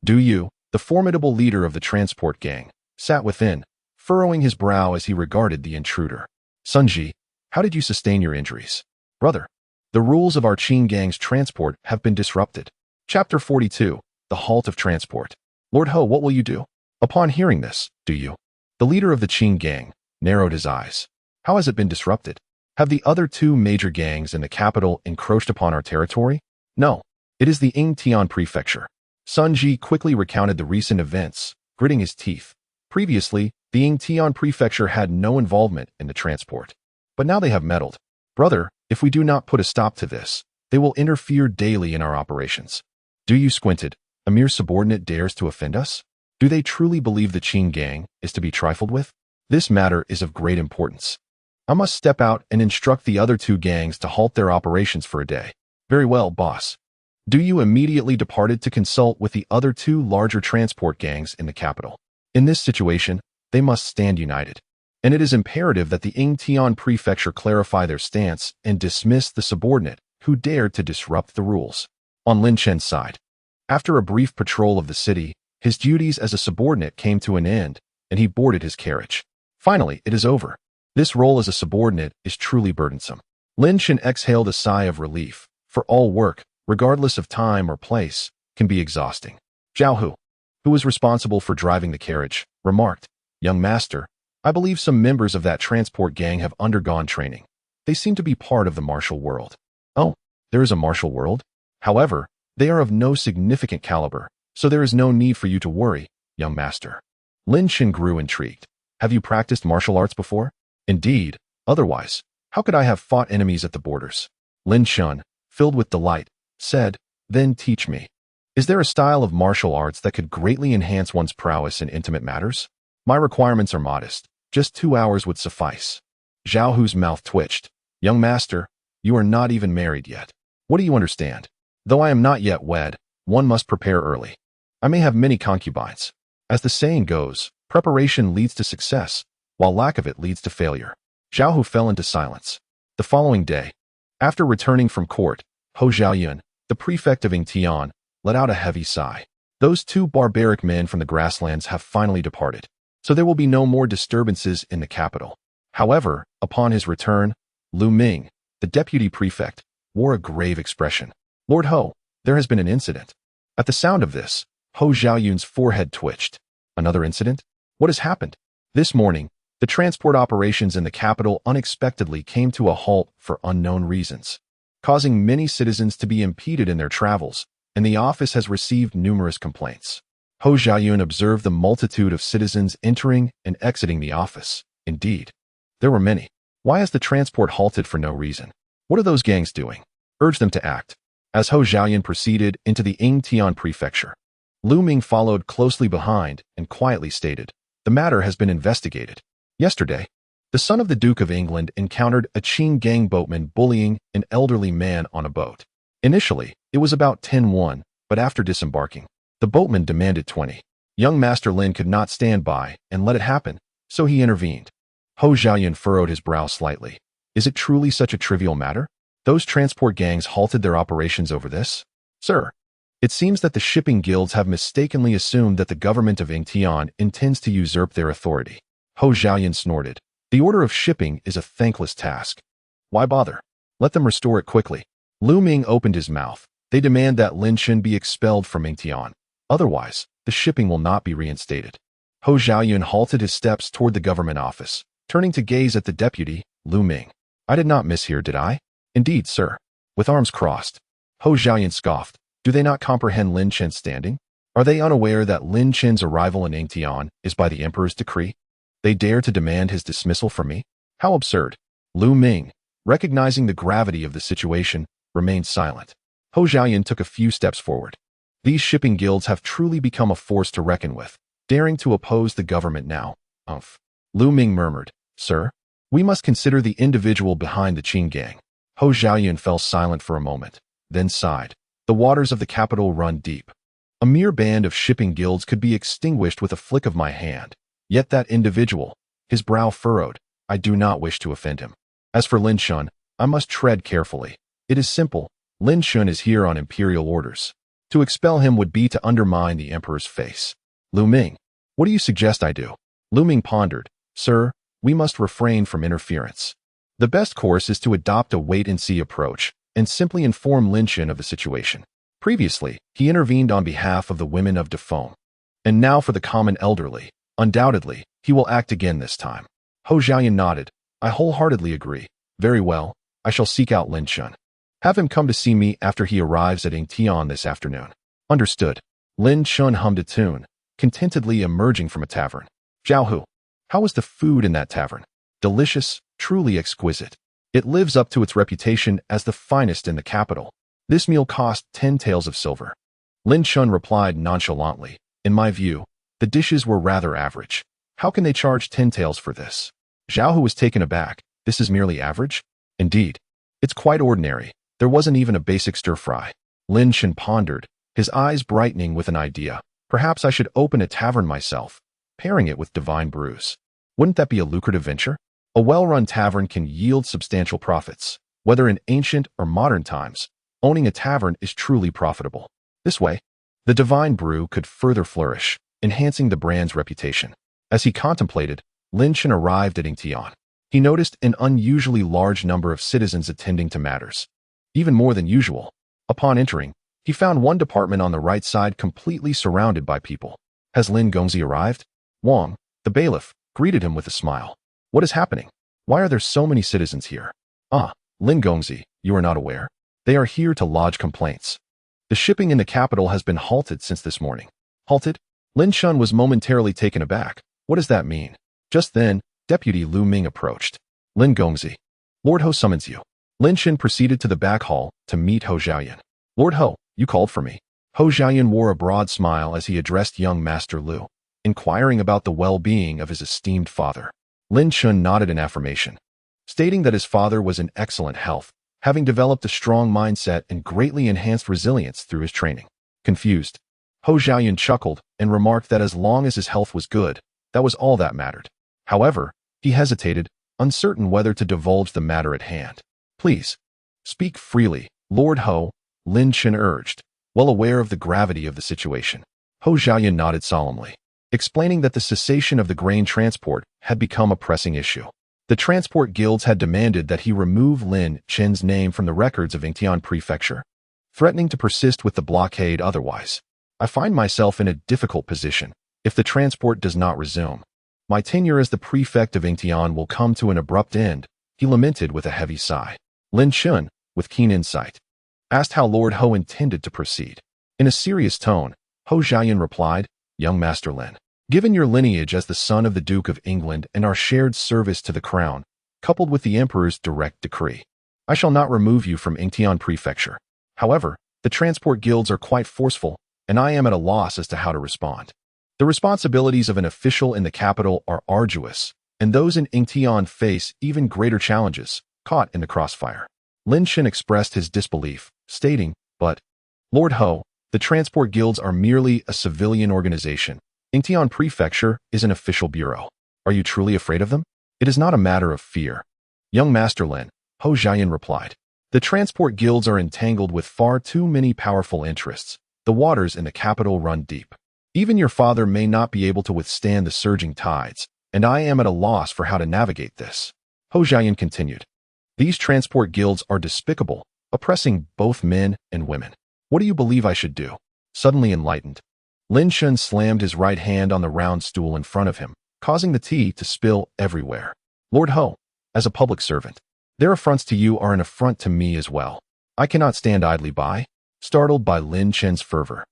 Du Yu, the formidable leader of the transport gang, sat within, furrowing his brow as he regarded the intruder. "Sunji, how did you sustain your injuries?" "Brother, the rules of our Qin gang's transport have been disrupted." Chapter 42, The Halt of Transport. "Lord Ho, what will you do?" Upon hearing this, Du Yu, the leader of the Qin gang, narrowed his eyes. "How has it been disrupted? Have the other two major gangs in the capital encroached upon our territory?" "No, it is the Yingtian prefecture." Sun Ji quickly recounted the recent events, gritting his teeth. Previously, the Yingtian prefecture had no involvement in the transport, but now they have meddled. "Brother, if we do not put a stop to this, they will interfere daily in our operations." Du Yu squinted. "A mere subordinate dares to offend us? Do they truly believe the Qin gang is to be trifled with? This matter is of great importance. I must step out and instruct the other two gangs to halt their operations for a day." "Very well, boss." Du Yu immediately departed to consult with the other two larger transport gangs in the capital. In this situation, they must stand united, and it is imperative that the Yingtian prefecture clarify their stance and dismiss the subordinate who dared to disrupt the rules. On Lin Chen's side, after a brief patrol of the city, his duties as a subordinate came to an end, and he boarded his carriage. Finally, it is over. This role as a subordinate is truly burdensome. Lin Chen exhaled a sigh of relief, for all work, regardless of time or place, can be exhausting. Zhao Hu, who was responsible for driving the carriage, remarked, "Young master, I believe some members of that transport gang have undergone training. They seem to be part of the martial world." "Oh, there is a martial world? However, they are of no significant caliber, so there is no need for you to worry, young master." Lin Chen grew intrigued. "Have you practiced martial arts before?" "Indeed, otherwise, how could I have fought enemies at the borders?" Lin Chen, filled with delight, said, "Then teach me. Is there a style of martial arts that could greatly enhance one's prowess in intimate matters? My requirements are modest. Just 2 hours would suffice." Zhao Hu's mouth twitched. Young master, you are not even married yet. What do you understand? Though I am not yet wed, one must prepare early. I may have many concubines. As the saying goes, preparation leads to success, while lack of it leads to failure. Zhao Hu fell into silence. The following day, after returning from court, Hou Xiaoyun, the prefect of Yingtian, let out a heavy sigh. Those two barbaric men from the grasslands have finally departed, so there will be no more disturbances in the capital. However, upon his return, Lu Ming, the deputy prefect, wore a grave expression. Lord Hou, there has been an incident. At the sound of this, Hou Xiaoyun's forehead twitched. Another incident? What has happened? This morning, the transport operations in the capital unexpectedly came to a halt for unknown reasons, causing many citizens to be impeded in their travels, and the office has received numerous complaints. Hou Xiaoyun observed the multitude of citizens entering and exiting the office. Indeed, there were many. Why has the transport halted for no reason? What are those gangs doing? Urge them to act. As Hou Xiaoyun proceeded into the Yingtian prefecture, Lu Ming followed closely behind and quietly stated, the matter has been investigated. Yesterday, the son of the Duke of England encountered a Qing gang boatman bullying an elderly man on a boat. Initially, it was about 10-1, but after disembarking, the boatman demanded 20. Young Master Lin could not stand by and let it happen, so he intervened. Hou Xiaoyun furrowed his brow slightly. Is it truly such a trivial matter? Those transport gangs halted their operations over this? Sir, it seems that the shipping guilds have mistakenly assumed that the government of Yingtian intends to usurp their authority. Hou Xiaoyun snorted. The order of shipping is a thankless task. Why bother? Let them restore it quickly. Lu Ming opened his mouth. They demand that Lin Chen be expelled from Yingtian. Otherwise, the shipping will not be reinstated. Hou Xiaoyun halted his steps toward the government office, turning to gaze at the deputy, Lu Ming. I did not mishear, did I? Indeed, sir. With arms crossed, Hou Xiaoyun scoffed. Do they not comprehend Lin Chen's standing? Are they unaware that Lin Chen's arrival in Yingtian is by the emperor's decree? They dare to demand his dismissal from me? How absurd. Lu Ming, recognizing the gravity of the situation, remained silent. Hou Xiaoyun took a few steps forward. These shipping guilds have truly become a force to reckon with, daring to oppose the government now. Lu Ming murmured, Sir, we must consider the individual behind the Qing gang. Hou Xiaoyun fell silent for a moment, then sighed. The waters of the capital run deep. A mere band of shipping guilds could be extinguished with a flick of my hand. Yet that individual, his brow furrowed, I do not wish to offend him. As for Lin Chen, I must tread carefully. It is simple. Lin Chen is here on imperial orders. To expel him would be to undermine the emperor's face. Lu Ming, what do you suggest I do? Lu Ming pondered. Sir, we must refrain from interference. The best course is to adopt a wait-and-see approach and simply inform Lin Chen of the situation. Previously, he intervened on behalf of the women of Defome. And now for the common elderly. Undoubtedly, he will act again this time. Hou Xiaoyun nodded. I wholeheartedly agree. Very well, I shall seek out Lin Chen. Have him come to see me after he arrives at Yingtian this afternoon. Understood. Lin Chen hummed a tune, contentedly emerging from a tavern. Zhao Hu, how was the food in that tavern? Delicious, truly exquisite. It lives up to its reputation as the finest in the capital. This meal cost 10 taels of silver. Lin Chen replied nonchalantly. In my view, the dishes were rather average. How can they charge 10 taels for this? Zhao Hu was taken aback. This is merely average? Indeed. It's quite ordinary. There wasn't even a basic stir-fry. Lin Chen pondered, his eyes brightening with an idea. Perhaps I should open a tavern myself, pairing it with divine brews. Wouldn't that be a lucrative venture? A well-run tavern can yield substantial profits. Whether in ancient or modern times, owning a tavern is truly profitable. This way, the divine brew could further flourish, enhancing the brand's reputation. As he contemplated, Lin Chen arrived at Yingtian. He noticed an unusually large number of citizens attending to matters. Even more than usual. Upon entering, he found one department on the right side completely surrounded by people. Has Lin Gongzi arrived? Wang, the bailiff, greeted him with a smile. What is happening? Why are there so many citizens here? Lin Gongzi, you are not aware. They are here to lodge complaints. The shipping in the capital has been halted since this morning. Halted? Lin Chen was momentarily taken aback. What does that mean? Just then, Deputy Lu Ming approached. Lin Gongzi, Lord Hou summons you. Lin Chen proceeded to the back hall to meet Hou Xiaoyun. Lord Hou, you called for me. Hou Xiaoyun wore a broad smile as he addressed young Master Lu, inquiring about the well-being of his esteemed father. Lin Chen nodded in affirmation. stating that his father was in excellent health, having developed a strong mindset and greatly enhanced resilience through his training. Confused, Hou Xiaoyan chuckled and remarked that as long as his health was good, that was all that mattered. However, he hesitated, uncertain whether to divulge the matter at hand. Please, speak freely, Lord Hou, Lin Chen urged, well aware of the gravity of the situation. Hou Xiaoyan nodded solemnly, explaining that the cessation of the grain transport had become a pressing issue. The transport guilds had demanded that he remove Lin Chen's name from the records of Yingtian Prefecture, threatening to persist with the blockade otherwise. I find myself in a difficult position if the transport does not resume. My tenure as the prefect of Yingtian will come to an abrupt end, he lamented with a heavy sigh. Lin Chen, with keen insight, asked how Lord Hou intended to proceed. In a serious tone, Hou Xiaoyan replied, Young Master Lin, given your lineage as the son of the Duke of England and our shared service to the crown, coupled with the Emperor's direct decree, I shall not remove you from Yingtian Prefecture. However, the transport guilds are quite forceful, and I am at a loss as to how to respond. The responsibilities of an official in the capital are arduous, and those in Yingtian face even greater challenges, caught in the crossfire. Lin Chen expressed his disbelief, stating, But, Lord Hou, the transport guilds are merely a civilian organization. Yingtian Prefecture is an official bureau. Are you truly afraid of them? It is not a matter of fear. Young Master Lin, Hou Xiaoyan replied. The transport guilds are entangled with far too many powerful interests. The waters in the capital run deep. Even your father may not be able to withstand the surging tides, and I am at a loss for how to navigate this. Hou Xiaoyan continued. These transport guilds are despicable, oppressing both men and women. What do you believe I should do? Suddenly enlightened, Lin Chen slammed his right hand on the round stool in front of him, causing the tea to spill everywhere. Lord Hou, as a public servant, their affronts to you are an affront to me as well. I cannot stand idly by. Startled by Lin Chen's fervor,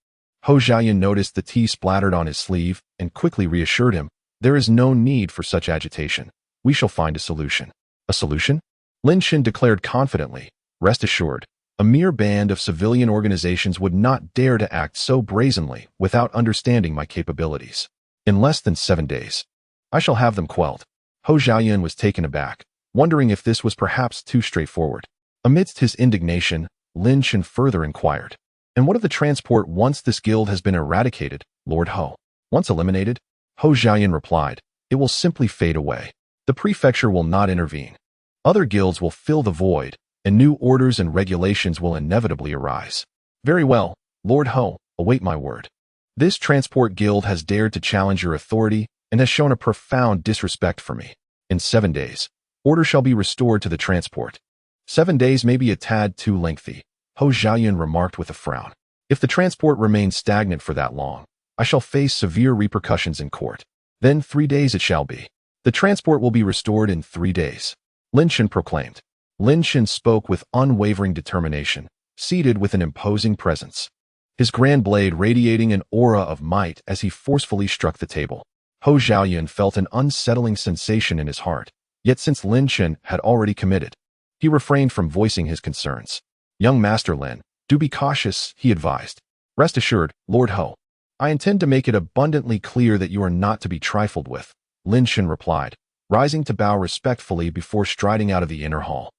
Hou Xiaoyan noticed the tea splattered on his sleeve and quickly reassured him, there is no need for such agitation. We shall find a solution. A solution? Lin Chen declared confidently, rest assured, a mere band of civilian organizations would not dare to act so brazenly without understanding my capabilities. In less than 7 days, I shall have them quelled. Hou Xiaoyan was taken aback, wondering if this was perhaps too straightforward. Amidst his indignation, Lin Chen further inquired, and what of the transport once this guild has been eradicated, Lord Hou? Once eliminated? Hou Xiaoyan replied, it will simply fade away. The prefecture will not intervene. Other guilds will fill the void, and new orders and regulations will inevitably arise. Very well, Lord Hou, await my word. This transport guild has dared to challenge your authority and has shown a profound disrespect for me. In 7 days, order shall be restored to the transport. 7 days may be a tad too lengthy, Hou Xiaoyan remarked with a frown. If the transport remains stagnant for that long, I shall face severe repercussions in court. Then 3 days it shall be. The transport will be restored in 3 days, Lin Chen proclaimed. Lin Chen spoke with unwavering determination, seated with an imposing presence, his grand blade radiating an aura of might as he forcefully struck the table. Hou Xiaoyan felt an unsettling sensation in his heart, yet since Lin Chen had already committed, he refrained from voicing his concerns. Young Master Lin, do be cautious, he advised. Rest assured, Lord Hou, I intend to make it abundantly clear that you are not to be trifled with, Lin Chen replied, rising to bow respectfully before striding out of the inner hall.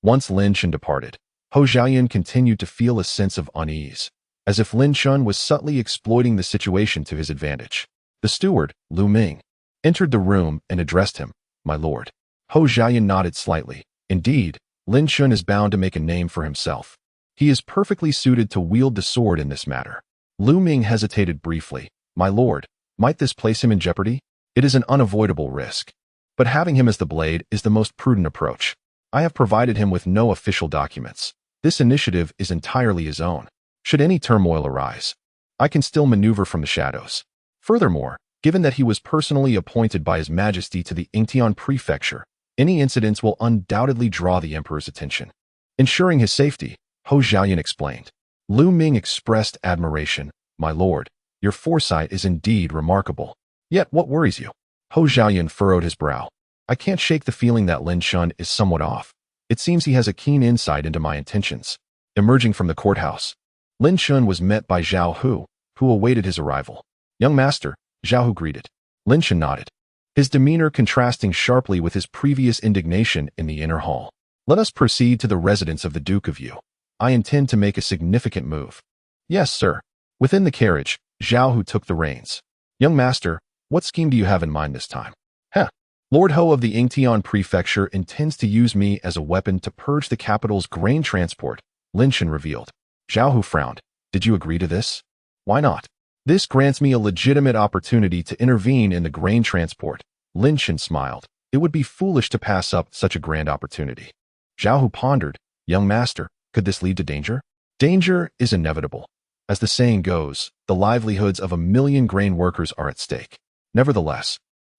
Once Lin Chen departed, Hou Xiaoyan continued to feel a sense of unease, as if Lin Chen was subtly exploiting the situation to his advantage. The steward, Lu Ming, entered the room and addressed him, my lord. Hou Xiaoyan nodded slightly. Indeed, Lin Chen is bound to make a name for himself. He is perfectly suited to wield the sword in this matter. Lu Ming hesitated briefly. My lord, might this place him in jeopardy? It is an unavoidable risk. But having him as the blade is the most prudent approach. I have provided him with no official documents. This initiative is entirely his own. Should any turmoil arise, I can still maneuver from the shadows. Furthermore, given that he was personally appointed by His Majesty to the Yingtian Prefecture, any incidents will undoubtedly draw the Emperor's attention. Ensuring his safety, Hou Xiaoyan explained. Lu Ming expressed admiration. My lord, your foresight is indeed remarkable. Yet what worries you? Hou Xiaoyan furrowed his brow. I can't shake the feeling that Lin Chen is somewhat off. It seems he has a keen insight into my intentions. Emerging from the courthouse, Lin Chen was met by Zhao Hu, who awaited his arrival. Young master, Zhao Hu greeted. Lin Chen nodded. his demeanor contrasting sharply with his previous indignation in the inner hall. Let us proceed to the residence of the Duke of Yu. I intend to make a significant move. Yes, sir. Within the carriage, Zhao Hu took the reins. Young master, what scheme do you have in mind this time? Heh. Lord Ho of the Yingtian Prefecture intends to use me as a weapon to purge the capital's grain transport, Lin Chen revealed. Zhao Hu frowned. Did you agree to this? Why not? This grants me a legitimate opportunity to intervene in the grain transport. Lin Chen smiled. It would be foolish to pass up such a grand opportunity. Zhao Hu pondered. Young master, could this lead to danger? Danger is inevitable. As the saying goes, the livelihoods of 1 million grain workers are at stake. Nevertheless,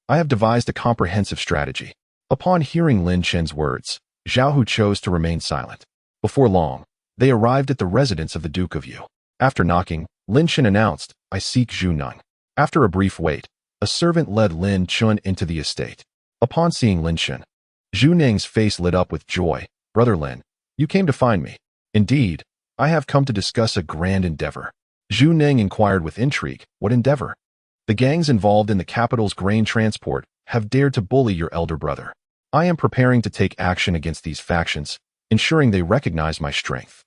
I have devised a comprehensive strategy. Upon hearing Lin Chen's words, Zhao Hu chose to remain silent. Before long, they arrived at the residence of the Duke of Yu. After knocking, Lin Chen announced, I seek Jiangnan. After a brief wait, a servant led Lin Chen into the estate. Upon seeing Lin Chen, Jiangnan's face lit up with joy. Brother Lin, you came to find me. Indeed, I have come to discuss a grand endeavor. Jiangnan inquired with intrigue, what endeavor? The gangs involved in the capital's grain transport have dared to bully your elder brother. I am preparing to take action against these factions, ensuring they recognize my strength.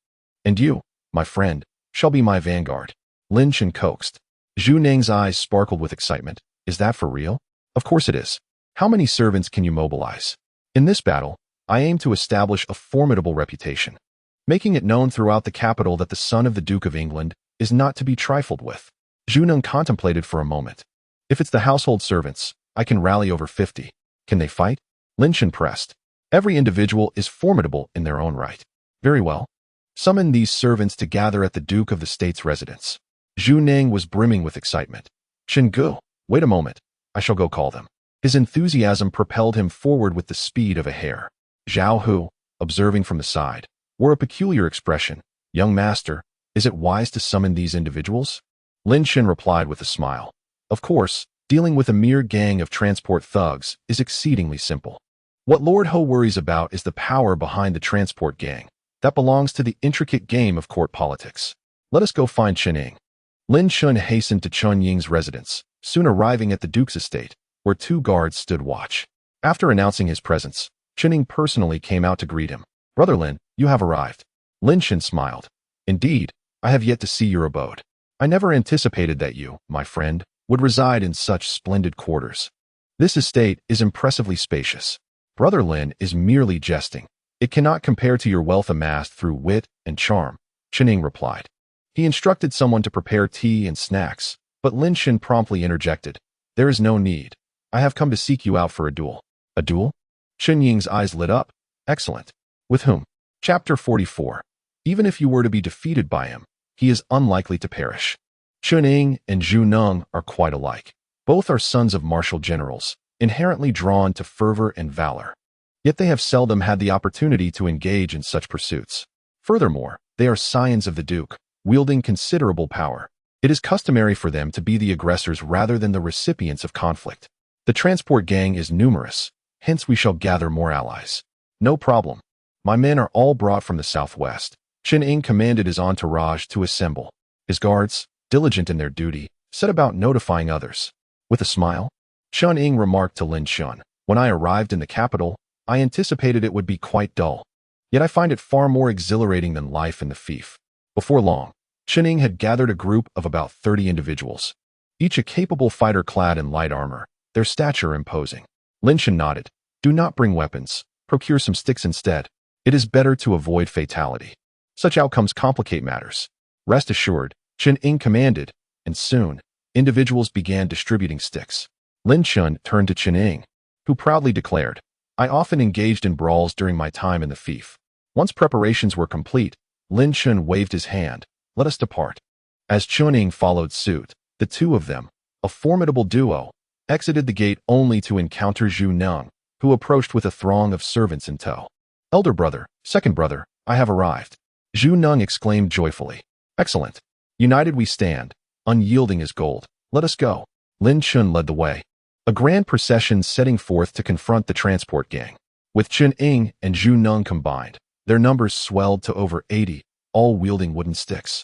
And you, my friend, shall be my vanguard. Lin Chen coaxed. Jiangnan's eyes sparkled with excitement. Is that for real? Of course it is. How many servants can you mobilize? In this battle, I aim to establish a formidable reputation, making it known throughout the capital that the son of the Duke of England is not to be trifled with. Jiangnan contemplated for a moment. If it's the household servants, I can rally over 50. Can they fight? Lin Chen pressed. Every individual is formidable in their own right. Very well. Summon these servants to gather at the Duke of the State's residence. Jiangnan was brimming with excitement. Gu, wait a moment. I shall go call them. His enthusiasm propelled him forward with the speed of a hare. Zhao Hu, observing from the side, wore a peculiar expression. Young master, is it wise to summon these individuals? Lin Chen replied with a smile. Of course, dealing with a mere gang of transport thugs is exceedingly simple. What Lord Ho worries about is the power behind the transport gang. That belongs to the intricate game of court politics. Let us go find Chen Ying. Lin Chen hastened to Chen Ying's residence, soon arriving at the Duke's estate, where 2 guards stood watch. After announcing his presence, Chen Ying personally came out to greet him. Brother Lin, you have arrived. Lin Chen smiled. Indeed, I have yet to see your abode. I never anticipated that you, my friend, would reside in such splendid quarters. This estate is impressively spacious. Brother Lin is merely jesting. It cannot compare to your wealth amassed through wit and charm, Chen Ying replied. He instructed someone to prepare tea and snacks, but Lin Chen promptly interjected. There is no need. I have come to seek you out for a duel. A duel? Chen Ying's eyes lit up. Excellent. With whom? Chapter 44. Even if you were to be defeated by him, he is unlikely to perish. Chen Ying and Zhu Neng are quite alike. Both are sons of martial generals, inherently drawn to fervor and valor. Yet they have seldom had the opportunity to engage in such pursuits. Furthermore, they are scions of the Duke, wielding considerable power. It is customary for them to be the aggressors rather than the recipients of conflict. The transport gang is numerous, hence we shall gather more allies. No problem. My men are all brought from the southwest. Chen Ying commanded his entourage to assemble. His guards, diligent in their duty, set about notifying others. With a smile, Chen Ying remarked to Lin Chen, when I arrived in the capital, I anticipated it would be quite dull. Yet I find it far more exhilarating than life in the fief. Before long, Chen Ying had gathered a group of about 30 individuals, each a capable fighter clad in light armor, their stature imposing. Lin Chen nodded. Do not bring weapons. Procure some sticks instead. It is better to avoid fatality. Such outcomes complicate matters. Rest assured, Chen Ying commanded, and soon, individuals began distributing sticks. Lin Chen turned to Chen Ying, who proudly declared, I often engaged in brawls during my time in the fief. Once preparations were complete, Lin Chen waved his hand. Let us depart. As Chen Ying followed suit, the two of them, a formidable duo, exited the gate only to encounter Zhu Neng, who approached with a throng of servants in tow. Elder brother, second brother, I have arrived. Zhu Neng exclaimed joyfully. Excellent. United we stand, unyielding as gold. Let us go. Lin Chen led the way. A grand procession setting forth to confront the transport gang. With Chen Ying and Zhu Neng combined, their numbers swelled to over 80, all wielding wooden sticks,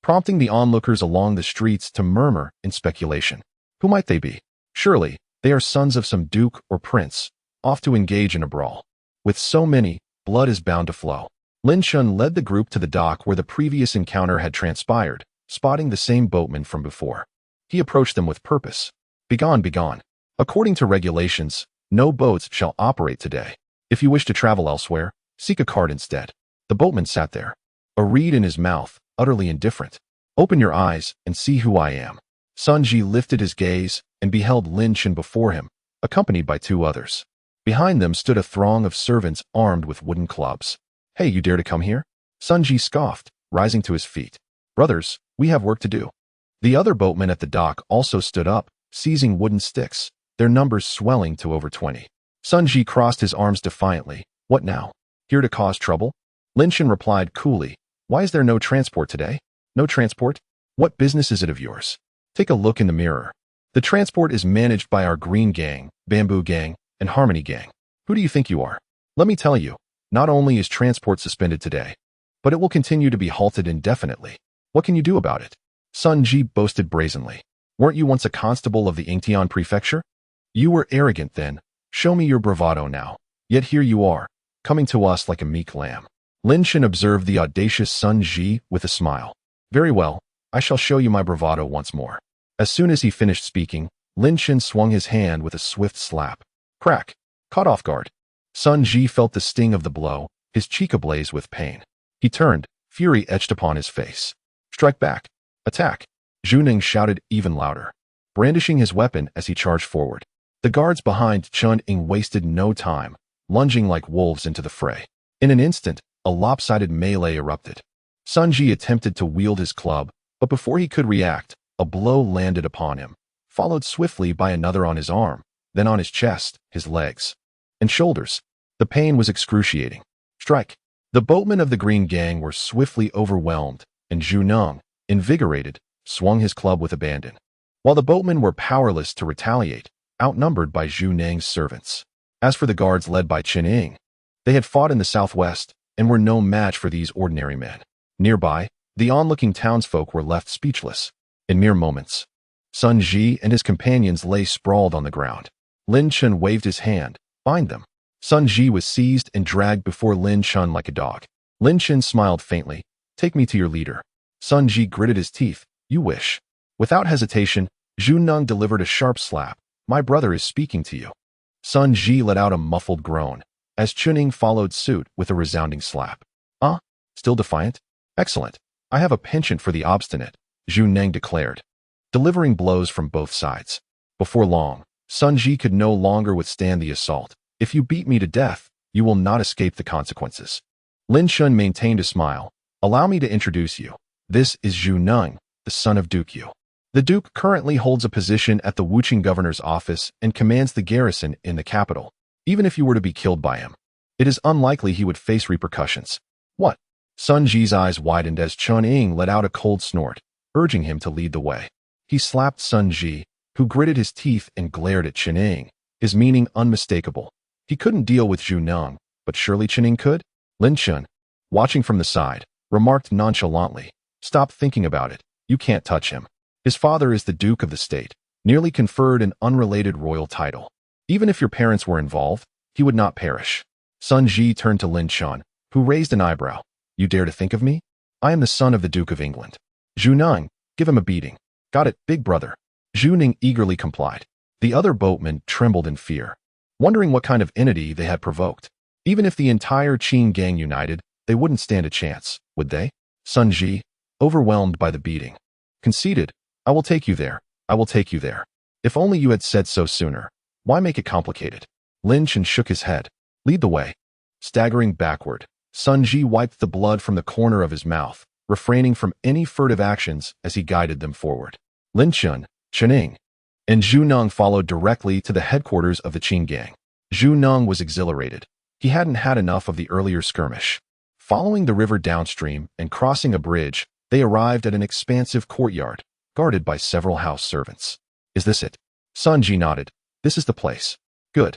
prompting the onlookers along the streets to murmur in speculation. Who might they be? Surely, They are sons of some duke or prince, off to engage in a brawl. With so many, blood is bound to flow. Lin Chen led the group to the dock where the previous encounter had transpired, spotting the same boatmen from before. He approached them with purpose. Begone, begone. According to regulations, no boats shall operate today. If you wish to travel elsewhere, seek a cart instead. The boatman sat there, a reed in his mouth, utterly indifferent. Open your eyes and see who I am. Sun Ji lifted his gaze and beheld Lin Chen before him, accompanied by 2 others. Behind them stood a throng of servants armed with wooden clubs. Hey, you dare to come here? Sun Ji scoffed, rising to his feet. Brothers, we have work to do. The other boatmen at the dock also stood up, seizing wooden sticks, their numbers swelling to over 20. Sun Ji crossed his arms defiantly. What now? Here to cause trouble? Lin Chen replied coolly. Why is there no transport today? No transport? What business is it of yours? Take a look in the mirror. The transport is managed by our Green Gang, Bamboo Gang, and Harmony Gang. Who do you think you are? Let me tell you, not only is transport suspended today, but it will continue to be halted indefinitely. What can you do about it? Sun Ji boasted brazenly. Weren't you once a constable of the Yingtian prefecture? You were arrogant then. Show me your bravado now. Yet here you are, coming to us like a meek lamb. Lin Chen observed the audacious Sun Ji with a smile. Very well, I shall show you my bravado once more. As soon as he finished speaking, Lin Chen swung his hand with a swift slap. Crack! Caught off guard. Sun Ji felt the sting of the blow, his cheek ablaze with pain. He turned, fury etched upon his face. Strike back! Attack! Jiangnan shouted even louder, brandishing his weapon as he charged forward. The guards behind Chun Ying wasted no time, lunging like wolves into the fray. In an instant, a lopsided melee erupted. Sun Ji attempted to wield his club, but before he could react, a blow landed upon him, followed swiftly by another on his arm, then on his chest, his legs, and shoulders. The pain was excruciating. Strike! The boatmen of the Green Gang were swiftly overwhelmed, and Jiangnan, invigorated, swung his club with abandon. While the boatmen were powerless to retaliate, outnumbered by Jiangnan's servants. As for the guards led by Chen Ying, they had fought in the southwest and were no match for these ordinary men. Nearby, the onlooking townsfolk were left speechless. In mere moments, Sun Ji and his companions lay sprawled on the ground. Lin Chen waved his hand. Bind them. Sun Ji was seized and dragged before Lin Chen like a dog. Lin Chen smiled faintly. Take me to your leader. Sun Ji gritted his teeth. You wish. Without hesitation, Jiangnan delivered a sharp slap. My brother is speaking to you. Sun Ji let out a muffled groan, as Chen Ying followed suit with a resounding slap. Still defiant? Excellent. I have a penchant for the obstinate, Jiangnan declared, delivering blows from both sides. Before long, Sun Ji could no longer withstand the assault. If you beat me to death, you will not escape the consequences. Lin Chen maintained a smile. Allow me to introduce you. This is Jiangnan, the son of Duke Yu. The Duke currently holds a position at the Wuqing governor's office and commands the garrison in the capital. Even if you were to be killed by him, it is unlikely he would face repercussions. What? Sun Ji's eyes widened as Chen Ying let out a cold snort, urging him to lead the way. He slapped Sun Ji, who gritted his teeth and glared at Chen Ying, his meaning unmistakable. He couldn't deal with Jiangnan, but surely Chen Ying could? Lin Chen, watching from the side, remarked nonchalantly, Stop thinking about it. You can't touch him. His father is the Duke of the state, nearly conferred an unrelated royal title. Even if your parents were involved, he would not perish. Sun Ji turned to Lin Chen, who raised an eyebrow. You dare to think of me? I am the son of the Duke of England. Jiangnan, give him a beating. Got it, big brother. Jiangnan eagerly complied. The other boatmen trembled in fear, wondering what kind of entity they had provoked. Even if the entire Qing gang united, they wouldn't stand a chance, would they? Sun Ji, overwhelmed by the beating, conceded, I will take you there. I will take you there. If only you had said so sooner. Why make it complicated? Lin Chen shook his head. Lead the way. Staggering backward, Sun Ji wiped the blood from the corner of his mouth, refraining from any furtive actions as he guided them forward. Lin Chen, Chen Ying, and Jiangnan followed directly to the headquarters of the Qing gang. Jiangnan was exhilarated. He hadn't had enough of the earlier skirmish. Following the river downstream and crossing a bridge, they arrived at an expansive courtyard, guarded by several house servants. Is this it? Sun Ji nodded. This is the place. Good.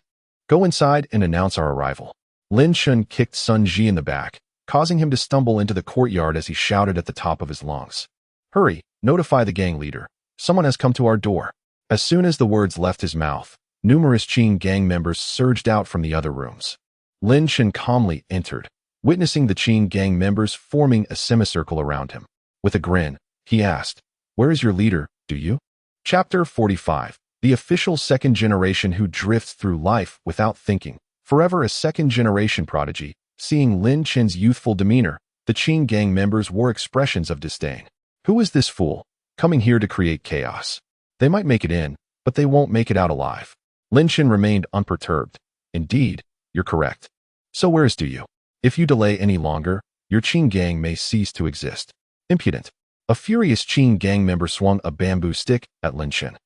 Go inside and announce our arrival. Lin Chen kicked Sun Ji in the back, causing him to stumble into the courtyard as he shouted at the top of his lungs. Hurry, notify the gang leader. Someone has come to our door. As soon as the words left his mouth, Numerous Qing gang members surged out from the other rooms. Lin Chen calmly entered, witnessing the Qing gang members forming a semicircle around him. With a grin, he asked, "Where is your leader, do you?" Chapter 45. The official second generation who drifts through life without thinking. Forever a second-generation prodigy, seeing Lin Chen's youthful demeanor, the Qing gang members wore expressions of disdain. Who is this fool, coming here to create chaos? They might make it in, but they won't make it out alive. Lin Chen remained unperturbed. Indeed, you're correct. So where is do you? If you delay any longer, your Qing gang may cease to exist. Impudent. A furious Qing gang member swung a bamboo stick at Lin Chen.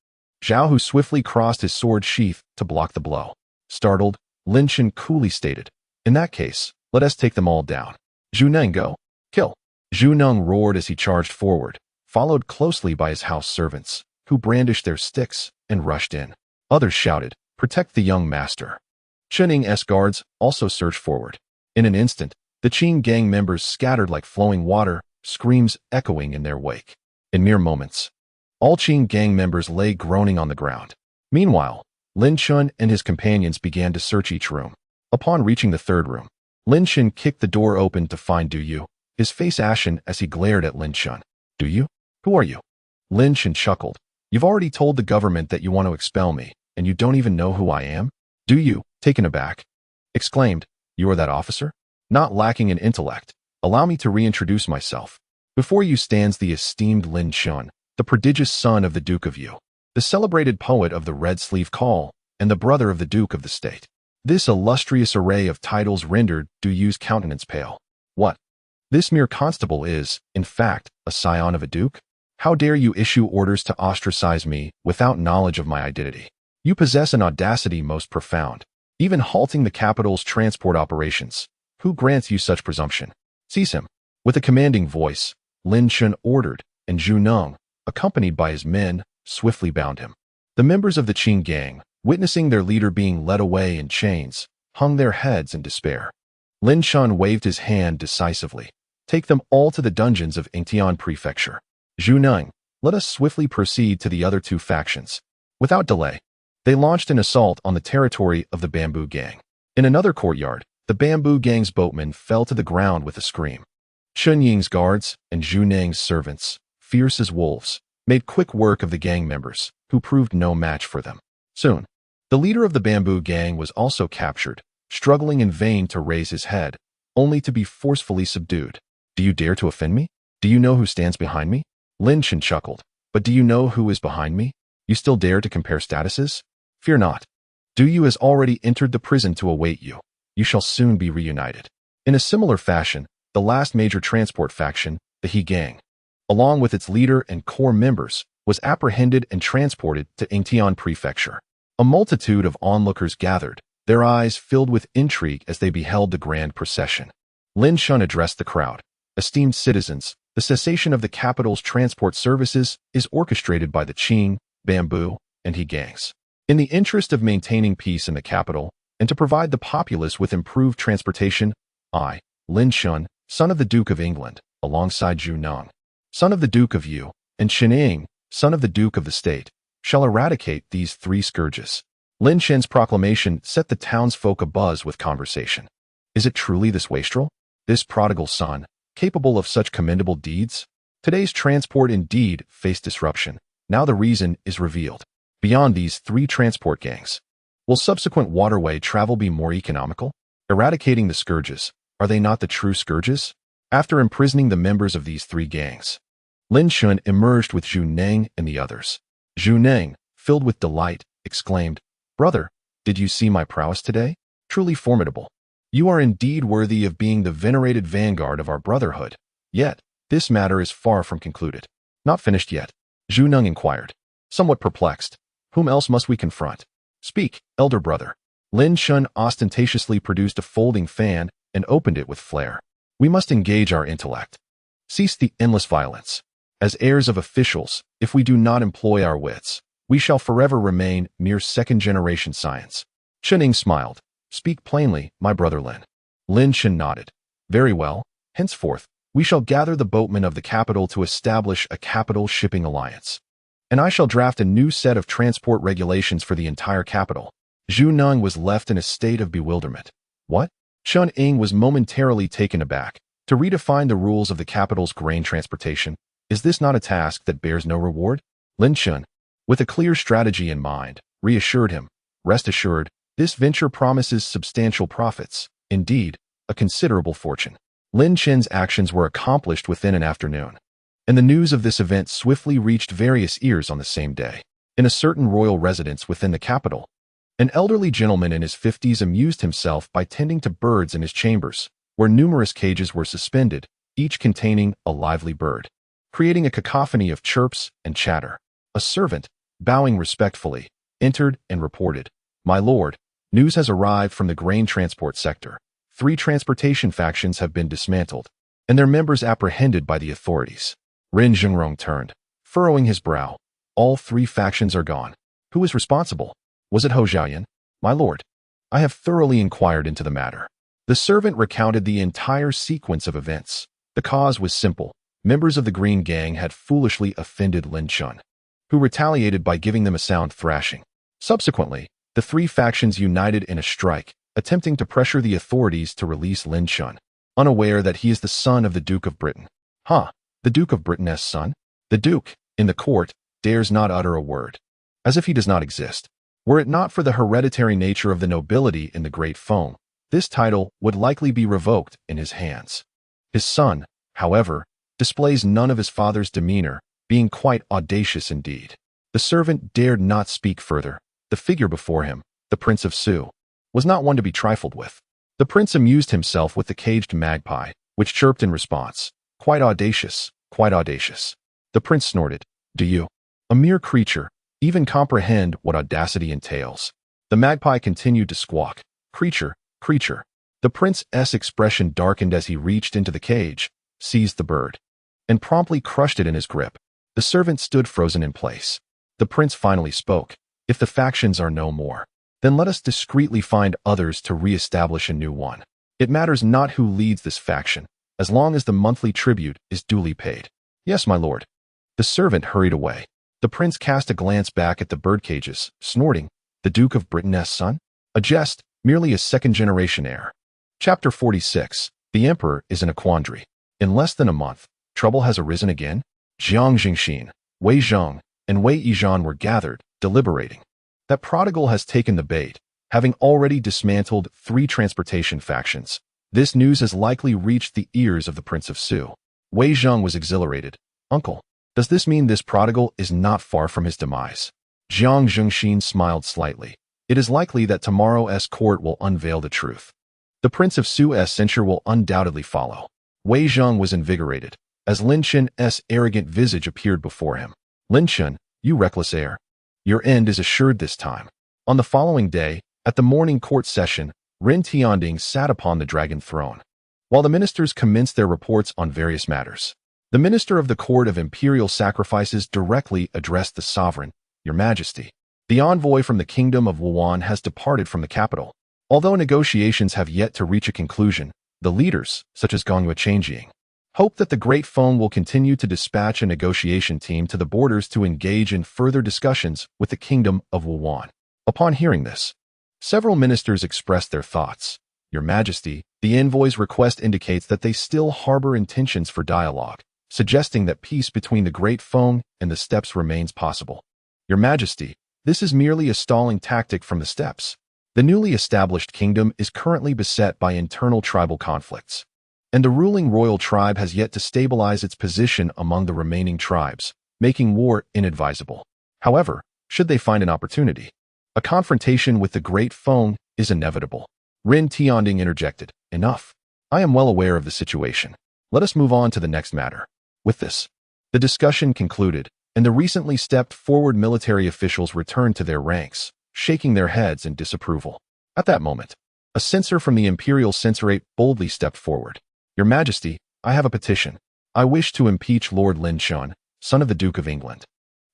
Zhao Hu swiftly crossed his sword sheath to block the blow. Startled, Lin Chen coolly stated, "In that case, let us take them all down. Zhu Neng, go. Kill." Zhu Neng roared as he charged forward, followed closely by his house servants, who brandished their sticks and rushed in. Others shouted, "Protect the young master." Chen Ying's guards also surged forward. In an instant, the Qing gang members scattered like flowing water, screams echoing in their wake. In mere moments, all Qing gang members lay groaning on the ground. Meanwhile, Lin Chen and his companions began to search each room. Upon reaching the third room, Lin Chen kicked the door open to find Du Yu, his face ashen as he glared at Lin Chen. "Du Yu? Who are you?" Lin Chen chuckled. "You've already told the government that you want to expel me, and you don't even know who I am?" Du Yu, taken aback, exclaimed, "You are that officer? Not lacking in intellect. Allow me to reintroduce myself. Before you stands the esteemed Lin Chen, the prodigious son of the Duke of Yu, the celebrated poet of the Red Sleeve Call, and the brother of the Duke of the State." This illustrious array of titles rendered Du Yu's countenance pale. "What? This mere constable is, in fact, a scion of a duke? How dare you issue orders to ostracize me without knowledge of my identity? You possess an audacity most profound, even halting the capital's transport operations. Who grants you such presumption? Seize him." With a commanding voice, Lin Chen ordered, and Zhu Neng, accompanied by his men, swiftly bound him. The members of the Qing gang, witnessing their leader being led away in chains, hung their heads in despair. Lin Chen waved his hand decisively. "Take them all to the dungeons of Yingtian Prefecture. Zhu Neng, let us swiftly proceed to the other two factions." Without delay, they launched an assault on the territory of the Bamboo Gang. In another courtyard, the Bamboo Gang's boatmen fell to the ground with a scream. Chen Ying's guards and Zhu Neng's servants, fierce as wolves, made quick work of the gang members, who proved no match for them. Soon, the leader of the Bamboo Gang was also captured, struggling in vain to raise his head, only to be forcefully subdued. "Do you dare to offend me? Do you know who stands behind me?" Lin Chen chuckled. "But do you know who is behind me? You still dare to compare statuses? Fear not. Du Yu has already entered the prison to await you. You shall soon be reunited." In a similar fashion, the last major transport faction, the He Gang, along with its leader and core members, was apprehended and transported to Yingtian Prefecture. A multitude of onlookers gathered, their eyes filled with intrigue as they beheld the grand procession. Lin Chen addressed the crowd. "Esteemed citizens, the cessation of the capital's transport services is orchestrated by the Qing, Bamboo, and He gangs. In the interest of maintaining peace in the capital, and to provide the populace with improved transportation, I, Lin Chen, son of the Duke of England, alongside Zhu Neng, son of the Duke of Yu, and Chen Ying, son of the Duke of the State, shall eradicate these three scourges." Lin Chen's proclamation set the townsfolk abuzz with conversation. Is it truly this wastrel, this prodigal son, capable of such commendable deeds? Today's transport indeed faced disruption. Now the reason is revealed. Beyond these three transport gangs, will subsequent waterway travel be more economical? Eradicating the scourges, are they not the true scourges? After imprisoning the members of these three gangs, Lin Chen emerged with Zhu Neng and the others. Zhu Neng, filled with delight, exclaimed, "Brother, did you see my prowess today? Truly formidable. You are indeed worthy of being the venerated vanguard of our brotherhood. Yet, this matter is far from concluded." "Not finished yet?" Zhu Neng inquired, somewhat perplexed. "Whom else must we confront? Speak, elder brother." Lin Chen ostentatiously produced a folding fan and opened it with flair. "We must engage our intellect. Cease the endless violence. As heirs of officials, if we do not employ our wits, we shall forever remain mere second-generation science." Chen Ying smiled. "Speak plainly, my brother Lin." Lin Chen nodded. "Very well. Henceforth, we shall gather the boatmen of the capital to establish a capital shipping alliance. and I shall draft a new set of transport regulations for the entire capital. Zhu Neng was left in a state of bewilderment. What? Chun Ying was momentarily taken aback. To redefine the rules of the capital's grain transportation, is this not a task that bears no reward? Lin Chen, with a clear strategy in mind, reassured him. Rest assured, this venture promises substantial profits, indeed, a considerable fortune. Lin Chen's actions were accomplished within an afternoon, and the news of this event swiftly reached various ears on the same day. In a certain royal residence within the capital, an elderly gentleman in his 50s amused himself by tending to birds in his chambers, where numerous cages were suspended, each containing a lively bird, creating a cacophony of chirps and chatter. A servant, bowing respectfully, entered and reported, "My lord, news has arrived from the grain transport sector. 3 transportation factions have been dismantled, and their members apprehended by the authorities." Ren Zhengrong turned, furrowing his brow. "All 3 factions are gone. Who is responsible? Was it Ho Xiaoyan?" "My lord, I have thoroughly inquired into the matter." The servant recounted the entire sequence of events. The cause was simple. Members of the Green Gang had foolishly offended Lin Chen, who retaliated by giving them a sound thrashing. Subsequently, the 3 factions united in a strike, attempting to pressure the authorities to release Lin Chen, unaware that he is the son of the Duke of Britain. Huh, the Duke of Britain's son? The Duke, in the court, dares not utter a word, as if he does not exist. Were it not for the hereditary nature of the nobility in the Great Feng, this title would likely be revoked in his hands. His son, however, displays none of his father's demeanor, being quite audacious indeed. The servant dared not speak further. The figure before him, the Prince of Su, was not one to be trifled with. The prince amused himself with the caged magpie, which chirped in response. "Quite audacious, quite audacious." The prince snorted. "Do you, a mere creature, even comprehend what audacity entails?" The magpie continued to squawk. "Creature, creature." The prince's expression darkened as he reached into the cage, seized the bird, and promptly crushed it in his grip. The servant stood frozen in place. The prince finally spoke. "If the factions are no more, then let us discreetly find others to re-establish a new one. It matters not who leads this faction, as long as the monthly tribute is duly paid." "Yes, my lord." The servant hurried away. The prince cast a glance back at the bird cages, snorting. "The Duke of Britain's son? A jest, merely a second-generation heir." Chapter 46. The Emperor is in a quandary. In less than a month, trouble has arisen again. Jiang Jingxin, Wei Zheng, and Wei Yizhan were gathered, deliberating. That prodigal has taken the bait, having already dismantled 3 transportation factions. This news has likely reached the ears of the Prince of Su. Wei Zheng was exhilarated. "Uncle, does this mean this prodigal is not far from his demise?" Jiang Jingxin smiled slightly. "It is likely that tomorrow's court will unveil the truth. The Prince of Su's censure will undoubtedly follow." Wei Zheng was invigorated, as Lin Chen's arrogant visage appeared before him. "Lin Chen, you reckless heir. Your end is assured this time." On the following day, at the morning court session, Ren Tianding sat upon the dragon throne, while the ministers commenced their reports on various matters. The minister of the court of imperial sacrifices directly addressed the sovereign. "Your Majesty, the envoy from the kingdom of Wuhan has departed from the capital. Although negotiations have yet to reach a conclusion, the leaders, such as Gongyu Changjing, hope that the Great Feng will continue to dispatch a negotiation team to the borders to engage in further discussions with the kingdom of Wuhan." Upon hearing this, several ministers expressed their thoughts. "Your Majesty, the envoy's request indicates that they still harbor intentions for dialogue, suggesting that peace between the Great Feng and the steppes remains possible." "Your Majesty, this is merely a stalling tactic from the steppes. The newly established kingdom is currently beset by internal tribal conflicts, and the ruling royal tribe has yet to stabilize its position among the remaining tribes, making war inadvisable. However, should they find an opportunity, a confrontation with the Great Feng is inevitable." Ren Tianding interjected. "Enough. I am well aware of the situation. Let us move on to the next matter." With this, the discussion concluded, and the recently stepped forward military officials returned to their ranks, shaking their heads in disapproval. At that moment, a censor from the imperial censorate boldly stepped forward. "Your Majesty, I have a petition. I wish to impeach Lord Lin Chen, son of the Duke of England,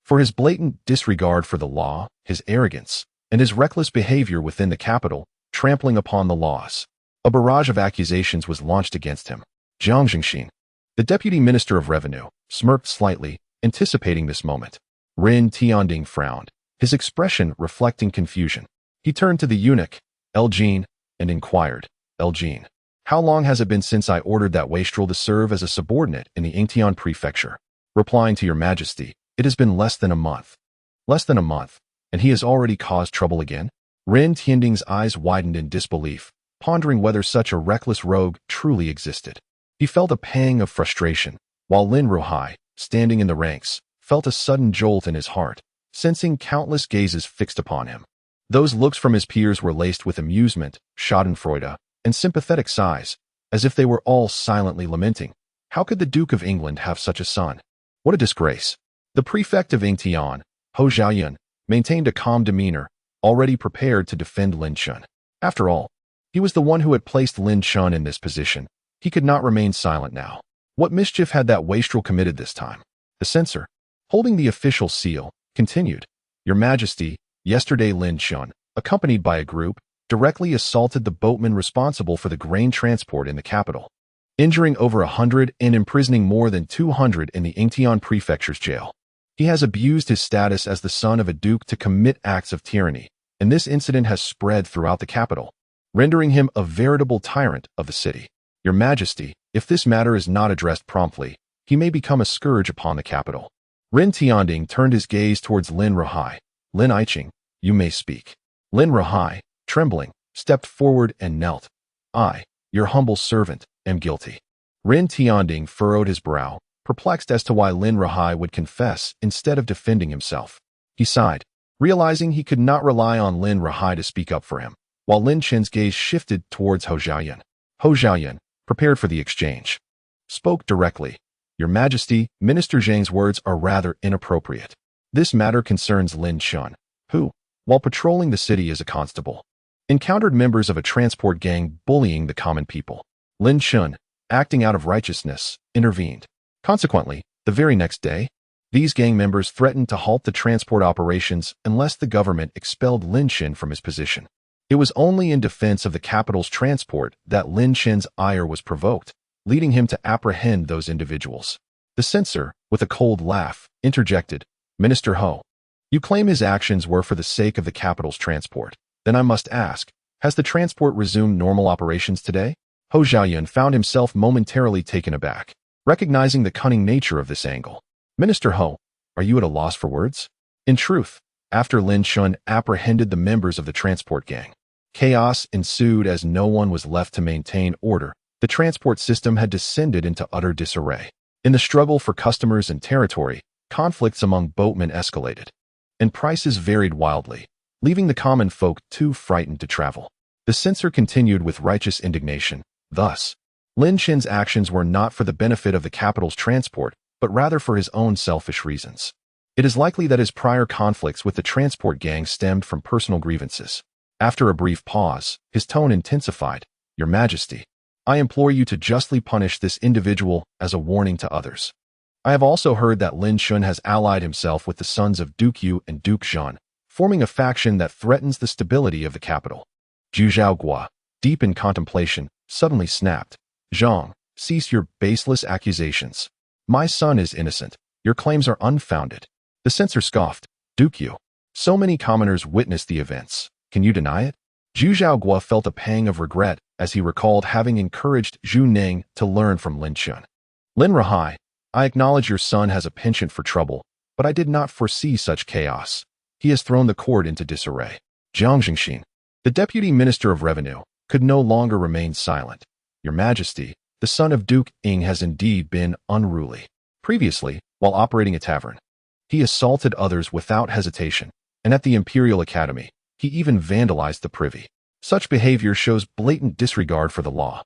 for his blatant disregard for the law, his arrogance, and his reckless behavior within the capital, trampling upon the laws." A barrage of accusations was launched against him. Jiang Jingxin, the deputy minister of revenue, smirked slightly, anticipating this moment. Ren Tianding frowned, his expression reflecting confusion. He turned to the eunuch, Elgin, and inquired, Elgin, how long has it been since I ordered that wastrel to serve as a subordinate in the Yingtian prefecture? Replying to your majesty, it has been less than a month. Less than a month, and he has already caused trouble again? Ren Tianding's eyes widened in disbelief, pondering whether such a reckless rogue truly existed. He felt a pang of frustration, while Lin Ruhai, standing in the ranks, felt a sudden jolt in his heart, sensing countless gazes fixed upon him. Those looks from his peers were laced with amusement, schadenfreude, and sympathetic sighs, as if they were all silently lamenting. How could the Duke of England have such a son? What a disgrace! The prefect of Yingtian, Hou Xiaoyun, maintained a calm demeanor, already prepared to defend Lin Chen. After all, he was the one who had placed Lin Chen in this position. He could not remain silent now. What mischief had that wastrel committed this time? The censor, holding the official seal, continued, Your Majesty, yesterday Lin Chen, accompanied by a group, directly assaulted the boatman responsible for the grain transport in the capital, injuring over 100 and imprisoning more than 200 in the Yingtian prefecture's jail. He has abused his status as the son of a duke to commit acts of tyranny, and this incident has spread throughout the capital, rendering him a veritable tyrant of the city. Your Majesty, if this matter is not addressed promptly, he may become a scourge upon the capital. Ren Tianding turned his gaze towards Lin Ruhai. Lin Iching, you may speak. Lin Ruhai, trembling, stepped forward and knelt. I, your humble servant, am guilty. Ren Tianding furrowed his brow, perplexed as to why Lin Ruhai would confess instead of defending himself. He sighed, realizing he could not rely on Lin Ruhai to speak up for him, while Lin Chen's gaze shifted towards Hou Xiaoyun. Hou Xiaoyun, prepared for the exchange, spoke directly. Your Majesty, Minister Zhang's words are rather inappropriate. This matter concerns Lin Chen, who, while patrolling the city as a constable, encountered members of a transport gang bullying the common people. Lin Chen, acting out of righteousness, intervened. Consequently, the very next day, these gang members threatened to halt the transport operations unless the government expelled Lin Chen from his position. It was only in defense of the capital's transport that Lin Chen's ire was provoked, leading him to apprehend those individuals. The censor, with a cold laugh, interjected, Minister Ho, you claim his actions were for the sake of the capital's transport. Then I must ask, has the transport resumed normal operations today? Hou Xiaoyun found himself momentarily taken aback, recognizing the cunning nature of this angle. Minister Ho, are you at a loss for words? In truth, after Lin Chen apprehended the members of the transport gang, chaos ensued as no one was left to maintain order. The transport system had descended into utter disarray. In the struggle for customers and territory, conflicts among boatmen escalated, and prices varied wildly, leaving the common folk too frightened to travel. The censor continued with righteous indignation. Thus, Lin Chen's actions were not for the benefit of the capital's transport, but rather for his own selfish reasons. It is likely that his prior conflicts with the transport gang stemmed from personal grievances. After a brief pause, his tone intensified. Your Majesty, I implore you to justly punish this individual as a warning to others. I have also heard that Lin Chen has allied himself with the sons of Duke Yu and Duke Zhan, forming a faction that threatens the stability of the capital. Zhu Zhaogua, deep in contemplation, suddenly snapped. Zhang, cease your baseless accusations. My son is innocent. Your claims are unfounded. The censor scoffed. Duke Yu. So many commoners witnessed the events. Can you deny it? Zhu Zhaogua felt a pang of regret as he recalled having encouraged Zhu Ning to learn from Lin Chen. Lin Ruhai, I acknowledge your son has a penchant for trouble, but I did not foresee such chaos. He has thrown the court into disarray. Jiang Jingxin, the deputy minister of revenue, could no longer remain silent. Your Majesty, the son of Duke Ing has indeed been unruly. Previously, while operating a tavern, he assaulted others without hesitation, and at the Imperial Academy, he even vandalized the privy. Such behavior shows blatant disregard for the law,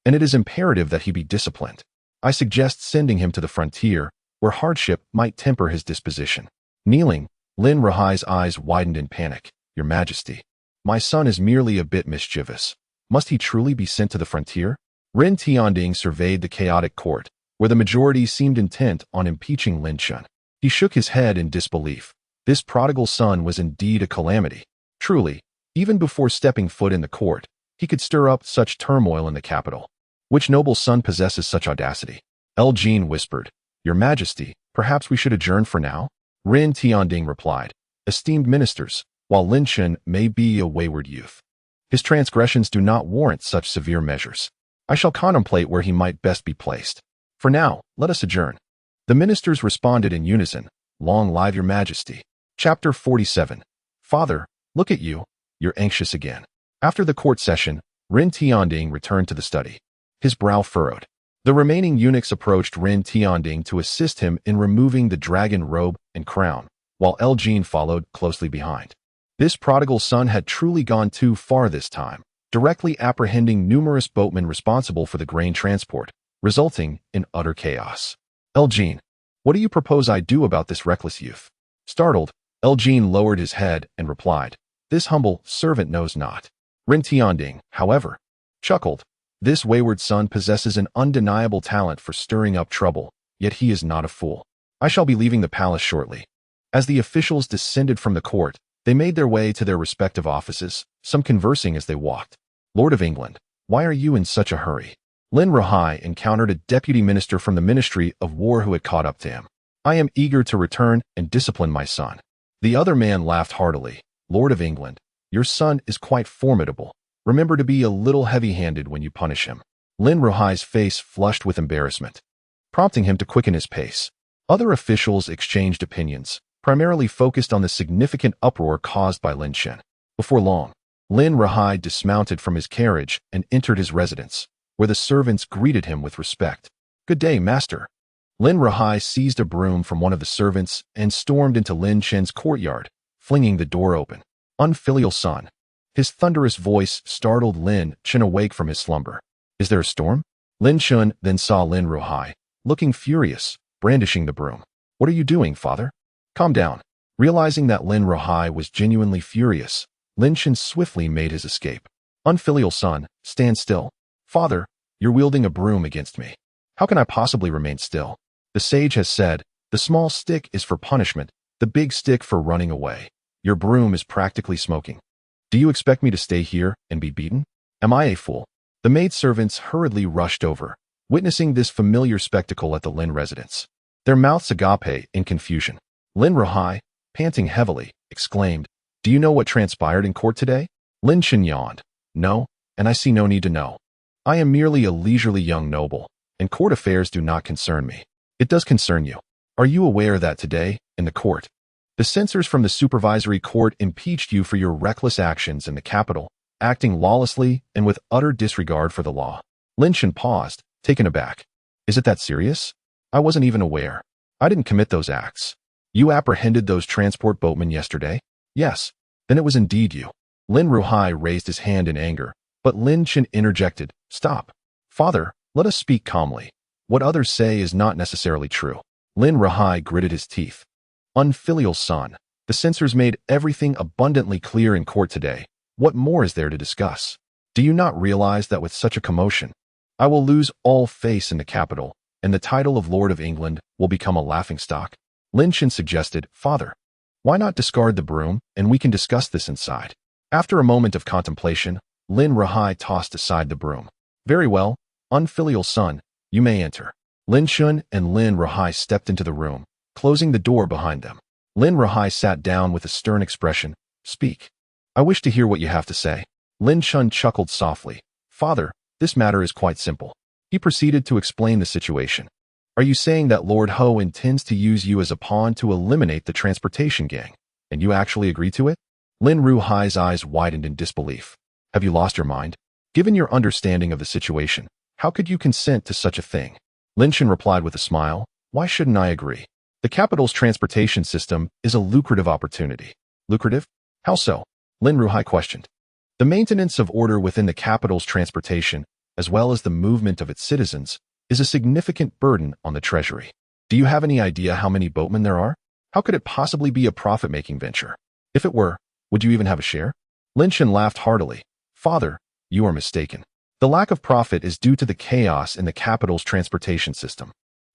and it is imperative that he be disciplined. I suggest sending him to the frontier, where hardship might temper his disposition. Kneeling, Lin Ruhai's eyes widened in panic. Your Majesty, my son is merely a bit mischievous. Must he truly be sent to the frontier? Ren Tianding surveyed the chaotic court, where the majority seemed intent on impeaching Lin Chen. He shook his head in disbelief. This prodigal son was indeed a calamity. Truly, even before stepping foot in the court, he could stir up such turmoil in the capital. Which noble son possesses such audacity? Elgin whispered, Your Majesty, perhaps we should adjourn for now? Rin Tianding replied, esteemed ministers, while Lin Chen may be a wayward youth, his transgressions do not warrant such severe measures. I shall contemplate where he might best be placed. For now, let us adjourn. The ministers responded in unison, long live your majesty. Chapter 47. Father, look at you, you're anxious again. After the court session, Rin Tianding returned to the study. His brow furrowed. The remaining eunuchs approached Rin Tianding to assist him in removing the dragon robe and crown, while Elgin followed closely behind. This prodigal son had truly gone too far this time, directly apprehending numerous boatmen responsible for the grain transport, resulting in utter chaos. Elgin, what do you propose I do about this reckless youth? Startled, Elgin lowered his head and replied, this humble servant knows not. Rin Tianding, however, chuckled. This wayward son possesses an undeniable talent for stirring up trouble, yet he is not a fool. I shall be leaving the palace shortly. As the officials descended from the court, they made their way to their respective offices, some conversing as they walked. Lord of England, why are you in such a hurry? Lin Chen encountered a deputy minister from the Ministry of War who had caught up to him. I am eager to return and discipline my son. The other man laughed heartily. Lord of England, your son is quite formidable. Remember to be a little heavy-handed when you punish him. Lin Chen face flushed with embarrassment, prompting him to quicken his pace. Other officials exchanged opinions, primarily focused on the significant uproar caused by Lin Chen. Before long, Lin Chen dismounted from his carriage and entered his residence, where the servants greeted him with respect. Good day, master. Lin Chen seized a broom from one of the servants and stormed into Lin Chen's courtyard, flinging the door open. Unfilial son. His thunderous voice startled Lin Chen awake from his slumber. Is there a storm? Lin Chen then saw Lin Chen, looking furious, brandishing the broom. What are you doing, father? Calm down. Realizing that Lin Chen was genuinely furious, Lin Chen swiftly made his escape. Unfilial son, stand still. Father, you're wielding a broom against me. How can I possibly remain still? The sage has said, the small stick is for punishment, the big stick for running away. Your broom is practically smoking. Do you expect me to stay here and be beaten? Am I a fool? The maidservants hurriedly rushed over, witnessing this familiar spectacle at the Lin residence. Their mouths agape in confusion. Lin Chen, panting heavily, exclaimed, do you know what transpired in court today? Lin Chen yawned. No, and I see no need to know. I am merely a leisurely young noble, and court affairs do not concern me. It does concern you. Are you aware that today, in the court, the censors from the supervisory court impeached you for your reckless actions in the capital, acting lawlessly and with utter disregard for the law? Lin Chen paused, taken aback. Is it that serious? I wasn't even aware. I didn't commit those acts. You apprehended those transport boatmen yesterday? Yes. Then it was indeed you. Lin Chen raised his hand in anger, but Lin Chen interjected, stop. Father, let us speak calmly. What others say is not necessarily true. Lin Chen gritted his teeth. Unfilial son, the censors made everything abundantly clear in court today. What more is there to discuss? Do you not realize that with such a commotion, I will lose all face in the capital, and the title of Lord of England will become a laughingstock? Lin Chen suggested, Father, why not discard the broom, and we can discuss this inside? After a moment of contemplation, Lin Chen tossed aside the broom. Very well, unfilial son, you may enter. Lin Chen and Lin Chen stepped into the room, closing the door behind them. Lin Chen sat down with a stern expression. Speak. I wish to hear what you have to say. Lin Chen chuckled softly. Father, this matter is quite simple. He proceeded to explain the situation. Are you saying that Lord Ho intends to use you as a pawn to eliminate the transportation gang, and you actually agree to it? Lin Ruhai's eyes widened in disbelief. Have you lost your mind? Given your understanding of the situation, how could you consent to such a thing? Lin Chen replied with a smile. Why shouldn't I agree? The capital's transportation system is a lucrative opportunity. Lucrative? How so? Lin Ruhai questioned. The maintenance of order within the capital's transportation, as well as the movement of its citizens, is a significant burden on the treasury. Do you have any idea how many boatmen there are? How could it possibly be a profit-making venture? If it were, would you even have a share? Lin Chen laughed heartily. Father, you are mistaken. The lack of profit is due to the chaos in the capital's transportation system.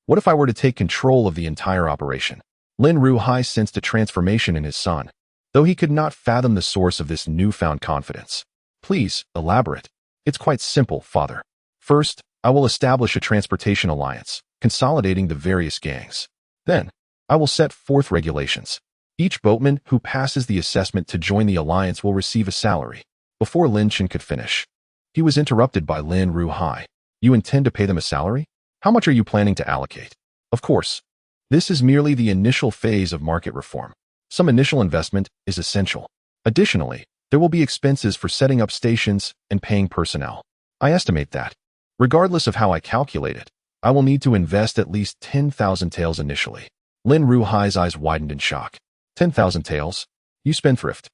What if I were to take control of the entire operation? Lin Ruhai sensed a transformation in his son, though he could not fathom the source of this newfound confidence. Please, elaborate. It's quite simple, father. First, I will establish a transportation alliance, consolidating the various gangs. Then, I will set forth regulations. Each boatman who passes the assessment to join the alliance will receive a salary. Before Lin Chen could finish, he was interrupted by Lin Ruhai. You intend to pay them a salary? How much are you planning to allocate? Of course, this is merely the initial phase of market reform. Some initial investment is essential. Additionally, there will be expenses for setting up stations and paying personnel. I estimate that, regardless of how I calculate it, I will need to invest at least 10,000 taels initially. Lin Ruhai's eyes widened in shock. 10,000 taels? You spendthrift.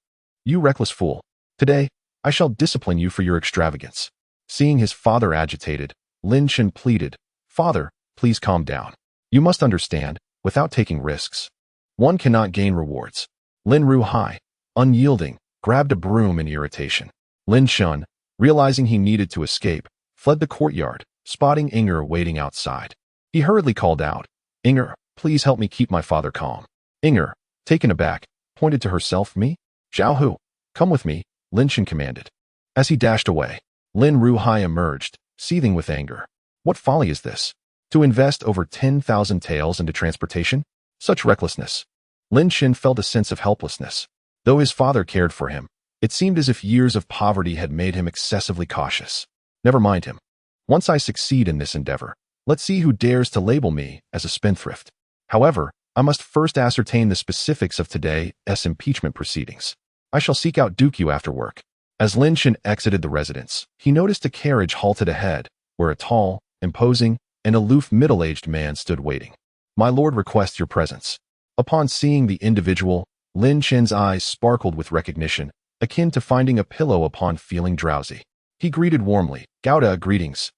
You reckless fool. Today, I shall discipline you for your extravagance. Seeing his father agitated, Lin Chen pleaded, Father, please calm down. You must understand, without taking risks, one cannot gain rewards. Lin Ruhai, unyielding, grabbed a broom in irritation. Lin Chen, realizing he needed to escape, fled the courtyard, spotting Inger waiting outside. He hurriedly called out, Inger, please help me keep my father calm. Inger, taken aback, pointed to herself, me? Zhao Hu, come with me, Lin Chen commanded. As he dashed away, Lin Ruhai emerged, seething with anger. What folly is this? To invest over 10,000 taels into transportation? Such recklessness. Lin Chen felt a sense of helplessness. Though his father cared for him, it seemed as if years of poverty had made him excessively cautious. Never mind him. Once I succeed in this endeavor, let's see who dares to label me as a spendthrift. However, I must first ascertain the specifics of today's impeachment proceedings. I shall seek out Dukyu after work. As Lin Chen exited the residence, he noticed a carriage halted ahead, where a tall, imposing, and aloof middle-aged man stood waiting. My lord requests your presence. Upon seeing the individual, Lin Chen's eyes sparkled with recognition, akin to finding a pillow upon feeling drowsy. He greeted warmly, Gouda, greetings.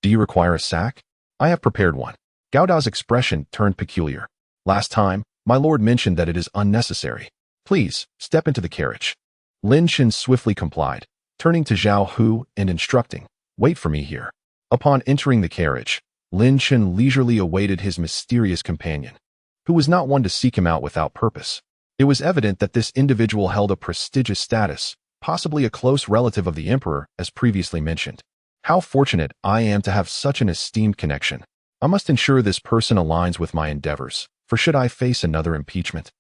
Do you require a sack? I have prepared one. Gouda's expression turned peculiar. Last time, my lord mentioned that it is unnecessary. Please, step into the carriage. Lin Chen swiftly complied, turning to Zhao Hu and instructing, wait for me here. Upon entering the carriage, Lin Chen leisurely awaited his mysterious companion, who was not one to seek him out without purpose. It was evident that this individual held a prestigious status, possibly a close relative of the emperor, as previously mentioned. How fortunate I am to have such an esteemed connection. I must ensure this person aligns with my endeavors, for should I face another impeachment,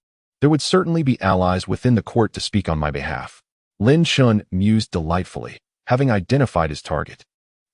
there would certainly be allies within the court to speak on my behalf. Lin Chen mused delightfully, having identified his target.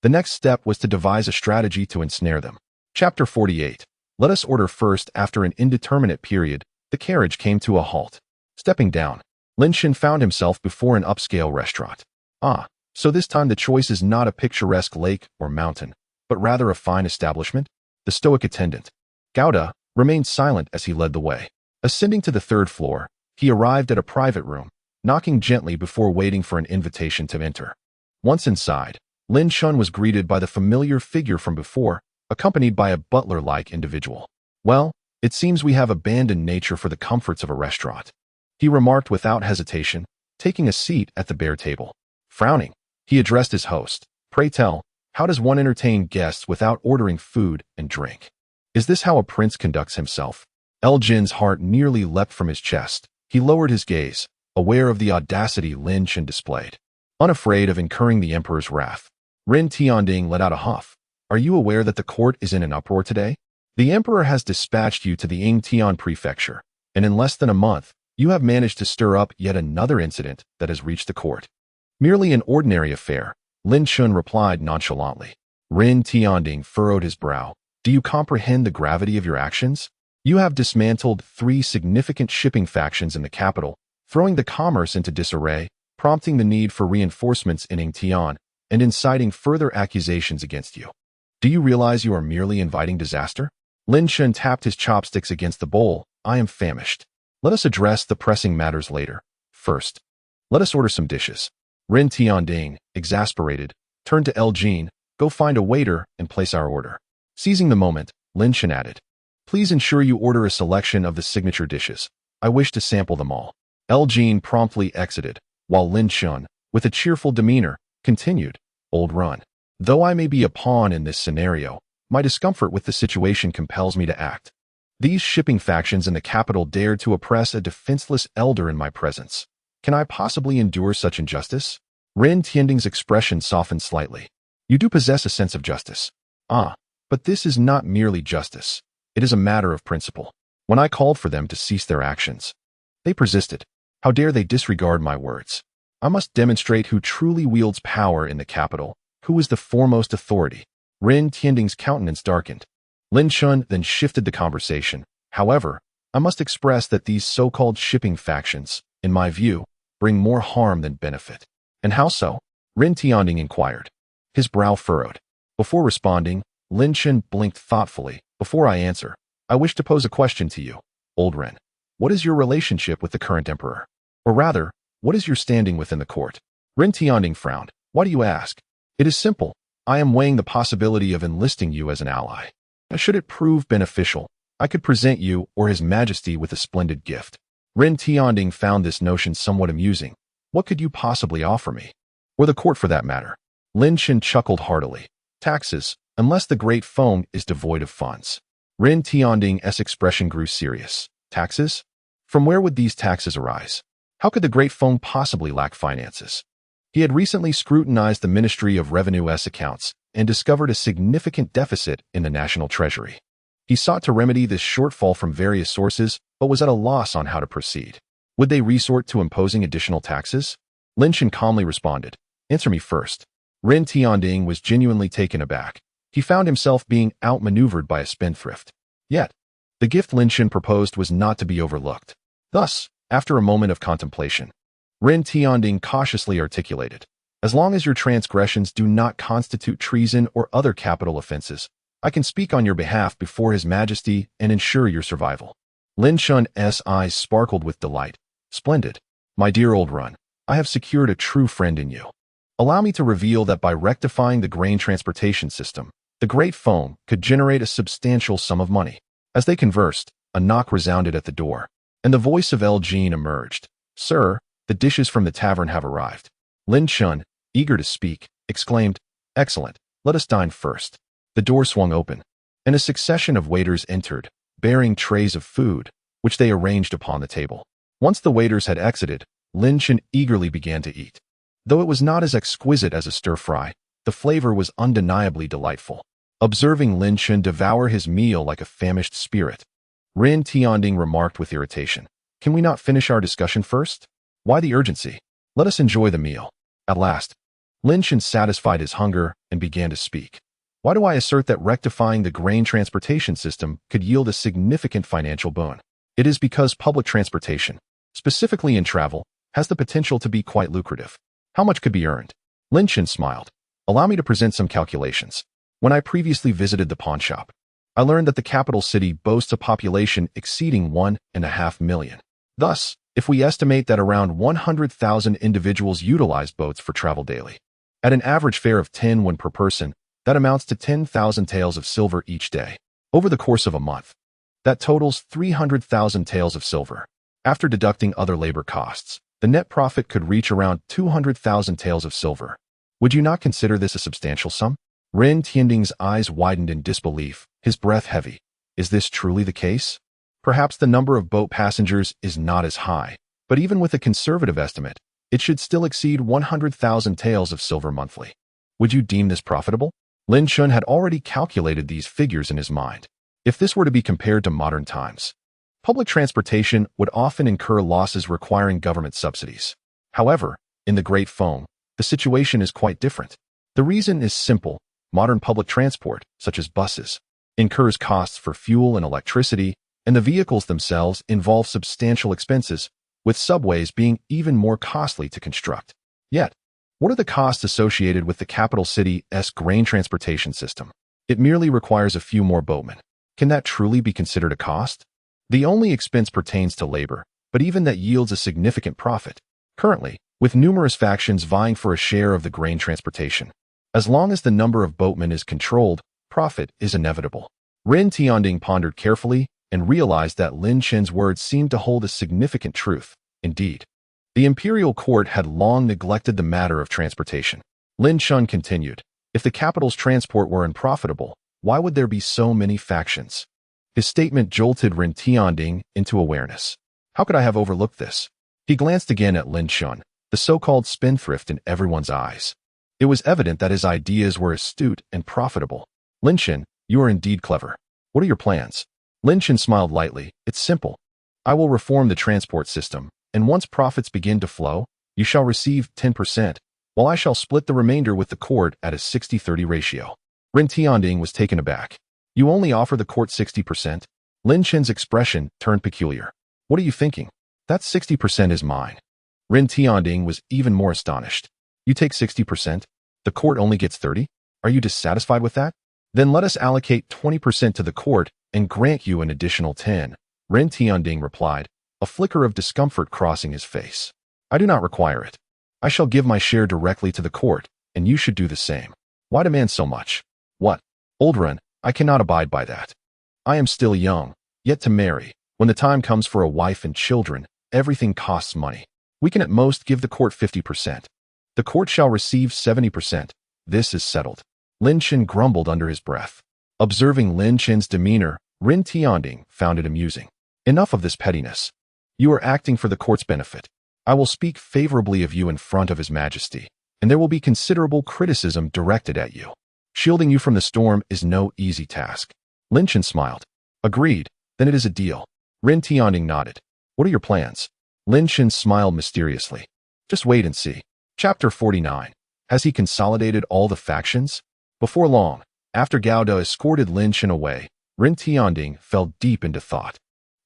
The next step was to devise a strategy to ensnare them. Chapter 48. Let us order first. After an indeterminate period, the carriage came to a halt. Stepping down, Lin Chen found himself before an upscale restaurant. Ah, so this time the choice is not a picturesque lake or mountain, but rather a fine establishment? The stoic attendant, Gouda, remained silent as he led the way. Ascending to the third floor, he arrived at a private room, knocking gently before waiting for an invitation to enter. Once inside, Lin Chen was greeted by the familiar figure from before, accompanied by a butler-like individual. Well, it seems we have abandoned nature for the comforts of a restaurant, he remarked without hesitation, taking a seat at the bare table. Frowning, he addressed his host. Pray tell, how does one entertain guests without ordering food and drink? Is this how a prince conducts himself? El Jin's heart nearly leapt from his chest. He lowered his gaze, aware of the audacity Lin Chen displayed. Unafraid of incurring the emperor's wrath, Ren Tianding let out a huff. Are you aware that the court is in an uproar today? The emperor has dispatched you to the Yingtian prefecture, and in less than a month, you have managed to stir up yet another incident that has reached the court. Merely an ordinary affair, Lin Chen replied nonchalantly. Ren Tianding furrowed his brow. Do you comprehend the gravity of your actions? You have dismantled 3 significant shipping factions in the capital, throwing the commerce into disarray, prompting the need for reinforcements in Yingtian, and inciting further accusations against you. Do you realize you are merely inviting disaster? Lin Chen tapped his chopsticks against the bowl. I am famished. Let us address the pressing matters later. First, let us order some dishes. Ren Tianding, exasperated, turned to El Jin. Go find a waiter and place our order. Seizing the moment, Lin Chen added, please ensure you order a selection of the signature dishes. I wish to sample them all. El Jin promptly exited, while Lin Chen, with a cheerful demeanor, continued, Old Run. Though I may be a pawn in this scenario, my discomfort with the situation compels me to act. These shipping factions in the capital dared to oppress a defenseless elder in my presence. Can I possibly endure such injustice? Ren Tianding's expression softened slightly. You do possess a sense of justice. Ah, but this is not merely justice. It is a matter of principle. when I called for them to cease their actions. They persisted. How dare they disregard my words? I must demonstrate who truly wields power in the capital, who is the foremost authority. Ren Tianding's countenance darkened. Lin Chen then shifted the conversation. However, I must express that these so-called shipping factions, in my view, bring more harm than benefit. And how so? Ren Tianding inquired. His brow furrowed. Before responding, Lin Chen blinked thoughtfully. Before I answer, I wish to pose a question to you, old Ren. What is your relationship with the current emperor? Or rather, what is your standing within the court? Ren Tianding frowned. Why do you ask? It is simple. I am weighing the possibility of enlisting you as an ally. Should it prove beneficial, I could present you or His Majesty with a splendid gift. Ren Tianding found this notion somewhat amusing. What could you possibly offer me? Or the court for that matter? Lin Chen chuckled heartily. Taxes, unless the Great Feng is devoid of funds. Ren Tianding's expression grew serious. Taxes? From where would these taxes arise? How could the Great Feng possibly lack finances? He had recently scrutinized the Ministry of Revenue's accounts and discovered a significant deficit in the national treasury. He sought to remedy this shortfall from various sources, but was at a loss on how to proceed. Would they resort to imposing additional taxes? Lin Chen calmly responded. Answer me first. Ren Tianding was genuinely taken aback. He found himself being outmaneuvered by a spendthrift. Yet, the gift Lin Chen proposed was not to be overlooked. Thus, after a moment of contemplation, Ren Tianding cautiously articulated, as long as your transgressions do not constitute treason or other capital offenses, I can speak on your behalf before His Majesty and ensure your survival. Lin Chen's eyes sparkled with delight. Splendid. My dear old Run, I have secured a true friend in you. Allow me to reveal that by rectifying the grain transportation system, the Great Feng could generate a substantial sum of money. As they conversed, a knock resounded at the door, and the voice of El Jean emerged. Sir, the dishes from the tavern have arrived. Lin Chen, eager to speak, exclaimed, Excellent, let us dine first. The door swung open, and a succession of waiters entered, bearing trays of food, which they arranged upon the table. Once the waiters had exited, Lin Chen eagerly began to eat. Though it was not as exquisite as a stir-fry, the flavor was undeniably delightful. Observing Lin Chen devour his meal like a famished spirit, Ren Tianding remarked with irritation, Can we not finish our discussion first? Why the urgency? Let us enjoy the meal. At last, Lin Chen satisfied his hunger and began to speak. Why do I assert that rectifying the grain transportation system could yield a significant financial boon? It is because public transportation, specifically in travel, has the potential to be quite lucrative. How much could be earned? Lin Chen smiled. Allow me to present some calculations. When I previously visited the pawn shop, I learned that the capital city boasts a population exceeding 1.5 million. Thus, if we estimate that around 100,000 individuals utilize boats for travel daily, at an average fare of 10 won per person, that amounts to 10,000 taels of silver each day. Over the course of a month, that totals 300,000 taels of silver. After deducting other labor costs, the net profit could reach around 200,000 taels of silver. Would you not consider this a substantial sum? Ren Tianding's eyes widened in disbelief, his breath heavy. Is this truly the case? Perhaps the number of boat passengers is not as high, but even with a conservative estimate, it should still exceed 100,000 taels of silver monthly. Would you deem this profitable? Lin Chen had already calculated these figures in his mind. If this were to be compared to modern times, public transportation would often incur losses requiring government subsidies. However, in the Great Feng, the situation is quite different. The reason is simple. Modern public transport, such as buses, incurs costs for fuel and electricity, and the vehicles themselves involve substantial expenses, with subways being even more costly to construct. Yet, what are the costs associated with the capital city's grain transportation system? It merely requires a few more boatmen. Can that truly be considered a cost? The only expense pertains to labor, but even that yields a significant profit. Currently, with numerous factions vying for a share of the grain transportation, as long as the number of boatmen is controlled, profit is inevitable. Ren Tianding pondered carefully and realized that Lin Chen's words seemed to hold a significant truth. Indeed, the imperial court had long neglected the matter of transportation. Lin Chen continued, if the capital's transport were unprofitable, why would there be so many factions? His statement jolted Ren Tianding into awareness. How could I have overlooked this? He glanced again at Lin Chen, the so-called spendthrift in everyone's eyes. It was evident that his ideas were astute and profitable. Lin Chen, you are indeed clever. What are your plans? Lin Chen smiled lightly. It's simple. I will reform the transport system, and once profits begin to flow, you shall receive 10%, while I shall split the remainder with the court at a 60-30 ratio. Ren Tianding was taken aback. You only offer the court 60%? Lin Chen's expression turned peculiar. What are you thinking? That 60% is mine. Ren Tianding was even more astonished. You take 60%? The court only gets 30? Are you dissatisfied with that? Then let us allocate 20% to the court and grant you an additional 10. Ren Tianding replied, a flicker of discomfort crossing his face. I do not require it. I shall give my share directly to the court, and you should do the same. Why demand so much? What? Old Ren, I cannot abide by that. I am still young, yet to marry. When the time comes for a wife and children, everything costs money. We can at most give the court 50%. The court shall receive 70%. This is settled. Lin Chen grumbled under his breath. Observing Lin Chen's demeanor, Ren Tianding found it amusing. Enough of this pettiness. You are acting for the court's benefit. I will speak favorably of you in front of His Majesty, and there will be considerable criticism directed at you. Shielding you from the storm is no easy task. Lin Chen smiled. Agreed, then it is a deal. Ren Tianding nodded. What are your plans? Lin Chen smiled mysteriously. Just wait and see. Chapter 49. Has he consolidated all the factions? Before long, after Gao De escorted Lin Chen away, Ren Tianding fell deep into thought.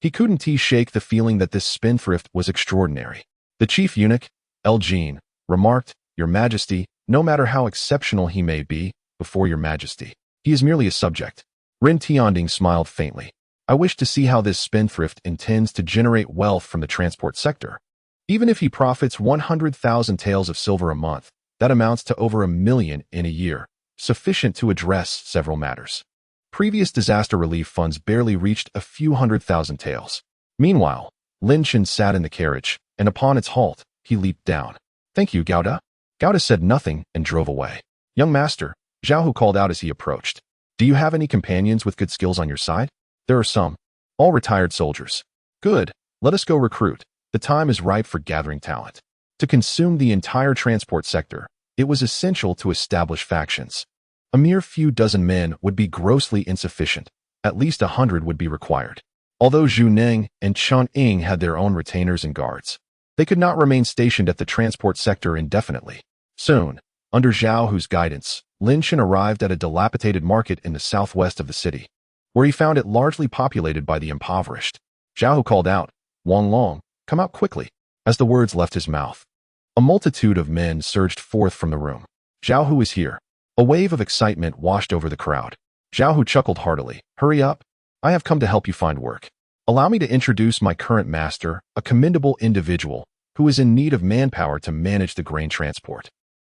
He couldn't shake the feeling that this spendthrift was extraordinary. The chief eunuch, El Jin, remarked, Your Majesty, no matter how exceptional he may be, before Your Majesty, he is merely a subject. Ren Tianding smiled faintly. I wish to see how this spendthrift intends to generate wealth from the transport sector. Even if he profits 100,000 taels of silver a month, that amounts to over 1 million in a year, sufficient to address several matters. Previous disaster relief funds barely reached a few 100,000 taels. Meanwhile, Lin Chen sat in the carriage, and upon its halt, he leaped down. Thank you, Gao De. Gao De said nothing and drove away. Young master, Zhao Hu called out as he approached. Do you have any companions with good skills on your side? There are some. All retired soldiers. Good. Let us go recruit. The time is ripe for gathering talent. To consume the entire transport sector, it was essential to establish factions. A mere few dozen men would be grossly insufficient. At least 100 would be required. Although Zhu Neng and Chen Ying had their own retainers and guards, they could not remain stationed at the transport sector indefinitely. Soon, under Zhao Hu's guidance, Lin Chen arrived at a dilapidated market in the southwest of the city, where he found it largely populated by the impoverished. Zhao Hu called out, Wang Long, come out quickly. As the words left his mouth, a multitude of men surged forth from the room. Zhao Hu is here. A wave of excitement washed over the crowd. Zhao Hu chuckled heartily. Hurry up. I have come to help you find work. Allow me to introduce my current master, a commendable individual who is in need of manpower to manage the grain transport.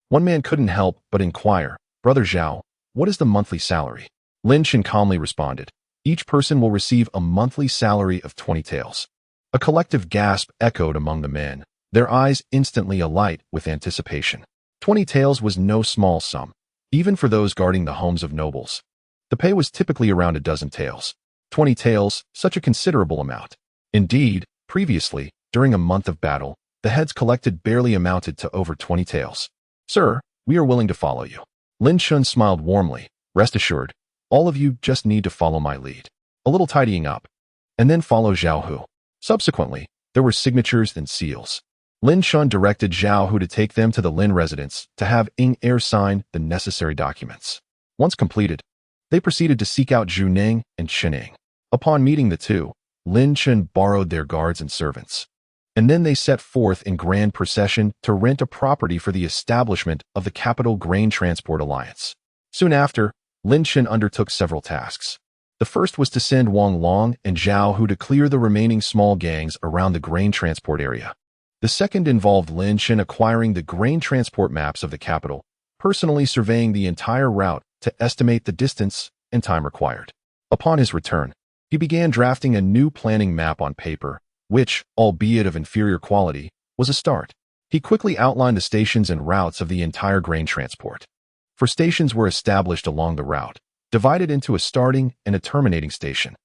One man couldn't help but inquire, Brother Zhao, what is the monthly salary? Lin Chen calmly responded, each person will receive a monthly salary of 20 taels. A collective gasp echoed among the men, their eyes instantly alight with anticipation. 20 taels was no small sum, even for those guarding the homes of nobles. The pay was typically around a dozen taels. 20 taels, such a considerable amount. Indeed, previously, during a month of battle, the heads collected barely amounted to over 20 taels. Sir, we are willing to follow you. Lin Chen smiled warmly. Rest assured, all of you just need to follow my lead. A little tidying up, and then follow Zhao Hu. Subsequently, there were signatures and seals. Lin Chen directed Zhao Hu to take them to the Lin residence to have Ying Er sign the necessary documents. Once completed, they proceeded to seek out Zhu Neng and Chen Ying. Upon meeting the two, Lin Chen borrowed their guards and servants. And then they set forth in grand procession to rent a property for the establishment of the Capital Grain Transport Alliance. Soon after, Lin Chen undertook several tasks. The first was to send Wang Long and Zhao Hu to clear the remaining small gangs around the grain transport area. The second involved Lin Chen acquiring the grain transport maps of the capital, personally surveying the entire route to estimate the distance and time required. Upon his return, he began drafting a new planning map on paper, which, albeit of inferior quality, was a start. He quickly outlined the stations and routes of the entire grain transport. For stations were established along the route, divided into a starting and a terminating station.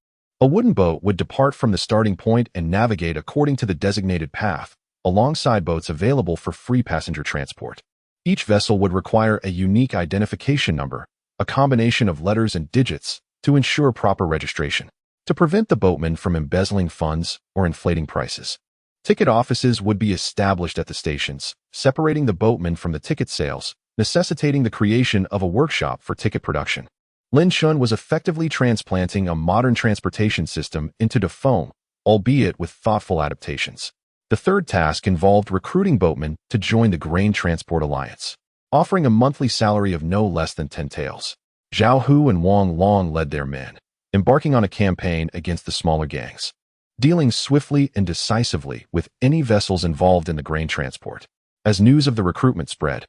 A wooden boat would depart from the starting point and navigate according to the designated path, alongside boats available for free passenger transport. Each vessel would require a unique identification number, a combination of letters and digits, to ensure proper registration. to prevent the boatmen from embezzling funds or inflating prices. Ticket offices would be established at the stations, separating the boatmen from the ticket sales, necessitating the creation of a workshop for ticket production. Lin Chen was effectively transplanting a modern transportation system into foam, albeit with thoughtful adaptations. The third task involved recruiting boatmen to join the Grain Transport Alliance, offering a monthly salary of no less than 10 taels. Zhao Hu and Wang Long led their men, embarking on a campaign against the smaller gangs, dealing swiftly and decisively with any vessels involved in the grain transport. As news of the recruitment spread,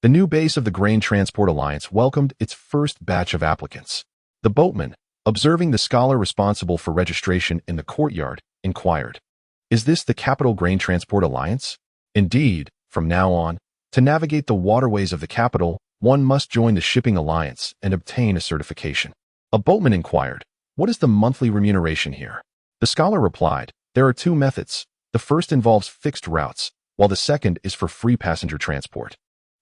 the new base of the Grain Transport Alliance welcomed its first batch of applicants. The boatman, observing the scholar responsible for registration in the courtyard, inquired, "Is this the Capital Grain Transport Alliance?" Indeed, from now on, to navigate the waterways of the capital, one must join the Shipping Alliance and obtain a certification. A boatman inquired, "What is the monthly remuneration here?" The scholar replied, "There are two methods. The first involves fixed routes, while the second is for free passenger transport.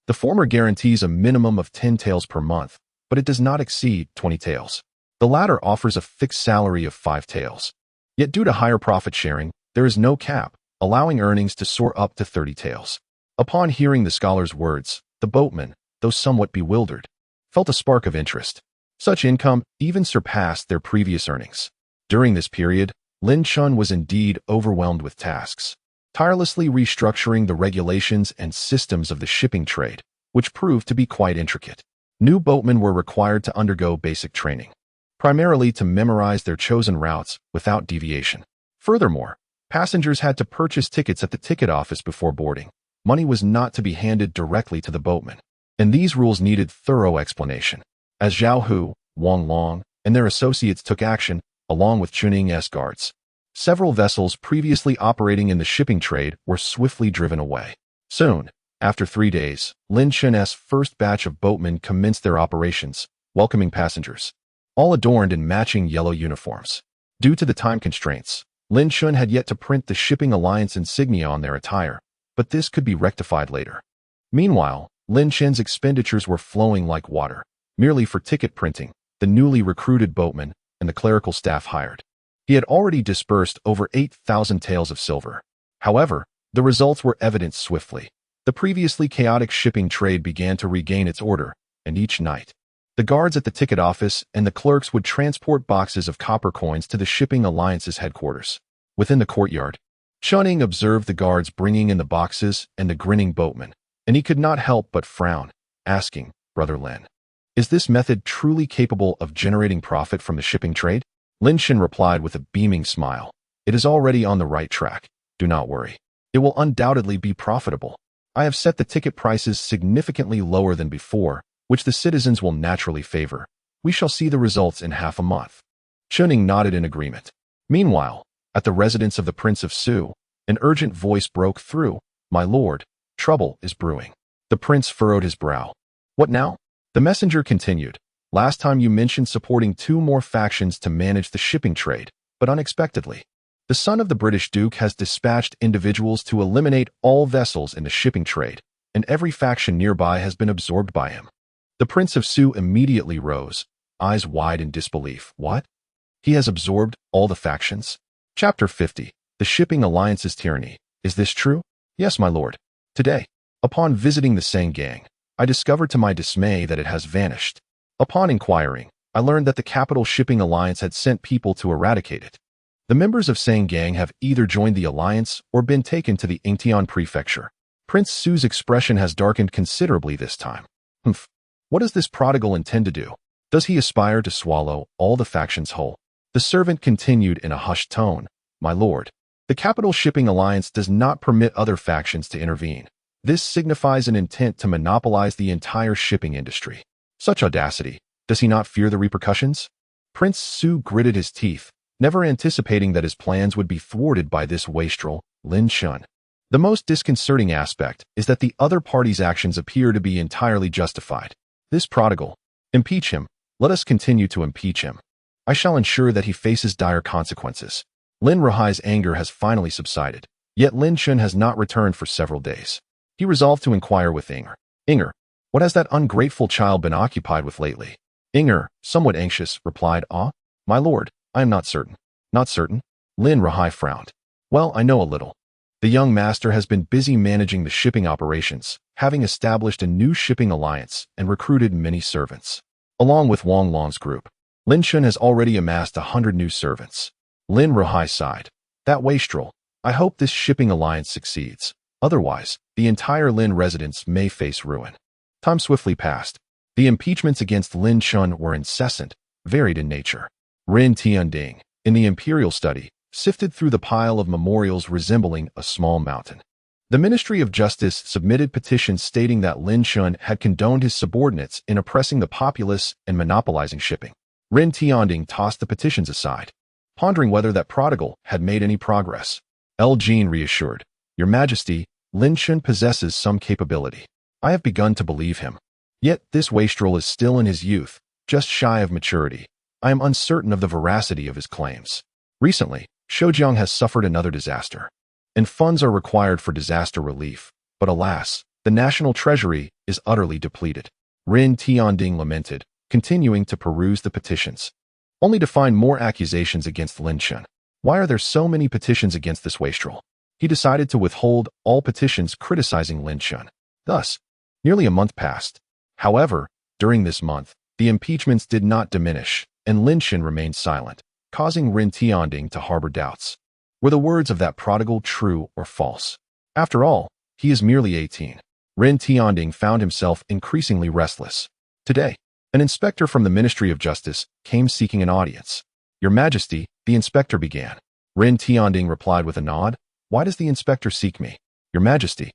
The former guarantees a minimum of 10 taels per month, but it does not exceed 20 taels. The latter offers a fixed salary of 5 taels. Yet due to higher profit sharing, there is no cap, allowing earnings to soar up to 30 taels." Upon hearing the scholar's words, the boatman, though somewhat bewildered, felt a spark of interest. Such income even surpassed their previous earnings. During this period, Lin Chen was indeed overwhelmed with tasks, tirelessly restructuring the regulations and systems of the shipping trade, which proved to be quite intricate. New boatmen were required to undergo basic training, primarily to memorize their chosen routes without deviation. Furthermore, passengers had to purchase tickets at the ticket office before boarding. Money was not to be handed directly to the boatman, and these rules needed thorough explanation. As Zhao Hu, Wang Long, and their associates took action, along with Chuning's guards, several vessels previously operating in the shipping trade were swiftly driven away. Soon, after 3 days, Lin Chen's first batch of boatmen commenced their operations, welcoming passengers, all adorned in matching yellow uniforms. Due to the time constraints, Lin Chen had yet to print the Shipping Alliance insignia on their attire, but this could be rectified later. Meanwhile, Lin Chen's expenditures were flowing like water, merely for ticket printing, the newly recruited boatmen, and the clerical staff hired. He had already disbursed over 8,000 taels of silver. However, the results were evident swiftly. The previously chaotic shipping trade began to regain its order, and each night, the guards at the ticket office and the clerks would transport boxes of copper coins to the Shipping Alliance's headquarters. Within the courtyard, Chunning observed the guards bringing in the boxes and the grinning boatman, and he could not help but frown, asking, "Brother Lin, is this method truly capable of generating profit from the shipping trade?" Lin Chen replied with a beaming smile, "It is already on the right track. Do not worry. It will undoubtedly be profitable. I have set the ticket prices significantly lower than before, which the citizens will naturally favor. We shall see the results in half a month." Chunning nodded in agreement. Meanwhile, at the residence of the Prince of Su, an urgent voice broke through. "My lord, trouble is brewing." The prince furrowed his brow. "What now?" The messenger continued. "Last time you mentioned supporting 2 more factions to manage the shipping trade, but unexpectedly, the son of the British Duke has dispatched individuals to eliminate all vessels in the shipping trade, and every faction nearby has been absorbed by him." The Prince of Su immediately rose, eyes wide in disbelief. "What? He has absorbed all the factions?" Chapter 50. The Shipping Alliance's Tyranny. Is this true? Yes, my lord. Today, upon visiting the Sang Gang, I discovered to my dismay that it has vanished. Upon inquiring, I learned that the Capital Shipping Alliance had sent people to eradicate it. The members of Sang Gang have either joined the alliance or been taken to the Ingtian prefecture. Prince Su's expression has darkened considerably this time. Humph. What does this prodigal intend to do? Does he aspire to swallow all the factions whole? The servant continued in a hushed tone. "My lord, the Capital Shipping Alliance does not permit other factions to intervene. This signifies an intent to monopolize the entire shipping industry. Such audacity. Does he not fear the repercussions?" Prince Su gritted his teeth, never anticipating that his plans would be thwarted by this wastrel, Lin Chen. The most disconcerting aspect is that the other party's actions appear to be entirely justified. This prodigal. Impeach him. Let us continue to impeach him. I shall ensure that he faces dire consequences. Lin Rahai's anger has finally subsided, yet Lin Chen has not returned for several days. He resolved to inquire with Inger. "Inger, what has that ungrateful child been occupied with lately?" Inger, somewhat anxious, replied, "Ah, my lord, I am not certain. Not certain? Lin Rahai frowned. Well, I know a little. The young master has been busy managing the shipping operations, having established a new shipping alliance and recruited many servants. Along with Wang Long's group, Lin Chen has already amassed 100 new servants. Lin Rahai sighed. That wastrel. I hope this shipping alliance succeeds. Otherwise, the entire Lin residence may face ruin. Time swiftly passed. The impeachments against Lin Chen were incessant, varied in nature. Rin Tianding, in the imperial study, sifted through the pile of memorials resembling a small mountain. The Ministry of Justice submitted petitions stating that Lin Chen had condoned his subordinates in oppressing the populace and monopolizing shipping. Rin Tianding tossed the petitions aside, pondering whether that prodigal had made any progress. El Jin reassured, Your Majesty, Lin Chen possesses some capability. I have begun to believe him. Yet this wastrel is still in his youth, just shy of maturity. I am uncertain of the veracity of his claims. Recently, Shoujiang has suffered another disaster, and funds are required for disaster relief. But alas, the national treasury is utterly depleted. Rin Tianding lamented, continuing to peruse the petitions, only to find more accusations against Lin Chen. Why are there so many petitions against this wastrel? He decided to withhold all petitions criticizing Lin Chen. Thus, nearly a month passed. However, during this month, the impeachments did not diminish, and Lin Chen remained silent, causing Rin Tianding to harbor doubts. Were the words of that prodigal true or false? After all, he is merely 18. Rin Tianding found himself increasingly restless. Today, an inspector from the Ministry of Justice came seeking an audience. Your Majesty, the inspector began. Rin Tianding replied with a nod. Why does the inspector seek me? Your Majesty.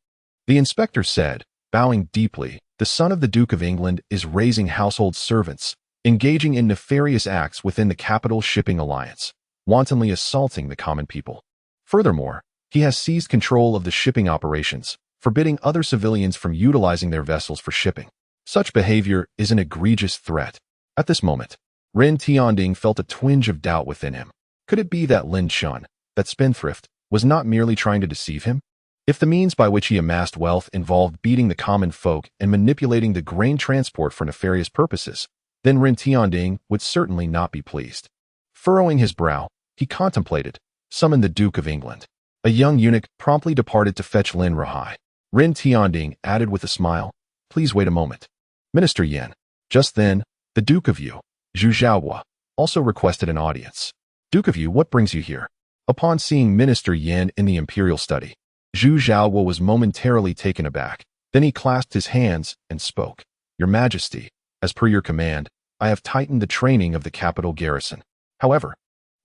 The inspector said, bowing deeply, the son of the Duke of England is raising household servants, engaging in nefarious acts within the capital shipping alliance, wantonly assaulting the common people. Furthermore, he has seized control of the shipping operations, forbidding other civilians from utilizing their vessels for shipping. Such behavior is an egregious threat. At this moment, Rin Tianding felt a twinge of doubt within him. Could it be that Lin Chen, that spendthrift, was not merely trying to deceive him? If the means by which he amassed wealth involved beating the common folk and manipulating the grain transport for nefarious purposes, then Rin Tianding would certainly not be pleased. Furrowing his brow, he contemplated, summoned the Duke of England. A young eunuch promptly departed to fetch Lin Rahai. Rin Tianding added with a smile, Please wait a moment. Minister Yan. Just then, the Duke of Yu, Zhu Zhaohua, also requested an audience. Duke of Yu, what brings you here? Upon seeing Minister Yan in the imperial study, Zhu Zhaohua was momentarily taken aback. Then he clasped his hands and spoke. Your Majesty, as per your command, I have tightened the training of the capital garrison. However,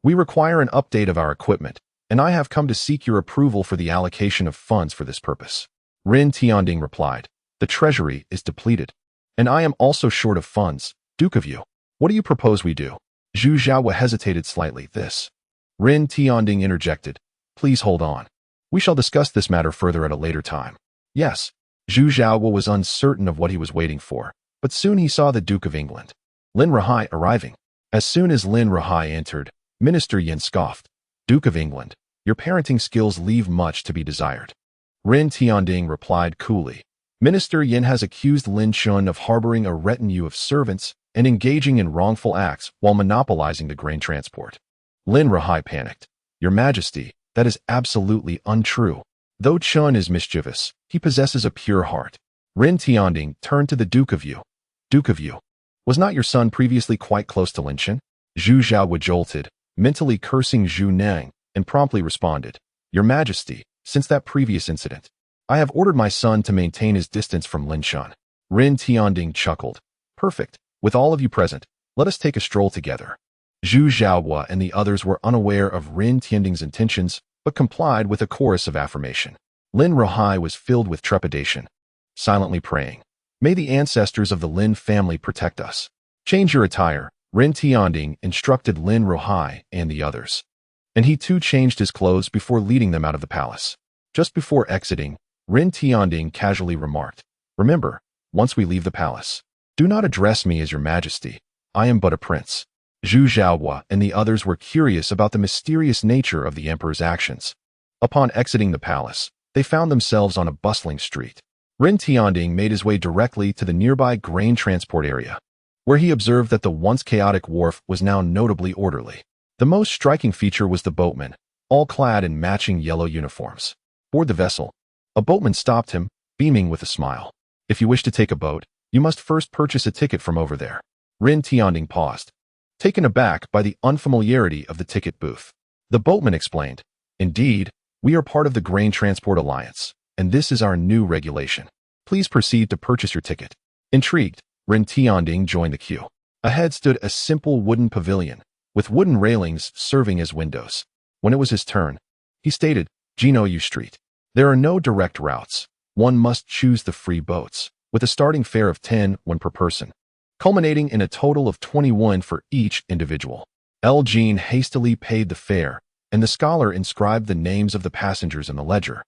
we require an update of our equipment, and I have come to seek your approval for the allocation of funds for this purpose. Rin Tianding replied, The treasury is depleted, and I am also short of funds. Duke of Yu, what do you propose we do? Zhu Zhaohua hesitated slightly. This. Rin Tianding interjected, Please hold on. We shall discuss this matter further at a later time. Yes. Zhu Zhaohua was uncertain of what he was waiting for, but soon he saw the Duke of England, Lin Rahai, arriving. As soon as Lin Rahai entered, Minister Yin scoffed. Duke of England, your parenting skills leave much to be desired. Rin Tianding replied coolly. Minister Yin has accused Lin Chen of harboring a retinue of servants and engaging in wrongful acts while monopolizing the grain transport. Lin Rahai panicked. Your Majesty, that is absolutely untrue. Though Chen is mischievous, he possesses a pure heart. Rin Tianding turned to the Duke of Yu. Duke of Yu, was not your son previously quite close to Lin Chen? Zhu Zhaohua jolted, mentally cursing Zhu Nang, and promptly responded, Your Majesty, since that previous incident, I have ordered my son to maintain his distance from Lin Chen. Rin Tianding chuckled. Perfect. With all of you present, let us take a stroll together. Zhu Zhaohua and the others were unaware of Rin Tianding's intentions, but complied with a chorus of affirmation. Lin Rahai was filled with trepidation, silently praying, May the ancestors of the Lin family protect us. Change your attire, Rin Tianding instructed Lin Rahai and the others. And he too changed his clothes before leading them out of the palace. Just before exiting, Rin Tianding casually remarked, Remember, once we leave the palace, do not address me as your Majesty. I am but a prince. Zhu Zhaohua and the others were curious about the mysterious nature of the emperor's actions. Upon exiting the palace, they found themselves on a bustling street. Rin Tianding made his way directly to the nearby grain transport area, where he observed that the once chaotic wharf was now notably orderly. The most striking feature was the boatmen, all clad in matching yellow uniforms. Board the vessel. A boatman stopped him, beaming with a smile. If you wish to take a boat, you must first purchase a ticket from over there. Rin Tianding paused, taken aback by the unfamiliarity of the ticket booth. The boatman explained, "Indeed, we are part of the Grain Transport Alliance, and this is our new regulation. Please proceed to purchase your ticket." Intrigued, Rin Tianding joined the queue. Ahead stood a simple wooden pavilion, with wooden railings serving as windows. When it was his turn, he stated, "Jinoyu Street. There are no direct routes. One must choose the free boats, with a starting fare of 10 per person, culminating in a total of 21 for each individual." Jean hastily paid the fare, and the scholar inscribed the names of the passengers in the ledger,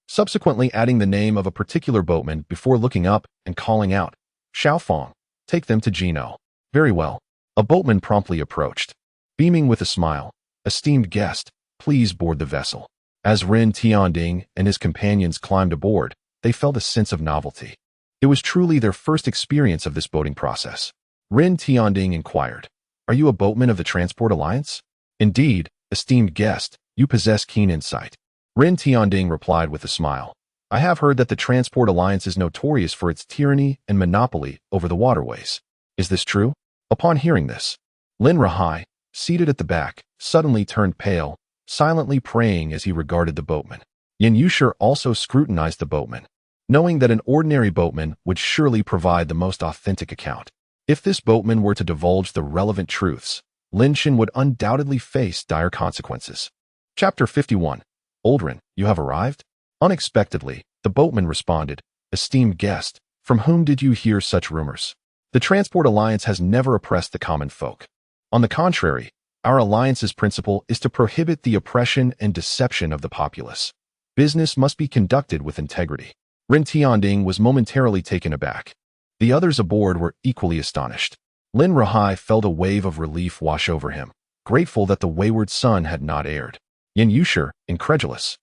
subsequently adding the name of a particular boatman before looking up and calling out, "Xiaofeng, take them to Jino." "Very well." A boatman promptly approached, beaming with a smile, "Esteemed guest, please board the vessel." As Rin Tianding and his companions climbed aboard, they felt a sense of novelty. It was truly their first experience of this boating process. Rin Tianding inquired, "Are you a boatman of the Transport Alliance?" "Indeed, esteemed guest, you possess keen insight." Rin Tianding replied with a smile, "I have heard that the Transport Alliance is notorious for its tyranny and monopoly over the waterways. Is this true?" Upon hearing this, Lin Rahai, seated at the back, suddenly turned pale, silently praying as he regarded the boatman. Yin Yusher also scrutinized the boatman, knowing that an ordinary boatman would surely provide the most authentic account. If this boatman were to divulge the relevant truths, Lin Chen would undoubtedly face dire consequences. Chapter 51. Oldrin, you have arrived? Unexpectedly, the boatman responded, "Esteemed guest, from whom did you hear such rumors? The Transport Alliance has never oppressed the common folk. On the contrary, our alliance's principle is to prohibit the oppression and deception of the populace. Business must be conducted with integrity." Rin Tianding was momentarily taken aback. The others aboard were equally astonished. Lin Rahai felt a wave of relief wash over him, grateful that the wayward son had not erred. Yin Yusher, incredulous,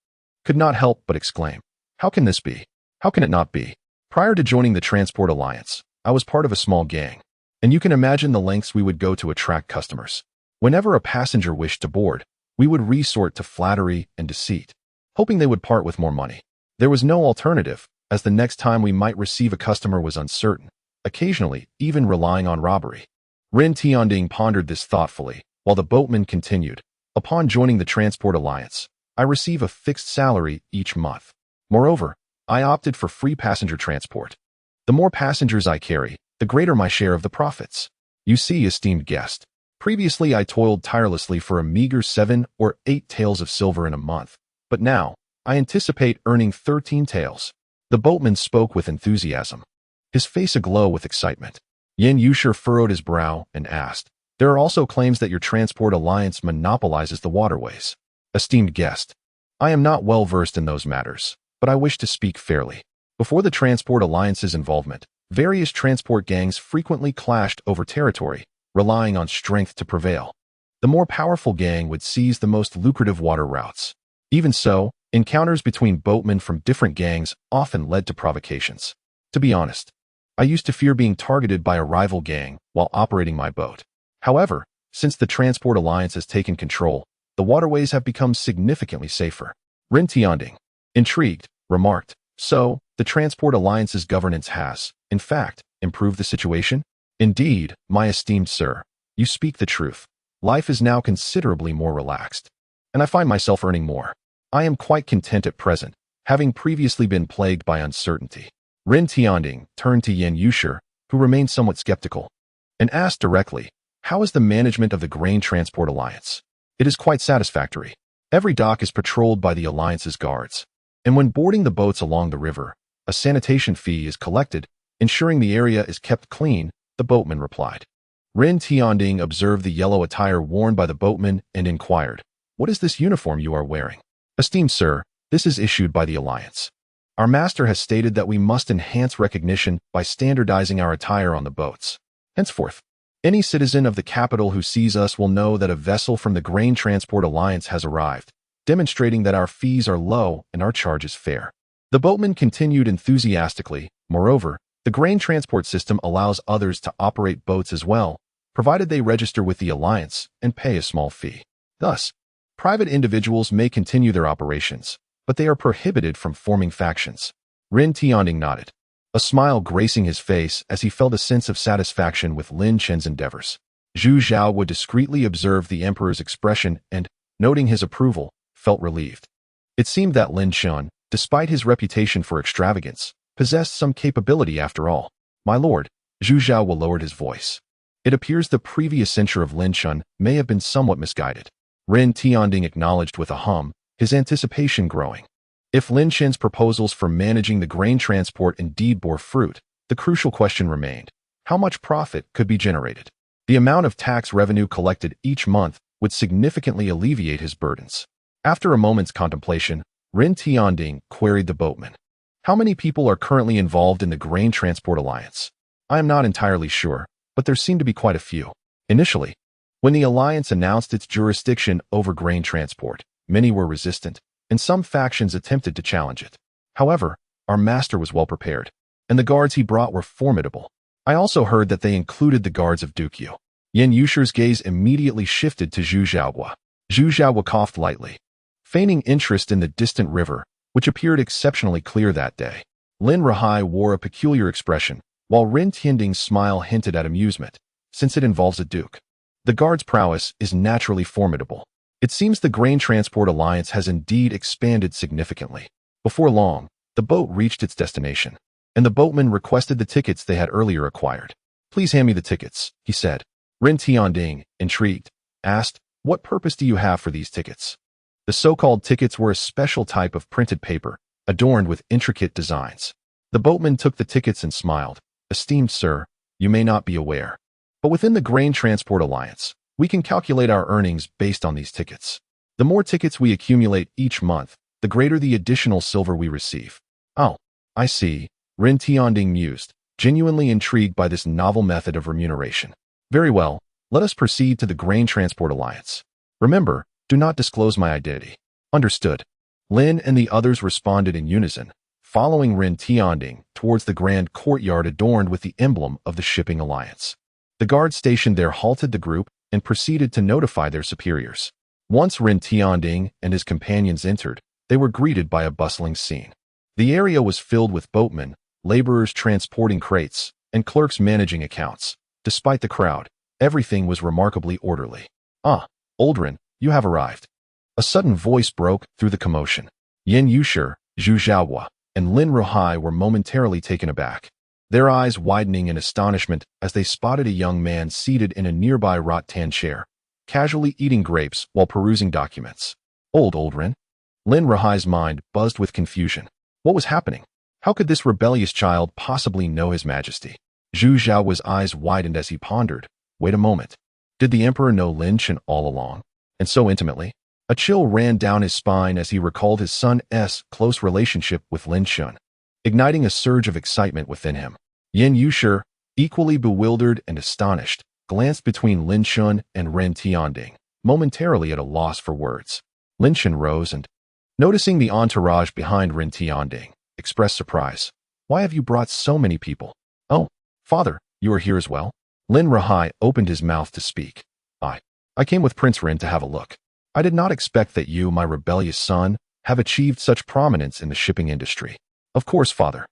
could not help but exclaim, "How can this be? How can it not be? Prior to joining the Transport Alliance, I was part of a small gang, and you can imagine the lengths we would go to attract customers. Whenever a passenger wished to board, we would resort to flattery and deceit, hoping they would part with more money. There was no alternative, as the next time we might receive a customer was uncertain, occasionally even relying on robbery." Rin Tianding pondered this thoughtfully, while the boatman continued, "Upon joining the Transport Alliance, I receive a fixed salary each month. Moreover, I opted for free passenger transport. The more passengers I carry, the greater my share of the profits. You see, esteemed guest, previously I toiled tirelessly for a meager 7 or 8 taels of silver in a month, but now I anticipate earning 13 taels. The boatman spoke with enthusiasm, his face aglow with excitement. Yin Yusher furrowed his brow and asked, "There are also claims that your Transport Alliance monopolizes the waterways." "Esteemed guest, I am not well versed in those matters, but I wish to speak fairly. Before the Transport Alliance's involvement, various transport gangs frequently clashed over territory, relying on strength to prevail. The more powerful gang would seize the most lucrative water routes. Even so, encounters between boatmen from different gangs often led to provocations. To be honest, I used to fear being targeted by a rival gang while operating my boat. However, since the Transport Alliance has taken control, the waterways have become significantly safer." Rin Tianding, intrigued, remarked, "So, the Transport Alliance's governance has, in fact, improved the situation?" "Indeed, my esteemed sir, you speak the truth. Life is now considerably more relaxed, and I find myself earning more. I am quite content at present, having previously been plagued by uncertainty." Rin Tianding turned to Yin Yusher, who remained somewhat skeptical, and asked directly, "How is the management of the Grain Transport Alliance?" "It is quite satisfactory. Every dock is patrolled by the Alliance's guards, and when boarding the boats along the river, a sanitation fee is collected, ensuring the area is kept clean," the boatman replied. Rin Tianding observed the yellow attire worn by the boatman and inquired, "What is this uniform you are wearing?" "Esteemed sir, this is issued by the Alliance. Our master has stated that we must enhance recognition by standardizing our attire on the boats. Henceforth, any citizen of the capital who sees us will know that a vessel from the Grain Transport Alliance has arrived, demonstrating that our fees are low and our charges fair." The boatman continued enthusiastically, "Moreover, the grain transport system allows others to operate boats as well, provided they register with the Alliance and pay a small fee. Thus, private individuals may continue their operations, but they are prohibited from forming factions. Ren Tianding nodded, a smile gracing his face as he felt a sense of satisfaction with Lin Chen's endeavors. Zhu Zhao would discreetly observe the emperor's expression and, noting his approval, felt relieved. It seemed that Lin Chen, despite his reputation for extravagance, possessed some capability after all. My lord, Zhu Zhao lowered his voice. It appears the previous censure of Lin Chen may have been somewhat misguided. Ren Tianding acknowledged with a hum, his anticipation growing. If Lin Chen's proposals for managing the grain transport indeed bore fruit, the crucial question remained: how much profit could be generated? The amount of tax revenue collected each month would significantly alleviate his burdens. After a moment's contemplation, Ren Tianding queried the boatman. How many people are currently involved in the Grain Transport Alliance? I am not entirely sure, but there seem to be quite a few. Initially, when the alliance announced its jurisdiction over grain transport, many were resistant, and some factions attempted to challenge it. However, our master was well prepared, and the guards he brought were formidable. I also heard that they included the guards of Duke Yu. Yan Yusher's gaze immediately shifted to Zhu Zhaogua. Zhu Zhaogua coughed lightly, feigning interest in the distant river, which appeared exceptionally clear that day. Lin Rahai wore a peculiar expression, while Ren Tianding's smile hinted at amusement, since it involves a duke. The guard's prowess is naturally formidable. It seems the Grain Transport Alliance has indeed expanded significantly. Before long, the boat reached its destination, and the boatman requested the tickets they had earlier acquired. Please hand me the tickets, he said. Ren Tianding, intrigued, asked, what purpose do you have for these tickets? The so-called tickets were a special type of printed paper, adorned with intricate designs. The boatman took the tickets and smiled. Esteemed sir, you may not be aware, but within the Grain Transport Alliance, we can calculate our earnings based on these tickets. The more tickets we accumulate each month, the greater the additional silver we receive. Oh, I see, Ren Tianding mused, genuinely intrigued by this novel method of remuneration. Very well, let us proceed to the Grain Transport Alliance. Remember, do not disclose my identity. Understood. Lin and the others responded in unison, following Ren Tianding towards the grand courtyard adorned with the emblem of the shipping alliance. The guard stationed there halted the group and proceeded to notify their superiors. Once Ren Tianding and his companions entered, they were greeted by a bustling scene. The area was filled with boatmen, laborers transporting crates, and clerks managing accounts. Despite the crowd, everything was remarkably orderly. Ah, Oldrin, you have arrived. A sudden voice broke through the commotion. Yan Yusher, Zhu Zhaogua, and Lin Rahai were momentarily taken aback, their eyes widening in astonishment as they spotted a young man seated in a nearby rattan chair, casually eating grapes while perusing documents. Oldrin. Lin Rahai's mind buzzed with confusion. What was happening? How could this rebellious child possibly know his majesty? Zhu Zhao's eyes widened as he pondered. Wait a moment. Did the emperor know Lin Chen all along? And so intimately? A chill ran down his spine as he recalled his son's close relationship with Lin Chen, igniting a surge of excitement within him. Yan Yusher, equally bewildered and astonished, glanced between Lin Chen and Ren Tianding, momentarily at a loss for words. Lin Chen rose and, noticing the entourage behind Ren Tianding, expressed surprise. Why have you brought so many people? Oh, father, you are here as well? Lin Rahai opened his mouth to speak. I came with Prince Ren to have a look. I did not expect that you, my rebellious son, have achieved such prominence in the shipping industry. Of course, father.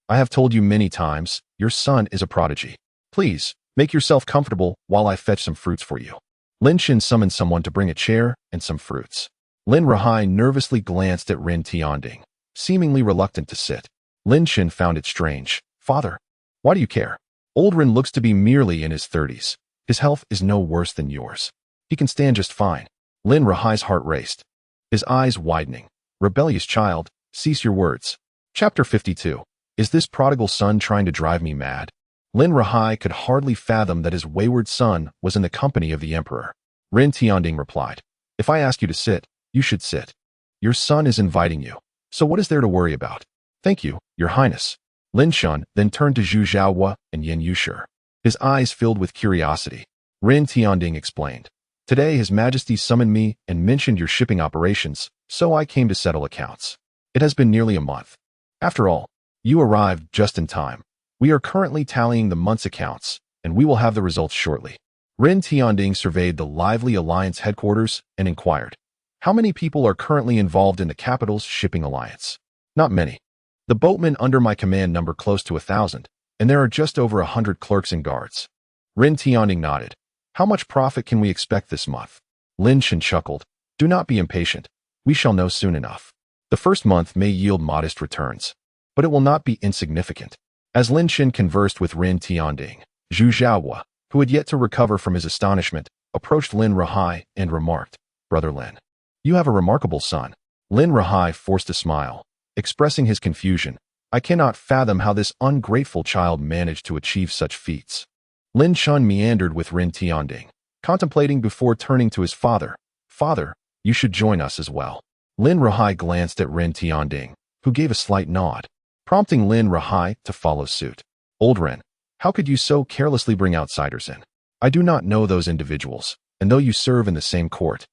I have told you many times, your son is a prodigy. Please, make yourself comfortable while I fetch some fruits for you. Lin Chen summoned someone to bring a chair and some fruits. Lin Rahai nervously glanced at Ren Tianding, seemingly reluctant to sit. Lin Chen found it strange. Father, why do you care? Oldrin looks to be merely in his 30s. His health is no worse than yours. He can stand just fine. Lin Rahai's heart raced, his eyes widening. Rebellious child, cease your words. Chapter 52. Is this prodigal son trying to drive me mad? Lin Rahai could hardly fathom that his wayward son was in the company of the emperor. Ren Tianding replied, if I ask you to sit, you should sit. Your son is inviting you, so what is there to worry about? Thank you, your highness. Lin Chen then turned to Zhu Zhaogua and Yan Yusher, his eyes filled with curiosity. Ren Tianding explained, today His Majesty summoned me and mentioned your shipping operations, so I came to settle accounts. It has been nearly a month. After all, you arrived just in time. We are currently tallying the month's accounts, and we will have the results shortly. Rin Tianding surveyed the lively alliance headquarters and inquired, "How many people are currently involved in the capital's shipping alliance?" "Not many. The boatmen under my command number close to 1,000, and there are just over 100 clerks and guards." Rin Tianding nodded. "How much profit can we expect this month?" Lin Chen chuckled. "Do not be impatient. We shall know soon enough. The first month may yield modest returns, but it will not be insignificant." As Lin Chen conversed with Rin Tianding, Zhu Zhaohua, who had yet to recover from his astonishment, approached Lin Rahai and remarked, "Brother Lin, you have a remarkable son." Lin Rahai forced a smile, expressing his confusion. "I cannot fathom how this ungrateful child managed to achieve such feats." Lin Chen meandered with Rin Tianding, contemplating before turning to his father. "Father, you should join us as well." Lin Rahai glanced at Rin Tianding, who gave a slight nod, prompting Lin Rahai to follow suit. "Old Ren, how could you so carelessly bring outsiders in? I do not know those individuals, and though you serve in the same court,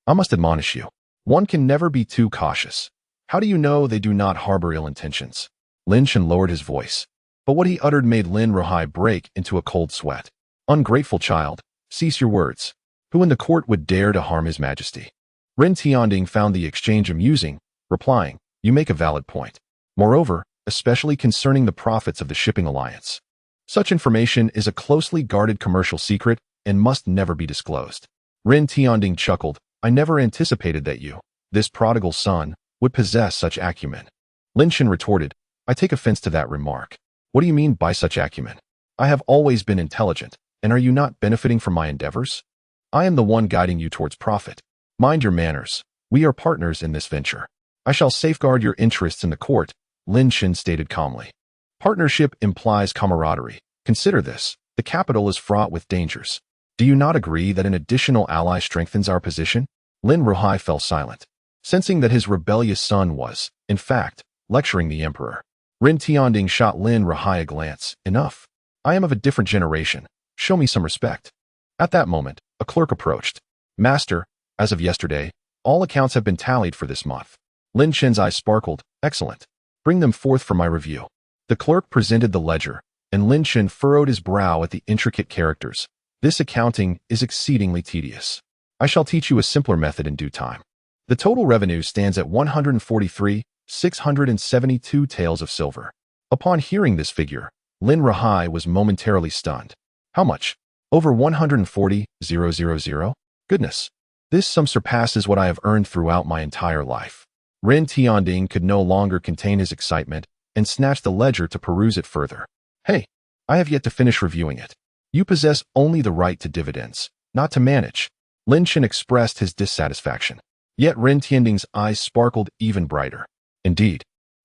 I must admonish you. One can never be too cautious. How do you know they do not harbor ill intentions?" Lin Chen lowered his voice, but what he uttered made Lin Rahai break into a cold sweat. "Ungrateful child, cease your words. Who in the court would dare to harm his majesty?" Rin Tianding found the exchange amusing, replying, "You make a valid point. Moreover, especially concerning the profits of the shipping alliance. Such information is a closely guarded commercial secret and must never be disclosed." Rin Tianding chuckled. "I never anticipated that you, this prodigal son, would possess such acumen." Lin Chen retorted, "I take offense to that remark. What do you mean by such acumen? I have always been intelligent, and are you not benefiting from my endeavors? I am the one guiding you towards profit. Mind your manners. We are partners in this venture. I shall safeguard your interests in the court," Lin Chen stated calmly. "Partnership implies camaraderie. Consider this. The capital is fraught with dangers. Do you not agree that an additional ally strengthens our position?" Lin Rahai fell silent, sensing that his rebellious son was, in fact, lecturing the emperor. Rin Tianding shot Lin Rahai a glance. "Enough. I am of a different generation. Show me some respect." At that moment, a clerk approached. "Master, as of yesterday, all accounts have been tallied for this month." Lin Chen's eyes sparkled. "Excellent. Bring them forth for my review." The clerk presented the ledger, and Lin Chen furrowed his brow at the intricate characters. "This accounting is exceedingly tedious. I shall teach you a simpler method in due time." The total revenue stands at 143,672 taels of silver. Upon hearing this figure, Lin Rahai was momentarily stunned. "How much? Over 140,000? Goodness! This sum surpasses what I have earned throughout my entire life." Rin Tianding could no longer contain his excitement and snatched the ledger to peruse it further. "Hey, I have yet to finish reviewing it. You possess only the right to dividends, not to manage." Lin Chen expressed his dissatisfaction. Yet Rin Tianding's eyes sparkled even brighter. "Indeed,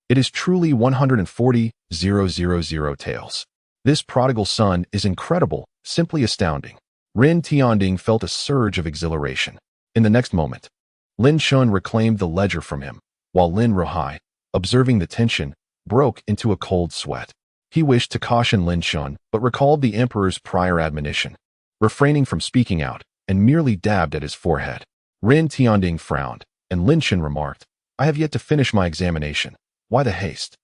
it is truly 140,000 taels. This prodigal son is incredible, simply astounding." Rin Tianding felt a surge of exhilaration. In the next moment, Lin Chen reclaimed the ledger from him, while Lin Rahai, observing the tension, broke into a cold sweat. He wished to caution Lin Chen, but recalled the emperor's prior admonition, refraining from speaking out, and merely dabbed at his forehead. Rin Tianding frowned, and Lin Chen remarked, "I have yet to finish my examination. Why the haste?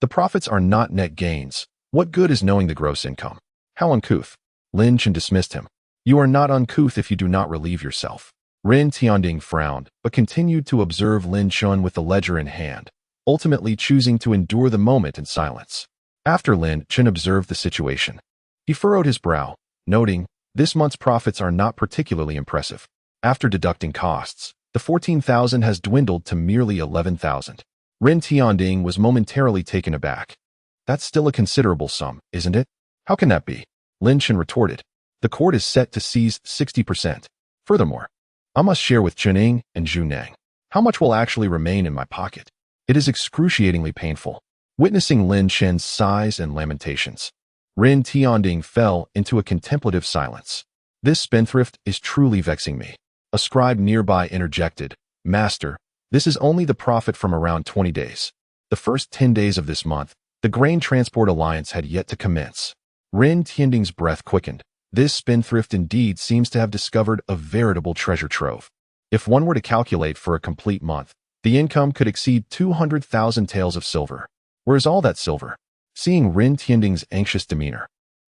The profits are not net gains. What good is knowing the gross income?" "How uncouth." Lin Chen dismissed him. "You are not uncouth if you do not relieve yourself." Rin Tianding frowned, but continued to observe Lin Chen with the ledger in hand, ultimately choosing to endure the moment in silence. After Lin Chen observed the situation, he furrowed his brow, noting, "This month's profits are not particularly impressive. After deducting costs, the 14,000 has dwindled to merely 11,000. Rin Tianding was momentarily taken aback. "That's still a considerable sum, isn't it?" "How can that be?" Lin Chen retorted. "The court is set to seize 60%. Furthermore, I must share with Chuning and Jiangnan. How much will actually remain in my pocket? It is excruciatingly painful." Witnessing Lin Chen's sighs and lamentations, Rin Tianding fell into a contemplative silence. "This spendthrift is truly vexing me." A scribe nearby interjected, "Master, this is only the profit from around 20 days. The first 10 days of this month, the grain transport alliance had yet to commence." Rin Tianding's breath quickened. This spendthrift indeed seems to have discovered a veritable treasure trove. If one were to calculate for a complete month, the income could exceed 200,000 taels of silver. Where is all that silver? Seeing Rin Tianding's anxious demeanor,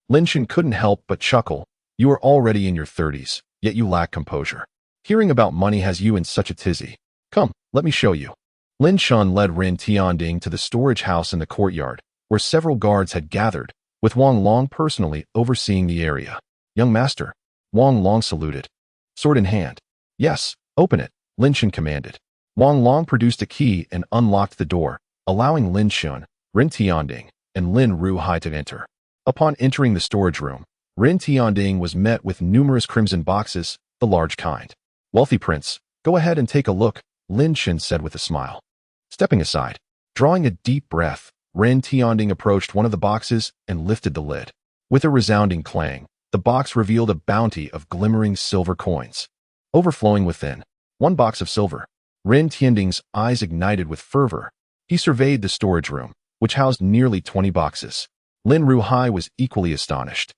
Lin Chen couldn't help but chuckle. You are already in your 30s, yet you lack composure. Hearing about money has you in such a tizzy. Come, let me show you. Lin Chen led Ren Tianding to the storage house in the courtyard, where several guards had gathered, with Wang Long personally overseeing the area. Young master. Wang Long saluted. Sword in hand. Yes, open it, Lin Chen commanded. Wang Long produced a key and unlocked the door, allowing Lin Chen, Ren Tianding, and Lin Ruhai to enter. Upon entering the storage room, Ren Tianding was met with numerous crimson boxes, the large kind. Wealthy prince, go ahead and take a look, Lin Chen said with a smile. Stepping aside, drawing a deep breath, Ren Tianding approached one of the boxes and lifted the lid. With a resounding clang, the box revealed a bounty of glimmering silver coins. Overflowing within, one box of silver. Ren Tianding's eyes ignited with fervor. He surveyed the storage room, which housed nearly 20 boxes. Lin Ruhai was equally astonished,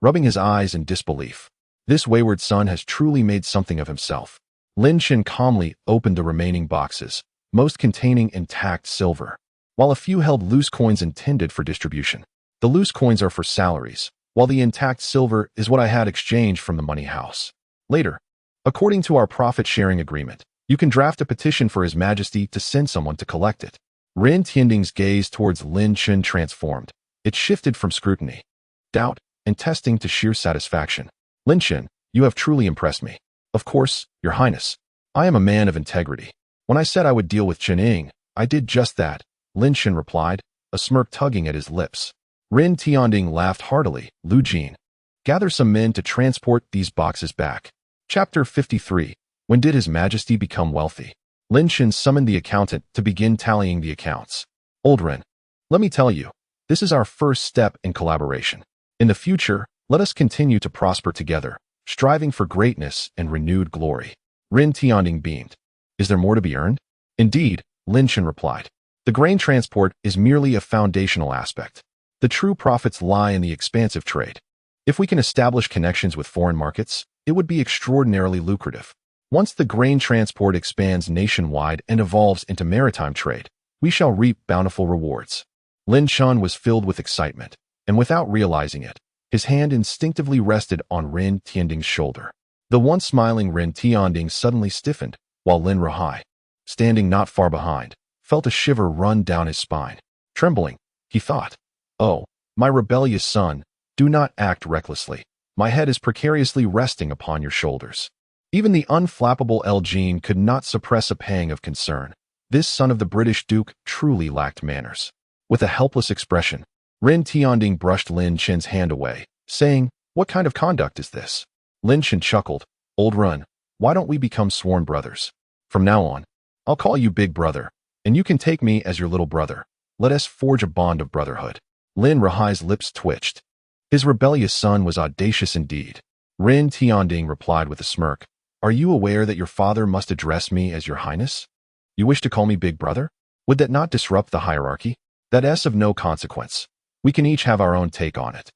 rubbing his eyes in disbelief. This wayward son has truly made something of himself. Lin Chen calmly opened the remaining boxes, most containing intact silver, while a few held loose coins intended for distribution. The loose coins are for salaries, while the intact silver is what I had exchanged from the money house. Later, according to our profit-sharing agreement, you can draft a petition for His Majesty to send someone to collect it. Ren Tianding's gaze towards Lin Chen transformed. It shifted from scrutiny, doubt, and testing to sheer satisfaction. Lin Chen, you have truly impressed me. Of course, Your Highness. I am a man of integrity. When I said I would deal with Chen Ying, I did just that, Lin Chen replied, a smirk tugging at his lips. Ren Tianding laughed heartily. Lu Jin, gather some men to transport these boxes back. Chapter 53. When did His Majesty become wealthy? Lin Chen summoned the accountant to begin tallying the accounts. Old Ren, let me tell you, this is our first step in collaboration. In the future, let us continue to prosper together, striving for greatness and renewed glory. Ren Tianding beamed. Is there more to be earned? Indeed, Lin Chen replied. The grain transport is merely a foundational aspect. The true profits lie in the expansive trade. If we can establish connections with foreign markets, it would be extraordinarily lucrative. Once the grain transport expands nationwide and evolves into maritime trade, we shall reap bountiful rewards. Lin Chen was filled with excitement, and without realizing it, his hand instinctively rested on Ren Tianding's shoulder. The once smiling Ren Tianding suddenly stiffened, while Lin Ruhai, standing not far behind, felt a shiver run down his spine. Trembling, he thought, "Oh, my rebellious son, do not act recklessly. My head is precariously resting upon your shoulders." Even the unflappable Elgin could not suppress a pang of concern. This son of the British Duke truly lacked manners. With a helpless expression, Ren Tianding brushed Lin Chen's hand away, saying, "What kind of conduct is this?" Lin Chen chuckled. "Old Ren, why don't we become sworn brothers? From now on, I'll call you Big Brother, and you can take me as your little brother. Let us forge a bond of brotherhood." Lin Ruhai's lips twitched. His rebellious son was audacious indeed. Ren Tianding replied with a smirk. "Are you aware that your father must address me as Your Highness? You wish to call me Big Brother? Would that not disrupt the hierarchy? That's of no consequence. We can each have our own take on it."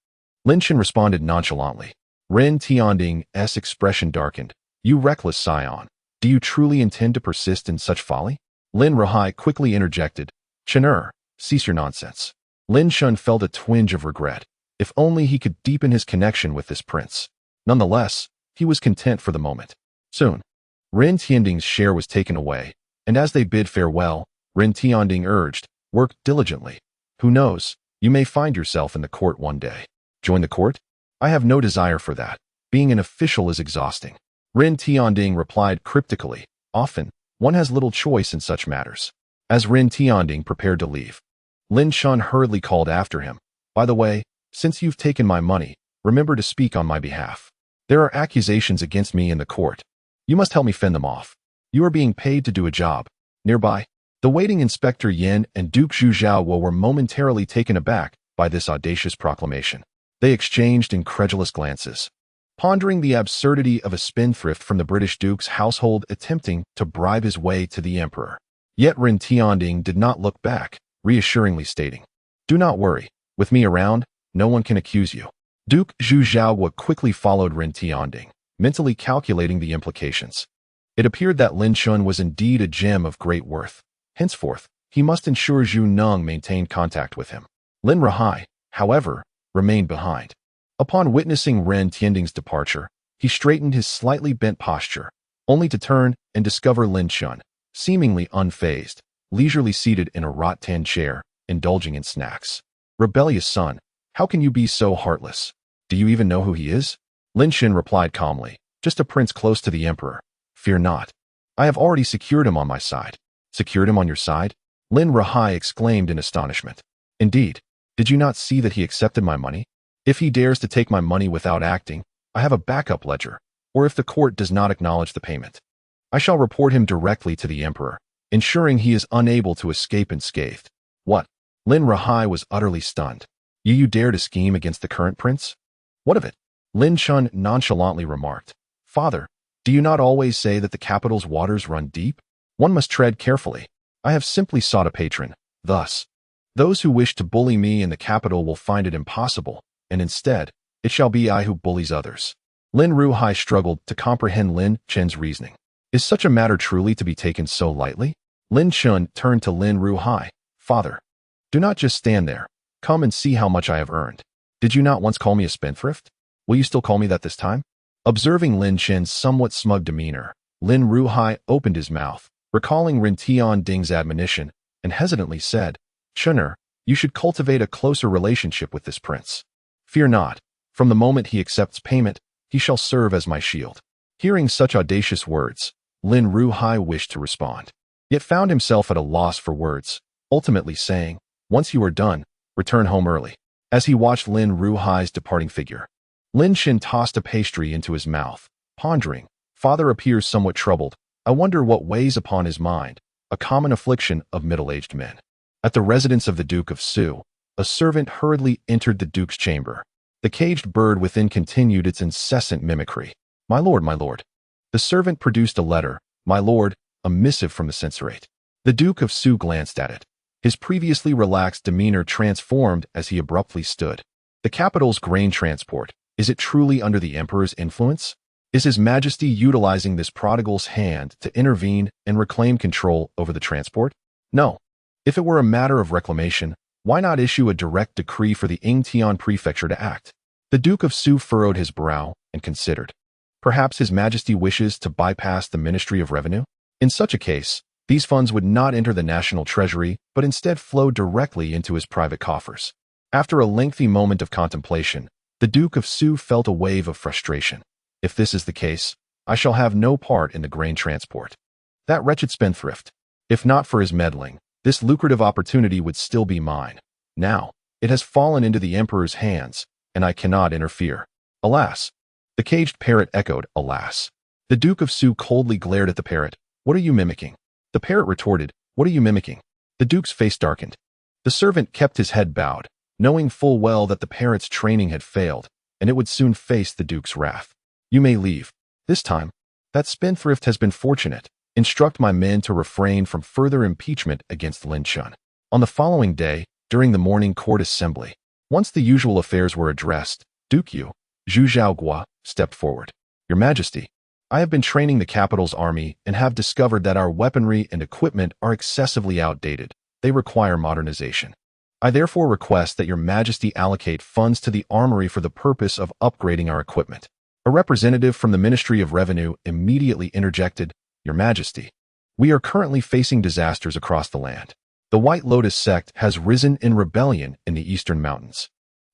Lin Chen responded nonchalantly. Ren Tianding's expression darkened. "You reckless scion, do you truly intend to persist in such folly?" Lin Ruhai quickly interjected. "Chen, cease your nonsense." Lin Chen felt a twinge of regret. If only he could deepen his connection with this prince. Nonetheless, he was content for the moment. Soon, Ren Tianding's share was taken away, and as they bid farewell, Ren Tianding urged, "Work diligently. Who knows, you may find yourself in the court one day." "Join the court? I have no desire for that. Being an official is exhausting." Ren Tianding replied cryptically, "Often, one has little choice in such matters." As Ren Tianding prepared to leave, Lin Chen hurriedly called after him, "By the way, since you've taken my money, remember to speak on my behalf. There are accusations against me in the court. You must help me fend them off. You are being paid to do a job." Nearby, the waiting Inspector Yin and Duke Zhu Zhaowo were momentarily taken aback by this audacious proclamation. They exchanged incredulous glances, pondering the absurdity of a spendthrift from the British Duke's household attempting to bribe his way to the Emperor. Yet Ren Tianding did not look back, reassuringly stating, "Do not worry. With me around, no one can accuse you." Duke Zhu Zhaowo quickly followed Ren Tianding, mentally calculating the implications. It appeared that Lin Chen was indeed a gem of great worth. Henceforth, he must ensure Zhu Neng maintained contact with him. Lin Ruhai, however, remained behind. Upon witnessing Ren Tianding's departure, he straightened his slightly bent posture, only to turn and discover Lin Chen, seemingly unfazed, leisurely seated in a rattan chair, indulging in snacks. Rebellious son, how can you be so heartless? Do you even know who he is? Lin Chen replied calmly, just a prince close to the emperor. Fear not. I have already secured him on my side. Secured him on your side? Lin Rahai exclaimed in astonishment. Indeed, did you not see that he accepted my money? If he dares to take my money without acting, I have a backup ledger, or if the court does not acknowledge the payment, I shall report him directly to the emperor, ensuring he is unable to escape unscathed. What? Lin Rahai was utterly stunned. You dare to scheme against the current prince? What of it? Lin Chen nonchalantly remarked. Father, do you not always say that the capital's waters run deep? One must tread carefully. I have simply sought a patron. Thus, those who wish to bully me in the capital will find it impossible, and instead, it shall be I who bullies others. Lin Ruhai struggled to comprehend Lin Chen's reasoning. Is such a matter truly to be taken so lightly? Lin Chen turned to Lin Ruhai. Father, do not just stand there. Come and see how much I have earned. Did you not once call me a spendthrift? Will you still call me that this time? Observing Lin Chen's somewhat smug demeanor, Lin Ruhai opened his mouth, recalling Ren Tianding's admonition, and hesitantly said, Chener, you should cultivate a closer relationship with this prince. Fear not. From the moment he accepts payment, he shall serve as my shield. Hearing such audacious words, Lin Ruhai wished to respond, yet found himself at a loss for words, ultimately saying, once you are done, return home early. As he watched Lin Ruhai's departing figure, Lin Chen tossed a pastry into his mouth, pondering. Father appears somewhat troubled. I wonder what weighs upon his mind, a common affliction of middle-aged men. At the residence of the Duke of Su, a servant hurriedly entered the Duke's chamber. The caged bird within continued its incessant mimicry. My lord, my lord. The servant produced a letter. My lord, a missive from the censorate. The Duke of Su glanced at it. His previously relaxed demeanor transformed as he abruptly stood. The capital's grain transport. Is it truly under the emperor's influence? Is His Majesty utilizing this prodigal's hand to intervene and reclaim control over the transport? No. If it were a matter of reclamation, why not issue a direct decree for the Yingtian prefecture to act? The Duke of Su furrowed his brow and considered. Perhaps His Majesty wishes to bypass the Ministry of Revenue? In such a case, these funds would not enter the national treasury, but instead flow directly into his private coffers. After a lengthy moment of contemplation, the Duke of Su felt a wave of frustration. If this is the case, I shall have no part in the grain transport. That wretched spendthrift. If not for his meddling, this lucrative opportunity would still be mine. Now, it has fallen into the emperor's hands, and I cannot interfere. Alas! The caged parrot echoed, alas. The Duke of Su coldly glared at the parrot. What are you mimicking? The parrot retorted, what are you mimicking? The Duke's face darkened. The servant kept his head bowed, knowing full well that the parrot's training had failed, and it would soon face the Duke's wrath. You may leave. This time, that spendthrift has been fortunate. Instruct my men to refrain from further impeachment against Lin Chen. On the following day, during the morning court assembly, once the usual affairs were addressed, Duke Yu, Zhu Zhaogua, stepped forward. Your Majesty, I have been training the capital's army and have discovered that our weaponry and equipment are excessively outdated. They require modernization. I therefore request that Your Majesty allocate funds to the armory for the purpose of upgrading our equipment. A representative from the Ministry of Revenue immediately interjected, Your Majesty, we are currently facing disasters across the land. The White Lotus sect has risen in rebellion in the eastern mountains,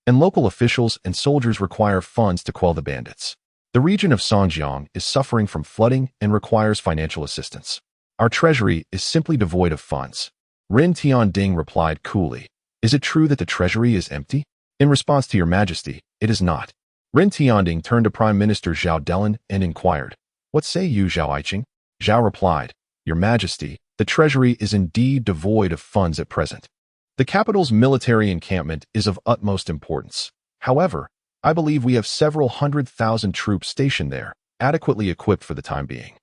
and local officials and soldiers require funds to quell the bandits. The region of Songjiang is suffering from flooding and requires financial assistance. Our treasury is simply devoid of funds. Ren Tianding replied coolly, Is it true that the treasury is empty? In response to Your Majesty, it is not. Ren Tianding turned to Prime Minister Zhao Delin and inquired, What say you, Zhao Aiqing? Zhao replied, Your Majesty, the treasury is indeed devoid of funds at present. The capital's military encampment is of utmost importance. However, I believe we have several 100,000 troops stationed there, adequately equipped for the time being.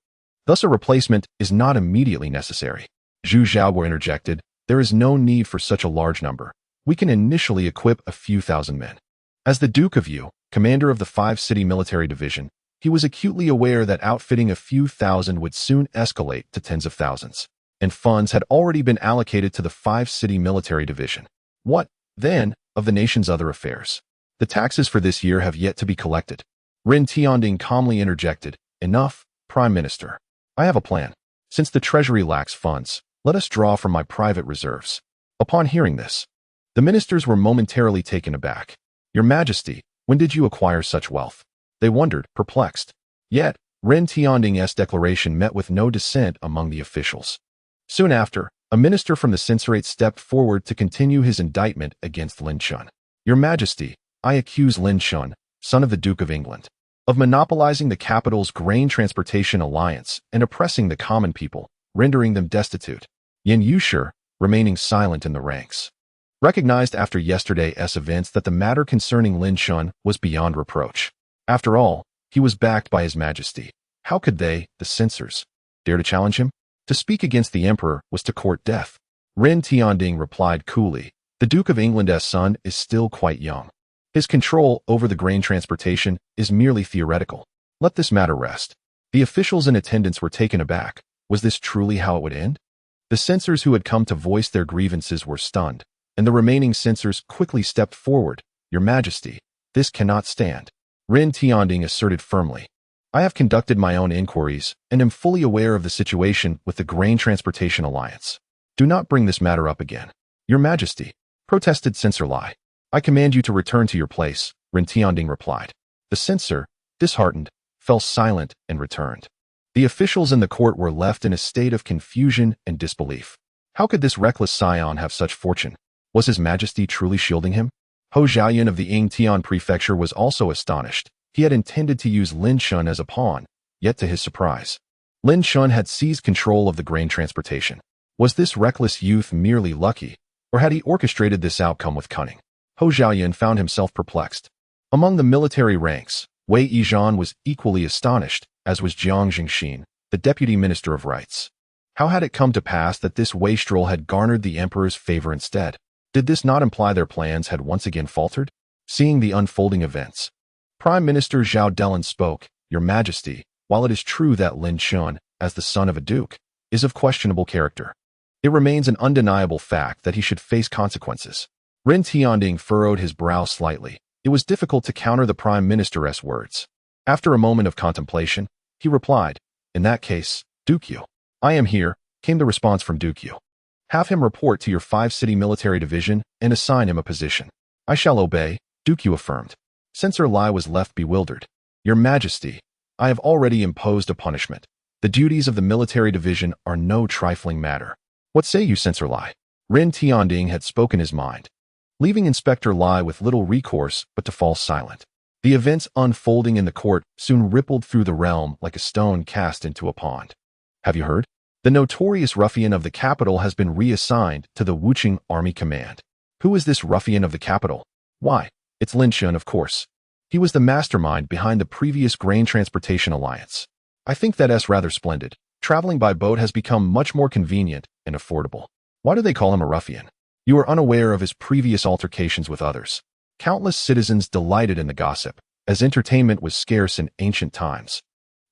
Thus a replacement is not immediately necessary. Zhu Zhaogua interjected, There is no need for such a large number. We can initially equip a few thousand men. As the Duke of Yu, commander of the 5-city military division, he was acutely aware that outfitting a few thousand would soon escalate to tens of thousands, and funds had already been allocated to the 5-city military division. What, then, of the nation's other affairs? The taxes for this year have yet to be collected. Ren Tianding calmly interjected, Enough, Prime Minister. I have a plan. Since the treasury lacks funds, let us draw from my private reserves. Upon hearing this, the ministers were momentarily taken aback. Your Majesty, when did you acquire such wealth? They wondered, perplexed. Yet, Ren Tianding's declaration met with no dissent among the officials. Soon after, a minister from the censorate stepped forward to continue his indictment against Lin Chen. Your Majesty, I accuse Lin Chen, son of the Duke of England, of monopolizing the capital's grain transportation alliance and oppressing the common people, rendering them destitute. Yin Yushi, remaining silent in the ranks, recognized after yesterday's events that the matter concerning Lin Chen was beyond reproach. After all, he was backed by His Majesty. How could they, the censors, dare to challenge him? To speak against the emperor was to court death. Ren Tianding replied coolly, The Duke of England's son is still quite young. His control over the grain transportation is merely theoretical. Let this matter rest. The officials in attendance were taken aback. Was this truly how it would end? The censors who had come to voice their grievances were stunned, and the remaining censors quickly stepped forward. Your Majesty, this cannot stand. Ren Tianding asserted firmly. I have conducted my own inquiries and am fully aware of the situation with the Grain Transportation Alliance. Do not bring this matter up again. Your Majesty, protested Censor Lai. I command you to return to your place, Ren Tianding replied. The censor, disheartened, fell silent and returned. The officials in the court were left in a state of confusion and disbelief. How could this reckless scion have such fortune? Was His Majesty truly shielding him? Ho Xiaoyan of the Yingtian prefecture was also astonished. He had intended to use Lin Chen as a pawn, yet to his surprise, Lin Chen had seized control of the grain transportation. Was this reckless youth merely lucky, or had he orchestrated this outcome with cunning? Ho Xiaoyan found himself perplexed. Among the military ranks, Wei Yizhan was equally astonished, as was Jiang Jingxin, the deputy minister of rights. How had it come to pass that this wastrel had garnered the emperor's favor instead? Did this not imply their plans had once again faltered? Seeing the unfolding events, Prime Minister Zhao Delan spoke, Your Majesty, while it is true that Lin Chen, as the son of a duke, is of questionable character, it remains an undeniable fact that he should face consequences. Ren Tianding furrowed his brow slightly. It was difficult to counter the Prime Minister's words. After a moment of contemplation, he replied, In that case, Duke Yu. I am here, came the response from Duke Yu. Have him report to your 5-city military division and assign him a position. I shall obey, Duke Yu affirmed. Censor Lai was left bewildered. Your Majesty, I have already imposed a punishment. The duties of the military division are no trifling matter. What say you, Censor Lai? Ren Tianding had spoken his mind, leaving Inspector Lai with little recourse but to fall silent. The events unfolding in the court soon rippled through the realm like a stone cast into a pond. Have you heard? The notorious ruffian of the capital has been reassigned to the Wuqing Army Command. Who is this ruffian of the capital? Why, it's Lin Chen, of course. He was the mastermind behind the previous Grain Transportation Alliance. I think that's rather splendid. Traveling by boat has become much more convenient and affordable. Why do they call him a ruffian? You are unaware of his previous altercations with others. Countless citizens delighted in the gossip, as entertainment was scarce in ancient times,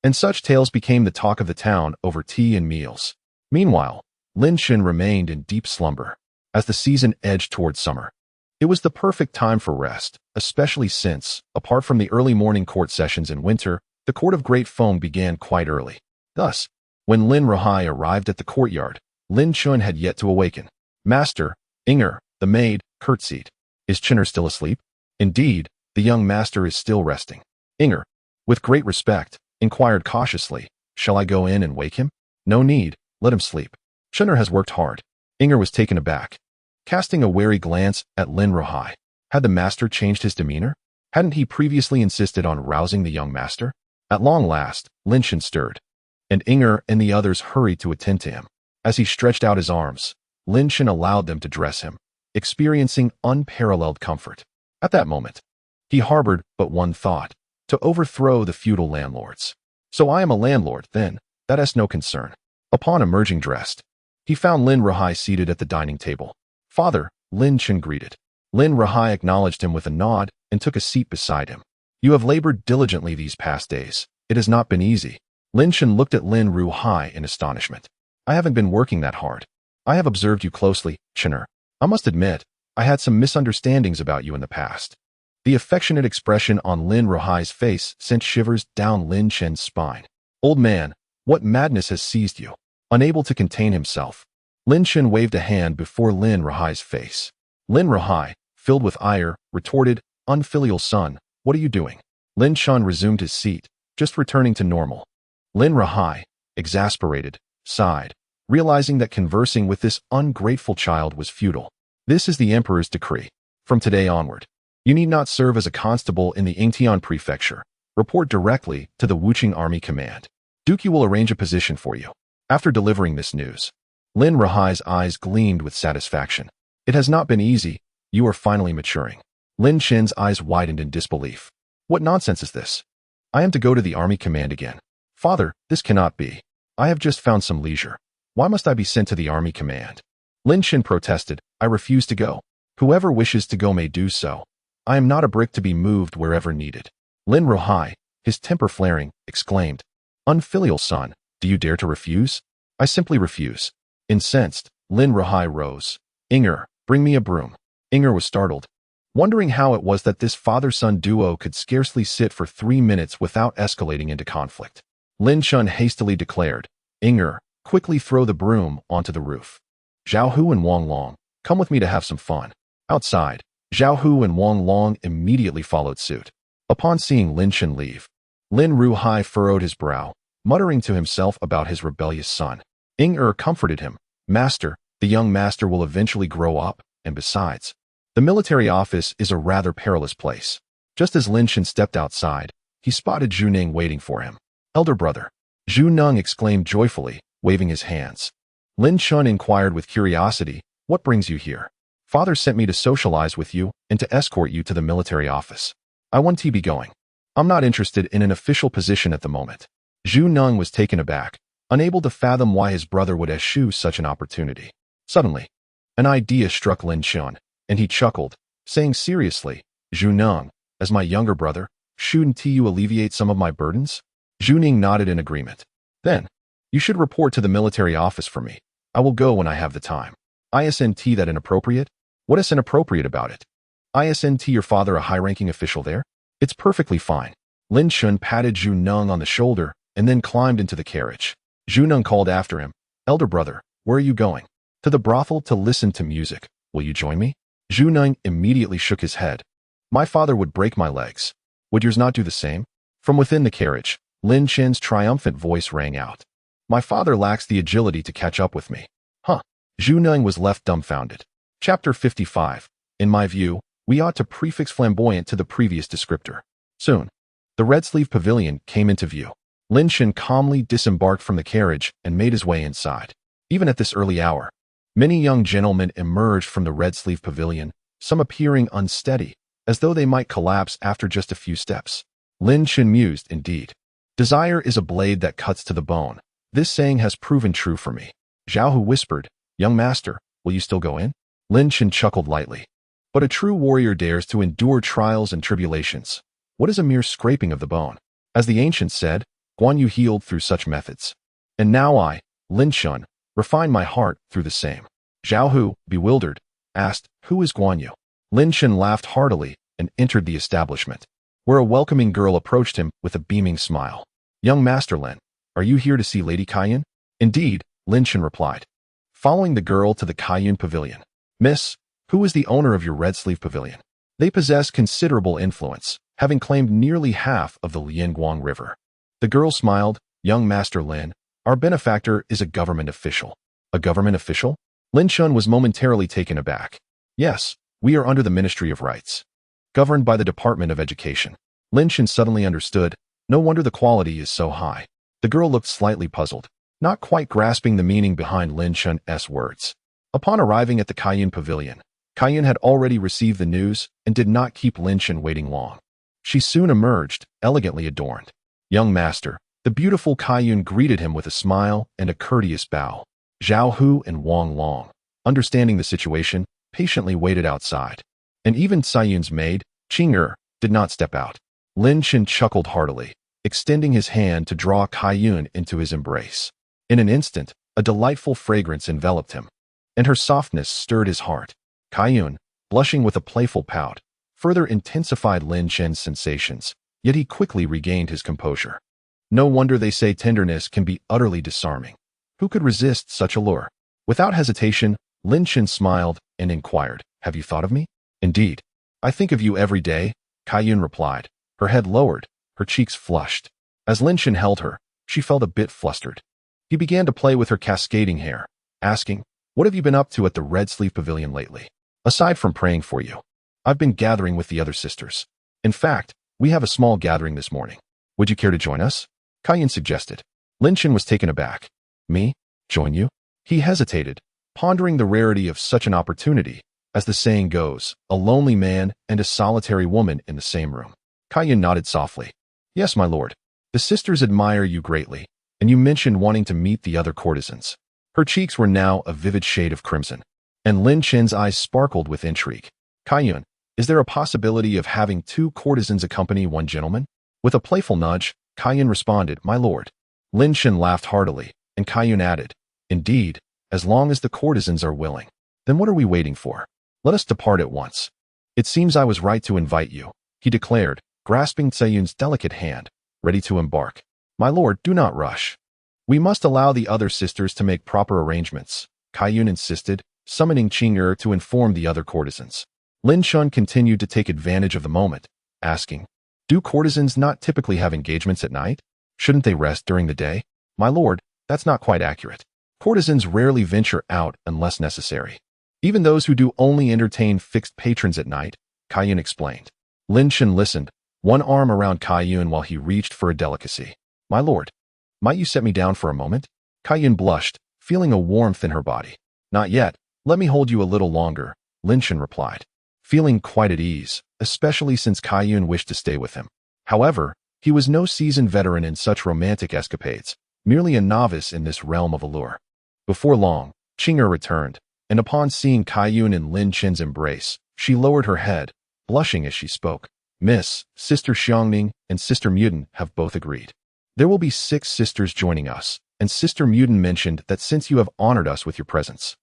and such tales became the talk of the town over tea and meals. Meanwhile, Lin Chen remained in deep slumber. As the season edged toward summer, it was the perfect time for rest, especially since, apart from the early morning court sessions in winter, the court of Great Feng began quite early. Thus, when Lin Ruhai arrived at the courtyard, Lin Chen had yet to awaken. Master, Inger, the maid, curtsied. Is Chenner still asleep? Indeed, the young master is still resting. Inger, with great respect, inquired cautiously, Shall I go in and wake him? No need, let him sleep. Chenner has worked hard. Inger was taken aback, casting a wary glance at Lin Ruhai. Had the master changed his demeanor? Hadn't he previously insisted on rousing the young master? At long last, Lin Chen stirred, and Inger and the others hurried to attend to him. As he stretched out his arms, Lin Chen allowed them to dress him, experiencing unparalleled comfort. At that moment, he harbored but one thought, to overthrow the feudal landlords. So I am a landlord, then, that is no concern. Upon emerging dressed, he found Lin Ruhai seated at the dining table. Father, Lin Chen greeted. Lin Ruhai acknowledged him with a nod and took a seat beside him. You have labored diligently these past days. It has not been easy. Lin Chen looked at Lin Ruhai in astonishment. I haven't been working that hard. I have observed you closely, Chenner. I must admit, I had some misunderstandings about you in the past. The affectionate expression on Lin Ruhai's face sent shivers down Lin Chen's spine. "Old man, what madness has seized you?" Unable to contain himself, Lin Chen waved a hand before Lin Ruhai's face. Lin Ruhai, filled with ire, retorted, "Unfilial son, what are you doing?" Lin Chen resumed his seat, just returning to normal. Lin Ruhai, exasperated, sighed, realizing that conversing with this ungrateful child was futile. "This is the emperor's decree. From today onward, you need not serve as a constable in the Yingtian prefecture. Report directly to the Wuqing army command. Duke will arrange a position for you." After delivering this news, Lin Ruhai's eyes gleamed with satisfaction. "It has not been easy. You are finally maturing." Lin Chen's eyes widened in disbelief. "What nonsense is this? I am to go to the army command again. Father, this cannot be. I have just found some leisure. Why must I be sent to the army command?" Lin Chen protested, "I refuse to go. Whoever wishes to go may do so. I am not a brick to be moved wherever needed." Lin Ruhai, his temper flaring, exclaimed, "Unfilial son, do you dare to refuse?" "I simply refuse." Incensed, Lin Ruhai rose. "Inger, bring me a broom." Inger was startled, wondering how it was that this father-son duo could scarcely sit for 3 minutes without escalating into conflict. Lin Chen hastily declared, "Inger, quickly throw the broom onto the roof. Zhao Hu and Wang Long, come with me to have some fun." Outside, Zhao Hu and Wang Long immediately followed suit. Upon seeing Lin Chen leave, Lin Ruhai furrowed his brow, muttering to himself about his rebellious son. Inger comforted him. "Master, the young master will eventually grow up, and besides, the military office is a rather perilous place." Just as Lin Chen stepped outside, he spotted Zhu Ning waiting for him. "Elder brother," Zhu Ning exclaimed joyfully, waving his hands. Lin Chen inquired with curiosity, "What brings you here?" "Father sent me to socialize with you and to escort you to the military office." "I want to be going. I'm not interested in an official position at the moment." Zhu Ning was taken aback, unable to fathom why his brother would eschew such an opportunity. Suddenly, an idea struck Lin Chen, and he chuckled, saying seriously, "Zhu Ning, as my younger brother, shouldn't you alleviate some of my burdens?" Zhu Ning nodded in agreement. "Then, you should report to the military office for me. I will go when I have the time." "Isn't that inappropriate?" "What is inappropriate about it? Isn't your father a high-ranking official there?" "It's perfectly fine." Lin Chen patted Zhu Ning on the shoulder and then climbed into the carriage. Zhu Ning called after him, "Elder brother, where are you going?" "To the brothel to listen to music. Will you join me?" Zhu Ning immediately shook his head. "My father would break my legs. Would yours not do the same?" From within the carriage, Lin Chen's triumphant voice rang out. "My father lacks the agility to catch up with me." "Huh." Zhu Ning was left dumbfounded. Chapter 55. In my view, we ought to prefix flamboyant to the previous descriptor. Soon, the Red Sleeve Pavilion came into view. Lin Chen calmly disembarked from the carriage and made his way inside. Even at this early hour, many young gentlemen emerged from the Red Sleeve Pavilion, some appearing unsteady, as though they might collapse after just a few steps. Lin Chen mused, indeed. Desire is a blade that cuts to the bone. This saying has proven true for me. Zhao Hu whispered, "Young master, will you still go in?" Lin Chen chuckled lightly. "But a true warrior dares to endure trials and tribulations. What is a mere scraping of the bone? As the ancients said, Guan Yu healed through such methods. And now I, Lin Chen, refine my heart through the same." Zhao Hu, bewildered, asked, "Who is Guan Yu?" Lin Chen laughed heartily and entered the establishment, where a welcoming girl approached him with a beaming smile. "Young Master Lin, are you here to see Lady Kaiyun?" "Indeed," Lin Chen replied, following the girl to the Kaiyun Pavilion. "Miss, who is the owner of your Red Sleeve Pavilion?" "They possess considerable influence, having claimed nearly half of the Lianguang River." The girl smiled, "Young Master Lin, our benefactor is a government official." "A government official?" Lin Chen was momentarily taken aback. "Yes, we are under the Ministry of Rights, governed by the Department of Education." Lin Chen suddenly understood. No wonder the quality is so high. The girl looked slightly puzzled, not quite grasping the meaning behind Lin Chen's words. Upon arriving at the Kaiyun Pavilion, Kaiyun had already received the news and did not keep Lin Chen waiting long. She soon emerged, elegantly adorned. "Young master," the beautiful Kaiyun greeted him with a smile and a courteous bow. Zhao Hu and Wang Long, understanding the situation, patiently waited outside. And even Kaiyun's maid, Qing'er, did not step out. Lin Chen chuckled heartily, extending his hand to draw Kaiyun into his embrace. In an instant, a delightful fragrance enveloped him, and her softness stirred his heart. Kaiyun, blushing with a playful pout, further intensified Lin Chen's sensations, yet he quickly regained his composure. No wonder they say tenderness can be utterly disarming. Who could resist such allure? Without hesitation, Lin Chen smiled and inquired, "Have you thought of me?" "Indeed. I think of you every day," Kaiyun replied, her head lowered, her cheeks flushed. As Lin Chen held her, she felt a bit flustered. He began to play with her cascading hair, asking, "What have you been up to at the Red Sleeve Pavilion lately? Aside from praying for you, I've been gathering with the other sisters. In fact, we have a small gathering this morning. Would you care to join us?" Kaiyun suggested. Lin Chen was taken aback. "Me? Join you?" He hesitated, pondering the rarity of such an opportunity. As the saying goes, a lonely man and a solitary woman in the same room. Kaiyun nodded softly. "Yes, my lord. The sisters admire you greatly, and you mentioned wanting to meet the other courtesans." Her cheeks were now a vivid shade of crimson, and Lin Chen's eyes sparkled with intrigue. "Kaiyun, is there a possibility of having 2 courtesans accompany 1 gentleman?" With a playful nudge, Kaiyun responded, "My lord." Lin Chen laughed heartily, and Kaiyun added, "Indeed, as long as the courtesans are willing. Then what are we waiting for? Let us depart at once." "It seems I was right to invite you," he declared, grasping Caiyun's delicate hand, ready to embark. "My lord, do not rush. We must allow the other sisters to make proper arrangements," Kaiyun insisted, summoning Qing'er to inform the other courtesans. Lin Chen continued to take advantage of the moment, asking, "Do courtesans not typically have engagements at night? Shouldn't they rest during the day?" "My lord, that's not quite accurate. Courtesans rarely venture out unless necessary. Even those who do only entertain fixed patrons at night," Kaiyun explained. Lin Chen listened, one arm around Kaiyun while he reached for a delicacy. "My lord, might you set me down for a moment?" Kaiyun blushed, feeling a warmth in her body. "Not yet. Let me hold you a little longer," Lin Chen replied, feeling quite at ease, especially since Kaiyun wished to stay with him. However, he was no seasoned veteran in such romantic escapades, merely a novice in this realm of allure. Before long, Qing'er returned, and upon seeing Kaiyun in Lin Chen's embrace, she lowered her head, blushing as she spoke. "Miss, Sister Xiangning and Sister Muttered have both agreed. There will be 6 sisters joining us, and Sister Muttered mentioned that since you have honored us with your presence,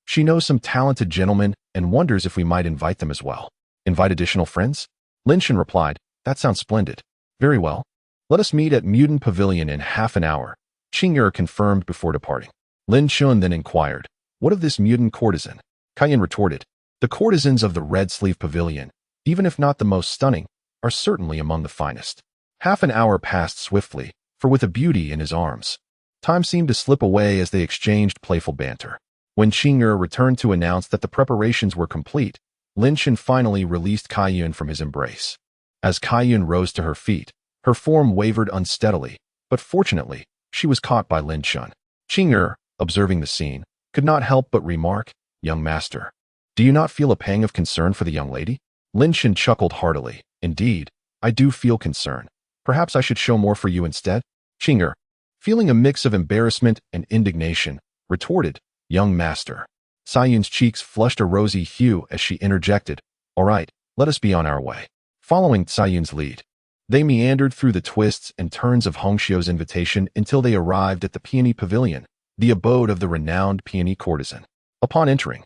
she knows some talented gentlemen and wonders if we might invite them as well." "Invite additional friends?" Lin Chen replied. "That sounds splendid. Very well. Let us meet at Muttered Pavilion in half an hour," Qing'er confirmed before departing. Lin Chen then inquired, "What of this Muttered courtesan?" Kaiyun retorted, "The courtesans of the Red Sleeve Pavilion, even if not the most stunning, are certainly among the finest." Half an hour passed swiftly, for with a beauty in his arms, time seemed to slip away as they exchanged playful banter. When Qing'er returned to announce that the preparations were complete, Lin Chen finally released Kaiyun from his embrace. As Kaiyun rose to her feet, her form wavered unsteadily, but fortunately, she was caught by Lin Chen. Qing'er, observing the scene, could not help but remark, "Young master, do you not feel a pang of concern for the young lady?" Lin Chen chuckled heartily. "Indeed, I do feel concern. Perhaps I should show more for you instead?" Qing'er, feeling a mix of embarrassment and indignation, retorted, "Young master." Caiyun's cheeks flushed a rosy hue as she interjected, "All right, let us be on our way." Following Caiyun's lead, they meandered through the twists and turns of Hongxiu's invitation until they arrived at the Peony Pavilion, the abode of the renowned peony courtesan. Upon entering,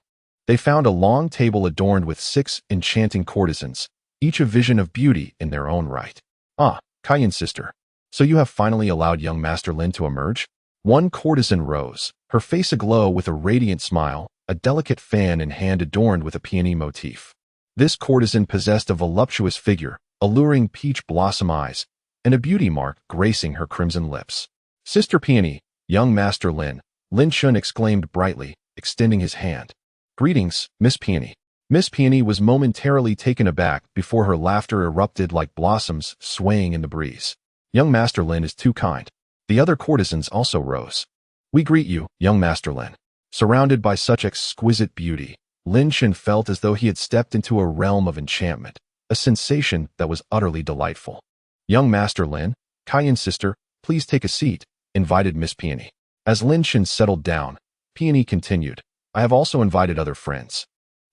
they found a long table adorned with 6 enchanting courtesans, each a vision of beauty in their own right. "Ah, Kaiyun's sister, so you have finally allowed young Master Lin to emerge?" One courtesan rose, her face aglow with a radiant smile, a delicate fan in hand adorned with a peony motif. This courtesan possessed a voluptuous figure, alluring peach blossom eyes, and a beauty mark gracing her crimson lips. "Sister Peony, young Master Lin," Lin Chen exclaimed brightly, extending his hand. "Greetings, Miss Peony." Miss Peony was momentarily taken aback before her laughter erupted like blossoms swaying in the breeze. "Young Master Lin is too kind." The other courtesans also rose. "We greet you, young Master Lin." Surrounded by such exquisite beauty, Lin Chen felt as though he had stepped into a realm of enchantment, a sensation that was utterly delightful. "Young Master Lin, Kaiyun's sister, please take a seat," invited Miss Peony. As Lin Chen settled down, Peony continued, "I have also invited other friends.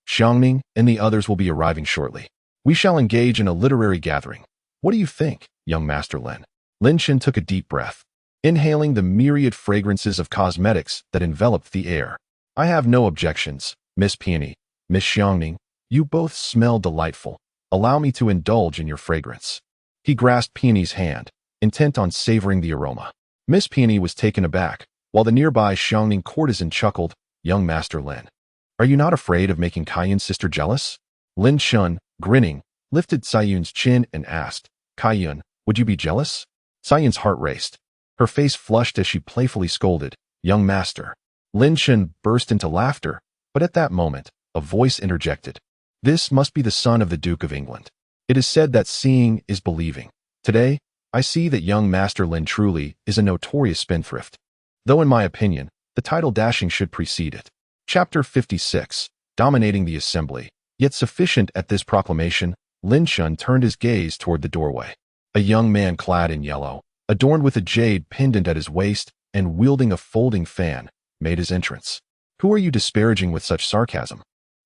Xiangning and the others will be arriving shortly. We shall engage in a literary gathering. What do you think, young Master Lin?" Lin Chen took a deep breath, inhaling the myriad fragrances of cosmetics that enveloped the air. "I have no objections, Miss Peony, Miss Xiangning. You both smell delightful. Allow me to indulge in your fragrance. He grasped Peony's hand, intent on savoring the aroma. Miss Peony was taken aback, while the nearby Xiangning courtesan chuckled. Young Master Lin, are you not afraid of making Kaiyun's sister jealous? Lin Chen, grinning, lifted Kaiyun's chin and asked, Kaiyun, would you be jealous? Kaiyun's heart raced. Her face flushed as she playfully scolded, Young Master. Lin Chen burst into laughter, but at that moment, a voice interjected. This must be the son of the Duke of England. It is said that seeing is believing. Today, I see that young Master Lin truly is a notorious spendthrift. Though in my opinion, the title dashing should precede it. Chapter 56, dominating the assembly. Yet sufficient at this proclamation, Lin Chen turned his gaze toward the doorway. A young man clad in yellow, adorned with a jade pendant at his waist, and wielding a folding fan, made his entrance. Who are you disparaging with such sarcasm?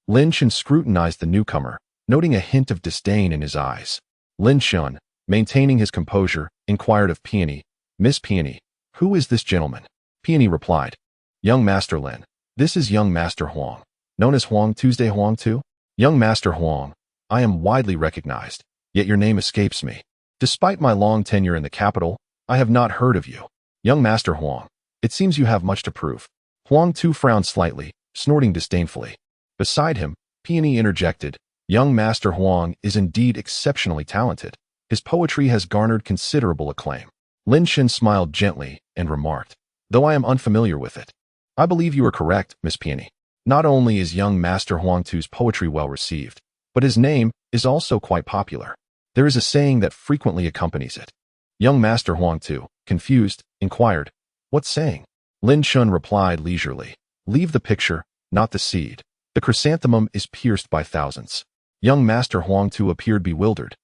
Lin Chen scrutinized the newcomer, noting a hint of disdain in his eyes. Lin Chen, maintaining his composure, inquired of Peony, Miss Peony, who is this gentleman? Peony replied, Young Master Lin, this is young Master Huang, known as Huang Tuesday Huang too? Young Master Huang, I am widely recognized, yet your name escapes me. Despite my long tenure in the capital, I have not heard of you. Young Master Huang, it seems you have much to prove. Huang Tu frowned slightly, snorting disdainfully. Beside him, Peony interjected, Young Master Huang is indeed exceptionally talented. His poetry has garnered considerable acclaim. Lin Chen smiled gently and remarked, though I am unfamiliar with it. I believe you are correct, Miss Peony. Not only is young Master Huang Tu's poetry well received, but his name is also quite popular. There is a saying that frequently accompanies it. Young Master Huang Tu, confused, inquired, what saying? Lin Chen replied leisurely, leave the picture, not the seed. The chrysanthemum is pierced by thousands. Young Master Huang Tu appeared bewildered,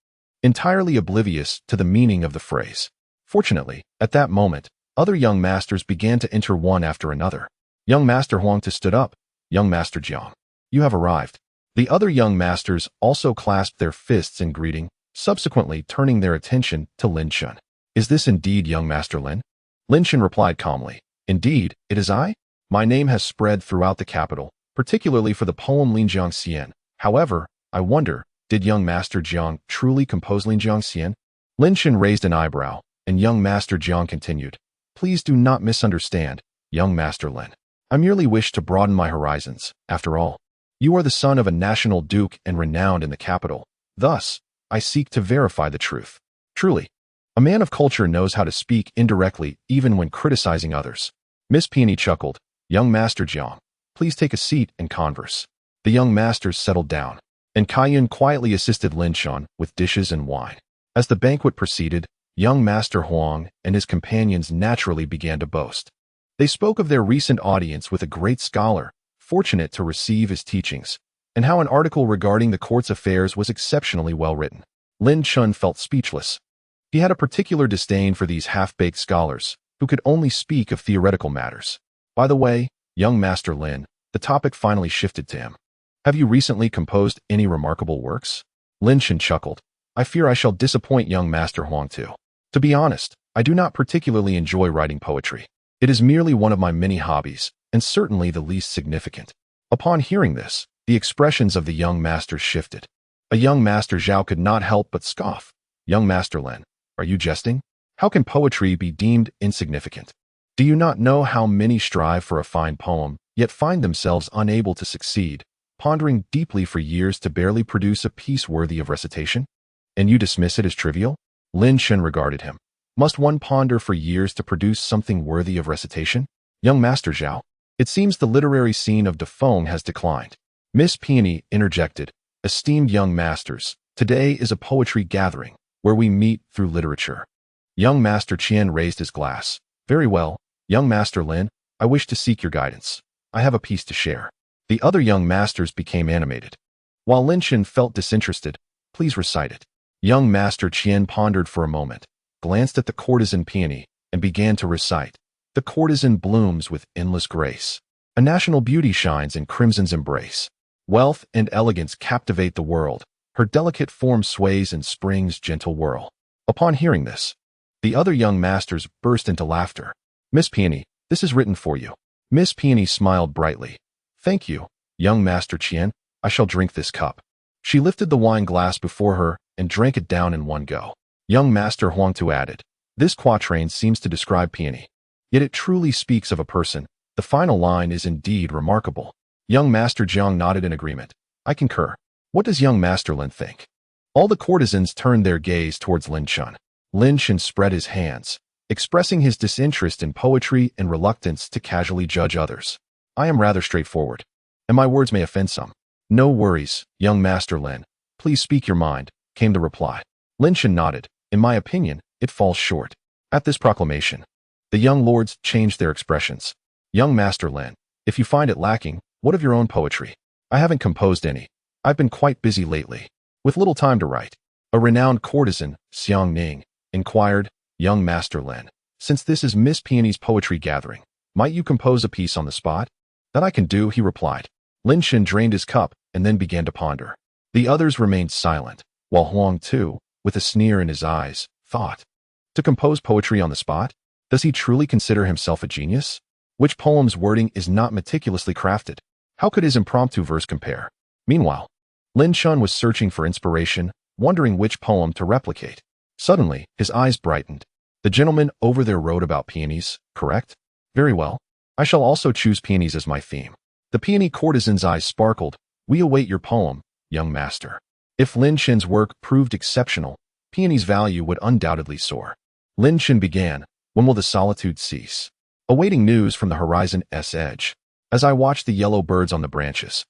entirely oblivious to the meaning of the phrase. Fortunately, at that moment, other young masters began to enter one after another. Young Master Huang Tu stood up. Young Master Jiang, you have arrived. The other young masters also clasped their fists in greeting, subsequently turning their attention to Lin Chen. Is this indeed young Master Lin? Lin Chen replied calmly, indeed, it is I. My name has spread throughout the capital, particularly for the poem Lin Jiang Xian. However, I wonder, did young Master Jiang truly compose Lin Jiang Xian? Lin Chen raised an eyebrow, and young Master Jiang continued, please do not misunderstand, young Master Lin. I merely wish to broaden my horizons. After all, you are the son of a national duke and renowned in the capital. Thus, I seek to verify the truth. Truly, a man of culture knows how to speak indirectly even when criticizing others. Miss Peony chuckled, young Master Jiang, please take a seat and converse. The young masters settled down, and Kaiyun quietly assisted Lin Chen with dishes and wine. As the banquet proceeded, young Master Huang and his companions naturally began to boast. They spoke of their recent audience with a great scholar, fortunate to receive his teachings, and how an article regarding the court's affairs was exceptionally well written. Lin Chen felt speechless. He had a particular disdain for these half-baked scholars, who could only speak of theoretical matters. By the way, young Master Lin, the topic finally shifted to him. Have you recently composed any remarkable works? Lin Chen chuckled. I fear I shall disappoint young Master Huang Tu. To be honest, I do not particularly enjoy writing poetry. It is merely one of my many hobbies, and certainly the least significant. Upon hearing this, the expressions of the young masters shifted. A young Master Zhao could not help but scoff. Young Master Lin, are you jesting? How can poetry be deemed insignificant? Do you not know how many strive for a fine poem, yet find themselves unable to succeed, pondering deeply for years to barely produce a piece worthy of recitation? And you dismiss it as trivial? Lin Chen regarded him. Must one ponder for years to produce something worthy of recitation? Young Master Zhao, it seems the literary scene of Defeng has declined. Miss Peony interjected, esteemed young masters, today is a poetry gathering, where we meet through literature. Young Master Qian raised his glass. Very well, young Master Lin, I wish to seek your guidance. I have a piece to share. The other young masters became animated. While Lin Chen felt disinterested, please recite it. Young Master Qian pondered for a moment, glanced at the courtesan Peony, and began to recite. The courtesan blooms with endless grace. A national beauty shines in crimson's embrace. Wealth and elegance captivate the world. Her delicate form sways in spring's gentle whirl. Upon hearing this, the other young masters burst into laughter. Miss Peony, this is written for you. Miss Peony smiled brightly. Thank you, young Master Qian. I shall drink this cup. She lifted the wine glass before her and drank it down in one go. Young Master Huangtu added, "This quatrain seems to describe peony. Yet it truly speaks of a person. The final line is indeed remarkable." Young Master Jiang nodded in agreement. "I concur. What does young Master Lin think?" All the courtesans turned their gaze towards Lin Chen. Lin Chen spread his hands, expressing his disinterest in poetry and reluctance to casually judge others. "I am rather straightforward, and my words may offend some." "No worries, young Master Lin. Please speak your mind," came the reply. Lin Chen nodded. "In my opinion, it falls short." At this proclamation, the young lords changed their expressions. "Young Master Lin, if you find it lacking, what of your own poetry?" "I haven't composed any. I've been quite busy lately, with little time to write." A renowned courtesan, Xiang Ning, inquired, "Young Master Lin, since this is Miss Peony's poetry gathering, might you compose a piece on the spot?" "That I can do," he replied. Lin Chen drained his cup and then began to ponder. The others remained silent, while Huang Tu, with a sneer in his eyes, thought, "To compose poetry on the spot? Does he truly consider himself a genius? Which poem's wording is not meticulously crafted? How could his impromptu verse compare?" Meanwhile, Lin Chen was searching for inspiration, wondering which poem to replicate. Suddenly, his eyes brightened. "The gentleman over there wrote about peonies, correct? Very well. I shall also choose peonies as my theme." The peony courtesan's eyes sparkled. "We await your poem, young master." If Lin Chen's work proved exceptional, peony's value would undoubtedly soar. Lin Chen began, "When will the solitude cease? Awaiting news from the horizon's edge. As I watch the yellow birds on the branches,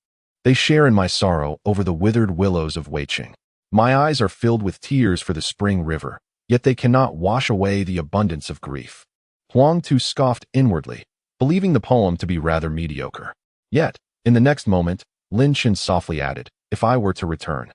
they share in my sorrow over the withered willows of Weiqing. My eyes are filled with tears for the spring river, yet they cannot wash away the abundance of grief." Huang Tu scoffed inwardly, believing the poem to be rather mediocre. Yet, in the next moment, Lin Chen softly added, "If I were to return,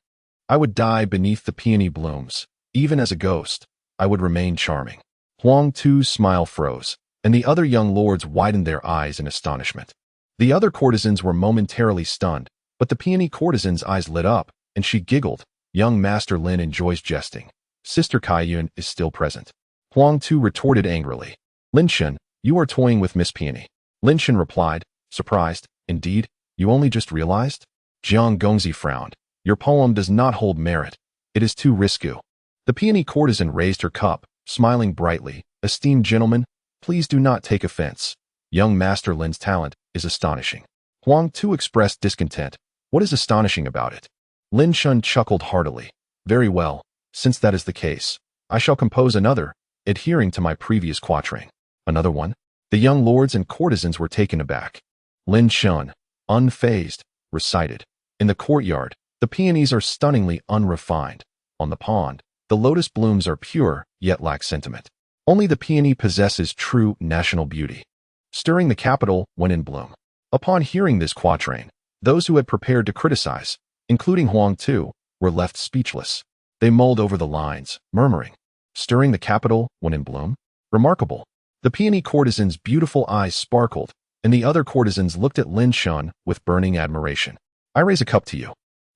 I would die beneath the peony blooms. Even as a ghost, I would remain charming." Huang Tu's smile froze, and the other young lords widened their eyes in astonishment. The other courtesans were momentarily stunned, but the peony courtesan's eyes lit up, and she giggled. "Young Master Lin enjoys jesting. Sister Kaiyun is still present." Huang Tu retorted angrily, "Lin Chen, you are toying with Miss Peony." Lin Chen replied, surprised, "Indeed, you only just realized?" Jiang Gongzi frowned. "Your poem does not hold merit. It is too risky." The peony courtesan raised her cup, smiling brightly. "Esteemed gentlemen, please do not take offense. Young Master Lin's talent is astonishing." Huang Tu expressed discontent. "What is astonishing about it?" Lin Chen chuckled heartily. "Very well, since that is the case, I shall compose another, adhering to my previous quatrain." "Another one?" The young lords and courtesans were taken aback. Lin Chen, unfazed, recited, "In the courtyard, the peonies are stunningly unrefined. On the pond, the lotus blooms are pure, yet lack sentiment. Only the peony possesses true national beauty, stirring the capital when in bloom." Upon hearing this quatrain, those who had prepared to criticize, including Huang Tu, were left speechless. They mulled over the lines, murmuring, "Stirring the capital when in bloom? Remarkable." The peony courtesan's beautiful eyes sparkled, and the other courtesans looked at Lin Chen with burning admiration. "I raise a cup to you."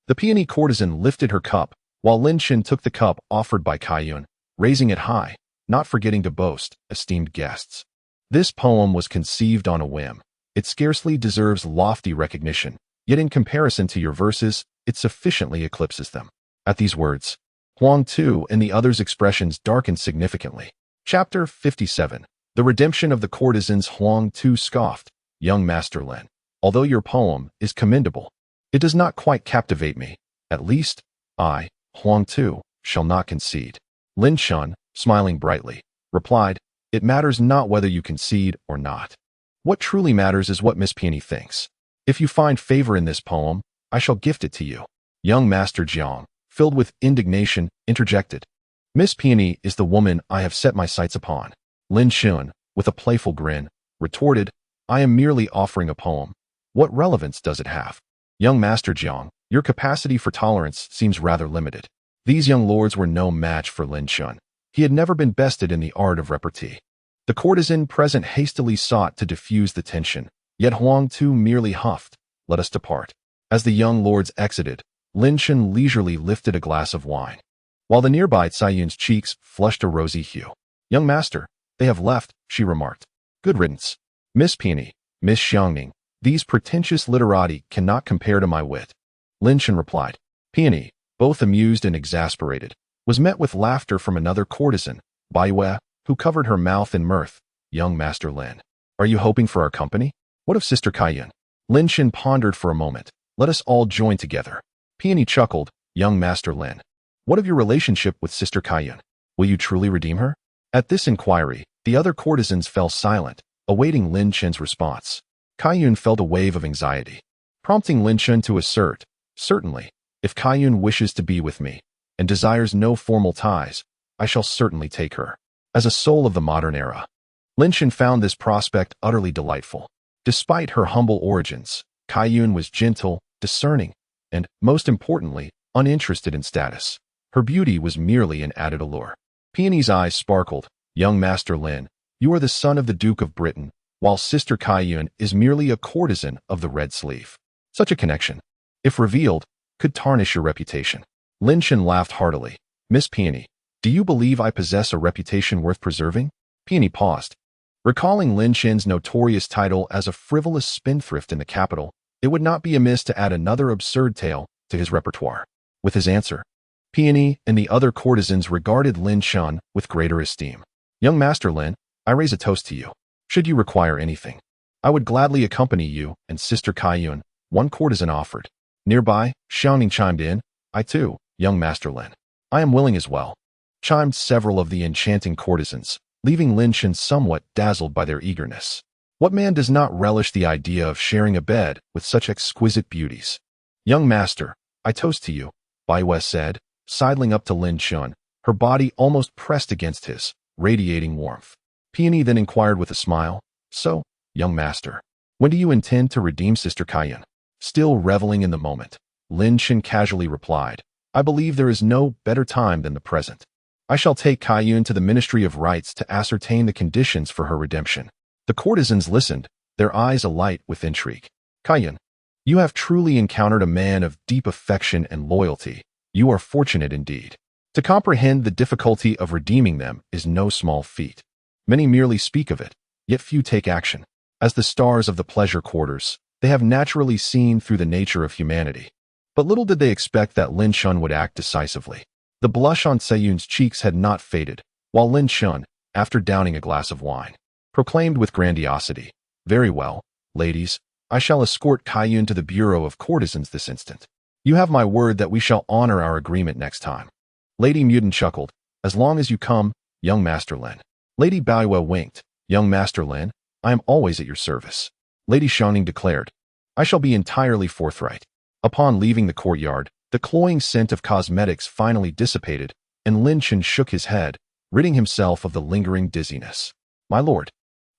The peony courtesan lifted her cup, while Lin Chen took the cup offered by Kaiyun, raising it high, not forgetting to boast, "Esteemed guests, this poem was conceived on a whim. It scarcely deserves lofty recognition, yet in comparison to your verses, it sufficiently eclipses them." At these words, Huang Tu and the others' expressions darkened significantly. Chapter 57. The Redemption of the Courtesans. Huang Tu scoffed, "Young Master Lin, although your poem is commendable, it does not quite captivate me. At least, I, Huang Tu, shall not concede." Lin Chen, smiling brightly, replied, "It matters not whether you concede or not. What truly matters is what Miss Peony thinks. If you find favor in this poem, I shall gift it to you." Young Master Jiang, filled with indignation, interjected, "Miss Peony is the woman I have set my sights upon." Lin Chen, with a playful grin, retorted, "I am merely offering a poem. What relevance does it have?" Young Master Jiang, your capacity for tolerance seems rather limited. These young lords were no match for Lin Chen. He had never been bested in the art of repartee. The courtesan present hastily sought to diffuse the tension, yet Huang Tu merely huffed, "Let us depart." As the young lords exited, Lin Chen leisurely lifted a glass of wine, while the nearby Caiyun's cheeks flushed a rosy hue. "Young master, they have left," she remarked. "Good riddance. Miss Peony, Miss Xiangning, these pretentious literati cannot compare to my wit." Lin Chen replied, Peony, both amused and exasperated, was met with laughter from another courtesan, Baiwei, who covered her mouth in mirth. Young Master Lin, are you hoping for our company? What of Sister Kaiyun? Lin Chen pondered for a moment. Let us all join together. Peony chuckled. Young Master Lin, what of your relationship with Sister Kaiyun? Will you truly redeem her? At this inquiry, the other courtesans fell silent, awaiting Lin Chen's response. Kaiyun felt a wave of anxiety, prompting Lin Chen to assert, certainly, if Kaiyun wishes to be with me, and desires no formal ties, I shall certainly take her. As a soul of the modern era, Lin Chen found this prospect utterly delightful. Despite her humble origins, Kaiyun was gentle, discerning, and, most importantly, uninterested in status. Her beauty was merely an added allure. Peony's eyes sparkled. Young Master Lin, you are the son of the Duke of Britain, while Sister Kaiyun is merely a courtesan of the Red Sleeve. Such a connection, if revealed, could tarnish your reputation. Lin Chen laughed heartily. Miss Peony, do you believe I possess a reputation worth preserving? Peony paused. Recalling Lin Chen's notorious title as a frivolous spendthrift in the capital, it would not be amiss to add another absurd tale to his repertoire. With his answer, Peony and the other courtesans regarded Lin Chen with greater esteem. Young Master Lin, I raise a toast to you. Should you require anything, I would gladly accompany you and Sister Kaiyun, one courtesan offered. Nearby, Xiangning chimed in. I too, Young Master Lin. I am willing as well. Chimed several of the enchanting courtesans, leaving Lin Chen somewhat dazzled by their eagerness. What man does not relish the idea of sharing a bed with such exquisite beauties? Young Master, I toast to you, Baiwei said, sidling up to Lin Chen, her body almost pressed against his, radiating warmth. Peony then inquired with a smile, so, young master, when do you intend to redeem Sister Kaiyun? Still reveling in the moment, Lin Chen casually replied, I believe there is no better time than the present. I shall take Kaiyun to the Ministry of Rights to ascertain the conditions for her redemption. The courtesans listened, their eyes alight with intrigue. Kaiyun, you have truly encountered a man of deep affection and loyalty. You are fortunate indeed. To comprehend the difficulty of redeeming them is no small feat. Many merely speak of it, yet few take action. As the stars of the pleasure quarters, they have naturally seen through the nature of humanity. But little did they expect that Lin Chen would act decisively. The blush on Kaiyun's cheeks had not faded, while Lin Chen, after downing a glass of wine, proclaimed with grandiosity, Very well, ladies, I shall escort Kaiyun to the Bureau of Courtesans this instant. You have my word that we shall honor our agreement next time. Lady Mutin chuckled, As long as you come, young Master Lin. Lady Baiwei winked, Young Master Lin, I am always at your service. Lady Xiangning declared, I shall be entirely forthright. Upon leaving the courtyard, the cloying scent of cosmetics finally dissipated, and Lin Chen shook his head, ridding himself of the lingering dizziness. My lord,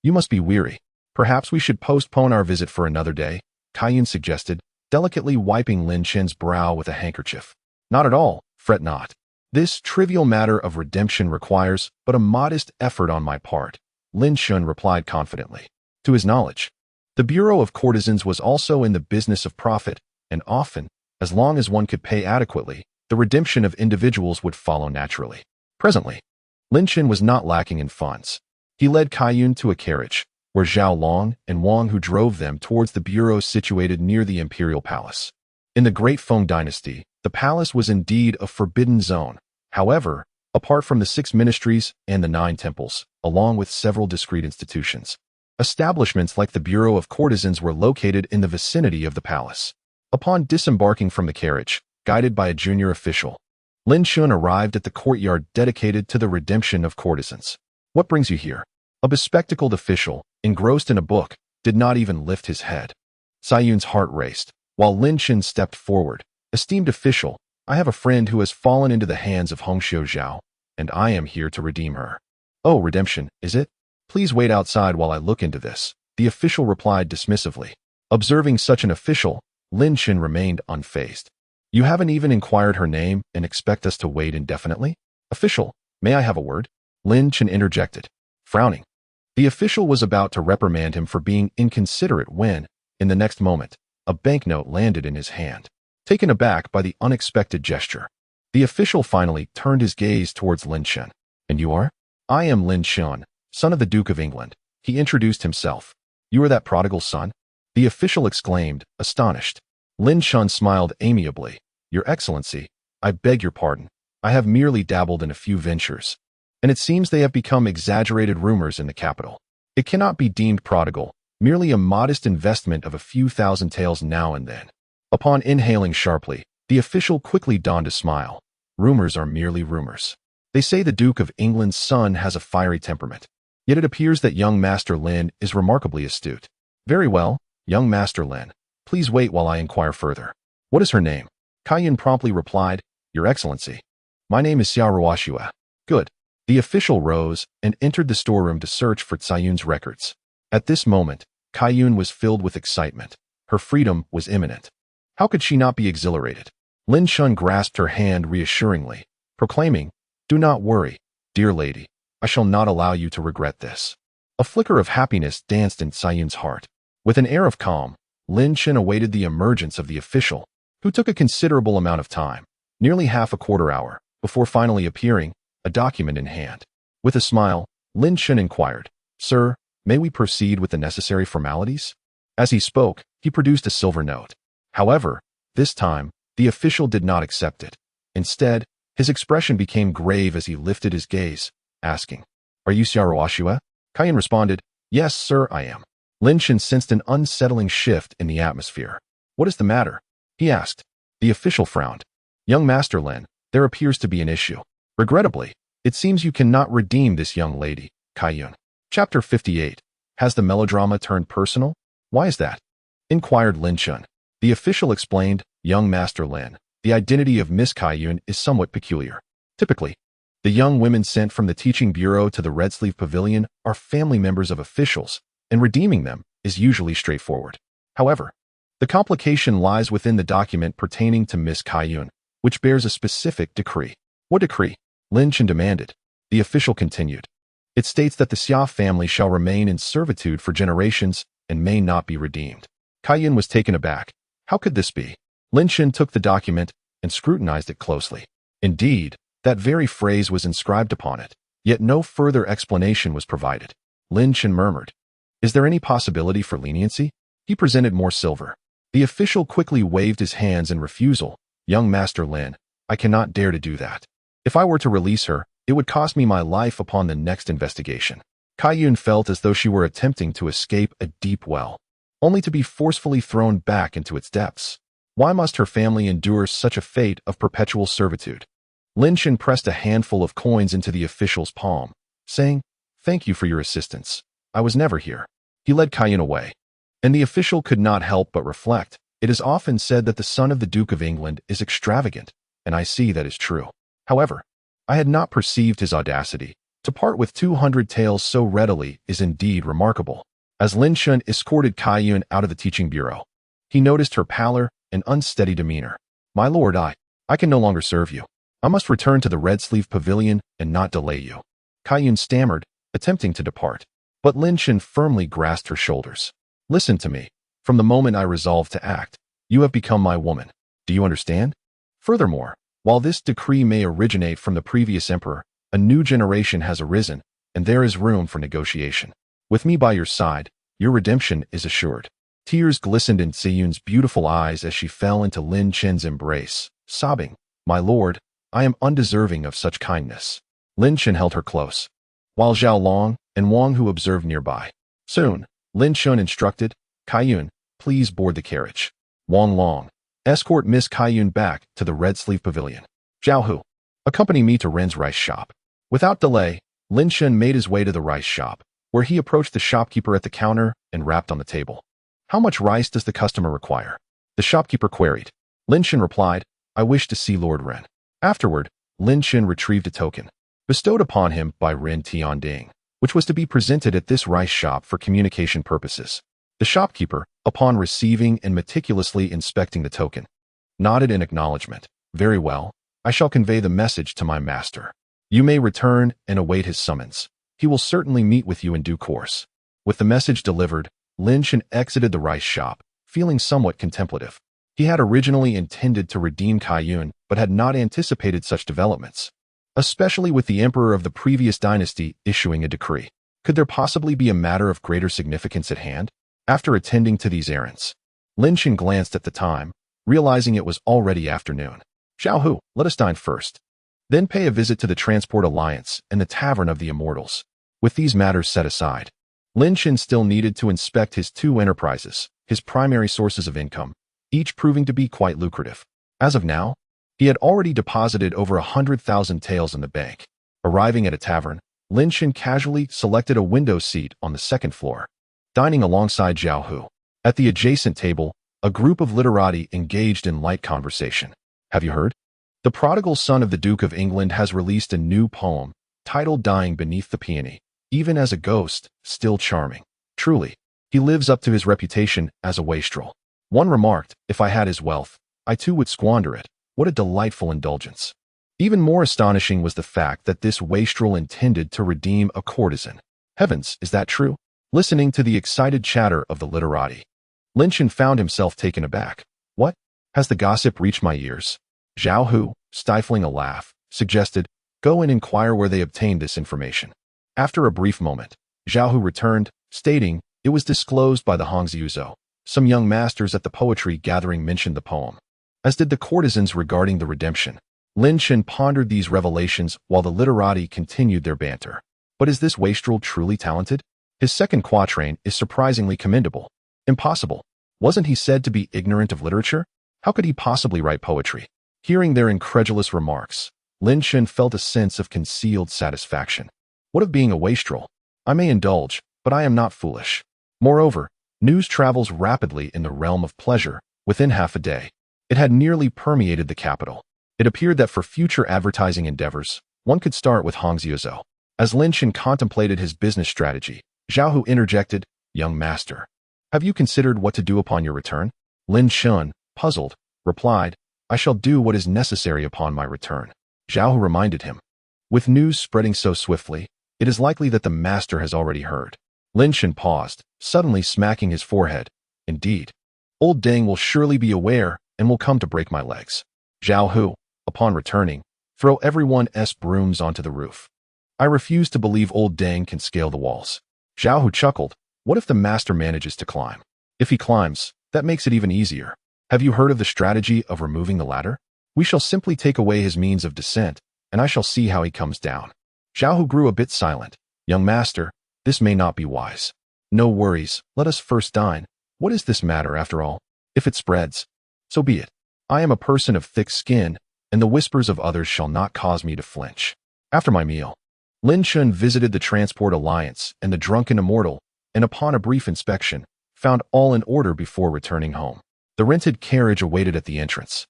you must be weary. Perhaps we should postpone our visit for another day, Kaiyun suggested, delicately wiping Lin Chen's brow with a handkerchief. Not at all, fret not. This trivial matter of redemption requires but a modest effort on my part, Lin Chen replied confidently. To his knowledge, the Bureau of Courtesans was also in the business of profit, and often, as long as one could pay adequately, the redemption of individuals would follow naturally. Presently, Lin Chen was not lacking in funds. He led Kaiyun to a carriage, where Zhao Long and Wang Hu drove them towards the bureau situated near the imperial palace. In the Great Feng Dynasty, the palace was indeed a forbidden zone. However, apart from the 6 ministries and the 9 temples, along with several discrete institutions, establishments like the Bureau of Courtesans were located in the vicinity of the palace. Upon disembarking from the carriage, guided by a junior official, Lin Chen arrived at the courtyard dedicated to the redemption of courtesans. What brings you here? A bespectacled official, engrossed in a book, did not even lift his head. Kaiyun's heart raced, while Lin Chen stepped forward. Esteemed official, I have a friend who has fallen into the hands of Hongxiu Zhao, and I am here to redeem her. Oh, redemption, is it? Please wait outside while I look into this, the official replied dismissively. Observing such an official, Lin Chen remained unfazed. You haven't even inquired her name and expect us to wait indefinitely? Official, may I have a word? Lin Chen interjected, frowning. The official was about to reprimand him for being inconsiderate when, in the next moment, a banknote landed in his hand. Taken aback by the unexpected gesture, the official finally turned his gaze towards Lin Chen. And you are? I am Lin Chen, son of the Duke of England. He introduced himself. You are that prodigal son? The official exclaimed, astonished. Lin Chen smiled amiably. Your Excellency, I beg your pardon. I have merely dabbled in a few ventures, and it seems they have become exaggerated rumors in the capital. It cannot be deemed prodigal, merely a modest investment of a few thousand taels now and then. Upon inhaling sharply, the official quickly donned a smile. Rumors are merely rumors. They say the Duke of England's son has a fiery temperament. Yet it appears that young Master Lin is remarkably astute. Very well, young Master Lin. Please wait while I inquire further. What is her name? Kaiyun promptly replied, Your Excellency. My name is Xiaoruoxue. Good. The official rose and entered the storeroom to search for Caiyun's records. At this moment, Kaiyun was filled with excitement. Her freedom was imminent. How could she not be exhilarated? Lin Chen grasped her hand reassuringly, proclaiming, Do not worry, dear lady. I shall not allow you to regret this. A flicker of happiness danced in Caiyun's heart. With an air of calm, Lin Chen awaited the emergence of the official, who took a considerable amount of time, nearly half a quarter hour, before finally appearing, a document in hand. With a smile, Lin Chen inquired, Sir, may we proceed with the necessary formalities? As he spoke, he produced a silver note. However, this time, the official did not accept it. Instead, his expression became grave as he lifted his gaze, asking, Are you Xiaoruoxue? Kaiyun responded, Yes, sir, I am. Lin Chen sensed an unsettling shift in the atmosphere. What is the matter? He asked. The official frowned. Young Master Lin, there appears to be an issue. Regrettably, it seems you cannot redeem this young lady, Kaiyun. Chapter 58. Has the melodrama turned personal? Why is that? Inquired Lin Chen. The official explained, Young Master Lin, the identity of Miss Kaiyun is somewhat peculiar. Typically, the young women sent from the teaching bureau to the Red Sleeve Pavilion are family members of officials, and redeeming them is usually straightforward. However, the complication lies within the document pertaining to Miss Kaiyun, which bears a specific decree. What decree? Lin Chen demanded. The official continued. It states that the Xia family shall remain in servitude for generations and may not be redeemed. Kaiyun was taken aback. How could this be? Lin Chen took the document and scrutinized it closely. Indeed, that very phrase was inscribed upon it, yet no further explanation was provided. Lin Chen murmured, Is there any possibility for leniency? He presented more silver. The official quickly waved his hands in refusal. Young Master Lin, I cannot dare to do that. If I were to release her, it would cost me my life upon the next investigation. Kaiyun felt as though she were attempting to escape a deep well, only to be forcefully thrown back into its depths. Why must her family endure such a fate of perpetual servitude? Lin Chen pressed a handful of coins into the official's palm, saying, Thank you for your assistance. I was never here. He led Kaiyun away. And the official could not help but reflect. It is often said that the son of the Duke of England is extravagant, and I see that is true. However, I had not perceived his audacity. To part with 200 taels so readily is indeed remarkable. As Lin Chen escorted Kaiyun out of the teaching bureau, he noticed her pallor and unsteady demeanor. My lord, I can no longer serve you. I must return to the Red Sleeve Pavilion and not delay you. Kaiyun stammered, attempting to depart. But Lin Chen firmly grasped her shoulders. Listen to me. From the moment I resolved to act, you have become my woman. Do you understand? Furthermore, while this decree may originate from the previous emperor, a new generation has arisen, and there is room for negotiation. With me by your side, your redemption is assured. Tears glistened in Caiyun's beautiful eyes as she fell into Lin Chen's embrace, sobbing, My lord, I am undeserving of such kindness. Lin Chen held her close, while Zhao Long and Wang Hu observed nearby. Soon, Lin Chen instructed, Kaiyun, please board the carriage. Wang Long, escort Miss Kaiyun back to the Red Sleeve Pavilion. Zhao Hu, accompany me to Ren's rice shop. Without delay, Lin Chen made his way to the rice shop, where he approached the shopkeeper at the counter and rapped on the table. How much rice does the customer require? The shopkeeper queried. Lin Chen replied, I wish to see Lord Ren. Afterward, Lin Chen retrieved a token, bestowed upon him by Ren Tianding, which was to be presented at this rice shop for communication purposes. The shopkeeper, upon receiving and meticulously inspecting the token, nodded in acknowledgement. Very well, I shall convey the message to my master. You may return and await his summons. He will certainly meet with you in due course. With the message delivered, Lin Chen exited the rice shop, feeling somewhat contemplative. He had originally intended to redeem Kaiyun, but had not anticipated such developments, especially with the emperor of the previous dynasty issuing a decree. Could there possibly be a matter of greater significance at hand? After attending to these errands, Lin Chen glanced at the time, realizing it was already afternoon. Zhao Hu, let us dine first. Then pay a visit to the Transport Alliance and the Tavern of the Immortals. With these matters set aside, Lin Chen still needed to inspect his two enterprises, his primary sources of income, each proving to be quite lucrative. As of now, he had already deposited over 100,000 taels in the bank. Arriving at a tavern, Lin Chen casually selected a window seat on the second floor, dining alongside Zhao Hu. At the adjacent table, a group of literati engaged in light conversation. Have you heard? The prodigal son of the Duke of England has released a new poem, titled Dying Beneath the Peony. Even as a ghost, still charming. Truly, he lives up to his reputation as a wastrel. One remarked, if I had his wealth, I too would squander it. What a delightful indulgence. Even more astonishing was the fact that this wastrel intended to redeem a courtesan. Heavens, is that true? Listening to the excited chatter of the literati, Lin Chen found himself taken aback. What? Has the gossip reached my ears? Zhao Hu, stifling a laugh, suggested, go and inquire where they obtained this information. After a brief moment, Zhao Hu returned, stating, it was disclosed by the Hongxiuzhou. Some young masters at the poetry gathering mentioned the poem, as did the courtesans regarding the redemption. Lin Chen pondered these revelations while the literati continued their banter. But is this wastrel truly talented? His second quatrain is surprisingly commendable. Impossible. Wasn't he said to be ignorant of literature? How could he possibly write poetry? Hearing their incredulous remarks, Lin Chen felt a sense of concealed satisfaction. What of being a wastrel? I may indulge, but I am not foolish. Moreover, news travels rapidly in the realm of pleasure. Within half a day, it had nearly permeated the capital. It appeared that for future advertising endeavors, one could start with Hongxiuzhou. As Lin Chen contemplated his business strategy, Zhao Hu interjected, young master, have you considered what to do upon your return? Lin Chen, puzzled, replied, I shall do what is necessary upon my return. Zhao Hu reminded him, with news spreading so swiftly, it is likely that the master has already heard. Lin Chen paused, suddenly smacking his forehead. Indeed, old Deng will surely be aware and will come to break my legs. Zhao Hu, upon returning, throw everyone's brooms onto the roof. I refuse to believe old Deng can scale the walls. Zhao Hu chuckled. What if the master manages to climb? If he climbs, that makes it even easier. Have you heard of the strategy of removing the ladder? We shall simply take away his means of descent, and I shall see how he comes down. Zhao Hu grew a bit silent. Young master, this may not be wise. No worries, let us first dine. What is this matter after all? If it spreads, so be it. I am a person of thick skin, and the whispers of others shall not cause me to flinch. After my meal, Lin Chen visited the Transport Alliance and the Drunken Immortal, and upon a brief inspection, found all in order before returning home. The rented carriage awaited at the entrance,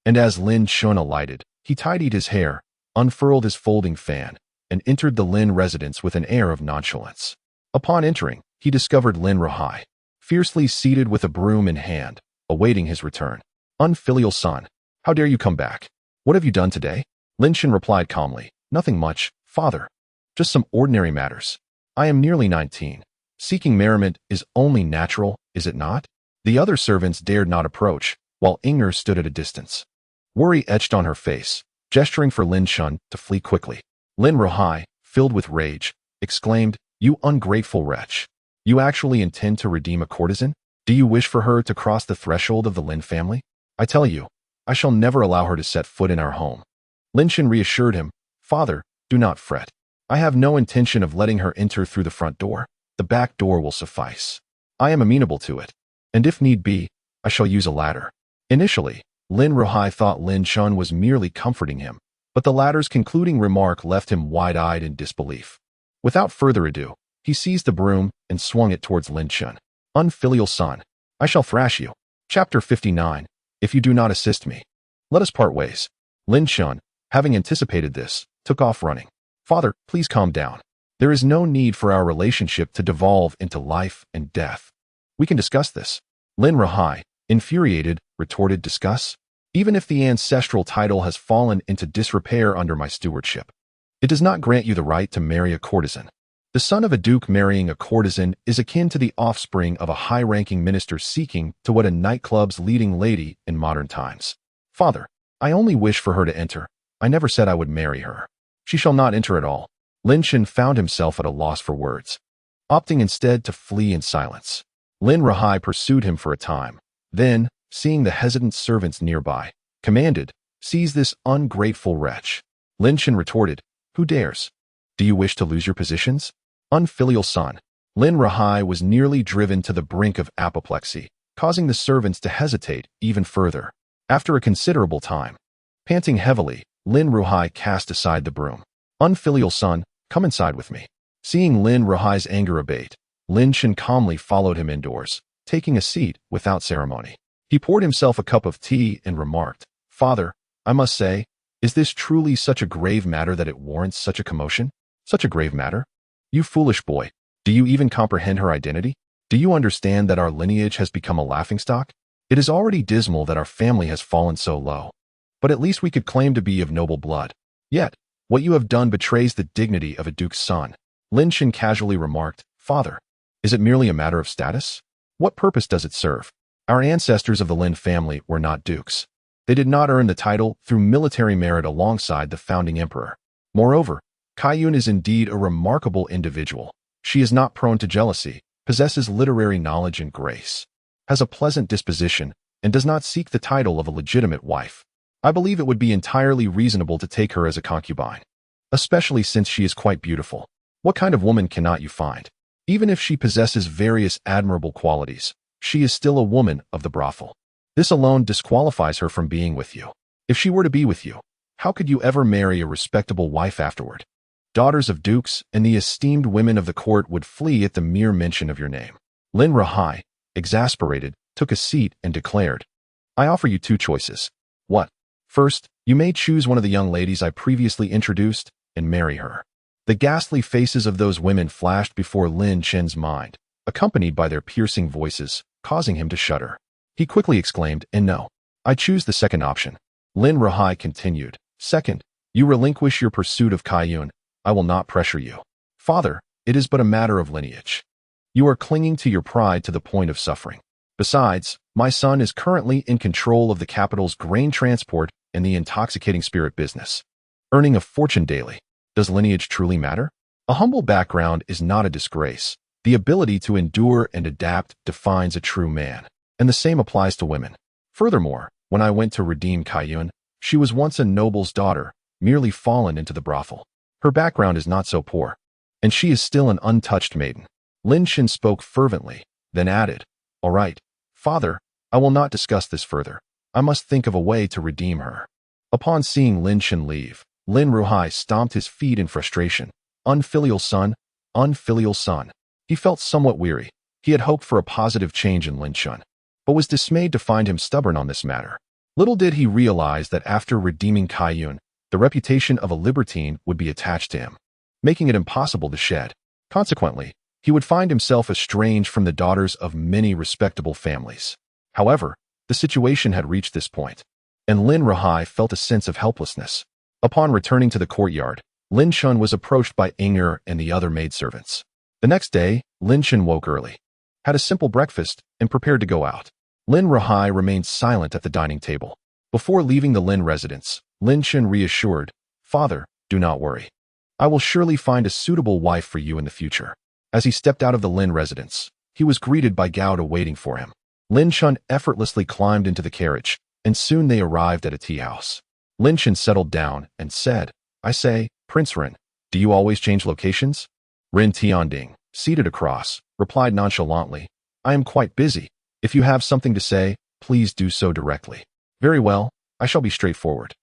and as Lin Chen alighted, he tidied his hair, unfurled his folding fan, and entered the Lin residence with an air of nonchalance. Upon entering, he discovered Lin Rahai, fiercely seated with a broom in hand, awaiting his return. Unfilial son, how dare you come back? What have you done today? Lin Chen replied calmly, nothing much, father. Just some ordinary matters. I am nearly 19. Seeking merriment is only natural, is it not? The other servants dared not approach, while Inger stood at a distance. Worry etched on her face, gesturing for Lin Chen to flee quickly. Lin Rahai, filled with rage, exclaimed, you ungrateful wretch. You actually intend to redeem a courtesan? Do you wish for her to cross the threshold of the Lin family? I tell you, I shall never allow her to set foot in our home. Lin Chen reassured him, father, do not fret. I have no intention of letting her enter through the front door. The back door will suffice. I am amenable to it, and if need be, I shall use a ladder. Initially, Lin Rahai thought Lin Chen was merely comforting him, but the latter's concluding remark left him wide-eyed in disbelief. Without further ado, he seized the broom and swung it towards Lin Chen. Unfilial son, I shall thrash you. Chapter 59. If you do not assist me, let us part ways. Lin Chen, having anticipated this, took off running. Father, please calm down. There is no need for our relationship to devolve into life and death. We can discuss this. Lin Rahai, infuriated, retorted, discuss? Even if the ancestral title has fallen into disrepair under my stewardship, it does not grant you the right to marry a courtesan. The son of a duke marrying a courtesan is akin to the offspring of a high-ranking minister seeking to wed a nightclub's leading lady in modern times. Father, I only wish for her to enter. I never said I would marry her. She shall not enter at all. Lin Chen found himself at a loss for words, opting instead to flee in silence. Lin Rahai pursued him for a time. Then, seeing the hesitant servants nearby, commanded, "Seize this ungrateful wretch." Lin Chen retorted, "Who dares? Do you wish to lose your positions? Unfilial son." Lin Rahai was nearly driven to the brink of apoplexy, causing the servants to hesitate even further. After a considerable time, panting heavily, Lin Ruhai cast aside the broom. "Unfilial son, come inside with me." Seeing Lin Ruhai's anger abate, Lin Chen calmly followed him indoors, taking a seat without ceremony. He poured himself a cup of tea and remarked, "Father, I must say, is this truly such a grave matter that it warrants such a commotion? Such a grave matter? You foolish boy, do you even comprehend her identity? Do you understand that our lineage has become a laughingstock? It is already dismal that our family has fallen so low. But at least we could claim to be of noble blood. Yet, what you have done betrays the dignity of a duke's son." Lin Chen casually remarked, "Father, is it merely a matter of status? What purpose does it serve? Our ancestors of the Lin family were not dukes. They did not earn the title through military merit alongside the founding emperor. Moreover, Kaiyun is indeed a remarkable individual. She is not prone to jealousy, possesses literary knowledge and grace, has a pleasant disposition, and does not seek the title of a legitimate wife. I believe it would be entirely reasonable to take her as a concubine, especially since she is quite beautiful. What kind of woman cannot you find? Even if she possesses various admirable qualities, she is still a woman of the brothel. This alone disqualifies her from being with you. If she were to be with you, how could you ever marry a respectable wife afterward? Daughters of dukes and the esteemed women of the court would flee at the mere mention of your name." Lin Rahai, exasperated, took a seat and declared, "I offer you two choices. What? First, you may choose one of the young ladies I previously introduced and marry her." The ghastly faces of those women flashed before Lin Chen's mind, accompanied by their piercing voices, causing him to shudder. He quickly exclaimed, "And no, I choose the second option." Lin Rahai continued, "Second, you relinquish your pursuit of Kaiyun. I will not pressure you. Father, it is but a matter of lineage. You are clinging to your pride to the point of suffering. Besides, my son is currently in control of the capital's grain transport and the intoxicating spirit business, earning a fortune daily. Does lineage truly matter? A humble background is not a disgrace. The ability to endure and adapt defines a true man, and the same applies to women. Furthermore, when I went to redeem Kaiyun, she was once a noble's daughter, merely fallen into the brothel. Her background is not so poor, and she is still an untouched maiden." Lin Chen spoke fervently, then added, "All right, father, I will not discuss this further. I must think of a way to redeem her." Upon seeing Lin Chen leave, Lin Ruhai stomped his feet in frustration. Unfilial son, unfilial son. He felt somewhat weary. He had hoped for a positive change in Lin Chen, but was dismayed to find him stubborn on this matter. Little did he realize that after redeeming Kaiyun, the reputation of a libertine would be attached to him, making it impossible to shed. Consequently, he would find himself estranged from the daughters of many respectable families. However, the situation had reached this point, and Lin Rahai felt a sense of helplessness. Upon returning to the courtyard, Lin Chen was approached by Inger and the other maidservants. The next day, Lin Chen woke early, had a simple breakfast, and prepared to go out. Lin Rahai remained silent at the dining table. Before leaving the Lin residence, Lin Chen reassured, "Father, do not worry. I will surely find a suitable wife for you in the future." As he stepped out of the Lin residence, he was greeted by Gauda waiting for him. Lin Chen effortlessly climbed into the carriage, and soon they arrived at a tea house. Lin Chen settled down and said, "I say, Prince Ren, do you always change locations?" Ren Tianding, seated across, replied nonchalantly, "I am quite busy. If you have something to say, please do so directly." "Very well, I shall be straightforward.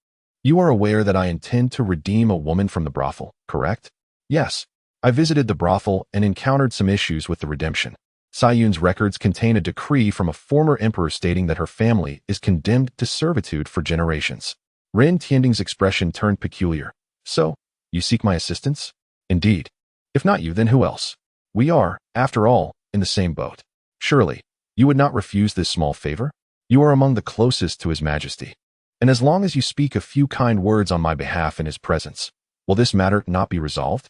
You are aware that I intend to redeem a woman from the brothel, correct?" "Yes. I visited the brothel and encountered some issues with the redemption. Sayun's records contain a decree from a former emperor stating that her family is condemned to servitude for generations." Ren Tianding's expression turned peculiar. "So, you seek my assistance?" "Indeed. If not you, then who else? We are, after all, in the same boat. Surely, you would not refuse this small favor? You are among the closest to His Majesty. And as long as you speak a few kind words on my behalf in his presence, will this matter not be resolved?"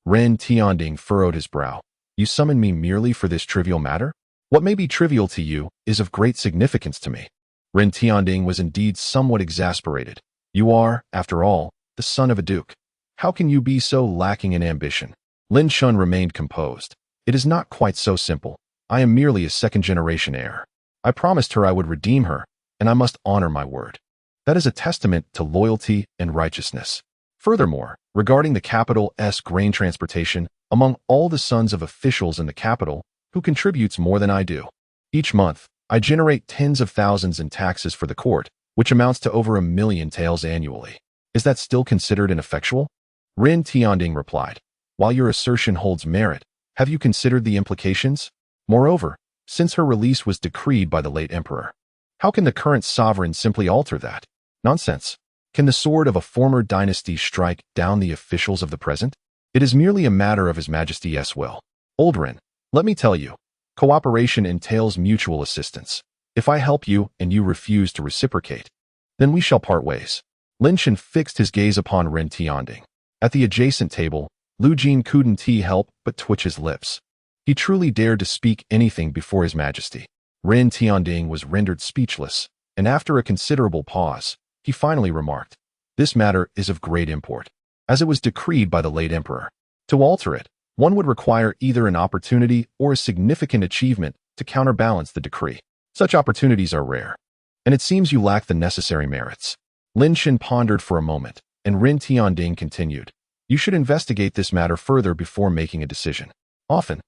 Ren Tianding furrowed his brow. "You summon me merely for this trivial matter? What may be trivial to you is of great significance to me." Ren Tianding was indeed somewhat exasperated. "You are, after all, the son of a duke. How can you be so lacking in ambition?" Lin Chen remained composed. "It is not quite so simple. I am merely a second-generation heir. I promised her I would redeem her, and I must honor my word. That is a testament to loyalty and righteousness. Furthermore, regarding the capital's grain transportation, among all the sons of officials in the capital, who contributes more than I do? Each month, I generate tens of thousands in taxes for the court, which amounts to over 1 million taels annually. Is that still considered ineffectual? Ren Tianding replied, while your assertion holds merit, have you considered the implications? Moreover, since her release was decreed by the late emperor, how can the current sovereign simply alter that? Nonsense. Can the sword of a former dynasty strike down the officials of the present? It is merely a matter of His Majesty's will. Old Ren, let me tell you, cooperation entails mutual assistance. If I help you and you refuse to reciprocate, then we shall part ways. Lin Chen fixed his gaze upon Ren Tianding. At the adjacent table, Lu Jin couldn't help but twitch his lips. He truly dared to speak anything before His Majesty. Ren Tianding was rendered speechless, and after a considerable pause, he finally remarked, "This matter is of great import, as it was decreed by the late emperor. To alter it, one would require either an opportunity or a significant achievement to counterbalance the decree. Such opportunities are rare, and it seems you lack the necessary merits." Lin Chen pondered for a moment, and Ren Tianding continued, "You should investigate this matter further before making a decision. Often,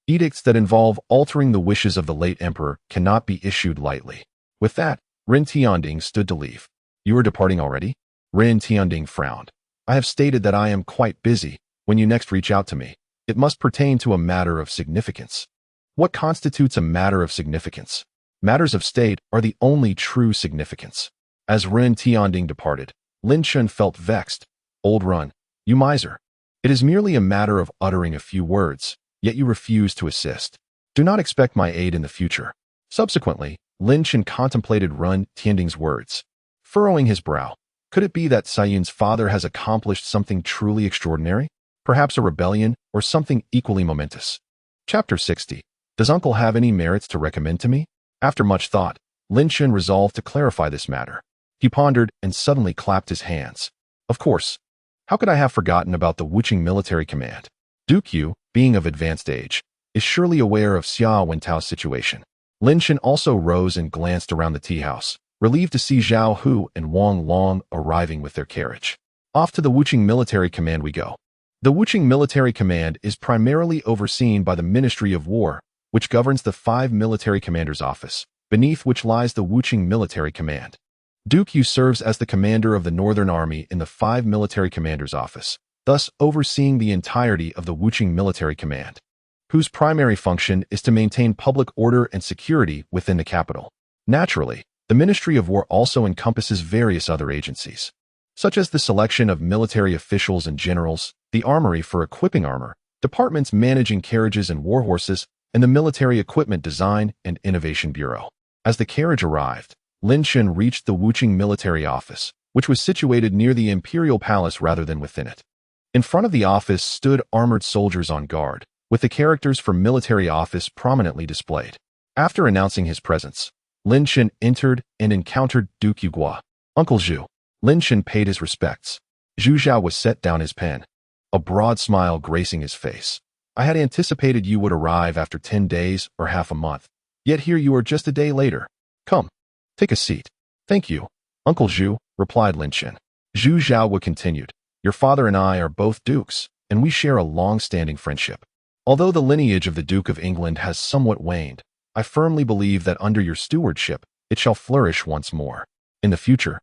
edicts that involve altering the wishes of the late emperor cannot be issued lightly." With that, Ren Tianding stood to leave. "You are departing already?" Ren Tianding frowned. "I have stated that I am quite busy. When you next reach out to me, it must pertain to a matter of significance." What constitutes a matter of significance? Matters of state are the only true significance. As Ren Tianding departed, Lin Chen felt vexed. "Old Run, you miser. It is merely a matter of uttering a few words, yet you refuse to assist. Do not expect my aid in the future." Subsequently, Lin Chen contemplated Ren Tianding's words, furrowing his brow. Could it be that Sayun's father has accomplished something truly extraordinary? Perhaps a rebellion or something equally momentous. Chapter 60. Does uncle have any merits to recommend to me? After much thought, Lin Chen resolved to clarify this matter. He pondered and suddenly clapped his hands. Of course. How could I have forgotten about the Wuqing military command? Duke Yu, being of advanced age, is surely aware of Xia Wentao's situation. Lin Chen also rose and glanced around the tea house, relieved to see Zhao Hu and Wang Long arriving with their carriage. Off to the Wuqing military command we go. The Wuqing military command is primarily overseen by the Ministry of War, which governs the 5 military commanders' office, beneath which lies the Wuqing military command. Duke Yu serves as the commander of the Northern Army in the 5 military commanders' office, thus overseeing the entirety of the Wuqing military command, whose primary function is to maintain public order and security within the capital. Naturally, the Ministry of War also encompasses various other agencies, such as the selection of military officials and generals, the armory for equipping armor, departments managing carriages and war horses, and the Military Equipment Design and Innovation Bureau. As the carriage arrived, Lin Chen reached the Wuqing military office, which was situated near the imperial palace rather than within it. In front of the office stood armored soldiers on guard, with the characters for military office prominently displayed. After announcing his presence, Lin Chen entered and encountered Duke Yugua. "Uncle Zhu." Lin Chen paid his respects. Zhu Zhao was set down his pen, a broad smile gracing his face. "I had anticipated you would arrive after 10 days or half a month, yet here you are just a day later. Come, take a seat." "Thank you, Uncle Zhu," replied Lin Chen. Zhu Zhao continued, "Your father and I are both dukes, and we share a long-standing friendship. Although the lineage of the Duke of England has somewhat waned, I firmly believe that under your stewardship, it shall flourish once more. In the future,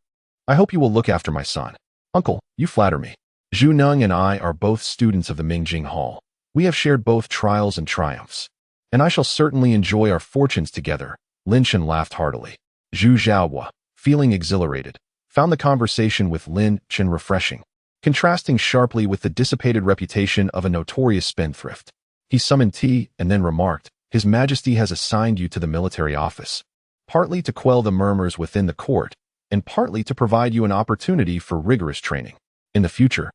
I hope you will look after my son." "Uncle, you flatter me. Zhu Neng and I are both students of the Mingjing Hall. We have shared both trials and triumphs, and I shall certainly enjoy our fortunes together." Lin Chen laughed heartily. Zhu Zhaohua, feeling exhilarated, found the conversation with Lin Chen refreshing, contrasting sharply with the dissipated reputation of a notorious spendthrift. He summoned tea and then remarked, "His Majesty has assigned you to the military office, partly to quell the murmurs within the court, and partly to provide you an opportunity for rigorous training. In the future,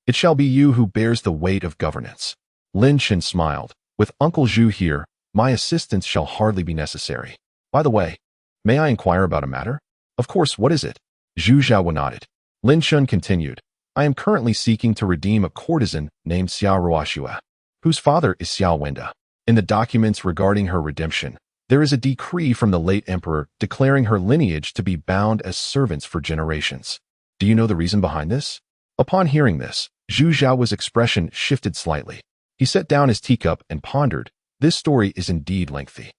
it shall be you who bears the weight of governance." Lin Chen smiled. "With Uncle Zhu here, my assistance shall hardly be necessary. By the way, may I inquire about a matter?" "Of course, what is it?" Zhu Zhao nodded. Lin Chen continued, "I am currently seeking to redeem a courtesan named Xia Ruoxue, whose father is Xiao Wenda. In the documents regarding her redemption, There is a decree from the late emperor declaring her lineage to be bound as servants for generations. Do you know the reason behind this? Upon hearing this, Zhu Zhao's expression shifted slightly. He set down his teacup and pondered. This story is indeed lengthy.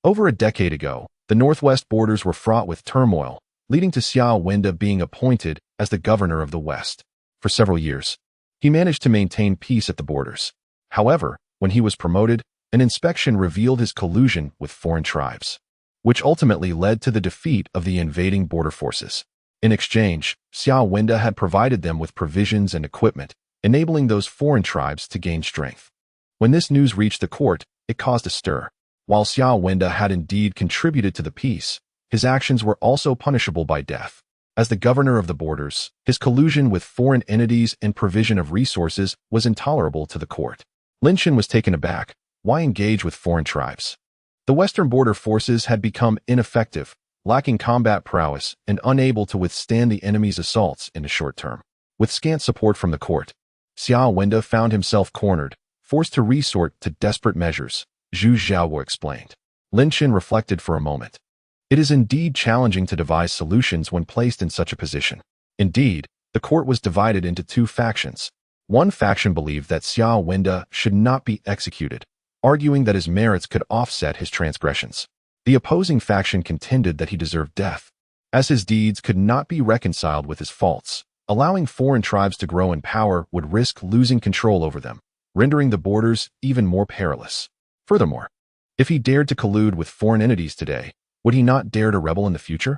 Over a decade ago, the northwest borders were fraught with turmoil, leading to Xiao Wenda being appointed as the governor of the west. For several years, he managed to maintain peace at the borders. However, when he was promoted, an inspection revealed his collusion with foreign tribes, which ultimately led to the defeat of the invading border forces. In exchange, Xiao Wenda had provided them with provisions and equipment, enabling those foreign tribes to gain strength. When this news reached the court, it caused a stir. While Xiao Wenda had indeed contributed to the peace, his actions were also punishable by death. As the governor of the borders, his collusion with foreign entities and provision of resources was intolerable to the court. Lin Chen was taken aback. Why engage with foreign tribes? The western border forces had become ineffective, lacking combat prowess and unable to withstand the enemy's assaults in the short term. With scant support from the court, Xiao Wenda found himself cornered, forced to resort to desperate measures, Zhu Zhao explained. Lin Chen reflected for a moment. It is indeed challenging to devise solutions when placed in such a position. Indeed, the court was divided into two factions. One faction believed that Xiao Wenda should not be executed, arguing that his merits could offset his transgressions. The opposing faction contended that he deserved death, as his deeds could not be reconciled with his faults. Allowing foreign tribes to grow in power would risk losing control over them, rendering the borders even more perilous. Furthermore, if he dared to collude with foreign entities today, would he not dare to rebel in the future?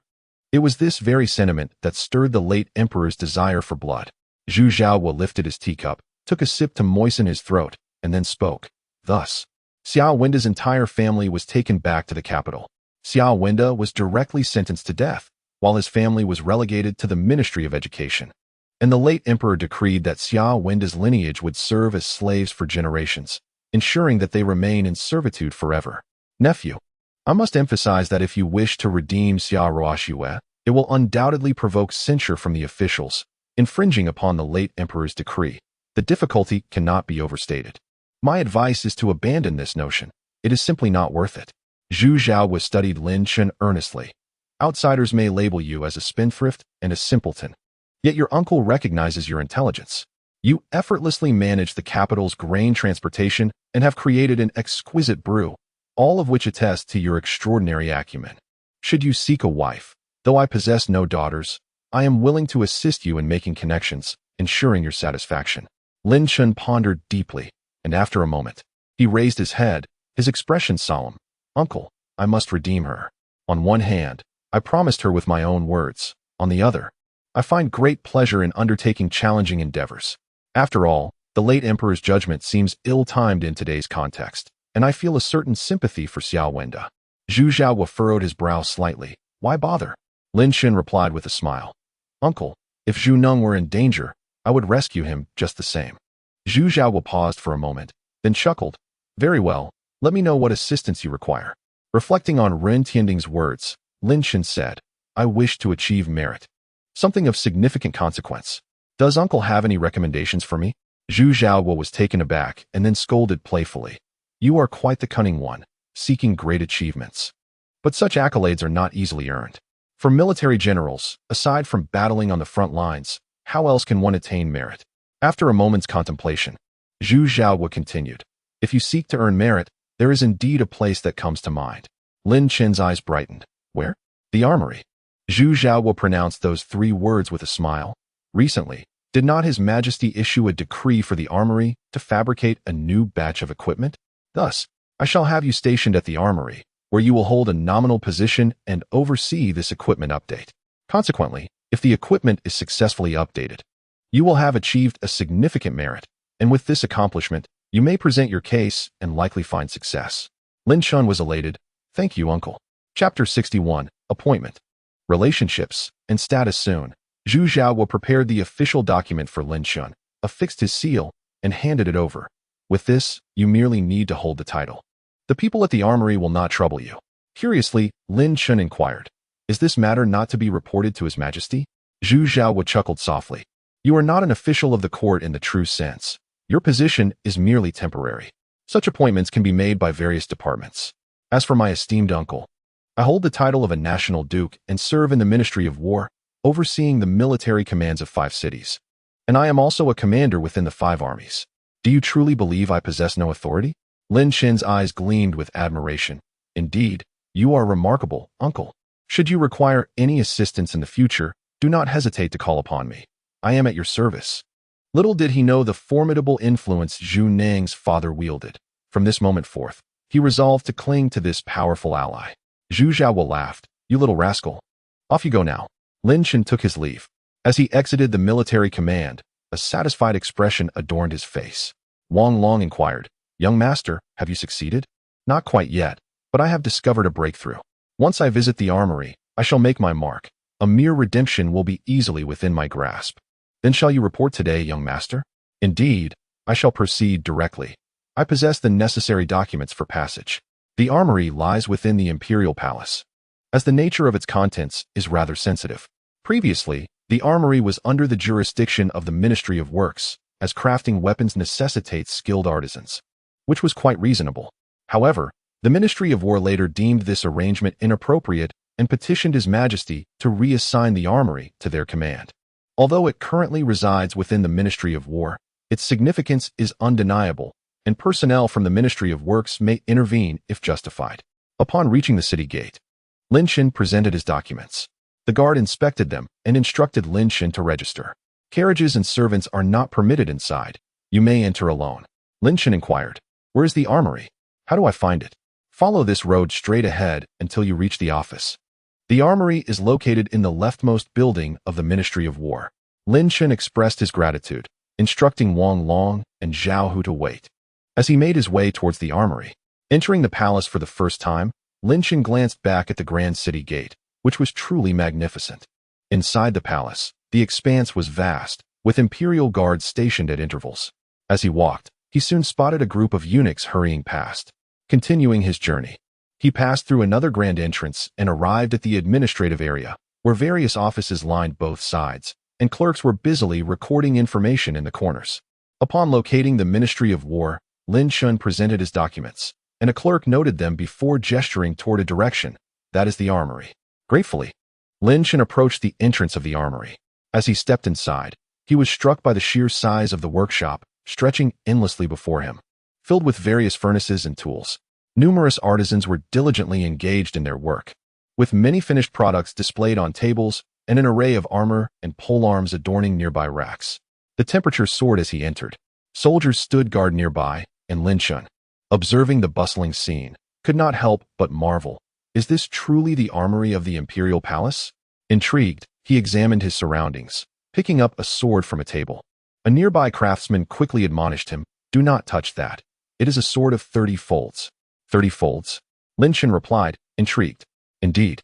It was this very sentiment that stirred the late emperor's desire for blood. Zhu Zhao lifted his teacup, took a sip to moisten his throat, and then spoke. Thus, Xiao Wenda's entire family was taken back to the capital. Xiao Wenda was directly sentenced to death, while his family was relegated to the Ministry of Education. And the late emperor decreed that Xiao Wenda's lineage would serve as slaves for generations, ensuring that they remain in servitude forever. Nephew, I must emphasize that if you wish to redeem Xiao Ruoxue, it will undoubtedly provoke censure from the officials, infringing upon the late emperor's decree. The difficulty cannot be overstated. My advice is to abandon this notion. It is simply not worth it. Zhu Zhao studied Lin Chen earnestly. Outsiders may label you as a spendthrift and a simpleton, yet your uncle recognizes your intelligence. You effortlessly manage the capital's grain transportation and have created an exquisite brew, all of which attest to your extraordinary acumen. Should you seek a wife, though I possess no daughters, I am willing to assist you in making connections, ensuring your satisfaction. Lin Chen pondered deeply, and after a moment, he raised his head, his expression solemn. Uncle, I must redeem her. On one hand, I promised her with my own words. On the other, I find great pleasure in undertaking challenging endeavors. After all, the late emperor's judgment seems ill-timed in today's context, and I feel a certain sympathy for Xiao Wenda. Zhu Zhao furrowed his brow slightly. Why bother? Lin Chen replied with a smile. Uncle, if Zhu Neng were in danger, I would rescue him just the same. Zhu Zhao paused for a moment, then chuckled. Very well, let me know what assistance you require. Reflecting on Ren Tianding's words, Lin Chen said, I wish to achieve merit. Something of significant consequence. Does uncle have any recommendations for me? Zhu Zhao was taken aback and then scolded playfully. You are quite the cunning one, seeking great achievements. But such accolades are not easily earned. For military generals, aside from battling on the front lines, how else can one attain merit? After a moment's contemplation, Zhu Zhao continued. If you seek to earn merit, there is indeed a place that comes to mind. Lin Chen's eyes brightened. Where? The armory. Zhu Zhao pronounced those three words with a smile. Recently, did not His Majesty issue a decree for the armory to fabricate a new batch of equipment? Thus, I shall have you stationed at the armory, where you will hold a nominal position and oversee this equipment update. Consequently, if the equipment is successfully updated, you will have achieved a significant merit, and with this accomplishment, you may present your case and likely find success. Lin Chen was elated. Thank you, uncle. Chapter 61, Appointment. Relationships and status soon. Zhu Zhao prepared the official document for Lin Chen, affixed his seal, and handed it over. With this, you merely need to hold the title. The people at the armory will not trouble you. Curiously, Lin Chen inquired, is this matter not to be reported to His Majesty? Zhu Zhao chuckled softly. You are not an official of the court in the true sense. Your position is merely temporary. Such appointments can be made by various departments. As for my esteemed uncle, I hold the title of a national duke and serve in the Ministry of War, overseeing the military commands of 5 cities. And I am also a commander within the 5 armies. Do you truly believe I possess no authority? Lin Chen's eyes gleamed with admiration. Indeed, you are remarkable, uncle. Should you require any assistance in the future, do not hesitate to call upon me. I am at your service. Little did he know the formidable influence Zhu Nang's father wielded. From this moment forth, he resolved to cling to this powerful ally. Zhu Zhaowu laughed. You little rascal. Off you go now. Lin Chen took his leave. As he exited the military command, a satisfied expression adorned his face. Wang Long inquired, Young master, have you succeeded? Not quite yet, but I have discovered a breakthrough. Once I visit the armory, I shall make my mark. A mere redemption will be easily within my grasp. Then shall you report today, young master? Indeed, I shall proceed directly. I possess the necessary documents for passage. The armory lies within the imperial palace, as the nature of its contents is rather sensitive. Previously, the armory was under the jurisdiction of the Ministry of Works, as crafting weapons necessitates skilled artisans, which was quite reasonable. However, the Ministry of War later deemed this arrangement inappropriate and petitioned His Majesty to reassign the armory to their command. Although it currently resides within the Ministry of War, its significance is undeniable, and personnel from the Ministry of Works may intervene if justified. Upon reaching the city gate, Lin Chen presented his documents. The guard inspected them and instructed Lin Chen to register. Carriages and servants are not permitted inside. You may enter alone. Lin Chen inquired, Where is the armory? How do I find it? Follow this road straight ahead until you reach the office. The armory is located in the leftmost building of the Ministry of War. Lin Chen expressed his gratitude, instructing Wang Long and Zhao Hu to wait. As he made his way towards the armory, entering the palace for the first time, Lin Chen glanced back at the grand city gate, which was truly magnificent. Inside the palace, the expanse was vast, with imperial guards stationed at intervals. As he walked, he soon spotted a group of eunuchs hurrying past. Continuing his journey, he passed through another grand entrance and arrived at the administrative area, where various offices lined both sides, and clerks were busily recording information in the corners. Upon locating the Ministry of War, Lin Chen presented his documents, and a clerk noted them before gesturing toward a direction. That is the armory. Gratefully, Lin Chen approached the entrance of the armory. As he stepped inside, he was struck by the sheer size of the workshop, stretching endlessly before him. Filled with various furnaces and tools, numerous artisans were diligently engaged in their work, with many finished products displayed on tables and an array of armor and polearms adorning nearby racks. The temperature soared as he entered. Soldiers stood guard nearby, and Lin Chen, observing the bustling scene, could not help but marvel. Is this truly the armory of the imperial palace? Intrigued, he examined his surroundings, picking up a sword from a table. A nearby craftsman quickly admonished him, Do not touch that. It is a sword of 30 folds. 30 folds? Lin Chen replied, intrigued. Indeed.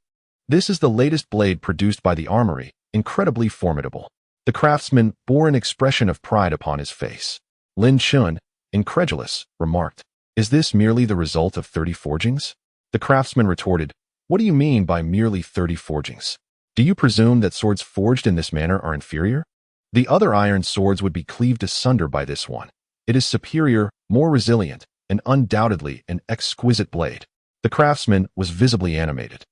This is the latest blade produced by the armory, incredibly formidable. The craftsman bore an expression of pride upon his face. Lin Chen, incredulous, remarked, Is this merely the result of 30 forgings? The craftsman retorted, What do you mean by merely 30 forgings? Do you presume that swords forged in this manner are inferior? The other iron swords would be cleaved asunder by this one. It is superior, more resilient, and undoubtedly an exquisite blade. The craftsman was visibly animated.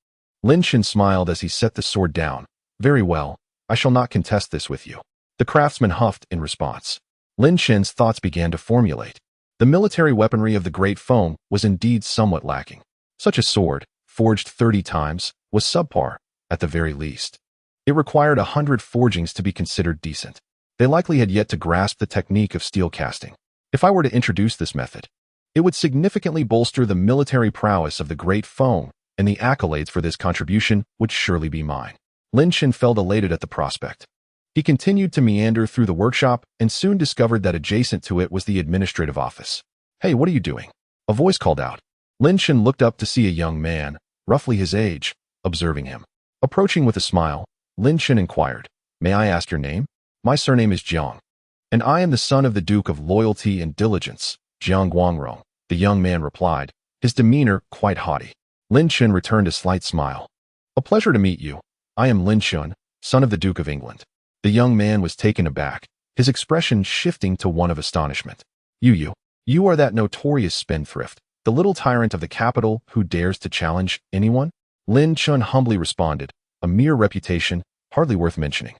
Lin Chen smiled as he set the sword down. Very well, I shall not contest this with you. The craftsman huffed in response. Lin Chen's thoughts began to formulate. The military weaponry of the Great Feng was indeed somewhat lacking. Such a sword, forged 30 times, was subpar, at the very least. It required 100 forgings to be considered decent. They likely had yet to grasp the technique of steel casting. If I were to introduce this method, it would significantly bolster the military prowess of the Great Feng, and the accolades for this contribution would surely be mine. Lin Chen felt elated at the prospect. He continued to meander through the workshop and soon discovered that adjacent to it was the administrative office. Hey, what are you doing? A voice called out. Lin Chen looked up to see a young man, roughly his age, observing him. Approaching with a smile, Lin Chen inquired, May I ask your name? My surname is Jiang, and I am the son of the Duke of Loyalty and Diligence, Jiang Guangrong, the young man replied, his demeanor quite haughty. Lin Chen returned a slight smile. A pleasure to meet you. I am Lin Chen, son of the Duke of England. The young man was taken aback, his expression shifting to one of astonishment. You are that notorious spendthrift, The little tyrant of the capital who dares to challenge anyone? Lin Chen humbly responded, a mere reputation, hardly worth mentioning.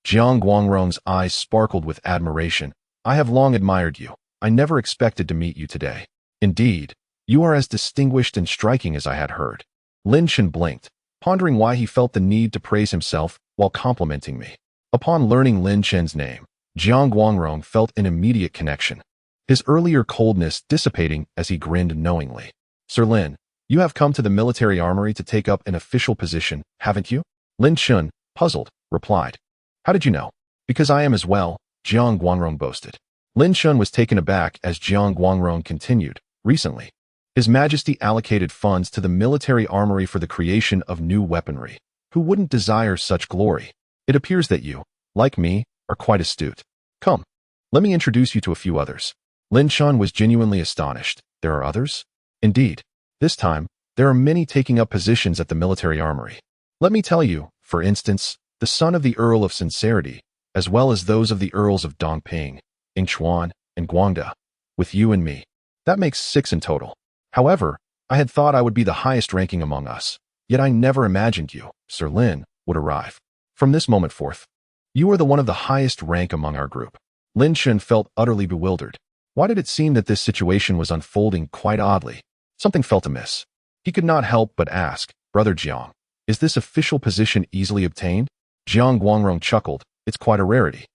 Jiang Guangrong's eyes sparkled with admiration. I have long admired you. I never expected to meet you today. Indeed, you are as distinguished and striking as I had heard. Lin Chen blinked, pondering why he felt the need to praise himself while complimenting me. Upon learning Lin Chen's name, Jiang Guangrong felt an immediate connection, his earlier coldness dissipating as he grinned knowingly. Sir Lin, you have come to the military armory to take up an official position, haven't you? Lin Chen, puzzled, replied. How did you know? Because I am as well, Jiang Guangrong boasted. Lin Chen was taken aback as Jiang Guangrong continued. Recently, His Majesty allocated funds to the military armory for the creation of new weaponry. Who wouldn't desire such glory? It appears that you, like me, are quite astute. Come, let me introduce you to a few others. Lin Chen was genuinely astonished. There are others? Indeed. This time, there are many taking up positions at the military armory. Let me tell you, for instance, the son of the Earl of Sincerity, as well as those of the Earls of Dongping, Yingchuan, and Guangda, with you and me. That makes 6 in total. However, I had thought I would be the highest ranking among us, yet I never imagined you, Sir Lin, would arrive. From this moment forth, you are the one of the highest rank among our group. Lin Chen felt utterly bewildered. Why did it seem that this situation was unfolding quite oddly? Something felt amiss. He could not help but ask, Brother Jiang, is this official position easily obtained? Jiang Guangrong chuckled, it's quite a rarity.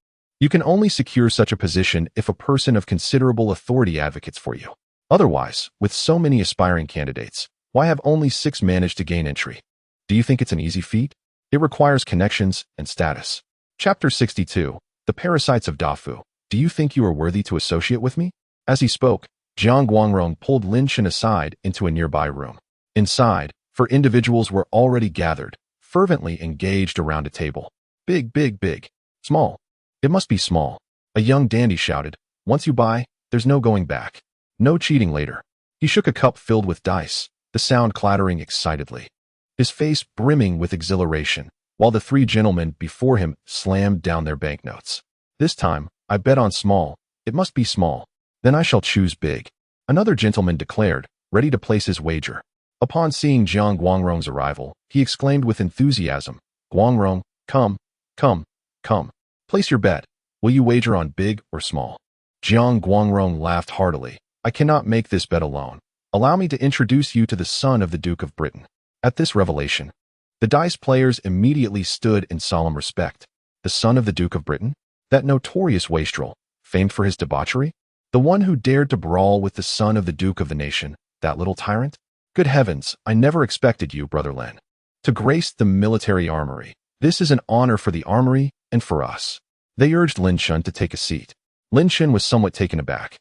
You can only secure such a position if a person of considerable authority advocates for you. Otherwise, with so many aspiring candidates, why have only 6 managed to gain entry? Do you think it's an easy feat? It requires connections and status. Chapter 62, The Parasites of Dafu. Do you think you are worthy to associate with me? As he spoke, Jiang Guangrong pulled Lin Chen aside into a nearby room. Inside, for individuals were already gathered, fervently engaged around a table. Big, big, big. Small. It must be small. A young dandy shouted, once you buy, there's no going back. No cheating later. He shook a cup filled with dice, the sound clattering excitedly, his face brimming with exhilaration, while the 3 gentlemen before him slammed down their banknotes. This time, I bet on small. It must be small. Then I shall choose big. Another gentleman declared, ready to place his wager. Upon seeing Jiang Guangrong's arrival, he exclaimed with enthusiasm, Guangrong, come, come, come. Place your bet. Will you wager on big or small? Jiang Guangrong laughed heartily. I cannot make this bet alone. Allow me to introduce you to the son of the Duke of Britain. At this revelation, the dice players immediately stood in solemn respect. The son of the Duke of Britain? That notorious wastrel, famed for his debauchery? The one who dared to brawl with the son of the Duke of the nation, that little tyrant? Good heavens, I never expected you, Brother Lin, to grace the military armory. This is an honor for the armory and for us. They urged Lin Chen to take a seat. Lin Chen was somewhat taken aback.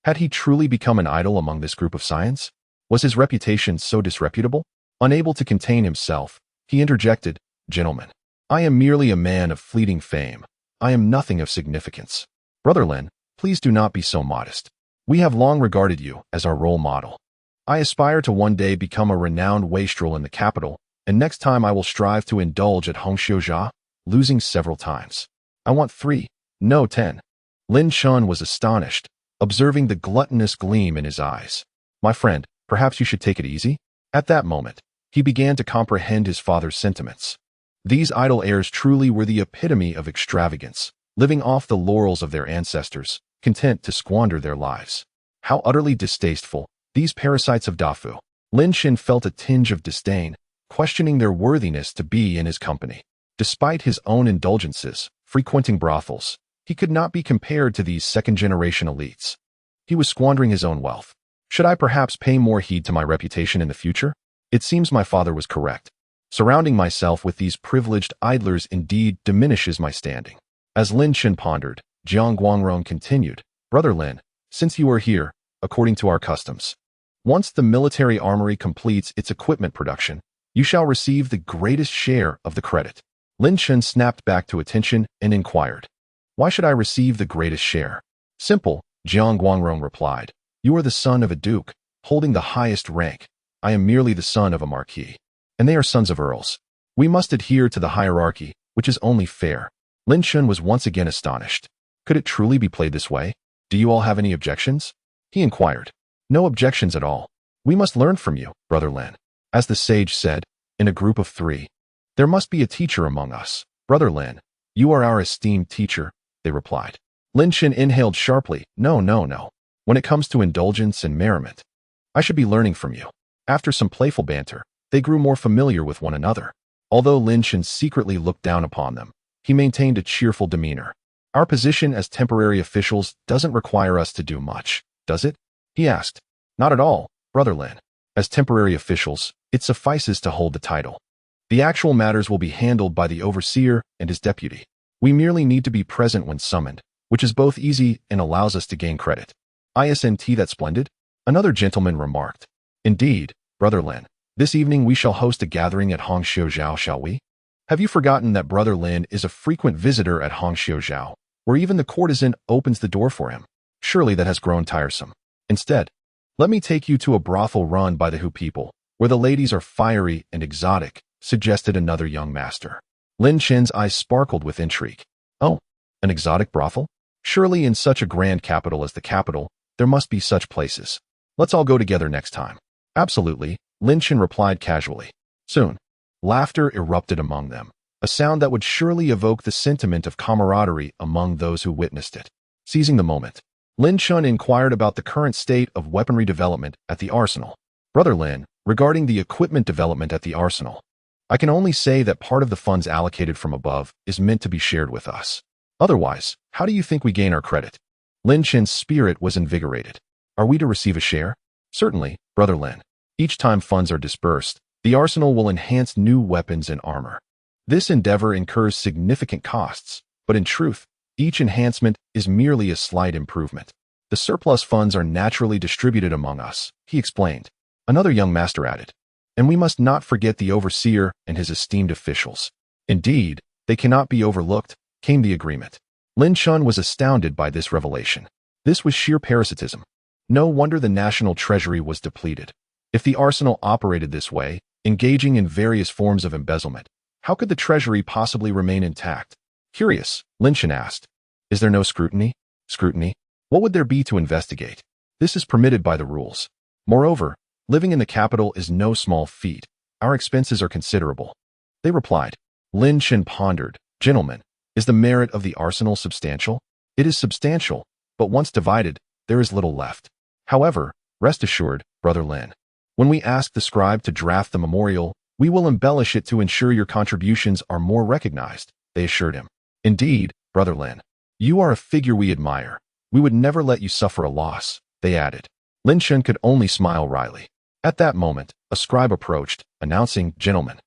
Had he truly become an idol among this group of scions? Was his reputation so disreputable? Unable to contain himself, he interjected, Gentlemen, I am merely a man of fleeting fame. I am nothing of significance. Brother Lin, please do not be so modest. We have long regarded you as our role model. I aspire to one day become a renowned wastrel in the capital, and next time I will strive to indulge at Hongxiujia, losing several times. I want 3, no 10. Lin Chen was astonished, observing the gluttonous gleam in his eyes. My friend, perhaps you should take it easy? At that moment, he began to comprehend his father's sentiments. These idle heirs truly were the epitome of extravagance, living off the laurels of their ancestors, content to squander their lives. How utterly distasteful, these parasites of Dafu. Lin Chen felt a tinge of disdain, questioning their worthiness to be in his company. Despite his own indulgences, frequenting brothels, he could not be compared to these second-generation elites. He was squandering his own wealth. Should I perhaps pay more heed to my reputation in the future? It seems my father was correct. Surrounding myself with these privileged idlers indeed diminishes my standing. As Lin Chen pondered, Jiang Guangrong continued, Brother Lin, since you are here, according to our customs, once the military armory completes its equipment production, you shall receive the greatest share of the credit. Lin Chen snapped back to attention and inquired, Why should I receive the greatest share? Simple, Jiang Guangrong replied. You are the son of a duke, holding the highest rank. I am merely the son of a marquis. And they are sons of earls. We must adhere to the hierarchy, which is only fair. Lin Chen was once again astonished. Could it truly be played this way? Do you all have any objections? He inquired. No objections at all. We must learn from you, Brother Lin. As the sage said, in a group of 3. There must be a teacher among us. Brother Lin, you are our esteemed teacher, they replied. Lin Chen inhaled sharply. No, no, no. When it comes to indulgence and merriment, I should be learning from you. After some playful banter, they grew more familiar with one another. Although Lin Chen secretly looked down upon them, he maintained a cheerful demeanor. Our position as temporary officials doesn't require us to do much, does it? He asked. Not at all, Brother Lin. As temporary officials, it suffices to hold the title. The actual matters will be handled by the overseer and his deputy. We merely need to be present when summoned, which is both easy and allows us to gain credit. Isn't that splendid? Another gentleman remarked. Indeed, Brother Lin. This evening we shall host a gathering at Hongxiuzhou, shall we? Have you forgotten that Brother Lin is a frequent visitor at Hongxiuzhou, where even the courtesan opens the door for him? Surely that has grown tiresome. Instead, let me take you to a brothel run by the Hu people, where the ladies are fiery and exotic, suggested another young master. Lin Chen's eyes sparkled with intrigue. Oh, an exotic brothel? Surely in such a grand capital as the capital, there must be such places. Let's all go together next time. Absolutely, Lin Chen replied casually. Soon, laughter erupted among them, a sound that would surely evoke the sentiment of camaraderie among those who witnessed it. Seizing the moment, Lin Chen inquired about the current state of weaponry development at the arsenal. Brother Lin, regarding the equipment development at the arsenal, I can only say that part of the funds allocated from above is meant to be shared with us. Otherwise, how do you think we gain our credit? Lin Chen's spirit was invigorated. Are we to receive a share? Certainly, Brother Lin. Each time funds are dispersed, the arsenal will enhance new weapons and armor. This endeavor incurs significant costs, but in truth, each enhancement is merely a slight improvement. The surplus funds are naturally distributed among us, he explained. Another young master added. And we must not forget the overseer and his esteemed officials. Indeed, they cannot be overlooked, came the agreement. Lin Chen was astounded by this revelation. This was sheer parasitism. No wonder the national treasury was depleted. If the arsenal operated this way, engaging in various forms of embezzlement, how could the treasury possibly remain intact? Curious, Lin Chen asked. Is there no scrutiny? Scrutiny? What would there be to investigate? This is permitted by the rules. Moreover, living in the capital is no small feat. Our expenses are considerable. They replied. Lin Chen pondered. Gentlemen, is the merit of the arsenal substantial? It is substantial, but once divided, there is little left. However, rest assured, Brother Lin, when we ask the scribe to draft the memorial, we will embellish it to ensure your contributions are more recognized, they assured him. Indeed, Brother Lin, you are a figure we admire. We would never let you suffer a loss, they added. Lin Chen could only smile wryly. At that moment, a scribe approached, announcing, Gentlemen,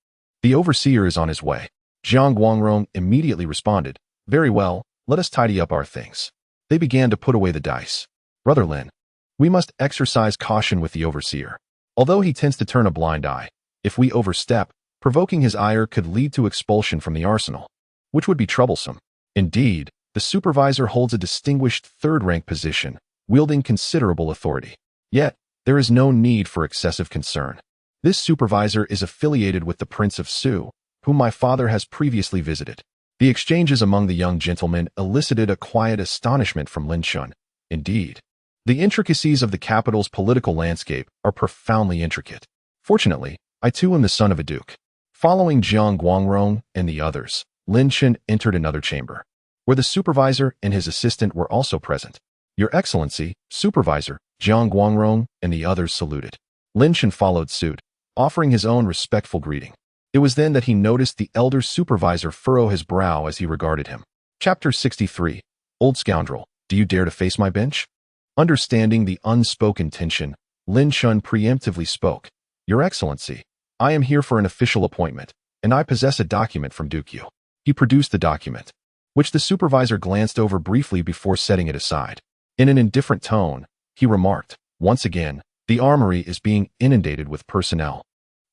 the overseer is on his way. Jiang Guangrong immediately responded, Very well, let us tidy up our things. They began to put away the dice. Brother Lin, we must exercise caution with the overseer. Although he tends to turn a blind eye, if we overstep, provoking his ire could lead to expulsion from the arsenal, which would be troublesome. Indeed, the supervisor holds a distinguished third-rank position, wielding considerable authority. Yet, there is no need for excessive concern. This supervisor is affiliated with the Prince of Su, whom my father has previously visited. The exchanges among the young gentlemen elicited a quiet astonishment from Lin Chen. Indeed, the intricacies of the capital's political landscape are profoundly intricate. Fortunately, I too am the son of a duke. Following Jiang Guangrong and the others, Lin Chen entered another chamber, where the supervisor and his assistant were also present. Your Excellency, Supervisor, Jiang Guangrong and the others saluted. Lin Chen followed suit, offering his own respectful greeting. It was then that he noticed the elder supervisor furrow his brow as he regarded him. Chapter 63. Old scoundrel, do you dare to face my bench? Understanding the unspoken tension, Lin Chen preemptively spoke. Your Excellency, I am here for an official appointment, and I possess a document from Duke Yu. He produced the document, which the supervisor glanced over briefly before setting it aside. In an indifferent tone, he remarked, Once again, the armory is being inundated with personnel.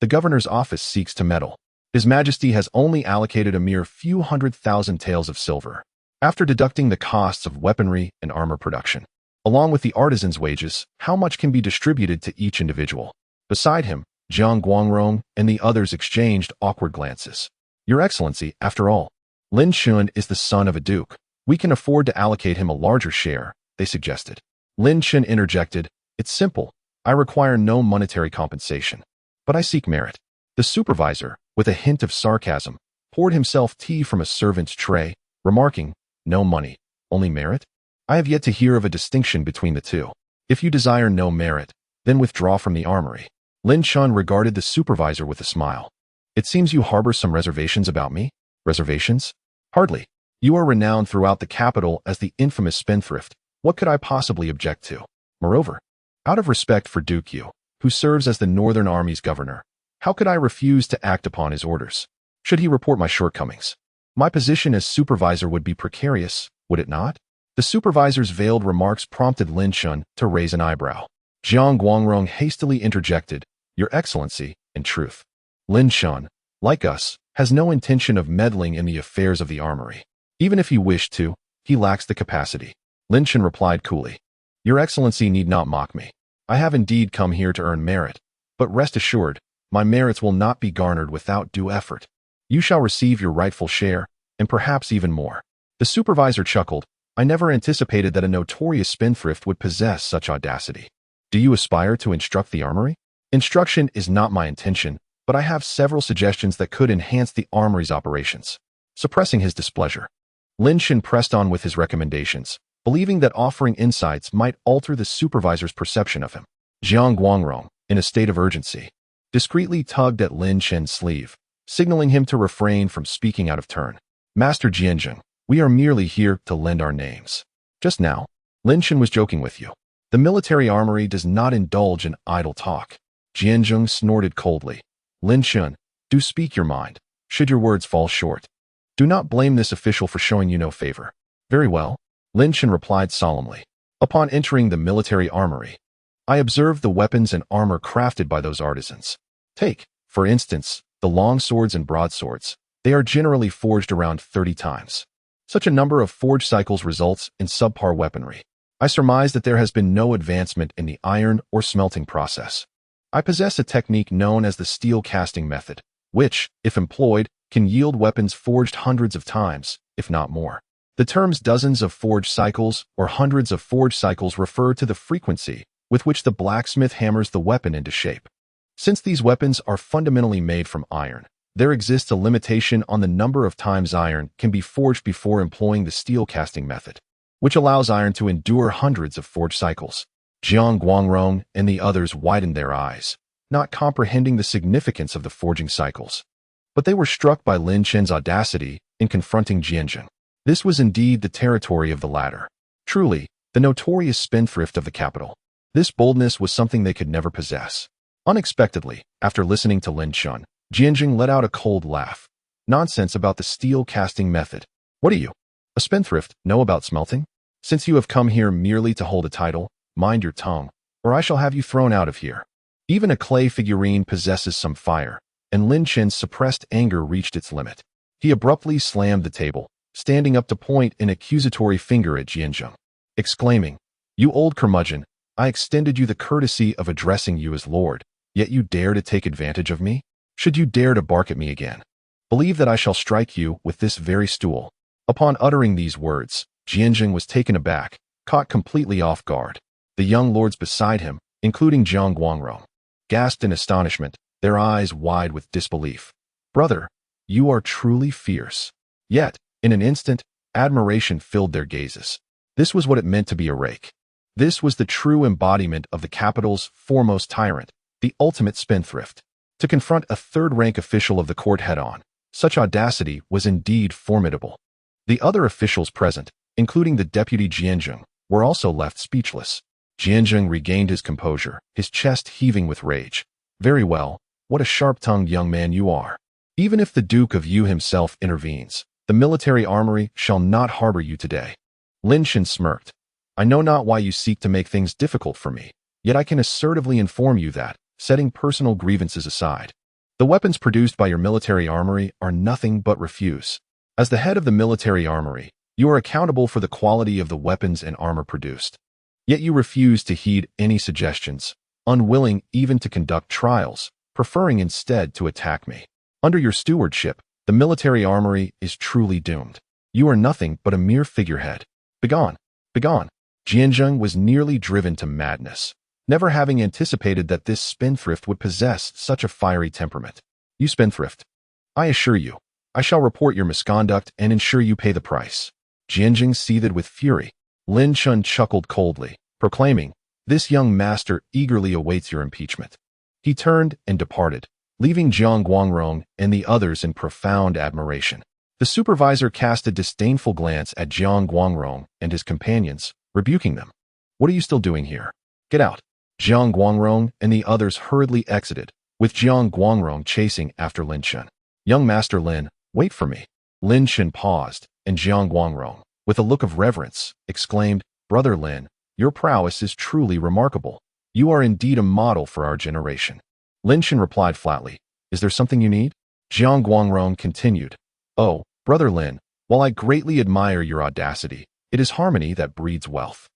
The governor's office seeks to meddle. His Majesty has only allocated a mere few 100,000 taels of silver, after deducting the costs of weaponry and armor production. Along with the artisans' wages, how much can be distributed to each individual? Beside him, Jiang Guangrong and the others exchanged awkward glances. Your Excellency, after all, Lin Chen is the son of a duke. We can afford to allocate him a larger share, they suggested. Lin Chen interjected, It's simple. I require no monetary compensation, but I seek merit. The supervisor, with a hint of sarcasm, poured himself tea from a servant's tray, remarking, "No money, only merit? I have yet to hear of a distinction between the two. If you desire no merit, then withdraw from the armory." Lin Chen regarded the supervisor with a smile. "It seems you harbor some reservations about me." "Reservations? Hardly. You are renowned throughout the capital as the infamous spendthrift. What could I possibly object to? Moreover, out of respect for Duke Yu, who serves as the Northern Army's governor, how could I refuse to act upon his orders? Should he report my shortcomings? My position as supervisor would be precarious, would it not?" The supervisor's veiled remarks prompted Lin Chen to raise an eyebrow. Jiang Guangrong hastily interjected, "Your Excellency, in truth, Lin Chen, like us, has no intention of meddling in the affairs of the armory. Even if he wished to, he lacks the capacity." Lin Chen replied coolly, "Your Excellency need not mock me. I have indeed come here to earn merit, but rest assured, my merits will not be garnered without due effort. You shall receive your rightful share, and perhaps even more." The supervisor chuckled. "I never anticipated that a notorious spendthrift would possess such audacity. Do you aspire to instruct the armory?" "Instruction is not my intention, but I have several suggestions that could enhance the armory's operations." Suppressing his displeasure, Lin Chen pressed on with his recommendations, believing that offering insights might alter the supervisor's perception of him. Jiang Guangrong, in a state of urgency, discreetly tugged at Lin Chen's sleeve, signaling him to refrain from speaking out of turn. "Master Jianzheng, we are merely here to lend our names. Just now, Lin Chen was joking with you. The military armory does not indulge in idle talk." Jianzheng snorted coldly. "Lin Chen, do speak your mind, should your words fall short. Do not blame this official for showing you no favor." "Very well," Lin Chen replied solemnly. "Upon entering the military armory, I observed the weapons and armor crafted by those artisans. Take, for instance, the long swords and broadswords. They are generally forged around 30 times. Such a number of forge cycles results in subpar weaponry. I surmise that there has been no advancement in the iron or smelting process. I possess a technique known as the steel casting method, which, if employed, can yield weapons forged hundreds of times, if not more. The terms dozens of forge cycles or hundreds of forge cycles refer to the frequency with which the blacksmith hammers the weapon into shape. Since these weapons are fundamentally made from iron, there exists a limitation on the number of times iron can be forged before employing the steel casting method, which allows iron to endure hundreds of forge cycles." Jiang Guangrong and the others widened their eyes, not comprehending the significance of the forging cycles. But they were struck by Lin Chen's audacity in confronting Jianzheng. This was indeed the territory of the latter. Truly, the notorious spendthrift of the capital. This boldness was something they could never possess. Unexpectedly, after listening to Lin Chen, Jianzheng let out a cold laugh. "Nonsense about the steel casting method. What do you, a spendthrift, know about smelting? Since you have come here merely to hold a title, mind your tongue, or I shall have you thrown out of here." Even a clay figurine possesses some fire, and Lin Chen's suppressed anger reached its limit. He abruptly slammed the table, standing up to point an accusatory finger at Jianzheng, exclaiming, "You old curmudgeon, I extended you the courtesy of addressing you as Lord, yet you dare to take advantage of me? Should you dare to bark at me again, believe that I shall strike you with this very stool." Upon uttering these words, Jianzheng was taken aback, caught completely off guard. The young lords beside him, including Jiang Guangrong, gasped in astonishment, their eyes wide with disbelief. "Brother, you are truly fierce." Yet, in an instant, admiration filled their gazes. This was what it meant to be a rake. This was the true embodiment of the capital's foremost tyrant, the ultimate spendthrift. To confront a third-rank official of the court head-on, such audacity was indeed formidable. The other officials present, including the deputy Jianzheng, were also left speechless. Jianzheng regained his composure, his chest heaving with rage. "Very well, what a sharp-tongued young man you are. Even if the Duke of Yu himself intervenes, the military armory shall not harbor you today." Lin Chen smirked. "I know not why you seek to make things difficult for me, yet I can assertively inform you that, setting personal grievances aside, the weapons produced by your military armory are nothing but refuse. As the head of the military armory, you are accountable for the quality of the weapons and armor produced. Yet you refuse to heed any suggestions, unwilling even to conduct trials, preferring instead to attack me. Under your stewardship, the military armory is truly doomed. You are nothing but a mere figurehead. Begone, begone." Jianzheng was nearly driven to madness. never having anticipated that this spendthrift would possess such a fiery temperament. You spendthrift. I assure you, I shall report your misconduct and ensure you pay the price. Jianjing seethed with fury. Lin Chen chuckled coldly, proclaiming, this young master eagerly awaits your impeachment. He turned and departed, leaving Jiang Guangrong and the others in profound admiration. The supervisor cast a disdainful glance at Jiang Guangrong and his companions, rebuking them. What are you still doing here? Get out. Jiang Guangrong and the others hurriedly exited, with Jiang Guangrong chasing after Lin Chen. Young Master Lin, wait for me. Lin Chen paused, and Jiang Guangrong, with a look of reverence, exclaimed, Brother Lin, your prowess is truly remarkable. You are indeed a model for our generation. Lin Chen replied flatly, is there something you need? Jiang Guangrong continued, oh, Brother Lin, while I greatly admire your audacity, it is harmony that breeds wealth.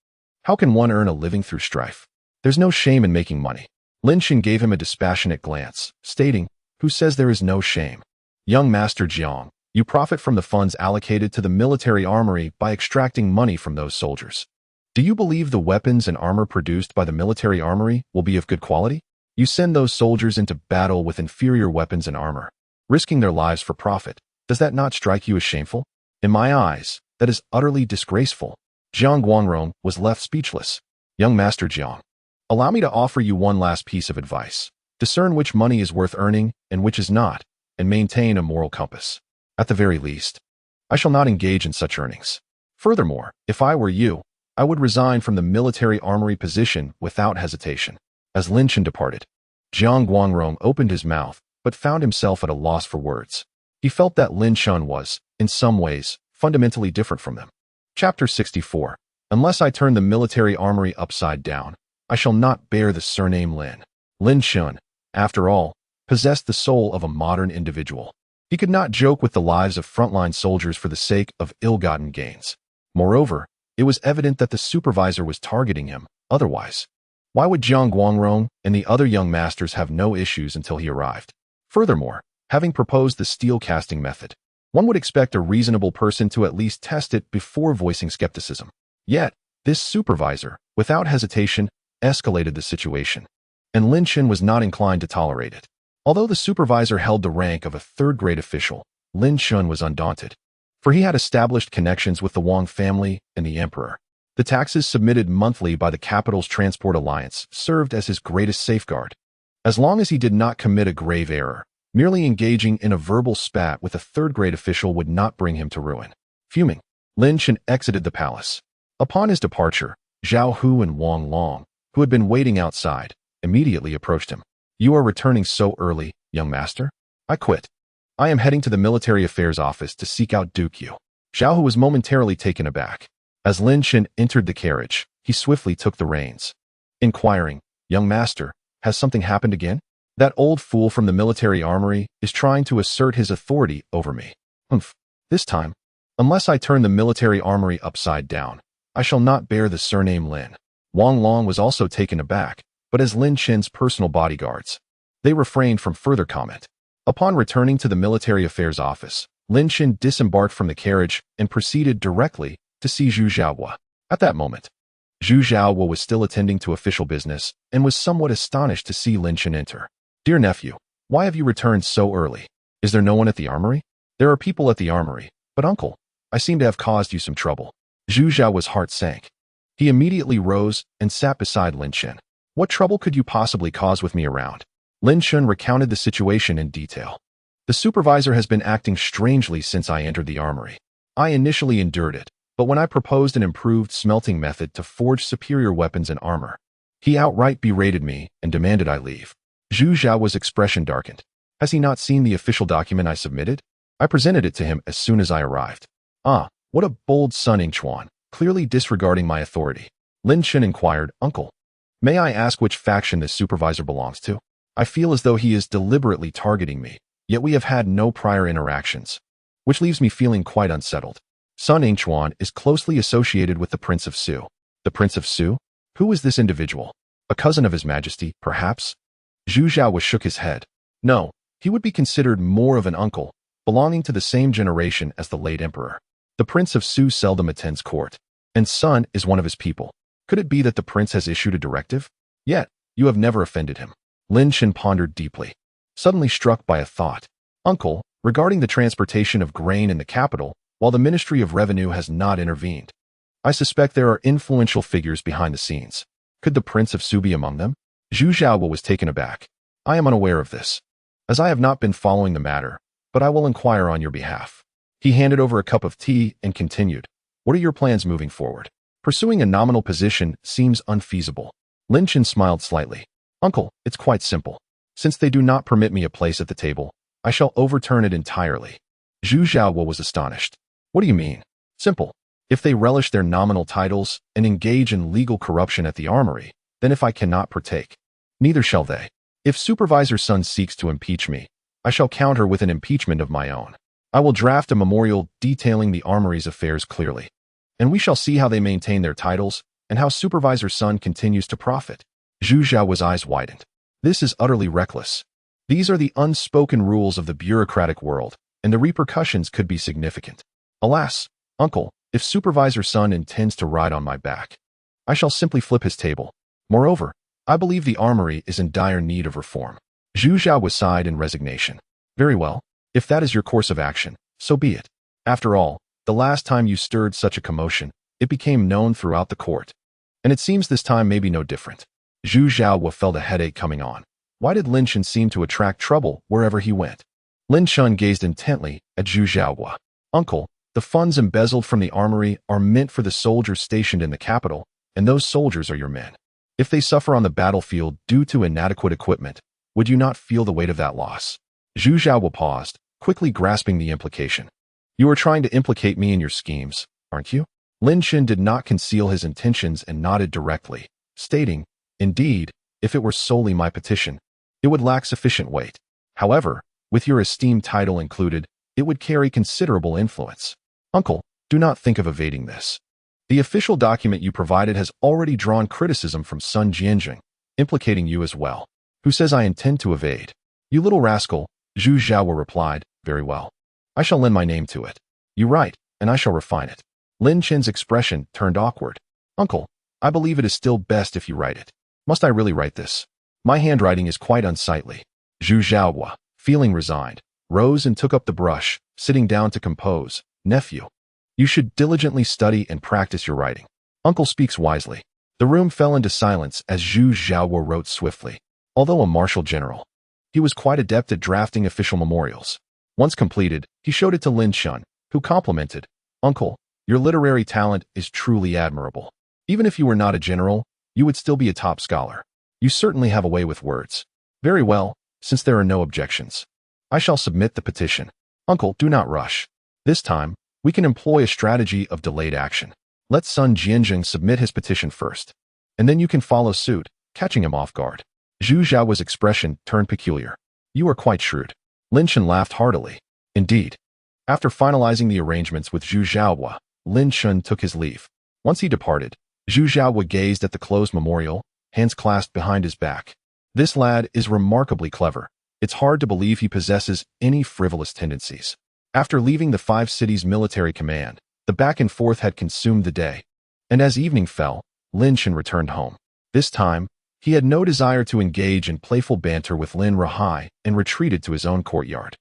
How can one earn a living through strife? There's no shame in making money. Lin Chen gave him a dispassionate glance, stating, who says there is no shame? Young Master Jiang, you profit from the funds allocated to the military armory by extracting money from those soldiers. Do you believe the weapons and armor produced by the military armory will be of good quality? You send those soldiers into battle with inferior weapons and armor, risking their lives for profit. Does that not strike you as shameful? In my eyes, that is utterly disgraceful. Jiang Guangrong was left speechless. Young Master Jiang, allow me to offer you one last piece of advice. Discern which money is worth earning and which is not, and maintain a moral compass. At the very least, I shall not engage in such earnings. Furthermore, if I were you, I would resign from the military armory position without hesitation. As Lin Chen departed, Jiang Guangrong opened his mouth, but found himself at a loss for words. He felt that Lin Chen was, in some ways, fundamentally different from them. Chapter 64. Unless I turn the military armory upside down, I shall not bear the surname Lin. Lin Chen, after all, possessed the soul of a modern individual. He could not joke with the lives of frontline soldiers for the sake of ill-gotten gains. Moreover, it was evident that the supervisor was targeting him. Otherwise, why would Jiang Guangrong and the other young masters have no issues until he arrived? Furthermore, having proposed the steel casting method, one would expect a reasonable person to at least test it before voicing skepticism. Yet, this supervisor, without hesitation, escalated the situation, and Lin Chen was not inclined to tolerate it. Although the supervisor held the rank of a third-grade official, Lin Chen was undaunted, for he had established connections with the Wang family and the emperor. The taxes submitted monthly by the capital's transport alliance served as his greatest safeguard. As long as he did not commit a grave error, merely engaging in a verbal spat with a third-grade official would not bring him to ruin. Fuming, Lin Chen exited the palace. Upon his departure, Zhao Hu and Wang Long, who had been waiting outside, immediately approached him. You are returning so early, young master? I quit. I am heading to the military affairs office to seek out Duke Yu. Zhao Hu was momentarily taken aback. As Lin Chen entered the carriage, he swiftly took the reins, inquiring, young master, has something happened again? That old fool from the military armory is trying to assert his authority over me. Humph. This time, unless I turn the military armory upside down, I shall not bear the surname Lin. Wang Long was also taken aback, but as Lin Chen's personal bodyguards, they refrained from further comment. Upon returning to the military affairs office, Lin Chen disembarked from the carriage and proceeded directly to see Zhu Xiaohua. At that moment, Zhu Xiaohua was still attending to official business and was somewhat astonished to see Lin Chen enter. Dear nephew, why have you returned so early? Is there no one at the armory? There are people at the armory, but uncle, I seem to have caused you some trouble. Zhu Xiaohua's heart sank. He immediately rose and sat beside Lin Chen. What trouble could you possibly cause with me around? Lin Chen recounted the situation in detail. The supervisor has been acting strangely since I entered the armory. I initially endured it, but when I proposed an improved smelting method to forge superior weapons and armor, he outright berated me and demanded I leave. Zhu Xiaohua's expression darkened. Has he not seen the official document I submitted? I presented it to him as soon as I arrived. Ah, what a bold son, Ingchuan, clearly disregarding my authority. Lin Chen inquired, Uncle, may I ask which faction this supervisor belongs to? I feel as though he is deliberately targeting me, yet we have had no prior interactions, which leaves me feeling quite unsettled. Sun Ingchuan is closely associated with the Prince of Su. The Prince of Su? Who is this individual? A cousin of His Majesty, perhaps? Zhu Xiaohua shook his head. No, he would be considered more of an uncle, belonging to the same generation as the late emperor. The Prince of Su seldom attends court, and Sun is one of his people. Could it be that the prince has issued a directive? Yet, you have never offended him. Lin Chen pondered deeply, suddenly struck by a thought. Uncle, regarding the transportation of grain in the capital, while the Ministry of Revenue has not intervened, I suspect there are influential figures behind the scenes. Could the Prince of Su be among them? Zhu Xiaobo was taken aback. I am unaware of this, as I have not been following the matter, but I will inquire on your behalf. He handed over a cup of tea and continued. What are your plans moving forward? Pursuing a nominal position seems unfeasible. Lin Chen smiled slightly. Uncle, it's quite simple. Since they do not permit me a place at the table, I shall overturn it entirely. Zhu Xiaobo was astonished. What do you mean? Simple. If they relish their nominal titles and engage in legal corruption at the armory, then if I cannot partake, neither shall they. If Supervisor's son seeks to impeach me, I shall counter with an impeachment of my own. I will draft a memorial detailing the armory's affairs clearly, and we shall see how they maintain their titles and how Supervisor's son continues to profit. Zhu Xiao's eyes widened. This is utterly reckless. These are the unspoken rules of the bureaucratic world, and the repercussions could be significant. Alas, uncle, if Supervisor's son intends to ride on my back, I shall simply flip his table. Moreover, I believe the armory is in dire need of reform. Zhu Xiao sighed in resignation. Very well. If that is your course of action, so be it. After all, the last time you stirred such a commotion, it became known throughout the court. And it seems this time may be no different. Zhu Xiao felt a headache coming on. Why did Lin Chen seem to attract trouble wherever he went? Lin Chen gazed intently at Zhu Xiao. Uncle, the funds embezzled from the armory are meant for the soldiers stationed in the capital, and those soldiers are your men. If they suffer on the battlefield due to inadequate equipment, would you not feel the weight of that loss? Zhu Xiao paused, quickly grasping the implication. You are trying to implicate me in your schemes, aren't you? Lin Chen did not conceal his intentions and nodded directly, stating, Indeed, if it were solely my petition, it would lack sufficient weight. However, with your esteemed title included, it would carry considerable influence. Uncle, do not think of evading this. The official document you provided has already drawn criticism from Sun Jianjing, implicating you as well. Who says I intend to evade? You little rascal, Zhu Xiao replied, very well. I shall lend my name to it. You write, and I shall refine it. Lin Chen's expression turned awkward. Uncle, I believe it is still best if you write it. Must I really write this? My handwriting is quite unsightly. Zhu Xiao, feeling resigned, rose and took up the brush, sitting down to compose. Nephew, you should diligently study and practice your writing. Uncle speaks wisely. The room fell into silence as Zhu Xiao wrote swiftly. Although a martial general, he was quite adept at drafting official memorials. Once completed, he showed it to Lin Chen, who complimented, Uncle, your literary talent is truly admirable. Even if you were not a general, you would still be a top scholar. You certainly have a way with words. Very well, since there are no objections, I shall submit the petition. Uncle, do not rush. This time, we can employ a strategy of delayed action. Let Sun Jianjing submit his petition first, and then you can follow suit, catching him off guard. Zhu Xiao's expression turned peculiar. You are quite shrewd. Lin Chen laughed heartily. Indeed. After finalizing the arrangements with Zhu Xiao, Lin Chen took his leave. Once he departed, Zhu Xiao gazed at the closed memorial, hands clasped behind his back. This lad is remarkably clever. It's hard to believe he possesses any frivolous tendencies. After leaving the 5 cities military command, the back and forth had consumed the day. And as evening fell, Lin Chen returned home. This time, he had no desire to engage in playful banter with Lin Rahai and retreated to his own courtyard.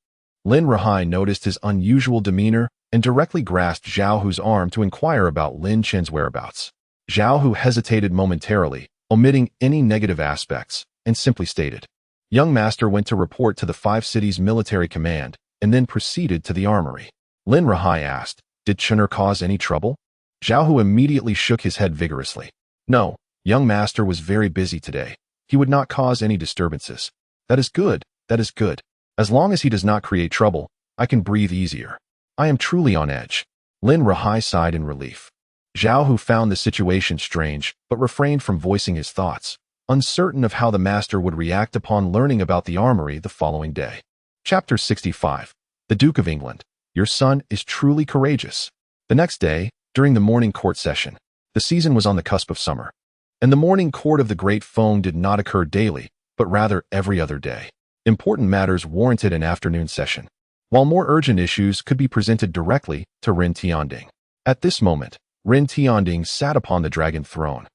Lin Rahai noticed his unusual demeanor and directly grasped Zhao Hu's arm to inquire about Lin Chen's whereabouts. Zhao Hu hesitated momentarily, omitting any negative aspects, and simply stated, Young master went to report to the 5 cities military command and then proceeded to the armory. Lin Rahai asked, Did Chener cause any trouble? Zhao Hu immediately shook his head vigorously. No, young master was very busy today. He would not cause any disturbances. That is good, that is good. As long as he does not create trouble, I can breathe easier. I am truly on edge. Lin Rahai sighed in relief. Zhao Hu found the situation strange, but refrained from voicing his thoughts, uncertain of how the master would react upon learning about the armory the following day. Chapter 65. The Duke of England. Your son is truly courageous. The next day, during the morning court session, the season was on the cusp of summer, and the morning court of the Great Feng did not occur daily, but rather every other day. Important matters warranted an afternoon session, while more urgent issues could be presented directly to Ren Tianding. At this moment, Ren Tianding sat upon the dragon throne,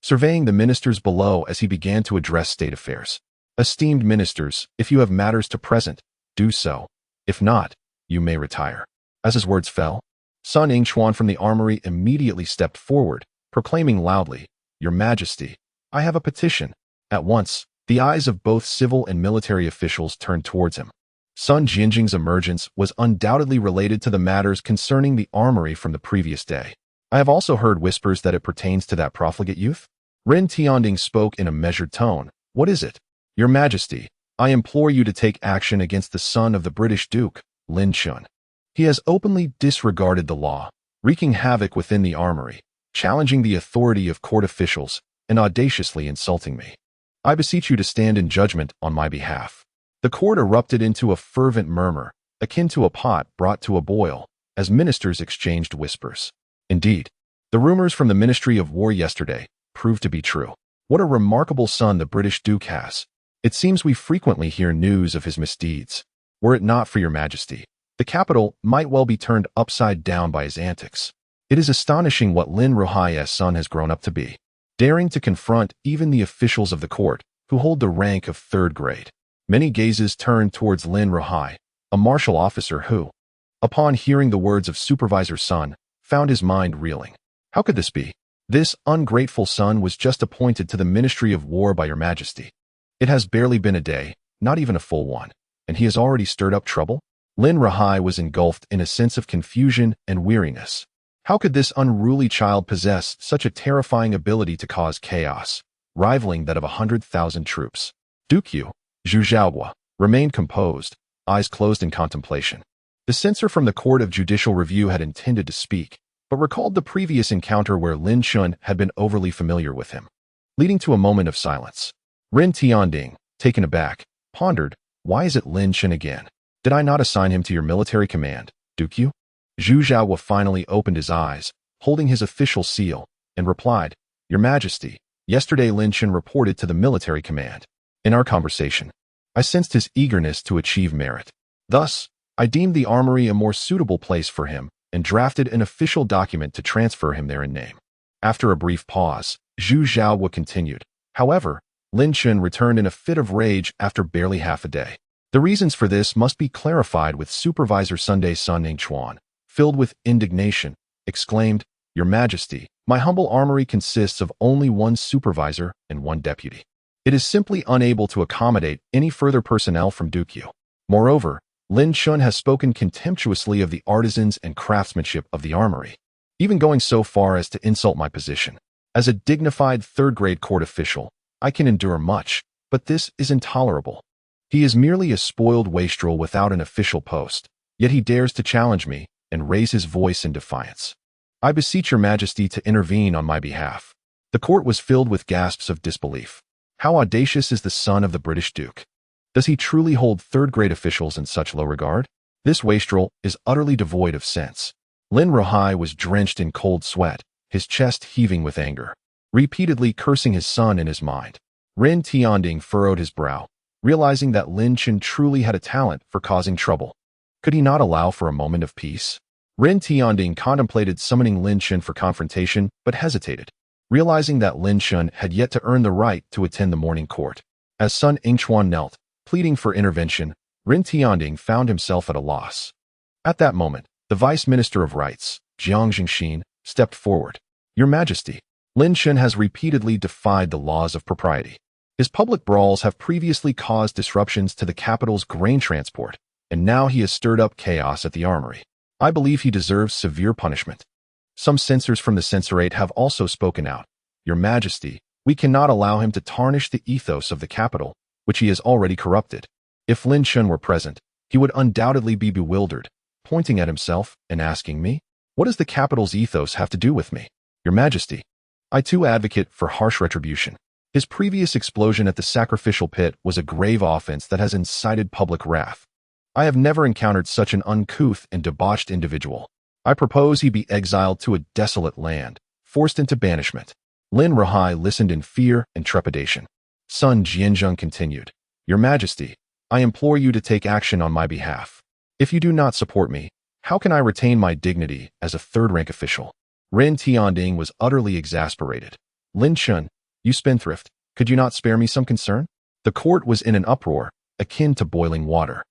surveying the ministers below as he began to address state affairs. Esteemed ministers, if you have matters to present, do so. If not, you may retire. As his words fell, Sun Yingchuan from the armory immediately stepped forward, proclaiming loudly, Your Majesty, I have a petition. At once, the eyes of both civil and military officials turned towards him. Sun Jinjing's emergence was undoubtedly related to the matters concerning the armory from the previous day. I have also heard whispers that it pertains to that profligate youth. Ren Tianding spoke in a measured tone. What is it? Your Majesty, I implore you to take action against the son of the British Duke, Lin Chen. He has openly disregarded the law, wreaking havoc within the armory, challenging the authority of court officials, and audaciously insulting me. I beseech you to stand in judgment on my behalf. The court erupted into a fervent murmur, akin to a pot brought to a boil, as ministers exchanged whispers. Indeed, the rumors from the Ministry of War yesterday proved to be true. What a remarkable son the British Duke has. It seems we frequently hear news of his misdeeds. Were it not for your Majesty, the capital might well be turned upside down by his antics. It is astonishing what Lin Ruhai's son has grown up to be, daring to confront even the officials of the court, who hold the rank of third grade. Many gazes turned towards Lin Ruhai, a martial officer who, upon hearing the words of Supervisor's son, found his mind reeling. How could this be? This ungrateful son was just appointed to the Ministry of War by your Majesty. It has barely been a day, not even a full one, and he has already stirred up trouble? Lin Ruhai was engulfed in a sense of confusion and weariness. How could this unruly child possess such a terrifying ability to cause chaos, rivaling that of 100,000 troops? Duke Yu, Zhu Zhaohua, remained composed, eyes closed in contemplation. The censor from the Court of Judicial Review had intended to speak, but recalled the previous encounter where Lin Chen had been overly familiar with him, leading to a moment of silence. Ren Tianding, taken aback, pondered, why is it Lin Chen again? Did I not assign him to your military command, Duke Yu? Zhu Zhaohua finally opened his eyes, holding his official seal, and replied, Your Majesty, yesterday Lin Chen reported to the military command. In our conversation, I sensed his eagerness to achieve merit. Thus, I deemed the armory a more suitable place for him and drafted an official document to transfer him there in name. After a brief pause, Zhu Zhaohua continued. However, Lin Chen returned in a fit of rage after barely half a day. The reasons for this must be clarified with Supervisor Sunday's son Yingchuan, filled with indignation, exclaimed, Your Majesty, my humble armory consists of only one supervisor and one deputy. It is simply unable to accommodate any further personnel from Duke Yu. Moreover, Lin Chen has spoken contemptuously of the artisans and craftsmanship of the armory, even going so far as to insult my position. As a dignified third-grade court official, I can endure much, but this is intolerable. He is merely a spoiled wastrel without an official post, yet he dares to challenge me and raise his voice in defiance. I beseech your Majesty to intervene on my behalf. The court was filled with gasps of disbelief. How audacious is the son of the British Duke? Does he truly hold third-grade officials in such low regard? This wastrel is utterly devoid of sense. Lin Ruhai was drenched in cold sweat, his chest heaving with anger, repeatedly cursing his son in his mind. Ren Tianding furrowed his brow, realizing that Lin Chen truly had a talent for causing trouble. Could he not allow for a moment of peace? Ren Tianding contemplated summoning Lin Chen for confrontation, but hesitated, realizing that Lin Chen had yet to earn the right to attend the morning court. As Sun Yingchuan knelt, pleading for intervention, Ren Tianding found himself at a loss. At that moment, the Vice Minister of Rights, Jiang Jingxin, stepped forward. Your Majesty, Lin Chen has repeatedly defied the laws of propriety. His public brawls have previously caused disruptions to the capital's grain transport, and now he has stirred up chaos at the armory. I believe he deserves severe punishment. Some censors from the censorate have also spoken out. Your Majesty, we cannot allow him to tarnish the ethos of the capital, which he has already corrupted. If Lin Chen were present, he would undoubtedly be bewildered, pointing at himself and asking me, what does the capital's ethos have to do with me? Your Majesty, I too advocate for harsh retribution. His previous explosion at the sacrificial pit was a grave offense that has incited public wrath. I have never encountered such an uncouth and debauched individual. I propose he be exiled to a desolate land, forced into banishment. Lin Ruhai listened in fear and trepidation. Sun Jianzheng continued, Your Majesty, I implore you to take action on my behalf. If you do not support me, how can I retain my dignity as a third-rank official? Ren Tianding was utterly exasperated. Lin Chen, You spendthrift, could you not spare me some concern? The court was in an uproar, akin to boiling water.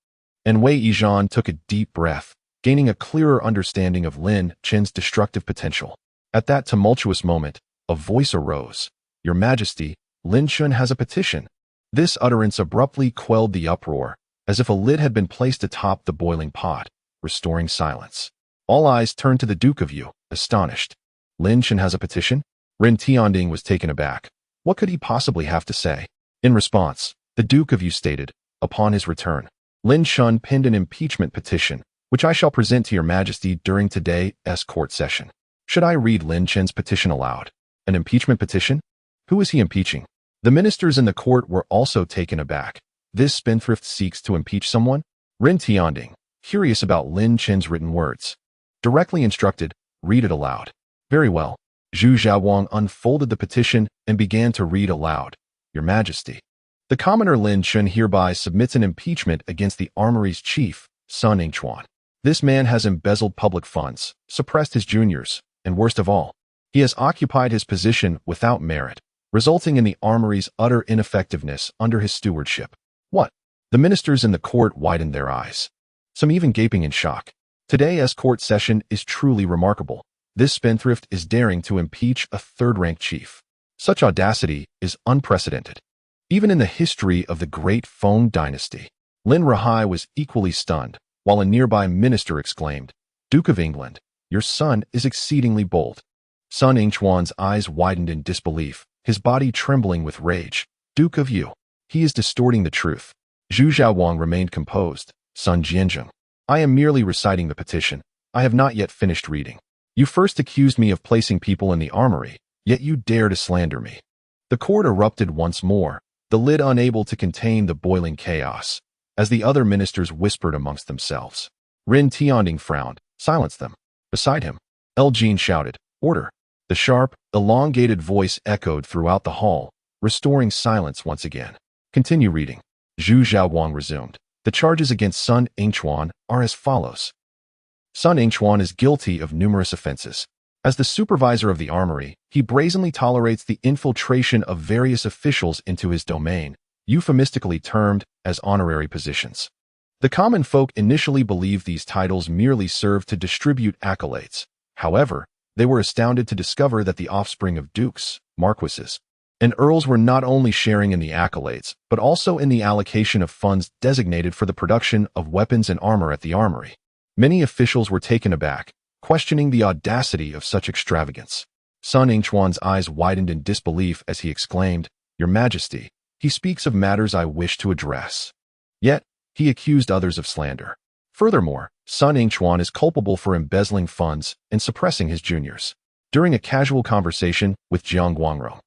And Wei Yizhan took a deep breath, gaining a clearer understanding of Lin Chen's destructive potential. At that tumultuous moment, a voice arose. Your Majesty, Lin Chen has a petition. This utterance abruptly quelled the uproar, as if a lid had been placed atop the boiling pot, restoring silence. All eyes turned to the Duke of Yu, astonished. Lin Chen has a petition? Ren Tianding was taken aback. What could he possibly have to say? In response, the Duke of Yu stated, upon his return, Lin Chen penned an impeachment petition, which I shall present to your Majesty during today's court session. Should I read Lin Chen's petition aloud? An impeachment petition? Who is he impeaching? The ministers in the court were also taken aback. This spendthrift seeks to impeach someone? Ren Tianding, curious about Lin Chen's written words, directly instructed, read it aloud. Very well. Zhu Xiaowang unfolded the petition and began to read aloud. Your Majesty, the commoner Lin Chen hereby submits an impeachment against the armory's chief, Sun Yingchuan. This man has embezzled public funds, suppressed his juniors, and worst of all, he has occupied his position without merit, resulting in the armory's utter ineffectiveness under his stewardship. What? The ministers in the court widened their eyes, some even gaping in shock. Today's court session is truly remarkable. This spendthrift is daring to impeach a third-rank chief. Such audacity is unprecedented. Even in the history of the Great Feng Dynasty, Lin Rahai was equally stunned, while a nearby minister exclaimed, Duke of England, your son is exceedingly bold. Sun Yingchuan's eyes widened in disbelief, his body trembling with rage. Duke of Yu, he is distorting the truth. Zhu Xiaowang remained composed. Sun Jianzheng, I am merely reciting the petition. I have not yet finished reading. You first accused me of placing people in the armory, yet you dare to slander me. The court erupted once more, the lid unable to contain the boiling chaos, as the other ministers whispered amongst themselves. Ren Tianding frowned. Silence them. Beside him, Jin shouted, Order. The sharp, elongated voice echoed throughout the hall, restoring silence once again. Continue reading. Zhu Xiaowang resumed. The charges against Sun Yingchuan are as follows. Sun Yingchuan is guilty of numerous offenses. As the supervisor of the armory, he brazenly tolerates the infiltration of various officials into his domain, euphemistically termed as honorary positions. The common folk initially believed these titles merely served to distribute accolades. However, they were astounded to discover that the offspring of dukes, marquises, and earls were not only sharing in the accolades, but also in the allocation of funds designated for the production of weapons and armor at the armory. Many officials were taken aback, questioning the audacity of such extravagance. Sun Yingchuan's eyes widened in disbelief as he exclaimed, Your Majesty, he speaks of matters I wish to address. Yet, he accused others of slander. Furthermore, Sun Yingchuan is culpable for embezzling funds and suppressing his juniors. During a casual conversation with Jiang Guangrong,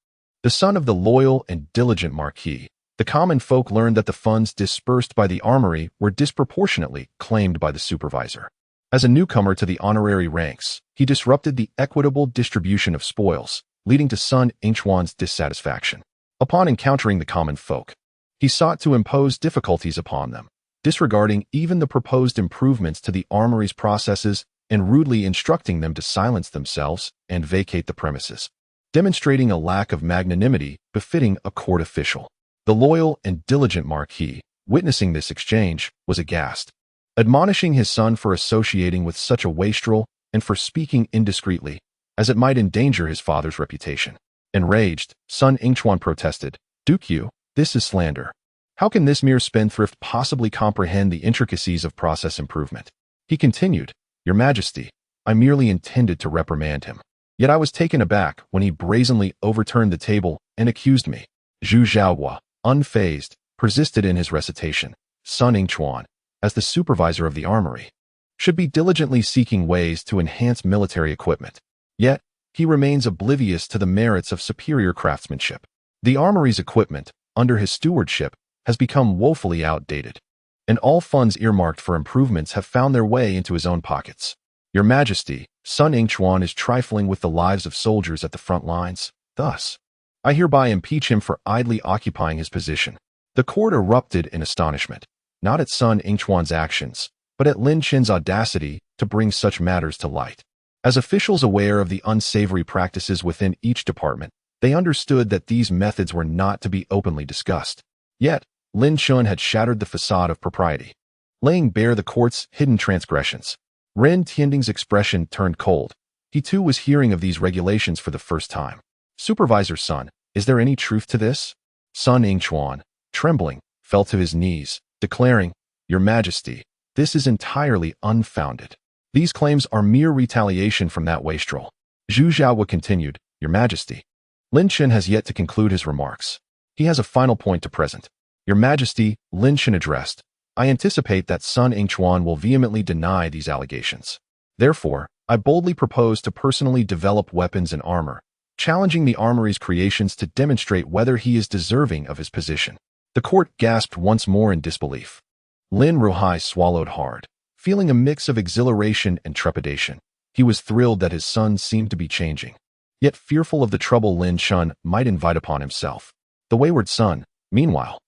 the son of the loyal and diligent marquis, the common folk learned that the funds dispersed by the armory were disproportionately claimed by the supervisor. As a newcomer to the honorary ranks, he disrupted the equitable distribution of spoils, leading to Sun Yingchuan's dissatisfaction. Upon encountering the common folk, he sought to impose difficulties upon them, disregarding even the proposed improvements to the armory's processes and rudely instructing them to silence themselves and vacate the premises, demonstrating a lack of magnanimity befitting a court official. The loyal and diligent marquis, witnessing this exchange, was aghast, admonishing his son for associating with such a wastrel and for speaking indiscreetly, as it might endanger his father's reputation. Enraged, Sun Yingchuan protested, Duke Yu, this is slander. How can this mere spendthrift possibly comprehend the intricacies of process improvement? He continued, Your Majesty, I merely intended to reprimand him. Yet I was taken aback when he brazenly overturned the table and accused me. Zhu Xiaohua, unfazed, persisted in his recitation. Sun Yingchuan, as the supervisor of the armory, should be diligently seeking ways to enhance military equipment. Yet, he remains oblivious to the merits of superior craftsmanship. The armory's equipment, under his stewardship, has become woefully outdated, and all funds earmarked for improvements have found their way into his own pockets. Your Majesty, Sun Yingchuan is trifling with the lives of soldiers at the front lines. Thus, I hereby impeach him for idly occupying his position. The court erupted in astonishment, not at Sun Yingchuan's actions, but at Lin Chen's audacity to bring such matters to light. As officials aware of the unsavory practices within each department, They understood that these methods were not to be openly discussed. Yet, Lin Chen had shattered the facade of propriety, laying bare the court's hidden transgressions. Ren Tianding's expression turned cold. He too was hearing of these regulations for the first time. Supervisor Sun, is there any truth to this? Sun Yingchuan, trembling, fell to his knees, declaring, Your Majesty, this is entirely unfounded. These claims are mere retaliation from that wastrel. Zhu Xiaohua continued, Your Majesty. Lin Chen has yet to conclude his remarks. He has a final point to present. Your Majesty, Lin Chen addressed, I anticipate that Sun Yingchuan will vehemently deny these allegations. Therefore, I boldly propose to personally develop weapons and armor, challenging the armory's creations to demonstrate whether he is deserving of his position. The court gasped once more in disbelief. Lin Ruhai swallowed hard, feeling a mix of exhilaration and trepidation. He was thrilled that his son seemed to be changing, yet fearful of the trouble Lin Chen might invite upon himself. The wayward son, meanwhile,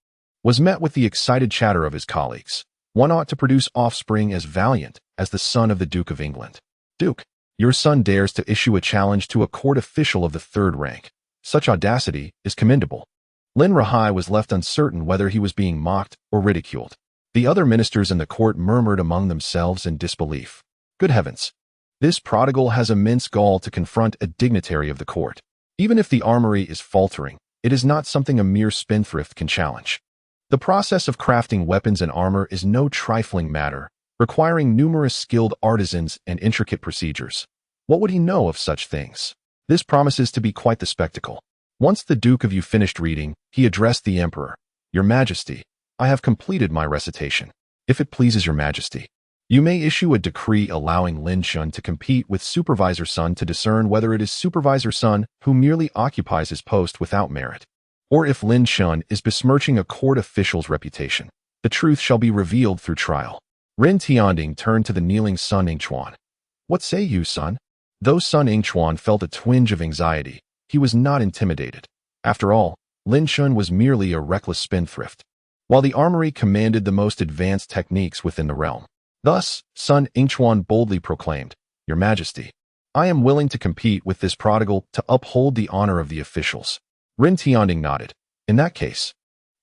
was met with the excited chatter of his colleagues. One ought to produce offspring as valiant as the son of the Duke of England. Duke, your son dares to issue a challenge to a court official of the third rank. Such audacity is commendable. Lin Ruhai was left uncertain whether he was being mocked or ridiculed. The other ministers in the court murmured among themselves in disbelief. Good heavens! This prodigal has immense gall to confront a dignitary of the court. Even if the armory is faltering, it is not something a mere spendthrift can challenge. The process of crafting weapons and armor is no trifling matter, requiring numerous skilled artisans and intricate procedures. What would he know of such things? This promises to be quite the spectacle. Once the Duke of Yu finished reading, he addressed the Emperor. Your Majesty, I have completed my recitation. If it pleases your Majesty, you may issue a decree allowing Lin Chen to compete with Supervisor Sun to discern whether it is Supervisor Sun who merely occupies his post without merit, or if Lin Chen is besmirching a court official's reputation. The truth shall be revealed through trial. Ren Tianding turned to the kneeling Sun Yingchuan. What say you, son? Though Sun Yingchuan felt a twinge of anxiety, he was not intimidated. After all, Lin Chen was merely a reckless spendthrift, while the armory commanded the most advanced techniques within the realm. Thus, Sun Yingchuan boldly proclaimed, Your Majesty, I am willing to compete with this prodigal to uphold the honor of the officials. Ren Tianding nodded. In that case,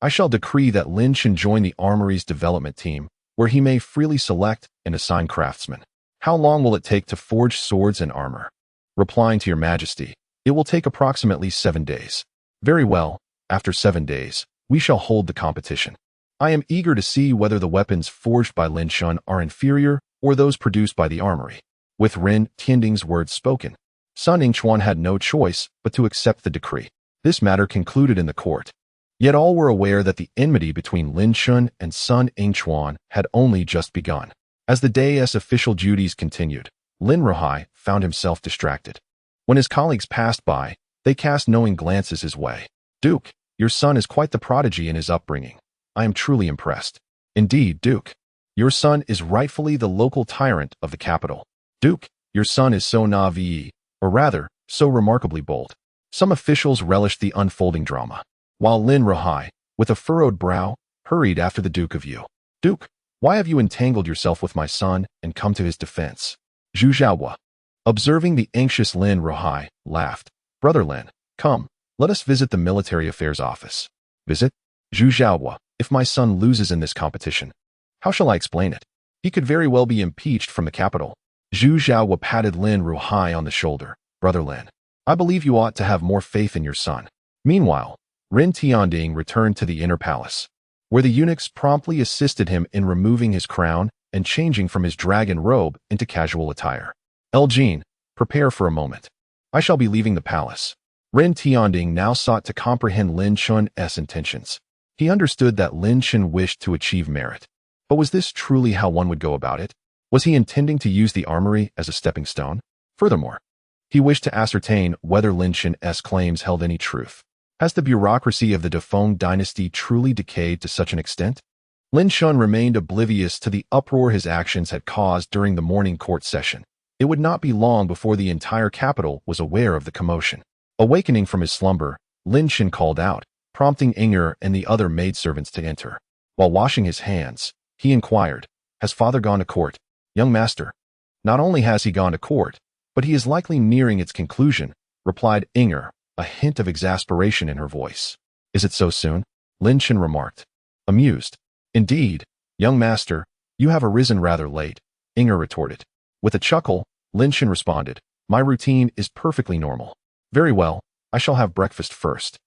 I shall decree that Lin Chen join the armory's development team, where he may freely select and assign craftsmen. How long will it take to forge swords and armor? Replying to your Majesty, it will take approximately 7 days. Very well, after 7 days, we shall hold the competition. I am eager to see whether the weapons forged by Lin Chen are inferior or those produced by the armory. With Ren Tianding's words spoken, Sun Yingchuan had no choice but to accept the decree. This matter concluded in the court. Yet all were aware that the enmity between Lin Chen and Sun Yingchuan had only just begun. As the day's official duties continued, Lin Ruhai found himself distracted. When his colleagues passed by, they cast knowing glances his way. Duke, your son is quite the prodigy in his upbringing. I am truly impressed. Indeed, Duke, your son is rightfully the local tyrant of the capital. Duke, your son is so naive, or rather, so remarkably bold. Some officials relished the unfolding drama, while Lin Ruhai, with a furrowed brow, hurried after the Duke of Yu. Duke, why have you entangled yourself with my son and come to his defense? Zhu Xiaohua, observing the anxious Lin Ruhai, laughed. Brother Lin, come, let us visit the military affairs office. Visit? Zhu Xiaohua, if my son loses in this competition, how shall I explain it? He could very well be impeached from the capital. Zhu Xiaohua patted Lin Ruhai on the shoulder. Brother Lin, I believe you ought to have more faith in your son. Meanwhile, Ren Tianding returned to the inner palace, where the eunuchs promptly assisted him in removing his crown and changing from his dragon robe into casual attire. Elgin, prepare for a moment. I shall be leaving the palace. Ren Tianding now sought to comprehend Lin Chen's intentions. He understood that Lin Chen wished to achieve merit. But was this truly how one would go about it? Was he intending to use the armory as a stepping stone? Furthermore, he wished to ascertain whether Lin Chen's claims held any truth. Has the bureaucracy of the Great Feng Dynasty truly decayed to such an extent? Lin Chen remained oblivious to the uproar his actions had caused during the morning court session. It would not be long before the entire capital was aware of the commotion. Awakening from his slumber, Lin Chen called out, prompting Inger and the other maidservants to enter. While washing his hands, he inquired, Has father gone to court? Young master, not only has he gone to court, but he is likely nearing its conclusion, replied Inger, a hint of exasperation in her voice. Is it so soon? Lin Chen remarked, amused. Indeed, young master, you have arisen rather late, Inger retorted. With a chuckle, Lin Chen responded, my routine is perfectly normal. Very well, I shall have breakfast first.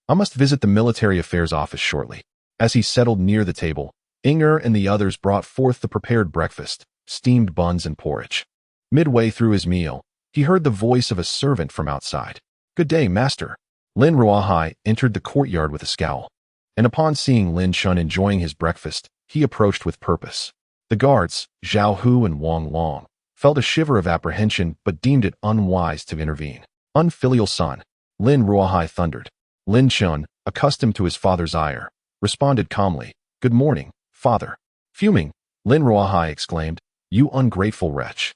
I must visit the military affairs office shortly. As he settled near the table, Inger and the others brought forth the prepared breakfast, steamed buns and porridge. Midway through his meal, he heard the voice of a servant from outside. Good day, master. Lin Ruahai entered the courtyard with a scowl, and upon seeing Lin Chen enjoying his breakfast, he approached with purpose. The guards, Zhao Hu and Wang Long, felt a shiver of apprehension but deemed it unwise to intervene. Unfilial son, Lin Ruahai thundered. Lin Chen, accustomed to his father's ire, responded calmly, Good morning, father. Fuming, Lin Ruahai exclaimed, You ungrateful wretch.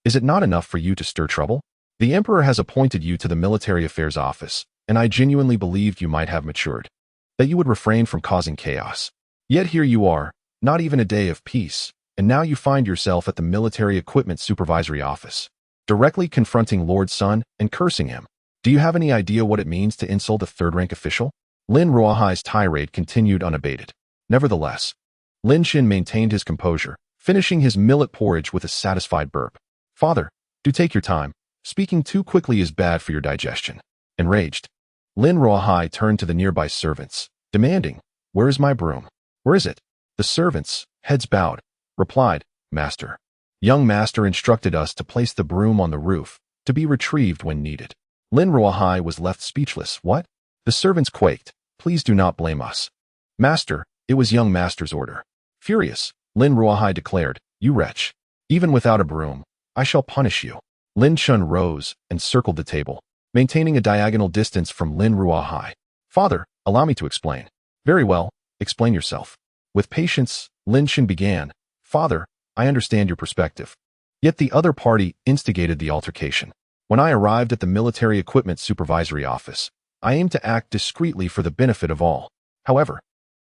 Is it not enough for you to stir trouble? The emperor has appointed you to the military affairs office, and I genuinely believed you might have matured, that you would refrain from causing chaos. Yet here you are, not even a day of peace, and now you find yourself at the military equipment supervisory office, directly confronting Lord Sun and cursing him. Do you have any idea what it means to insult a third-rank official? Lin Ruahai's tirade continued unabated. Nevertheless, Lin Chen maintained his composure, finishing his millet porridge with a satisfied burp. Father, do take your time. Speaking too quickly is bad for your digestion. Enraged, Lin Ruahai turned to the nearby servants, demanding, Where is my broom? Where is it? The servants, heads bowed, replied, Master. Young master instructed us to place the broom on the roof, to be retrieved when needed. Lin Ruahai was left speechless. What? The servants quaked. Please do not blame us. Master, it was young master's order. Furious, Lin Ruahai declared, You wretch. Even without a broom, I shall punish you. Lin Chen rose and circled the table, maintaining a diagonal distance from Lin Ruahai. Father, allow me to explain. Very well, explain yourself. With patience, Lin Chen began. Father, I understand your perspective. Yet the other party instigated the altercation. When I arrived at the military equipment supervisory office, I aimed to act discreetly for the benefit of all. However,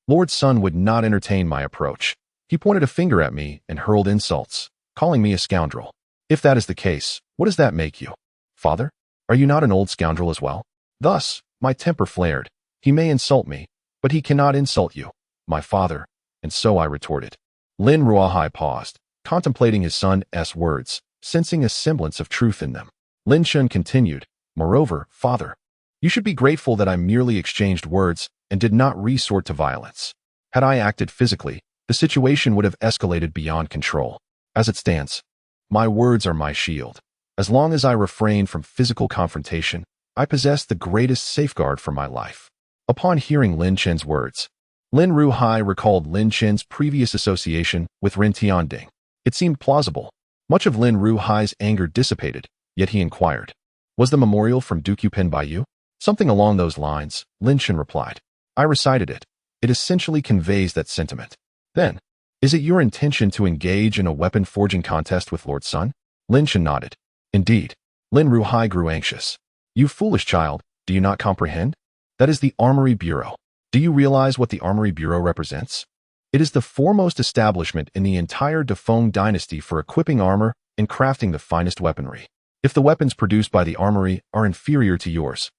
Lord Sun would not entertain my approach. He pointed a finger at me and hurled insults, calling me a scoundrel. If that is the case, what does that make you? Father, are you not an old scoundrel as well? Thus, my temper flared. He may insult me, but he cannot insult you, my father. And so I retorted. Lin Ruahai paused, contemplating his son's words, sensing a semblance of truth in them. Lin Chen continued, Moreover, father, you should be grateful that I merely exchanged words and did not resort to violence. Had I acted physically, the situation would have escalated beyond control. As it stands, my words are my shield. As long as I refrain from physical confrontation, I possess the greatest safeguard for my life. Upon hearing Lin Chen's words, Lin Ruahai recalled Lin Chen's previous association with Ren Tianding. It seemed plausible. Much of Lin Ruahai's anger dissipated, yet he inquired, Was the memorial from Dukupen by you? Something along those lines, Lin Chen replied. I recited it. It essentially conveys that sentiment. Then, is it your intention to engage in a weapon forging contest with Lord Sun? Lin Chen nodded. Indeed. Lin Ruahai grew anxious. You foolish child, do you not comprehend? That is the Armory Bureau. Do you realize what the Armory Bureau represents? It is the foremost establishment in the entire Great Feng Dynasty for equipping armor and crafting the finest weaponry. If the weapons produced by the Armory are inferior to yours,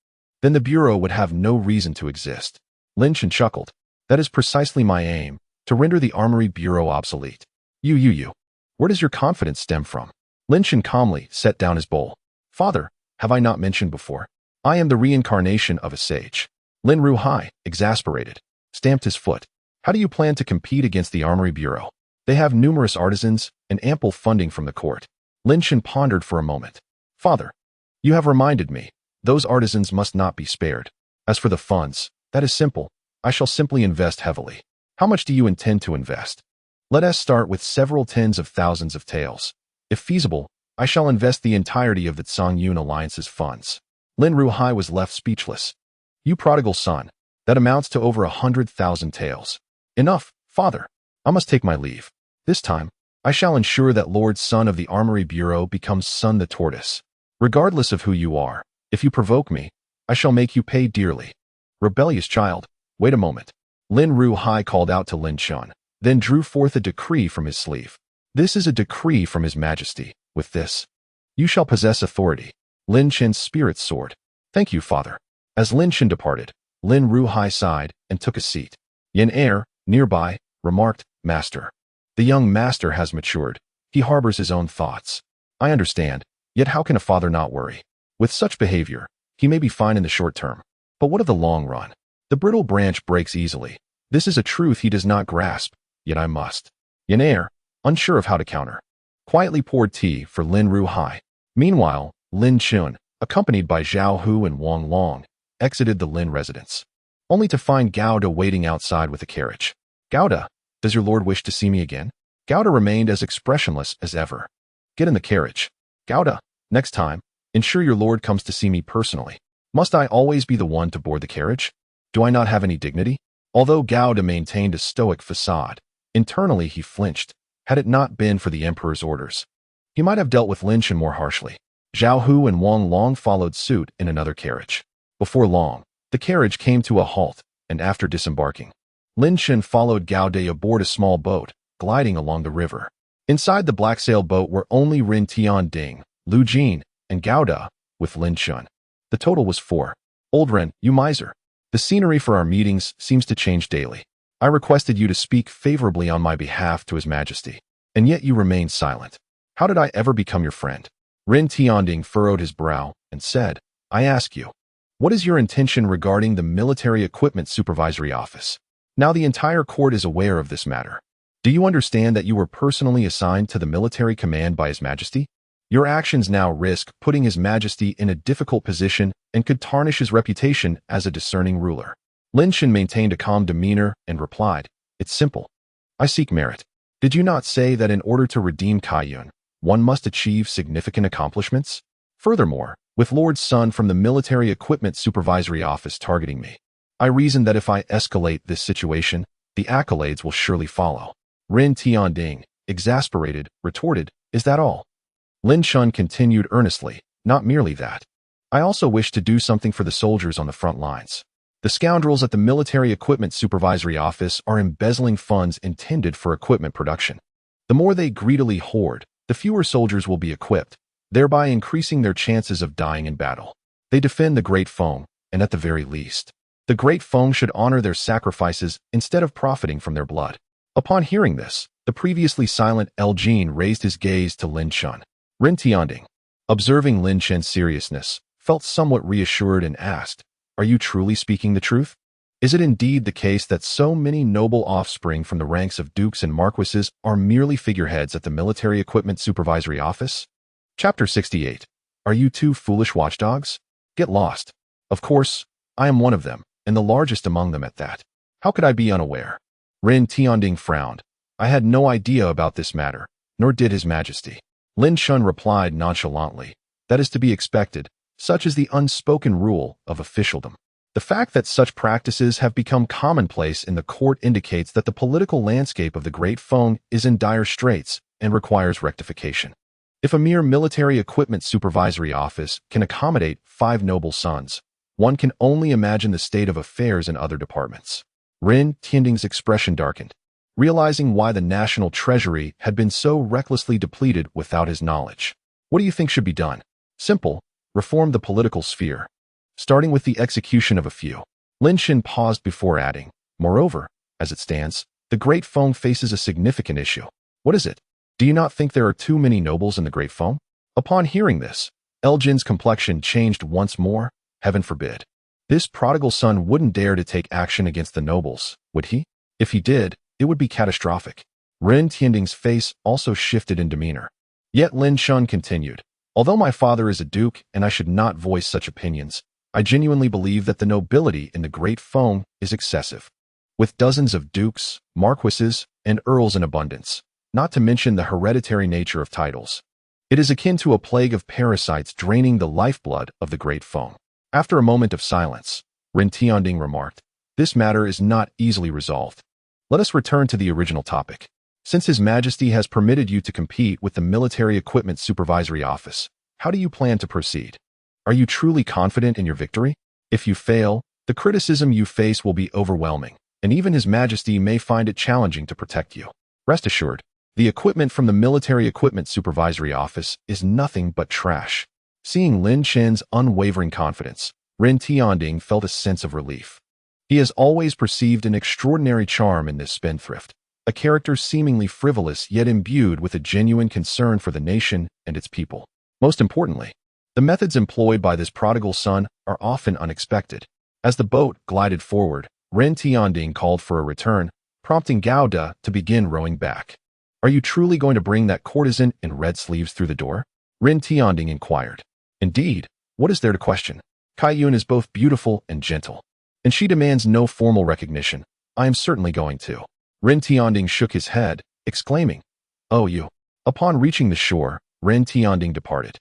then the Bureau would have no reason to exist. Lin Chen chuckled. That is precisely my aim, to render the Armory Bureau obsolete. You. Where does your confidence stem from? Lin Chen calmly set down his bowl. Father, have I not mentioned before? I am the reincarnation of a sage. Lin Ruahai, exasperated, stamped his foot. How do you plan to compete against the Armory Bureau? They have numerous artisans and ample funding from the court. Lin Chen pondered for a moment. Father, you have reminded me. Those artisans must not be spared. As for the funds, that is simple. I shall simply invest heavily. How much do you intend to invest? Let us start with several tens of thousands of taels. If feasible, I shall invest the entirety of the Tsang-Yun Alliance's funds. Lin Ruahai was left speechless. You prodigal son, that amounts to over 100,000 taels. Enough, father. I must take my leave. This time, I shall ensure that Lord Sun of the Armory Bureau becomes Sun the Tortoise. Regardless of who you are, if you provoke me, I shall make you pay dearly. Rebellious child, wait a moment. Lin Ruahai called out to Lin Chen, then drew forth a decree from his sleeve. This is a decree from His Majesty. With this, you shall possess authority. Lin Chen's spirit soared. Thank you, father. As Lin Chen departed, Lin Ruhai sighed and took a seat. Yin Er, nearby, remarked, "Master. The young master has matured. He harbors his own thoughts. I understand, yet how can a father not worry? With such behavior, he may be fine in the short term. But what of the long run? The brittle branch breaks easily. This is a truth he does not grasp, yet I must." Yin Er, unsure of how to counter, quietly poured tea for Lin Ruhai. Meanwhile, Lin Chen, accompanied by Zhao Hu and Wang Long, exited the Lin residence, only to find Gao De waiting outside with a carriage. "Gao De, does your lord wish to see me again?" Gao De remained as expressionless as ever. "Get in the carriage. Gao De, next time, ensure your lord comes to see me personally. Must I always be the one to board the carriage? Do I not have any dignity?" Although Gao De maintained a stoic facade, internally he flinched. Had it not been for the emperor's orders, he might have dealt with Lin Chen more harshly. Zhao Hu and Wang Long followed suit in another carriage. Before long, the carriage came to a halt, and after disembarking, Lin Chen followed Gao De aboard a small boat, gliding along the river. Inside the black sail boat were only Rin Tianding, Lu Jin, and Gao De, with Lin Chen. The total was 4. "Old Ren, you miser. The scenery for our meetings seems to change daily. I requested you to speak favorably on my behalf to His Majesty, and yet you remain silent. How did I ever become your friend?" Rin Tianding furrowed his brow and said, "I ask you, what is your intention regarding the Military Equipment Supervisory Office? Now the entire court is aware of this matter. Do you understand that you were personally assigned to the military command by His Majesty? Your actions now risk putting His Majesty in a difficult position and could tarnish his reputation as a discerning ruler." Lin Chen maintained a calm demeanor and replied, "It's simple. I seek merit. Did you not say that in order to redeem Kaiyun, one must achieve significant accomplishments? Furthermore, with Lord's son from the Military Equipment Supervisory Office targeting me, I reason that if I escalate this situation, the accolades will surely follow." Rin Tianding, exasperated, retorted, "Is that all?" Lin Chen continued earnestly, "Not merely that. I also wish to do something for the soldiers on the front lines. The scoundrels at the Military Equipment Supervisory Office are embezzling funds intended for equipment production. The more they greedily hoard, the fewer soldiers will be equipped, thereby increasing their chances of dying in battle. They defend the Great Feng, and at the very least, the Great Feng should honor their sacrifices instead of profiting from their blood." Upon hearing this, the previously silent Jin raised his gaze to Lin Chen. Rin Tianding, observing Lin Chen's seriousness, felt somewhat reassured and asked, "Are you truly speaking the truth? Is it indeed the case that so many noble offspring from the ranks of dukes and marquises are merely figureheads at the Military Equipment Supervisory Office?" Chapter 68. Are you two foolish watchdogs? Get lost. Of course, I am one of them, and the largest among them at that. How could I be unaware? Rin Tianding frowned. "I had no idea about this matter, nor did His Majesty." Lin Chen replied nonchalantly, "That is to be expected. Such is the unspoken rule of officialdom. The fact that such practices have become commonplace in the court indicates that the political landscape of the Great Feng is in dire straits and requires rectification. If a mere Military Equipment Supervisory Office can accommodate 5 noble sons, one can only imagine the state of affairs in other departments." Rin Tianding's expression darkened, realizing why the national treasury had been so recklessly depleted without his knowledge. "What do you think should be done?" "Simple. Reform the political sphere, starting with the execution of a few." Lin Chen paused before adding, "Moreover, as it stands, the Great Feng faces a significant issue." "What is it? Do you not think there are too many nobles in the Great Feng?" Upon hearing this, Jin's complexion changed once more. Heaven forbid. This prodigal son wouldn't dare to take action against the nobles, would he? If he did, it would be catastrophic. Rin Tianding's face also shifted in demeanor. Yet Lin Chen continued, "Although my father is a duke and I should not voice such opinions, I genuinely believe that the nobility in the Great Feng is excessive. With dozens of dukes, marquises, and earls in abundance, not to mention the hereditary nature of titles, it is akin to a plague of parasites draining the lifeblood of the Great Feng." After a moment of silence, Rin Tianding remarked, "This matter is not easily resolved. Let us return to the original topic. Since His Majesty has permitted you to compete with the Military Equipment Supervisory Office, how do you plan to proceed? Are you truly confident in your victory? If you fail, the criticism you face will be overwhelming, and even His Majesty may find it challenging to protect you. Rest assured, the equipment from the Military Equipment Supervisory Office is nothing but trash." Seeing Lin Chen's unwavering confidence, Ren Tianding felt a sense of relief. He has always perceived an extraordinary charm in this spendthrift, a character seemingly frivolous yet imbued with a genuine concern for the nation and its people. Most importantly, the methods employed by this prodigal son are often unexpected. As the boat glided forward, Ren Tianding called for a return, prompting Gao De to begin rowing back. "Are you truly going to bring that courtesan in red sleeves through the door?" Ren Tianding inquired. "Indeed, what is there to question? Kai Yun is both beautiful and gentle, and she demands no formal recognition. I am certainly going to." Ren Tianding shook his head, exclaiming, "Oh, you." Upon reaching the shore, Ren Tianding departed,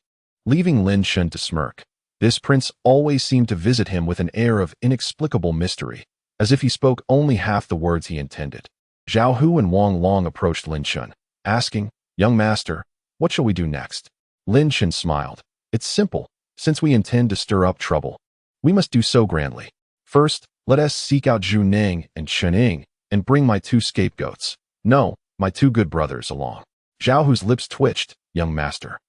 leaving Lin Chen to smirk. This prince always seemed to visit him with an air of inexplicable mystery, as if he spoke only half the words he intended. Zhao Hu and Wang Long approached Lin Chen, asking, "Young master, what shall we do next?" Lin Chen smiled. "It's simple. Since we intend to stir up trouble, we must do so grandly. First, let us seek out Zhu Ning and Chen Ying and bring my two scapegoats. No, my two good brothers along." Zhao Hu's lips twitched. "Young master,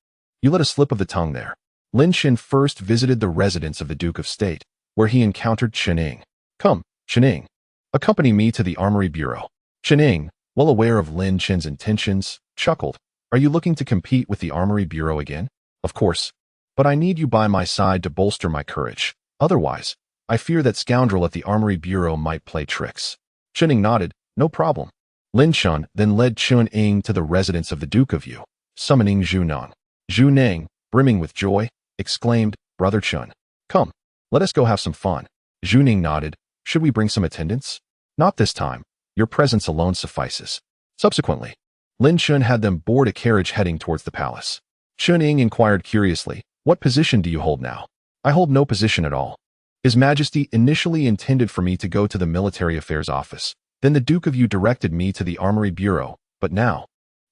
you let a slip of the tongue there." Lin Chen first visited the residence of the Duke of State, where he encountered Chen Ying. "Come, Chen Ying, accompany me to the Armory Bureau." Chen Ying, well aware of Lin Chen's intentions, chuckled. "Are you looking to compete with the Armory Bureau again?" "Of course, but I need you by my side to bolster my courage. Otherwise, I fear that scoundrel at the Armory Bureau might play tricks." Chen Ying nodded. "No problem." Lin Chen then led Chen Ying to the residence of the Duke of Yu, summoning Zhu Nang. Zhu Ning, brimming with joy, exclaimed, "Brother Chen, come, let us go have some fun." Zhu Ning nodded. "Should we bring some attendants?" "Not this time. Your presence alone suffices." Subsequently, Lin Chen had them board a carriage heading towards the palace. Chen Ying inquired curiously, "What position do you hold now?" "I hold no position at all. His Majesty initially intended for me to go to the Military Affairs Office. Then the Duke of Yu directed me to the Armory Bureau, but now,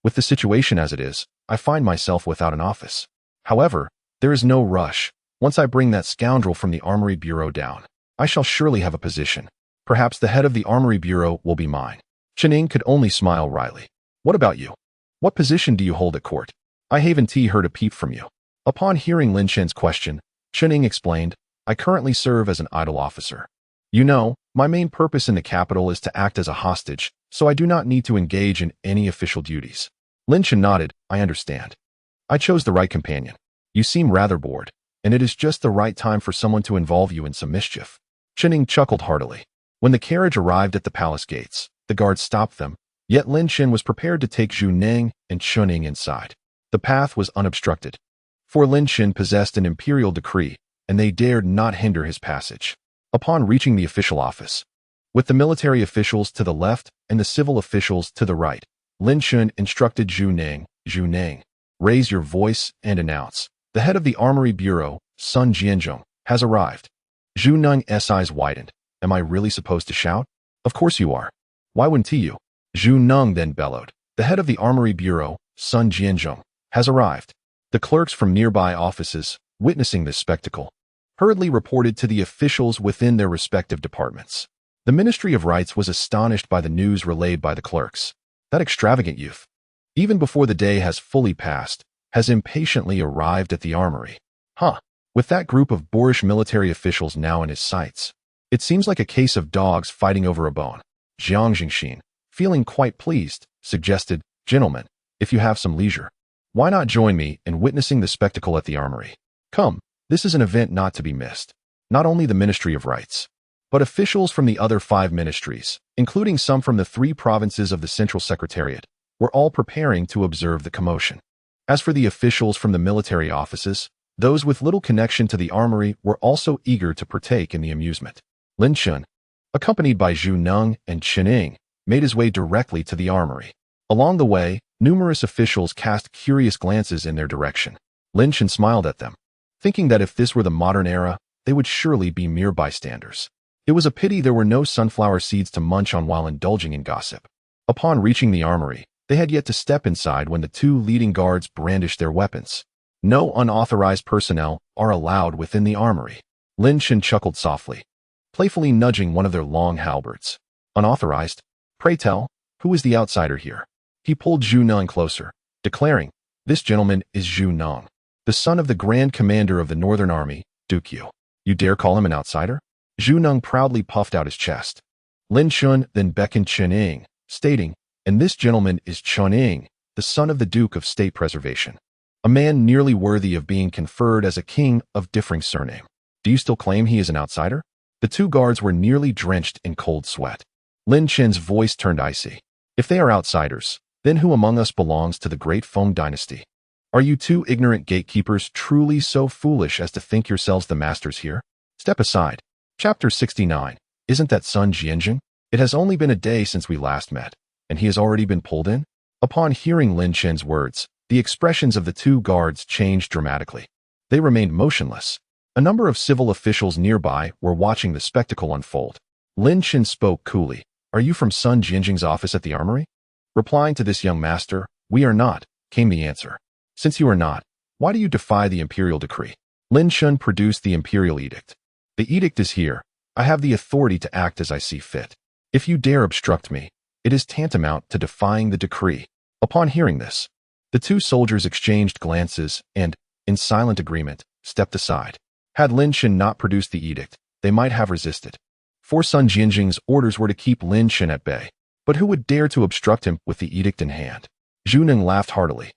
with the situation as it is, I find myself without an office. However, there is no rush. Once I bring that scoundrel from the Armory Bureau down, I shall surely have a position. Perhaps the head of the Armory Bureau will be mine." Chen Ying could only smile wryly. "What about you? What position do you hold at court? I haven't heard a peep from you." Upon hearing Lin Chen's question, Chen Ying explained, "I currently serve as an idle officer. You know, my main purpose in the capital is to act as a hostage, so I do not need to engage in any official duties." Lin Chen nodded. "I understand. I chose the right companion. You seem rather bored, and it is just the right time for someone to involve you in some mischief." Chen Ying chuckled heartily. When the carriage arrived at the palace gates, the guards stopped them, yet Lin Chen was prepared to take Zhu Ning and Chen Ying inside. The path was unobstructed, for Lin Chen possessed an imperial decree, and they dared not hinder his passage. Upon reaching the official office, with the military officials to the left and the civil officials to the right, Lin Chen instructed Zhu Ning, "Raise your voice and announce, the head of the Armory Bureau, Sun Jianzhong, has arrived." Zhu Ning's eyes widened. "Am I really supposed to shout?" "Of course you are. Why wouldn't you?" Zhu Ning then bellowed, "The head of the Armory Bureau, Sun Jianzhong, has arrived." The clerks from nearby offices, witnessing this spectacle, hurriedly reported to the officials within their respective departments. The Ministry of Rights was astonished by the news relayed by the clerks. That extravagant youth, even before the day has fully passed, has impatiently arrived at the armory. With that group of boorish military officials now in his sights, it seems like a case of dogs fighting over a bone. Jiang Jingxin, feeling quite pleased, suggested, "Gentlemen, if you have some leisure, why not join me in witnessing the spectacle at the armory? Come, this is an event not to be missed." Not only the Ministry of Rights, but officials from the other 5 ministries, including some from the 3 provinces of the Central Secretariat, were all preparing to observe the commotion. As for the officials from the military offices, those with little connection to the armory were also eager to partake in the amusement. Lin Chen, accompanied by Zhu Ning and Chen Ying, made his way directly to the armory. Along the way, numerous officials cast curious glances in their direction. Lin Chen smiled at them, thinking that if this were the modern era, they would surely be mere bystanders. It was a pity there were no sunflower seeds to munch on while indulging in gossip. Upon reaching the armory, they had yet to step inside when the 2 leading guards brandished their weapons. No unauthorized personnel are allowed within the armory. Lin Chen chuckled softly, playfully nudging one of their long halberds. "Unauthorized? Pray tell, who is the outsider here?" He pulled Zhu Ning closer, declaring, "This gentleman is Zhu Ning, the son of the Grand Commander of the Northern Army, Duke Yu. You dare call him an outsider? Zhu Neng proudly puffed out his chest. Lin Chen then beckoned Chen Ying, stating, "And this gentleman is Chen Ying, the son of the Duke of State Preservation. A man nearly worthy of being conferred as a king of differing surname. Do you still claim he is an outsider?" The two guards were nearly drenched in cold sweat. Lin Chen's voice turned icy. "If they are outsiders, then who among us belongs to the Great Feng Dynasty? Are you two ignorant gatekeepers truly so foolish as to think yourselves the masters here? Step aside." Chapter 69. Isn't that Sun Jianjing? It has only been a day since we last met, and he has already been pulled in? Upon hearing Lin Chen's words, the expressions of the two guards changed dramatically. They remained motionless. A number of civil officials nearby were watching the spectacle unfold. Lin Chen spoke coolly. "Are you from Sun Jianjing's office at the armory?" Replying to this young master, "We are not," came the answer. "Since you are not, why do you defy the imperial decree?" Lin Chen produced the imperial edict. "The edict is here. I have the authority to act as I see fit. If you dare obstruct me, it is tantamount to defying the decree." Upon hearing this, the two soldiers exchanged glances and, in silent agreement, stepped aside. Had Lin Chen not produced the edict, they might have resisted. For Sun Jianjing's orders were to keep Lin Chen at bay. But who would dare to obstruct him with the edict in hand? Zhu Neng laughed heartily.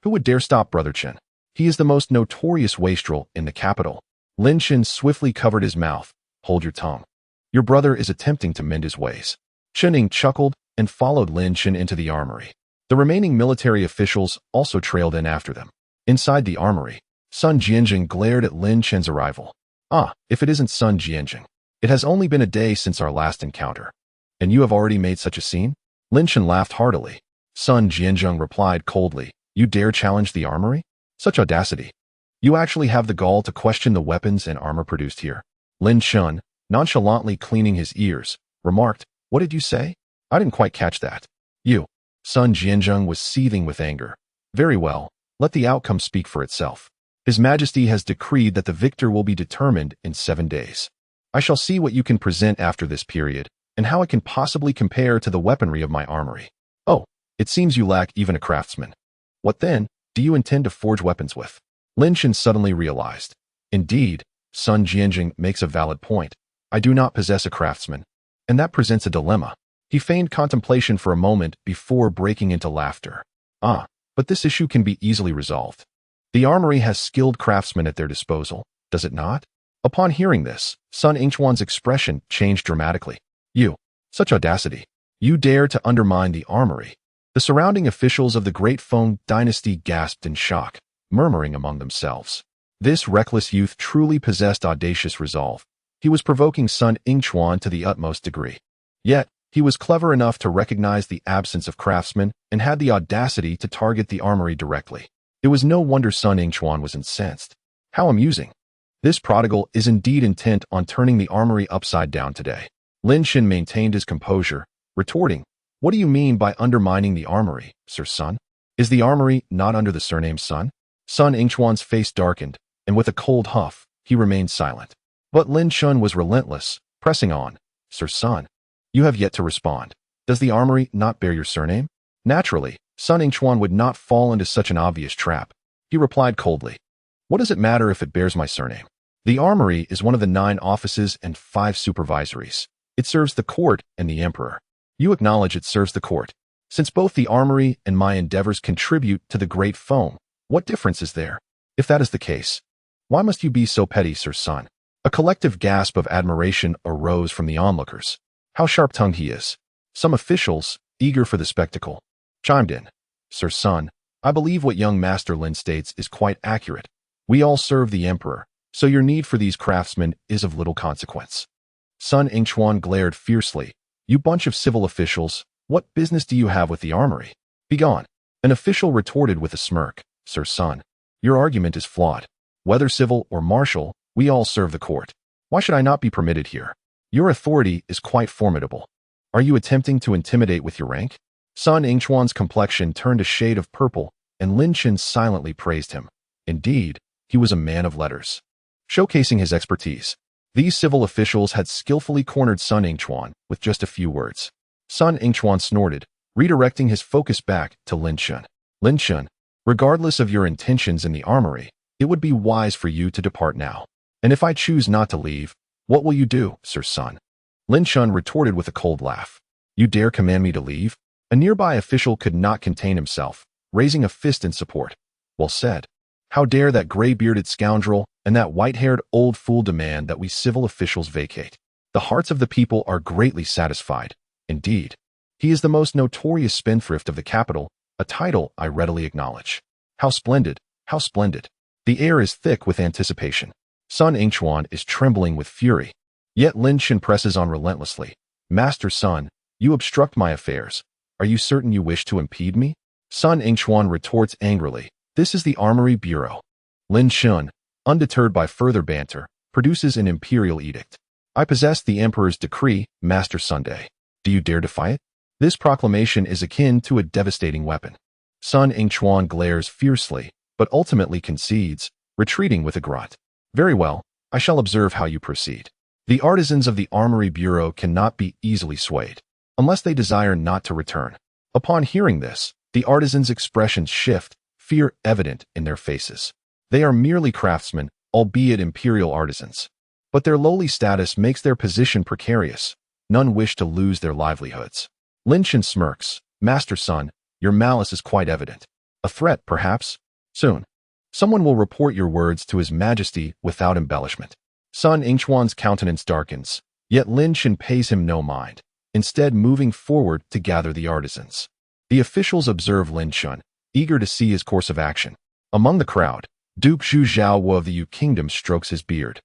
"Who would dare stop Brother Chen? He is the most notorious wastrel in the capital." Lin Chen swiftly covered his mouth. "Hold your tongue. Your brother is attempting to mend his ways." Chen Ying chuckled and followed Lin Chen into the armory. The remaining military officials also trailed in after them. Inside the armory, Sun Jianjing glared at Lin Chen's arrival. "Ah, if it isn't Sun Jianjing. It has only been a day since our last encounter. And you have already made such a scene?" Lin Chen laughed heartily. Sun Jianjing replied coldly, "You dare challenge the armory? Such audacity. You actually have the gall to question the weapons and armor produced here." Lin Chen, nonchalantly cleaning his ears, remarked, "What did you say? I didn't quite catch that." "You." Sun Jianjing was seething with anger. "Very well, let the outcome speak for itself. His Majesty has decreed that the victor will be determined in 7 days. I shall see what you can present after this period, and how it can possibly compare to the weaponry of my armory. Oh, it seems you lack even a craftsman. What then do you intend to forge weapons with?" Lin Chen suddenly realized. Indeed, Sun Jianjing makes a valid point. I do not possess a craftsman, and that presents a dilemma. He feigned contemplation for a moment before breaking into laughter. "Ah, but this issue can be easily resolved. The armory has skilled craftsmen at their disposal, does it not?" Upon hearing this, Sun Yingchuan's expression changed dramatically. "You, such audacity. You dare to undermine the armory." The surrounding officials of the Great Feng Dynasty gasped in shock, murmuring among themselves. This reckless youth truly possessed audacious resolve. He was provoking Sun Yingchuan to the utmost degree. Yet, he was clever enough to recognize the absence of craftsmen and had the audacity to target the armory directly. It was no wonder Sun Yingchuan was incensed. How amusing. This prodigal is indeed intent on turning the armory upside down today. Lin Chen maintained his composure, retorting, "What do you mean by undermining the armory, Sir Sun? Is the armory not under the surname Sun?" Sun Yingchuan's face darkened, and with a cold huff, he remained silent. But Lin Chen was relentless, pressing on. "Sir Sun, you have yet to respond. Does the armory not bear your surname?" Naturally, Sun Yingchuan would not fall into such an obvious trap. He replied coldly, "What does it matter if it bears my surname? The armory is one of the 9 offices and 5 supervisories. It serves the court and the emperor. You acknowledge it serves the court. Since both the armory and my endeavors contribute to the Great Feng, what difference is there? If that is the case, why must you be so petty, Sir Sun?" A collective gasp of admiration arose from the onlookers. How sharp-tongued he is. Some officials, eager for the spectacle, chimed in. "Sir Sun, I believe what young Master Lin states is quite accurate. We all serve the emperor, so your need for these craftsmen is of little consequence." Sun Yingchuan glared fiercely. "You bunch of civil officials, what business do you have with the armory? Begone." An official retorted with a smirk. "Sir Sun, your argument is flawed. Whether civil or martial, we all serve the court. Why should I not be permitted here? Your authority is quite formidable. Are you attempting to intimidate with your rank?" Sun Yingchuan's complexion turned a shade of purple, and Lin Chen silently praised him. Indeed, he was a man of letters. Showcasing his expertise, these civil officials had skillfully cornered Sun Yingchuan with just a few words. Sun Yingchuan snorted, redirecting his focus back to Lin Chen. "Lin Chen, regardless of your intentions in the armory, it would be wise for you to depart now. And if I choose not to leave, what will you do, Sir Sun? Lin Chen retorted with a cold laugh. You dare command me to leave? A nearby official could not contain himself, raising a fist in support. Well said. How dare that gray-bearded scoundrel and that white-haired old fool demand that we civil officials vacate? The hearts of the people are greatly satisfied. Indeed, he is the most notorious spendthrift of the capital, a title I readily acknowledge. How splendid, how splendid. The air is thick with anticipation. Sun Yingchuan is trembling with fury. Yet Lin Chen presses on relentlessly. Master Sun, you obstruct my affairs. Are you certain you wish to impede me? Sun Yingchuan retorts angrily. This is the Armory Bureau. Lin Chen, undeterred by further banter, produces an imperial edict. I possess the Emperor's decree, Master Sunday. Do you dare defy it? This proclamation is akin to a devastating weapon. Sun Yingchuan glares fiercely, but ultimately concedes, retreating with a grunt. Very well, I shall observe how you proceed. The artisans of the Armory Bureau cannot be easily swayed, unless they desire not to return. Upon hearing this, the artisans' expressions shift, fear evident in their faces. They are merely craftsmen, albeit imperial artisans. But their lowly status makes their position precarious. None wish to lose their livelihoods. Lin Chen smirks. Master Sun, your malice is quite evident. A threat, perhaps? Soon. Someone will report your words to His Majesty without embellishment. Sun Yingchuan's countenance darkens, yet Lin Chen pays him no mind, instead moving forward to gather the artisans. The officials observe Lin Chen, eager to see his course of action. Among the crowd, Duke Zhu Zhaowo of the Yu Kingdom strokes his beard,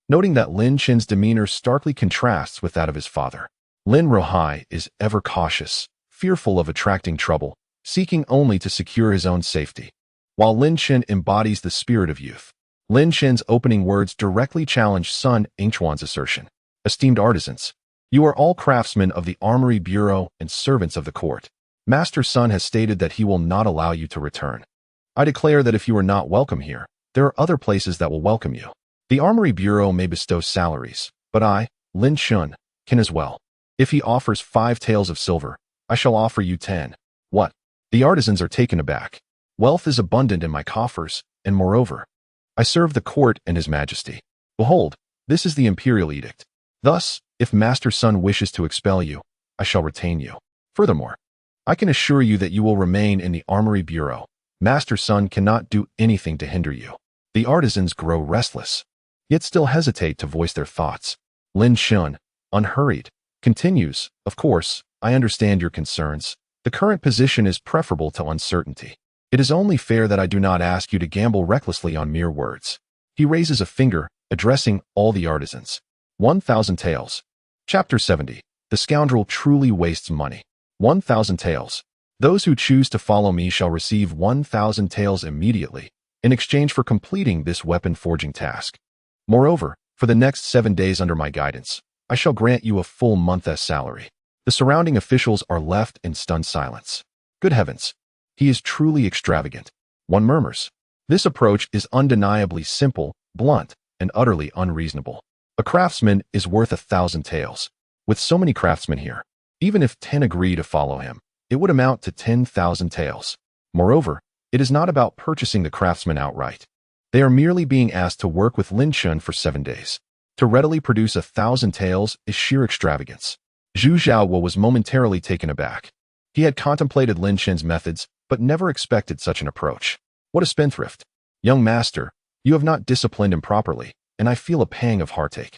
noting that Lin Chen's demeanor starkly contrasts with that of his father. Lin Rohai is ever cautious, fearful of attracting trouble, seeking only to secure his own safety. While Lin Chen embodies the spirit of youth, Lin Chen's opening words directly challenge Sun Yingchuan's assertion. Esteemed artisans, you are all craftsmen of the Armory Bureau and servants of the court. Master Sun has stated that he will not allow you to return. I declare that if you are not welcome here, there are other places that will welcome you. The Armory Bureau may bestow salaries, but I, Lin Chen, can as well. If he offers 5 taels of silver, I shall offer you 10. What? The artisans are taken aback. Wealth is abundant in my coffers, and moreover, I serve the court and His Majesty. Behold, this is the imperial edict. Thus, if Master Sun wishes to expel you, I shall retain you. Furthermore, I can assure you that you will remain in the Armory Bureau. Master Sun cannot do anything to hinder you. The artisans grow restless, yet still hesitate to voice their thoughts. Lin Chen, unhurried, continues, of course, I understand your concerns. The current position is preferable to uncertainty. It is only fair that I do not ask you to gamble recklessly on mere words. He raises a finger, addressing all the artisans. 1,000 taels. Chapter 70. The scoundrel truly wastes money. 1,000 taels. Those who choose to follow me shall receive 1,000 taels immediately, in exchange for completing this weapon-forging task. Moreover, for the next 7 days under my guidance, I shall grant you a full month's salary. The surrounding officials are left in stunned silence. Good heavens! He is truly extravagant. One murmurs. This approach is undeniably simple, blunt, and utterly unreasonable. A craftsman is worth 1,000 taels. With so many craftsmen here, even if 10 agree to follow him, it would amount to 10,000 taels. Moreover, it is not about purchasing the craftsmen outright. They are merely being asked to work with Lin Chen for 7 days. To readily produce 1,000 taels is sheer extravagance. Zhu Zhaowo was momentarily taken aback. He had contemplated Lin Chen's methods, but never expected such an approach. What a spendthrift! Young master, you have not disciplined him properly, and I feel a pang of heartache.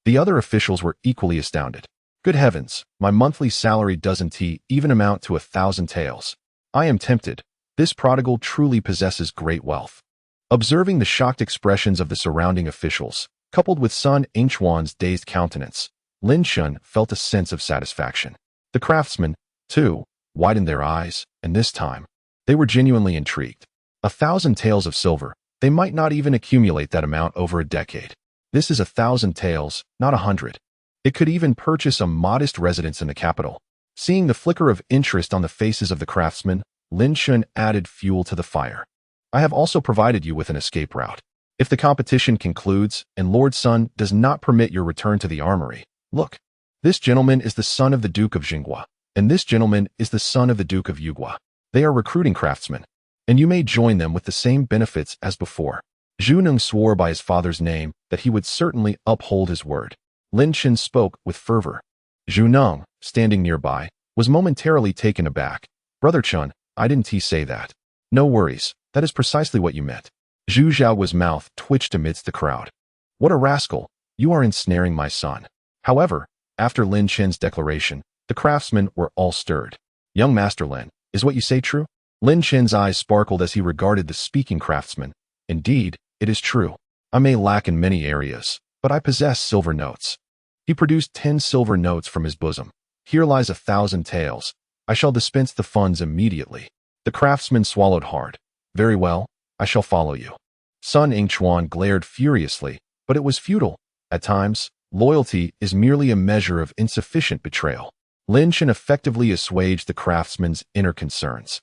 The other officials were equally astounded. Good heavens, my monthly salary doesn't even amount to 1,000 taels. I am tempted. This prodigal truly possesses great wealth. Observing the shocked expressions of the surrounding officials, coupled with Sun Yingchuan's dazed countenance, Lin Chen felt a sense of satisfaction. The craftsmen, too, widened their eyes, and this time, they were genuinely intrigued. 1,000 taels of silver, they might not even accumulate that amount over a decade. This is 1,000 taels, not 100. It could even purchase a modest residence in the capital. Seeing the flicker of interest on the faces of the craftsmen, Lin Chen added fuel to the fire. I have also provided you with an escape route. If the competition concludes and Lord Sun does not permit your return to the armory, look, this gentleman is the son of the Duke of Jinghua, and this gentleman is the son of the Duke of Yugua. They are recruiting craftsmen, and you may join them with the same benefits as before. Zhu Neng swore by his father's name that he would certainly uphold his word. Lin Chen spoke with fervor. Zhu Neng, standing nearby, was momentarily taken aback. Brother Chen, I didn't say that. No worries, that is precisely what you meant. Zhu Xiaoguo's mouth twitched amidst the crowd. What a rascal, you are ensnaring my son. However, after Lin Chen's declaration, the craftsmen were all stirred. Young Master Lin, is what you say true? Lin Chen's eyes sparkled as he regarded the speaking craftsman. Indeed, it is true. I may lack in many areas, but I possess silver notes. He produced 10 silver notes from his bosom. Here lies 1,000 taels. I shall dispense the funds immediately. The craftsman swallowed hard. Very well, I shall follow you. Sun Yingchuan glared furiously, but it was futile. At times, loyalty is merely a measure of insufficient betrayal. Lin Chen effectively assuaged the craftsman's inner concerns.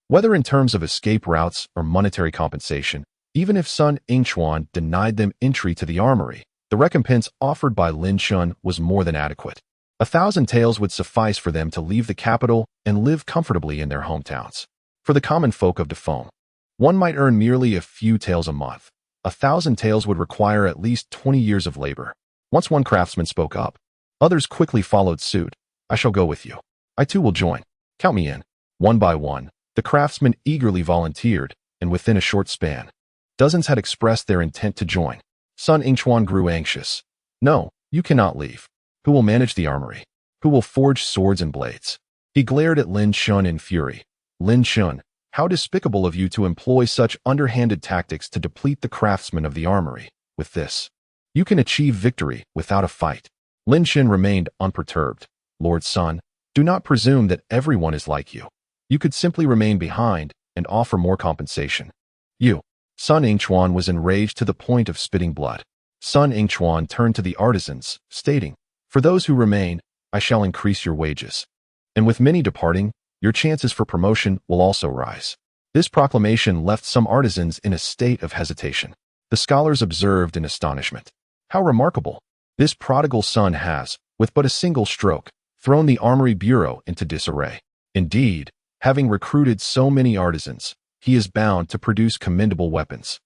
Whether in terms of escape routes or monetary compensation, even if Sun Yingchuan denied them entry to the armory, the recompense offered by Lin Chen was more than adequate. 1,000 taels would suffice for them to leave the capital and live comfortably in their hometowns. For the common folk of Defeng, one might earn merely a few taels a month. 1,000 taels would require at least 20 years of labor. Once one craftsman spoke up, others quickly followed suit. I shall go with you. I too will join. Count me in. One by one, the craftsmen eagerly volunteered, and within a short span, dozens had expressed their intent to join. Sun Yingchuan grew anxious. No, you cannot leave. Who will manage the armory? Who will forge swords and blades? He glared at Lin Chen in fury. Lin Chen, how despicable of you to employ such underhanded tactics to deplete the craftsmen of the armory. With this, you can achieve victory without a fight. Lin Chen remained unperturbed. Lord Sun, do not presume that everyone is like you. You could simply remain behind and offer more compensation. You. Sun Yingchuan was enraged to the point of spitting blood. Sun Yingchuan turned to the artisans, stating, for those who remain, I shall increase your wages. And with many departing, your chances for promotion will also rise. This proclamation left some artisans in a state of hesitation. The scholars observed in astonishment. How remarkable! This prodigal son has, with but a single stroke, thrown the armory bureau into disarray. Indeed, having recruited so many artisans, he is bound to produce commendable weapons.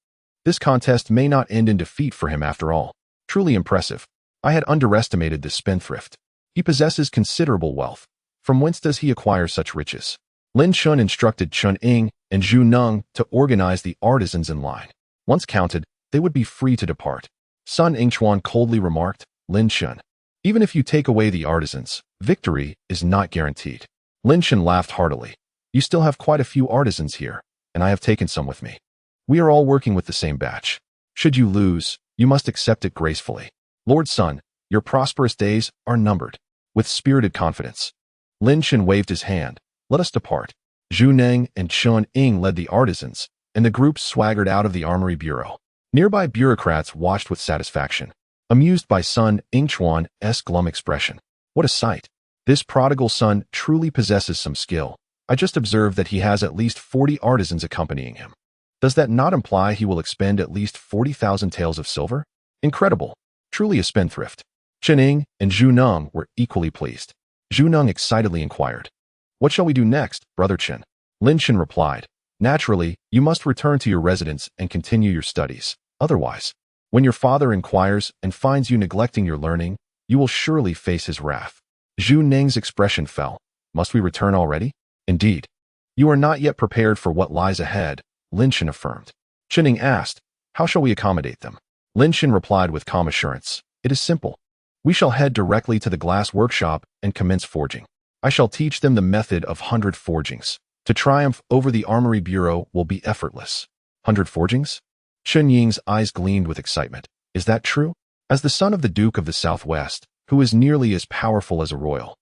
This contest may not end in defeat for him after all. Truly impressive. I had underestimated this spendthrift. He possesses considerable wealth. From whence does he acquire such riches? Lin Chen instructed Chen Ying and Zhu Neng to organize the artisans in line. Once counted, they would be free to depart. Sun Yingchuan coldly remarked, Lin Chen, even if you take away the artisans, victory is not guaranteed. Lin Chen laughed heartily. You still have quite a few artisans here, and I have taken some with me. We are all working with the same batch. Should you lose, you must accept it gracefully. Lord Sun, your prosperous days are numbered. With spirited confidence, Lin Chen waved his hand. Let us depart. Zhu Neng and Chen Ying led the artisans, and the group swaggered out of the armory bureau. Nearby bureaucrats watched with satisfaction, amused by Sun Yingchuan's glum expression. What a sight! This prodigal son truly possesses some skill. I just observed that he has at least 40 artisans accompanying him. Does that not imply he will expend at least 40,000 taels of silver? Incredible! Truly a spendthrift. Chen Ying and Zhu Neng were equally pleased. Zhu Neng excitedly inquired, what shall we do next, Brother Chen? Lin Chen replied, naturally, you must return to your residence and continue your studies. Otherwise, when your father inquires and finds you neglecting your learning, you will surely face his wrath. Zhu Neng's expression fell. Must we return already? Indeed. You are not yet prepared for what lies ahead, Lin Chen affirmed. Chen Ying asked, how shall we accommodate them? Lin Chen replied with calm assurance, it is simple. We shall head directly to the glass workshop and commence forging. I shall teach them the method of 100 forgings. To triumph over the armory bureau will be effortless. 100 forgings? Chen Ying's eyes gleamed with excitement. Is that true? As the son of the Duke of the Southwest, who is nearly as powerful as a royal,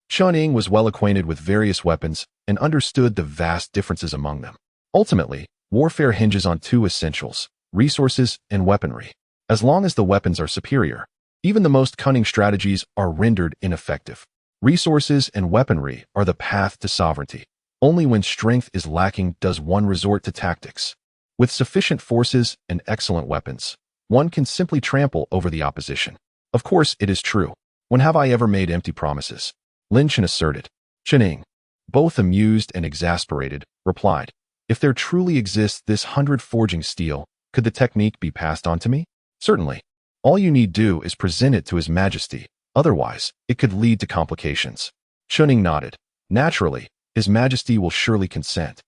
Chen Ying was well acquainted with various weapons and understood the vast differences among them. Ultimately, warfare hinges on two essentials, resources and weaponry. As long as the weapons are superior, even the most cunning strategies are rendered ineffective. Resources and weaponry are the path to sovereignty. Only when strength is lacking does one resort to tactics. With sufficient forces and excellent weapons, one can simply trample over the opposition. Of course, it is true. When have I ever made empty promises? Lin Chen asserted. Chen Ying, both amused and exasperated, replied, if there truly exists this 100 forging steel, Could the technique be passed on to me? Certainly. All you need do is present it to His Majesty. Otherwise, it could lead to complications. Chuning nodded. Naturally, His Majesty will surely consent.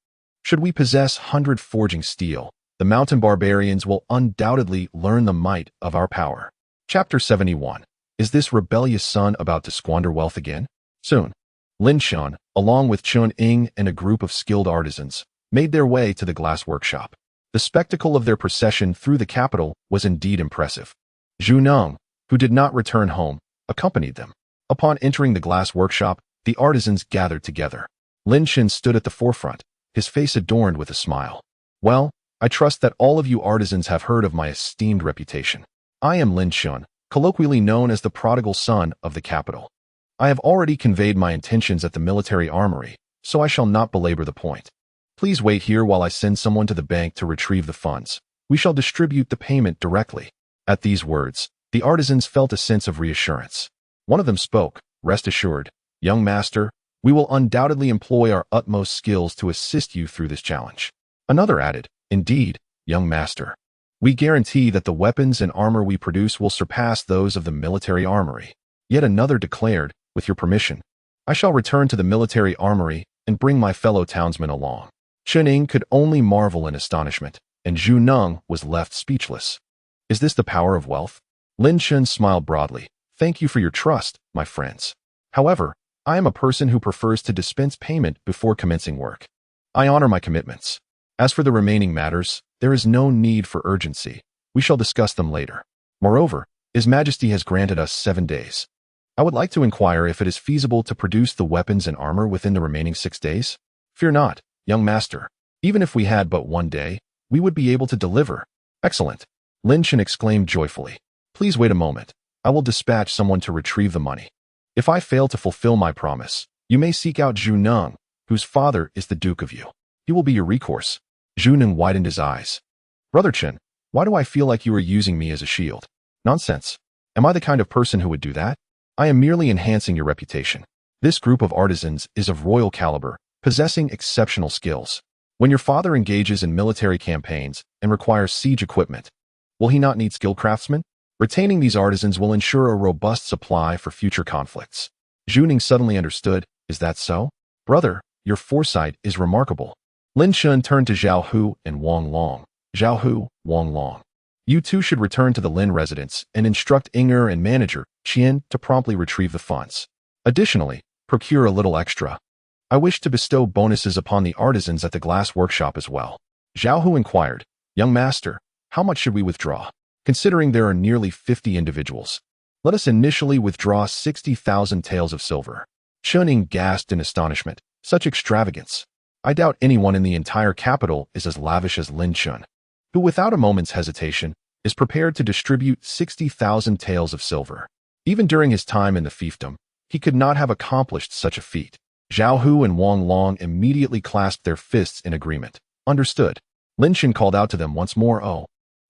Should we possess 100 forging steel, the mountain barbarians will undoubtedly learn the might of our power. Chapter 71. Is this rebellious son about to squander wealth again? Soon, Lin Chen, along with Chun Ying and a group of skilled artisans, made their way to the glass workshop. The spectacle of their procession through the capital was indeed impressive. Zhu Neng, who did not return home, accompanied them. Upon entering the glass workshop, the artisans gathered together. Lin Chen stood at the forefront, his face adorned with a smile. Well, I trust that all of you artisans have heard of my esteemed reputation. I am Lin Chen, colloquially known as the prodigal son of the capital. I have already conveyed my intentions at the military armory, so I shall not belabor the point. Please wait here while I send someone to the bank to retrieve the funds. We shall distribute the payment directly. At these words, the artisans felt a sense of reassurance. One of them spoke, "Rest assured, young master, we will undoubtedly employ our utmost skills to assist you through this challenge." Another added, "Indeed, young master. We guarantee that the weapons and armor we produce will surpass those of the military armory." Yet another declared, "With your permission, I shall return to the military armory and bring my fellow townsmen along." Chun Ying could only marvel in astonishment, and Zhu Neng was left speechless. Is this the power of wealth? Lin Chen smiled broadly. "Thank you for your trust, my friends. However, I am a person who prefers to dispense payment before commencing work. I honor my commitments. As for the remaining matters, there is no need for urgency. We shall discuss them later. Moreover, His Majesty has granted us 7 days. I would like to inquire if it is feasible to produce the weapons and armor within the remaining 6 days? Fear not, young master. Even if we had but 1 day, we would be able to deliver." "Excellent," Lin Chen exclaimed joyfully. "Please wait a moment. I will dispatch someone to retrieve the money. If I fail to fulfill my promise, you may seek out Zhu Neng, whose father is the Duke of Yu. He will be your recourse." Zhu Neng widened his eyes. "Brother Chen, why do I feel like you are using me as a shield? Nonsense. Am I the kind of person who would do that? I am merely enhancing your reputation. This group of artisans is of royal caliber, possessing exceptional skills. When your father engages in military campaigns and requires siege equipment, will he not need skilled craftsmen? Retaining these artisans will ensure a robust supply for future conflicts." Zhu Neng suddenly understood. "Is that so? Brother, your foresight is remarkable." Lin Chen turned to Zhao Hu and Wang Long. "Zhao Hu, Wang Long, you two should return to the Lin residence and instruct Inger and manager Qian to promptly retrieve the funds. Additionally, procure a little extra. I wish to bestow bonuses upon the artisans at the glass workshop as well." Zhao Hu inquired, "Young master, how much should we withdraw? Considering there are nearly 50 individuals, let us initially withdraw 60,000 taels of silver." Chun Ying gasped in astonishment. "Such extravagance! I doubt anyone in the entire capital is as lavish as Lin Chen, who without a moment's hesitation is prepared to distribute 60,000 taels of silver. Even during his time in the fiefdom, he could not have accomplished such a feat." Zhao Hu and Wang Long immediately clasped their fists in agreement. "Understood." Lin Chen called out to them once more, "Oh,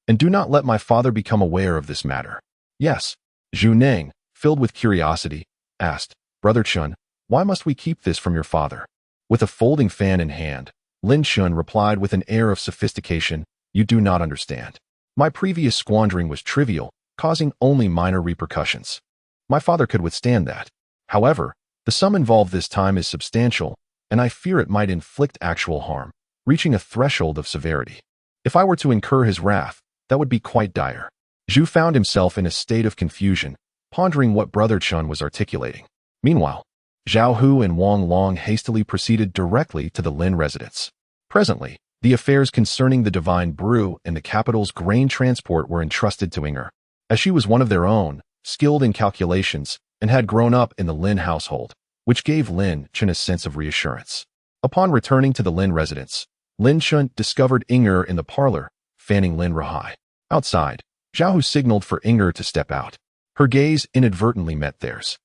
and do not let my father become aware of this matter." "Yes." Zhu Neng, filled with curiosity, asked, "Brother Chen, why must we keep this from your father?" With a folding fan in hand, Lin Chen replied with an air of sophistication, "You do not understand. My previous squandering was trivial, causing only minor repercussions. My father could withstand that. However, the sum involved this time is substantial, and I fear it might inflict actual harm, reaching a threshold of severity. If I were to incur his wrath, that would be quite dire." Zhu found himself in a state of confusion, pondering what Brother Chen was articulating. Meanwhile, Zhao Hu and Wang Long hastily proceeded directly to the Lin residence. Presently, the affairs concerning the divine brew and the capital's grain transport were entrusted to Inger, as she was one of their own, skilled in calculations, and had grown up in the Lin household, which gave Lin Chen a sense of reassurance. Upon returning to the Lin residence, Lin Chen discovered Inger in the parlor, fanning Lin Rahai. Outside, Zhao Hu signaled for Inger to step out. Her gaze inadvertently met theirs.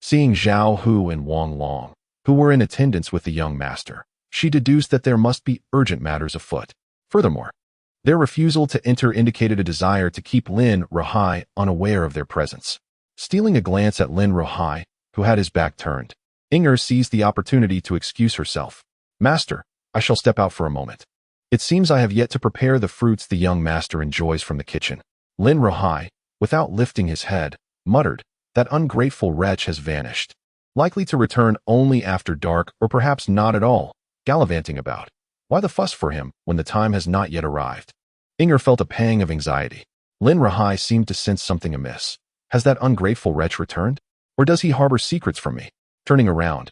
Seeing Zhao Hu and Wang Long, who were in attendance with the young master, she deduced that there must be urgent matters afoot. Furthermore, their refusal to enter indicated a desire to keep Lin Rahai unaware of their presence. Stealing a glance at Lin Rahai, who had his back turned, Inger seized the opportunity to excuse herself. "Master, I shall step out for a moment." It seems I have yet to prepare the fruits the young master enjoys from the kitchen. Lin Chen, without lifting his head, muttered, that ungrateful wretch has vanished. Likely to return only after dark or perhaps not at all, gallivanting about. Why the fuss for him when the time has not yet arrived? Inger felt a pang of anxiety. Lin Chen seemed to sense something amiss. Has that ungrateful wretch returned? Or does he harbor secrets from me? Turning around,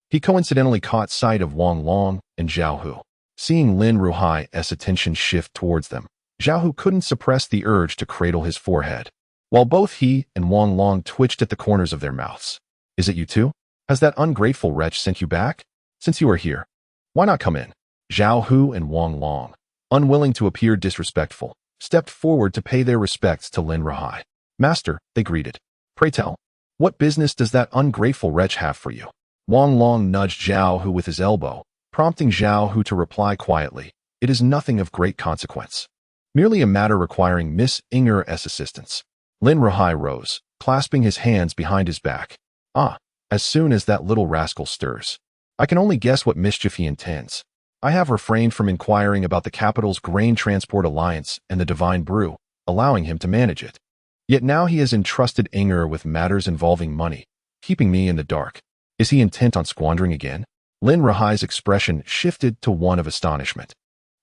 he coincidentally caught sight of Wang Long and Zhao Hu. Seeing Lin Ruhai's attention shift towards them, Zhao Hu couldn't suppress the urge to cradle his forehead, while both he and Wang Long twitched at the corners of their mouths. Is it you two? Has that ungrateful wretch sent you back? Since you are here, why not come in? Zhao Hu and Wang Long, unwilling to appear disrespectful, stepped forward to pay their respects to Lin Ruhai. Master, they greeted. Pray tell, what business does that ungrateful wretch have for you? Wang Long nudged Zhao Hu with his elbow, prompting Zhao Hu to reply quietly, it is nothing of great consequence. Merely a matter requiring Miss Inger's assistance. Lin Ruhai rose, clasping his hands behind his back. Ah, as soon as that little rascal stirs, I can only guess what mischief he intends. I have refrained from inquiring about the capital's grain transport alliance and the divine brew, allowing him to manage it. Yet now he has entrusted Inger with matters involving money, keeping me in the dark. Is he intent on squandering again? Lin Ruhai's expression shifted to one of astonishment.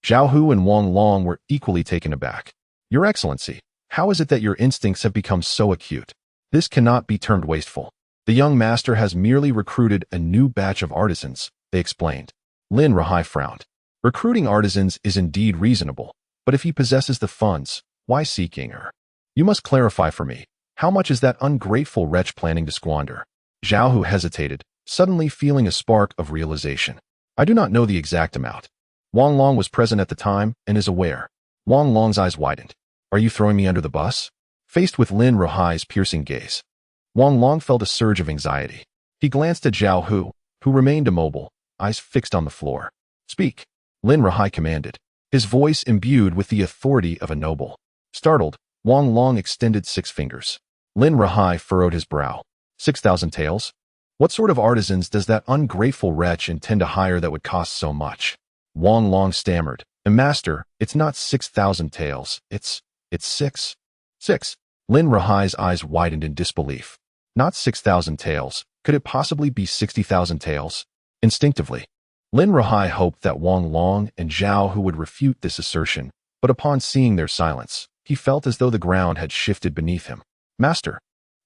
Zhao Hu and Wang Long were equally taken aback. Your Excellency, how is it that your instincts have become so acute? This cannot be termed wasteful. The young master has merely recruited a new batch of artisans, they explained. Lin Ruhai frowned. Recruiting artisans is indeed reasonable, but if he possesses the funds, why seek Inger? You must clarify for me, how much is that ungrateful wretch planning to squander? Zhao Hu hesitated, suddenly feeling a spark of realization. I do not know the exact amount. Wang Long was present at the time and is aware. Wang Long's eyes widened. Are you throwing me under the bus? Faced with Lin Ruhai's piercing gaze, Wang Long felt a surge of anxiety. He glanced at Zhao Hu, who remained immobile, eyes fixed on the floor. Speak, Lin Ruhai commanded, his voice imbued with the authority of a noble. Startled, Wang Long extended 6 fingers. Lin Ruhai furrowed his brow. 6,000 taels? What sort of artisans does that ungrateful wretch intend to hire that would cost so much? Wang Long stammered. Master, it's not 6,000 taels, it's 6. 6. Lin Ruhai's eyes widened in disbelief. Not 6,000 taels. Could it possibly be 60,000 taels? Instinctively, Lin Ruhai hoped that Wang Long and Zhao Hu would refute this assertion, but upon seeing their silence, he felt as though the ground had shifted beneath him. Master.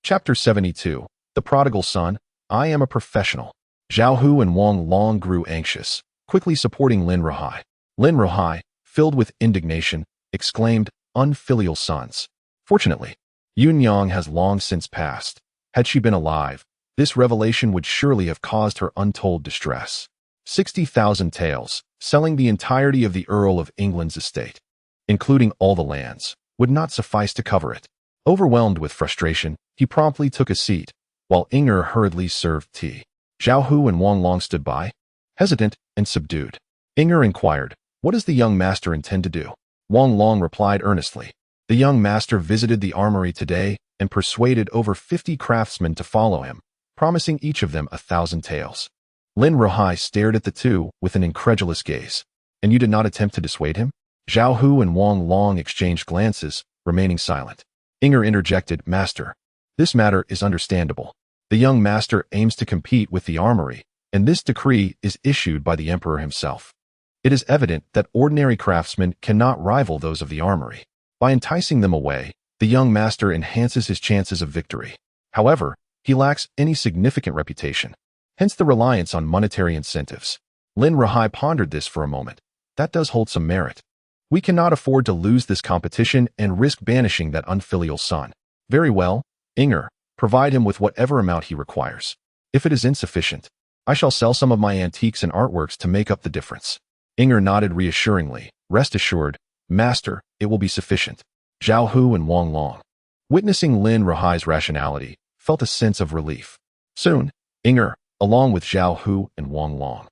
Chapter 72. The Prodigal Son. I am a professional. Zhao Hu and Wang Long grew anxious, quickly supporting Lin Ruhai. Lin Ruhai, filled with indignation, exclaimed, unfilial sons. Fortunately, Yun Yang has long since passed. Had she been alive, this revelation would surely have caused her untold distress. 60,000 taels, selling the entirety of the Earl of England's estate, including all the lands, would not suffice to cover it. Overwhelmed with frustration, he promptly took a seat, while Inger hurriedly served tea. Zhao Hu and Wang Long stood by, hesitant and subdued. Inger inquired, what does the young master intend to do? Wang Long replied earnestly. The young master visited the armory today and persuaded over 50 craftsmen to follow him, promising each of them 1,000 taels. Lin Ruhai stared at the two with an incredulous gaze. And you did not attempt to dissuade him? Zhao Hu and Wang Long exchanged glances, remaining silent. Inger interjected, Master, this matter is understandable. The young master aims to compete with the armory, and this decree is issued by the emperor himself. It is evident that ordinary craftsmen cannot rival those of the armory. By enticing them away, the young master enhances his chances of victory. However, he lacks any significant reputation, hence the reliance on monetary incentives. Lin Ruhai pondered this for a moment. That does hold some merit. We cannot afford to lose this competition and risk banishing that unfilial son. Very well, Inger, provide him with whatever amount he requires. If it is insufficient, I shall sell some of my antiques and artworks to make up the difference. Inger nodded reassuringly. Rest assured, Master, it will be sufficient. Zhao Hu and Wang Long, witnessing Lin Ruhai's rationality, felt a sense of relief. Soon, Inger, along with Zhao Hu and Wang Long,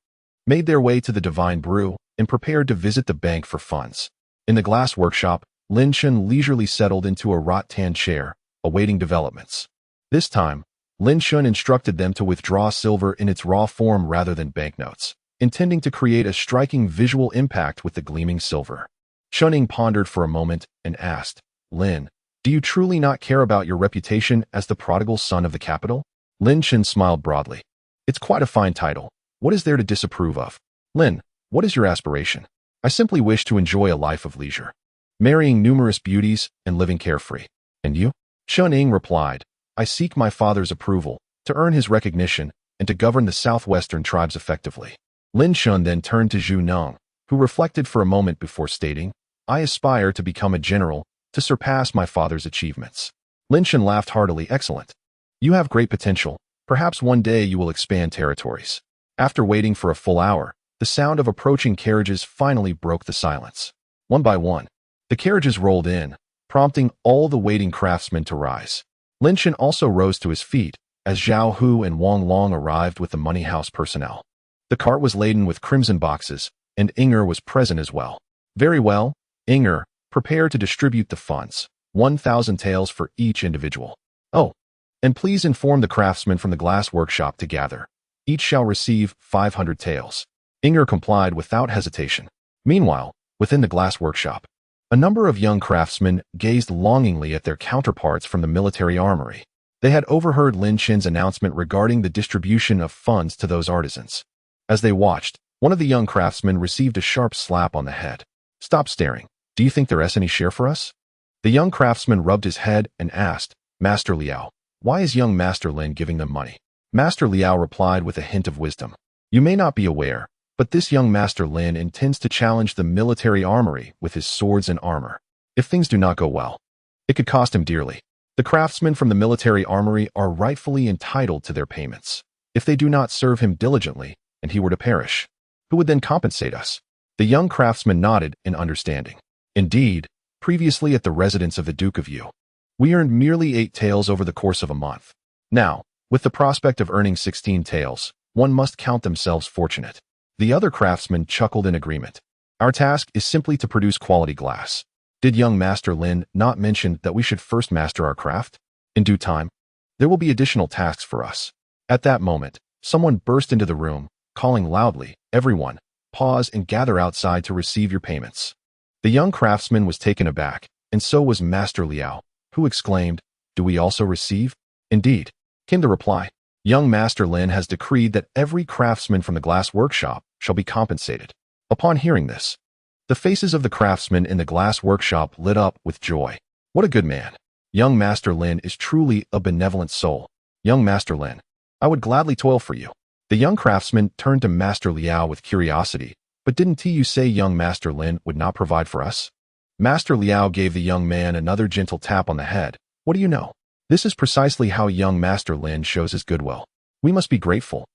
made their way to the Divine Brew and prepared to visit the bank for funds. In the glass workshop, Lin Chen leisurely settled into a rattan chair, awaiting developments. This time, Lin Chen instructed them to withdraw silver in its raw form rather than banknotes. intending to create a striking visual impact with the gleaming silver. Chuning pondered for a moment and asked, Lin, do you truly not care about your reputation as the prodigal son of the capital? Lin Chen smiled broadly. It's quite a fine title. What is there to disapprove of? Lin, what is your aspiration? I simply wish to enjoy a life of leisure, marrying numerous beauties and living carefree. And you? Chuning replied, I seek my father's approval, to earn his recognition, and to govern the southwestern tribes effectively. Lin Chen then turned to Zhu Nong, who reflected for a moment before stating, I aspire to become a general, to surpass my father's achievements. Lin Chen laughed heartily. Excellent. You have great potential. Perhaps one day you will expand territories. After waiting for a full hour, the sound of approaching carriages finally broke the silence. One by one, the carriages rolled in, prompting all the waiting craftsmen to rise. Lin Chen also rose to his feet as Zhao Hu and Wang Long arrived with the money house personnel. The cart was laden with crimson boxes, and Inger was present as well. Very well, Inger, prepare to distribute the funds, 1,000 taels for each individual. Oh, and please inform the craftsmen from the glass workshop to gather. Each shall receive 500 taels. Inger complied without hesitation. Meanwhile, within the glass workshop, a number of young craftsmen gazed longingly at their counterparts from the military armory. They had overheard Lin Chen's announcement regarding the distribution of funds to those artisans. As they watched, one of the young craftsmen received a sharp slap on the head. Stop staring. Do you think there is any share for us? The young craftsman rubbed his head and asked, Master Liao, why is young Master Lin giving them money? Master Liao replied with a hint of wisdom. You may not be aware, but this young Master Lin intends to challenge the military armory with his swords and armor. If things do not go well, it could cost him dearly. The craftsmen from the military armory are rightfully entitled to their payments. If they do not serve him diligently, and he were to perish, who would then compensate us? The young craftsman nodded in understanding. Indeed, previously at the residence of the Duke of Yu, we earned merely 8 taels over the course of a month. Now, with the prospect of earning 16 taels, one must count themselves fortunate. The other craftsmen chuckled in agreement. Our task is simply to produce quality glass. Did young Master Lin not mention that we should first master our craft? In due time, there will be additional tasks for us. At that moment, someone burst into the room, calling loudly, Everyone, pause and gather outside to receive your payments. The young craftsman was taken aback, and so was Master Liao, who exclaimed, Do we also receive? Indeed, came the reply. Young Master Lin has decreed that every craftsman from the glass workshop shall be compensated. Upon hearing this, the faces of the craftsmen in the glass workshop lit up with joy. What a good man. Young Master Lin is truly a benevolent soul. Young Master Lin, I would gladly toil for you. The young craftsman turned to Master Liao with curiosity. But didn't you say young Master Lin would not provide for us? Master Liao gave the young man another gentle tap on the head. What do you know? This is precisely how young Master Lin shows his goodwill. We must be grateful.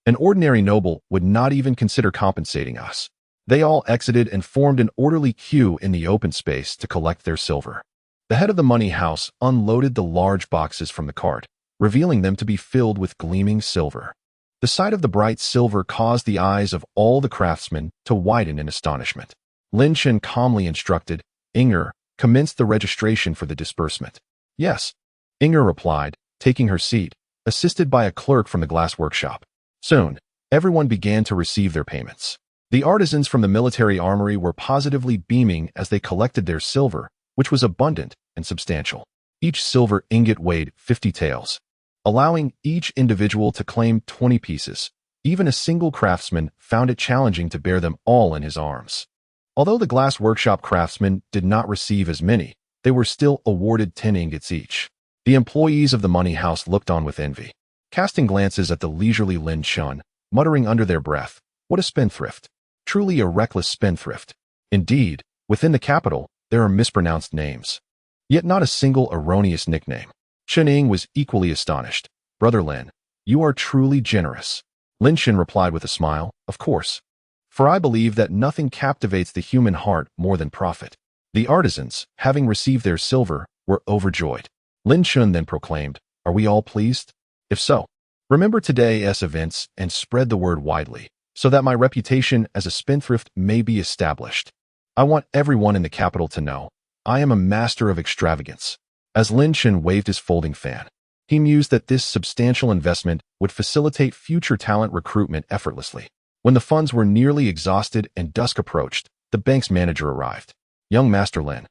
An ordinary noble would not even consider compensating us. They all exited and formed an orderly queue in the open space to collect their silver. The head of the money house unloaded the large boxes from the cart, revealing them to be filled with gleaming silver. The sight of the bright silver caused the eyes of all the craftsmen to widen in astonishment. Lin Chen calmly instructed, Inger, commence the registration for the disbursement. Yes, Inger replied, taking her seat, assisted by a clerk from the glass workshop. Soon, everyone began to receive their payments. The artisans from the military armory were positively beaming as they collected their silver, which was abundant and substantial. Each silver ingot weighed 50 taels, allowing each individual to claim 20 pieces. Even a single craftsman found it challenging to bear them all in his arms. Although the glass workshop craftsmen did not receive as many, they were still awarded 10 ingots each. The employees of the money house looked on with envy, casting glances at the leisurely Lin Chen, muttering under their breath, What a spendthrift. Truly a reckless spendthrift. Indeed, within the capital, there are mispronounced names, yet not a single erroneous nickname. Chen Ying was equally astonished. Brother Lin, you are truly generous. Lin Chen replied with a smile, Of course. For I believe that nothing captivates the human heart more than profit. The artisans, having received their silver, were overjoyed. Lin Chen then proclaimed, Are we all pleased? If so, remember today's events and spread the word widely, so that my reputation as a spendthrift may be established. I want everyone in the capital to know I am a master of extravagance. As Lin Chen waved his folding fan, he mused that this substantial investment would facilitate future talent recruitment effortlessly. When the funds were nearly exhausted and dusk approached, the bank's manager arrived. Young Master Lin,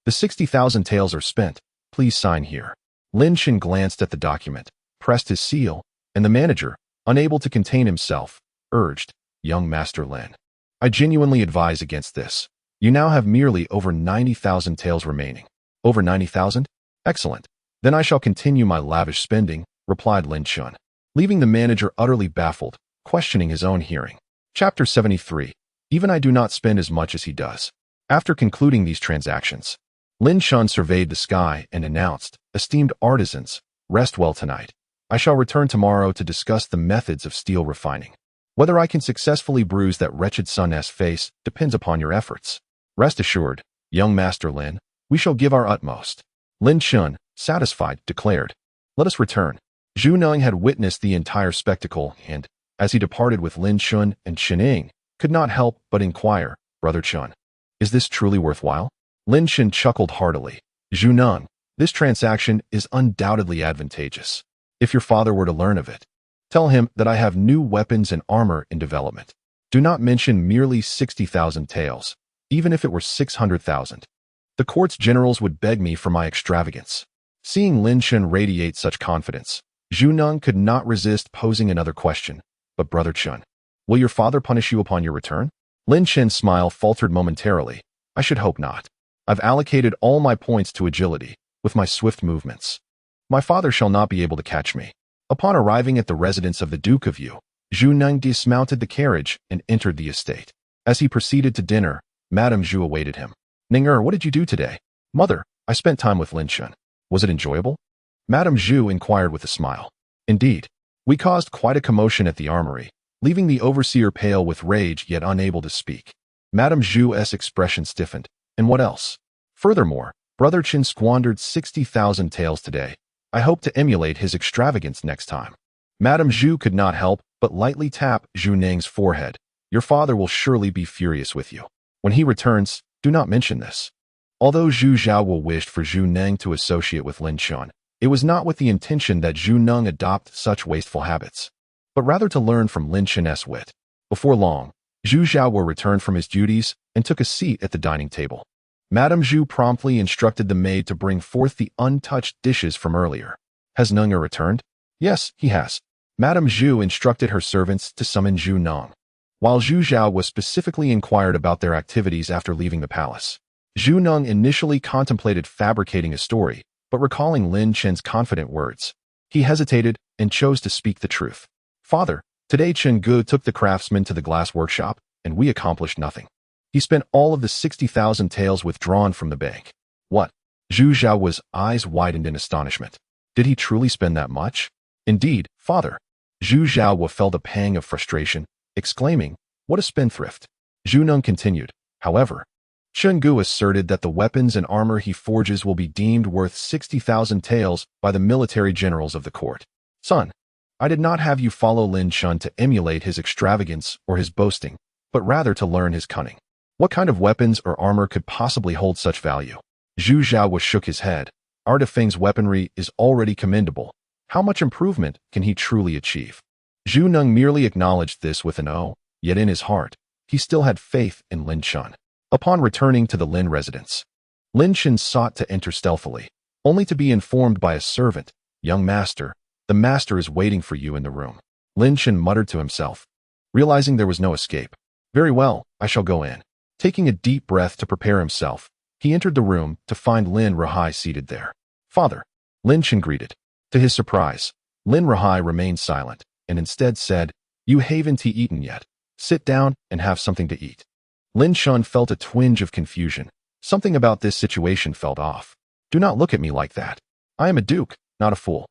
the 60,000 taels are spent. Please sign here. Lin Chen glanced at the document, pressed his seal, and the manager, unable to contain himself, urged, Young Master Lin, I genuinely advise against this. You now have merely over 90,000 taels remaining. Over 90,000? Excellent. Then I shall continue my lavish spending, replied Lin Chen, leaving the manager utterly baffled, questioning his own hearing. Chapter 73. Even I do not spend as much as he does. After concluding these transactions, Lin Chen surveyed the sky and announced, Esteemed artisans, rest well tonight. I shall return tomorrow to discuss the methods of steel refining. Whether I can successfully bruise that wretched sun's face depends upon your efforts. Rest assured, young Master Lin, we shall give our utmost. Lin Chen, satisfied, declared, Let us return. Zhu Neng had witnessed the entire spectacle and, as he departed with Lin Chen and Qining, could not help but inquire, Brother Chen, is this truly worthwhile? Lin Chen chuckled heartily. Zhu Neng, this transaction is undoubtedly advantageous. If your father were to learn of it, tell him that I have new weapons and armor in development. Do not mention merely 60,000 taels, even if it were 600,000. The court's generals would beg me for my extravagance. Seeing Lin Chen radiate such confidence, Zhu Neng could not resist posing another question. But Brother Chen, will your father punish you upon your return? Lin Chen's smile faltered momentarily. I should hope not. I've allocated all my points to agility, with my swift movements. My father shall not be able to catch me. Upon arriving at the residence of the Duke of Yu, Zhu Neng dismounted the carriage and entered the estate. As he proceeded to dinner, Madame Zhu awaited him. Ning-er, what did you do today? Mother, I spent time with Lin Chen. Was it enjoyable? Madame Zhu inquired with a smile. Indeed. We caused quite a commotion at the armory, leaving the overseer pale with rage yet unable to speak. Madame Zhu's expression stiffened. And what else? Furthermore, Brother Chen squandered 60,000 taels today. I hope to emulate his extravagance next time. Madame Zhu could not help but lightly tap Zhu Neng's forehead. Your father will surely be furious with you. When he returns, do not mention this. Although Zhu Xiaowu wished for Zhu Neng to associate with Lin Chen, it was not with the intention that Zhu Neng adopt such wasteful habits, but rather to learn from Lin Chen's wit. Before long, Zhu Xiaowu returned from his duties and took a seat at the dining table. Madame Zhu promptly instructed the maid to bring forth the untouched dishes from earlier. Has Neng returned? Yes, he has. Madame Zhu instructed her servants to summon Zhu Neng, while Zhu Xiao was specifically inquired about their activities after leaving the palace. Zhu Neng initially contemplated fabricating a story, but recalling Lin Chen's confident words, he hesitated and chose to speak the truth. Father, today Chen Gu took the craftsman to the glass workshop, and we accomplished nothing. He spent all of the 60,000 taels withdrawn from the bank. What? Zhu Xiao's eyes widened in astonishment. Did he truly spend that much? Indeed, father. Zhu Xiao felt a pang of frustration, exclaiming, what a spendthrift. Zhu Neng continued, however, Chen Gu asserted that the weapons and armor he forges will be deemed worth 60,000 taels by the military generals of the court. Son, I did not have you follow Lin Chen to emulate his extravagance or his boasting, but rather to learn his cunning. What kind of weapons or armor could possibly hold such value? Zhu Xiao shook his head. Our Defeng's weaponry is already commendable. How much improvement can he truly achieve? Zhu Neng merely acknowledged this with an "oh," yet in his heart, he still had faith in Lin Chen. Upon returning to the Lin residence, Lin Chen sought to enter stealthily, only to be informed by a servant, young master, the master is waiting for you in the room. Lin Chen muttered to himself, realizing there was no escape. Very well, I shall go in. Taking a deep breath to prepare himself, he entered the room to find Lin Rahai seated there. Father, Lin Chen greeted. To his surprise, Lin Rahai remained silent and instead said, You haven't eaten yet. Sit down and have something to eat. Lin Chen felt a twinge of confusion. Something about this situation felt off. Do not look at me like that. I am a duke, not a fool.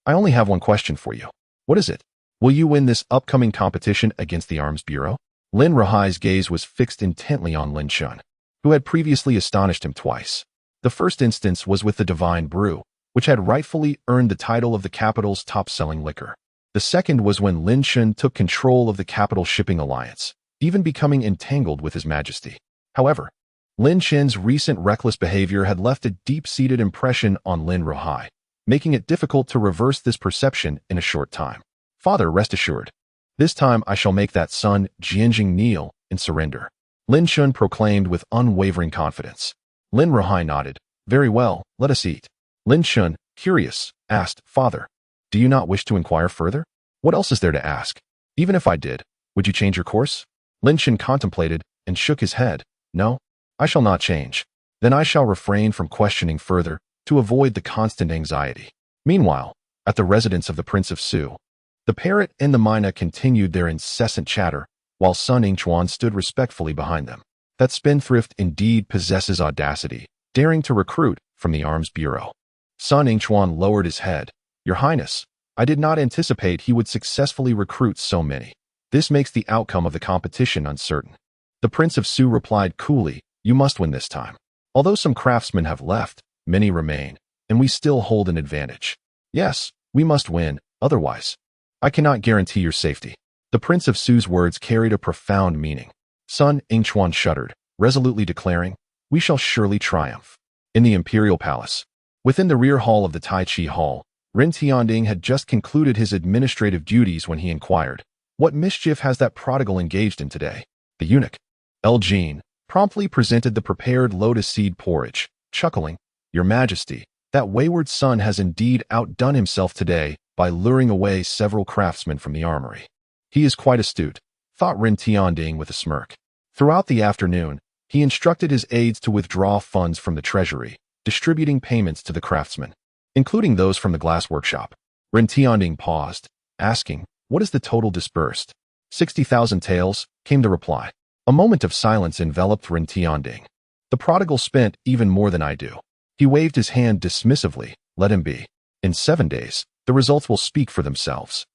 I only have one question for you. What is it? Will you win this upcoming competition against the Arms Bureau? Lin Rahai's gaze was fixed intently on Lin Chen, who had previously astonished him twice. The first instance was with the Divine Brew, which had rightfully earned the title of the capital's top-selling liquor. The second was when Lin Chen took control of the Capital Shipping Alliance, even becoming entangled with His Majesty. However, Lin Chen's recent reckless behavior had left a deep-seated impression on Lin Rahai, making it difficult to reverse this perception in a short time. Father, rest assured. This time I shall make that son Jianjing kneel in surrender. Lin Chen proclaimed with unwavering confidence. Lin Rahai nodded. Very well, let us eat. Lin Chen, curious, asked, Father, do you not wish to inquire further? What else is there to ask? Even if I did, would you change your course? Lin Chen contemplated and shook his head. No, I shall not change. Then I shall refrain from questioning further to avoid the constant anxiety. Meanwhile, at the residence of the Prince of Su, the parrot and the myna continued their incessant chatter, while Sun Yingchuan stood respectfully behind them. That spendthrift indeed possesses audacity, daring to recruit from the Arms Bureau. Sun Yingchuan lowered his head. Your Highness, I did not anticipate he would successfully recruit so many. This makes the outcome of the competition uncertain. The Prince of Su replied coolly, you must win this time. Although some craftsmen have left, many remain, and we still hold an advantage. Yes, we must win, otherwise, I cannot guarantee your safety. The Prince of Su's words carried a profound meaning. Sun Yingchuan shuddered, resolutely declaring, we shall surely triumph. In the imperial palace, within the rear hall of the Tai Chi Hall, Ren Tianding had just concluded his administrative duties when he inquired, what mischief has that prodigal engaged in today? The eunuch, El Jean, promptly presented the prepared lotus seed porridge, chuckling, Your Majesty, that wayward son has indeed outdone himself today by luring away several craftsmen from the armory. He is quite astute, thought Ren Tianding with a smirk. Throughout the afternoon, he instructed his aides to withdraw funds from the treasury, distributing payments to the craftsmen, including those from the glass workshop. Ren Tianding paused, asking, what is the total disbursed? 60,000 taels, came the reply. A moment of silence enveloped Ren Tianding. The prodigal spent even more than I do. He waved his hand dismissively, let him be. In 7 days, the results will speak for themselves.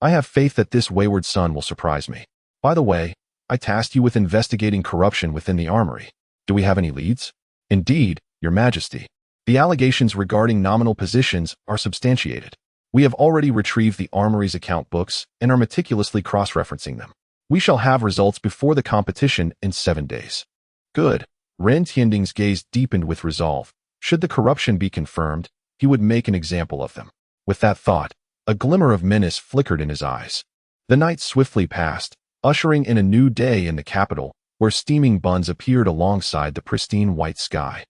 I have faith that this wayward son will surprise me. By the way, I tasked you with investigating corruption within the armory. Do we have any leads? Indeed, Your Majesty. The allegations regarding nominal positions are substantiated. We have already retrieved the armory's account books and are meticulously cross-referencing them. We shall have results before the competition in 7 days. Good. Ren Tianding's gaze deepened with resolve. Should the corruption be confirmed, he would make an example of them. With that thought, a glimmer of menace flickered in his eyes. The night swiftly passed, ushering in a new day in the capital, where steaming buns appeared alongside the pristine white sky.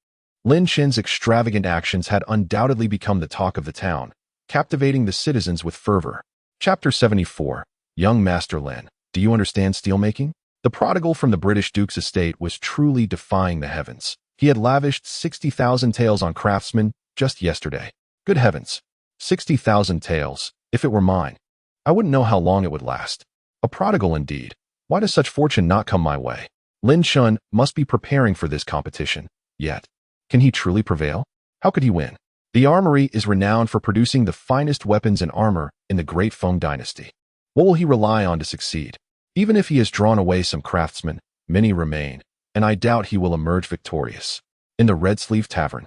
Lin Chen's extravagant actions had undoubtedly become the talk of the town, captivating the citizens with fervor. Chapter 74. Young Master Lin, do you understand steelmaking? The prodigal from the British Duke's estate was truly defying the heavens. He had lavished 60,000 taels on craftsmen just yesterday. Good heavens. 60,000 taels, if it were mine. I wouldn't know how long it would last. A prodigal indeed. Why does such fortune not come my way? Lin Chen must be preparing for this competition. Yet, can he truly prevail? How could he win? The armory is renowned for producing the finest weapons and armor in the Great Feng Dynasty. What will he rely on to succeed? Even if he has drawn away some craftsmen, many remain, and I doubt he will emerge victorious. In the Red Sleeve Tavern,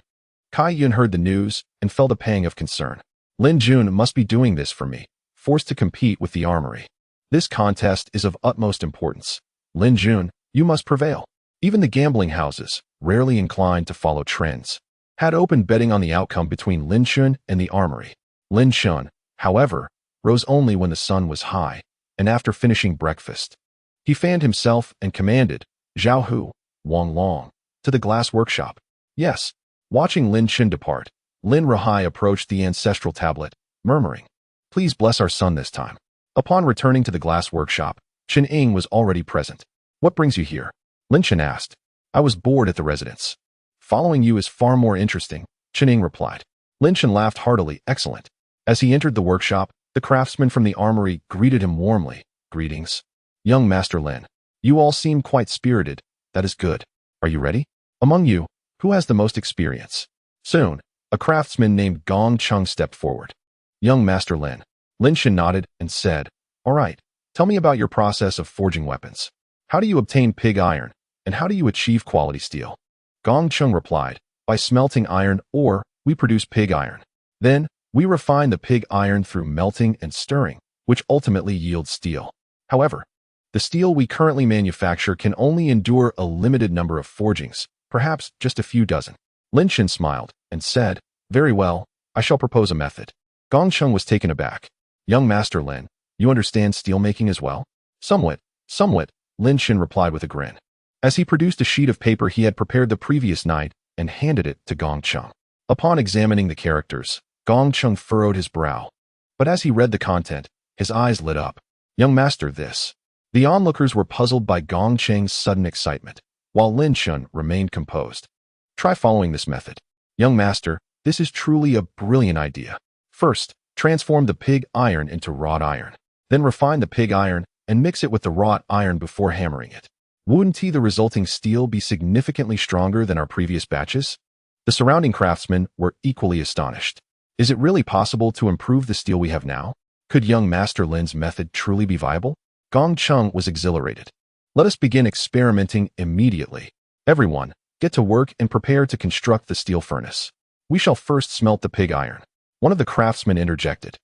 Kai Yun heard the news and felt a pang of concern. Lin Jun must be doing this for me, forced to compete with the armory. This contest is of utmost importance. Lin Jun, you must prevail. Even the gambling houses, rarely inclined to follow trends, had opened betting on the outcome between Lin Chen and the armory. Lin Chen, however, rose only when the sun was high, and after finishing breakfast, he fanned himself and commanded, Zhao Hu, Wang Long, to the glass workshop. Yes, watching Lin Chen depart, Lin Rahai approached the ancestral tablet, murmuring, please bless our son this time. Upon returning to the glass workshop, Chen Ying was already present. What brings you here? Lin Chen asked. I was bored at the residence. Following you is far more interesting, Chen Ying replied. Lin Chen laughed heartily, excellent. As he entered the workshop, the craftsmen from the armory greeted him warmly. Greetings. Young Master Lin. You all seem quite spirited. That is good. Are you ready? Among you, who has the most experience? Soon, a craftsman named Gong Chung stepped forward. Young Master Lin. Lin Chen nodded and said, all right, tell me about your process of forging weapons. How do you obtain pig iron, and how do you achieve quality steel? Gong Chung replied, by smelting iron ore, we produce pig iron. Then, we refine the pig iron through melting and stirring, which ultimately yields steel. However, the steel we currently manufacture can only endure a limited number of forgings, perhaps just a few dozen. Lin Chen smiled and said, very well, I shall propose a method. Gong Chung was taken aback. Young Master Lin, You understand steelmaking as well? Somewhat, somewhat, Lin Chen replied with a grin. As he produced a sheet of paper he had prepared the previous night and handed it to Gong Cheng. Upon examining the characters, Gong Cheng furrowed his brow. But as he read the content, his eyes lit up. Young master, this. The onlookers were puzzled by Gong Cheng's sudden excitement, while Lin Chen remained composed. Try following this method. Young master, this is truly a brilliant idea. First, transform the pig iron into wrought iron. Then refine the pig iron and mix it with the wrought iron before hammering it. Wouldn't the resulting steel be significantly stronger than our previous batches? The surrounding craftsmen were equally astonished. Is it really possible to improve the steel we have now? Could young Master Lin's method truly be viable? Gong Cheng was exhilarated. Let us begin experimenting immediately. Everyone, get to work and prepare to construct the steel furnace. We shall first smelt the pig iron. One of the craftsmen interjected.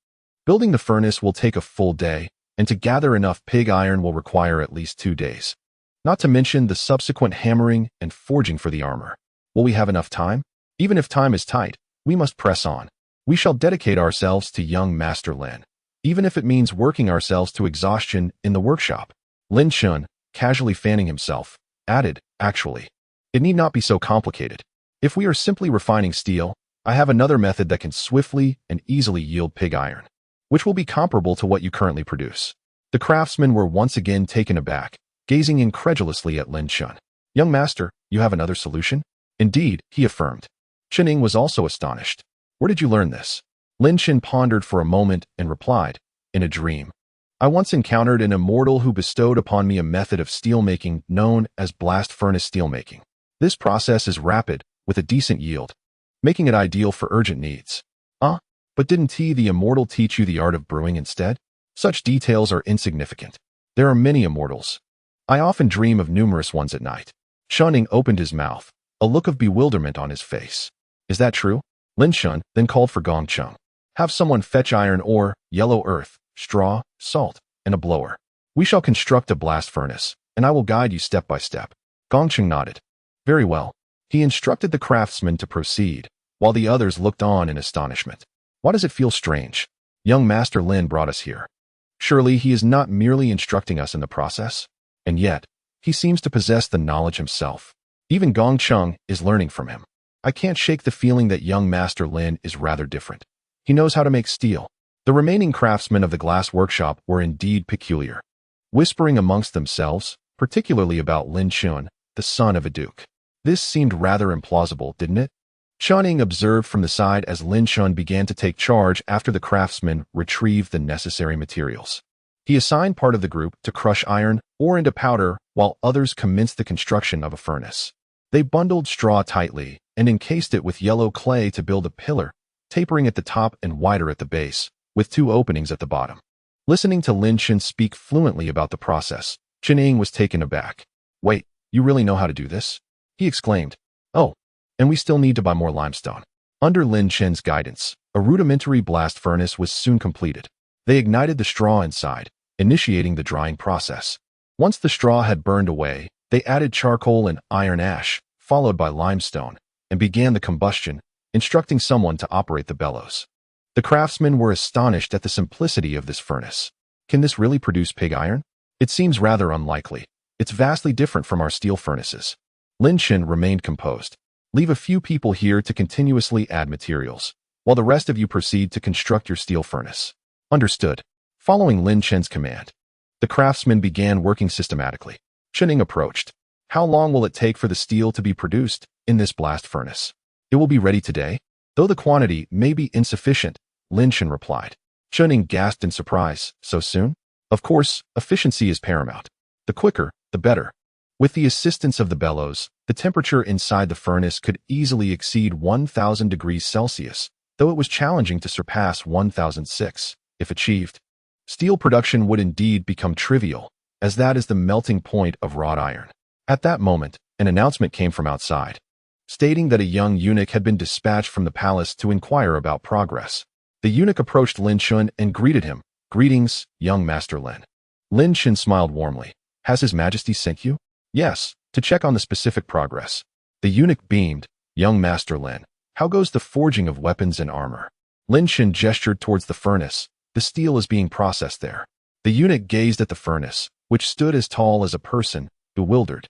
Building the furnace will take a full day, and to gather enough pig iron will require at least 2 days. Not to mention the subsequent hammering and forging for the armor. Will we have enough time? Even if time is tight, we must press on. We shall dedicate ourselves to young Master Lin, even if it means working ourselves to exhaustion in the workshop. Lin Chen, casually fanning himself, added, actually, it need not be so complicated. If we are simply refining steel, I have another method that can swiftly and easily yield pig iron, which will be comparable to what you currently produce. The craftsmen were once again taken aback, gazing incredulously at Lin Chen. Young master, you have another solution? Indeed, he affirmed. Chening was also astonished. Where did you learn this? Lin Chen pondered for a moment and replied, in a dream. I once encountered an immortal who bestowed upon me a method of steelmaking known as blast furnace steelmaking. This process is rapid, with a decent yield, making it ideal for urgent needs. But didn't the immortal teach you the art of brewing instead? Such details are insignificant. There are many immortals. I often dream of numerous ones at night. Chening opened his mouth, a look of bewilderment on his face. Is that true? Lin Chen then called for Gong Cheng. Have someone fetch iron ore, yellow earth, straw, salt, and a blower. We shall construct a blast furnace, and I will guide you step by step. Gong Cheng nodded. Very well. He instructed the craftsmen to proceed, while the others looked on in astonishment. Why does it feel strange? Young Master Lin brought us here. Surely he is not merely instructing us in the process? And yet, he seems to possess the knowledge himself. Even Gong Cheng is learning from him. I can't shake the feeling that young Master Lin is rather different. He knows how to make steel. The remaining craftsmen of the glass workshop were indeed peculiar, whispering amongst themselves, particularly about Lin Chen, the son of a duke. This seemed rather implausible, didn't it? Chening observed from the side as Lin Chen began to take charge after the craftsmen retrieved the necessary materials. He assigned part of the group to crush iron ore into powder while others commenced the construction of a furnace. They bundled straw tightly and encased it with yellow clay to build a pillar, tapering at the top and wider at the base, with 2 openings at the bottom. Listening to Lin Chen speak fluently about the process, Chening was taken aback. Wait, you really know how to do this? He exclaimed. Oh, and we still need to buy more limestone. Under Lin Chen's guidance, a rudimentary blast furnace was soon completed. They ignited the straw inside, initiating the drying process. Once the straw had burned away, they added charcoal and iron ash, followed by limestone, and began the combustion, instructing someone to operate the bellows. The craftsmen were astonished at the simplicity of this furnace. Can this really produce pig iron? It seems rather unlikely. It's vastly different from our steel furnaces. Lin Chen remained composed. Leave a few people here to continuously add materials, while the rest of you proceed to construct your steel furnace. Understood. Following Lin Chen's command, the craftsmen began working systematically. Chening approached. How long will it take for the steel to be produced in this blast furnace? It will be ready today, though the quantity may be insufficient, Lin Chen replied. Chening gasped in surprise. So soon? Of course, efficiency is paramount. The quicker, the better. With the assistance of the bellows, the temperature inside the furnace could easily exceed 1000 degrees Celsius, though it was challenging to surpass 1006, if achieved. Steel production would indeed become trivial, as that is the melting point of wrought iron. At that moment, an announcement came from outside, stating that a young eunuch had been dispatched from the palace to inquire about progress. The eunuch approached Lin Chen and greeted him. Greetings, young Master Lin. Lin Chen smiled warmly. Has His Majesty sent you? Yes, to check on the specific progress. The eunuch beamed. Young Master Lin, how goes the forging of weapons and armor? Lin Chen gestured towards the furnace. The steel is being processed there. The eunuch gazed at the furnace, which stood as tall as a person, bewildered.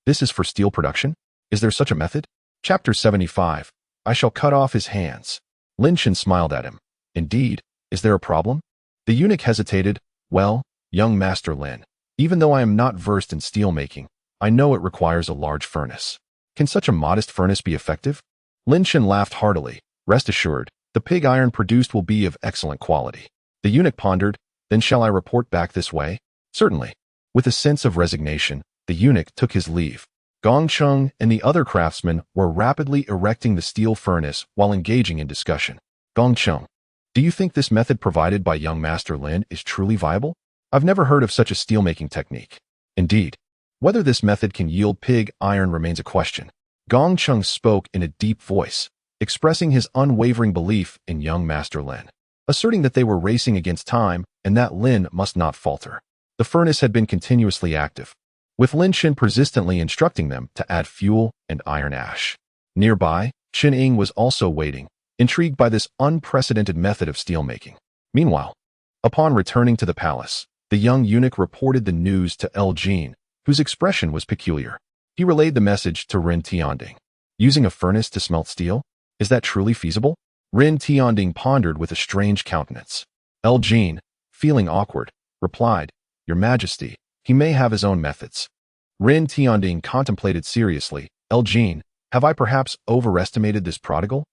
This is for steel production? Is there such a method? Chapter 75. I shall cut off his hands. Lin Chen smiled at him. Indeed, is there a problem? The eunuch hesitated. Well, young Master Lin, even though I am not versed in steel making, I know it requires a large furnace. Can such a modest furnace be effective? Lin Chen laughed heartily. Rest assured, the pig iron produced will be of excellent quality. The eunuch pondered. Then shall I report back this way? Certainly. With a sense of resignation, the eunuch took his leave. Gongcheng and the other craftsmen were rapidly erecting the steel furnace while engaging in discussion. Gongcheng, do you think this method provided by young Master Lin is truly viable? I've never heard of such a steelmaking technique. Indeed, whether this method can yield pig iron remains a question. Gongcheng spoke in a deep voice, expressing his unwavering belief in young Master Lin, asserting that they were racing against time and that Lin must not falter. The furnace had been continuously active, with Lin Chen persistently instructing them to add fuel and iron ash. Nearby, Chen Ying was also waiting, intrigued by this unprecedented method of steelmaking. Meanwhile, upon returning to the palace, the young eunuch reported the news to Jin, whose expression was peculiar. He relayed the message to Ren Tianding. Using a furnace to smelt steel? Is that truly feasible? Ren Tianding pondered with a strange countenance. Jin, feeling awkward, replied, Your Majesty, he may have his own methods. Ren Tianding contemplated seriously. Jin, have I perhaps overestimated this prodigal?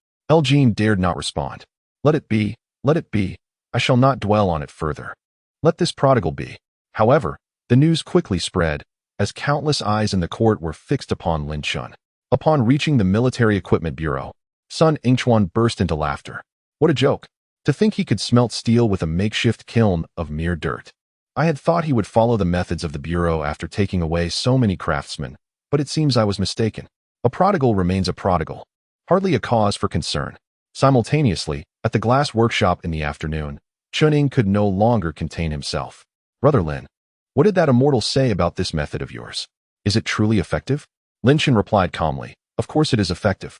Jin dared not respond. Let it be, let it be. I shall not dwell on it further. Let this prodigal be. However, the news quickly spread, as countless eyes in the court were fixed upon Lin Chen. Upon reaching the Military Equipment Bureau, Sun Yingchuan burst into laughter. What a joke! To think he could smelt steel with a makeshift kiln of mere dirt. I had thought he would follow the methods of the Bureau after taking away so many craftsmen, but it seems I was mistaken. A prodigal remains a prodigal. Hardly a cause for concern. Simultaneously, at the glass workshop in the afternoon, Chen Ying could no longer contain himself. Brother Lin, what did that immortal say about this method of yours? Is it truly effective? Lin Chen replied calmly, Of course it is effective.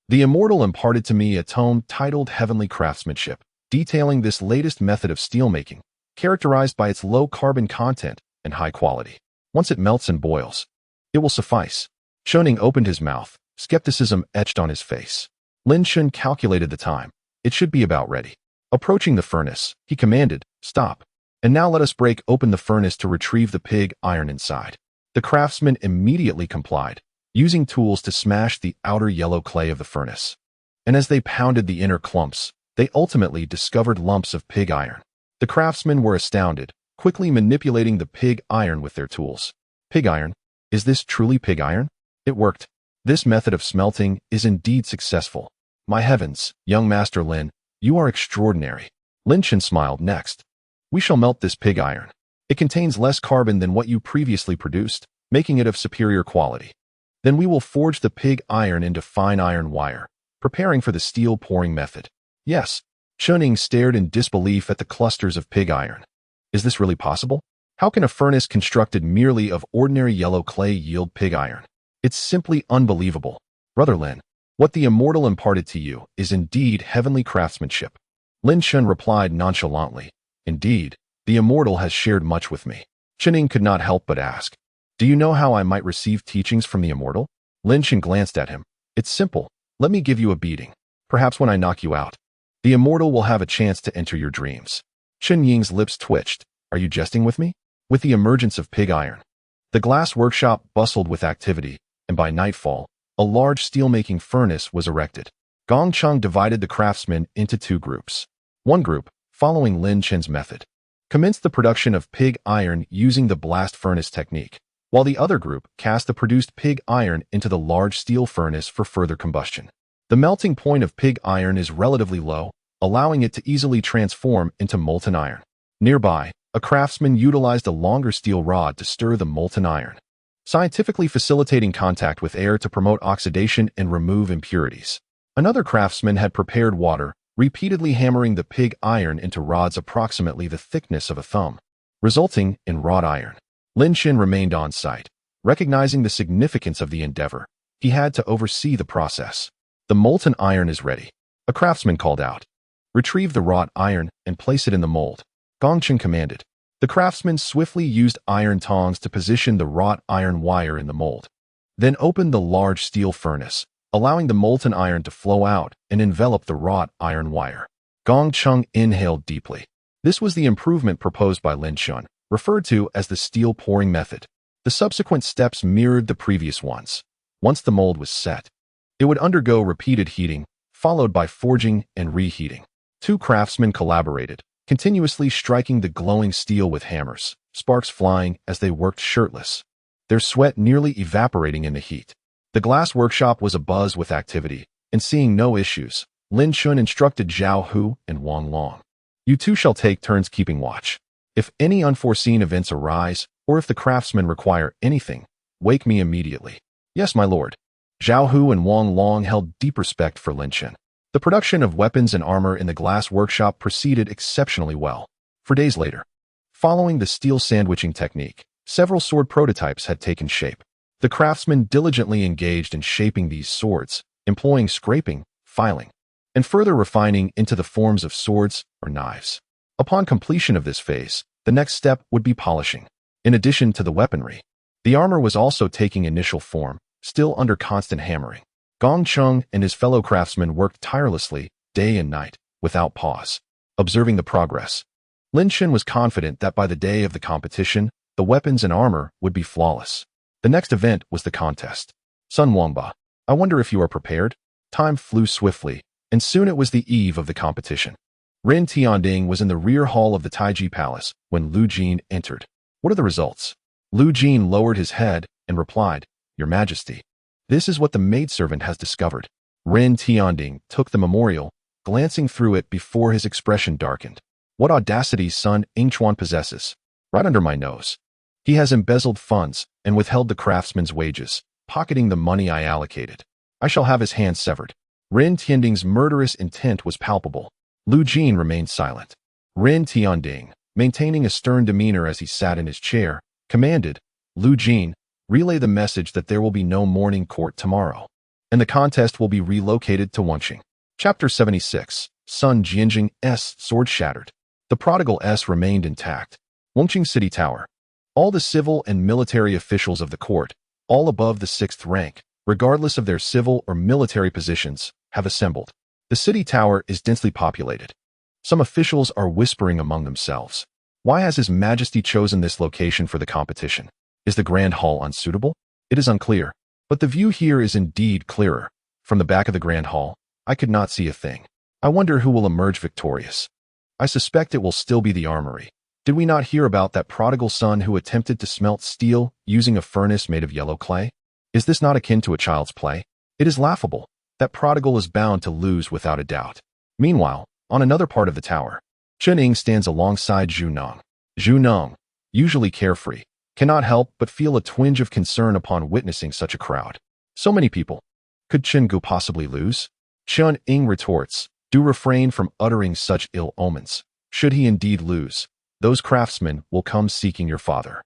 The immortal imparted to me a tome titled Heavenly Craftsmanship, detailing this latest method of steelmaking, characterized by its low carbon content and high quality. Once it melts and boils, it will suffice. Chen Ying opened his mouth, skepticism etched on his face. Lin Chen calculated the time. It should be about ready. Approaching the furnace, he commanded, Stop. And now let us break open the furnace to retrieve the pig iron inside. The craftsmen immediately complied, using tools to smash the outer yellow clay of the furnace. And as they pounded the inner clumps, they ultimately discovered lumps of pig iron. The craftsmen were astounded, quickly manipulating the pig iron with their tools. Pig iron? Is this truly pig iron? It worked. This method of smelting is indeed successful. My heavens, young Master Lin, you are extraordinary. Lin Chen smiled next. We shall melt this pig iron. It contains less carbon than what you previously produced, making it of superior quality. Then we will forge the pig iron into fine iron wire, preparing for the steel pouring method. Yes. Chen Ying stared in disbelief at the clusters of pig iron. Is this really possible? How can a furnace constructed merely of ordinary yellow clay yield pig iron? It's simply unbelievable. Brother Lin, what the immortal imparted to you is indeed heavenly craftsmanship. Lin Chen replied nonchalantly. Indeed, the immortal has shared much with me. Chen Ying could not help but ask, Do you know how I might receive teachings from the immortal? Lin Chen glanced at him. It's simple. Let me give you a beating. Perhaps when I knock you out, the immortal will have a chance to enter your dreams. Chen Ying's lips twitched. Are you jesting with me? With the emergence of pig iron, the glass workshop bustled with activity, and by nightfall, a large steelmaking furnace was erected. Gongcheng divided the craftsmen into two groups. One group, following Lin Chen's method, commenced the production of pig iron using the blast furnace technique, while the other group cast the produced pig iron into the large steel furnace for further combustion. The melting point of pig iron is relatively low, allowing it to easily transform into molten iron. Nearby, a craftsman utilized a longer steel rod to stir the molten iron, scientifically facilitating contact with air to promote oxidation and remove impurities. Another craftsman had prepared water, repeatedly hammering the pig iron into rods approximately the thickness of a thumb, resulting in wrought iron. Lin Chen remained on site. Recognizing the significance of the endeavor, he had to oversee the process. The molten iron is ready. A craftsman called out. Retrieve the wrought iron and place it in the mold. Gongcheng commanded. The craftsman swiftly used iron tongs to position the wrought iron wire in the mold, then opened the large steel furnace, allowing the molten iron to flow out and envelop the wrought iron wire. Gong Chung inhaled deeply. This was the improvement proposed by Lin Chen, referred to as the steel pouring method. The subsequent steps mirrored the previous ones. Once the mold was set, it would undergo repeated heating, followed by forging and reheating. Two craftsmen collaborated, continuously striking the glowing steel with hammers, sparks flying as they worked shirtless, their sweat nearly evaporating in the heat. The glass workshop was abuzz with activity, and seeing no issues, Lin Chen instructed Zhao Hu and Wang Long. You two shall take turns keeping watch. If any unforeseen events arise, or if the craftsmen require anything, wake me immediately. Yes, my lord. Zhao Hu and Wang Long held deep respect for Lin Chen. The production of weapons and armor in the glass workshop proceeded exceptionally well. For days later, following the steel sandwiching technique, several sword prototypes had taken shape. The craftsmen diligently engaged in shaping these swords, employing scraping, filing, and further refining into the forms of swords or knives. Upon completion of this phase, the next step would be polishing. In addition to the weaponry, the armor was also taking initial form, still under constant hammering. Gong Chung and his fellow craftsmen worked tirelessly, day and night, without pause. Observing the progress, Lin Chen was confident that by the day of the competition, the weapons and armor would be flawless. The next event was the contest. Sun Wangba, I wonder if you are prepared? Time flew swiftly, and soon it was the eve of the competition. Ren Tianding was in the rear hall of the Taiji Palace when Lu Jin entered. What are the results? Lu Jin lowered his head and replied, Your Majesty, this is what the maidservant has discovered. Ren Tianding took the memorial, glancing through it before his expression darkened. What audacity son Ingchuan possesses. Right under my nose. He has embezzled funds and withheld the craftsman's wages, pocketing the money I allocated. I shall have his hands severed. Ren Tianding's murderous intent was palpable. Lu Jin remained silent. Ren Tianding, maintaining a stern demeanor as he sat in his chair, commanded, Lu Jin, relay the message that there will be no morning court tomorrow, and the contest will be relocated to Wenqing. Chapter 76, Sun Jianjing's sword shattered. The prodigal S remained intact. Wenqing City Tower. All the civil and military officials of the court, all above the 6th rank, regardless of their civil or military positions, have assembled. The city tower is densely populated. Some officials are whispering among themselves. Why has His Majesty chosen this location for the competition? Is the Grand Hall unsuitable? It is unclear, but the view here is indeed clearer. From the back of the Grand Hall, I could not see a thing. I wonder who will emerge victorious. I suspect it will still be the armory. Did we not hear about that prodigal son who attempted to smelt steel using a furnace made of yellow clay? Is this not akin to a child's play? It is laughable. That prodigal is bound to lose without a doubt. Meanwhile, on another part of the tower, Chen Ying stands alongside Zhu Nong. Zhu Nong, usually carefree, cannot help but feel a twinge of concern upon witnessing such a crowd. So many people. Could Chen Gu possibly lose? Chen Ying retorts, do refrain from uttering such ill omens. Should he indeed lose, those craftsmen will come seeking your father.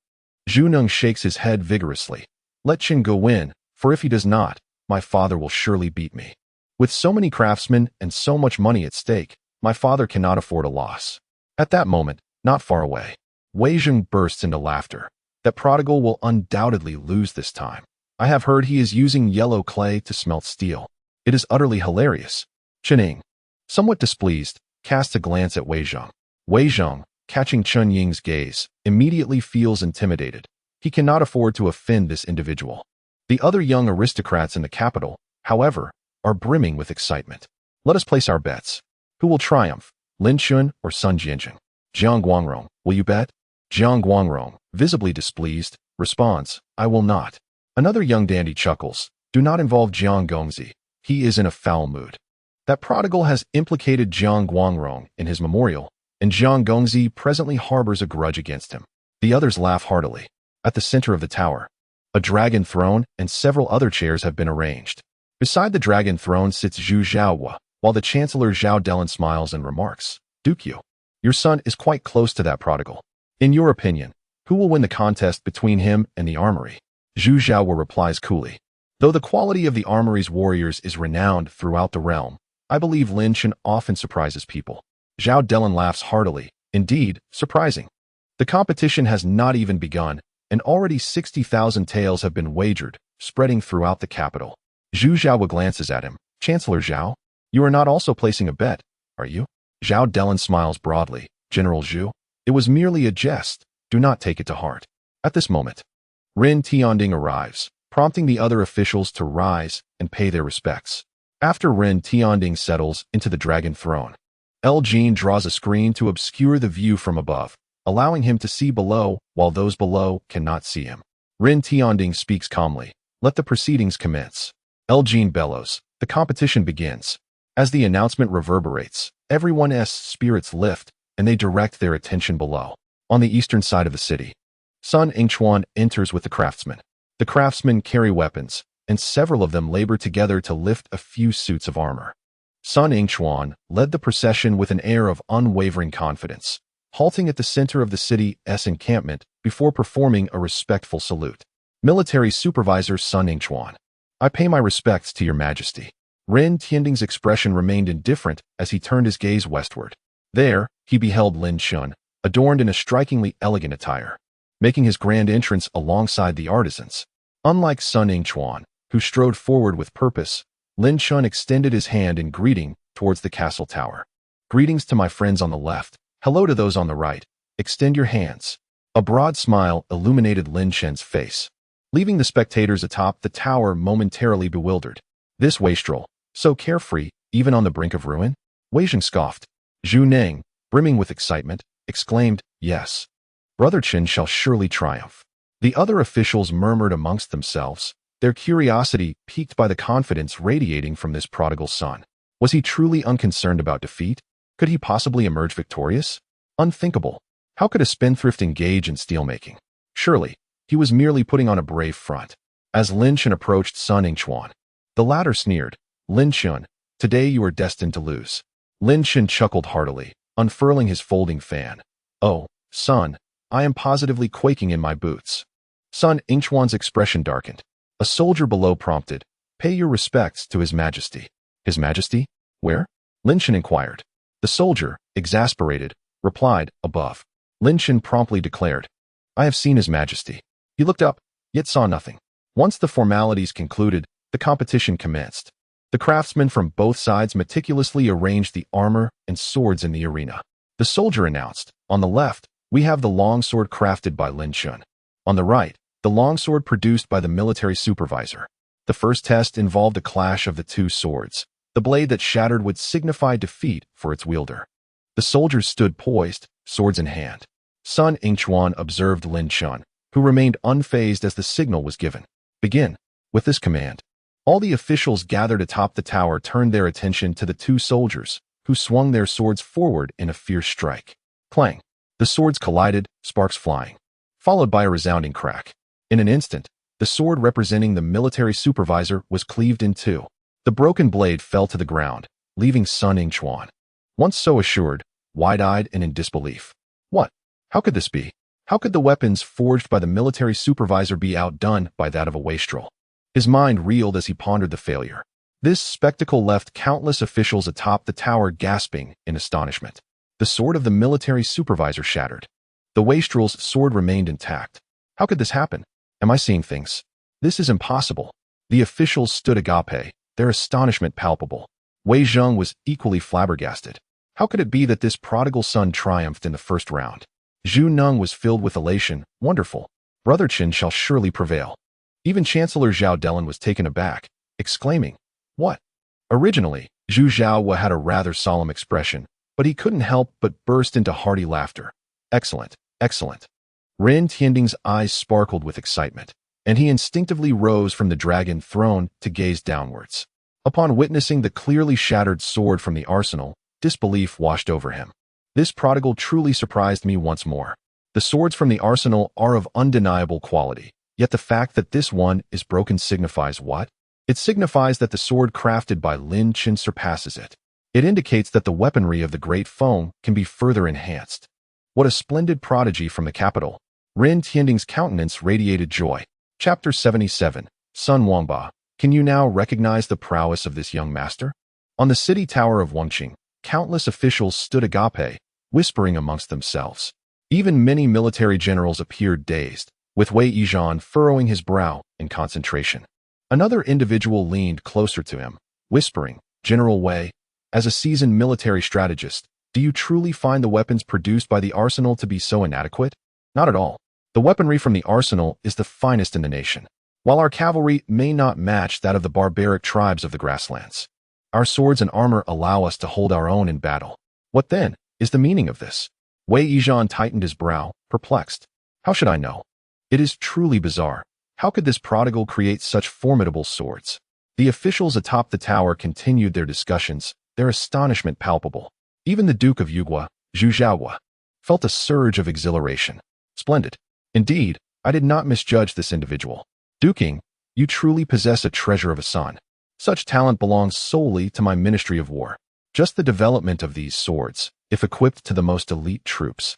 Zhu Nong shakes his head vigorously. Let Chen Gu win, for if he does not, my father will surely beat me. With so many craftsmen and so much money at stake, my father cannot afford a loss. At that moment, not far away, Wei Zheng bursts into laughter. That prodigal will undoubtedly lose this time. I have heard he is using yellow clay to smelt steel. It is utterly hilarious. Chen Ying, somewhat displeased, casts a glance at Wei Zheng. Wei Zheng, catching Chen Ying's gaze, immediately feels intimidated. He cannot afford to offend this individual. The other young aristocrats in the capital, however, are brimming with excitement. Let us place our bets. Who will triumph, Lin Chen or Sun Jianjing? Jiang Guangrong, will you bet? Jiang Guangrong, visibly displeased, responds, I will not. Another young dandy chuckles. Do not involve Jiang Gongzi. He is in a foul mood. That prodigal has implicated Jiang Guangrong in his memorial, and Jiang Gongzi presently harbors a grudge against him. The others laugh heartily. At the center of the tower, a dragon throne and several other chairs have been arranged. Beside the dragon throne sits Zhu Zhaohua, while the Chancellor Zhao Delan smiles and remarks, Duke Yu, your son is quite close to that prodigal. In your opinion, who will win the contest between him and the armory? Zhu Zhaohua replies coolly, though the quality of the armory's warriors is renowned throughout the realm, I believe Lin Chen often surprises people. Zhao Delan laughs heartily, indeed, surprising. The competition has not even begun, and already 60,000 taels have been wagered, spreading throughout the capital. Zhu Zhao glances at him. Chancellor Zhao, you are not also placing a bet, are you? Zhao Delin smiles broadly. General Zhu, it was merely a jest. Do not take it to heart. At this moment, Ren Tianding arrives, prompting the other officials to rise and pay their respects. After Ren Tianding settles into the dragon throne, El Jin draws a screen to obscure the view from above, allowing him to see below while those below cannot see him. Ren Tianding speaks calmly. Let the proceedings commence. El Jin bellows. The competition begins. As the announcement reverberates, everyone's spirits lift, and they direct their attention below. On the eastern side of the city, Sun Yingchuan enters with the craftsmen. The craftsmen carry weapons, and several of them labor together to lift a few suits of armor. Sun Yingchuan led the procession with an air of unwavering confidence, halting at the center of the city's encampment before performing a respectful salute. Military Supervisor Sun Yingchuan, I pay my respects to your majesty. Ren Tianding's expression remained indifferent as he turned his gaze westward. There, he beheld Lin Chen, adorned in a strikingly elegant attire, making his grand entrance alongside the artisans. Unlike Sun Yingchuan, who strode forward with purpose, Lin Chen extended his hand in greeting towards the castle tower. Greetings to my friends on the left. Hello to those on the right. Extend your hands. A broad smile illuminated Lin Chen's face, leaving the spectators atop the tower momentarily bewildered. This wastrel, so carefree, even on the brink of ruin? Wei Zheng scoffed. Zhu Neng, brimming with excitement, exclaimed, yes. Brother Chen shall surely triumph. The other officials murmured amongst themselves, their curiosity piqued by the confidence radiating from this prodigal son. Was he truly unconcerned about defeat? Could he possibly emerge victorious? Unthinkable. How could a spendthrift engage in steelmaking? Surely, he was merely putting on a brave front. As Lin Chen approached Sun Yingchuan, the latter sneered, Lin Chen, today you are destined to lose. Lin Chen chuckled heartily, unfurling his folding fan. Oh, son, I am positively quaking in my boots. Sun Yingchuan's expression darkened. A soldier below prompted, pay your respects to His Majesty. His Majesty? Where? Lin Chen inquired. The soldier, exasperated, replied, above. Lin Chen promptly declared, I have seen His Majesty. He looked up, yet saw nothing. Once the formalities concluded, the competition commenced. The craftsmen from both sides meticulously arranged the armor and swords in the arena. The soldier announced, on the left, we have the longsword crafted by Lin Chen. On the right, the longsword produced by the military supervisor. The first test involved a clash of the two swords. The blade that shattered would signify defeat for its wielder. The soldiers stood poised, swords in hand. Sun Yingchuan observed Lin Chen, who remained unfazed as the signal was given. Begin. With this command, all the officials gathered atop the tower turned their attention to the two soldiers, who swung their swords forward in a fierce strike. Clang. The swords collided, sparks flying, followed by a resounding crack. In an instant, the sword representing the military supervisor was cleaved in two. The broken blade fell to the ground, leaving Sun Yingchuan, once so assured, wide-eyed and in disbelief. What? How could this be? How could the weapons forged by the military supervisor be outdone by that of a wastrel? His mind reeled as he pondered the failure. This spectacle left countless officials atop the tower gasping in astonishment. The sword of the military supervisor shattered. The wastrel's sword remained intact. How could this happen? Am I seeing things? This is impossible. The officials stood agape, their astonishment palpable. Wei Zheng was equally flabbergasted. How could it be that this prodigal son triumphed in the first round? Zhu Neng was filled with elation. Wonderful. Brother Chen shall surely prevail. Even Chancellor Zhao Delin was taken aback, exclaiming, what? Originally, Zhu Zhao had a rather solemn expression, but he couldn't help but burst into hearty laughter. Excellent, excellent. Ren Tianding's eyes sparkled with excitement, and he instinctively rose from the dragon throne to gaze downwards. Upon witnessing the clearly shattered sword from the arsenal, disbelief washed over him. This prodigal truly surprised me once more. The swords from the arsenal are of undeniable quality, yet the fact that this one is broken signifies what? It signifies that the sword crafted by Lin Chen surpasses it. It indicates that the weaponry of the Great Feng can be further enhanced. What a splendid prodigy from the capital. Ren Tianding's countenance radiated joy. Chapter 77, Sun Wangba, can you now recognize the prowess of this young master? On the city tower of Wengqing, countless officials stood agape, whispering amongst themselves. Even many military generals appeared dazed, with Wei Yizhan furrowing his brow in concentration. Another individual leaned closer to him, whispering, "General Wei, as a seasoned military strategist, do you truly find the weapons produced by the arsenal to be so inadequate?" "Not at all. The weaponry from the arsenal is the finest in the nation. While our cavalry may not match that of the barbaric tribes of the grasslands, our swords and armor allow us to hold our own in battle." "What then is the meaning of this?" Wei Yizhan tightened his brow, perplexed. "How should I know? It is truly bizarre. How could this prodigal create such formidable swords?" The officials atop the tower continued their discussions, their astonishment palpable. Even the Duke of Yugua, Zhu Xiaohua, felt a surge of exhilaration. "Splendid. Indeed, I did not misjudge this individual. Duking, you truly possess a treasure of a son. Such talent belongs solely to my Ministry of War. Just the development of these swords, if equipped to the most elite troops,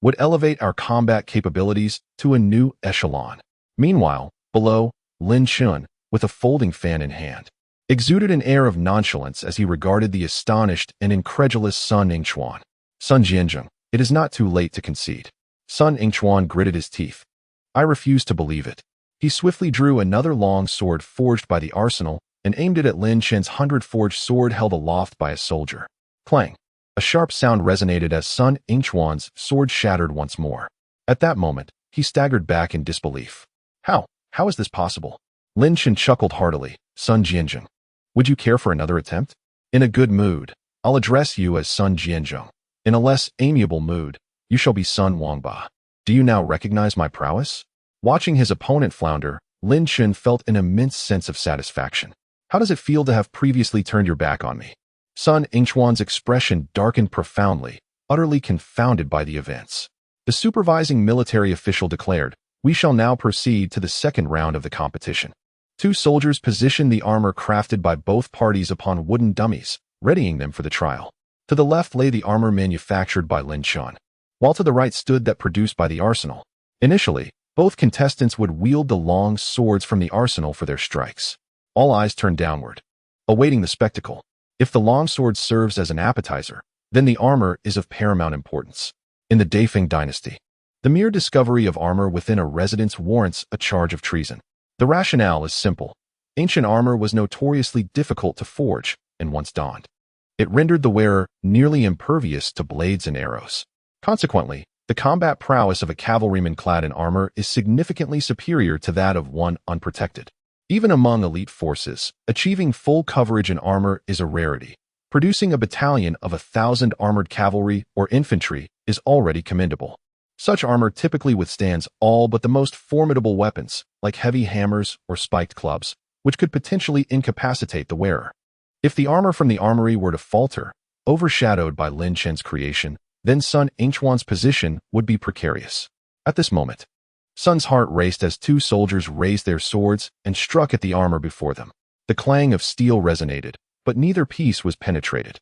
would elevate our combat capabilities to a new echelon." Meanwhile, below, Lin Chen, with a folding fan in hand, exuded an air of nonchalance as he regarded the astonished and incredulous Sun Yingchuan. "Sun Jianzheng, it is not too late to concede." Sun Yingchuan gritted his teeth. "I refuse to believe it." He swiftly drew another long sword forged by the arsenal and aimed it at Lin Chen's 100-forged sword held aloft by a soldier. Clang! A sharp sound resonated as Sun Yingchuan's sword shattered once more. At that moment, he staggered back in disbelief. How is this possible?" Lin Chen chuckled heartily. "Sun Jianzheng, would you care for another attempt?" "In a good mood, I'll address you as Sun Jianzheng. In a less amiable mood, you shall be Sun Wangba. Do you now recognize my prowess?" Watching his opponent flounder, Lin Chen felt an immense sense of satisfaction. "How does it feel to have previously turned your back on me?" Sun Yingchuan's expression darkened profoundly, utterly confounded by the events. The supervising military official declared, "We shall now proceed to the second round of the competition." Two soldiers positioned the armor crafted by both parties upon wooden dummies, readying them for the trial. To the left lay the armor manufactured by Lin Chen, while to the right stood that produced by the arsenal. Initially, both contestants would wield the long swords from the arsenal for their strikes. All eyes turned downward, awaiting the spectacle. If the long sword serves as an appetizer, then the armor is of paramount importance. In the Great Feng Dynasty, the mere discovery of armor within a residence warrants a charge of treason. The rationale is simple. Ancient armor was notoriously difficult to forge, and once donned, it rendered the wearer nearly impervious to blades and arrows. Consequently, the combat prowess of a cavalryman clad in armor is significantly superior to that of one unprotected. Even among elite forces, achieving full coverage in armor is a rarity. Producing a battalion of 1,000 armored cavalry or infantry is already commendable. Such armor typically withstands all but the most formidable weapons, like heavy hammers or spiked clubs, which could potentially incapacitate the wearer. If the armor from the armory were to falter, overshadowed by Lin Chen's creation, then Sun Yingchuan's position would be precarious. At this moment, Sun's heart raced as two soldiers raised their swords and struck at the armor before them. The clang of steel resonated, but neither piece was penetrated.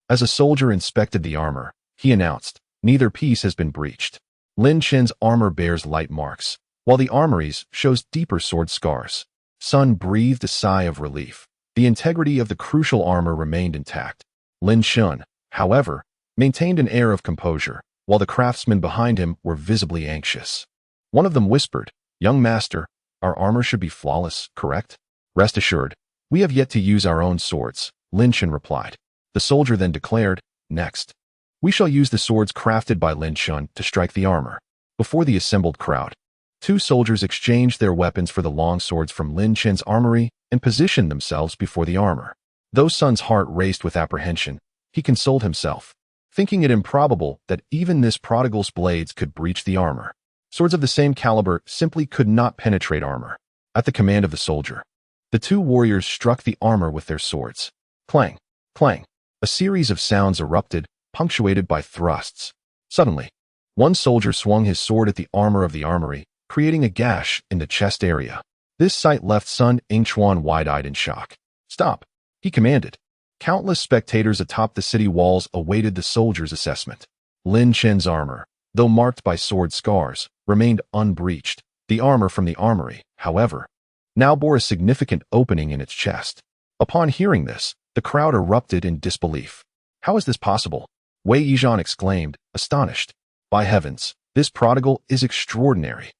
As a soldier inspected the armor, he announced, "Neither piece has been breached." Lin Chen's armor bears light marks, while the armory's shows deeper sword scars. Sun breathed a sigh of relief. The integrity of the crucial armor remained intact. Lin Chen, however, maintained an air of composure, while the craftsmen behind him were visibly anxious. One of them whispered, "Young master, our armor should be flawless, correct?" "Rest assured, we have yet to use our own swords," Lin Chen replied. The soldier then declared, "Next, we shall use the swords crafted by Lin Chen to strike the armor." Before the assembled crowd, two soldiers exchanged their weapons for the long swords from Lin Chen's armory and positioned themselves before the armor. Though Sun's heart raced with apprehension, he consoled himself, thinking it improbable that even this prodigal's blades could breach the armor. Swords of the same caliber simply could not penetrate armor. At the command of the soldier, the two warriors struck the armor with their swords. Clang, clang. A series of sounds erupted, punctuated by thrusts. Suddenly, one soldier swung his sword at the armor of the armory, creating a gash in the chest area. This sight left Sun Yingchuan wide-eyed in shock. "Stop," he commanded. Countless spectators atop the city walls awaited the soldier's assessment. Lin Chen's armor, though marked by sword scars, remained unbreached. The armor from the armory, however, now bore a significant opening in its chest. Upon hearing this, the crowd erupted in disbelief. "How is this possible?" Wei Yizhan exclaimed, astonished. "By heavens, This prodigal is extraordinary.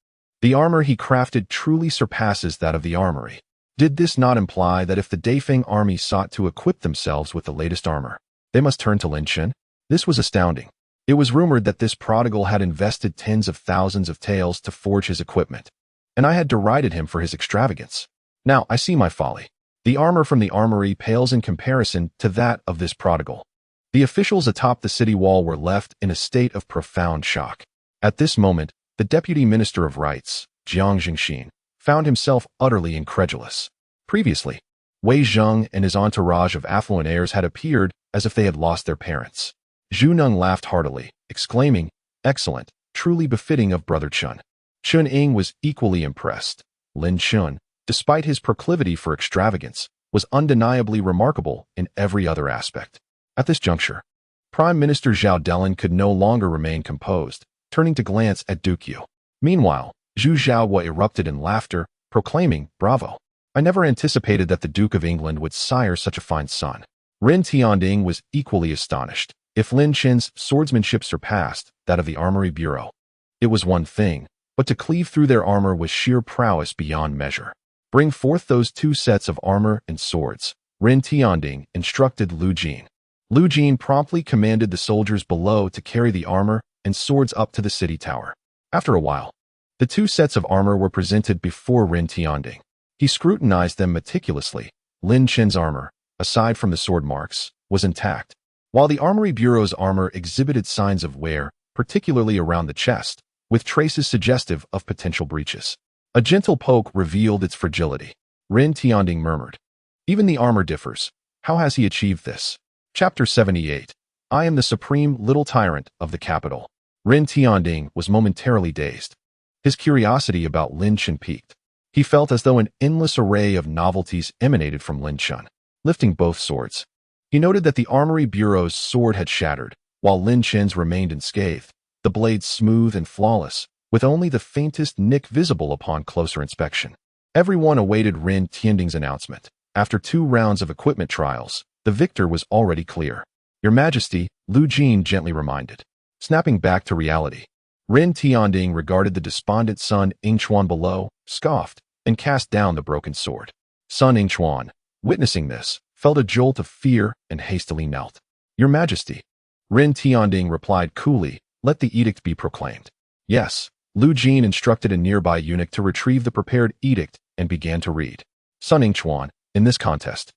The armor he crafted truly surpasses that of the armory. Did this not imply that if the Daifeng army sought to equip themselves with the latest armor, they must turn to Lin Chen? This was astounding. It was rumored that this prodigal had invested tens of thousands of taels to forge his equipment, and I had derided him for his extravagance. Now I see my folly. The armor from the armory pales in comparison to that of this prodigal. The officials atop the city wall were left in a state of profound shock. At this moment, the deputy minister of rights, Jiangnan, found himself utterly incredulous. Previously, Wei Zheng and his entourage of affluent heirs had appeared as if they had lost their parents. Zhu Neng laughed heartily, exclaiming, "Excellent, truly befitting of Brother Chen." Chun Ying was equally impressed. Lin Chen, despite his proclivity for extravagance, was undeniably remarkable in every other aspect. At this juncture, Prime Minister Zhao Delin could no longer remain composed, turning to glance at Duke Yu. Meanwhile, Zhu Xiaohua erupted in laughter, proclaiming, "Bravo! I never anticipated that the Duke of England would sire such a fine son." Ren Tianding was equally astonished. If Lin Chen's swordsmanship surpassed that of the Armory Bureau, it was one thing, but to cleave through their armor was sheer prowess beyond measure. "Bring forth those 2 sets of armor and swords," Ren Tianding instructed Lu Jin. Lu Jin promptly commanded the soldiers below to carry the armor and swords up to the city tower. After a while, the 2 sets of armor were presented before Ren Tianding. He scrutinized them meticulously. Lin Chen's armor, aside from the sword marks, was intact, while the Armory Bureau's armor exhibited signs of wear, particularly around the chest, with traces suggestive of potential breaches. A gentle poke revealed its fragility. Ren Tianding murmured, "Even the armor differs. How has he achieved this?" Chapter 78. I am the supreme little tyrant of the capital. Ren Tianding was momentarily dazed. His curiosity about Lin Chen piqued. He felt as though an endless array of novelties emanated from Lin Chen. Lifting both swords, he noted that the Armory Bureau's sword had shattered, while Lin Chen's remained unscathed, the blade smooth and flawless, with only the faintest nick visible upon closer inspection. Everyone awaited Ren Tianding's announcement. After 2 rounds of equipment trials, the victor was already clear. "Your Majesty," Lu Jin gently reminded. Snapping back to reality, Ren Tianding regarded the despondent Sun Yingchuan below, scoffed, and cast down the broken sword. Sun Yingchuan, witnessing this, felt a jolt of fear and hastily knelt. "Your Majesty." Ren Tianding replied coolly, "Let the edict be proclaimed." "Yes." Lu Jin instructed a nearby eunuch to retrieve the prepared edict and began to read. Sun Yingchuan, in this contest,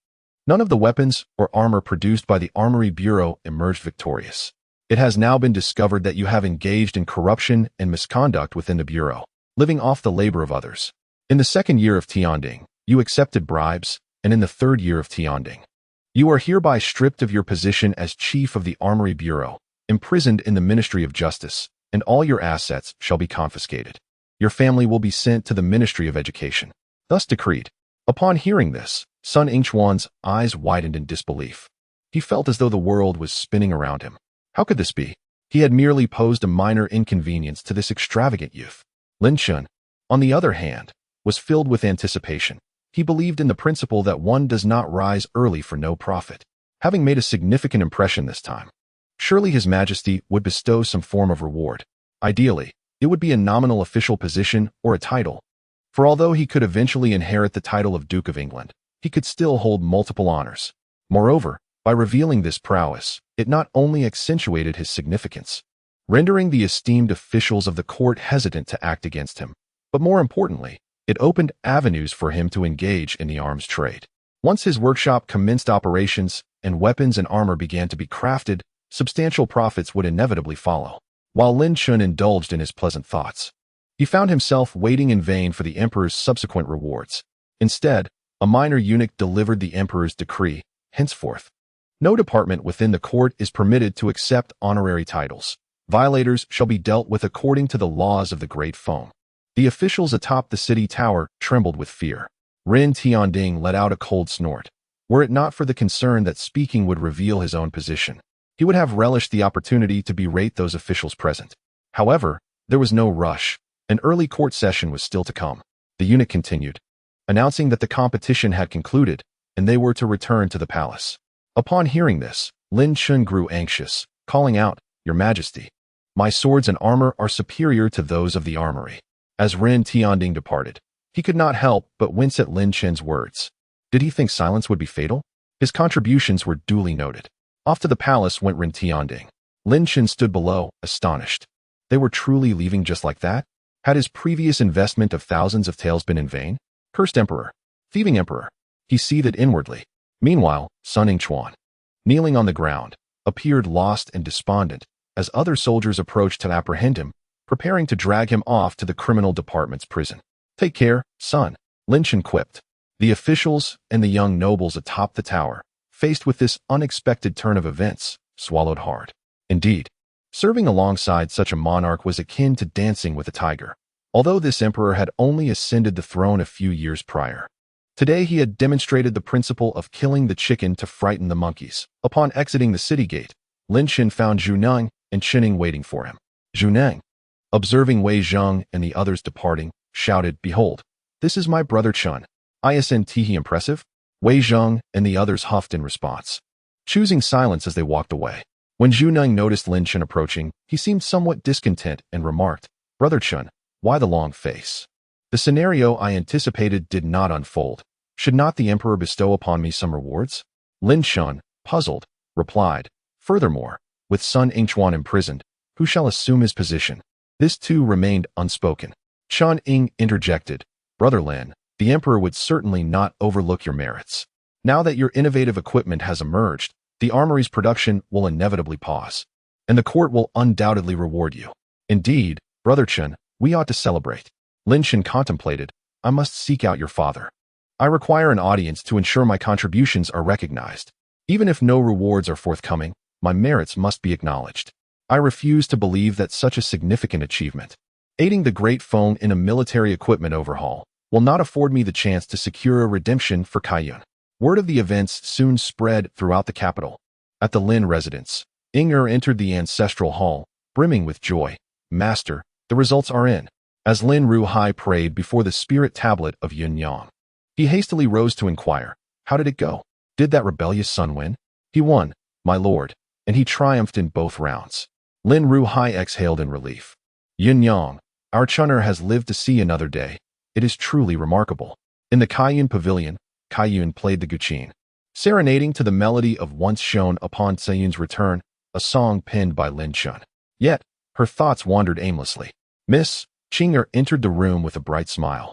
none of the weapons or armor produced by the Armory Bureau emerged victorious. It has now been discovered that you have engaged in corruption and misconduct within the Bureau, living off the labor of others. In the 2nd year of Tianding, you accepted bribes, and in the 3rd year of Tianding, you are hereby stripped of your position as Chief of the Armory Bureau, imprisoned in the Ministry of Justice, and all your assets shall be confiscated. Your family will be sent to the Ministry of Education. Thus decreed. Upon hearing this, Sun Yingchuan's eyes widened in disbelief. He felt as though the world was spinning around him. How could this be? He had merely posed a minor inconvenience to this extravagant youth. Lin Chen, on the other hand, was filled with anticipation. He believed in the principle that one does not rise early for no profit. Having made a significant impression this time, surely His Majesty would bestow some form of reward. Ideally, it would be a nominal official position or a title. For although he could eventually inherit the title of Duke of England, he could still hold multiple honors. Moreover, by revealing this prowess, it not only accentuated his significance, rendering the esteemed officials of the court hesitant to act against him, but more importantly, it opened avenues for him to engage in the arms trade. Once his workshop commenced operations and weapons and armor began to be crafted, substantial profits would inevitably follow. While Lin Chen indulged in his pleasant thoughts, he found himself waiting in vain for the emperor's subsequent rewards. Instead, a minor eunuch delivered the emperor's decree. Henceforth, no department within the court is permitted to accept honorary titles. Violators shall be dealt with according to the laws of the Great Feng. The officials atop the city tower trembled with fear. Ren Tianding let out a cold snort. Were it not for the concern that speaking would reveal his own position, he would have relished the opportunity to berate those officials present. However, there was no rush. An early court session was still to come. The eunuch continued, announcing that the competition had concluded, and they were to return to the palace. Upon hearing this, Lin Chen grew anxious, calling out, "Your Majesty, My swords and armor are superior to those of the armory. As Ren Tianding departed, he could not help but wince at Lin Chen's words. Did he think silence would be fatal? His contributions were duly noted. Off to the palace went Ren Tianding. Lin Chen stood below, astonished. They were truly leaving just like that? Had his previous investment of thousands of taels been in vain? Cursed emperor. Thieving emperor. He seethed inwardly. Meanwhile, Sun Yingchuan, kneeling on the ground, appeared lost and despondent as other soldiers approached to apprehend him, preparing to drag him off to the criminal department's prison. Take care, son, Lin Chen quipped. The officials and the young nobles atop the tower, faced with this unexpected turn of events, swallowed hard. Indeed, serving alongside such a monarch was akin to dancing with a tiger, although this emperor had only ascended the throne a few years prior. Today he had demonstrated the principle of killing the chicken to frighten the monkeys. Upon exiting the city gate, Lin Chen found Zhu Neng and Qining waiting for him. Zhu Neng, observing Wei Zheng and the others departing, shouted, "Behold, this is my brother Chen. Isn't he impressive?" Wei Zheng and the others huffed in response, choosing silence as they walked away. When Zhu Neng noticed Lin Chen approaching, he seemed somewhat discontent and remarked, "Brother Chen, why the long face?" The scenario I anticipated did not unfold. Should not the emperor bestow upon me some rewards? Lin Chen, puzzled, replied, "Furthermore, with Sun Yingchuan imprisoned, who shall assume his position?" This too remained unspoken. Chen Ying interjected, "Brother Lin, the emperor would certainly not overlook your merits. Now that your innovative equipment has emerged, the armory's production will inevitably pause, and the court will undoubtedly reward you. Indeed, Brother Chen, we ought to celebrate." Lin Chen contemplated, "I must seek out your father. I require an audience to ensure my contributions are recognized. Even if no rewards are forthcoming, my merits must be acknowledged. I refuse to believe that such a significant achievement, aiding the Great Feng in a military equipment overhaul, will not afford me the chance to secure a redemption for Kaiyun." Word of the events soon spread throughout the capital. At the Lin residence, Ying entered the ancestral hall, brimming with joy. "Master, the results are in." As Lin Ruhai prayed before the spirit tablet of Yunyang, he hastily rose to inquire, "How did it go? Did that rebellious son win?" "He won, my lord, and he triumphed in both rounds." Lin Ruhai exhaled in relief. "Yunyang, our Chun'er has lived to see another day. It is truly remarkable." In the Kaiyun pavilion, Kaiyun played the guqin, serenading to the melody of Once Shown Upon Sayun's Return, a song penned by Lin Chen. Yet, her thoughts wandered aimlessly. Miss Qinger entered the room with a bright smile.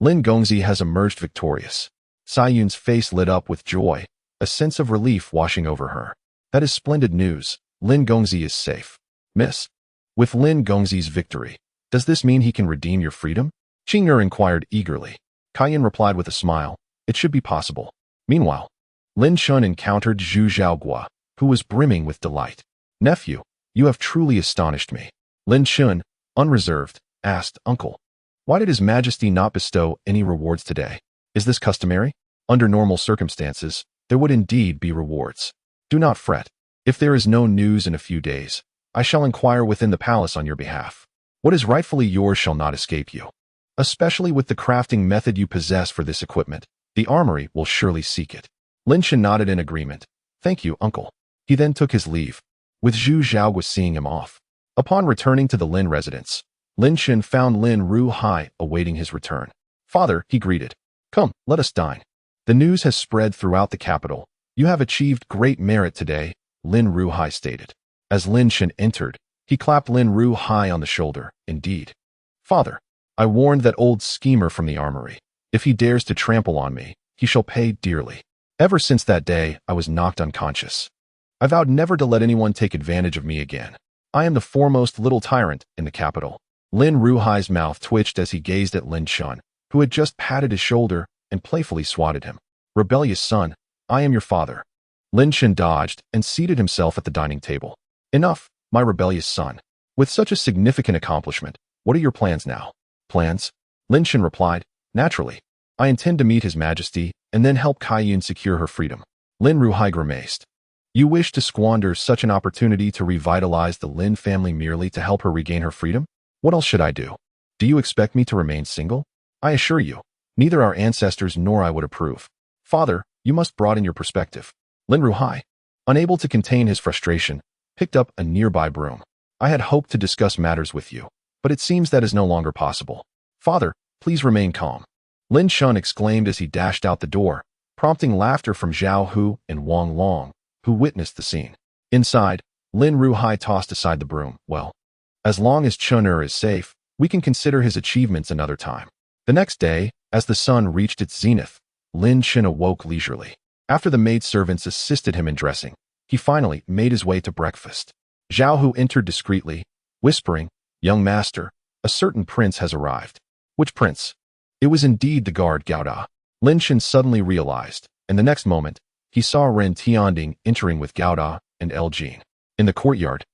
Lin Gongzi has emerged victorious. Sayun's face lit up with joy, a sense of relief washing over her. "That is splendid news. Lin Gongzi is safe." "Miss, with Lin Gongzi's victory, does this mean he can redeem your freedom?" Qinger inquired eagerly. Kaiyun replied with a smile, "It should be possible." Meanwhile, Lin Chen encountered Zhu Zhaogua, who was brimming with delight. "Nephew, you have truly astonished me." Lin Chen, unreserved, asked, "Uncle, why did His Majesty not bestow any rewards today? Is this customary? Under normal circumstances, there would indeed be rewards. Do not fret. If there is no news in a few days, I shall inquire within the palace on your behalf. What is rightfully yours shall not escape you. Especially with the crafting method you possess for this equipment, the armory will surely seek it." Lin Chen nodded in agreement. "Thank you, uncle." He then took his leave, with Zhu Zhaogua seeing him off. Upon returning to the Lin residence, Lin Chen found Lin Ruhai awaiting his return. "Father," he greeted. "Come, let us dine. The news has spread throughout the capital. You have achieved great merit today," Lin Ruhai stated. As Lin Chen entered, he clapped Lin Ruhai on the shoulder. "Indeed. Father, I warned that old schemer from the armory. If he dares to trample on me, he shall pay dearly. Ever since that day, I was knocked unconscious. I vowed never to let anyone take advantage of me again. I am the foremost little tyrant in the capital." Lin Ruhai's mouth twitched as he gazed at Lin Chen, who had just patted his shoulder and playfully swatted him. "Rebellious son, I am your father." Lin Chen dodged and seated himself at the dining table. "Enough, my rebellious son. With such a significant accomplishment, what are your plans now?" "Plans?" Lin Chen replied, "Naturally. I intend to meet His Majesty and then help Kaiyun secure her freedom." Lin Ruhai grimaced. "You wish to squander such an opportunity to revitalize the Lin family merely to help her regain her freedom? What else should I do? Do you expect me to remain single? I assure you, neither our ancestors nor I would approve. Father, you must broaden your perspective." Lin Ruhai, unable to contain his frustration, picked up a nearby broom. I had hoped to discuss matters with you, but it seems that is no longer possible. Father, please remain calm. Lin Chen exclaimed as he dashed out the door, prompting laughter from Zhao Hu and Wang Long, who witnessed the scene. Inside, Lin Ruhai tossed aside the broom. Well, as long as Chen is safe, we can consider his achievements another time. The next day, as the sun reached its zenith, Lin Chen awoke leisurely. After the maidservants assisted him in dressing, he finally made his way to breakfast. Zhao Hu entered discreetly, whispering, "Young master, a certain prince has arrived." Which prince? It was indeed the guard Gao Da. Lin Chen suddenly realized, and the next moment, he saw Ren Tianding entering with Gao Da and El Jin. In the courtyard,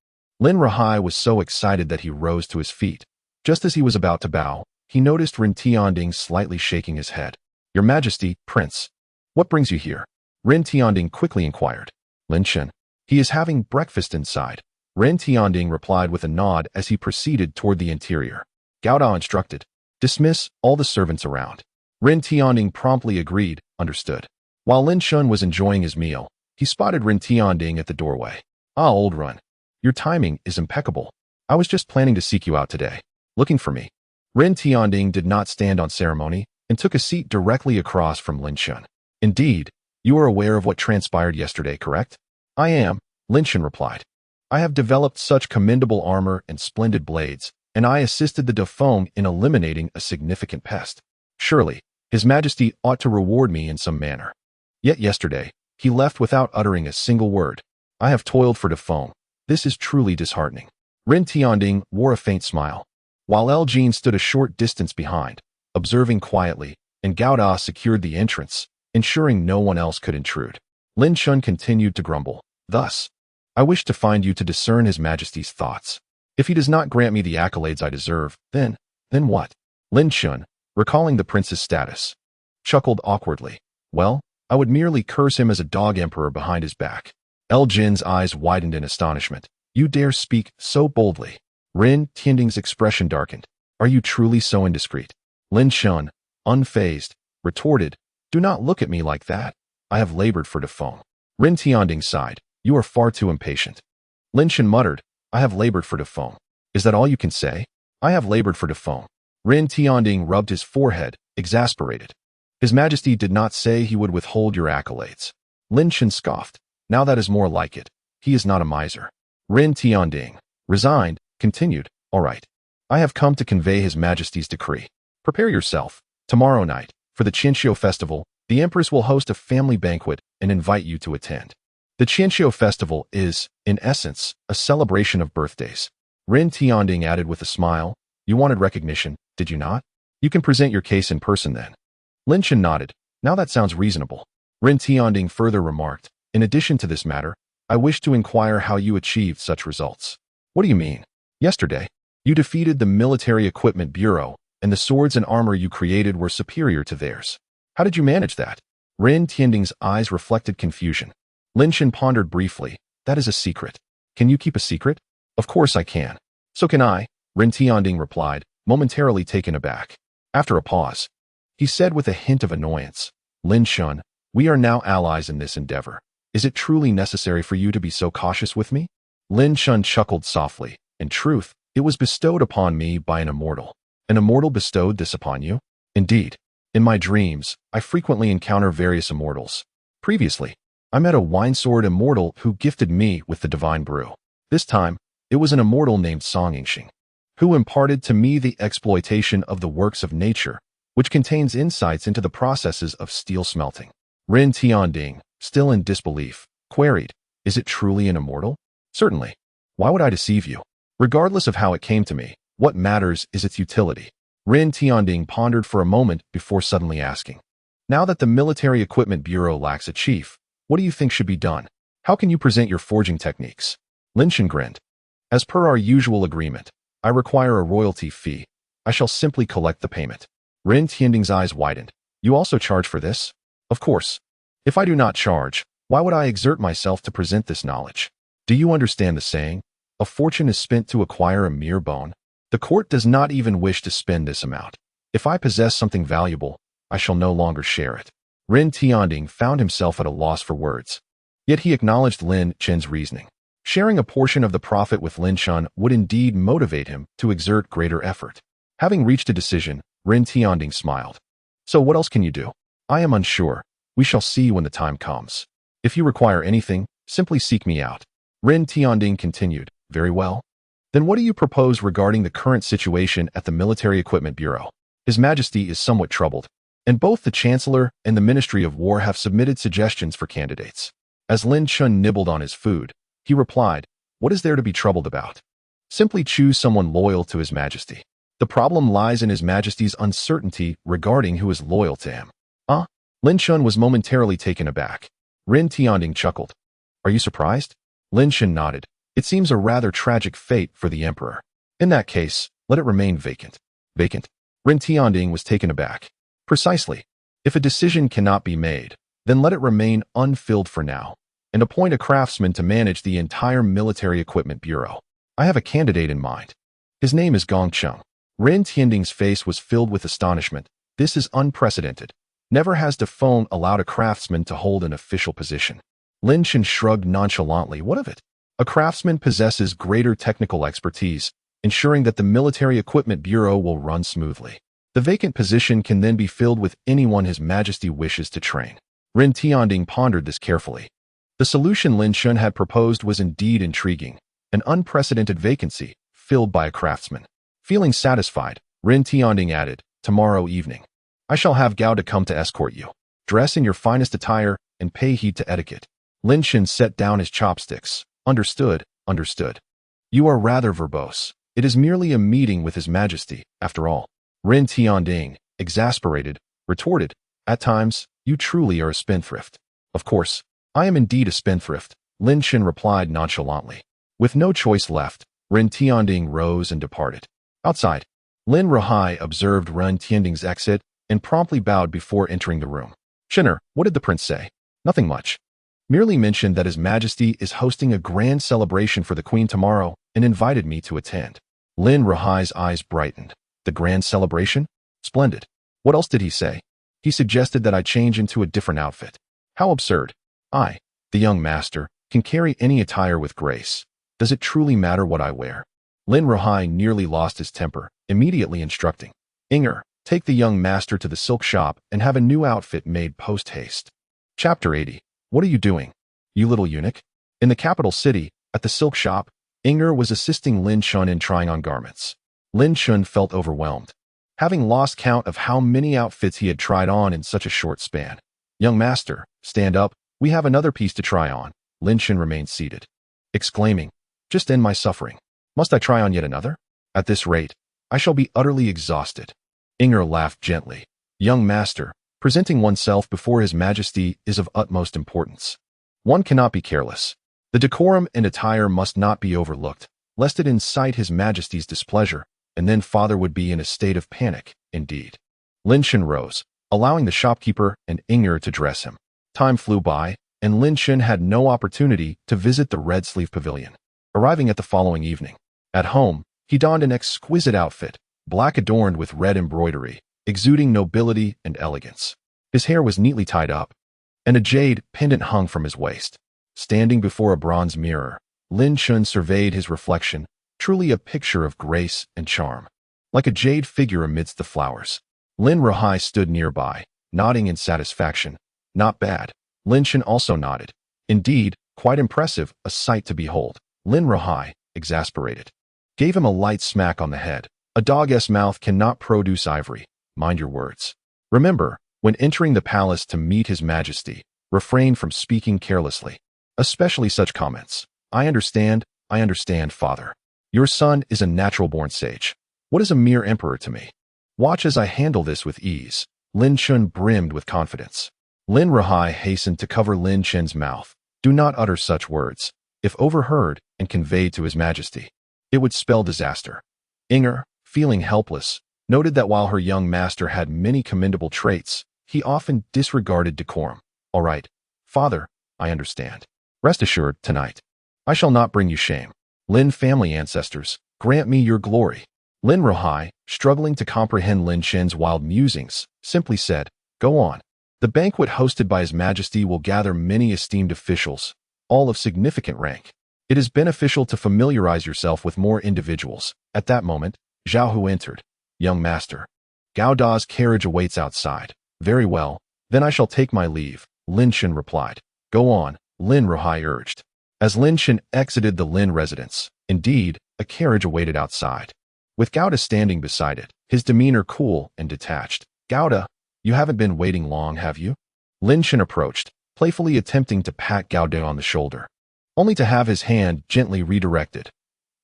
Lin Ruhai was so excited that he rose to his feet. Just as he was about to bow, he noticed Ren Tianding slightly shaking his head. "Your Majesty, Prince, what brings you here?" Ren Tianding quickly inquired. "Lin Chen, he is having breakfast inside." Ren Tianding replied with a nod as he proceeded toward the interior. Gao Da instructed, "Dismiss all the servants around." Ren Tianding promptly agreed, understood. While Lin Chen was enjoying his meal, he spotted Ren Tianding at the doorway. "Ah, old Ren, your timing is impeccable. I was just planning to seek you out today. Looking for me?" Ren Tianding did not stand on ceremony and took a seat directly across from Lin Chen. "Indeed, you are aware of what transpired yesterday, correct?" "I am," Lin Chen replied. "I have developed such commendable armor and splendid blades, and I assisted the Dafeng in eliminating a significant pest. Surely, His Majesty ought to reward me in some manner. Yet yesterday, he left without uttering a single word. I have toiled for Dafeng. This is truly disheartening." Ren Tianding wore a faint smile, while El Jin stood a short distance behind, observing quietly, and Gao Da secured the entrance, ensuring no one else could intrude. Lin Chen continued to grumble. "Thus, I wish to find you to discern His Majesty's thoughts. If he does not grant me the accolades I deserve, then what?" Lin Chen, recalling the prince's status, chuckled awkwardly. "Well, I would merely curse him as a dog emperor behind his back." El Jin's eyes widened in astonishment. "You dare speak so boldly?" Ren Tianding's expression darkened. "Are you truly so indiscreet?" Lin Chen, unfazed, retorted, "Do not look at me like that. I have labored for Dafeng." Ren Tianding sighed. "You are far too impatient." Lin Chen muttered, "I have labored for Dafeng. Is that all you can say?" "I have labored for Dafeng." Ren Tianding rubbed his forehead, exasperated. "His Majesty did not say he would withhold your accolades." Lin Chen scoffed. "Now that is more like it. He is not a miser." Ren Tianding, resigned, continued, "All right. I have come to convey His Majesty's decree. Prepare yourself. Tomorrow night, for the Qianqiu festival, the Empress will host a family banquet and invite you to attend. The Qianqiu festival is, in essence, a celebration of birthdays." Ren Tianding added with a smile, "You wanted recognition, did you not? You can present your case in person then." Lin Chen nodded. "Now that sounds reasonable." Ren Tianding further remarked, "In addition to this matter, I wish to inquire how you achieved such results." "What do you mean?" "Yesterday, you defeated the Military Equipment Bureau, and the swords and armor you created were superior to theirs. How did you manage that?" Ren Tianding's eyes reflected confusion. Lin Chen pondered briefly. "That is a secret." "Can you keep a secret?" "Of course I can." "So can I," Ren Tianding replied, momentarily taken aback. After a pause, he said with a hint of annoyance, "Lin Chen, we are now allies in this endeavor. Is it truly necessary for you to be so cautious with me?" Lin Chen chuckled softly. "In truth, it was bestowed upon me by an immortal." "An immortal bestowed this upon you?" "Indeed. In my dreams, I frequently encounter various immortals. Previously, I met a wine-sword immortal who gifted me with the divine brew. This time, it was an immortal named Song Yingxing, who imparted to me the exploitation of the works of nature, which contains insights into the processes of steel smelting." Ren Tianding, still in disbelief, queried, "Is it truly an immortal?" "Certainly. Why would I deceive you? Regardless of how it came to me, what matters is its utility." Ren Tianding pondered for a moment before suddenly asking, "Now that the Military Equipment Bureau lacks a chief, what do you think should be done? How can you present your forging techniques?" Lin Chen grinned. "As per our usual agreement, I require a royalty fee. I shall simply collect the payment." Ren Tianding's eyes widened. "You also charge for this?" "Of course. If I do not charge, why would I exert myself to present this knowledge? Do you understand the saying, 'A fortune is spent to acquire a mere bone'? The court does not even wish to spend this amount. If I possess something valuable, I shall no longer share it." Ren Tianding found himself at a loss for words. Yet he acknowledged Lin Chen's reasoning. Sharing a portion of the profit with Lin Chen would indeed motivate him to exert greater effort. Having reached a decision, Ren Tianding smiled. So what else can you do? I am unsure. We shall see when the time comes. If you require anything, simply seek me out. Ren Tianding continued. Very well. Then what do you propose regarding the current situation at the Military Equipment Bureau? His Majesty is somewhat troubled, and both the Chancellor and the Ministry of War have submitted suggestions for candidates. As Lin Chen nibbled on his food, he replied, what is there to be troubled about? Simply choose someone loyal to His Majesty. The problem lies in His Majesty's uncertainty regarding who is loyal to him. Lin Chen was momentarily taken aback. Ren Tianding chuckled. Are you surprised? Lin Chen nodded. It seems a rather tragic fate for the Emperor. In that case, let it remain vacant. Vacant? Ren Tianding was taken aback. Precisely. If a decision cannot be made, then let it remain unfilled for now, and appoint a craftsman to manage the entire Military Equipment Bureau. I have a candidate in mind. His name is Gong Cheng. Ren Tianding's face was filled with astonishment. This is unprecedented. Never has the phone allowed a craftsman to hold an official position. Lin Chen shrugged nonchalantly. What of it? A craftsman possesses greater technical expertise, ensuring that the Military Equipment Bureau will run smoothly. The vacant position can then be filled with anyone His Majesty wishes to train. Ren Tianding pondered this carefully. The solution Lin Chen had proposed was indeed intriguing, an unprecedented vacancy, filled by a craftsman. Feeling satisfied, Ren Tianding added, tomorrow evening, I shall have Gao to come to escort you. Dress in your finest attire and pay heed to etiquette. Lin Chen set down his chopsticks. Understood, understood. You are rather verbose. It is merely a meeting with His Majesty, after all. Ren Tianding, exasperated, retorted, at times, you truly are a spendthrift. Of course, I am indeed a spendthrift, Lin Chen replied nonchalantly. With no choice left, Ren Tianding rose and departed. Outside, Lin Rahai observed Ren Tianding's exit and promptly bowed before entering the room. Chinner, what did the prince say? Nothing much. Merely mentioned that His Majesty is hosting a grand celebration for the Queen tomorrow and invited me to attend. Lin Rahai's eyes brightened. The grand celebration? Splendid. What else did he say? He suggested that I change into a different outfit. How absurd. I, the young master, can carry any attire with grace. Does it truly matter what I wear? Lin Rahai nearly lost his temper, immediately instructing. Inger, take the young master to the silk shop and have a new outfit made post-haste. Chapter 80. What are you doing, you little eunuch? In the capital city, at the silk shop, Inger was assisting Lin Chen in trying on garments. Lin Chen felt overwhelmed, having lost count of how many outfits he had tried on in such a short span. Young master, stand up, we have another piece to try on. Lin Chen remained seated, exclaiming, just end my suffering. Must I try on yet another? At this rate, I shall be utterly exhausted. Inger laughed gently. Young master, presenting oneself before His Majesty is of utmost importance. One cannot be careless. The decorum and attire must not be overlooked, lest it incite His Majesty's displeasure, and then father would be in a state of panic, indeed. Lin Chen rose, allowing the shopkeeper and Inger to dress him. Time flew by, and Lin Chen had no opportunity to visit the Red Sleeve Pavilion. Arriving at the following evening, at home, he donned an exquisite outfit, black adorned with red embroidery, exuding nobility and elegance. His hair was neatly tied up, and a jade pendant hung from his waist. Standing before a bronze mirror, Lin Chen surveyed his reflection, truly a picture of grace and charm. Like a jade figure amidst the flowers. Lin Rahai stood nearby, nodding in satisfaction. Not bad. Lin Chen also nodded. Indeed, quite impressive, a sight to behold. Lin Rahai, exasperated, gave him a light smack on the head. A dog's mouth cannot produce ivory. Mind your words. Remember, when entering the palace to meet His Majesty, refrain from speaking carelessly, especially such comments. I understand, father. Your son is a natural-born sage. What is a mere emperor to me? Watch as I handle this with ease. Lin Chen brimmed with confidence. Lin Rahai hastened to cover Lin Chen's mouth. Do not utter such words. If overheard and conveyed to His Majesty, it would spell disaster. Inger, feeling helpless, noted that while her young master had many commendable traits, he often disregarded decorum. All right, father, I understand. Rest assured, tonight, I shall not bring you shame. Lin family ancestors, grant me your glory. Lin Rahai, struggling to comprehend Lin Chen's wild musings, simply said, go on. The banquet hosted by His Majesty will gather many esteemed officials, all of significant rank. It is beneficial to familiarize yourself with more individuals. At that moment, Zhao Hu entered. Young master. Gao Da's carriage awaits outside. Very well, then I shall take my leave, Lin Chen replied. Go on, Lin Ruhai urged. As Lin Chen exited the Lin residence, indeed, a carriage awaited outside. With Gao Da standing beside it, his demeanor cool and detached. Gao Da, you haven't been waiting long, have you? Lin Chen approached, playfully attempting to pat Gao Da on the shoulder, only to have his hand gently redirected.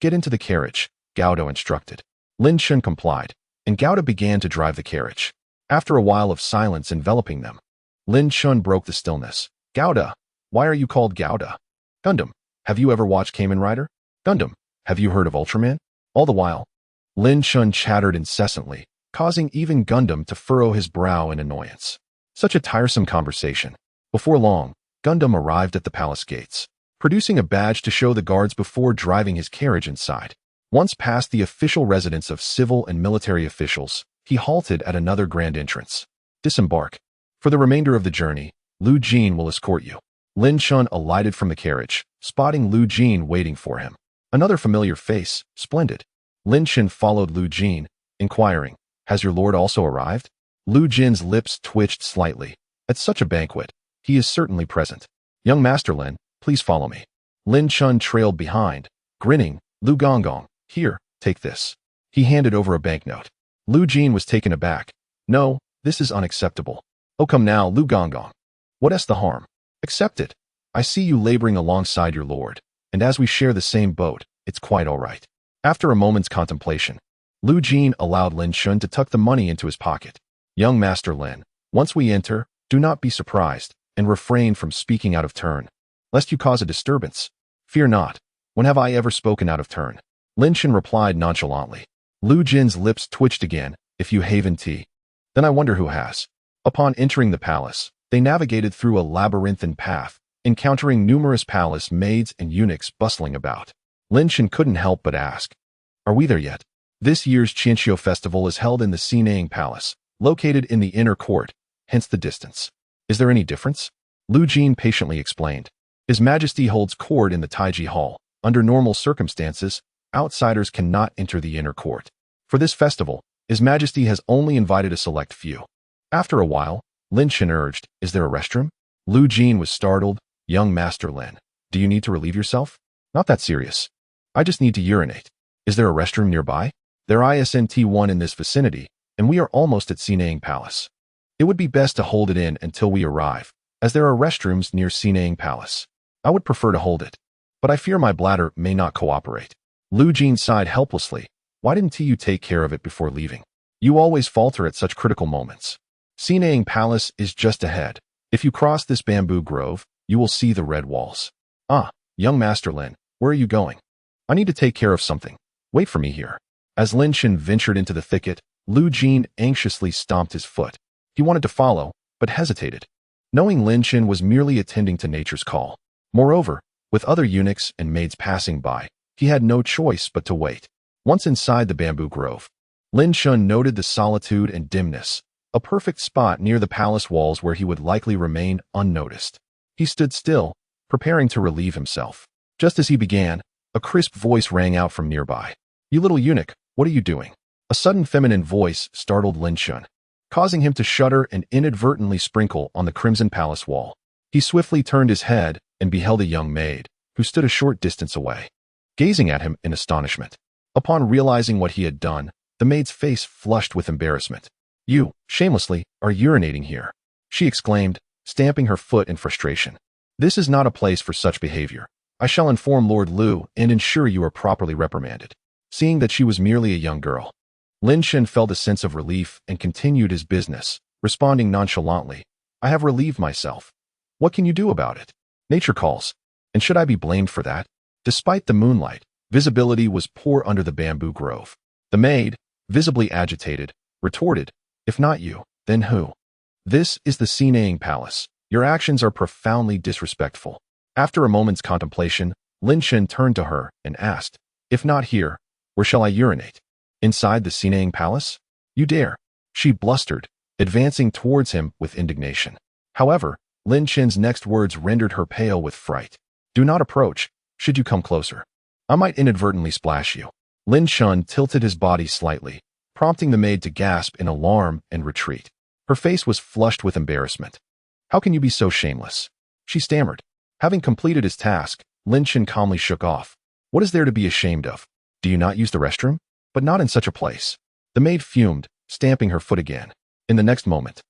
Get into the carriage, Gao Da instructed. Lin Chen complied, and Gao Da began to drive the carriage. After a while of silence enveloping them, Lin Chen broke the stillness. Gao Da, why are you called Gao Da? Gundam, have you ever watched Kamen Rider? Gundam, have you heard of Ultraman? All the while, Lin Chen chattered incessantly, causing even Gundam to furrow his brow in annoyance. Such a tiresome conversation. Before long, Gundam arrived at the palace gates, producing a badge to show the guards before driving his carriage inside. Once past the official residence of civil and military officials, he halted at another grand entrance. Disembark. For the remainder of the journey, Lu Jin will escort you. Lin Chen alighted from the carriage, spotting Lu Jin waiting for him. Another familiar face, splendid. Lin Chen followed Lu Jin, inquiring, has your lord also arrived? Lu Jin's lips twitched slightly. At such a banquet, he is certainly present. Young Master Lin, please follow me. Lin Chen trailed behind, grinning. Lu Gonggong, here, take this. He handed over a banknote. Lu Jin was taken aback. No, this is unacceptable. Oh come now, Lu Gonggong. What's the harm? Accept it. I see you laboring alongside your lord, and as we share the same boat, it's quite all right. After a moment's contemplation, Lu Jin allowed Lin Chen to tuck the money into his pocket. Young Master Lin, once we enter, do not be surprised, and refrain from speaking out of turn, lest you cause a disturbance. Fear not. When have I ever spoken out of turn? Lin Chen replied nonchalantly. Lu Jin's lips twitched again. If you haven't tea, then I wonder who has. Upon entering the palace, they navigated through a labyrinthine path, encountering numerous palace maids and eunuchs bustling about. Lin Chen couldn't help but ask, are we there yet? This year's Qianqiu festival is held in the Xinang Palace, located in the inner court, hence the distance. Is there any difference? Lu Jin patiently explained. His Majesty holds court in the Taiji Hall. Under normal circumstances, outsiders cannot enter the inner court. For this festival, His Majesty has only invited a select few. After a while, Lin Chen urged, is there a restroom? Lu Jin was startled. Young Master Lin, do you need to relieve yourself? Not that serious. I just need to urinate. Is there a restroom nearby? There isn't one in this vicinity, and we are almost at Xinang Palace. It would be best to hold it in until we arrive, as there are restrooms near Xinang Palace. I would prefer to hold it, but I fear my bladder may not cooperate. Lu Jin sighed helplessly. Why didn't you take care of it before leaving? You always falter at such critical moments. Xinang Palace is just ahead. If you cross this bamboo grove, you will see the red walls. Ah, young Master Lin, where are you going? I need to take care of something. Wait for me here. As Lin Chen ventured into the thicket, Lu Jin anxiously stomped his foot. He wanted to follow, but hesitated, knowing Lin Chen was merely attending to nature's call. Moreover, with other eunuchs and maids passing by, he had no choice but to wait. Once inside the bamboo grove, Lin Chen noted the solitude and dimness, a perfect spot near the palace walls where he would likely remain unnoticed. He stood still, preparing to relieve himself. Just as he began, a crisp voice rang out from nearby. You little eunuch, what are you doing? A sudden feminine voice startled Lin Chen, causing him to shudder and inadvertently sprinkle on the crimson palace wall. He swiftly turned his head and beheld a young maid, who stood a short distance away, gazing at him in astonishment. Upon realizing what he had done, the maid's face flushed with embarrassment. You, shamelessly, are urinating here, she exclaimed, stamping her foot in frustration. This is not a place for such behavior. I shall inform Lord Lu and ensure you are properly reprimanded. Seeing that she was merely a young girl, Lin Chen felt a sense of relief and continued his business, responding nonchalantly, I have relieved myself. What can you do about it? Nature calls. And should I be blamed for that? Despite the moonlight, visibility was poor under the bamboo grove. The maid, visibly agitated, retorted, if not you, then who? This is the Xinang Palace. Your actions are profoundly disrespectful. After a moment's contemplation, Lin Chen turned to her and asked, if not here, where shall I urinate? Inside the Xinang Palace? You dare. She blustered, advancing towards him with indignation. However, Lin Chen's next words rendered her pale with fright. Do not approach. Should you come closer, I might inadvertently splash you. Lin Chen tilted his body slightly, prompting the maid to gasp in alarm and retreat. Her face was flushed with embarrassment. How can you be so shameless? She stammered. Having completed his task, Lin Chen calmly shook off. What is there to be ashamed of? Do you not use the restroom? But not in such a place. The maid fumed, stamping her foot again. In the next moment,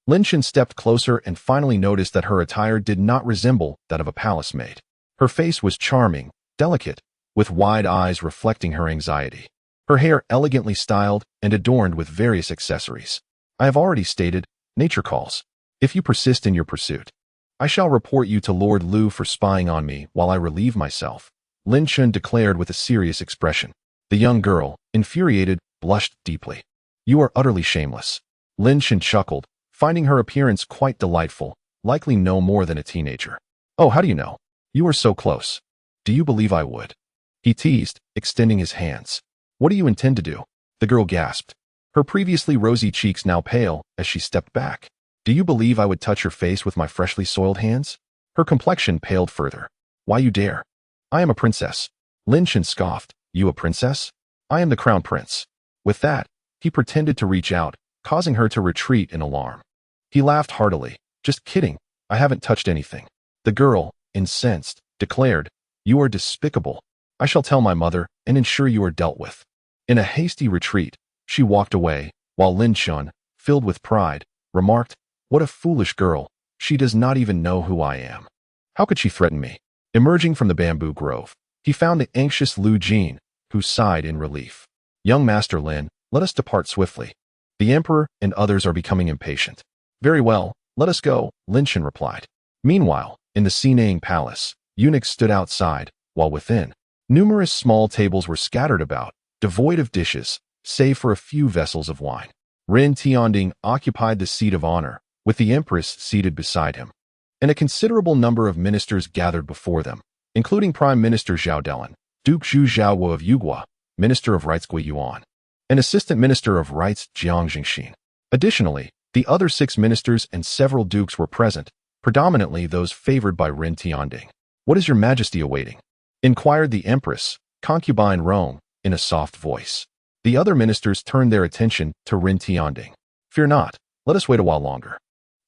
Lin Chen stepped closer and finally noticed that her attire did not resemble that of a palace maid. Her face was charming, delicate, with wide eyes reflecting her anxiety. Her hair elegantly styled and adorned with various accessories. I have already stated, nature calls. If you persist in your pursuit, I shall report you to Lord Lu for spying on me while I relieve myself, Lin Chen declared with a serious expression. The young girl, infuriated, blushed deeply. You are utterly shameless. Lin Chen chuckled, finding her appearance quite delightful, likely no more than a teenager. Oh, how do you know? You are so close. Do you believe I would? He teased, extending his hands. What do you intend to do? The girl gasped. Her previously rosy cheeks now pale as she stepped back. Do you believe I would touch your face with my freshly soiled hands? Her complexion paled further. Why you dare? I am a princess. Lin Chen scoffed. You a princess? I am the crown prince. With that, he pretended to reach out, causing her to retreat in alarm. He laughed heartily. Just kidding. I haven't touched anything. The girl, incensed, declared, You are despicable. I shall tell my mother and ensure you are dealt with. In a hasty retreat, she walked away, while Lin Chen, filled with pride, remarked, What a foolish girl. She does not even know who I am. How could she threaten me? Emerging from the bamboo grove, he found the anxious Lu Jin, who sighed in relief. Young Master Lin, let us depart swiftly. The emperor and others are becoming impatient. Very well, let us go, Lin Chen replied. Meanwhile, in the Xinang palace, eunuchs stood outside, while within, numerous small tables were scattered about, devoid of dishes, save for a few vessels of wine. Ren Tianding occupied the seat of honor, with the empress seated beside him, and a considerable number of ministers gathered before them, including Prime Minister Zhao Delan, Duke Zhu Zhaowo of Yugua, Minister of Rights Gui Yuan, and Assistant Minister of Rights Jiang Jingxin. Additionally, the other 6 ministers and several dukes were present, predominantly those favored by Ren Tianding. What is your majesty awaiting? Inquired the empress, concubine Rome, in a soft voice. The other ministers turned their attention to Ren Tianding. Fear not, let us wait a while longer.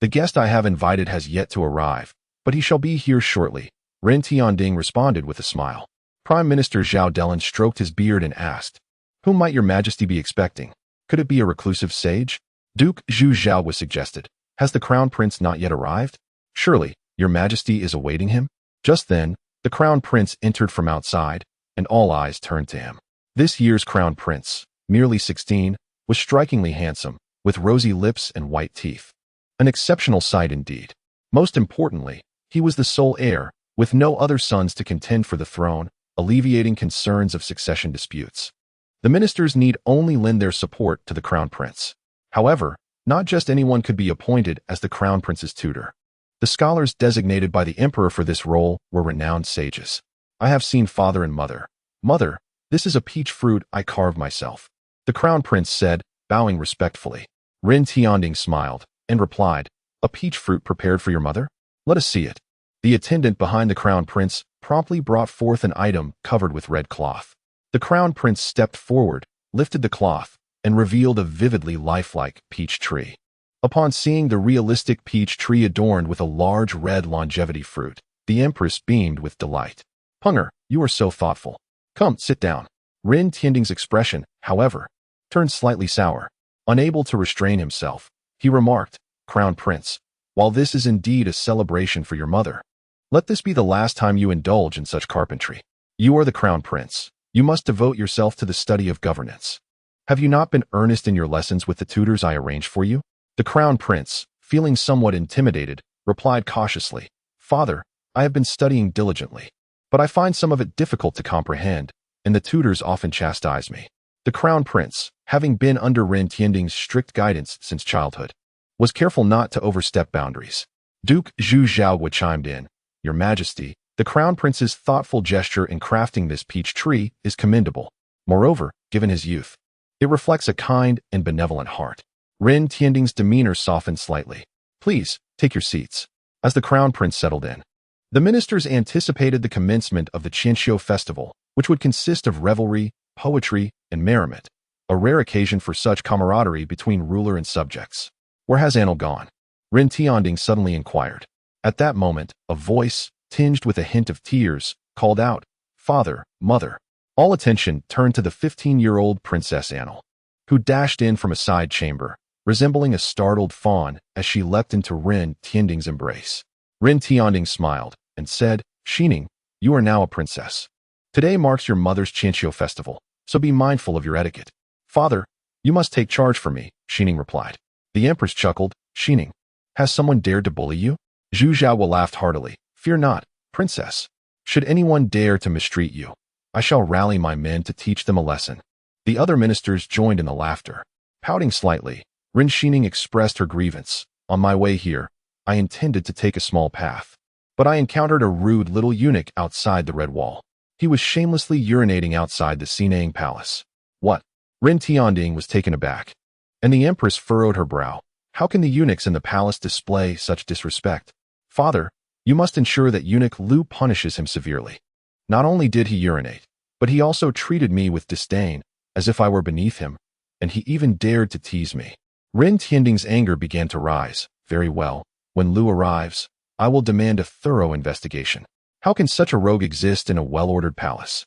The guest I have invited has yet to arrive, but he shall be here shortly, Ren Tianding responded with a smile. Prime Minister Zhao Delan stroked his beard and asked, Whom might your majesty be expecting? Could it be a reclusive sage? Duke Zhu Zhao was suggested. Has the crown prince not yet arrived? Surely, your majesty is awaiting him? Just then, the crown prince entered from outside, and all eyes turned to him. This year's crown prince, merely 16, was strikingly handsome, with rosy lips and white teeth. An exceptional sight indeed. Most importantly, he was the sole heir, with no other sons to contend for the throne, alleviating concerns of succession disputes. The ministers need only lend their support to the crown prince. However, not just anyone could be appointed as the crown prince's tutor. The scholars designated by the emperor for this role were renowned sages. I have seen father and mother. Mother, this is a peach fruit I carved myself, the crown prince said, bowing respectfully. Ren Tianding smiled and replied, A peach fruit prepared for your mother? Let us see it. The attendant behind the crown prince promptly brought forth an item covered with red cloth. The crown prince stepped forward, lifted the cloth, and revealed a vividly lifelike peach tree. Upon seeing the realistic peach tree adorned with a large red longevity fruit, the empress beamed with delight. Punger, you are so thoughtful. Come, sit down. Ren Tianding's expression, however, turned slightly sour. Unable to restrain himself, he remarked, Crown Prince, while this is indeed a celebration for your mother, let this be the last time you indulge in such carpentry. You are the Crown Prince. You must devote yourself to the study of governance. Have you not been earnest in your lessons with the tutors I arranged for you? The Crown Prince, feeling somewhat intimidated, replied cautiously, Father, I have been studying diligently, but I find some of it difficult to comprehend, and the tutors often chastise me. The Crown Prince, having been under Ren Tianding's strict guidance since childhood, was careful not to overstep boundaries. Duke Zhu Zhaowo chimed in, Your Majesty, the Crown Prince's thoughtful gesture in crafting this peach tree is commendable. Moreover, given his youth, it reflects a kind and benevolent heart. Ren Tianding's demeanor softened slightly. Please, take your seats. As the Crown Prince settled in, The ministers anticipated the commencement of the Qianxiu festival, which would consist of revelry, poetry, and merriment, a rare occasion for such camaraderie between ruler and subjects. Where has Anil gone? Ren Tianding suddenly inquired. At that moment, a voice, tinged with a hint of tears, called out, "Father, mother." All attention turned to the 15-year-old Princess Anil, who dashed in from a side chamber, resembling a startled fawn as she leapt into Ren Tianding's embrace. Ren Tianding smiled and said, "Xining, you are now a princess. Today marks your mother's Qianxiu festival, so be mindful of your etiquette." "Father, you must take charge for me," Xining replied. The empress chuckled. "Xining, has someone dared to bully you?" Zhu Zhaohua laughed heartily. "Fear not, princess. Should anyone dare to mistreat you, I shall rally my men to teach them a lesson." The other ministers joined in the laughter. Pouting slightly, Ren Xining expressed her grievance. "On my way here, I intended to take a small path, but I encountered a rude little eunuch outside the Red Wall. He was shamelessly urinating outside the Xinang Palace." "What?" Ren Tianding was taken aback, and the empress furrowed her brow. "How can the eunuchs in the palace display such disrespect?" "Father, you must ensure that eunuch Lu punishes him severely. Not only did he urinate, but he also treated me with disdain, as if I were beneath him, and he even dared to tease me." Ren Tianding's anger began to rise. "Very well. When Lu arrives, I will demand a thorough investigation. How can such a rogue exist in a well-ordered palace?"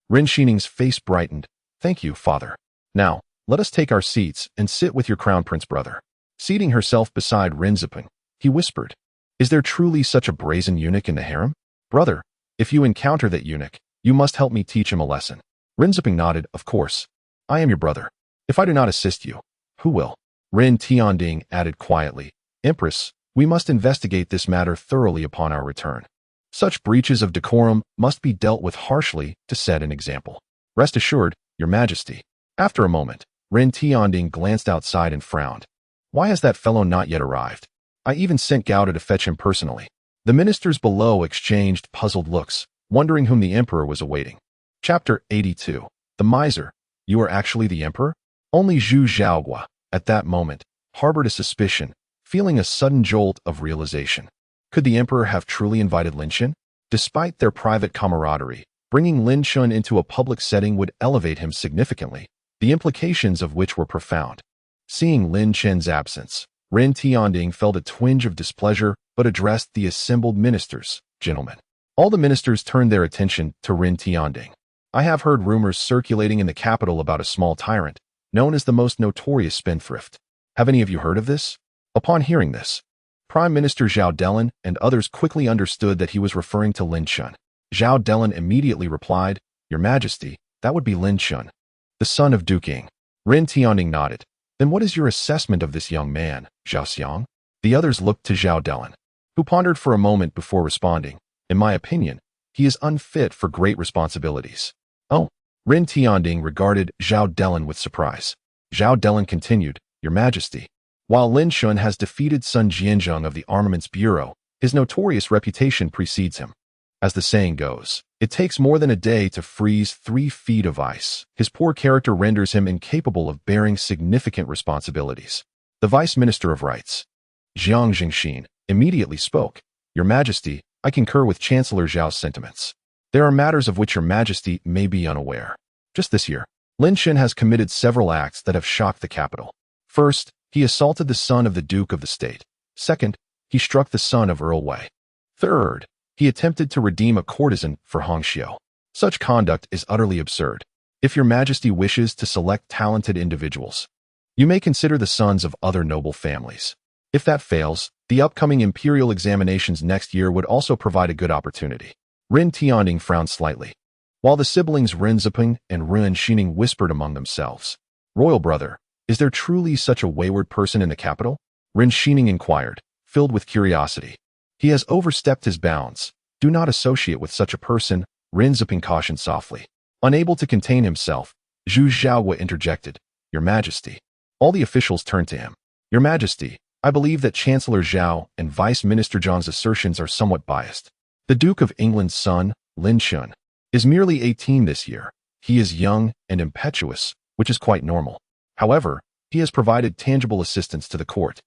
Ren Xining's face brightened. "Thank you, father. Now, let us take our seats and sit with your crown prince brother." Seating herself beside Ren Ziping, he whispered, "Is there truly such a brazen eunuch in the harem? Brother, if you encounter that eunuch, you must help me teach him a lesson." Ren Ziping nodded. "Of course. I am your brother. If I do not assist you, who will?" Ren Tianding added quietly, "Empress, we must investigate this matter thoroughly upon our return. Such breaches of decorum must be dealt with harshly to set an example." "Rest assured, your majesty." After a moment, Ren Tianding glanced outside and frowned. "Why has that fellow not yet arrived? I even sent Gauda to fetch him personally." The ministers below exchanged puzzled looks, wondering whom the emperor was awaiting. Chapter 82. The Miser. "You are actually the emperor?" Only Zhu Zhaohua, at that moment, harbored a suspicion, feeling a sudden jolt of realization. Could the emperor have truly invited Lin Chen? Despite their private camaraderie, bringing Lin Chen into a public setting would elevate him significantly, the implications of which were profound. Seeing Lin Chen's absence, Ren Tianding felt a twinge of displeasure but addressed the assembled ministers. "Gentlemen." All the ministers turned their attention to Ren Tianding. "I have heard rumors circulating in the capital about a small tyrant, known as the most notorious spendthrift. Have any of you heard of this?" Upon hearing this, Prime Minister Zhao Delin and others quickly understood that he was referring to Lin Chen. Zhao Delin immediately replied, "Your Majesty, that would be Lin Chen, the son of Duke Ying." Ren Tianding nodded. "Then what is your assessment of this young man, Zhao Xiang?" The others looked to Zhao Delin, who pondered for a moment before responding. "In my opinion, he is unfit for great responsibilities." "Oh." Ren Tianding regarded Zhao Delin with surprise. Zhao Delin continued, "Your Majesty, while Lin Chen has defeated Sun Jianzheng of the Armaments Bureau, his notorious reputation precedes him. As the saying goes, it takes more than a day to freeze 3 feet of ice. His poor character renders him incapable of bearing significant responsibilities." The Vice Minister of Rights, Jiang Jingxin, immediately spoke. "Your Majesty, I concur with Chancellor Zhao's sentiments. There are matters of which Your Majesty may be unaware. Just this year, Lin Chen has committed several acts that have shocked the capital. First, he assaulted the son of the Duke of the State. Second, he struck the son of Earl Wei. Third, he attempted to redeem a courtesan for Hongxiu. Such conduct is utterly absurd. If Your Majesty wishes to select talented individuals, you may consider the sons of other noble families. If that fails, the upcoming imperial examinations next year would also provide a good opportunity." Ren Tianding frowned slightly, while the siblings Ren Ziping and Ren Xining whispered among themselves. "Royal brother, is there truly such a wayward person in the capital?" Ren Xining inquired, filled with curiosity. "He has overstepped his bounds. Do not associate with such a person," Ren Ziping cautioned softly. Unable to contain himself, Zhu Zhaohua interjected, "Your Majesty." All the officials turned to him. "Your Majesty, I believe that Chancellor Zhao and Vice Minister Zhang's assertions are somewhat biased. The Duke of England's son, Lin Chen, is merely 18 this year. He is young and impetuous, which is quite normal. However, he has provided tangible assistance to the court.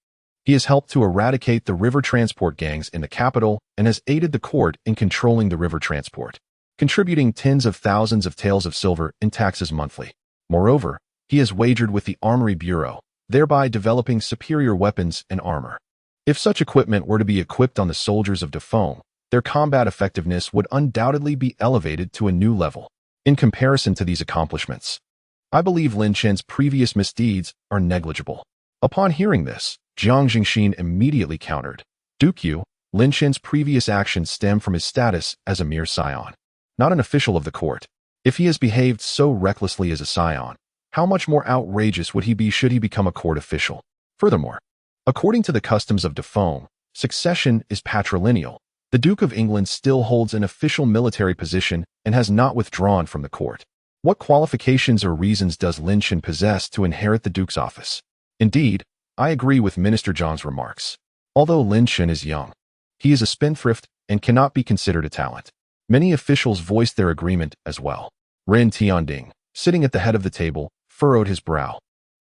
He has helped to eradicate the river transport gangs in the capital and has aided the court in controlling the river transport, contributing tens of thousands of taels of silver in taxes monthly. Moreover, he has wagered with the Armory Bureau, thereby developing superior weapons and armor. If such equipment were to be equipped on the soldiers of Defome, their combat effectiveness would undoubtedly be elevated to a new level. In comparison to these accomplishments, I believe Lin Chen's previous misdeeds are negligible. Upon hearing this, Jiang Jingxin immediately countered. Duke Yu, Lin Chen's previous actions stem from his status as a mere scion, not an official of the court. If he has behaved so recklessly as a scion, how much more outrageous would he be should he become a court official? Furthermore, according to the customs of Defome, succession is patrilineal. The Duke of England still holds an official military position and has not withdrawn from the court. What qualifications or reasons does Lin Chen possess to inherit the Duke's office? Indeed, I agree with Minister Zhang's remarks. Although Lin Chen is young, he is a spendthrift and cannot be considered a talent. Many officials voiced their agreement as well. Ren Tianding, sitting at the head of the table, furrowed his brow.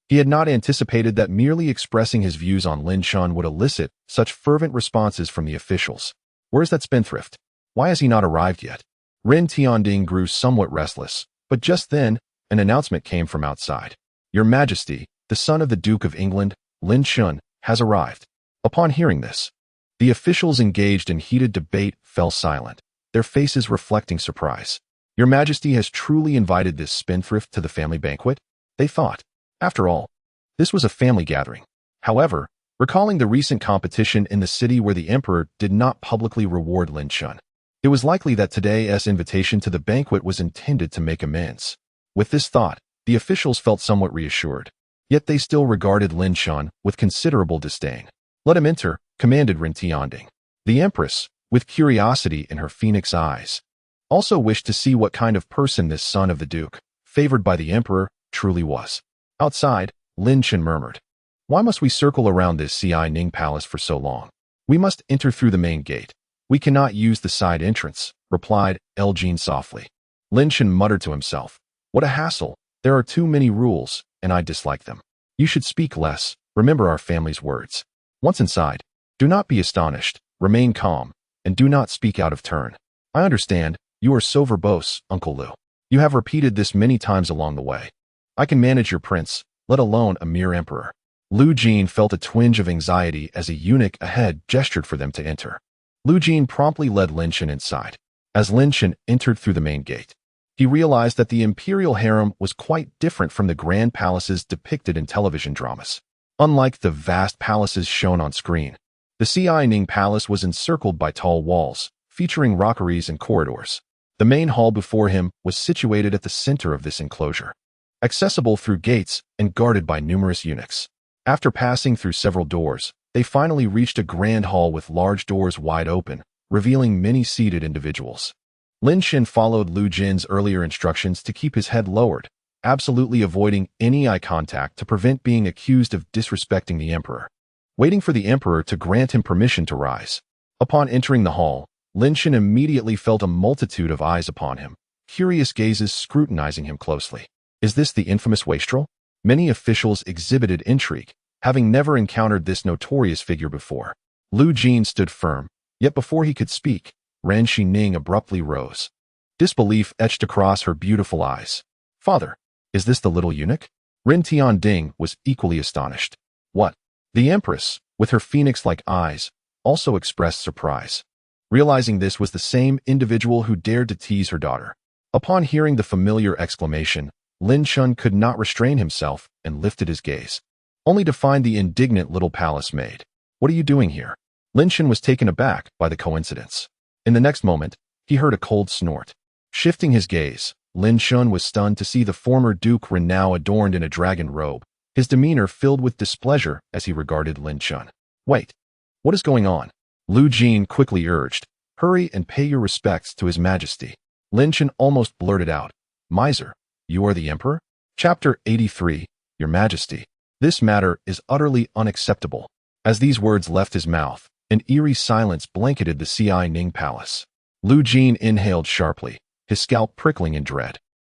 He had not anticipated that merely expressing his views on Lin Chen would elicit such fervent responses from the officials. Where's that spendthrift? Why has he not arrived yet? Ren Tianding grew somewhat restless, but just then, an announcement came from outside. Your Majesty, the son of the Duke of England, Lin Chen, has arrived. Upon hearing this, the officials engaged in heated debate fell silent, their faces reflecting surprise. Your Majesty has truly invited this spendthrift to the family banquet? They thought. After all, this was a family gathering. However, recalling the recent competition in the city where the emperor did not publicly reward Lin Chen, it was likely that today's invitation to the banquet was intended to make amends. With this thought, the officials felt somewhat reassured. Yet they still regarded Lin Chen with considerable disdain. Let him enter, commanded Ren Tianding. The empress, with curiosity in her phoenix eyes, also wished to see what kind of person this son of the duke, favored by the emperor, truly was. Outside, Lin Chen murmured, why must we circle around this Xianing palace for so long? We must enter through the main gate. We cannot use the side entrance, replied Elgin softly. Lin Chen muttered to himself, what a hassle. There are too many rules, and I dislike them. You should speak less. Remember our family's words. Once inside, do not be astonished, remain calm, and do not speak out of turn. I understand, you are so verbose, Uncle Lu. You have repeated this many times along the way. I can manage your prince, let alone a mere emperor. Lu Jin felt a twinge of anxiety as a eunuch ahead gestured for them to enter. Lu Jin promptly led Lin Chen inside. As Lin Chen entered through the main gate, he realized that the imperial harem was quite different from the grand palaces depicted in television dramas. Unlike the vast palaces shown on screen, the Xianing Palace was encircled by tall walls, featuring rockeries and corridors. The main hall before him was situated at the center of this enclosure, accessible through gates and guarded by numerous eunuchs. After passing through several doors, they finally reached a grand hall with large doors wide open, revealing many seated individuals. Lin Chen followed Lu Jin's earlier instructions to keep his head lowered, absolutely avoiding any eye contact to prevent being accused of disrespecting the emperor. Waiting for the emperor to grant him permission to rise. Upon entering the hall, Lin Chen immediately felt a multitude of eyes upon him, curious gazes scrutinizing him closely. Is this the infamous wastrel? Many officials exhibited intrigue, having never encountered this notorious figure before. Lu Jin stood firm, yet before he could speak, Ren Xining abruptly rose. Disbelief etched across her beautiful eyes. Father, is this the little eunuch? Ren Tianding was equally astonished. What? The empress, with her phoenix-like eyes, also expressed surprise, realizing this was the same individual who dared to tease her daughter. Upon hearing the familiar exclamation, Lin Chen could not restrain himself and lifted his gaze, only to find the indignant little palace maid. What are you doing here? Lin Chen was taken aback by the coincidence. In the next moment, he heard a cold snort. Shifting his gaze, Lin Chen was stunned to see the former Duke Ren now adorned in a dragon robe, his demeanor filled with displeasure as he regarded Lin Chen. Wait, what is going on? Lu Jin quickly urged, hurry and pay your respects to His Majesty. Lin Chen almost blurted out, Miser, you are the emperor? Chapter 83, Your Majesty. This matter is utterly unacceptable. As these words left his mouth, an eerie silence blanketed the Xianing Palace. Lu Jin inhaled sharply, his scalp prickling in dread,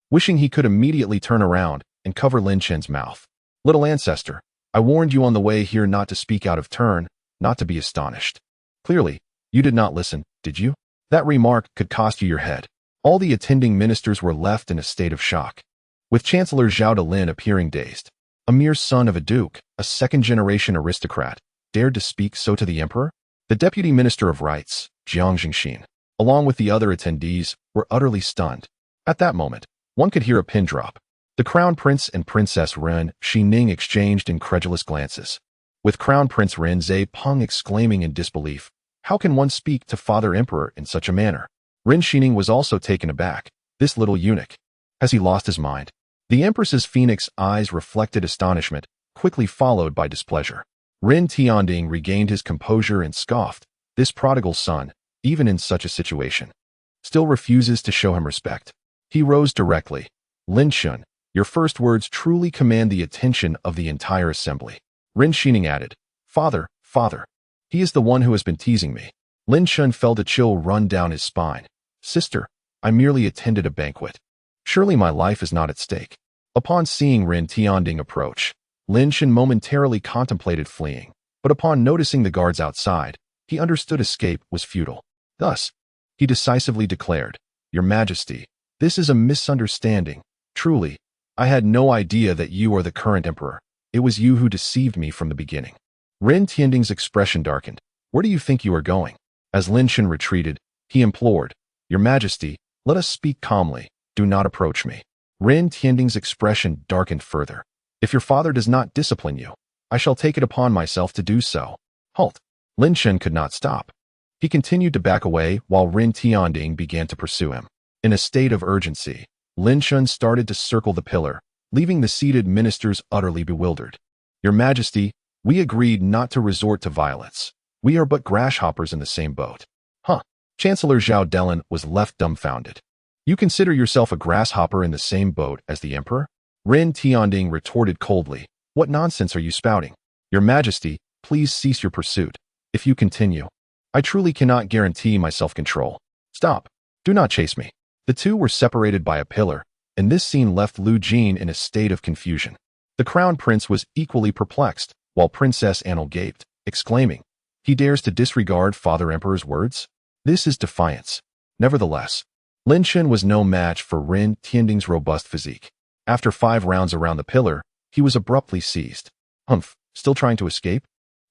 wishing he could immediately turn around and cover Lin Chen's mouth. Little ancestor, I warned you on the way here not to speak out of turn, not to be astonished. Clearly, you did not listen, did you? That remark could cost you your head. All the attending ministers were left in a state of shock, with Chancellor Zhao Delin appearing dazed. A mere son of a duke, a second-generation aristocrat, dared to speak so to the emperor? The deputy minister of rights, Jiang Jingxin, along with the other attendees, were utterly stunned. At that moment, one could hear a pin drop. The Crown Prince and Princess Ren Xining exchanged incredulous glances, with Crown Prince Ren Zepeng exclaiming in disbelief, "How can one speak to Father Emperor in such a manner?" Ren Xining was also taken aback. This little eunuch. Has he lost his mind? The Empress's phoenix eyes reflected astonishment, quickly followed by displeasure. Ren Tianding regained his composure and scoffed. This prodigal son, even in such a situation, still refuses to show him respect. He rose directly. Lin Chen, your first words truly command the attention of the entire assembly. Ren Xining added, Father, he is the one who has been teasing me. Lin Chen felt a chill run down his spine. Sister, I merely attended a banquet. Surely my life is not at stake. Upon seeing Ren Tianding approach, Lin Chen momentarily contemplated fleeing, but upon noticing the guards outside, he understood escape was futile. Thus, he decisively declared, Your Majesty, this is a misunderstanding. Truly, I had no idea that you are the current emperor. It was you who deceived me from the beginning. Ren Tianding's expression darkened. Where do you think you are going? As Lin Chen retreated, he implored, Your Majesty, let us speak calmly. Do not approach me. Ren Tianding's expression darkened further. If your father does not discipline you, I shall take it upon myself to do so. Halt. Lin Chen could not stop. He continued to back away while Ren Tianding began to pursue him. In a state of urgency, Lin Chen started to circle the pillar, leaving the seated ministers utterly bewildered. Your Majesty, we agreed not to resort to violence. We are but grasshoppers in the same boat. Huh. Chancellor Zhao Delin was left dumbfounded. You consider yourself a grasshopper in the same boat as the emperor? Ren Tianding retorted coldly. What nonsense are you spouting? Your Majesty, please cease your pursuit. If you continue, I truly cannot guarantee my self-control. Stop. Do not chase me. The two were separated by a pillar, and this scene left Lu Jin in a state of confusion. The crown prince was equally perplexed, while Princess Annal gaped, exclaiming, He dares to disregard Father Emperor's words? This is defiance. Nevertheless, Lin Chen was no match for Ren Tianding's robust physique. After 5 rounds around the pillar, he was abruptly seized. Humph, still trying to escape?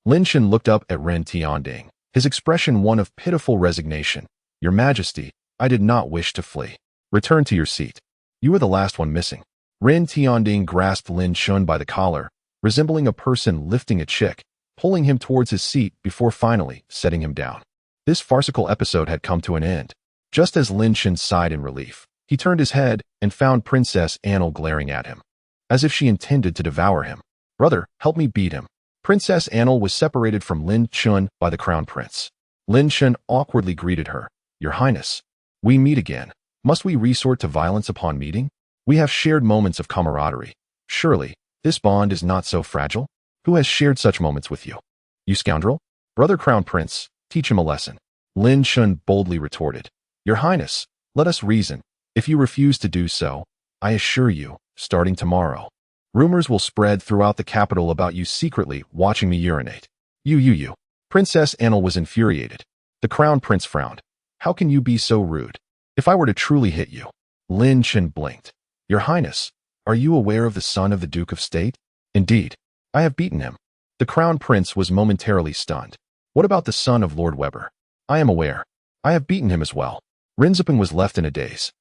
Lin Chen looked up at Ren Tianding, his expression one of pitiful resignation. Your Majesty, I did not wish to flee. Return to your seat. You are the last one missing. Ren Tianding grasped Lin Chen by the collar, resembling a person lifting a chick, pulling him towards his seat before finally setting him down. This farcical episode had come to an end. Just as Lin Chen sighed in relief, he turned his head and found Princess Annal glaring at him, as if she intended to devour him. Brother, help me beat him. Princess Annal was separated from Lin Chen by the crown prince. Lin Chen awkwardly greeted her. Your Highness, we meet again. Must we resort to violence upon meeting? We have shared moments of camaraderie. Surely, this bond is not so fragile? Who has shared such moments with you? You scoundrel? Brother Crown Prince, teach him a lesson. Lin Chen boldly retorted. Your Highness, let us reason. If you refuse to do so, I assure you, starting tomorrow, rumors will spread throughout the capital about you secretly watching me urinate. You. Princess Annal was infuriated. The Crown Prince frowned. How can you be so rude? If I were to truly hit you. Lin Chen blinked. Your Highness, are you aware of the son of the Duke of State? Indeed, I have beaten him. The Crown Prince was momentarily stunned. What about the son of Lord Weber? I am aware. I have beaten him as well. Rinzipeng was left in a daze.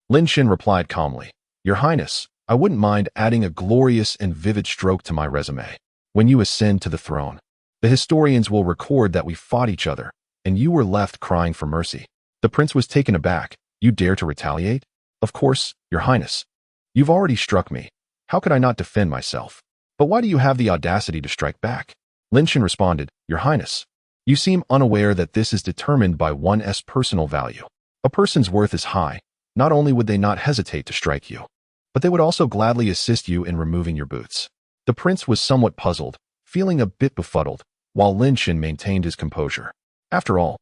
Lin Chen replied calmly. Your Highness, I wouldn't mind adding a glorious and vivid stroke to my resume. When you ascend to the throne, the historians will record that we fought each other, and you were left crying for mercy. The prince was taken aback. You dare to retaliate? Of course, Your Highness. You've already struck me. How could I not defend myself? But why do you have the audacity to strike back? Lin Chen responded, Your Highness, you seem unaware that this is determined by one's personal value. A person's worth is high. Not only would they not hesitate to strike you, but they would also gladly assist you in removing your boots. The prince was somewhat puzzled, feeling a bit befuddled, while Lin Chen maintained his composure. After all,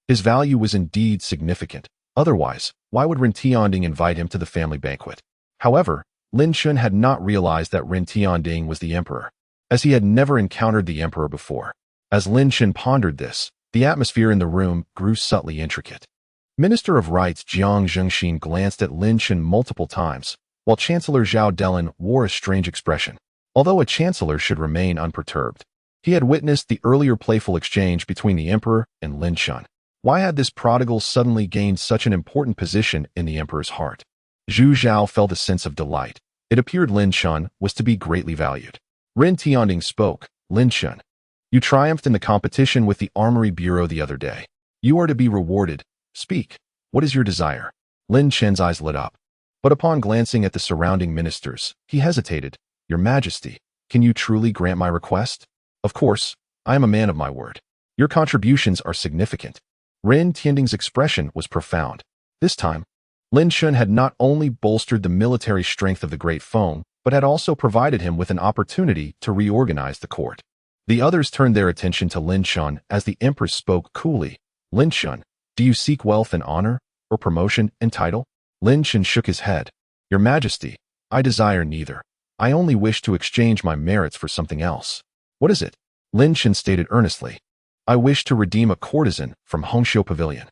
his value was indeed significant. Otherwise, why would Ren Tianding invite him to the family banquet? However, Lin Chen had not realized that Ren Tianding was the emperor. as he had never encountered the emperor before. As Lin Chen pondered this, the atmosphere in the room grew subtly intricate. Minister of Rites Jiang Zhengxin glanced at Lin Chen multiple times, while Chancellor Zhao Delin wore a strange expression. Although a chancellor should remain unperturbed, he had witnessed the earlier playful exchange between the emperor and Lin Chen. Why had this prodigal suddenly gained such an important position in the emperor's heart? Zhu Zhao felt a sense of delight. It appeared Lin Chen was to be greatly valued. Ren Tianding spoke. Lin Chen, you triumphed in the competition with the Armory Bureau the other day. You are to be rewarded. Speak. What is your desire? Lin Chen's eyes lit up. But upon glancing at the surrounding ministers, he hesitated. Your Majesty, can you truly grant my request? Of course, I am a man of my word. Your contributions are significant. Ren Tianding's expression was profound. This time, Lin Chen had not only bolstered the military strength of the Great Feng, but had also provided him with an opportunity to reorganize the court. The others turned their attention to Lin Chen as the empress spoke coolly. Lin Chen, do you seek wealth and honor, or promotion and title? Lin Chen shook his head. Your Majesty, I desire neither. I only wish to exchange my merits for something else. What is it? Lin Chen stated earnestly. I wish to redeem a courtesan from Hongxiu Pavilion.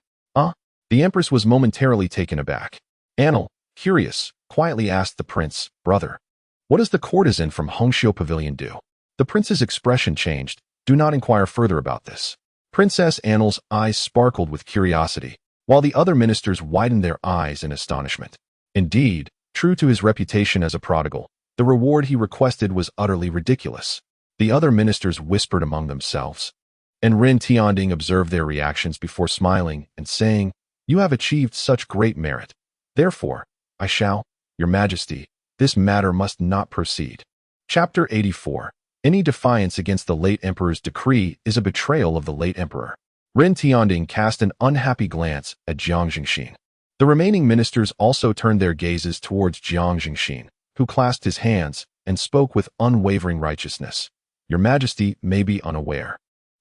The empress was momentarily taken aback. Annel, curious, quietly asked the prince, brother, what does the courtesan from Hongxiu Pavilion do? The prince's expression changed. Do not inquire further about this. Princess Annel's eyes sparkled with curiosity, while the other ministers widened their eyes in astonishment. Indeed, true to his reputation as a prodigal, the reward he requested was utterly ridiculous. The other ministers whispered among themselves, and Ren Tianding observed their reactions before smiling and saying, you have achieved such great merit. Therefore, I shall, Your Majesty, this matter must not proceed. Chapter 84. Any defiance against the late emperor's decree is a betrayal of the late emperor. Ren Tianding cast an unhappy glance at Jiang Zhengxin. The remaining ministers also turned their gazes towards Jiang Zhengxin, who clasped his hands and spoke with unwavering righteousness. Your Majesty may be unaware,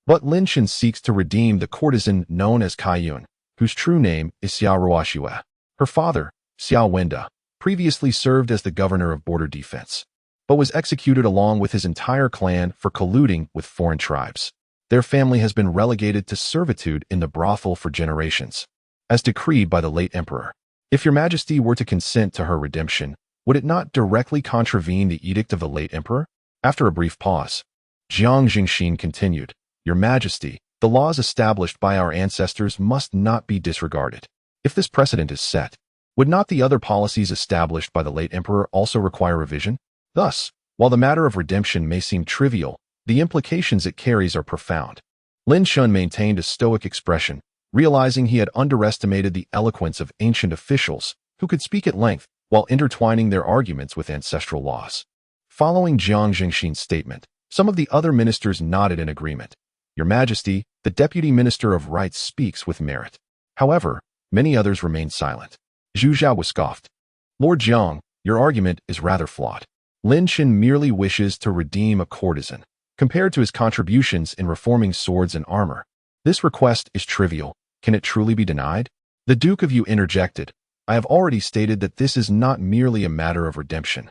but Lin Chen seeks to redeem the courtesan known as Kai Yun, whose true name is Xiao Ruoxue. Her father, Xiao Wenda, previously served as the governor of border defense, but was executed along with his entire clan for colluding with foreign tribes. Their family has been relegated to servitude in the brothel for generations, as decreed by the late emperor. If Your Majesty were to consent to her redemption, would it not directly contravene the edict of the late emperor? After a brief pause, Jiang Zhengxin continued, Your Majesty, the laws established by our ancestors must not be disregarded. If this precedent is set, would not the other policies established by the late emperor also require revision? Thus, while the matter of redemption may seem trivial, the implications it carries are profound. Lin Chen maintained a stoic expression, realizing he had underestimated the eloquence of ancient officials who could speak at length while intertwining their arguments with ancestral laws. Following Jiang Zhengxin's statement, some of the other ministers nodded in agreement. Your Majesty, the Deputy Minister of Rites speaks with merit. However, many others remained silent. Zhu Zhao was scoffed. Lord Jiang, your argument is rather flawed. Lin Chen merely wishes to redeem a courtesan. Compared to his contributions in reforming swords and armor, this request is trivial. Can it truly be denied? The Duke of Yu interjected. I have already stated that this is not merely a matter of redemption,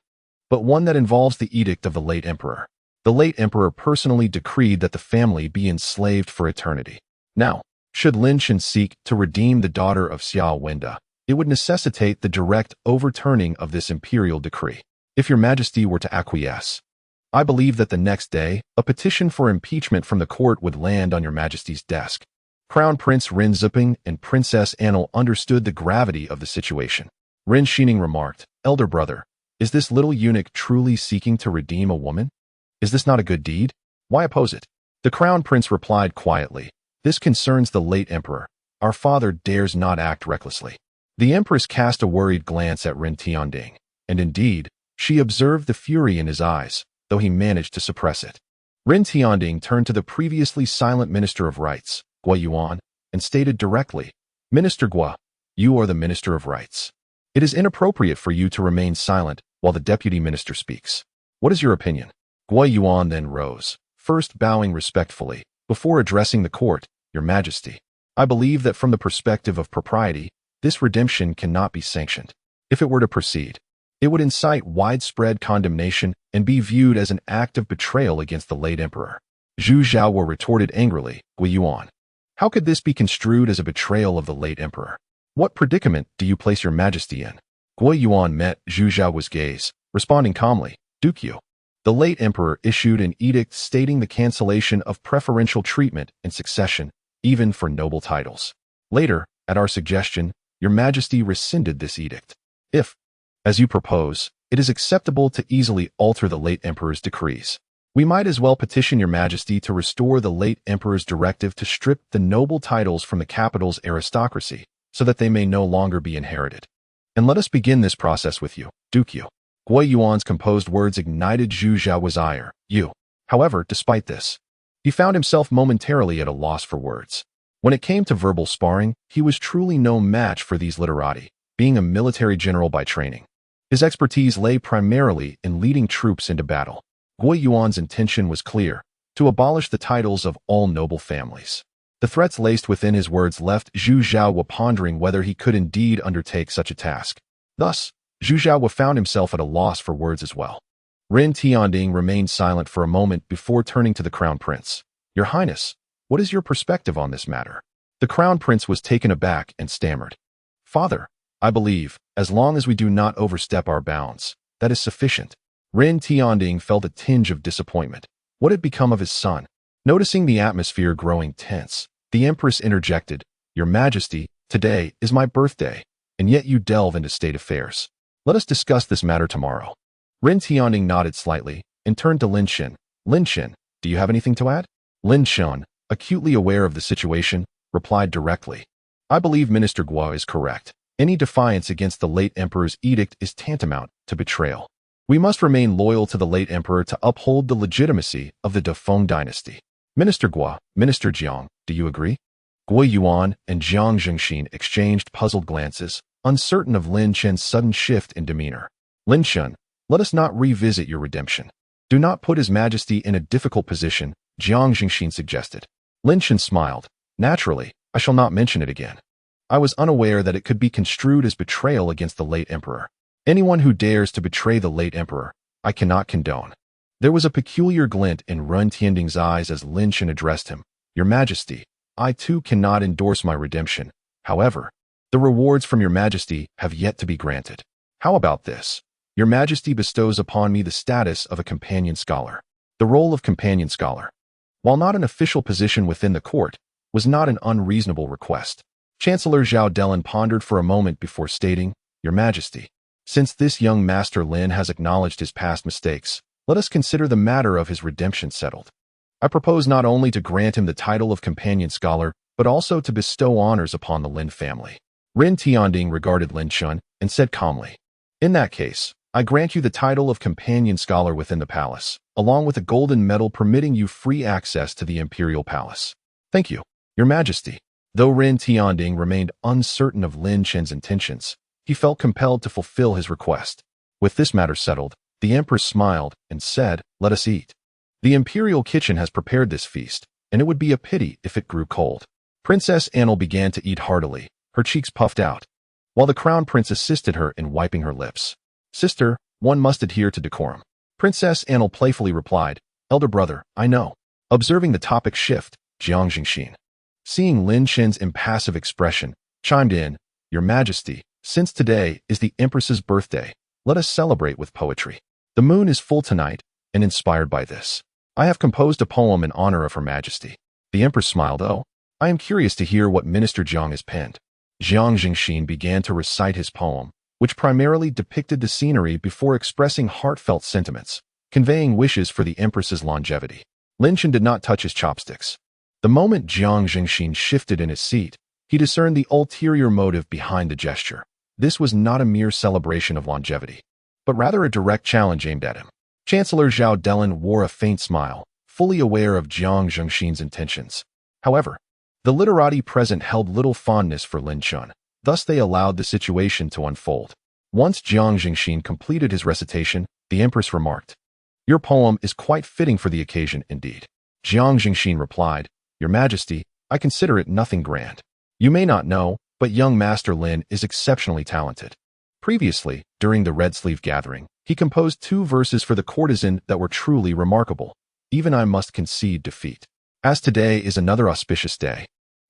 but one that involves the edict of the late emperor. The late emperor personally decreed that the family be enslaved for eternity. Now, should Lin Chen seek to redeem the daughter of Xiao Wenda, it would necessitate the direct overturning of this imperial decree. If Your Majesty were to acquiesce, I believe that the next day, a petition for impeachment from the court would land on Your Majesty's desk. Crown Prince Ren Ziping and Princess Annel understood the gravity of the situation. Ren Xining remarked, Elder brother, is this little eunuch truly seeking to redeem a woman? Is this not a good deed? Why oppose it? The Crown Prince replied quietly, this concerns the late emperor. Our father dares not act recklessly. The empress cast a worried glance at Ren Tianding, and indeed, she observed the fury in his eyes, though he managed to suppress it. Ren Tianding turned to the previously silent Minister of Rites, Gua Yuan, and stated directly, Minister Gua, you are the Minister of Rites. It is inappropriate for you to remain silent while the Deputy Minister speaks. What is your opinion? Gua Yuan then rose, first bowing respectfully, before addressing the court, Your Majesty. I believe that from the perspective of propriety, this redemption cannot be sanctioned. If it were to proceed, It would incite widespread condemnation and be viewed as an act of betrayal against the late emperor. Zhu Xiaowo retorted angrily, Gui Yuan. How could this be construed as a betrayal of the late emperor? What predicament do you place your majesty in? Gui Yuan met Zhu Xiaowo's gaze, responding calmly, Duke Yu. The late emperor issued an edict stating the cancellation of preferential treatment and succession, even for noble titles. Later, at our suggestion, your majesty rescinded this edict. If, as you propose, it is acceptable to easily alter the late emperor's decrees, we might as well petition your majesty to restore the late emperor's directive to strip the noble titles from the capital's aristocracy, so that they may no longer be inherited. And let us begin this process with you, Duke Yu. Gui Yuan's composed words ignited Zhu Xiaowo's ire. However, despite this, he found himself momentarily at a loss for words. When it came to verbal sparring, he was truly no match for these literati, being a military general by training. His expertise lay primarily in leading troops into battle. Gui Yuan's intention was clear, to abolish the titles of all noble families. The threats laced within his words left Zhu Xiaowo pondering whether he could indeed undertake such a task. Thus, Zhu Xiaowo found himself at a loss for words as well. Ren Tianding remained silent for a moment before turning to the Crown Prince. Your Highness, what is your perspective on this matter? The Crown Prince was taken aback and stammered. Father, I believe, as long as we do not overstep our bounds, that is sufficient. Ren Tianding felt a tinge of disappointment. What had become of his son? Noticing the atmosphere growing tense, the Empress interjected, Your Majesty, today is my birthday, and yet you delve into state affairs. Let us discuss this matter tomorrow. Ren Tianding nodded slightly and turned to Lin Chen. Lin Chen, do you have anything to add? Lin Chen, acutely aware of the situation, replied directly. I believe Minister Guo is correct. Any defiance against the late emperor's edict is tantamount to betrayal. We must remain loyal to the late emperor to uphold the legitimacy of the Great Feng Dynasty. Minister Guo, Minister Jiang, do you agree? Gui Yuan and Jiang Zhengxin exchanged puzzled glances, uncertain of Lin Chen's sudden shift in demeanor. Lin Chen, let us not revisit your redemption. Do not put His Majesty in a difficult position, Jiang Zhengxin suggested. Lin Chen smiled. Naturally, I shall not mention it again. I was unaware that it could be construed as betrayal against the late emperor. Anyone who dares to betray the late emperor, I cannot condone. There was a peculiar glint in Ren Tianding's eyes as Lin Chen addressed him. Your Majesty, I too cannot endorse my redemption. However, the rewards from your Majesty have yet to be granted. How about this? Your Majesty bestows upon me the status of a companion scholar. The role of companion scholar, while not an official position within the court, was not an unreasonable request. Chancellor Zhao Delin pondered for a moment before stating, Your Majesty, since this young Master Lin has acknowledged his past mistakes, let us consider the matter of his redemption settled. I propose not only to grant him the title of companion scholar, but also to bestow honors upon the Lin family. Ren Tianding regarded Lin Chen and said calmly, In that case, I grant you the title of companion scholar within the palace, along with a golden medal permitting you free access to the imperial palace. Thank you, Your Majesty. Though Ren Tianding remained uncertain of Lin Chen's intentions, he felt compelled to fulfill his request. With this matter settled, the Empress smiled and said, Let us eat. The imperial kitchen has prepared this feast, and it would be a pity if it grew cold. Princess Annel began to eat heartily, her cheeks puffed out, while the Crown Prince assisted her in wiping her lips. Sister, one must adhere to decorum. Princess Annel playfully replied, Elder brother, I know. Observing the topic shift, Jiang Zhengxin, seeing Lin Chen's impassive expression, chimed in, Your Majesty, since today is the Empress's birthday, let us celebrate with poetry. The moon is full tonight, and inspired by this, I have composed a poem in honor of Her Majesty. The Empress smiled. Oh, I am curious to hear what Minister Jiang has penned. Jiang Zhengxin began to recite his poem, which primarily depicted the scenery before expressing heartfelt sentiments, conveying wishes for the Empress's longevity. Lin Chen did not touch his chopsticks. The moment Jiang Zhengxin shifted in his seat, he discerned the ulterior motive behind the gesture. This was not a mere celebration of longevity, but rather a direct challenge aimed at him. Chancellor Zhao Delin wore a faint smile, fully aware of Jiang Zhengxin's intentions. However, the literati present held little fondness for Lin Chen, thus they allowed the situation to unfold. Once Jiang Zhengxin completed his recitation, the Empress remarked, Your poem is quite fitting for the occasion indeed. Jiang Zhengxin replied, Your Majesty, I consider it nothing grand. You may not know, but young Master Lin is exceptionally talented. Previously, during the Red Sleeve gathering, he composed 2 verses for the courtesan that were truly remarkable. Even I must concede defeat. As today is another auspicious day,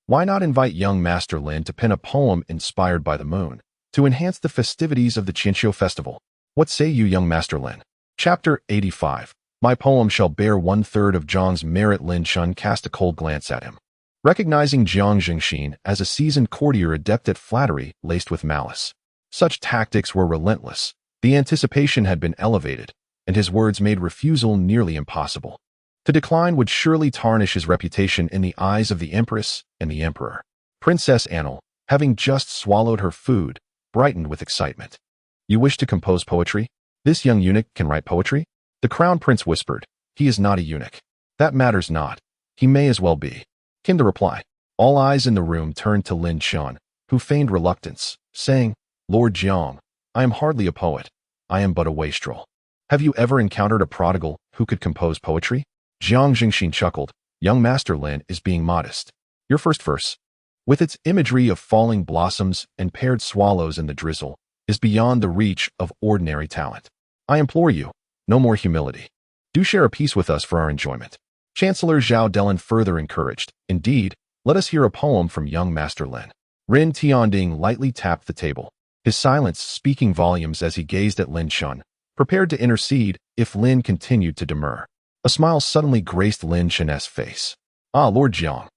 why not invite young Master Lin to pen a poem inspired by the moon, to enhance the festivities of the Qianqiu festival? What say you, young Master Lin? Chapter 85. My poem shall bear 1/3 of Zhang's merit. Lin Chen cast a cold glance at him. Recognizing Jiang Jingxin as a seasoned courtier adept at flattery laced with malice, such tactics were relentless. The anticipation had been elevated, and his words made refusal nearly impossible. To decline would surely tarnish his reputation in the eyes of the Empress and the Emperor. Princess Annal, having just swallowed her food, brightened with excitement. You wish to compose poetry? This young eunuch can write poetry? The Crown Prince whispered. He is not a eunuch. That matters not. He may as well be, came the reply. All eyes in the room turned to Lin Chen, who feigned reluctance, saying, Lord Jiang, I am hardly a poet. I am but a wastrel. Have you ever encountered a prodigal who could compose poetry? Jiang Jingxin chuckled. Young Master Lin is being modest. Your first verse, with its imagery of falling blossoms and paired swallows in the drizzle, is beyond the reach of ordinary talent. I implore you, no more humility. Do share a piece with us for our enjoyment. Chancellor Zhao Delin further encouraged. Indeed, let us hear a poem from young Master Lin. Ren Tianding lightly tapped the table, his silence speaking volumes as he gazed at Lin Chen, prepared to intercede if Lin continued to demur. A smile suddenly graced Lin Chen's face. Ah, Lord Jiang,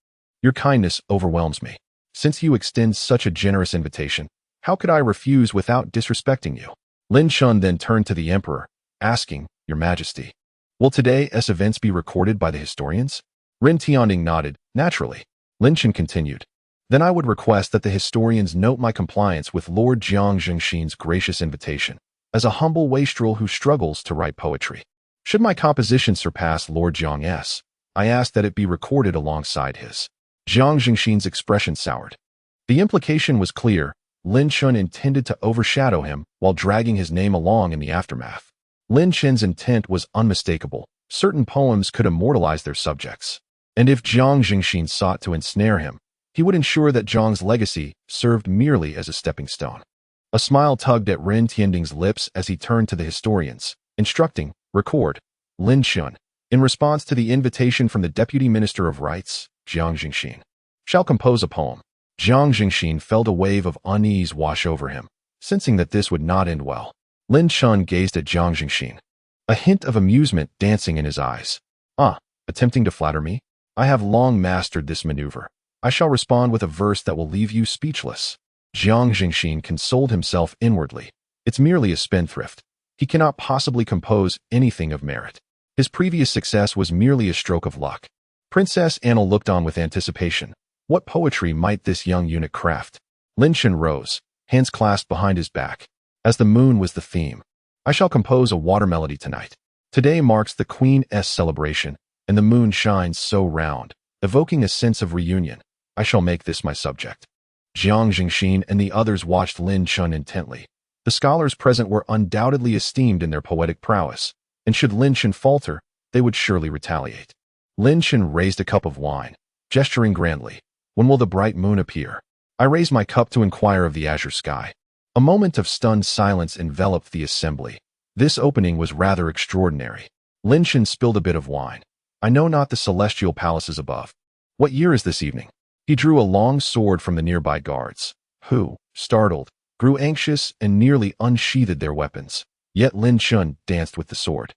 your kindness overwhelms me. Since you extend such a generous invitation, how could I refuse without disrespecting you? Lin Chen then turned to the Emperor, asking, Your Majesty, will today's events be recorded by the historians? Ren Tianding nodded. Naturally. Lin Chen continued. Then I would request that the historians note my compliance with Lord Jiang Jingxin's gracious invitation, as a humble wastrel who struggles to write poetry. Should my composition surpass Lord Jiang's, I ask that it be recorded alongside his. Jiang Jingxin's expression soured. The implication was clear. Lin Chen intended to overshadow him while dragging his name along in the aftermath. Lin Chen's intent was unmistakable. Certain poems could immortalize their subjects. And if Jiang Jingxin sought to ensnare him, he would ensure that Zhang's legacy served merely as a stepping stone. A smile tugged at Ren Tianding's lips as he turned to the historians, instructing, Record, Lin Chen, in response to the invitation from the Deputy Minister of Rights, Jiang Jingxin, shall compose a poem. Jiang Jingxin felt a wave of unease wash over him, sensing that this would not end well. Lin Chen gazed at Jiang Jingxin, a hint of amusement dancing in his eyes. Attempting to flatter me? I have long mastered this maneuver. I shall respond with a verse that will leave you speechless. Jiang Jingxin consoled himself inwardly. It's merely a spendthrift. He cannot possibly compose anything of merit. His previous success was merely a stroke of luck. Princess Annal looked on with anticipation. What poetry might this young eunuch craft? Lin Chen rose, hands clasped behind his back. As the moon was the theme, I shall compose a water melody tonight. Today marks the Queen's celebration, and the moon shines so round, evoking a sense of reunion. I shall make this my subject. Jiang Jingxin and the others watched Lin Chen intently. The scholars present were undoubtedly esteemed in their poetic prowess, and should Lin Chen falter, they would surely retaliate. Lin Chen raised a cup of wine, gesturing grandly. When will the bright moon appear? I raise my cup to inquire of the azure sky. A moment of stunned silence enveloped the assembly. This opening was rather extraordinary. Lin Chen spilled a bit of wine. I know not the celestial palaces above. What year is this evening? He drew a long sword from the nearby guards, who, startled, grew anxious and nearly unsheathed their weapons. Yet Lin Chen danced with the sword,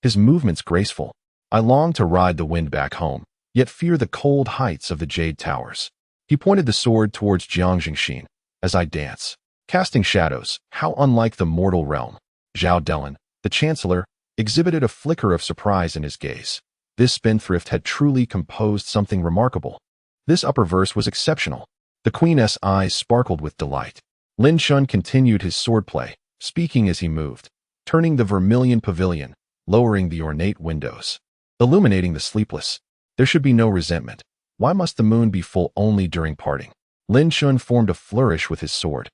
his movements graceful. I long to ride the wind back home, yet fear the cold heights of the jade towers. He pointed the sword towards Jiang Jingxin. As I dance, casting shadows, how unlike the mortal realm. Zhao Delin, the chancellor, exhibited a flicker of surprise in his gaze. This spendthrift had truly composed something remarkable. This upper verse was exceptional. The queen's eyes sparkled with delight. Lin Chen continued his swordplay, speaking as he moved, turning the vermilion pavilion, lowering the ornate windows, illuminating the sleepless. There should be no resentment. Why must the moon be full only during parting? Lin Chen formed a flourish with his sword,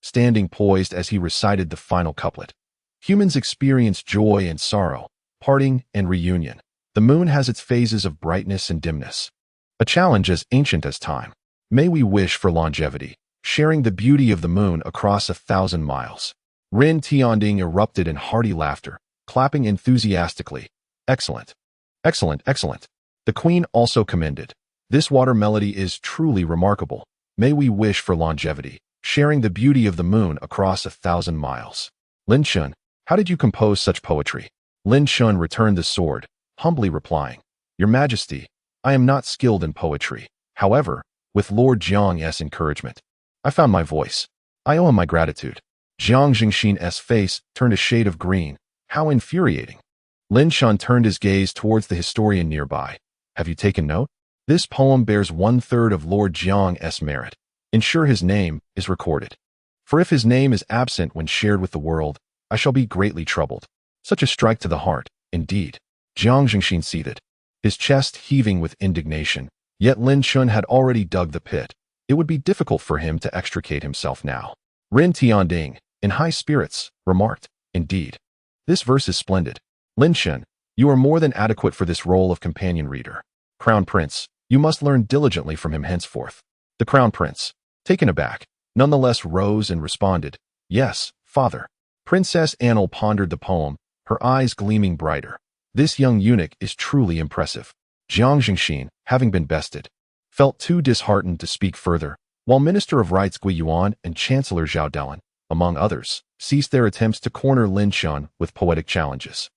standing poised as he recited the final couplet. Humans experience joy and sorrow, parting and reunion. The moon has its phases of brightness and dimness, a challenge as ancient as time. May we wish for longevity, sharing the beauty of the moon across 1,000 miles. Rin Tianding erupted in hearty laughter, clapping enthusiastically. Excellent. Excellent, excellent. The queen also commended. This water melody is truly remarkable. May we wish for longevity, sharing the beauty of the moon across 1,000 miles. Lin Chen, how did you compose such poetry? Lin Chen returned the sword, humbly replying, Your Majesty, I am not skilled in poetry. However, with Lord Jiang's encouragement, I found my voice. I owe him my gratitude. Jiang Jingxin's face turned a shade of green. How infuriating. Lin Chen turned his gaze towards the historian nearby. Have you taken note? This poem bears 1/3 of Lord Jiang's merit. Ensure his name is recorded. For if his name is absent when shared with the world, I shall be greatly troubled. Such a strike to the heart, indeed. Jiang Jingxin seethed, his chest heaving with indignation. Yet Lin Chen had already dug the pit. It would be difficult for him to extricate himself now. Rin Tianding, in high spirits, remarked, Indeed. This verse is splendid. Lin Chen, you are more than adequate for this role of companion reader. Crown Prince, you must learn diligently from him henceforth. The Crown Prince, taken aback, nonetheless rose and responded, Yes, father. Princess Annal pondered the poem, her eyes gleaming brighter. This young eunuch is truly impressive. Jiang Jingxin, having been bested, felt too disheartened to speak further, while Minister of Rites Gui Yuan and Chancellor Zhao Dalan, among others, ceased their attempts to corner Lin Chen with poetic challenges.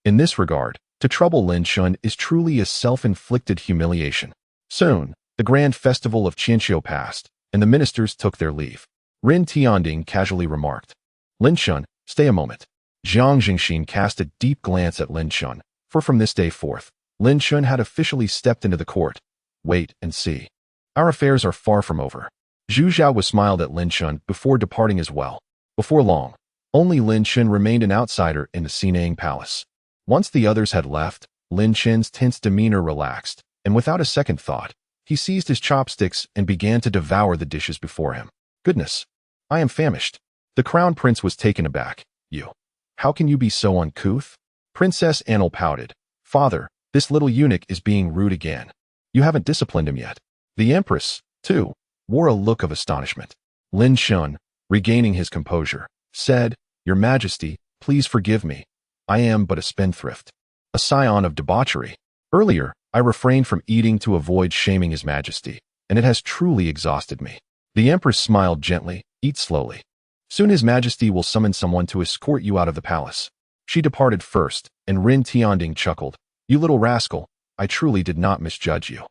In this regard, to trouble Lin Chen is truly a self-inflicted humiliation. Soon, the grand festival of Qianqiu passed, and the ministers took their leave. Rin Tianding casually remarked, Lin Chen, stay a moment. Jiang Jingxin cast a deep glance at Lin Chen, for from this day forth, Lin Chen had officially stepped into the court. Wait and see. Our affairs are far from over. Zhu Zhao was smiled at Lin Chen before departing as well. Before long, only Lin Chen remained an outsider in the Xinang Palace. Once the others had left, Lin Chen's tense demeanor relaxed, and without a second thought, he seized his chopsticks and began to devour the dishes before him. Goodness, I am famished. The Crown Prince was taken aback. You. How can you be so uncouth? Princess Annal pouted. Father, this little eunuch is being rude again. You haven't disciplined him yet. The Empress, too, wore a look of astonishment. Lin Chen, regaining his composure, said, Your Majesty, please forgive me. I am but a spendthrift, a scion of debauchery. Earlier, I refrained from eating to avoid shaming His Majesty, and it has truly exhausted me. The Empress smiled gently. Eat slowly. Soon His Majesty will summon someone to escort you out of the palace. She departed first, and Rin Tianding chuckled. You little rascal, I truly did not misjudge you.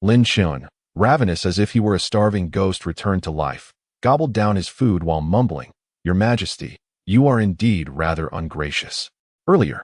Lin Chen, ravenous as if he were a starving ghost returned to life, gobbled down his food while mumbling, Your Majesty, you are indeed rather ungracious. Earlier,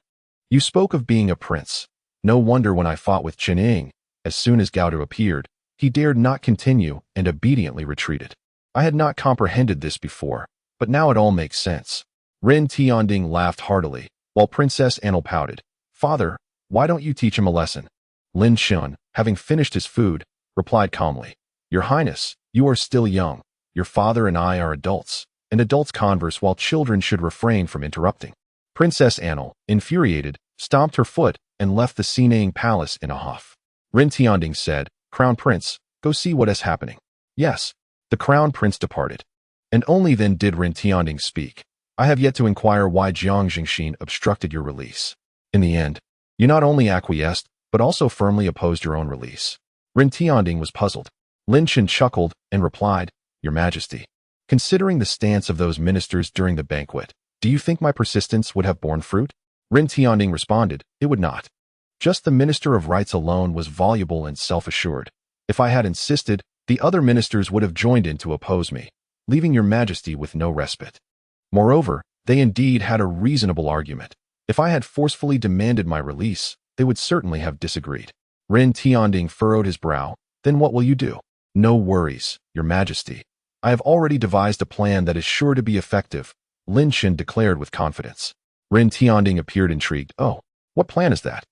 you spoke of being a prince. No wonder when I fought with Chen Ying, as soon as Gaudu appeared, he dared not continue and obediently retreated. I had not comprehended this before, but now it all makes sense. Rin Tianding laughed heartily, while Princess Annal pouted. Father, why don't you teach him a lesson? Lin Chen, having finished his food, replied calmly, Your Highness, you are still young. Your father and I are adults, and adults converse while children should refrain from interrupting. Princess Annal, infuriated, stomped her foot and left the Xinang Palace in a huff. Rin Tianding said, Crown Prince, go see what is happening. Yes. The Crown Prince departed. And only then did Rin Tianding speak. I have yet to inquire why Jiang Jingxin obstructed your release. In the end, you not only acquiesced, but also firmly opposed your own release. Rin Tianding was puzzled. Lin Chen chuckled and replied, Your Majesty, considering the stance of those ministers during the banquet, do you think my persistence would have borne fruit? Rin Tianding responded, It would not. Just the Minister of Rites alone was voluble and self-assured. If I had insisted, the other ministers would have joined in to oppose me, leaving your Majesty with no respite. Moreover, they indeed had a reasonable argument. If I had forcefully demanded my release, they would certainly have disagreed. Rin Tianding furrowed his brow. Then what will you do? No worries, your Majesty. I have already devised a plan that is sure to be effective, Lin Chen declared with confidence. Rin Tianding appeared intrigued. Oh, what plan is that?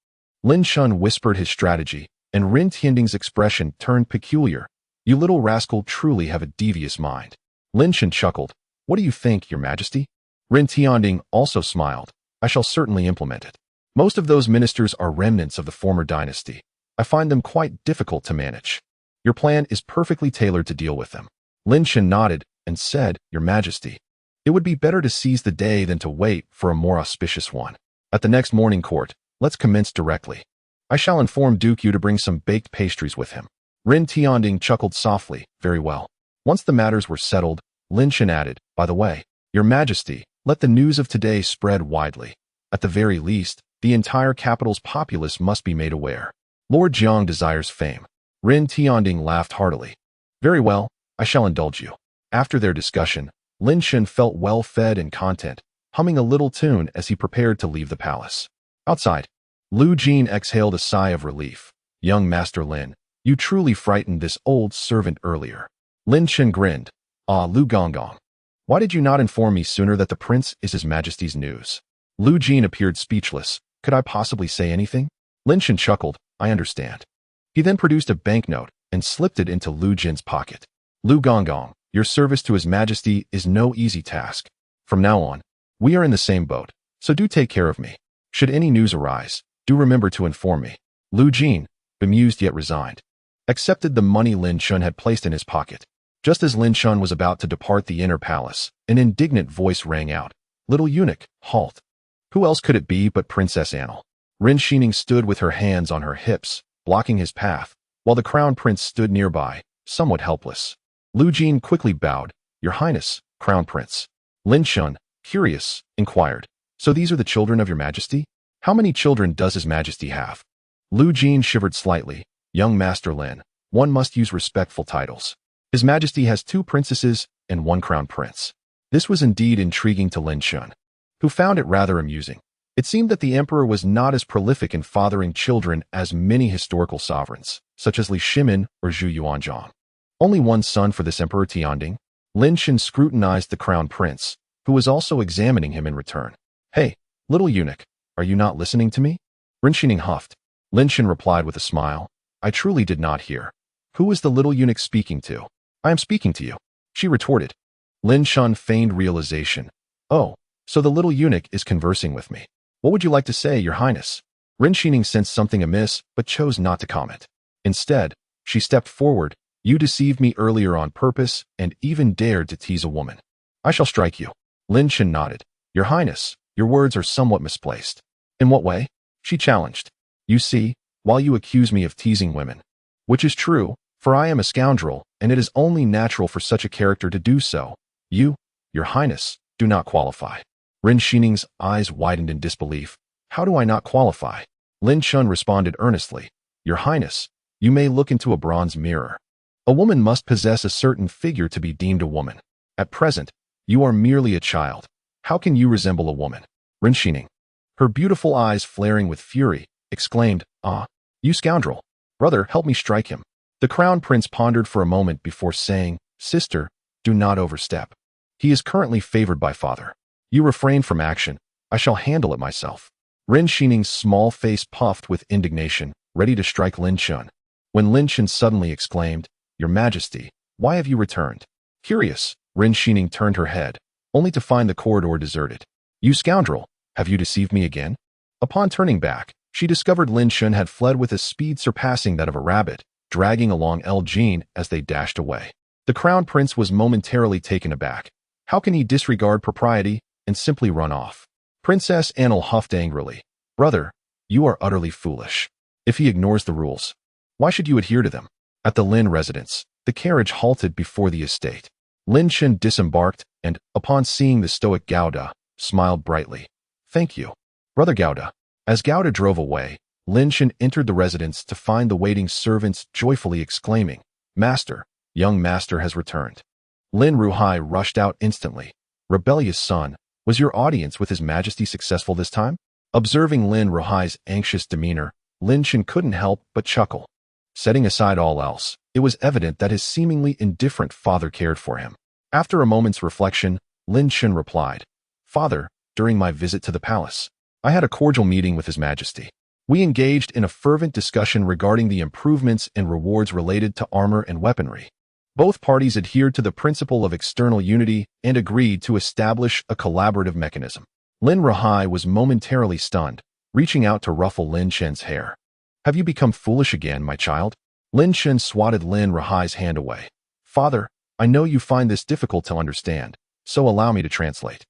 Lin Chen whispered his strategy, and Rin Tianding's expression turned peculiar. You little rascal truly have a devious mind. Lin Chen chuckled. What do you think, your Majesty? Rin Tianding also smiled. I shall certainly implement it. Most of those ministers are remnants of the former dynasty. I find them quite difficult to manage. Your plan is perfectly tailored to deal with them. Lin Chen nodded and said, Your Majesty, It would be better to seize the day than to wait for a more auspicious one. At the next morning court, let's commence directly. I shall inform Duke Yu to bring some baked pastries with him. Rin Tianding chuckled softly. Very well. Once the matters were settled, Lin Chen added, by the way, Your Majesty, let the news of today spread widely. At the very least, the entire capital's populace must be made aware. Lord Jiang desires fame. Rin Tianding laughed heartily. Very well, I shall indulge you. After their discussion, Lin Chen felt well fed and content, humming a little tune as he prepared to leave the palace. Outside, Lu Jin exhaled a sigh of relief. Young Master Lin, you truly frightened this old servant earlier. Lin Chen grinned. Ah, Lu Gonggong. Why did you not inform me sooner that the prince is His Majesty's news? Lu Jin appeared speechless. Could I possibly say anything? Lin Chen chuckled. I understand. He then produced a banknote and slipped it into Lu Jin's pocket. Lu Gonggong, your service to His Majesty is no easy task. From now on, we are in the same boat, so do take care of me. Should any news arise, do remember to inform me. Lu Jin, bemused yet resigned, accepted the money Lin Chen had placed in his pocket. Just as Lin Chen was about to depart the inner palace, an indignant voice rang out. Little eunuch, halt. Who else could it be but Princess Annal? Rin Xining stood with her hands on her hips, blocking his path, while the crown prince stood nearby, somewhat helpless. Lu Jin quickly bowed. Your Highness, Crown Prince. Lin Chen, curious, inquired. So these are the children of your Majesty? How many children does His Majesty have? Lu Jin shivered slightly. Young Master Lin, one must use respectful titles. His Majesty has 2 princesses and 1 crown prince. This was indeed intriguing to Lin Chen, who found it rather amusing. It seemed that the emperor was not as prolific in fathering children as many historical sovereigns, such as Li Shimin or Zhu Yuanzhang. Only 1 son for this Emperor Tianding? Lin Chen scrutinized the crown prince, who was also examining him in return. Hey, little eunuch, are you not listening to me? Rin Xining huffed. Lin Chen replied with a smile. I truly did not hear. Who is the little eunuch speaking to? I am speaking to you, she retorted. Lin Chen feigned realization. Oh, so the little eunuch is conversing with me. What would you like to say, Your Highness? Rin Xining sensed something amiss, but chose not to comment. Instead, she stepped forward. You deceived me earlier on purpose and even dared to tease a woman. I shall strike you. Lin Chen nodded. Your Highness, your words are somewhat misplaced. In what way? She challenged. You see, while you accuse me of teasing women, which is true, for I am a scoundrel, and it is only natural for such a character to do so, you, Your Highness, do not qualify. Rin Xining's eyes widened in disbelief. How do I not qualify? Lin Chen responded earnestly. Your Highness, you may look into a bronze mirror. A woman must possess a certain figure to be deemed a woman. At present, you are merely a child. How can you resemble a woman? Rin Xining, her beautiful eyes flaring with fury, exclaimed, Ah, you scoundrel. Brother, help me strike him. The crown prince pondered for a moment before saying, Sister, do not overstep. He is currently favored by father. You refrain from action. I shall handle it myself. Rin Xining's small face puffed with indignation, ready to strike Lin Chen. When Lin Chen suddenly exclaimed, Your Majesty, why have you returned? Curious, Rin Xining turned her head, only to find the corridor deserted. You scoundrel, have you deceived me again? Upon turning back, she discovered Lin Chen had fled with a speed surpassing that of a rabbit, dragging along El Jin as they dashed away. The crown prince was momentarily taken aback. How can he disregard propriety and simply run off? Princess Annal huffed angrily. Brother, you are utterly foolish. If he ignores the rules, why should you adhere to them? At the Lin residence, the carriage halted before the estate. Lin Chen disembarked and, upon seeing the stoic Gouda, smiled brightly. Thank you, Brother Gouda. As Gouda drove away, Lin Chen entered the residence to find the waiting servants joyfully exclaiming, Master, young master has returned. Lin Ruhai rushed out instantly. Rebellious son, was your audience with His Majesty successful this time? Observing Lin Ruhai's anxious demeanor, Lin Chen couldn't help but chuckle. Setting aside all else, it was evident that his seemingly indifferent father cared for him. After a moment's reflection, Lin Chen replied, Father, during my visit to the palace, I had a cordial meeting with His Majesty. We engaged in a fervent discussion regarding the improvements and rewards related to armor and weaponry. Both parties adhered to the principle of external unity and agreed to establish a collaborative mechanism. Lin Ruhai was momentarily stunned, reaching out to ruffle Lin Chen's hair. Have you become foolish again, my child? Lin Chen swatted Lin Ruhai's hand away. Father, I know you find this difficult to understand, so allow me to translate.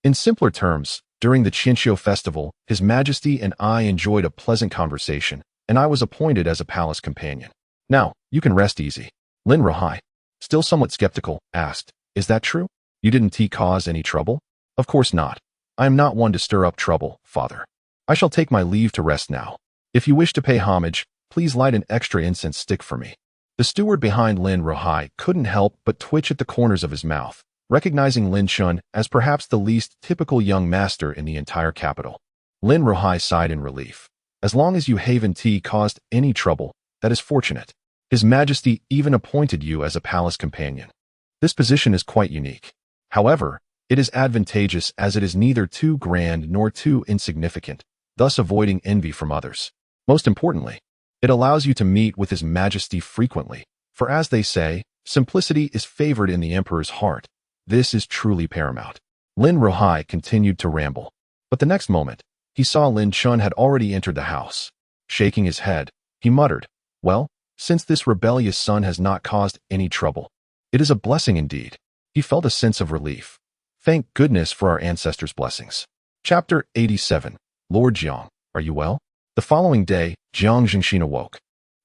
In simpler terms, during the Qianqiu festival, His Majesty and I enjoyed a pleasant conversation, and I was appointed as a palace companion. Now, you can rest easy. Lin Chen, still somewhat skeptical, asked, Is that true? You didn't cause any trouble? Of course not. I am not one to stir up trouble, father. I shall take my leave to rest now. If you wish to pay homage, please light an extra incense stick for me. The steward behind Lin Chen couldn't help but twitch at the corners of his mouth, recognizing Lin Chen as perhaps the least typical young master in the entire capital. Lin Chen sighed in relief. As long as you haven't caused any trouble, that is fortunate. His Majesty even appointed you as a palace companion. This position is quite unique. However, it is advantageous as it is neither too grand nor too insignificant, thus avoiding envy from others. Most importantly, it allows you to meet with His Majesty frequently, for as they say, simplicity is favored in the emperor's heart. This is truly paramount. Lin Chen continued to ramble, but the next moment, he saw Lin Chen had already entered the house. Shaking his head, he muttered, Well, since this rebellious son has not caused any trouble, it is a blessing indeed. He felt a sense of relief. Thank goodness for our ancestors' blessings. Chapter 87. Lord Jiang, are you well? The following day, Jiang Jingxin awoke,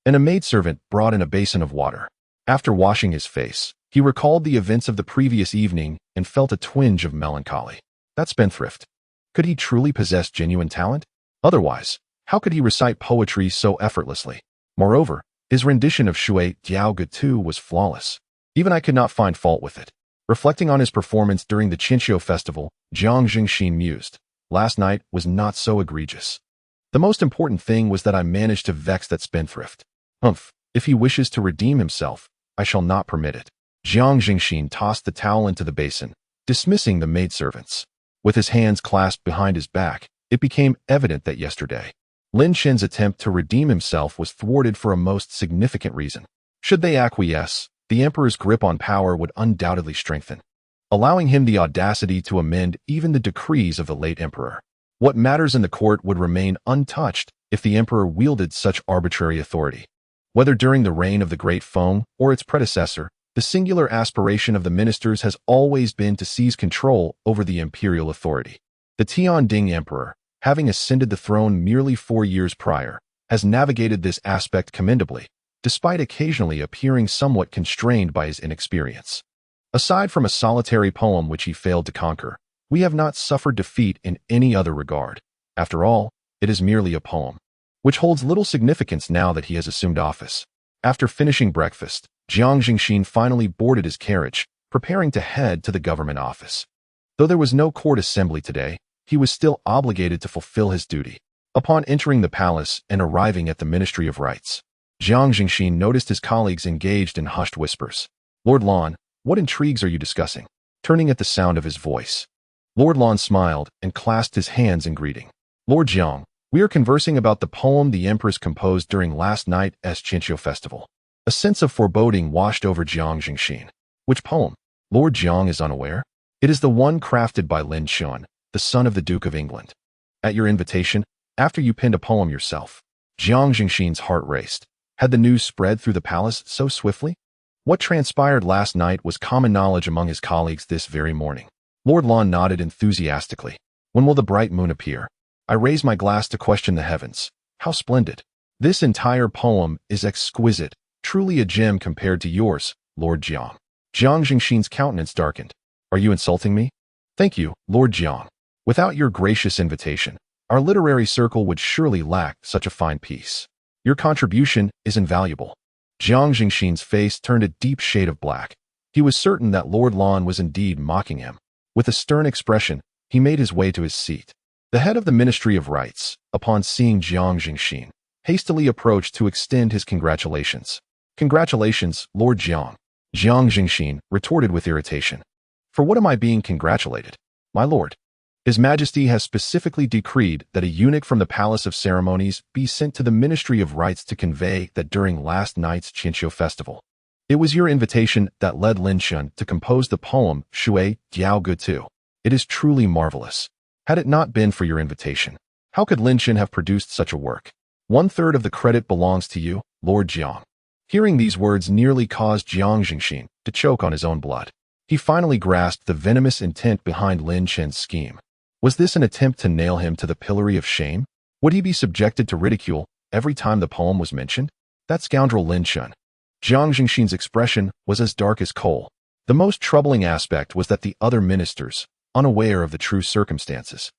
and a maidservant brought in a basin of water. After washing his face, he recalled the events of the previous evening and felt a twinge of melancholy. That spendthrift. Could he truly possess genuine talent? Otherwise, how could he recite poetry so effortlessly? Moreover, his rendition of Shui Diao Ge was flawless. Even I could not find fault with it. Reflecting on his performance during the Qianqiu festival, Jiang Jingxin mused, Last night was not so egregious. The most important thing was that I managed to vex that spendthrift. If he wishes to redeem himself, I shall not permit it. Jiang Jingxin tossed the towel into the basin, dismissing the maidservants. With his hands clasped behind his back, it became evident that yesterday, Lin Chen's attempt to redeem himself was thwarted for a most significant reason. Should they acquiesce, the emperor's grip on power would undoubtedly strengthen, allowing him the audacity to amend even the decrees of the late emperor. What matters in the court would remain untouched if the emperor wielded such arbitrary authority. Whether during the reign of the Great Feng or its predecessor, the singular aspiration of the ministers has always been to seize control over the imperial authority. The Tianding emperor, having ascended the throne merely 4 years prior, has navigated this aspect commendably, despite occasionally appearing somewhat constrained by his inexperience. Aside from a solitary poem which he failed to conquer, we have not suffered defeat in any other regard. After all, it is merely a poem, which holds little significance now that he has assumed office. After finishing breakfast, Jiang Jingxin finally boarded his carriage, preparing to head to the government office. Though there was no court assembly today, he was still obligated to fulfill his duty. Upon entering the palace and arriving at the Ministry of Rights, Jiang Jingxin noticed his colleagues engaged in hushed whispers. Lord Lan, what intrigues are you discussing? Turning at the sound of his voice, Lord Lan smiled and clasped his hands in greeting. Lord Jiang, we are conversing about the poem the Empress composed during last night's Qianqiu festival. A sense of foreboding washed over Jiang Jingxin. Which poem? Lord Jiang is unaware. It is the one crafted by Lin Chen, the son of the Duke of England. At your invitation, after you penned a poem yourself. Jiang Jingxin's heart raced. Had the news spread through the palace so swiftly? What transpired last night was common knowledge among his colleagues this very morning. Lord Lan nodded enthusiastically. When will the bright moon appear? I raise my glass to question the heavens. How splendid. This entire poem is exquisite, truly a gem compared to yours, Lord Jiang. Jiang Jingxin's countenance darkened. Are you insulting me? Thank you, Lord Jiang. Without your gracious invitation, our literary circle would surely lack such a fine piece. Your contribution is invaluable. Jiang Jingxin's face turned a deep shade of black. He was certain that Lord Lan was indeed mocking him. With a stern expression, he made his way to his seat. The head of the Ministry of Rights, upon seeing Jiang Jingxin, hastily approached to extend his congratulations. Congratulations, Lord Jiang. Jiang Jingxin retorted with irritation. For what am I being congratulated? My lord, His Majesty has specifically decreed that a eunuch from the Palace of Ceremonies be sent to the Ministry of Rights to convey that during last night's Qianqiu festival, it was your invitation that led Lin Chen to compose the poem Shui Diao Ge. It is truly marvelous. Had it not been for your invitation, how could Lin Chen have produced such a work? 1/3 of the credit belongs to you, Lord Jiang. Hearing these words nearly caused Jiang Jingxin to choke on his own blood. He finally grasped the venomous intent behind Lin Chen's scheme. Was this an attempt to nail him to the pillory of shame? Would he be subjected to ridicule every time the poem was mentioned? That scoundrel Lin Chen. Jiang Jingxin's expression was as dark as coal. The most troubling aspect was that the other ministers, unaware of the true circumstances,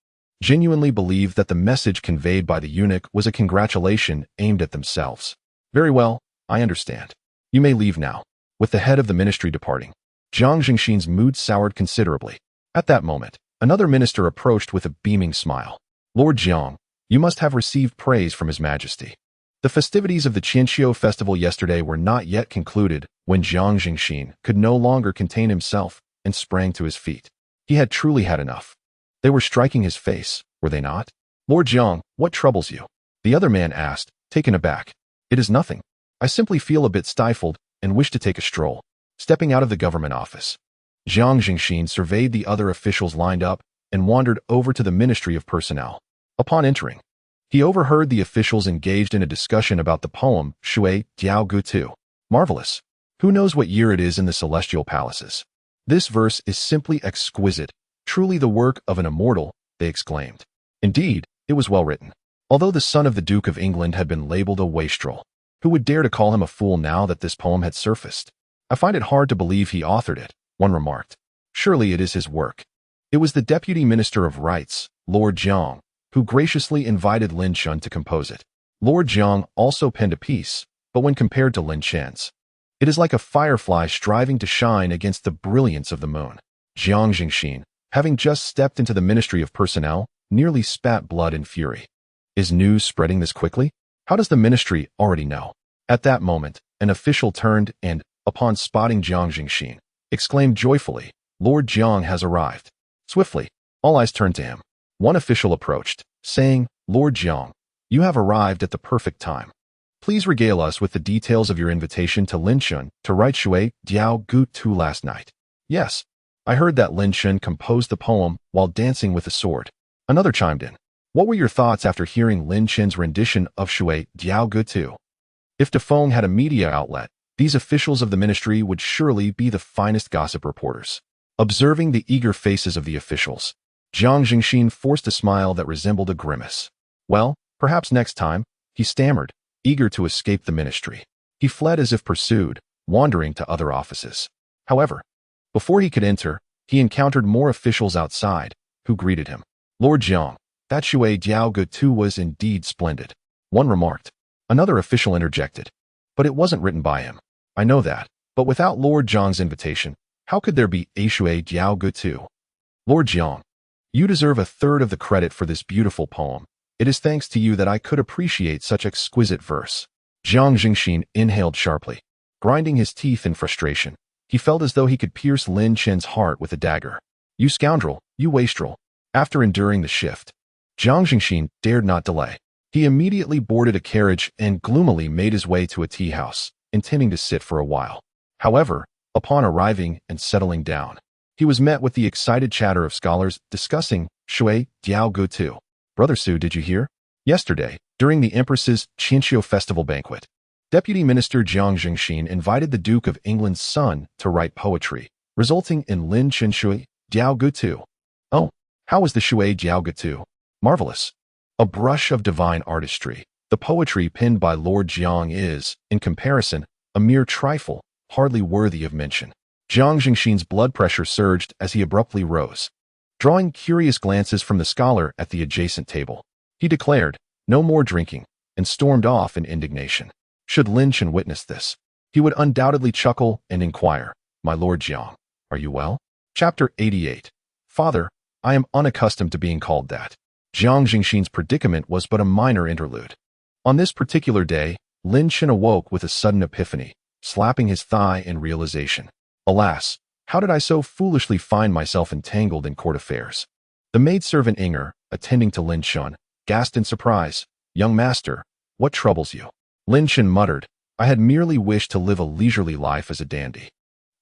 genuinely believed that the message conveyed by the eunuch was a congratulation aimed at themselves. Very well, I understand. You may leave now. With the head of the ministry departing, Jiang Jingxin's mood soured considerably. At that moment, another minister approached with a beaming smile. Lord Jiang, you must have received praise from His Majesty. The festivities of the Qianqiu festival yesterday were not yet concluded when Jiang Jingxin could no longer contain himself and sprang to his feet. He had truly had enough. They were striking his face, were they not? Lord Jiang, what troubles you? The other man asked, taken aback. It is nothing. I simply feel a bit stifled and wish to take a stroll. Stepping out of the government office, Jiang Jingxin surveyed the other officials lined up and wandered over to the Ministry of Personnel. Upon entering, he overheard the officials engaged in a discussion about the poem Shui Diao Gu Tu. Marvelous. Who knows what year it is in the celestial palaces? This verse is simply exquisite, truly the work of an immortal, they exclaimed. Indeed, it was well written. Although the son of the Duke of England had been labeled a wastrel, who would dare to call him a fool now that this poem had surfaced? I find it hard to believe he authored it, one remarked. Surely it is his work. It was the Deputy Minister of Rights, Lord Jiang, who graciously invited Lin Chen to compose it. Lord Jiang also penned a piece, but when compared to Lin Chen's, it is like a firefly striving to shine against the brilliance of the moon. Jiang Jingxin, having just stepped into the Ministry of Personnel, nearly spat blood in fury. Is news spreading this quickly? How does the ministry already know? At that moment, an official turned and, upon spotting Jiang Jingxin, exclaimed joyfully, Lord Jiang has arrived. Swiftly, all eyes turned to him. One official approached, saying, Lord Jiang, you have arrived at the perfect time. Please regale us with the details of your invitation to Lin Chen to write Shui Diao Gu Tu last night. Yes, I heard that Lin Chen composed the poem while dancing with a sword. Another chimed in. What were your thoughts after hearing Lin Chen's rendition of Shui Diao Gu Tu? If Defeng had a media outlet, these officials of the ministry would surely be the finest gossip reporters. Observing the eager faces of the officials, Jiang Jingxin forced a smile that resembled a grimace. Well, perhaps next time, he stammered, eager to escape the ministry. He fled as if pursued, wandering to other offices. However, before he could enter, he encountered more officials outside, who greeted him. Lord Jiang, that Shui Diao Gu Tu was indeed splendid. One remarked. Another official interjected. But it wasn't written by him. I know that, but without Lord Jiang's invitation, how could there be a Shui Diao Gu Tu? Lord Jiang, you deserve a third of the credit for this beautiful poem. It is thanks to you that I could appreciate such exquisite verse. Jiang Jingxin inhaled sharply. Grinding his teeth in frustration, he felt as though he could pierce Lin Chen's heart with a dagger. You scoundrel, you wastrel. After enduring the shift, Jiang Jingxin dared not delay. He immediately boarded a carriage and gloomily made his way to a tea house, intending to sit for a while. However, upon arriving and settling down, he was met with the excited chatter of scholars discussing Shui Diao Gu Tu. Brother Su, did you hear? Yesterday, during the Empress's Qianqiu festival banquet, Deputy Minister Jiang Jingxin invited the Duke of England's son to write poetry, resulting in Lin Chen Shui Diao Gu Tu. Oh, how was the Shui Diao Gu Tu? Marvelous. A brush of divine artistry. The poetry penned by Lord Jiang is, in comparison, a mere trifle, hardly worthy of mention. Jiang Jingxin's blood pressure surged as he abruptly rose. Drawing curious glances from the scholar at the adjacent table, he declared, no more drinking, and stormed off in indignation. Should Lin Chen witness this, he would undoubtedly chuckle and inquire, My Lord Jiang, are you well? Chapter 88. Father, I am unaccustomed to being called that. Jiang Jingxin's predicament was but a minor interlude. On this particular day, Lin Chen awoke with a sudden epiphany, slapping his thigh in realization. Alas, how did I so foolishly find myself entangled in court affairs? The maidservant Inger, attending to Lin Chen, gasped in surprise. Young master, what troubles you? Lin Chen muttered, I had merely wished to live a leisurely life as a dandy.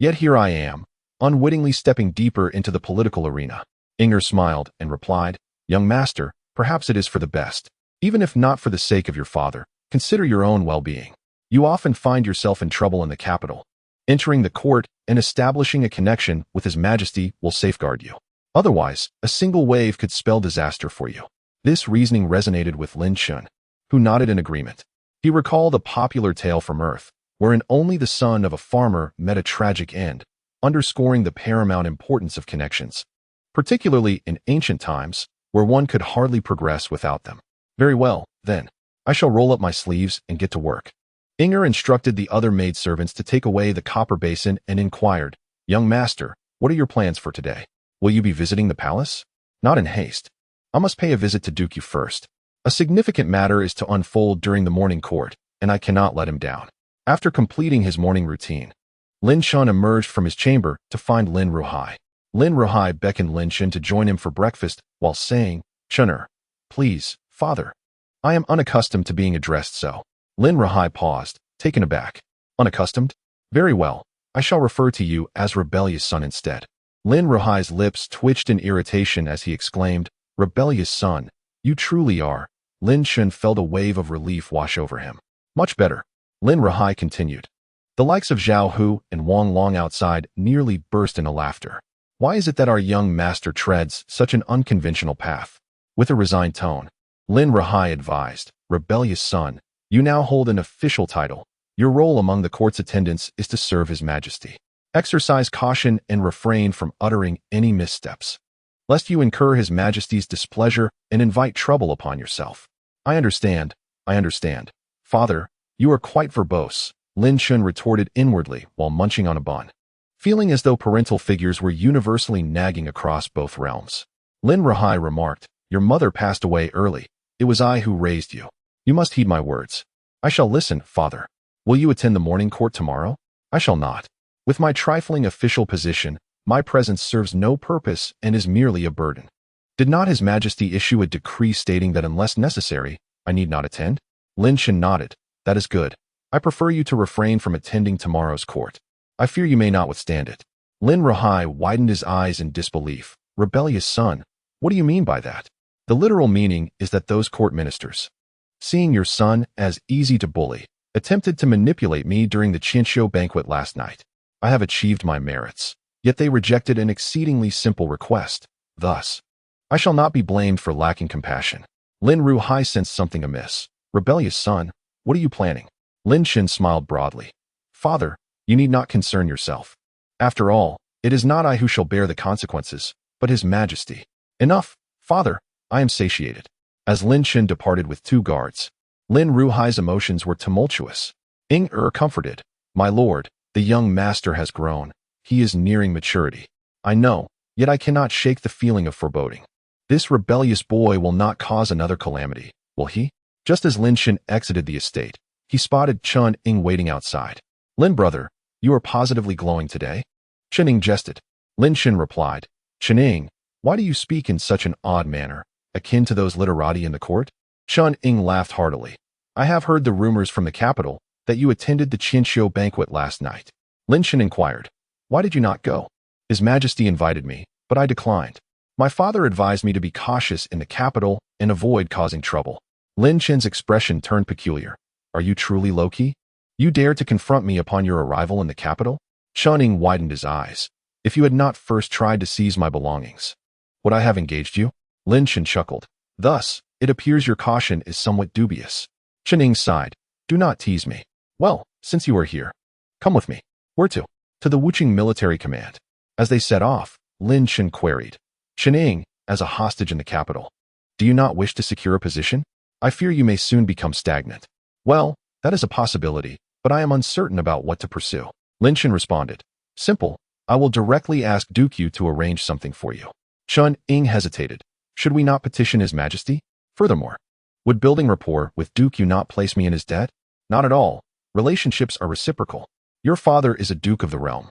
Yet here I am, unwittingly stepping deeper into the political arena. Inger smiled and replied, Young master, perhaps it is for the best. Even if not for the sake of your father, consider your own well-being. You often find yourself in trouble in the capital. Entering the court, and establishing a connection with His Majesty will safeguard you. Otherwise, a single wave could spell disaster for you. This reasoning resonated with Lin Chen, who nodded in agreement. He recalled a popular tale from Earth, wherein only the son of a farmer met a tragic end, underscoring the paramount importance of connections, particularly in ancient times, where one could hardly progress without them. Very well, then. I shall roll up my sleeves and get to work. Inger instructed the other maidservants to take away the copper basin and inquired, Young master, what are your plans for today? Will you be visiting the palace? Not in haste. I must pay a visit to Dooku first. A significant matter is to unfold during the morning court, and I cannot let him down. After completing his morning routine, Lin Chen emerged from his chamber to find Lin Ruhai. Lin Ruhai beckoned Lin Chen to join him for breakfast while saying, Chener, please, father. I am unaccustomed to being addressed so. Lin Ruhai paused, taken aback. Unaccustomed? Very well, I shall refer to you as rebellious son instead. Lin Ruhai's lips twitched in irritation as he exclaimed, Rebellious son, you truly are. Lin Chen felt a wave of relief wash over him. Much better. Lin Ruhai continued. The likes of Zhao Hu and Wang Long outside nearly burst into laughter. Why is it that our young master treads such an unconventional path? With a resigned tone, Lin Ruhai advised, Rebellious son, you now hold an official title. Your role among the court's attendants is to serve His Majesty. Exercise caution and refrain from uttering any missteps, lest you incur His Majesty's displeasure and invite trouble upon yourself. I understand. Father, you are quite verbose, Lin Chen retorted inwardly while munching on a bun, feeling as though parental figures were universally nagging across both realms. Lin Ruhai remarked, Your mother passed away early. It was I who raised you. You must heed my words. I shall listen, father. Will you attend the morning court tomorrow? I shall not. With my trifling official position, my presence serves no purpose and is merely a burden. Did not His Majesty issue a decree stating that unless necessary, I need not attend? Lin Chen nodded. That is good. I prefer you to refrain from attending tomorrow's court. I fear you may not withstand it. Lin Ruhai widened his eyes in disbelief. Rebellious son, what do you mean by that? The literal meaning is that those court ministers, seeing your son as easy to bully, attempted to manipulate me during the Qianxiu banquet last night. I have achieved my merits, yet they rejected an exceedingly simple request. Thus, I shall not be blamed for lacking compassion. Lin Ruhai sensed something amiss. Rebellious son, what are you planning? Lin Chen smiled broadly. Father, you need not concern yourself. After all, it is not I who shall bear the consequences, but His Majesty. Enough, father, I am satiated. As Lin Chen departed with 2 guards, Lin Ruhai's emotions were tumultuous. Inger comforted. My lord, the young master has grown. He is nearing maturity. I know, yet I cannot shake the feeling of foreboding. This rebellious boy will not cause another calamity, will he? Just as Lin Chen exited the estate, he spotted Chen Ying waiting outside. Lin brother, you are positively glowing today? Chen Ying jested. Lin Chen replied, Chen Ying, why do you speak in such an odd manner, akin to those literati in the court? Chen Ying laughed heartily. I have heard the rumors from the capital that you attended the Qianxiu banquet last night. Lin Chen inquired, why did you not go? His Majesty invited me, but I declined. My father advised me to be cautious in the capital and avoid causing trouble. Lin Chen's expression turned peculiar. Are you truly low-key? You dare to confront me upon your arrival in the capital? Chen Ying widened his eyes. If you had not first tried to seize my belongings, would I have engaged you? Lin Chen chuckled. Thus, it appears your caution is somewhat dubious. Chen Ying sighed. Do not tease me. Well, since you are here, come with me. Where to? To the Wuqing military command. As they set off, Lin Chen queried, Chen Ying, as a hostage in the capital, do you not wish to secure a position? I fear you may soon become stagnant. Well, that is a possibility, but I am uncertain about what to pursue. Lin Chen responded. Simple. I will directly ask Dooku to arrange something for you. Chen Ying hesitated. Should we not petition His Majesty? Furthermore, would building rapport with Dooku not place me in his debt? Not at all. Relationships are reciprocal. Your father is a duke of the realm,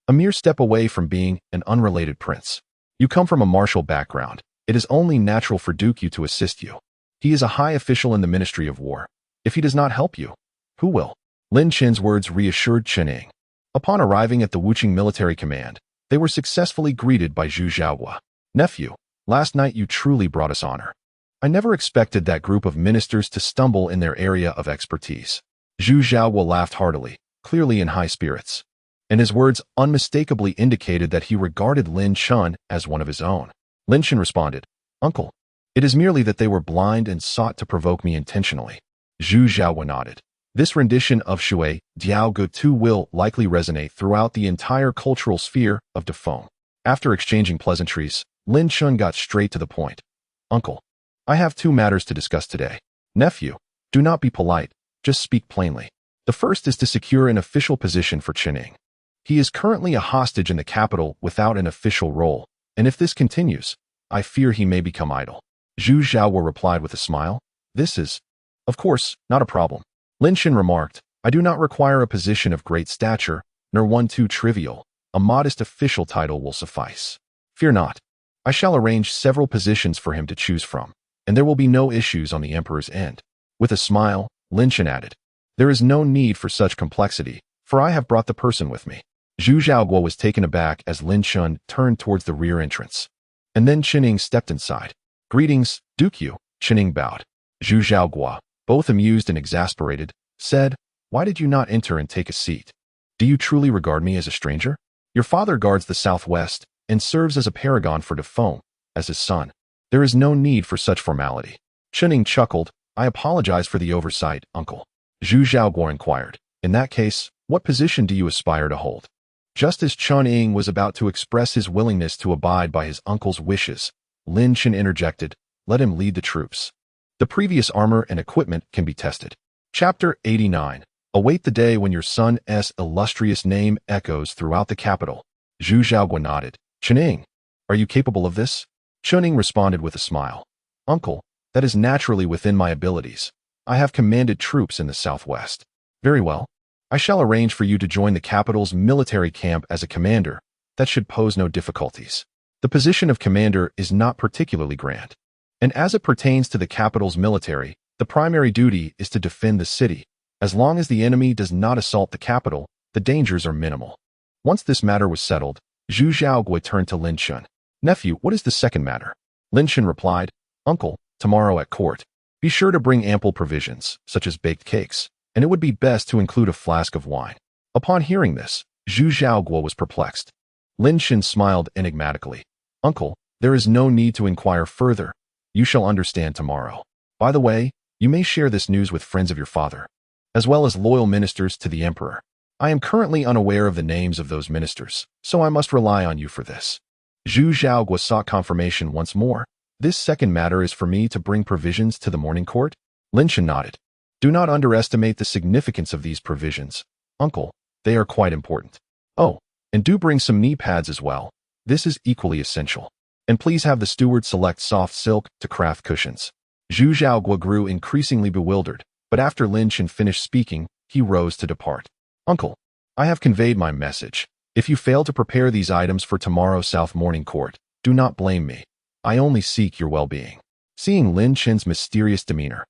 a mere step away from being an unrelated prince. You come from a martial background. It is only natural for Dooku to assist you. He is a high official in the Ministry of War. If he does not help you, who will? Lin Chen's words reassured Chen Ying. Upon arriving at the Wuqing military command, they were successfully greeted by Zhu Xiaohua. Nephew, last night you truly brought us honor. I never expected that group of ministers to stumble in their area of expertise. Zhu Xiaohua laughed heartily, clearly in high spirits. and his words unmistakably indicated that he regarded Lin Chen as one of his own. Lin Chen responded, "Uncle, it is merely that they were blind and sought to provoke me intentionally." Zhu Xiaohua nodded. This rendition of Shui Diao Gu Tu will likely resonate throughout the entire cultural sphere of Defeng. After exchanging pleasantries, Lin Chen got straight to the point. "Uncle, I have two matters to discuss today. Nephew, do not be polite, just speak plainly. The first is to secure an official position for Qining. He is currently a hostage in the capital without an official role, and if this continues, I fear he may become idle." Zhu Xiaohua replied with a smile. "This is, of course, not a problem." Lin Chen remarked, "I do not require a position of great stature, nor one too trivial. A modest official title will suffice. Fear not. I shall arrange several positions for him to choose from, and there will be no issues on the emperor's end." With a smile, Lin Chen added, "There is no need for such complexity, for I have brought the person with me." Zhu Xiaoguo was taken aback as Lin Chen turned towards the rear entrance. And then Qining stepped inside. "Greetings, Duke Yu." Qining bowed. Zhu Xiaoguo, both amused and exasperated, said, "Why did you not enter and take a seat? Do you truly regard me as a stranger? Your father guards the southwest and serves as a paragon for Defeng, as his son. There is no need for such formality." Qining chuckled. "I apologize for the oversight, uncle." Zhu Xiaoguo inquired, "In that case, what position do you aspire to hold?" Just as Qining was about to express his willingness to abide by his uncle's wishes, Lin Chen interjected, "Let him lead the troops. The previous armor and equipment can be tested." Chapter 89. Await the day when your son's illustrious name echoes throughout the capital. Zhu Xiaoguo nodded. "Qining, are you capable of this?" Qining responded with a smile. "Uncle, that is naturally within my abilities. I have commanded troops in the southwest." "Very well. I shall arrange for you to join the capital's military camp as a commander. That should pose no difficulties. The position of commander is not particularly grand. And as it pertains to the capital's military, the primary duty is to defend the city. As long as the enemy does not assault the capital, the dangers are minimal." Once this matter was settled, Zhu Xiaoguo turned to Lin Chen. "Nephew, what is the second matter?" Lin Chen replied, "Uncle, tomorrow at court, be sure to bring ample provisions, such as baked cakes, and it would be best to include a flask of wine." Upon hearing this, Zhu Xiaoguo was perplexed. Lin Chen smiled enigmatically. "Uncle, there is no need to inquire further. You shall understand tomorrow. By the way, you may share this news with friends of your father, as well as loyal ministers to the emperor. I am currently unaware of the names of those ministers, so I must rely on you for this." Zhu Xiaoguo sought confirmation once more. "This second matter is for me to bring provisions to the morning court?" Lin Chen nodded. "Do not underestimate the significance of these provisions, uncle. They are quite important. Oh, and do bring some knee pads as well. This is equally essential. And please have the steward select soft silk to craft cushions." Zhu Xiaoguo grew increasingly bewildered, but after Lin Chen finished speaking, he rose to depart. "Uncle, I have conveyed my message. If you fail to prepare these items for tomorrow's South Morning Court, do not blame me. I only seek your well-being." Seeing Lin Chen's mysterious demeanor,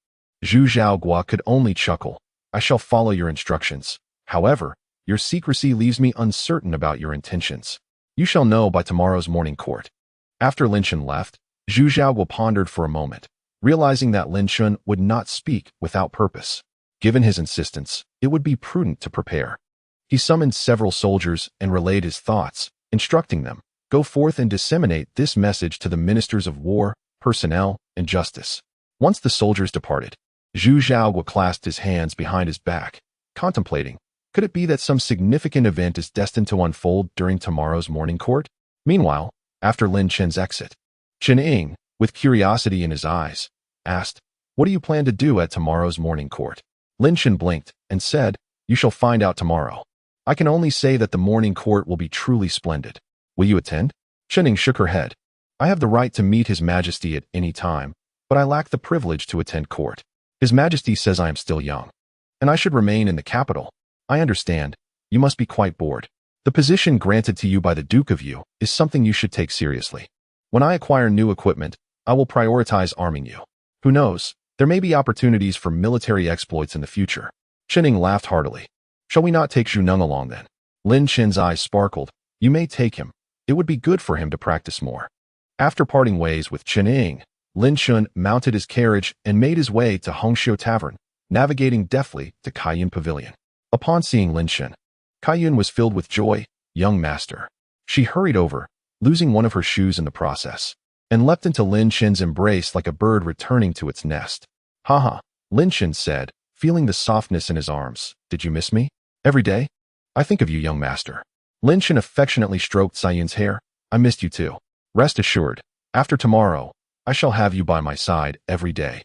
Zhu Xiaoguo could only chuckle. "I shall follow your instructions. However, your secrecy leaves me uncertain about your intentions. You shall know by tomorrow's morning court." After Lin Chen left, Zhu Xiaoguo pondered for a moment, realizing that Lin Chen would not speak without purpose. Given his insistence, it would be prudent to prepare. He summoned several soldiers and relayed his thoughts, instructing them, "Go forth and disseminate this message to the ministers of war, personnel, and justice." Once the soldiers departed, Zhu Xiaoguo clasped his hands behind his back, contemplating, could it be that some significant event is destined to unfold during tomorrow's morning court? Meanwhile, after Lin Chen's exit, Qining, with curiosity in his eyes, asked, "What do you plan to do at tomorrow's morning court?" Lin Chen blinked and said, "You shall find out tomorrow. I can only say that the morning court will be truly splendid. Will you attend?" Qining shook her head. "I have the right to meet His Majesty at any time, but I lack the privilege to attend court. His Majesty says I am still young, and I should remain in the capital. I understand. You must be quite bored. The position granted to you by the Duke of Yu is something you should take seriously. When I acquire new equipment, I will prioritize arming you. Who knows, there may be opportunities for military exploits in the future." Qining laughed heartily. "Shall we not take Zhuneng along then?" Lin Chen's eyes sparkled. "You may take him. It would be good for him to practice more." After parting ways with Qining, Lin Chen mounted his carriage and made his way to Hongxiu Tavern, navigating deftly to Kaiyan Pavilion. Upon seeing Lin Chen, Kaiyun was filled with joy. Young master. She hurried over, losing one of her shoes in the process, and leapt into Lin Chen's embrace like a bird returning to its nest. Haha, Lin Chen said, feeling the softness in his arms. Did you miss me? Every day? I think of you, young master. Lin Chen affectionately stroked Kaiyun's hair. I missed you too. Rest assured, after tomorrow, I shall have you by my side every day.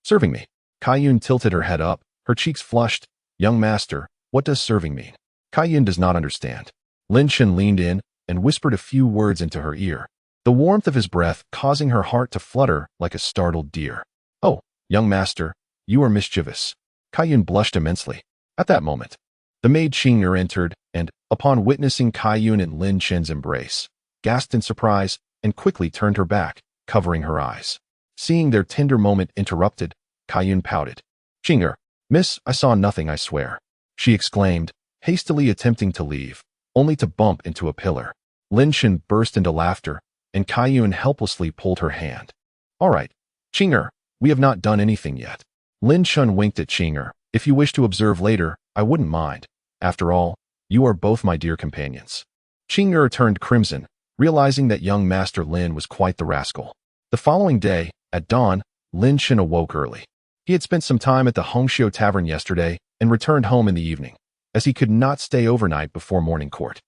Serving me. Kaiyun tilted her head up, her cheeks flushed. Young master, what does serving mean? Kaiyun does not understand. Lin Chen leaned in and whispered a few words into her ear, the warmth of his breath causing her heart to flutter like a startled deer. Oh, young master, you are mischievous. Kaiyun blushed immensely. At that moment, the maid Qing'er entered and, upon witnessing Kaiyun and Lin Chen's embrace, gasped in surprise and quickly turned her back, covering her eyes. Seeing their tender moment interrupted, Kaiyun pouted. Qing'er, miss, I saw nothing, I swear, she exclaimed, hastily attempting to leave, only to bump into a pillar. Lin Chen burst into laughter, and Kaiyun helplessly pulled her hand. All right, Qing'er, we have not done anything yet. Lin Chen winked at Qing'er. If you wish to observe later, I wouldn't mind. After all, you are both my dear companions. Qing'er turned crimson, realizing that young Master Lin was quite the rascal. The following day, at dawn, Lin Chen awoke early. He had spent some time at the Hongxiu Tavern yesterday and returned home in the evening, as he could not stay overnight before morning court.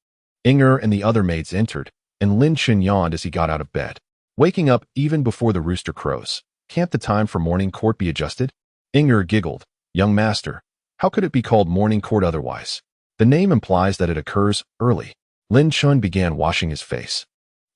Inger and the other maids entered, and Lin Chen yawned as he got out of bed. Waking up even before the rooster crows. Can't the time for morning court be adjusted? Inger giggled. Young master, how could it be called morning court otherwise? The name implies that it occurs early. Lin Chen began washing his face,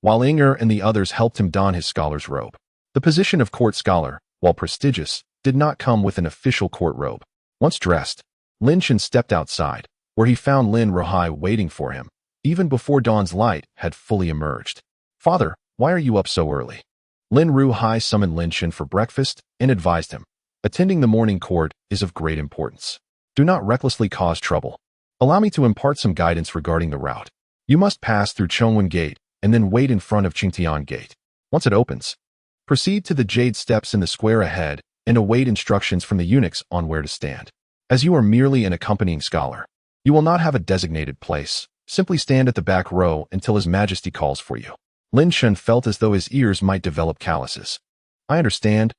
while Inger and the others helped him don his scholar's robe. The position of court scholar, while prestigious, did not come with an official court robe. Once dressed, Lin Chen stepped outside, where he found Lin Ruhai waiting for him, even before dawn's light had fully emerged. Father, why are you up so early? Lin Ruhai summoned Lin Chen for breakfast and advised him. Attending the morning court is of great importance. Do not recklessly cause trouble. Allow me to impart some guidance regarding the route. You must pass through Chongwen Gate and then wait in front of Qingtian Gate. Once it opens, proceed to the jade steps in the square ahead and await instructions from the eunuchs on where to stand. As you are merely an accompanying scholar, you will not have a designated place. Simply stand at the back row until His Majesty calls for you. Lin Chen felt as though his ears might develop calluses. I understand,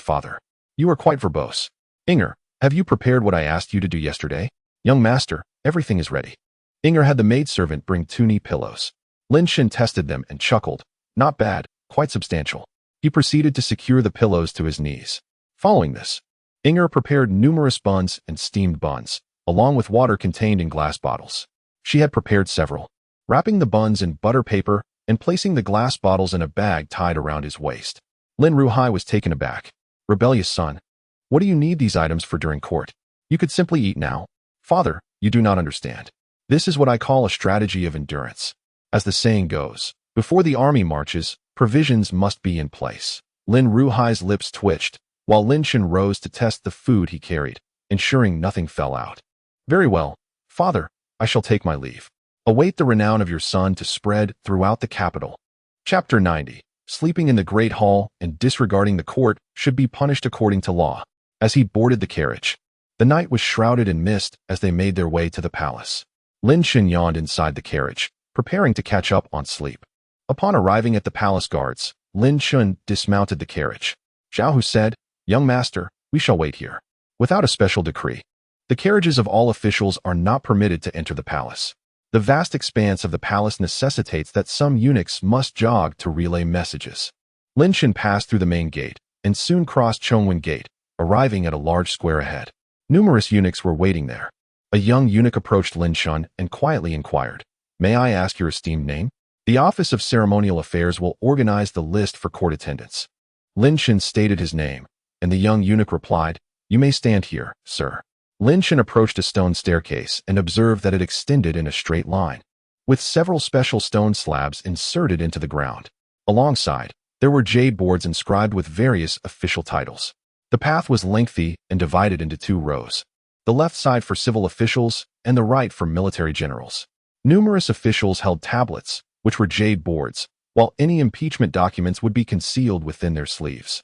father. You are quite verbose. Inger, have you prepared what I asked you to do yesterday? Young master, everything is ready. Inger had the maidservant bring 2 knee pillows. Lin Chen tested them and chuckled. Not bad, quite substantial. He proceeded to secure the pillows to his knees. Following this, Inger prepared numerous buns and steamed buns, along with water contained in glass bottles. She had prepared several, wrapping the buns in butter paper and placing the glass bottles in a bag tied around his waist. Lin Ruhai was taken aback. Rebellious son, what do you need these items for during court? You could simply eat now. Father, you do not understand. This is what I call a strategy of endurance. As the saying goes, before the army marches, provisions must be in place. Lin Ruhai's lips twitched, while Lin Chen rose to test the food he carried, ensuring nothing fell out. Very well, father, I shall take my leave. Await the renown of your son to spread throughout the capital. Chapter 90. Sleeping in the Great Hall and disregarding the court should be punished according to law. As he boarded the carriage, the night was shrouded in mist as they made their way to the palace. Lin Chen yawned inside the carriage, preparing to catch up on sleep. Upon arriving at the palace guards, Lin Chen dismounted the carriage. Zhao Hu said, Young master, we shall wait here. Without a special decree, the carriages of all officials are not permitted to enter the palace. The vast expanse of the palace necessitates that some eunuchs must jog to relay messages. Lin Chen passed through the main gate and soon crossed Chongwen Gate, arriving at a large square ahead. Numerous eunuchs were waiting there. A young eunuch approached Lin Chen and quietly inquired, May I ask your esteemed name? The Office of Ceremonial Affairs will organize the list for court attendance. Lin Chen stated his name, and the young eunuch replied, You may stand here, sir. Lin Chen approached a stone staircase and observed that it extended in a straight line, with several special stone slabs inserted into the ground. Alongside, there were jade boards inscribed with various official titles. The path was lengthy and divided into 2 rows, the left side for civil officials and the right for military generals. Numerous officials held tablets, which were jade boards, while any impeachment documents would be concealed within their sleeves.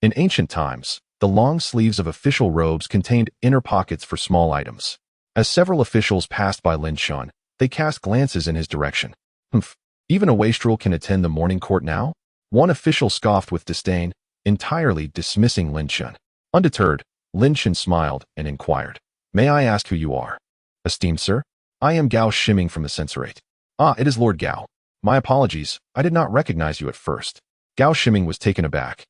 In ancient times, the long sleeves of official robes contained inner pockets for small items. As several officials passed by Lin Chen, they cast glances in his direction. Humph, even a wastrel can attend the morning court now? One official scoffed with disdain, entirely dismissing Lin Chen. Undeterred, Lin Chen smiled and inquired, "May I ask who you are?" "Esteemed sir, I am Gao Shiming from the censorate." "Ah, it is Lord Gao. My apologies, I did not recognize you at first." Gao Shiming was taken aback.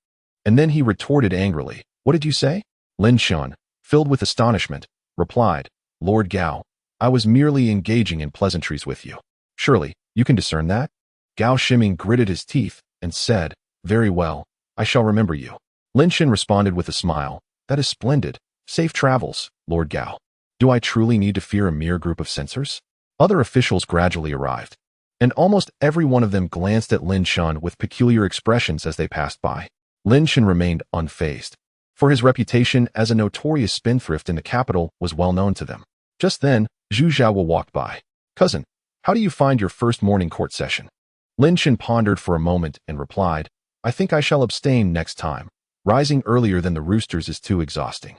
And then he retorted angrily, "What did you say?" Lin Chen, filled with astonishment, replied, "Lord Gao, I was merely engaging in pleasantries with you. Surely, you can discern that?" Gao Shiming gritted his teeth and said, "Very well, I shall remember you." Lin Chen responded with a smile, "That is splendid. Safe travels, Lord Gao. Do I truly need to fear a mere group of censors?" Other officials gradually arrived, and almost every one of them glanced at Lin Chen with peculiar expressions as they passed by. Lin Chen remained unfazed, for his reputation as a notorious spendthrift in the capital was well known to them. Just then, Zhu Zhaowa walked by. "Cousin, how do you find your first morning court session?" Lin Chen pondered for a moment and replied, "I think I shall abstain next time. Rising earlier than the roosters is too exhausting."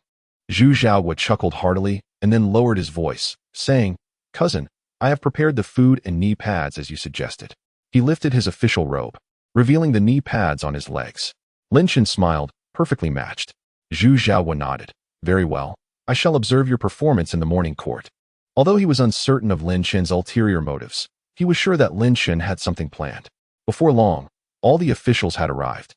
Zhu Zhaowa chuckled heartily and then lowered his voice, saying, "Cousin, I have prepared the food and knee pads as you suggested." He lifted his official robe, revealing the knee pads on his legs. Lin Chen smiled, perfectly matched. Zhu Zhaowa nodded. "Very well, I shall observe your performance in the morning court." Although he was uncertain of Lin Chen's ulterior motives, he was sure that Lin Chen had something planned. Before long, all the officials had arrived,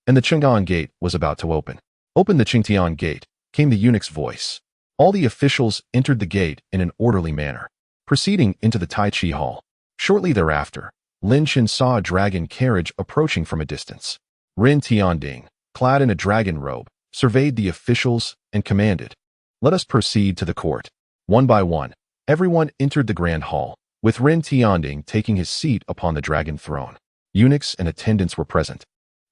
and the Chongwen Gate was about to open. "Open the Chongwen Gate," came the eunuch's voice. All the officials entered the gate in an orderly manner, proceeding into the Tai Chi Hall. Shortly thereafter, Lin Chen saw a dragon carriage approaching from a distance. Ren Tianding, clad in a dragon robe, surveyed the officials and commanded, "Let us proceed to the court." One by one, everyone entered the grand hall, with Ren Tianding taking his seat upon the dragon throne. Eunuchs and attendants were present,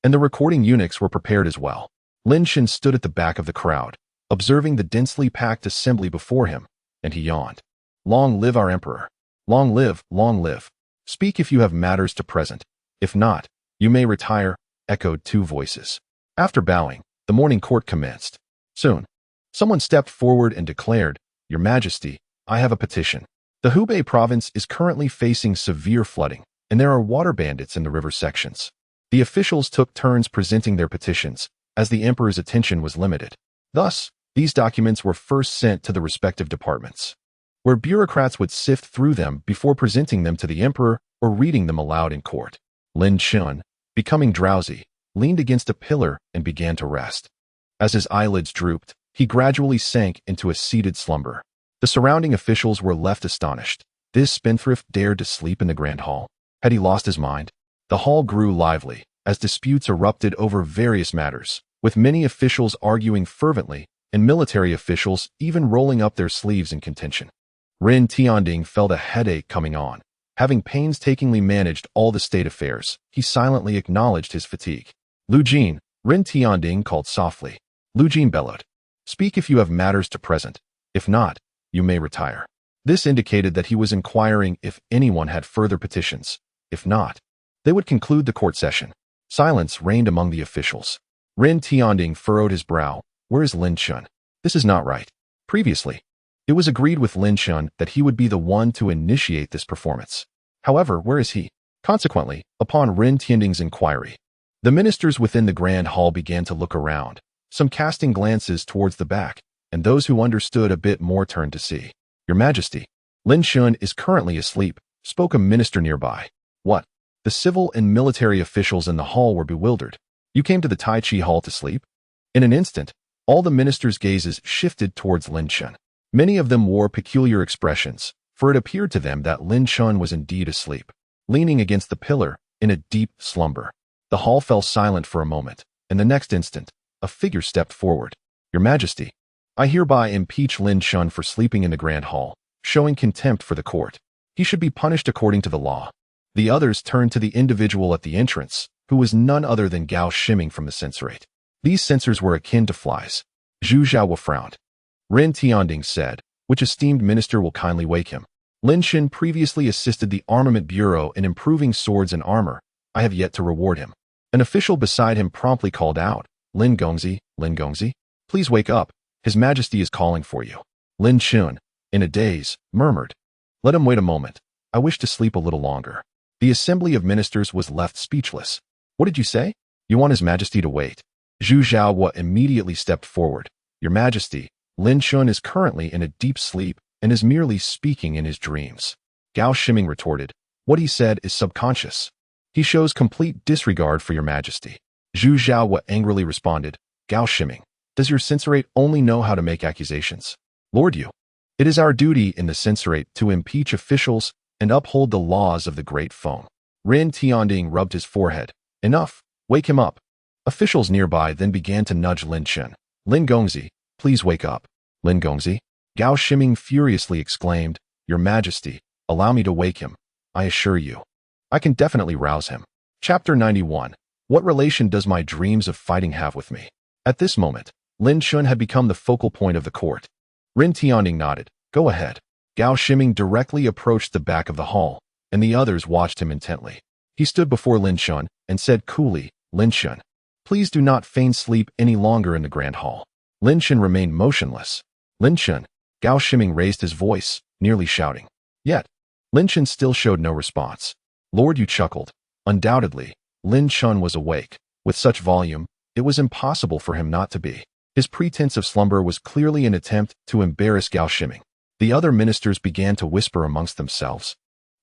and the recording eunuchs were prepared as well. Lin Chen stood at the back of the crowd, observing the densely packed assembly before him, and he yawned. "Long live our emperor! Long live, long live! Speak if you have matters to present. If not, you may retire," echoed two voices. After bowing, the morning court commenced. Soon, someone stepped forward and declared, "Your Majesty, I have a petition. The Hubei province is currently facing severe flooding, and there are water bandits in the river sections." The officials took turns presenting their petitions, as the emperor's attention was limited. Thus, these documents were first sent to the respective departments, where bureaucrats would sift through them before presenting them to the emperor or reading them aloud in court. Lin Chen, becoming drowsy, leaned against a pillar and began to rest. As his eyelids drooped, he gradually sank into a seated slumber. The surrounding officials were left astonished. This spendthrift dared to sleep in the grand hall. Had he lost his mind? The hall grew lively, as disputes erupted over various matters, with many officials arguing fervently, and military officials even rolling up their sleeves in contention. Ren Tianding felt a headache coming on. Having painstakingly managed all the state affairs, he silently acknowledged his fatigue. "Lu Jin," Ren Tianding called softly. Lu Jin bellowed, "Speak if you have matters to present. If not, you may retire." This indicated that he was inquiring if anyone had further petitions. If not, they would conclude the court session. Silence reigned among the officials. Ren Tianding furrowed his brow. "Where is Lin Chen? This is not right." Previously, it was agreed with Lin Chen that he would be the one to initiate this performance. However, where is he? Consequently, upon Ren Tianding's inquiry, the ministers within the grand hall began to look around, some casting glances towards the back, and those who understood a bit more turned to see. "Your Majesty, Lin Chen is currently asleep," spoke a minister nearby. "What?" The civil and military officials in the hall were bewildered. "You came to the Tai Chi Hall to sleep?" In an instant, all the ministers' gazes shifted towards Lin Chen. Many of them wore peculiar expressions, for it appeared to them that Lin Chen was indeed asleep, leaning against the pillar in a deep slumber. The hall fell silent for a moment, and the next instant, a figure stepped forward. "Your Majesty, I hereby impeach Lin Chen for sleeping in the grand hall, showing contempt for the court. He should be punished according to the law." The others turned to the individual at the entrance, who was none other than Gao Shiming from the censorate. These censors were akin to flies. Zhu Zhaowa frowned. Ren Tianding said, "Which esteemed minister will kindly wake him?" Lin Chen previously assisted the Armament Bureau in improving swords and armor. I have yet to reward him. An official beside him promptly called out, Lin Gongzi, please wake up. His Majesty is calling for you." Lin Chen, in a daze, murmured, "Let him wait a moment. I wish to sleep a little longer." The assembly of ministers was left speechless. "What did you say? You want His Majesty to wait?" Zhu Zhaohua immediately stepped forward. "Your Majesty, Lin Chen is currently in a deep sleep and is merely speaking in his dreams." Gao Shiming retorted, "What he said is subconscious. He shows complete disregard for your Majesty." Zhu Zhaohua angrily responded, "Gao Shiming, does your censorate only know how to make accusations? Lord Yu, it is our duty in the censorate to impeach officials and uphold the laws of the Great Feng." Ren Tianding rubbed his forehead. "Enough, wake him up." Officials nearby then began to nudge Lin Chen. "Lin Gongzi, please wake up." "Lin Gongzi?" Gao Shiming furiously exclaimed, "Your Majesty, allow me to wake him. I assure you, I can definitely rouse him." Chapter 91. What relation does my dreams of fighting have with me? At this moment, Lin Chen had become the focal point of the court. Ren Tianding nodded. "Go ahead." Gao Shiming directly approached the back of the hall, and the others watched him intently. He stood before Lin Chen and said coolly, "Lin Chen, please do not feign sleep any longer in the grand hall." Lin Chen remained motionless. "Lin Chen," Gao Shiming raised his voice, nearly shouting. Yet, Lin Chen still showed no response. Lord Yu chuckled. Undoubtedly, Lin Chen was awake. With such volume, it was impossible for him not to be. His pretense of slumber was clearly an attempt to embarrass Gao Shiming. The other ministers began to whisper amongst themselves,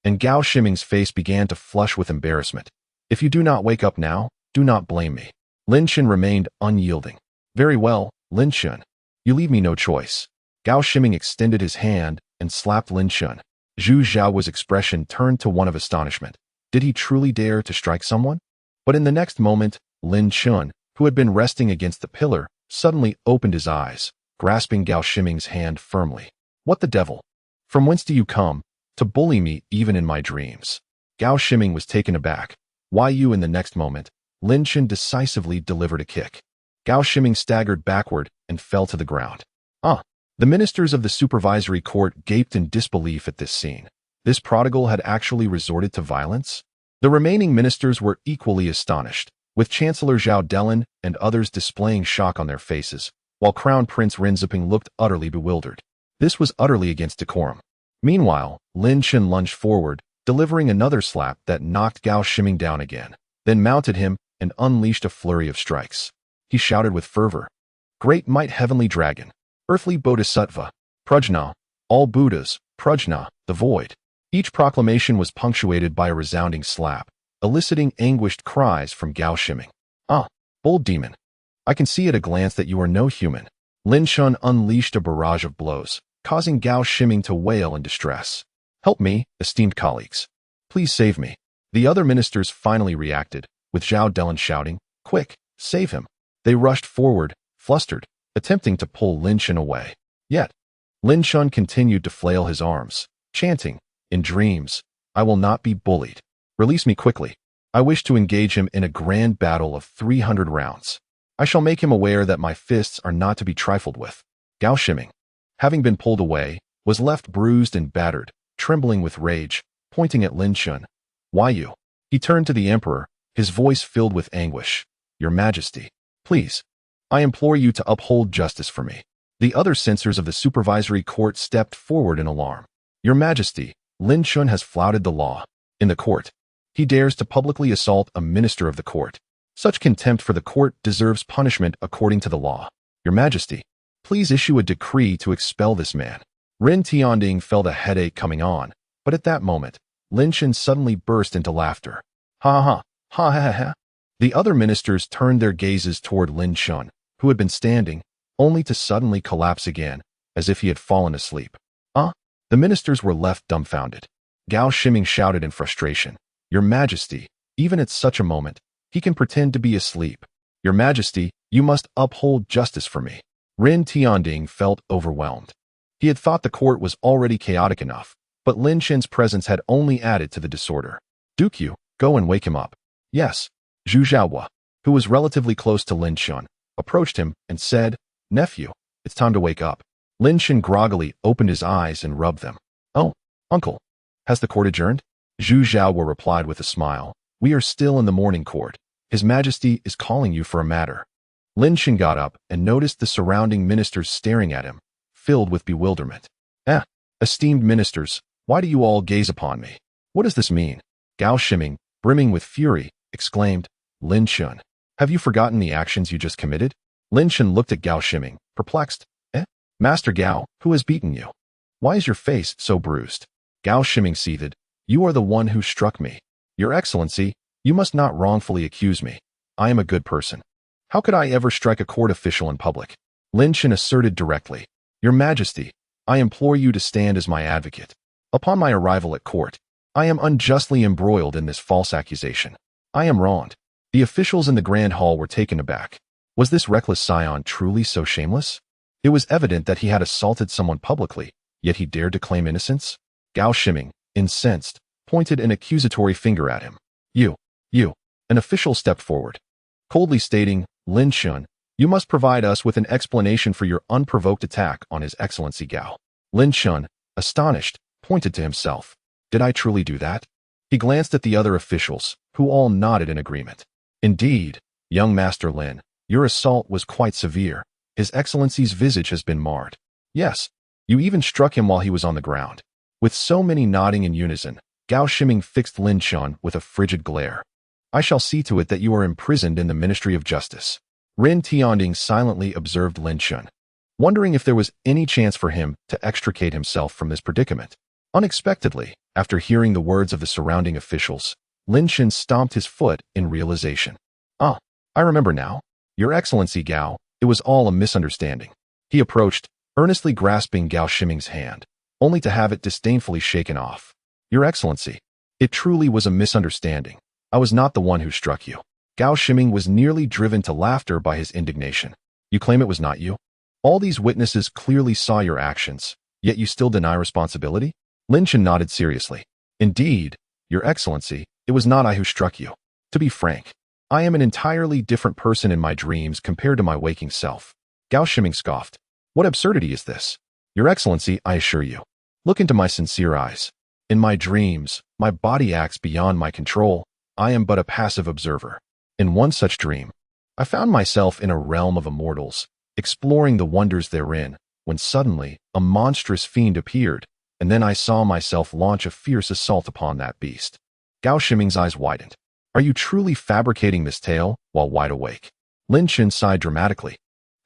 and Gao Shiming's face began to flush with embarrassment. "If you do not wake up now, do not blame me." Lin Chen remained unyielding. "Very well, Lin Chen. You leave me no choice." Gao Shiming extended his hand and slapped Lin Chen. Zhu Zhaohua's expression turned to one of astonishment. Did he truly dare to strike someone? But in the next moment, Lin Chen, who had been resting against the pillar, suddenly opened his eyes, grasping Gao Shiming's hand firmly. "What the devil? From whence do you come, to bully me even in my dreams?" Gao Shiming was taken aback. "Why you?" In the next moment, Lin Chen decisively delivered a kick. Gao Shiming staggered backward and fell to the ground. The ministers of the supervisory court gaped in disbelief at this scene. This prodigal had actually resorted to violence? The remaining ministers were equally astonished, with Chancellor Zhao Delin and others displaying shock on their faces, while Crown Prince Renziping looked utterly bewildered. This was utterly against decorum. Meanwhile, Lin Chen lunged forward, delivering another slap that knocked Gao Shiming down again, then mounted him and unleashed a flurry of strikes. He shouted with fervor, "Great Might Heavenly Dragon, Earthly Bodhisattva, Prajna, all Buddhas, Prajna, the Void." Each proclamation was punctuated by a resounding slap, eliciting anguished cries from Gao Shiming. Bold demon. I can see at a glance that you are no human." Lin Chen unleashed a barrage of blows, causing Gao Shiming to wail in distress. "Help me, esteemed colleagues. Please save me." The other ministers finally reacted, with Zhao Delin shouting, "Quick, save him." They rushed forward, flustered, attempting to pull Lin Chen away. Yet, Lin Chen continued to flail his arms, chanting, "In dreams, I will not be bullied. Release me quickly. I wish to engage him in a grand battle of 300 rounds. I shall make him aware that my fists are not to be trifled with." Gao Shiming, having been pulled away, was left bruised and battered, trembling with rage, pointing at Lin Chen. "Why you?" He turned to the emperor, his voice filled with anguish. "Your Majesty, please, I implore you to uphold justice for me." The other censors of the supervisory court stepped forward in alarm. "Your Majesty, Lin Chen has flouted the law. In the court, he dares to publicly assault a minister of the court. Such contempt for the court deserves punishment according to the law. Your Majesty, please issue a decree to expel this man." Ren Tianding felt a headache coming on, but at that moment, Lin Chen suddenly burst into laughter. "Ha ha ha ha ha ha." The other ministers turned their gazes toward Lin Chen, who had been standing, only to suddenly collapse again, as if he had fallen asleep. The ministers were left dumbfounded. Gao Shiming shouted in frustration, "Your Majesty, even at such a moment, he can pretend to be asleep. Your Majesty, you must uphold justice for me." Ren Tianding felt overwhelmed. He had thought the court was already chaotic enough, but Lin Chen's presence had only added to the disorder. "Duke Yu, go and wake him up." "Yes." Zhu Zhaohua, who was relatively close to Lin Chen, approached him and said, "Nephew, it's time to wake up." Lin Chen groggily opened his eyes and rubbed them. "Oh, uncle, has the court adjourned?" Zhu Zhaohua replied with a smile, "We are still in the morning court. His Majesty is calling you for a matter." Lin Chen got up and noticed the surrounding ministers staring at him, filled with bewilderment. Esteemed ministers, why do you all gaze upon me? What does this mean? Gao Shiming, brimming with fury, exclaimed, Lin Chen, have you forgotten the actions you just committed? Lin Chen looked at Gao Shiming, perplexed. Master Gao, who has beaten you? Why is your face so bruised? Gao Shiming seethed. You are the one who struck me. Your Excellency, you must not wrongfully accuse me. I am a good person. How could I ever strike a court official in public? Lin Chen asserted directly. Your Majesty, I implore you to stand as my advocate. Upon my arrival at court, I am unjustly embroiled in this false accusation. I am wronged. The officials in the Grand Hall were taken aback. Was this reckless scion truly so shameless? It was evident that he had assaulted someone publicly, yet he dared to claim innocence. Gao Shiming, incensed, pointed an accusatory finger at him. You. An official stepped forward, coldly stating, Lin Chen, you must provide us with an explanation for your unprovoked attack on His Excellency Gao. Lin Chen, astonished, pointed to himself. Did I truly do that? He glanced at the other officials, who all nodded in agreement. Indeed, young Master Lin, your assault was quite severe. His Excellency's visage has been marred. Yes, you even struck him while he was on the ground. With so many nodding in unison, Gao Shiming fixed Lin Chen with a frigid glare. I shall see to it that you are imprisoned in the Ministry of Justice. Rin Tianding silently observed Lin Chen, wondering if there was any chance for him to extricate himself from this predicament. Unexpectedly, after hearing the words of the surrounding officials, Lin Chen stomped his foot in realization. I remember now. Your Excellency Gao, it was all a misunderstanding. He approached, earnestly grasping Gao Shiming's hand, only to have it disdainfully shaken off. Your Excellency, it truly was a misunderstanding. I was not the one who struck you. Gao Shiming was nearly driven to laughter by his indignation. You claim it was not you? All these witnesses clearly saw your actions, yet you still deny responsibility? Lin Chen nodded seriously. Indeed, Your Excellency, it was not I who struck you. To be frank, I am an entirely different person in my dreams compared to my waking self. Gao Shiming scoffed. What absurdity is this? Your Excellency, I assure you. Look into my sincere eyes. In my dreams, my body acts beyond my control. I am but a passive observer. In one such dream, I found myself in a realm of immortals, exploring the wonders therein, when suddenly a monstrous fiend appeared, and then I saw myself launch a fierce assault upon that beast. Gao Shiming's eyes widened. Are you truly fabricating this tale while wide awake? Lin Chen sighed dramatically.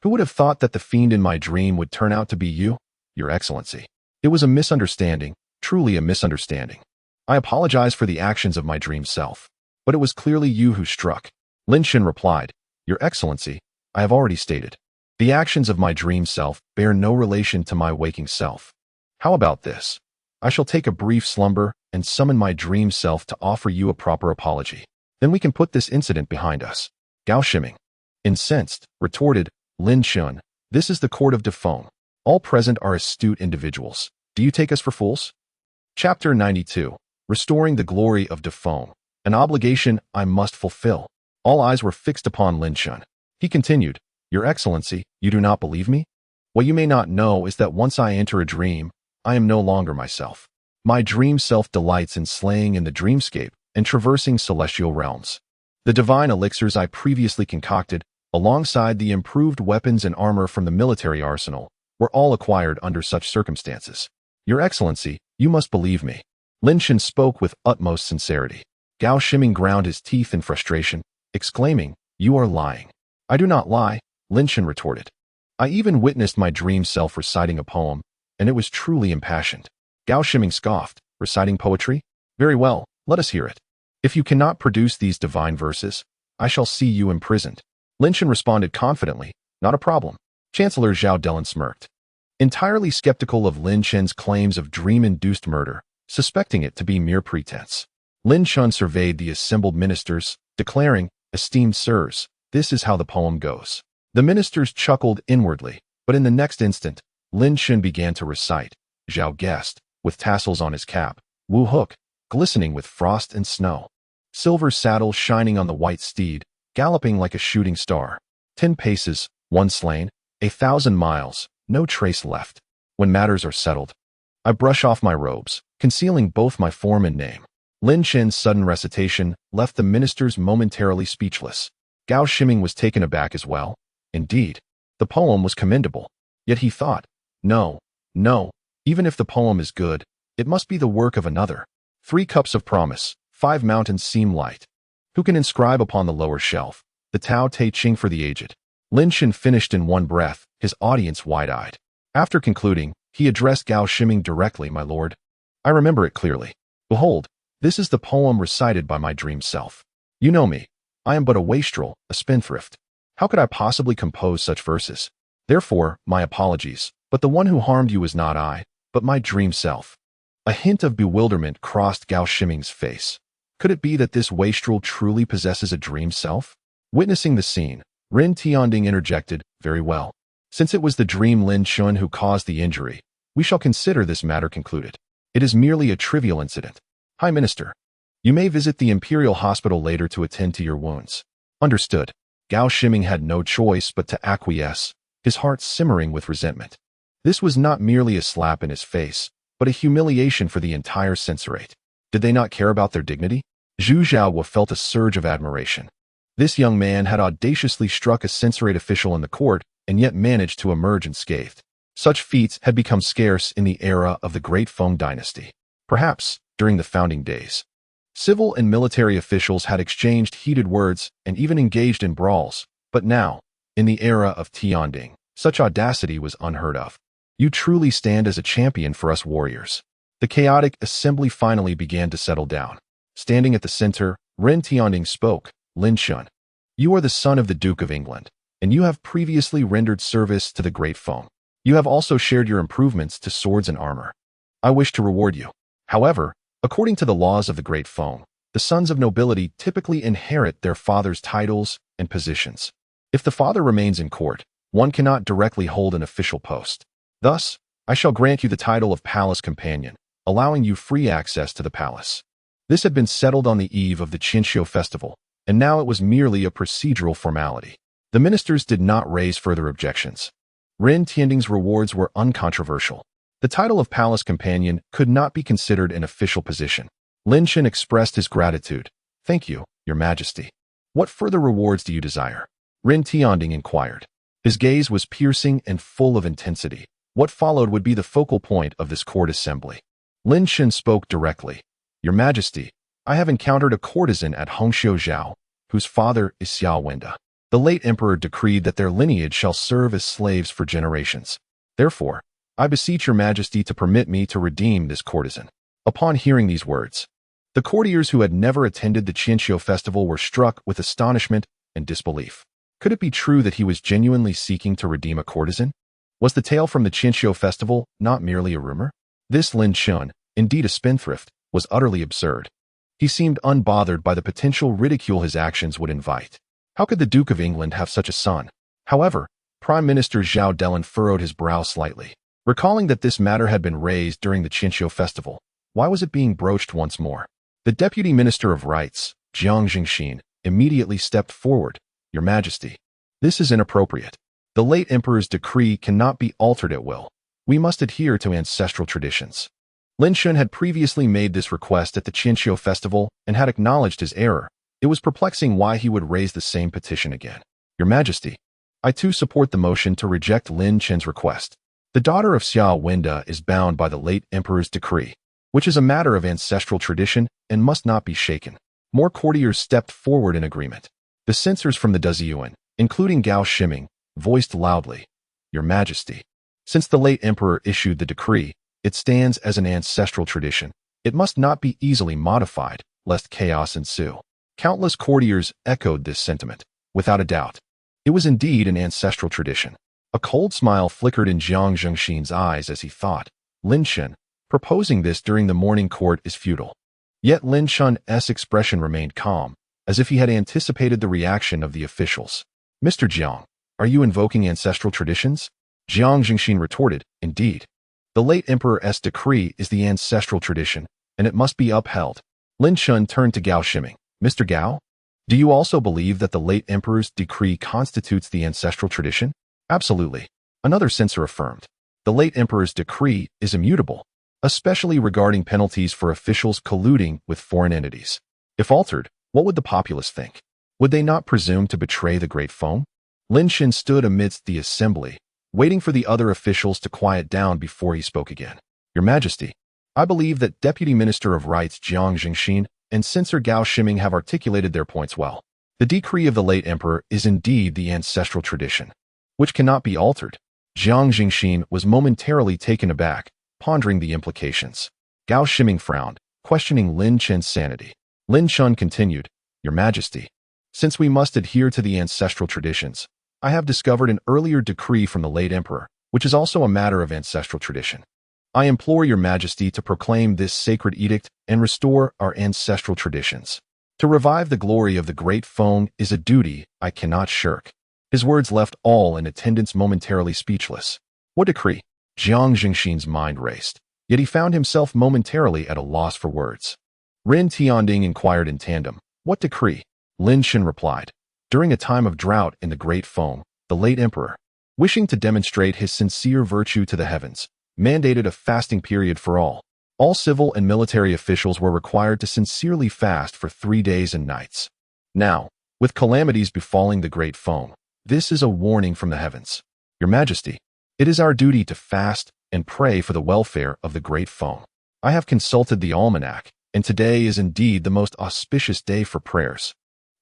Who would have thought that the fiend in my dream would turn out to be you, Your Excellency? It was a misunderstanding, truly a misunderstanding. I apologize for the actions of my dream self, but it was clearly you who struck. Lin Chen replied, Your Excellency, I have already stated. The actions of my dream self bear no relation to my waking self. How about this? I shall take a brief slumber and summon my dream self to offer you a proper apology. Then we can put this incident behind us. Gao Shiming, incensed, retorted, Lin Chen, this is the court of Defeng. All present are astute individuals. Do you take us for fools? Chapter 92. Restoring the Glory of Defeng. An obligation I must fulfill. All eyes were fixed upon Lin Chen. He continued, Your Excellency, you do not believe me? What you may not know is that once I enter a dream, I am no longer myself. My dream self delights in slaying in the dreamscape and traversing celestial realms. The divine elixirs I previously concocted, alongside the improved weapons and armor from the military arsenal, were all acquired under such circumstances. Your Excellency, you must believe me. Lin Chen spoke with utmost sincerity. Gao Shiming ground his teeth in frustration, exclaiming, You are lying. I do not lie, Lin Chen retorted. I even witnessed my dream self reciting a poem, and it was truly impassioned. Gao Shiming scoffed, reciting poetry? Very well, let us hear it. If you cannot produce these divine verses, I shall see you imprisoned. Lin Chen responded confidently, Not a problem. Chancellor Zhao Delin smirked, entirely skeptical of Lin Chen's claims of dream-induced murder, suspecting it to be mere pretense. Lin Chen surveyed the assembled ministers, declaring, Esteemed sirs, this is how the poem goes. The ministers chuckled inwardly, but in the next instant, Lin Chen began to recite, Zhao guessed, with tassels on his cap, Wu Hook, glistening with frost and snow. Silver saddle shining on the white steed, galloping like a shooting star. 10 paces, 1 slain, 1,000 miles, no trace left. When matters are settled, I brush off my robes, concealing both my form and name. Lin Chen's sudden recitation left the ministers momentarily speechless. Gao Shiming was taken aback as well. Indeed, the poem was commendable. Yet he thought, no, Even if the poem is good, it must be the work of another. 3 cups of promise, 5 mountains seem light. Who can inscribe upon the lower shelf, the Tao Te Ching for the aged? Lin Chen finished in one breath, his audience wide-eyed. After concluding, he addressed Gao Shiming directly, "My lord, I remember it clearly. Behold, this is the poem recited by my dream self. You know me. I am but a wastrel, a spendthrift. How could I possibly compose such verses? Therefore, my apologies, but the one who harmed you is not I, but my dream self." A hint of bewilderment crossed Gao Shiming's face. Could it be that this wastrel truly possesses a dream self? Witnessing the scene, Ren Tianding interjected, "Very well. Since it was the dream Lin Chen who caused the injury, we shall consider this matter concluded. It is merely a trivial incident. High Minister, you may visit the Imperial Hospital later to attend to your wounds." Understood. Gao Shiming had no choice but to acquiesce, his heart simmering with resentment. This was not merely a slap in his face, but a humiliation for the entire censorate. Did they not care about their dignity? Zhu Xiaohua felt a surge of admiration. This young man had audaciously struck a censorate official in the court and yet managed to emerge unscathed. Such feats had become scarce in the era of the Great Feng Dynasty. Perhaps, during the founding days, civil and military officials had exchanged heated words and even engaged in brawls, but now, in the era of Tianding, such audacity was unheard of. "You truly stand as a champion for us warriors." The chaotic assembly finally began to settle down. Standing at the center, Ren Tianding spoke, "Lin Chen, you are the son of the Duke of England, and you have previously rendered service to the Great Feng. You have also shared your improvements to swords and armor. I wish to reward you. However, according to the laws of the Great Feng, the sons of nobility typically inherit their father's titles and positions. If the father remains in court, one cannot directly hold an official post. Thus, I shall grant you the title of Palace Companion, allowing you free access to the palace." This had been settled on the eve of the Qinxiu festival, and now it was merely a procedural formality. The ministers did not raise further objections. Ren Tianding's rewards were uncontroversial. The title of Palace Companion could not be considered an official position. Lin Chen expressed his gratitude. "Thank you, Your Majesty. What further rewards do you desire?" Ren Tianding inquired. His gaze was piercing and full of intensity. What followed would be the focal point of this court assembly. Lin Chen spoke directly. "Your Majesty, I have encountered a courtesan at Hongxiu Zhao, whose father is Xiao Wenda. The late emperor decreed that their lineage shall serve as slaves for generations. Therefore, I beseech your majesty to permit me to redeem this courtesan." Upon hearing these words, the courtiers who had never attended the Qinxiu festival were struck with astonishment and disbelief. Could it be true that he was genuinely seeking to redeem a courtesan? Was the tale from the Qinxiu festival not merely a rumor? This Lin Chen, indeed a spendthrift, was utterly absurd. He seemed unbothered by the potential ridicule his actions would invite. How could the Duke of England have such a son? However, Prime Minister Zhao Delin furrowed his brow slightly. Recalling that this matter had been raised during the Qinxiu festival, why was it being broached once more? The Deputy Minister of Rights, Jiang Jingxin, immediately stepped forward. "Your Majesty, this is inappropriate. The late emperor's decree cannot be altered at will. We must adhere to ancestral traditions." Lin Chen had previously made this request at the Qinxiu festival and had acknowledged his error. It was perplexing why he would raise the same petition again. "Your Majesty, I too support the motion to reject Lin Chen's request. The daughter of Xiao Wenda is bound by the late emperor's decree, which is a matter of ancestral tradition and must not be shaken." More courtiers stepped forward in agreement. The censors from the Daziyuan, including Gao Shiming, voiced loudly, "Your Majesty, since the late emperor issued the decree, it stands as an ancestral tradition. It must not be easily modified, lest chaos ensue." Countless courtiers echoed this sentiment. Without a doubt, it was indeed an ancestral tradition. A cold smile flickered in Jiang Zhengxin's eyes as he thought, "Lin Chen, proposing this during the morning court is futile." Yet Lin Chen's expression remained calm, as if he had anticipated the reaction of the officials. "Mr. Jiang, are you invoking ancestral traditions?" Jiang Jingxin retorted, "Indeed. The late emperor's decree is the ancestral tradition, and it must be upheld." Lin Chen turned to Gao Shiming. "Mr. Gao, do you also believe that the late emperor's decree constitutes the ancestral tradition?" "Absolutely," another censor affirmed. "The late emperor's decree is immutable, especially regarding penalties for officials colluding with foreign entities. If altered, what would the populace think? Would they not presume to betray the Great Feng?" Lin Chen stood amidst the assembly, waiting for the other officials to quiet down before he spoke again. Your Majesty, I believe that Deputy Minister of Rights Jiang Jingxin and Censor Gao Shiming have articulated their points well. The decree of the late emperor is indeed the ancestral tradition, which cannot be altered. Jiang Jingxin was momentarily taken aback, pondering the implications. Gao Shiming frowned, questioning Lin Chen's sanity. Lin Chen continued, Your Majesty, since we must adhere to the ancestral traditions, I have discovered an earlier decree from the late emperor, which is also a matter of ancestral tradition. I implore Your Majesty to proclaim this sacred edict and restore our ancestral traditions. To revive the glory of the Great Feng is a duty I cannot shirk. His words left all in attendance momentarily speechless. What decree? Jiang Jingxin's mind raced, yet he found himself momentarily at a loss for words. Ren Tianding inquired in tandem, What decree? Lin Chen replied, During a time of drought in the Great Feng, the late emperor, wishing to demonstrate his sincere virtue to the heavens, mandated a fasting period for all. All civil and military officials were required to sincerely fast for 3 days and nights. Now, with calamities befalling the Great Feng, this is a warning from the heavens. Your Majesty, it is our duty to fast and pray for the welfare of the Great Feng. I have consulted the almanac, and today is indeed the most auspicious day for prayers.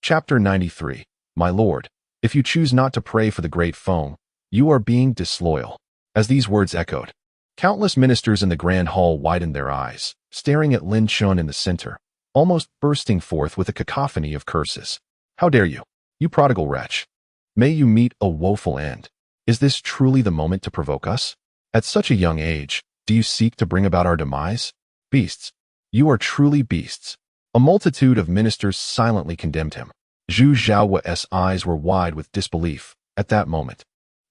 Chapter 93. My lord, if you choose not to pray for the Great Feng, you are being disloyal. As these words echoed, countless ministers in the grand hall widened their eyes, staring at Lin Chen in the center, almost bursting forth with a cacophony of curses. How dare you, you prodigal wretch! May you meet a woeful end. Is this truly the moment to provoke us? At such a young age, do you seek to bring about our demise? Beasts! You are truly beasts. A multitude of ministers silently condemned him. Zhu Zhao's eyes were wide with disbelief at that moment.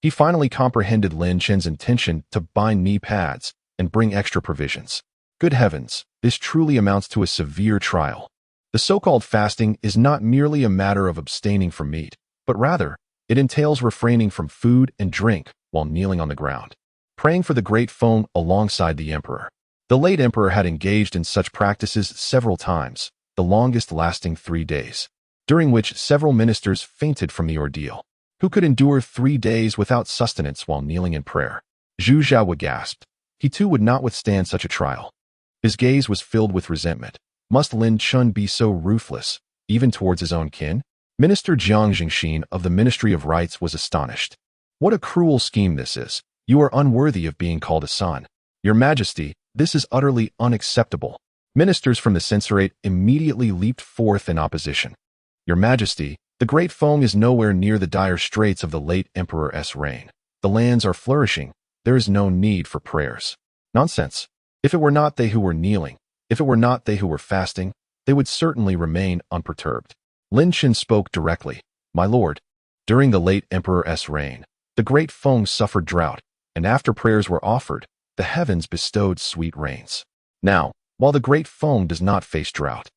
He finally comprehended Lin Chen's intention to bind knee pads and bring extra provisions. Good heavens, this truly amounts to a severe trial. The so-called fasting is not merely a matter of abstaining from meat, but rather, it entails refraining from food and drink while kneeling on the ground, praying for the Great Feng alongside the emperor. The late emperor had engaged in such practices several times, the longest lasting 3 days, during which several ministers fainted from the ordeal. Who could endure 3 days without sustenance while kneeling in prayer? Zhu Zhao gasped. He too would not withstand such a trial. His gaze was filled with resentment. Must Lin Chen be so ruthless, even towards his own kin? Minister Jiang Jingxin of the Ministry of Rights was astonished. What a cruel scheme this is. You are unworthy of being called a son. Your Majesty, this is utterly unacceptable. Ministers from the censorate immediately leaped forth in opposition. Your Majesty, the Great Feng is nowhere near the dire straits of the late emperor's reign. The lands are flourishing. There is no need for prayers. Nonsense. If it were not they who were kneeling, if it were not they who were fasting, they would certainly remain unperturbed. Lin Chen spoke directly. My lord, during the late emperor's reign, the Great Feng suffered drought, and after prayers were offered, the heavens bestowed sweet rains. Now, while the Great Feng does not face drought,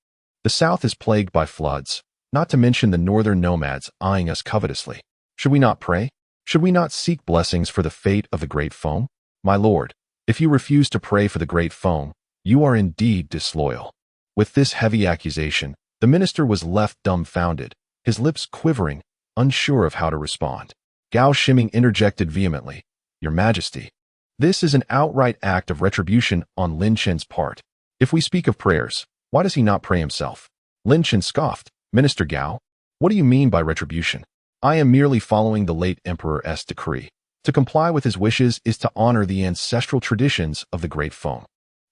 the south is plagued by floods, not to mention the northern nomads eyeing us covetously. Should we not pray? Should we not seek blessings for the fate of the Great Feng? My lord, if you refuse to pray for the Great Feng, you are indeed disloyal. With this heavy accusation, the minister was left dumbfounded, his lips quivering, unsure of how to respond. Gao Shiming interjected vehemently, Your Majesty, this is an outright act of retribution on Lin Chen's part. If we speak of prayers, why does he not pray himself? Lin Chen scoffed. Minister Gao, what do you mean by retribution? I am merely following the late emperor's decree. To comply with his wishes is to honor the ancestral traditions of the Great Feng.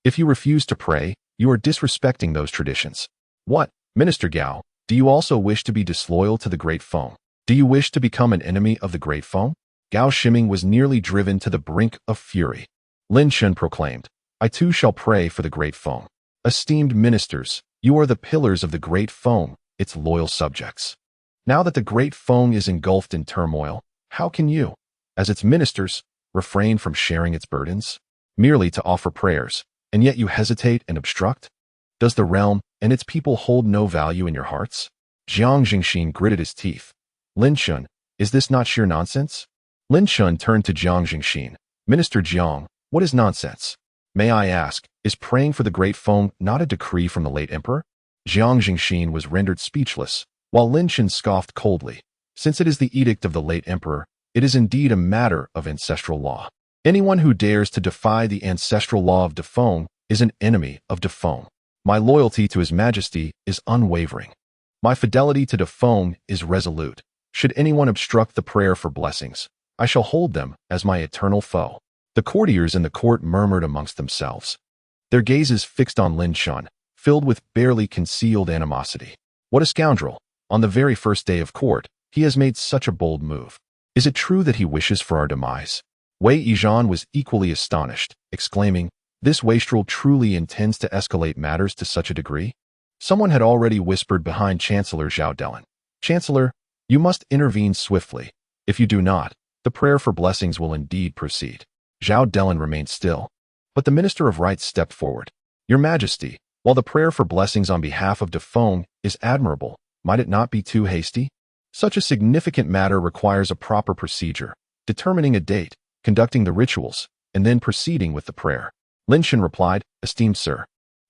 If you refuse to pray, you are disrespecting those traditions. What, Minister Gao, do you also wish to be disloyal to the Great Feng? Do you wish to become an enemy of the Great Feng? Gao Shiming was nearly driven to the brink of fury. Lin Chen proclaimed, I too shall pray for the Great Feng. Esteemed ministers, you are the pillars of the Great Feng, its loyal subjects. Now that the Great Feng is engulfed in turmoil, how can you, as its ministers, refrain from sharing its burdens? Merely to offer prayers, and yet you hesitate and obstruct? Does the realm and its people hold no value in your hearts? Jiang Jingxin gritted his teeth. Lin Chen, is this not sheer nonsense? Lin Chen turned to Jiang Jingxin. Minister Jiang, what is nonsense? May I ask, is praying for the Great Feng not a decree from the late emperor? Jiang Jingxin was rendered speechless, while Lin Chen scoffed coldly. Since it is the edict of the late emperor, it is indeed a matter of ancestral law. Anyone who dares to defy the ancestral law of Defeng is an enemy of Defeng. My loyalty to His Majesty is unwavering. My fidelity to Defeng is resolute. Should anyone obstruct the prayer for blessings, I shall hold them as my eternal foe." The courtiers in the court murmured amongst themselves, their gazes fixed on Lin Chen, filled with barely concealed animosity. What a scoundrel! On the very first day of court, he has made such a bold move. Is it true that he wishes for our demise? Wei Yizhan was equally astonished, exclaiming, "This wastrel truly intends to escalate matters to such a degree?" Someone had already whispered behind Chancellor Zhao Dellen, "Chancellor, you must intervene swiftly. If you do not, the prayer for blessings will indeed proceed." Zhao Dellen remained still, but the Minister of Rites stepped forward. "Your Majesty, while the prayer for blessings on behalf of Defeng is admirable, might it not be too hasty? Such a significant matter requires a proper procedure, determining a date, conducting the rituals, and then proceeding with the prayer." Lin Chen replied, "Esteemed sir,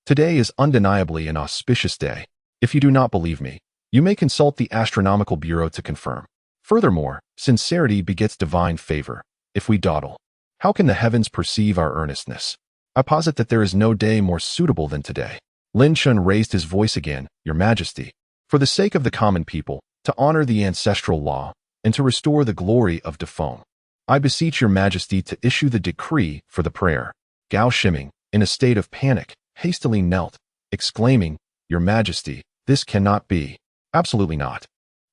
today is undeniably an auspicious day. If you do not believe me, you may consult the Astronomical Bureau to confirm. Furthermore, sincerity begets divine favor. If we dawdle, how can the heavens perceive our earnestness? I posit that there is no day more suitable than today." Lin Chen raised his voice again, "Your Majesty, for the sake of the common people, to honor the ancestral law, and to restore the glory of Defeng, I beseech your Majesty to issue the decree for the prayer." Gao Shiming, in a state of panic, hastily knelt, exclaiming, "Your Majesty, this cannot be. Absolutely not."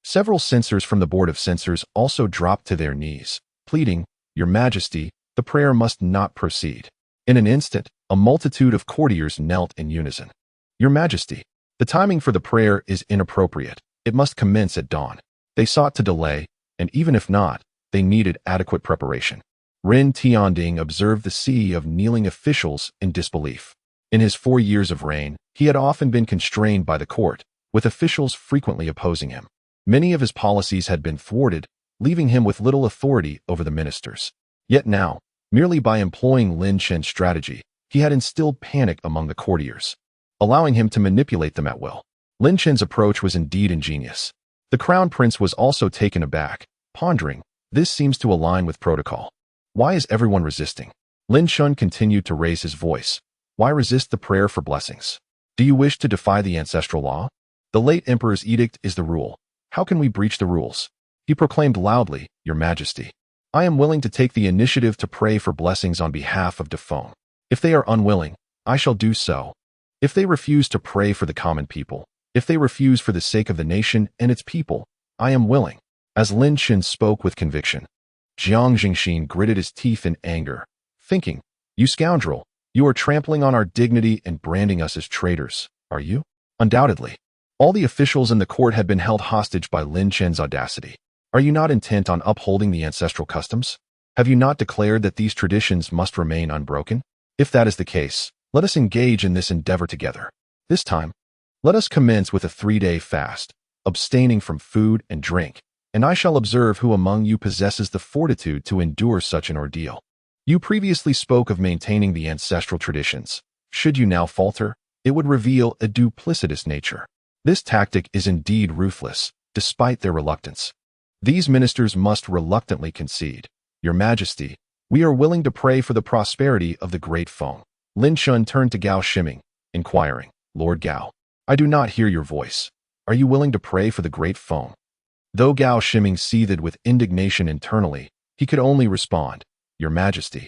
Several censors from the Board of Censors also dropped to their knees, pleading, "Your Majesty, the prayer must not proceed." In an instant, a multitude of courtiers knelt in unison. "Your Majesty, the timing for the prayer is inappropriate. It must commence at dawn." They sought to delay, and even if not, they needed adequate preparation. Ren Tianding observed the sea of kneeling officials in disbelief. In his 4 years of reign, he had often been constrained by the court, with officials frequently opposing him. Many of his policies had been thwarted, leaving him with little authority over the ministers. Yet now, merely by employing Lin Chen's strategy, he had instilled panic among the courtiers, allowing him to manipulate them at will. Lin Chen's approach was indeed ingenious. The crown prince was also taken aback, pondering, "This seems to align with protocol. Why is everyone resisting?" Lin Chen continued to raise his voice. "Why resist the prayer for blessings? Do you wish to defy the ancestral law? The late emperor's edict is the rule. How can we breach the rules?" He proclaimed loudly, "Your Majesty, I am willing to take the initiative to pray for blessings on behalf of Defeng. If they are unwilling, I shall do so. If they refuse to pray for the common people, if they refuse for the sake of the nation and its people, I am willing." As Lin Chen spoke with conviction, Jiang Jingxin gritted his teeth in anger, thinking, "You scoundrel, you are trampling on our dignity and branding us as traitors, are you?" Undoubtedly. All the officials in the court had been held hostage by Lin Chen's audacity. Are you not intent on upholding the ancestral customs? Have you not declared that these traditions must remain unbroken? If that is the case, let us engage in this endeavor together. This time, let us commence with a 3-day fast, abstaining from food and drink, and I shall observe who among you possesses the fortitude to endure such an ordeal. You previously spoke of maintaining the ancestral traditions. Should you now falter, it would reveal a duplicitous nature. This tactic is indeed ruthless, despite their reluctance. These ministers must reluctantly concede. "Your Majesty, we are willing to pray for the prosperity of the Great Feng." Lin Chen turned to Gao Shiming, inquiring, "Lord Gao, I do not hear your voice. Are you willing to pray for the Great Feng?" Though Gao Shiming seethed with indignation internally, he could only respond, "Your Majesty,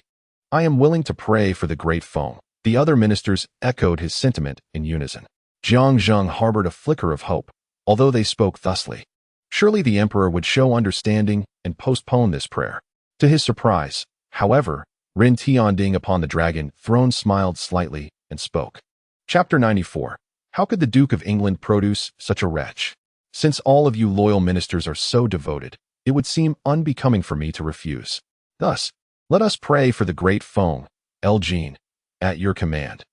I am willing to pray for the Great Feng." The other ministers echoed his sentiment in unison. Jiang Zheng harbored a flicker of hope, although they spoke thusly. Surely the emperor would show understanding and postpone this prayer. To his surprise, however, Ren Tianding upon the dragon throne smiled slightly and spoke. Chapter 94. How could the Duke of England produce such a wretch? Since all of you loyal ministers are so devoted, it would seem unbecoming for me to refuse. Thus, let us pray for the Great Feng, Elgin, at your command.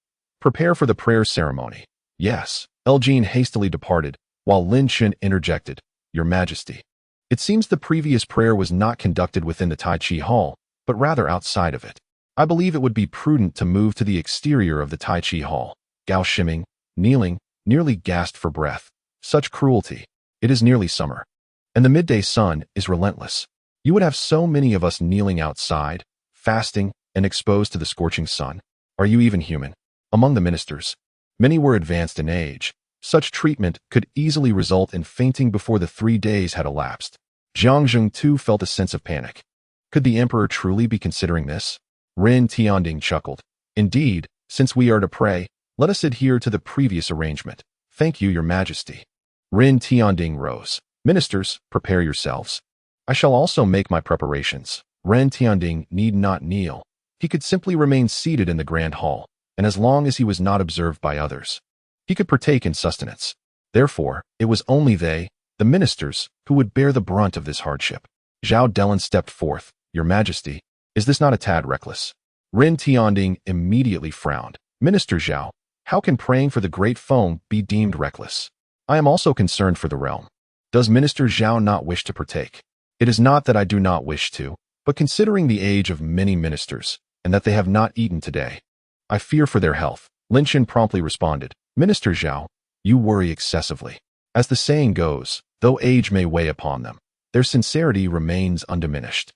Prepare for the prayer ceremony." "Yes." Elgin hastily departed, while Lin Chen interjected, "Your Majesty, it seems the previous prayer was not conducted within the Tai Chi Hall, but rather outside of it. I believe it would be prudent to move to the exterior of the Tai Chi Hall." Gao Shiming, kneeling, nearly gasped for breath. Such cruelty. It is nearly summer, and the midday sun is relentless. You would have so many of us kneeling outside, fasting, and exposed to the scorching sun. Are you even human? Among the ministers, many were advanced in age. Such treatment could easily result in fainting before the 3 days had elapsed. Jiangnan too felt a sense of panic. Could the emperor truly be considering this? Ren Tianding chuckled. Indeed, since we are to pray, let us adhere to the previous arrangement. Thank you, your majesty. Ren Tianding rose. Ministers, prepare yourselves. I shall also make my preparations. Ren Tianding need not kneel. He could simply remain seated in the grand hall, and as long as he was not observed by others, he could partake in sustenance. Therefore, it was only they, the ministers, who would bear the brunt of this hardship. Zhao Delan stepped forth. Your majesty, is this not a tad reckless? Ren Tianding immediately frowned. Minister Zhao, how can praying for the Great Feng be deemed reckless? I am also concerned for the realm. Does Minister Zhao not wish to partake? It is not that I do not wish to, but considering the age of many ministers, and that they have not eaten today, I fear for their health. Lin Chen promptly responded. Minister Zhao, you worry excessively. As the saying goes, though age may weigh upon them, their sincerity remains undiminished.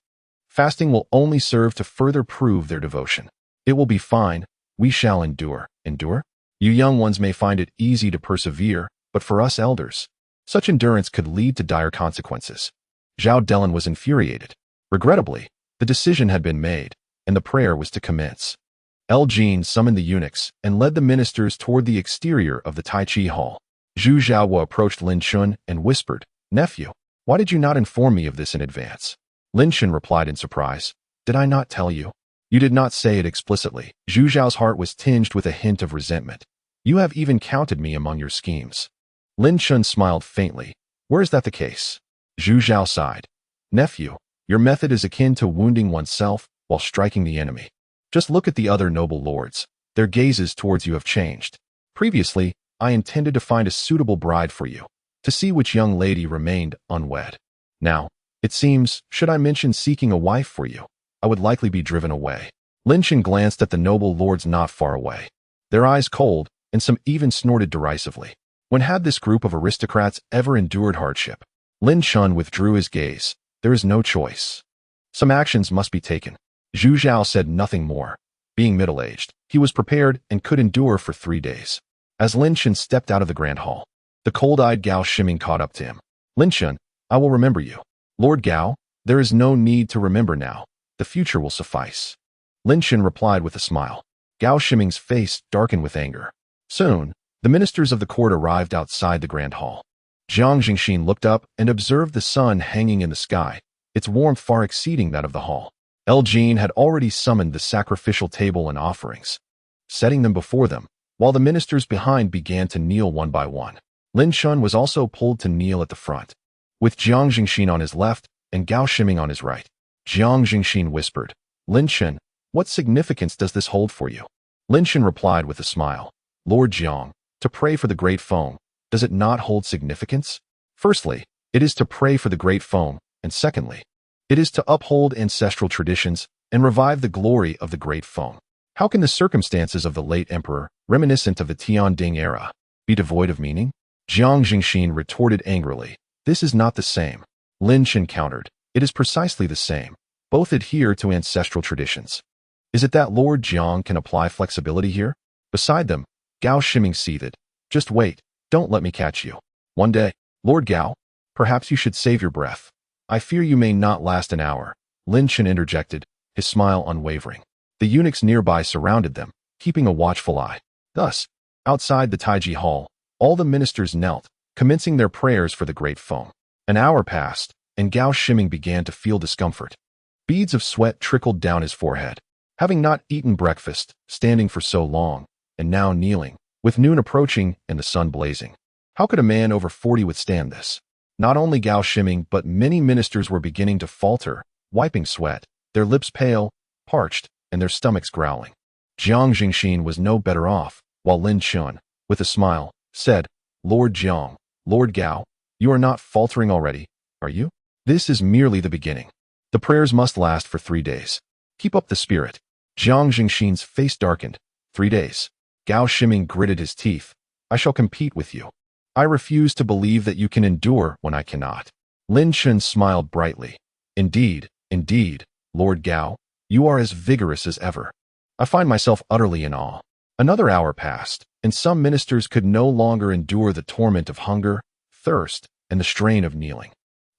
Fasting will only serve to further prove their devotion. It will be fine. We shall endure. Endure? You young ones may find it easy to persevere, but for us elders, such endurance could lead to dire consequences. Zhao Delan was infuriated. Regrettably, the decision had been made, and the prayer was to commence. Jin summoned the eunuchs and led the ministers toward the exterior of the Tai Chi hall. Zhu Zhaohua approached Lin Chen and whispered, Nephew, why did you not inform me of this in advance? Lin Chen replied in surprise, Did I not tell you? You did not say it explicitly. Zhu Zhao's heart was tinged with a hint of resentment. You have even counted me among your schemes. Lin Chen smiled faintly. Where is that the case? Zhu Zhao sighed. Nephew, your method is akin to wounding oneself while striking the enemy. Just look at the other noble lords. Their gazes towards you have changed. Previously, I intended to find a suitable bride for you, to see which young lady remained unwed. Now, it seems, should I mention seeking a wife for you, I would likely be driven away. Lin Chen glanced at the noble lords not far away. Their eyes cold, and some even snorted derisively. When had this group of aristocrats ever endured hardship? Lin Chen withdrew his gaze. There is no choice. Some actions must be taken. Zhu Zhao said nothing more. Being middle-aged, he was prepared and could endure for 3 days. As Lin Chen stepped out of the grand hall, the cold-eyed Gao Shiming caught up to him. Lin Chen, I will remember you. Lord Gao, there is no need to remember now. The future will suffice. Lin Chen replied with a smile. Gao Shiming's face darkened with anger. Soon, the ministers of the court arrived outside the grand hall. Jiang Jingxin looked up and observed the sun hanging in the sky, its warmth far exceeding that of the hall. Jin had already summoned the sacrificial table and offerings, setting them before them, while the ministers behind began to kneel one by one. Lin Chen was also pulled to kneel at the front, with Jiang Jingxin on his left and Gao Shiming on his right. Jiang Jingxin whispered, Lin Chen, what significance does this hold for you? Lin Chen replied with a smile, Lord Jiang, to pray for the Great Feng, does it not hold significance? Firstly, it is to pray for the Great Feng, and secondly, it is to uphold ancestral traditions and revive the glory of the Great Feng. How can the circumstances of the late emperor, reminiscent of the Tianding era, be devoid of meaning? Jiang Jingxin retorted angrily, this is not the same. Lin Chen countered, it is precisely the same. Both adhere to ancestral traditions. Is it that Lord Jiang can apply flexibility here? Beside them, Gao Shiming seethed. Just wait, don't let me catch you. One day, Lord Gao, perhaps you should save your breath. I fear you may not last an hour. Lin Chen interjected, his smile unwavering. The eunuchs nearby surrounded them, keeping a watchful eye. Thus, outside the Taiji hall, all the ministers knelt, commencing their prayers for the Great Feng. An hour passed, and Gao Shiming began to feel discomfort. Beads of sweat trickled down his forehead. Having not eaten breakfast, standing for so long, and now kneeling, with noon approaching and the sun blazing. How could a man over 40 withstand this? Not only Gao Shiming, but many ministers were beginning to falter, wiping sweat, their lips pale, parched, and their stomachs growling. Jiang Jingxin was no better off, while Lin Chen, with a smile, said, Lord Jiang, Lord Gao, you are not faltering already, are you? This is merely the beginning. The prayers must last for 3 days. Keep up the spirit. Jiang Jingxin's face darkened. 3 days. Gao Shiming gritted his teeth. I shall compete with you. I refuse to believe that you can endure when I cannot. Lin Chen smiled brightly. Indeed, Lord Gao, You are as vigorous as ever. I find myself utterly in awe. Another hour passed, and some ministers could no longer endure the torment of hunger, thirst, and the strain of kneeling.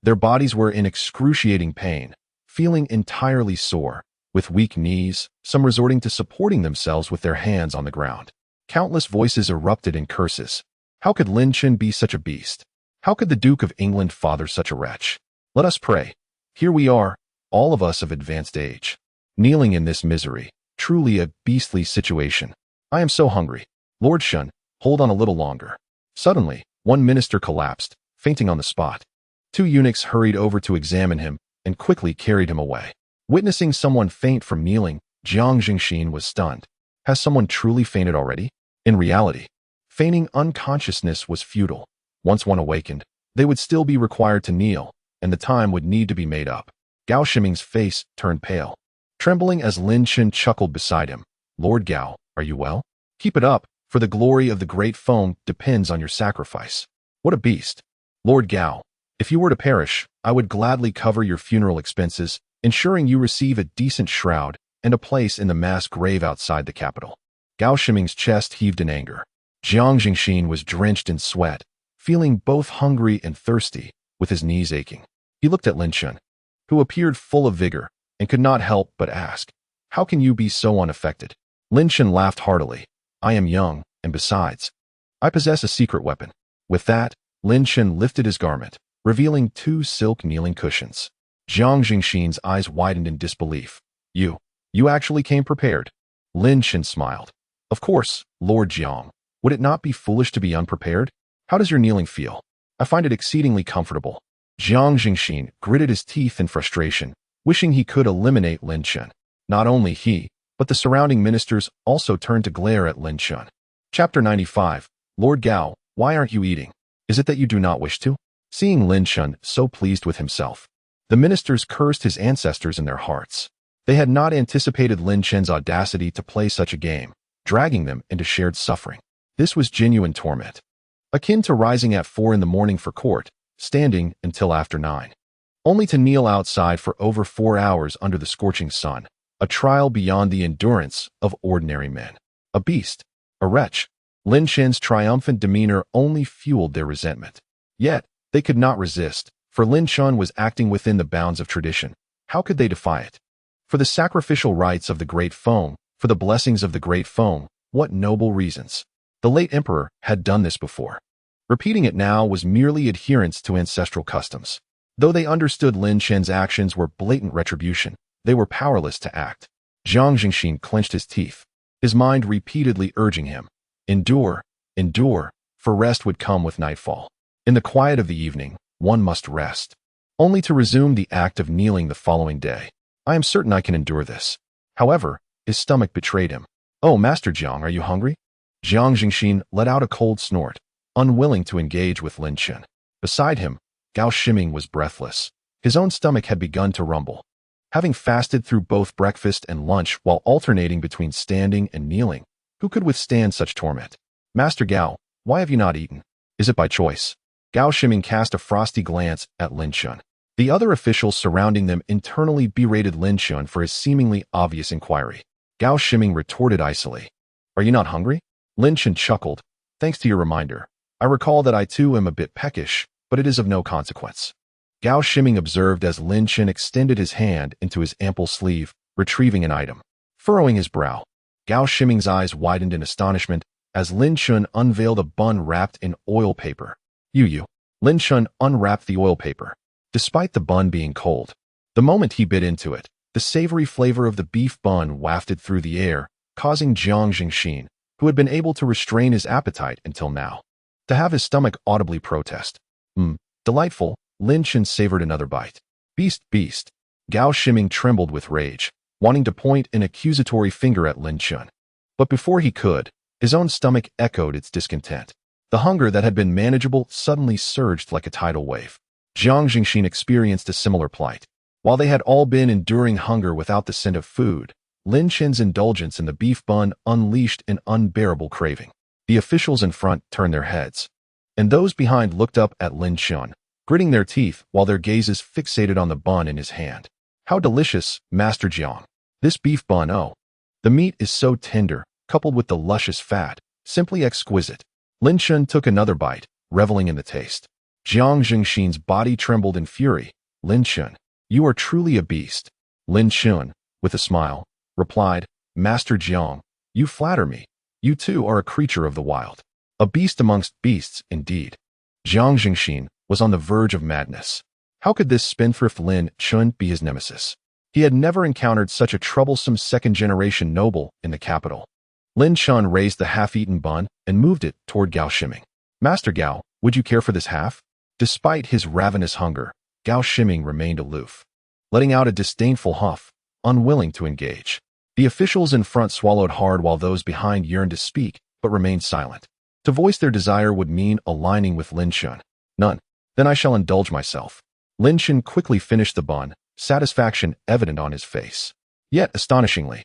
Their bodies were in excruciating pain, feeling entirely sore, with weak knees, some resorting to supporting themselves with their hands on the ground. Countless voices erupted in curses. How could Lin Chen be such a beast? How could the Duke of England father such a wretch? Let us pray. Here we are, all of us of advanced age, kneeling in this misery, truly a beastly situation. I am so hungry. Lord Shun, hold on a little longer. Suddenly, one minister collapsed, fainting on the spot. Two eunuchs hurried over to examine him and quickly carried him away. Witnessing someone faint from kneeling, Jiang Jingxin was stunned. Has someone truly fainted already? In reality, feigning unconsciousness was futile. Once one awakened, they would still be required to kneel, and the time would need to be made up. Gao Shiming's face turned pale, trembling as Lin Chen chuckled beside him. Lord Gao, are you well? Keep it up, for the glory of the Great Feng depends on your sacrifice. What a beast. Lord Gao, if you were to perish, I would gladly cover your funeral expenses, ensuring you receive a decent shroud and a place in the mass grave outside the capital. Gao Shiming's chest heaved in anger. Jiang Jingxin was drenched in sweat, feeling both hungry and thirsty, with his knees aching. He looked at Lin Chen, who appeared full of vigor, and could not help but ask, how can you be so unaffected? Lin Chen laughed heartily. I am young, and besides, I possess a secret weapon. With that, Lin Chen lifted his garment, revealing two silk kneeling cushions. Jiang Jingxin's eyes widened in disbelief. You actually came prepared? Lin Chen smiled. Of course, Lord Jiang. Would it not be foolish to be unprepared? How does your kneeling feel? I find it exceedingly comfortable. Jiang Jingxin gritted his teeth in frustration, wishing he could eliminate Lin Chen. Not only he, but the surrounding ministers also turned to glare at Lin Chen. Chapter 95. Lord Gao, why aren't you eating? Is it that you do not wish to? Seeing Lin Chen so pleased with himself, the ministers cursed his ancestors in their hearts. They had not anticipated Lin Chen's audacity to play such a game, dragging them into shared suffering. This was genuine torment, akin to rising at 4 in the morning for court, standing until after 9, only to kneel outside for over 4 hours under the scorching sun, a trial beyond the endurance of ordinary men. A beast, a wretch. Lin Chen's triumphant demeanor only fueled their resentment. Yet, they could not resist, for Lin Chen was acting within the bounds of tradition. How could they defy it? For the sacrificial rites of the Great Feng, for the blessings of the Great Feng, what noble reasons. The late emperor had done this before. Repeating it now was merely adherence to ancestral customs. Though they understood Lin Chen's actions were blatant retribution, they were powerless to act. Jiang Jingxin clenched his teeth, his mind repeatedly urging him, endure, endure, for rest would come with nightfall. In the quiet of the evening, one must rest, only to resume the act of kneeling the following day. I am certain I can endure this. However, his stomach betrayed him. Oh, Master Jiang, are you hungry? Jiang Jingxin let out a cold snort, unwilling to engage with Lin Chen. Beside him, Gao Shiming was breathless. His own stomach had begun to rumble. Having fasted through both breakfast and lunch while alternating between standing and kneeling, who could withstand such torment? Master Gao, why have you not eaten? Is it by choice? Gao Shiming cast a frosty glance at Lin Chen. The other officials surrounding them internally berated Lin Chen for his seemingly obvious inquiry. Gao Shiming retorted icily. Are you not hungry? Lin Chen chuckled. Thanks to your reminder. I recall that I too am a bit peckish, but it is of no consequence. Gao Shiming observed as Lin Chen extended his hand into his ample sleeve, retrieving an item. Furrowing his brow, Gao Shiming's eyes widened in astonishment as Lin Chen unveiled a bun wrapped in oil paper. Lin Chen unwrapped the oil paper. Despite the bun being cold, the moment he bit into it, the savory flavor of the beef bun wafted through the air, causing Jiang Jingxin, who had been able to restrain his appetite until now, to have his stomach audibly protest. Delightful, Lin Chen savored another bite. Beast, beast. Gao Shiming trembled with rage, wanting to point an accusatory finger at Lin Chen. But before he could, his own stomach echoed its discontent. The hunger that had been manageable suddenly surged like a tidal wave. Jiang Jingxin experienced a similar plight. While they had all been enduring hunger without the scent of food, Lin Chen's indulgence in the beef bun unleashed an unbearable craving. The officials in front turned their heads, and those behind looked up at Lin Chen, gritting their teeth while their gazes fixated on the bun in his hand. How delicious, Master Jiang. This beef bun, oh. The meat is so tender, coupled with the luscious fat, simply exquisite. Lin Chen took another bite, reveling in the taste. Jiang Jingxin's body trembled in fury. Lin Chen, you are truly a beast. Lin Chen, with a smile, replied, Master Jiang, you flatter me. You too are a creature of the wild. A beast amongst beasts, indeed. Jiang Jingxin was on the verge of madness. How could this spendthrift Lin Chen be his nemesis? He had never encountered such a troublesome second-generation noble in the capital. Lin Chen raised the half-eaten bun and moved it toward Gao Shiming. Master Gao, would you care for this half? Despite his ravenous hunger, Gao Shiming remained aloof, letting out a disdainful huff, unwilling to engage. The officials in front swallowed hard while those behind yearned to speak, but remained silent. To voice their desire would mean aligning with Lin Chen. None. Then I shall indulge myself. Lin Chen quickly finished the bun, satisfaction evident on his face. Yet, astonishingly,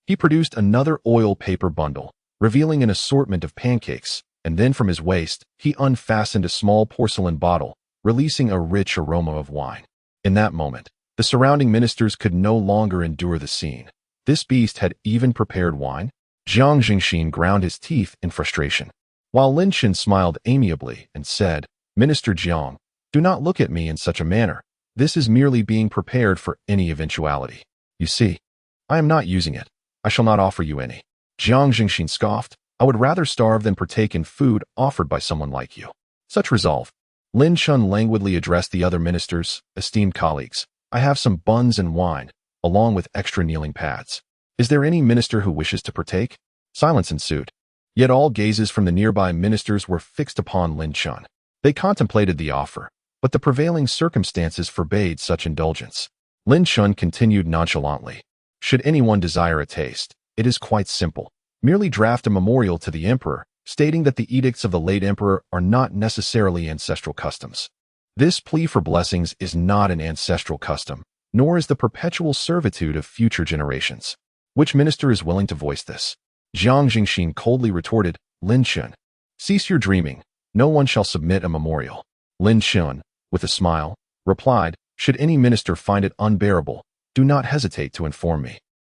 he produced another oil paper bundle, revealing an assortment of pancakes, and then from his waist, he unfastened a small porcelain bottle, releasing a rich aroma of wine. In that moment, the surrounding ministers could no longer endure the scene. This beast had even prepared wine? Jiang Jingxin ground his teeth in frustration, while Lin Chen smiled amiably and said, Minister Jiang, do not look at me in such a manner. This is merely being prepared for any eventuality. You see, I am not using it. I shall not offer you any. Jiang Jingxin scoffed, I would rather starve than partake in food offered by someone like you. Such resolve. Lin Chen languidly addressed the other ministers, esteemed colleagues. I have some buns and wine, along with extra kneeling pads. Is there any minister who wishes to partake? Silence ensued. Yet all gazes from the nearby ministers were fixed upon Lin Chen. They contemplated the offer, but the prevailing circumstances forbade such indulgence. Lin Chen continued nonchalantly. Should anyone desire a taste, it is quite simple. Merely draft a memorial to the emperor, stating that the edicts of the late emperor are not necessarily ancestral customs. This plea for blessings is not an ancestral custom, nor is the perpetual servitude of future generations. Which minister is willing to voice this? Jiang Jingxin coldly retorted, Lin Chen, cease your dreaming. No one shall submit a memorial. Lin Chen, with a smile, replied, should any minister find it unbearable, do not hesitate to inform me.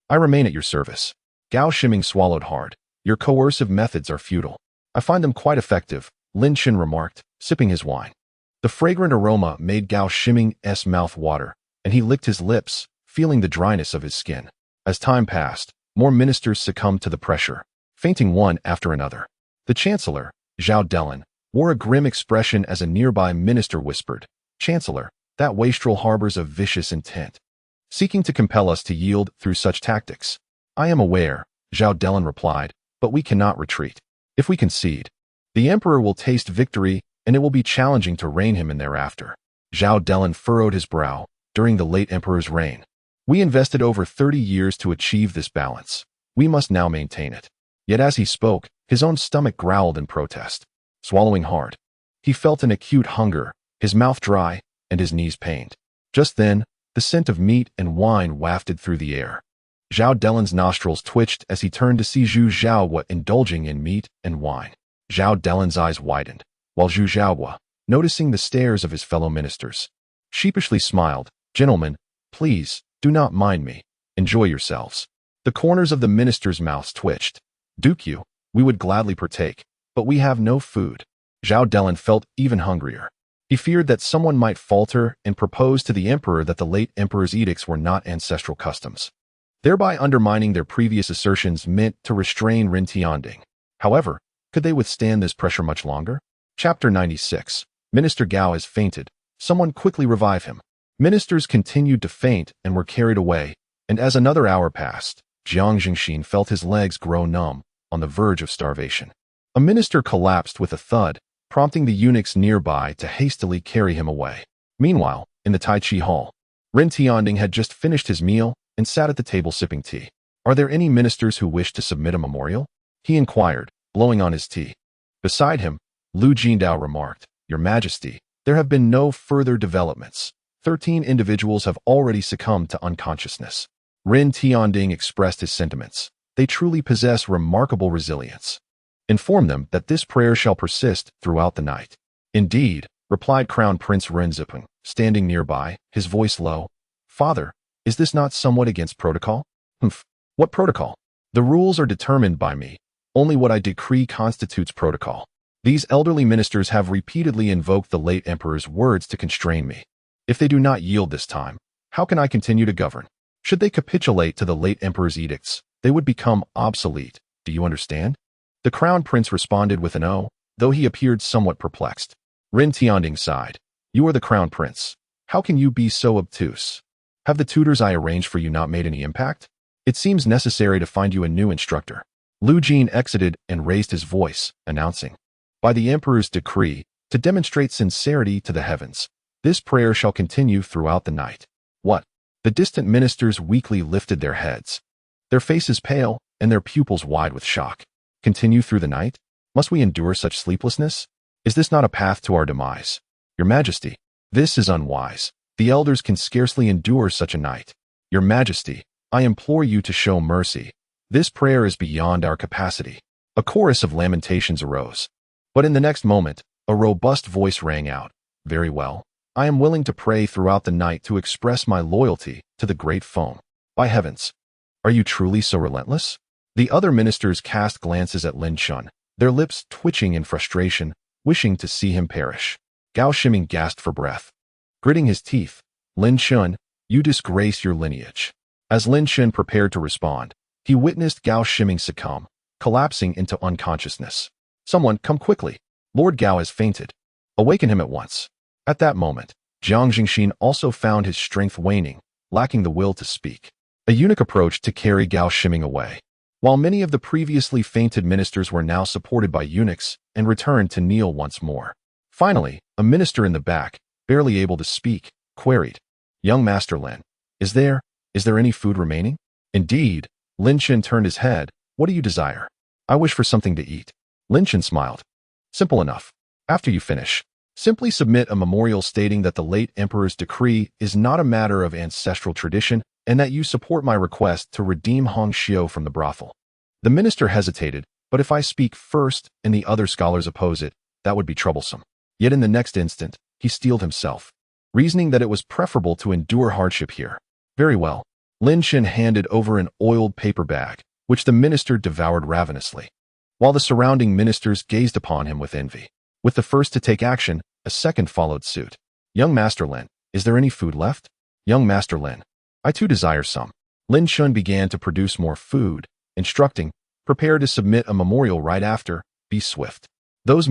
I remain at your service. Gao Shiming swallowed hard. Your coercive methods are futile. I find them quite effective, Lin Chen remarked, sipping his wine. The fragrant aroma made Gao Shiming's mouth water, and he licked his lips, feeling the dryness of his skin. As time passed, more ministers succumbed to the pressure, fainting one after another. The chancellor, Zhao Delin, wore a grim expression as a nearby minister whispered, Chancellor, that wastrel harbors a vicious intent, seeking to compel us to yield through such tactics. I am aware, Zhao Delin replied, but we cannot retreat. If we concede, the emperor will taste victory and it will be challenging to reign him in thereafter. Zhao Delin furrowed his brow. During the late emperor's reign, we invested over 30 years to achieve this balance. We must now maintain it. Yet as he spoke, his own stomach growled in protest. Swallowing hard, he felt an acute hunger, his mouth dry, and his knees pained. Just then, the scent of meat and wine wafted through the air. Zhao Delin's nostrils twitched as he turned to see Zhu Xiaohua indulging in meat and wine. Zhao Delin's eyes widened, while Zhu Xiaohua, noticing the stares of his fellow ministers, sheepishly smiled. Gentlemen, please, do not mind me. Enjoy yourselves. The corners of the ministers' mouths twitched. Duke you, we would gladly partake, but we have no food. Zhao Delin felt even hungrier. He feared that someone might falter and propose to the emperor that the late emperor's edicts were not ancestral customs, thereby undermining their previous assertions meant to restrain Ren Tianding. However, could they withstand this pressure much longer? Chapter 96. Minister Gao has fainted. Someone quickly revive him. Ministers continued to faint and were carried away, and as another hour passed, Jiang Jingxin felt his legs grow numb, on the verge of starvation. A minister collapsed with a thud, prompting the eunuchs nearby to hastily carry him away. Meanwhile, in the Tai Chi hall, Ren Tianding had just finished his meal and sat at the table sipping tea. Are there any ministers who wish to submit a memorial? He inquired, blowing on his tea. Beside him, Lu Jindao remarked, Your Majesty, there have been no further developments. 13 individuals have already succumbed to unconsciousness. Ren Tianding expressed his sentiments. They truly possess remarkable resilience. Inform them that this prayer shall persist throughout the night. Indeed, replied Crown Prince Renzipeng, standing nearby, his voice low. Father, is this not somewhat against protocol? Humph. What protocol? The rules are determined by me. Only what I decree constitutes protocol. These elderly ministers have repeatedly invoked the late emperor's words to constrain me. If they do not yield this time, how can I continue to govern? Should they capitulate to the late emperor's edicts, they would become obsolete. Do you understand? The crown prince responded with an "oh," though he appeared somewhat perplexed. Rin Tianding sighed. You are the crown prince. How can you be so obtuse? Have the tutors I arranged for you not made any impact? It seems necessary to find you a new instructor. Lu Jin exited and raised his voice, announcing, by the emperor's decree, to demonstrate sincerity to the heavens, this prayer shall continue throughout the night. What? The distant ministers weakly lifted their heads, their faces pale and their pupils wide with shock. Continue through the night? Must we endure such sleeplessness? Is this not a path to our demise? Your Majesty, this is unwise. The elders can scarcely endure such a night. Your Majesty, I implore you to show mercy. This prayer is beyond our capacity. A chorus of lamentations arose. But in the next moment, a robust voice rang out. Very well. I am willing to pray throughout the night to express my loyalty to the Great Feng. By heavens, are you truly so relentless? The other ministers cast glances at Lin Chen, their lips twitching in frustration, wishing to see him perish. Gao Shiming gasped for breath. Gritting his teeth, Lin Chen, you disgrace your lineage. As Lin Chen prepared to respond, he witnessed Gao Shiming succumb, collapsing into unconsciousness. Someone, come quickly. Lord Gao has fainted. Awaken him at once. At that moment, Jiang Jingxin also found his strength waning, lacking the will to speak. A eunuch approached to carry Gao Shiming away. While many of the previously fainted ministers were now supported by eunuchs and returned to kneel once more. Finally, a minister in the back, barely able to speak, queried, Young Master Lin, is there any food remaining? Indeed, Lin Chen turned his head. What do you desire? I wish for something to eat. Lin Chen smiled. Simple enough. After you finish, simply submit a memorial stating that the late emperor's decree is not a matter of ancestral tradition and that you support my request to redeem Hong Xiu from the brothel. The minister hesitated, but if I speak first and the other scholars oppose it, that would be troublesome. Yet in the next instant, he steeled himself, reasoning that it was preferable to endure hardship here. Very well. Lin Chen handed over an oiled paper bag, which the minister devoured ravenously, while the surrounding ministers gazed upon him with envy. With the first to take action, a second followed suit. Young Master Lin, is there any food left? Young Master Lin, I too desire some. Lin Chen began to produce more food, instructing, prepare to submit a memorial right after, be swift. Those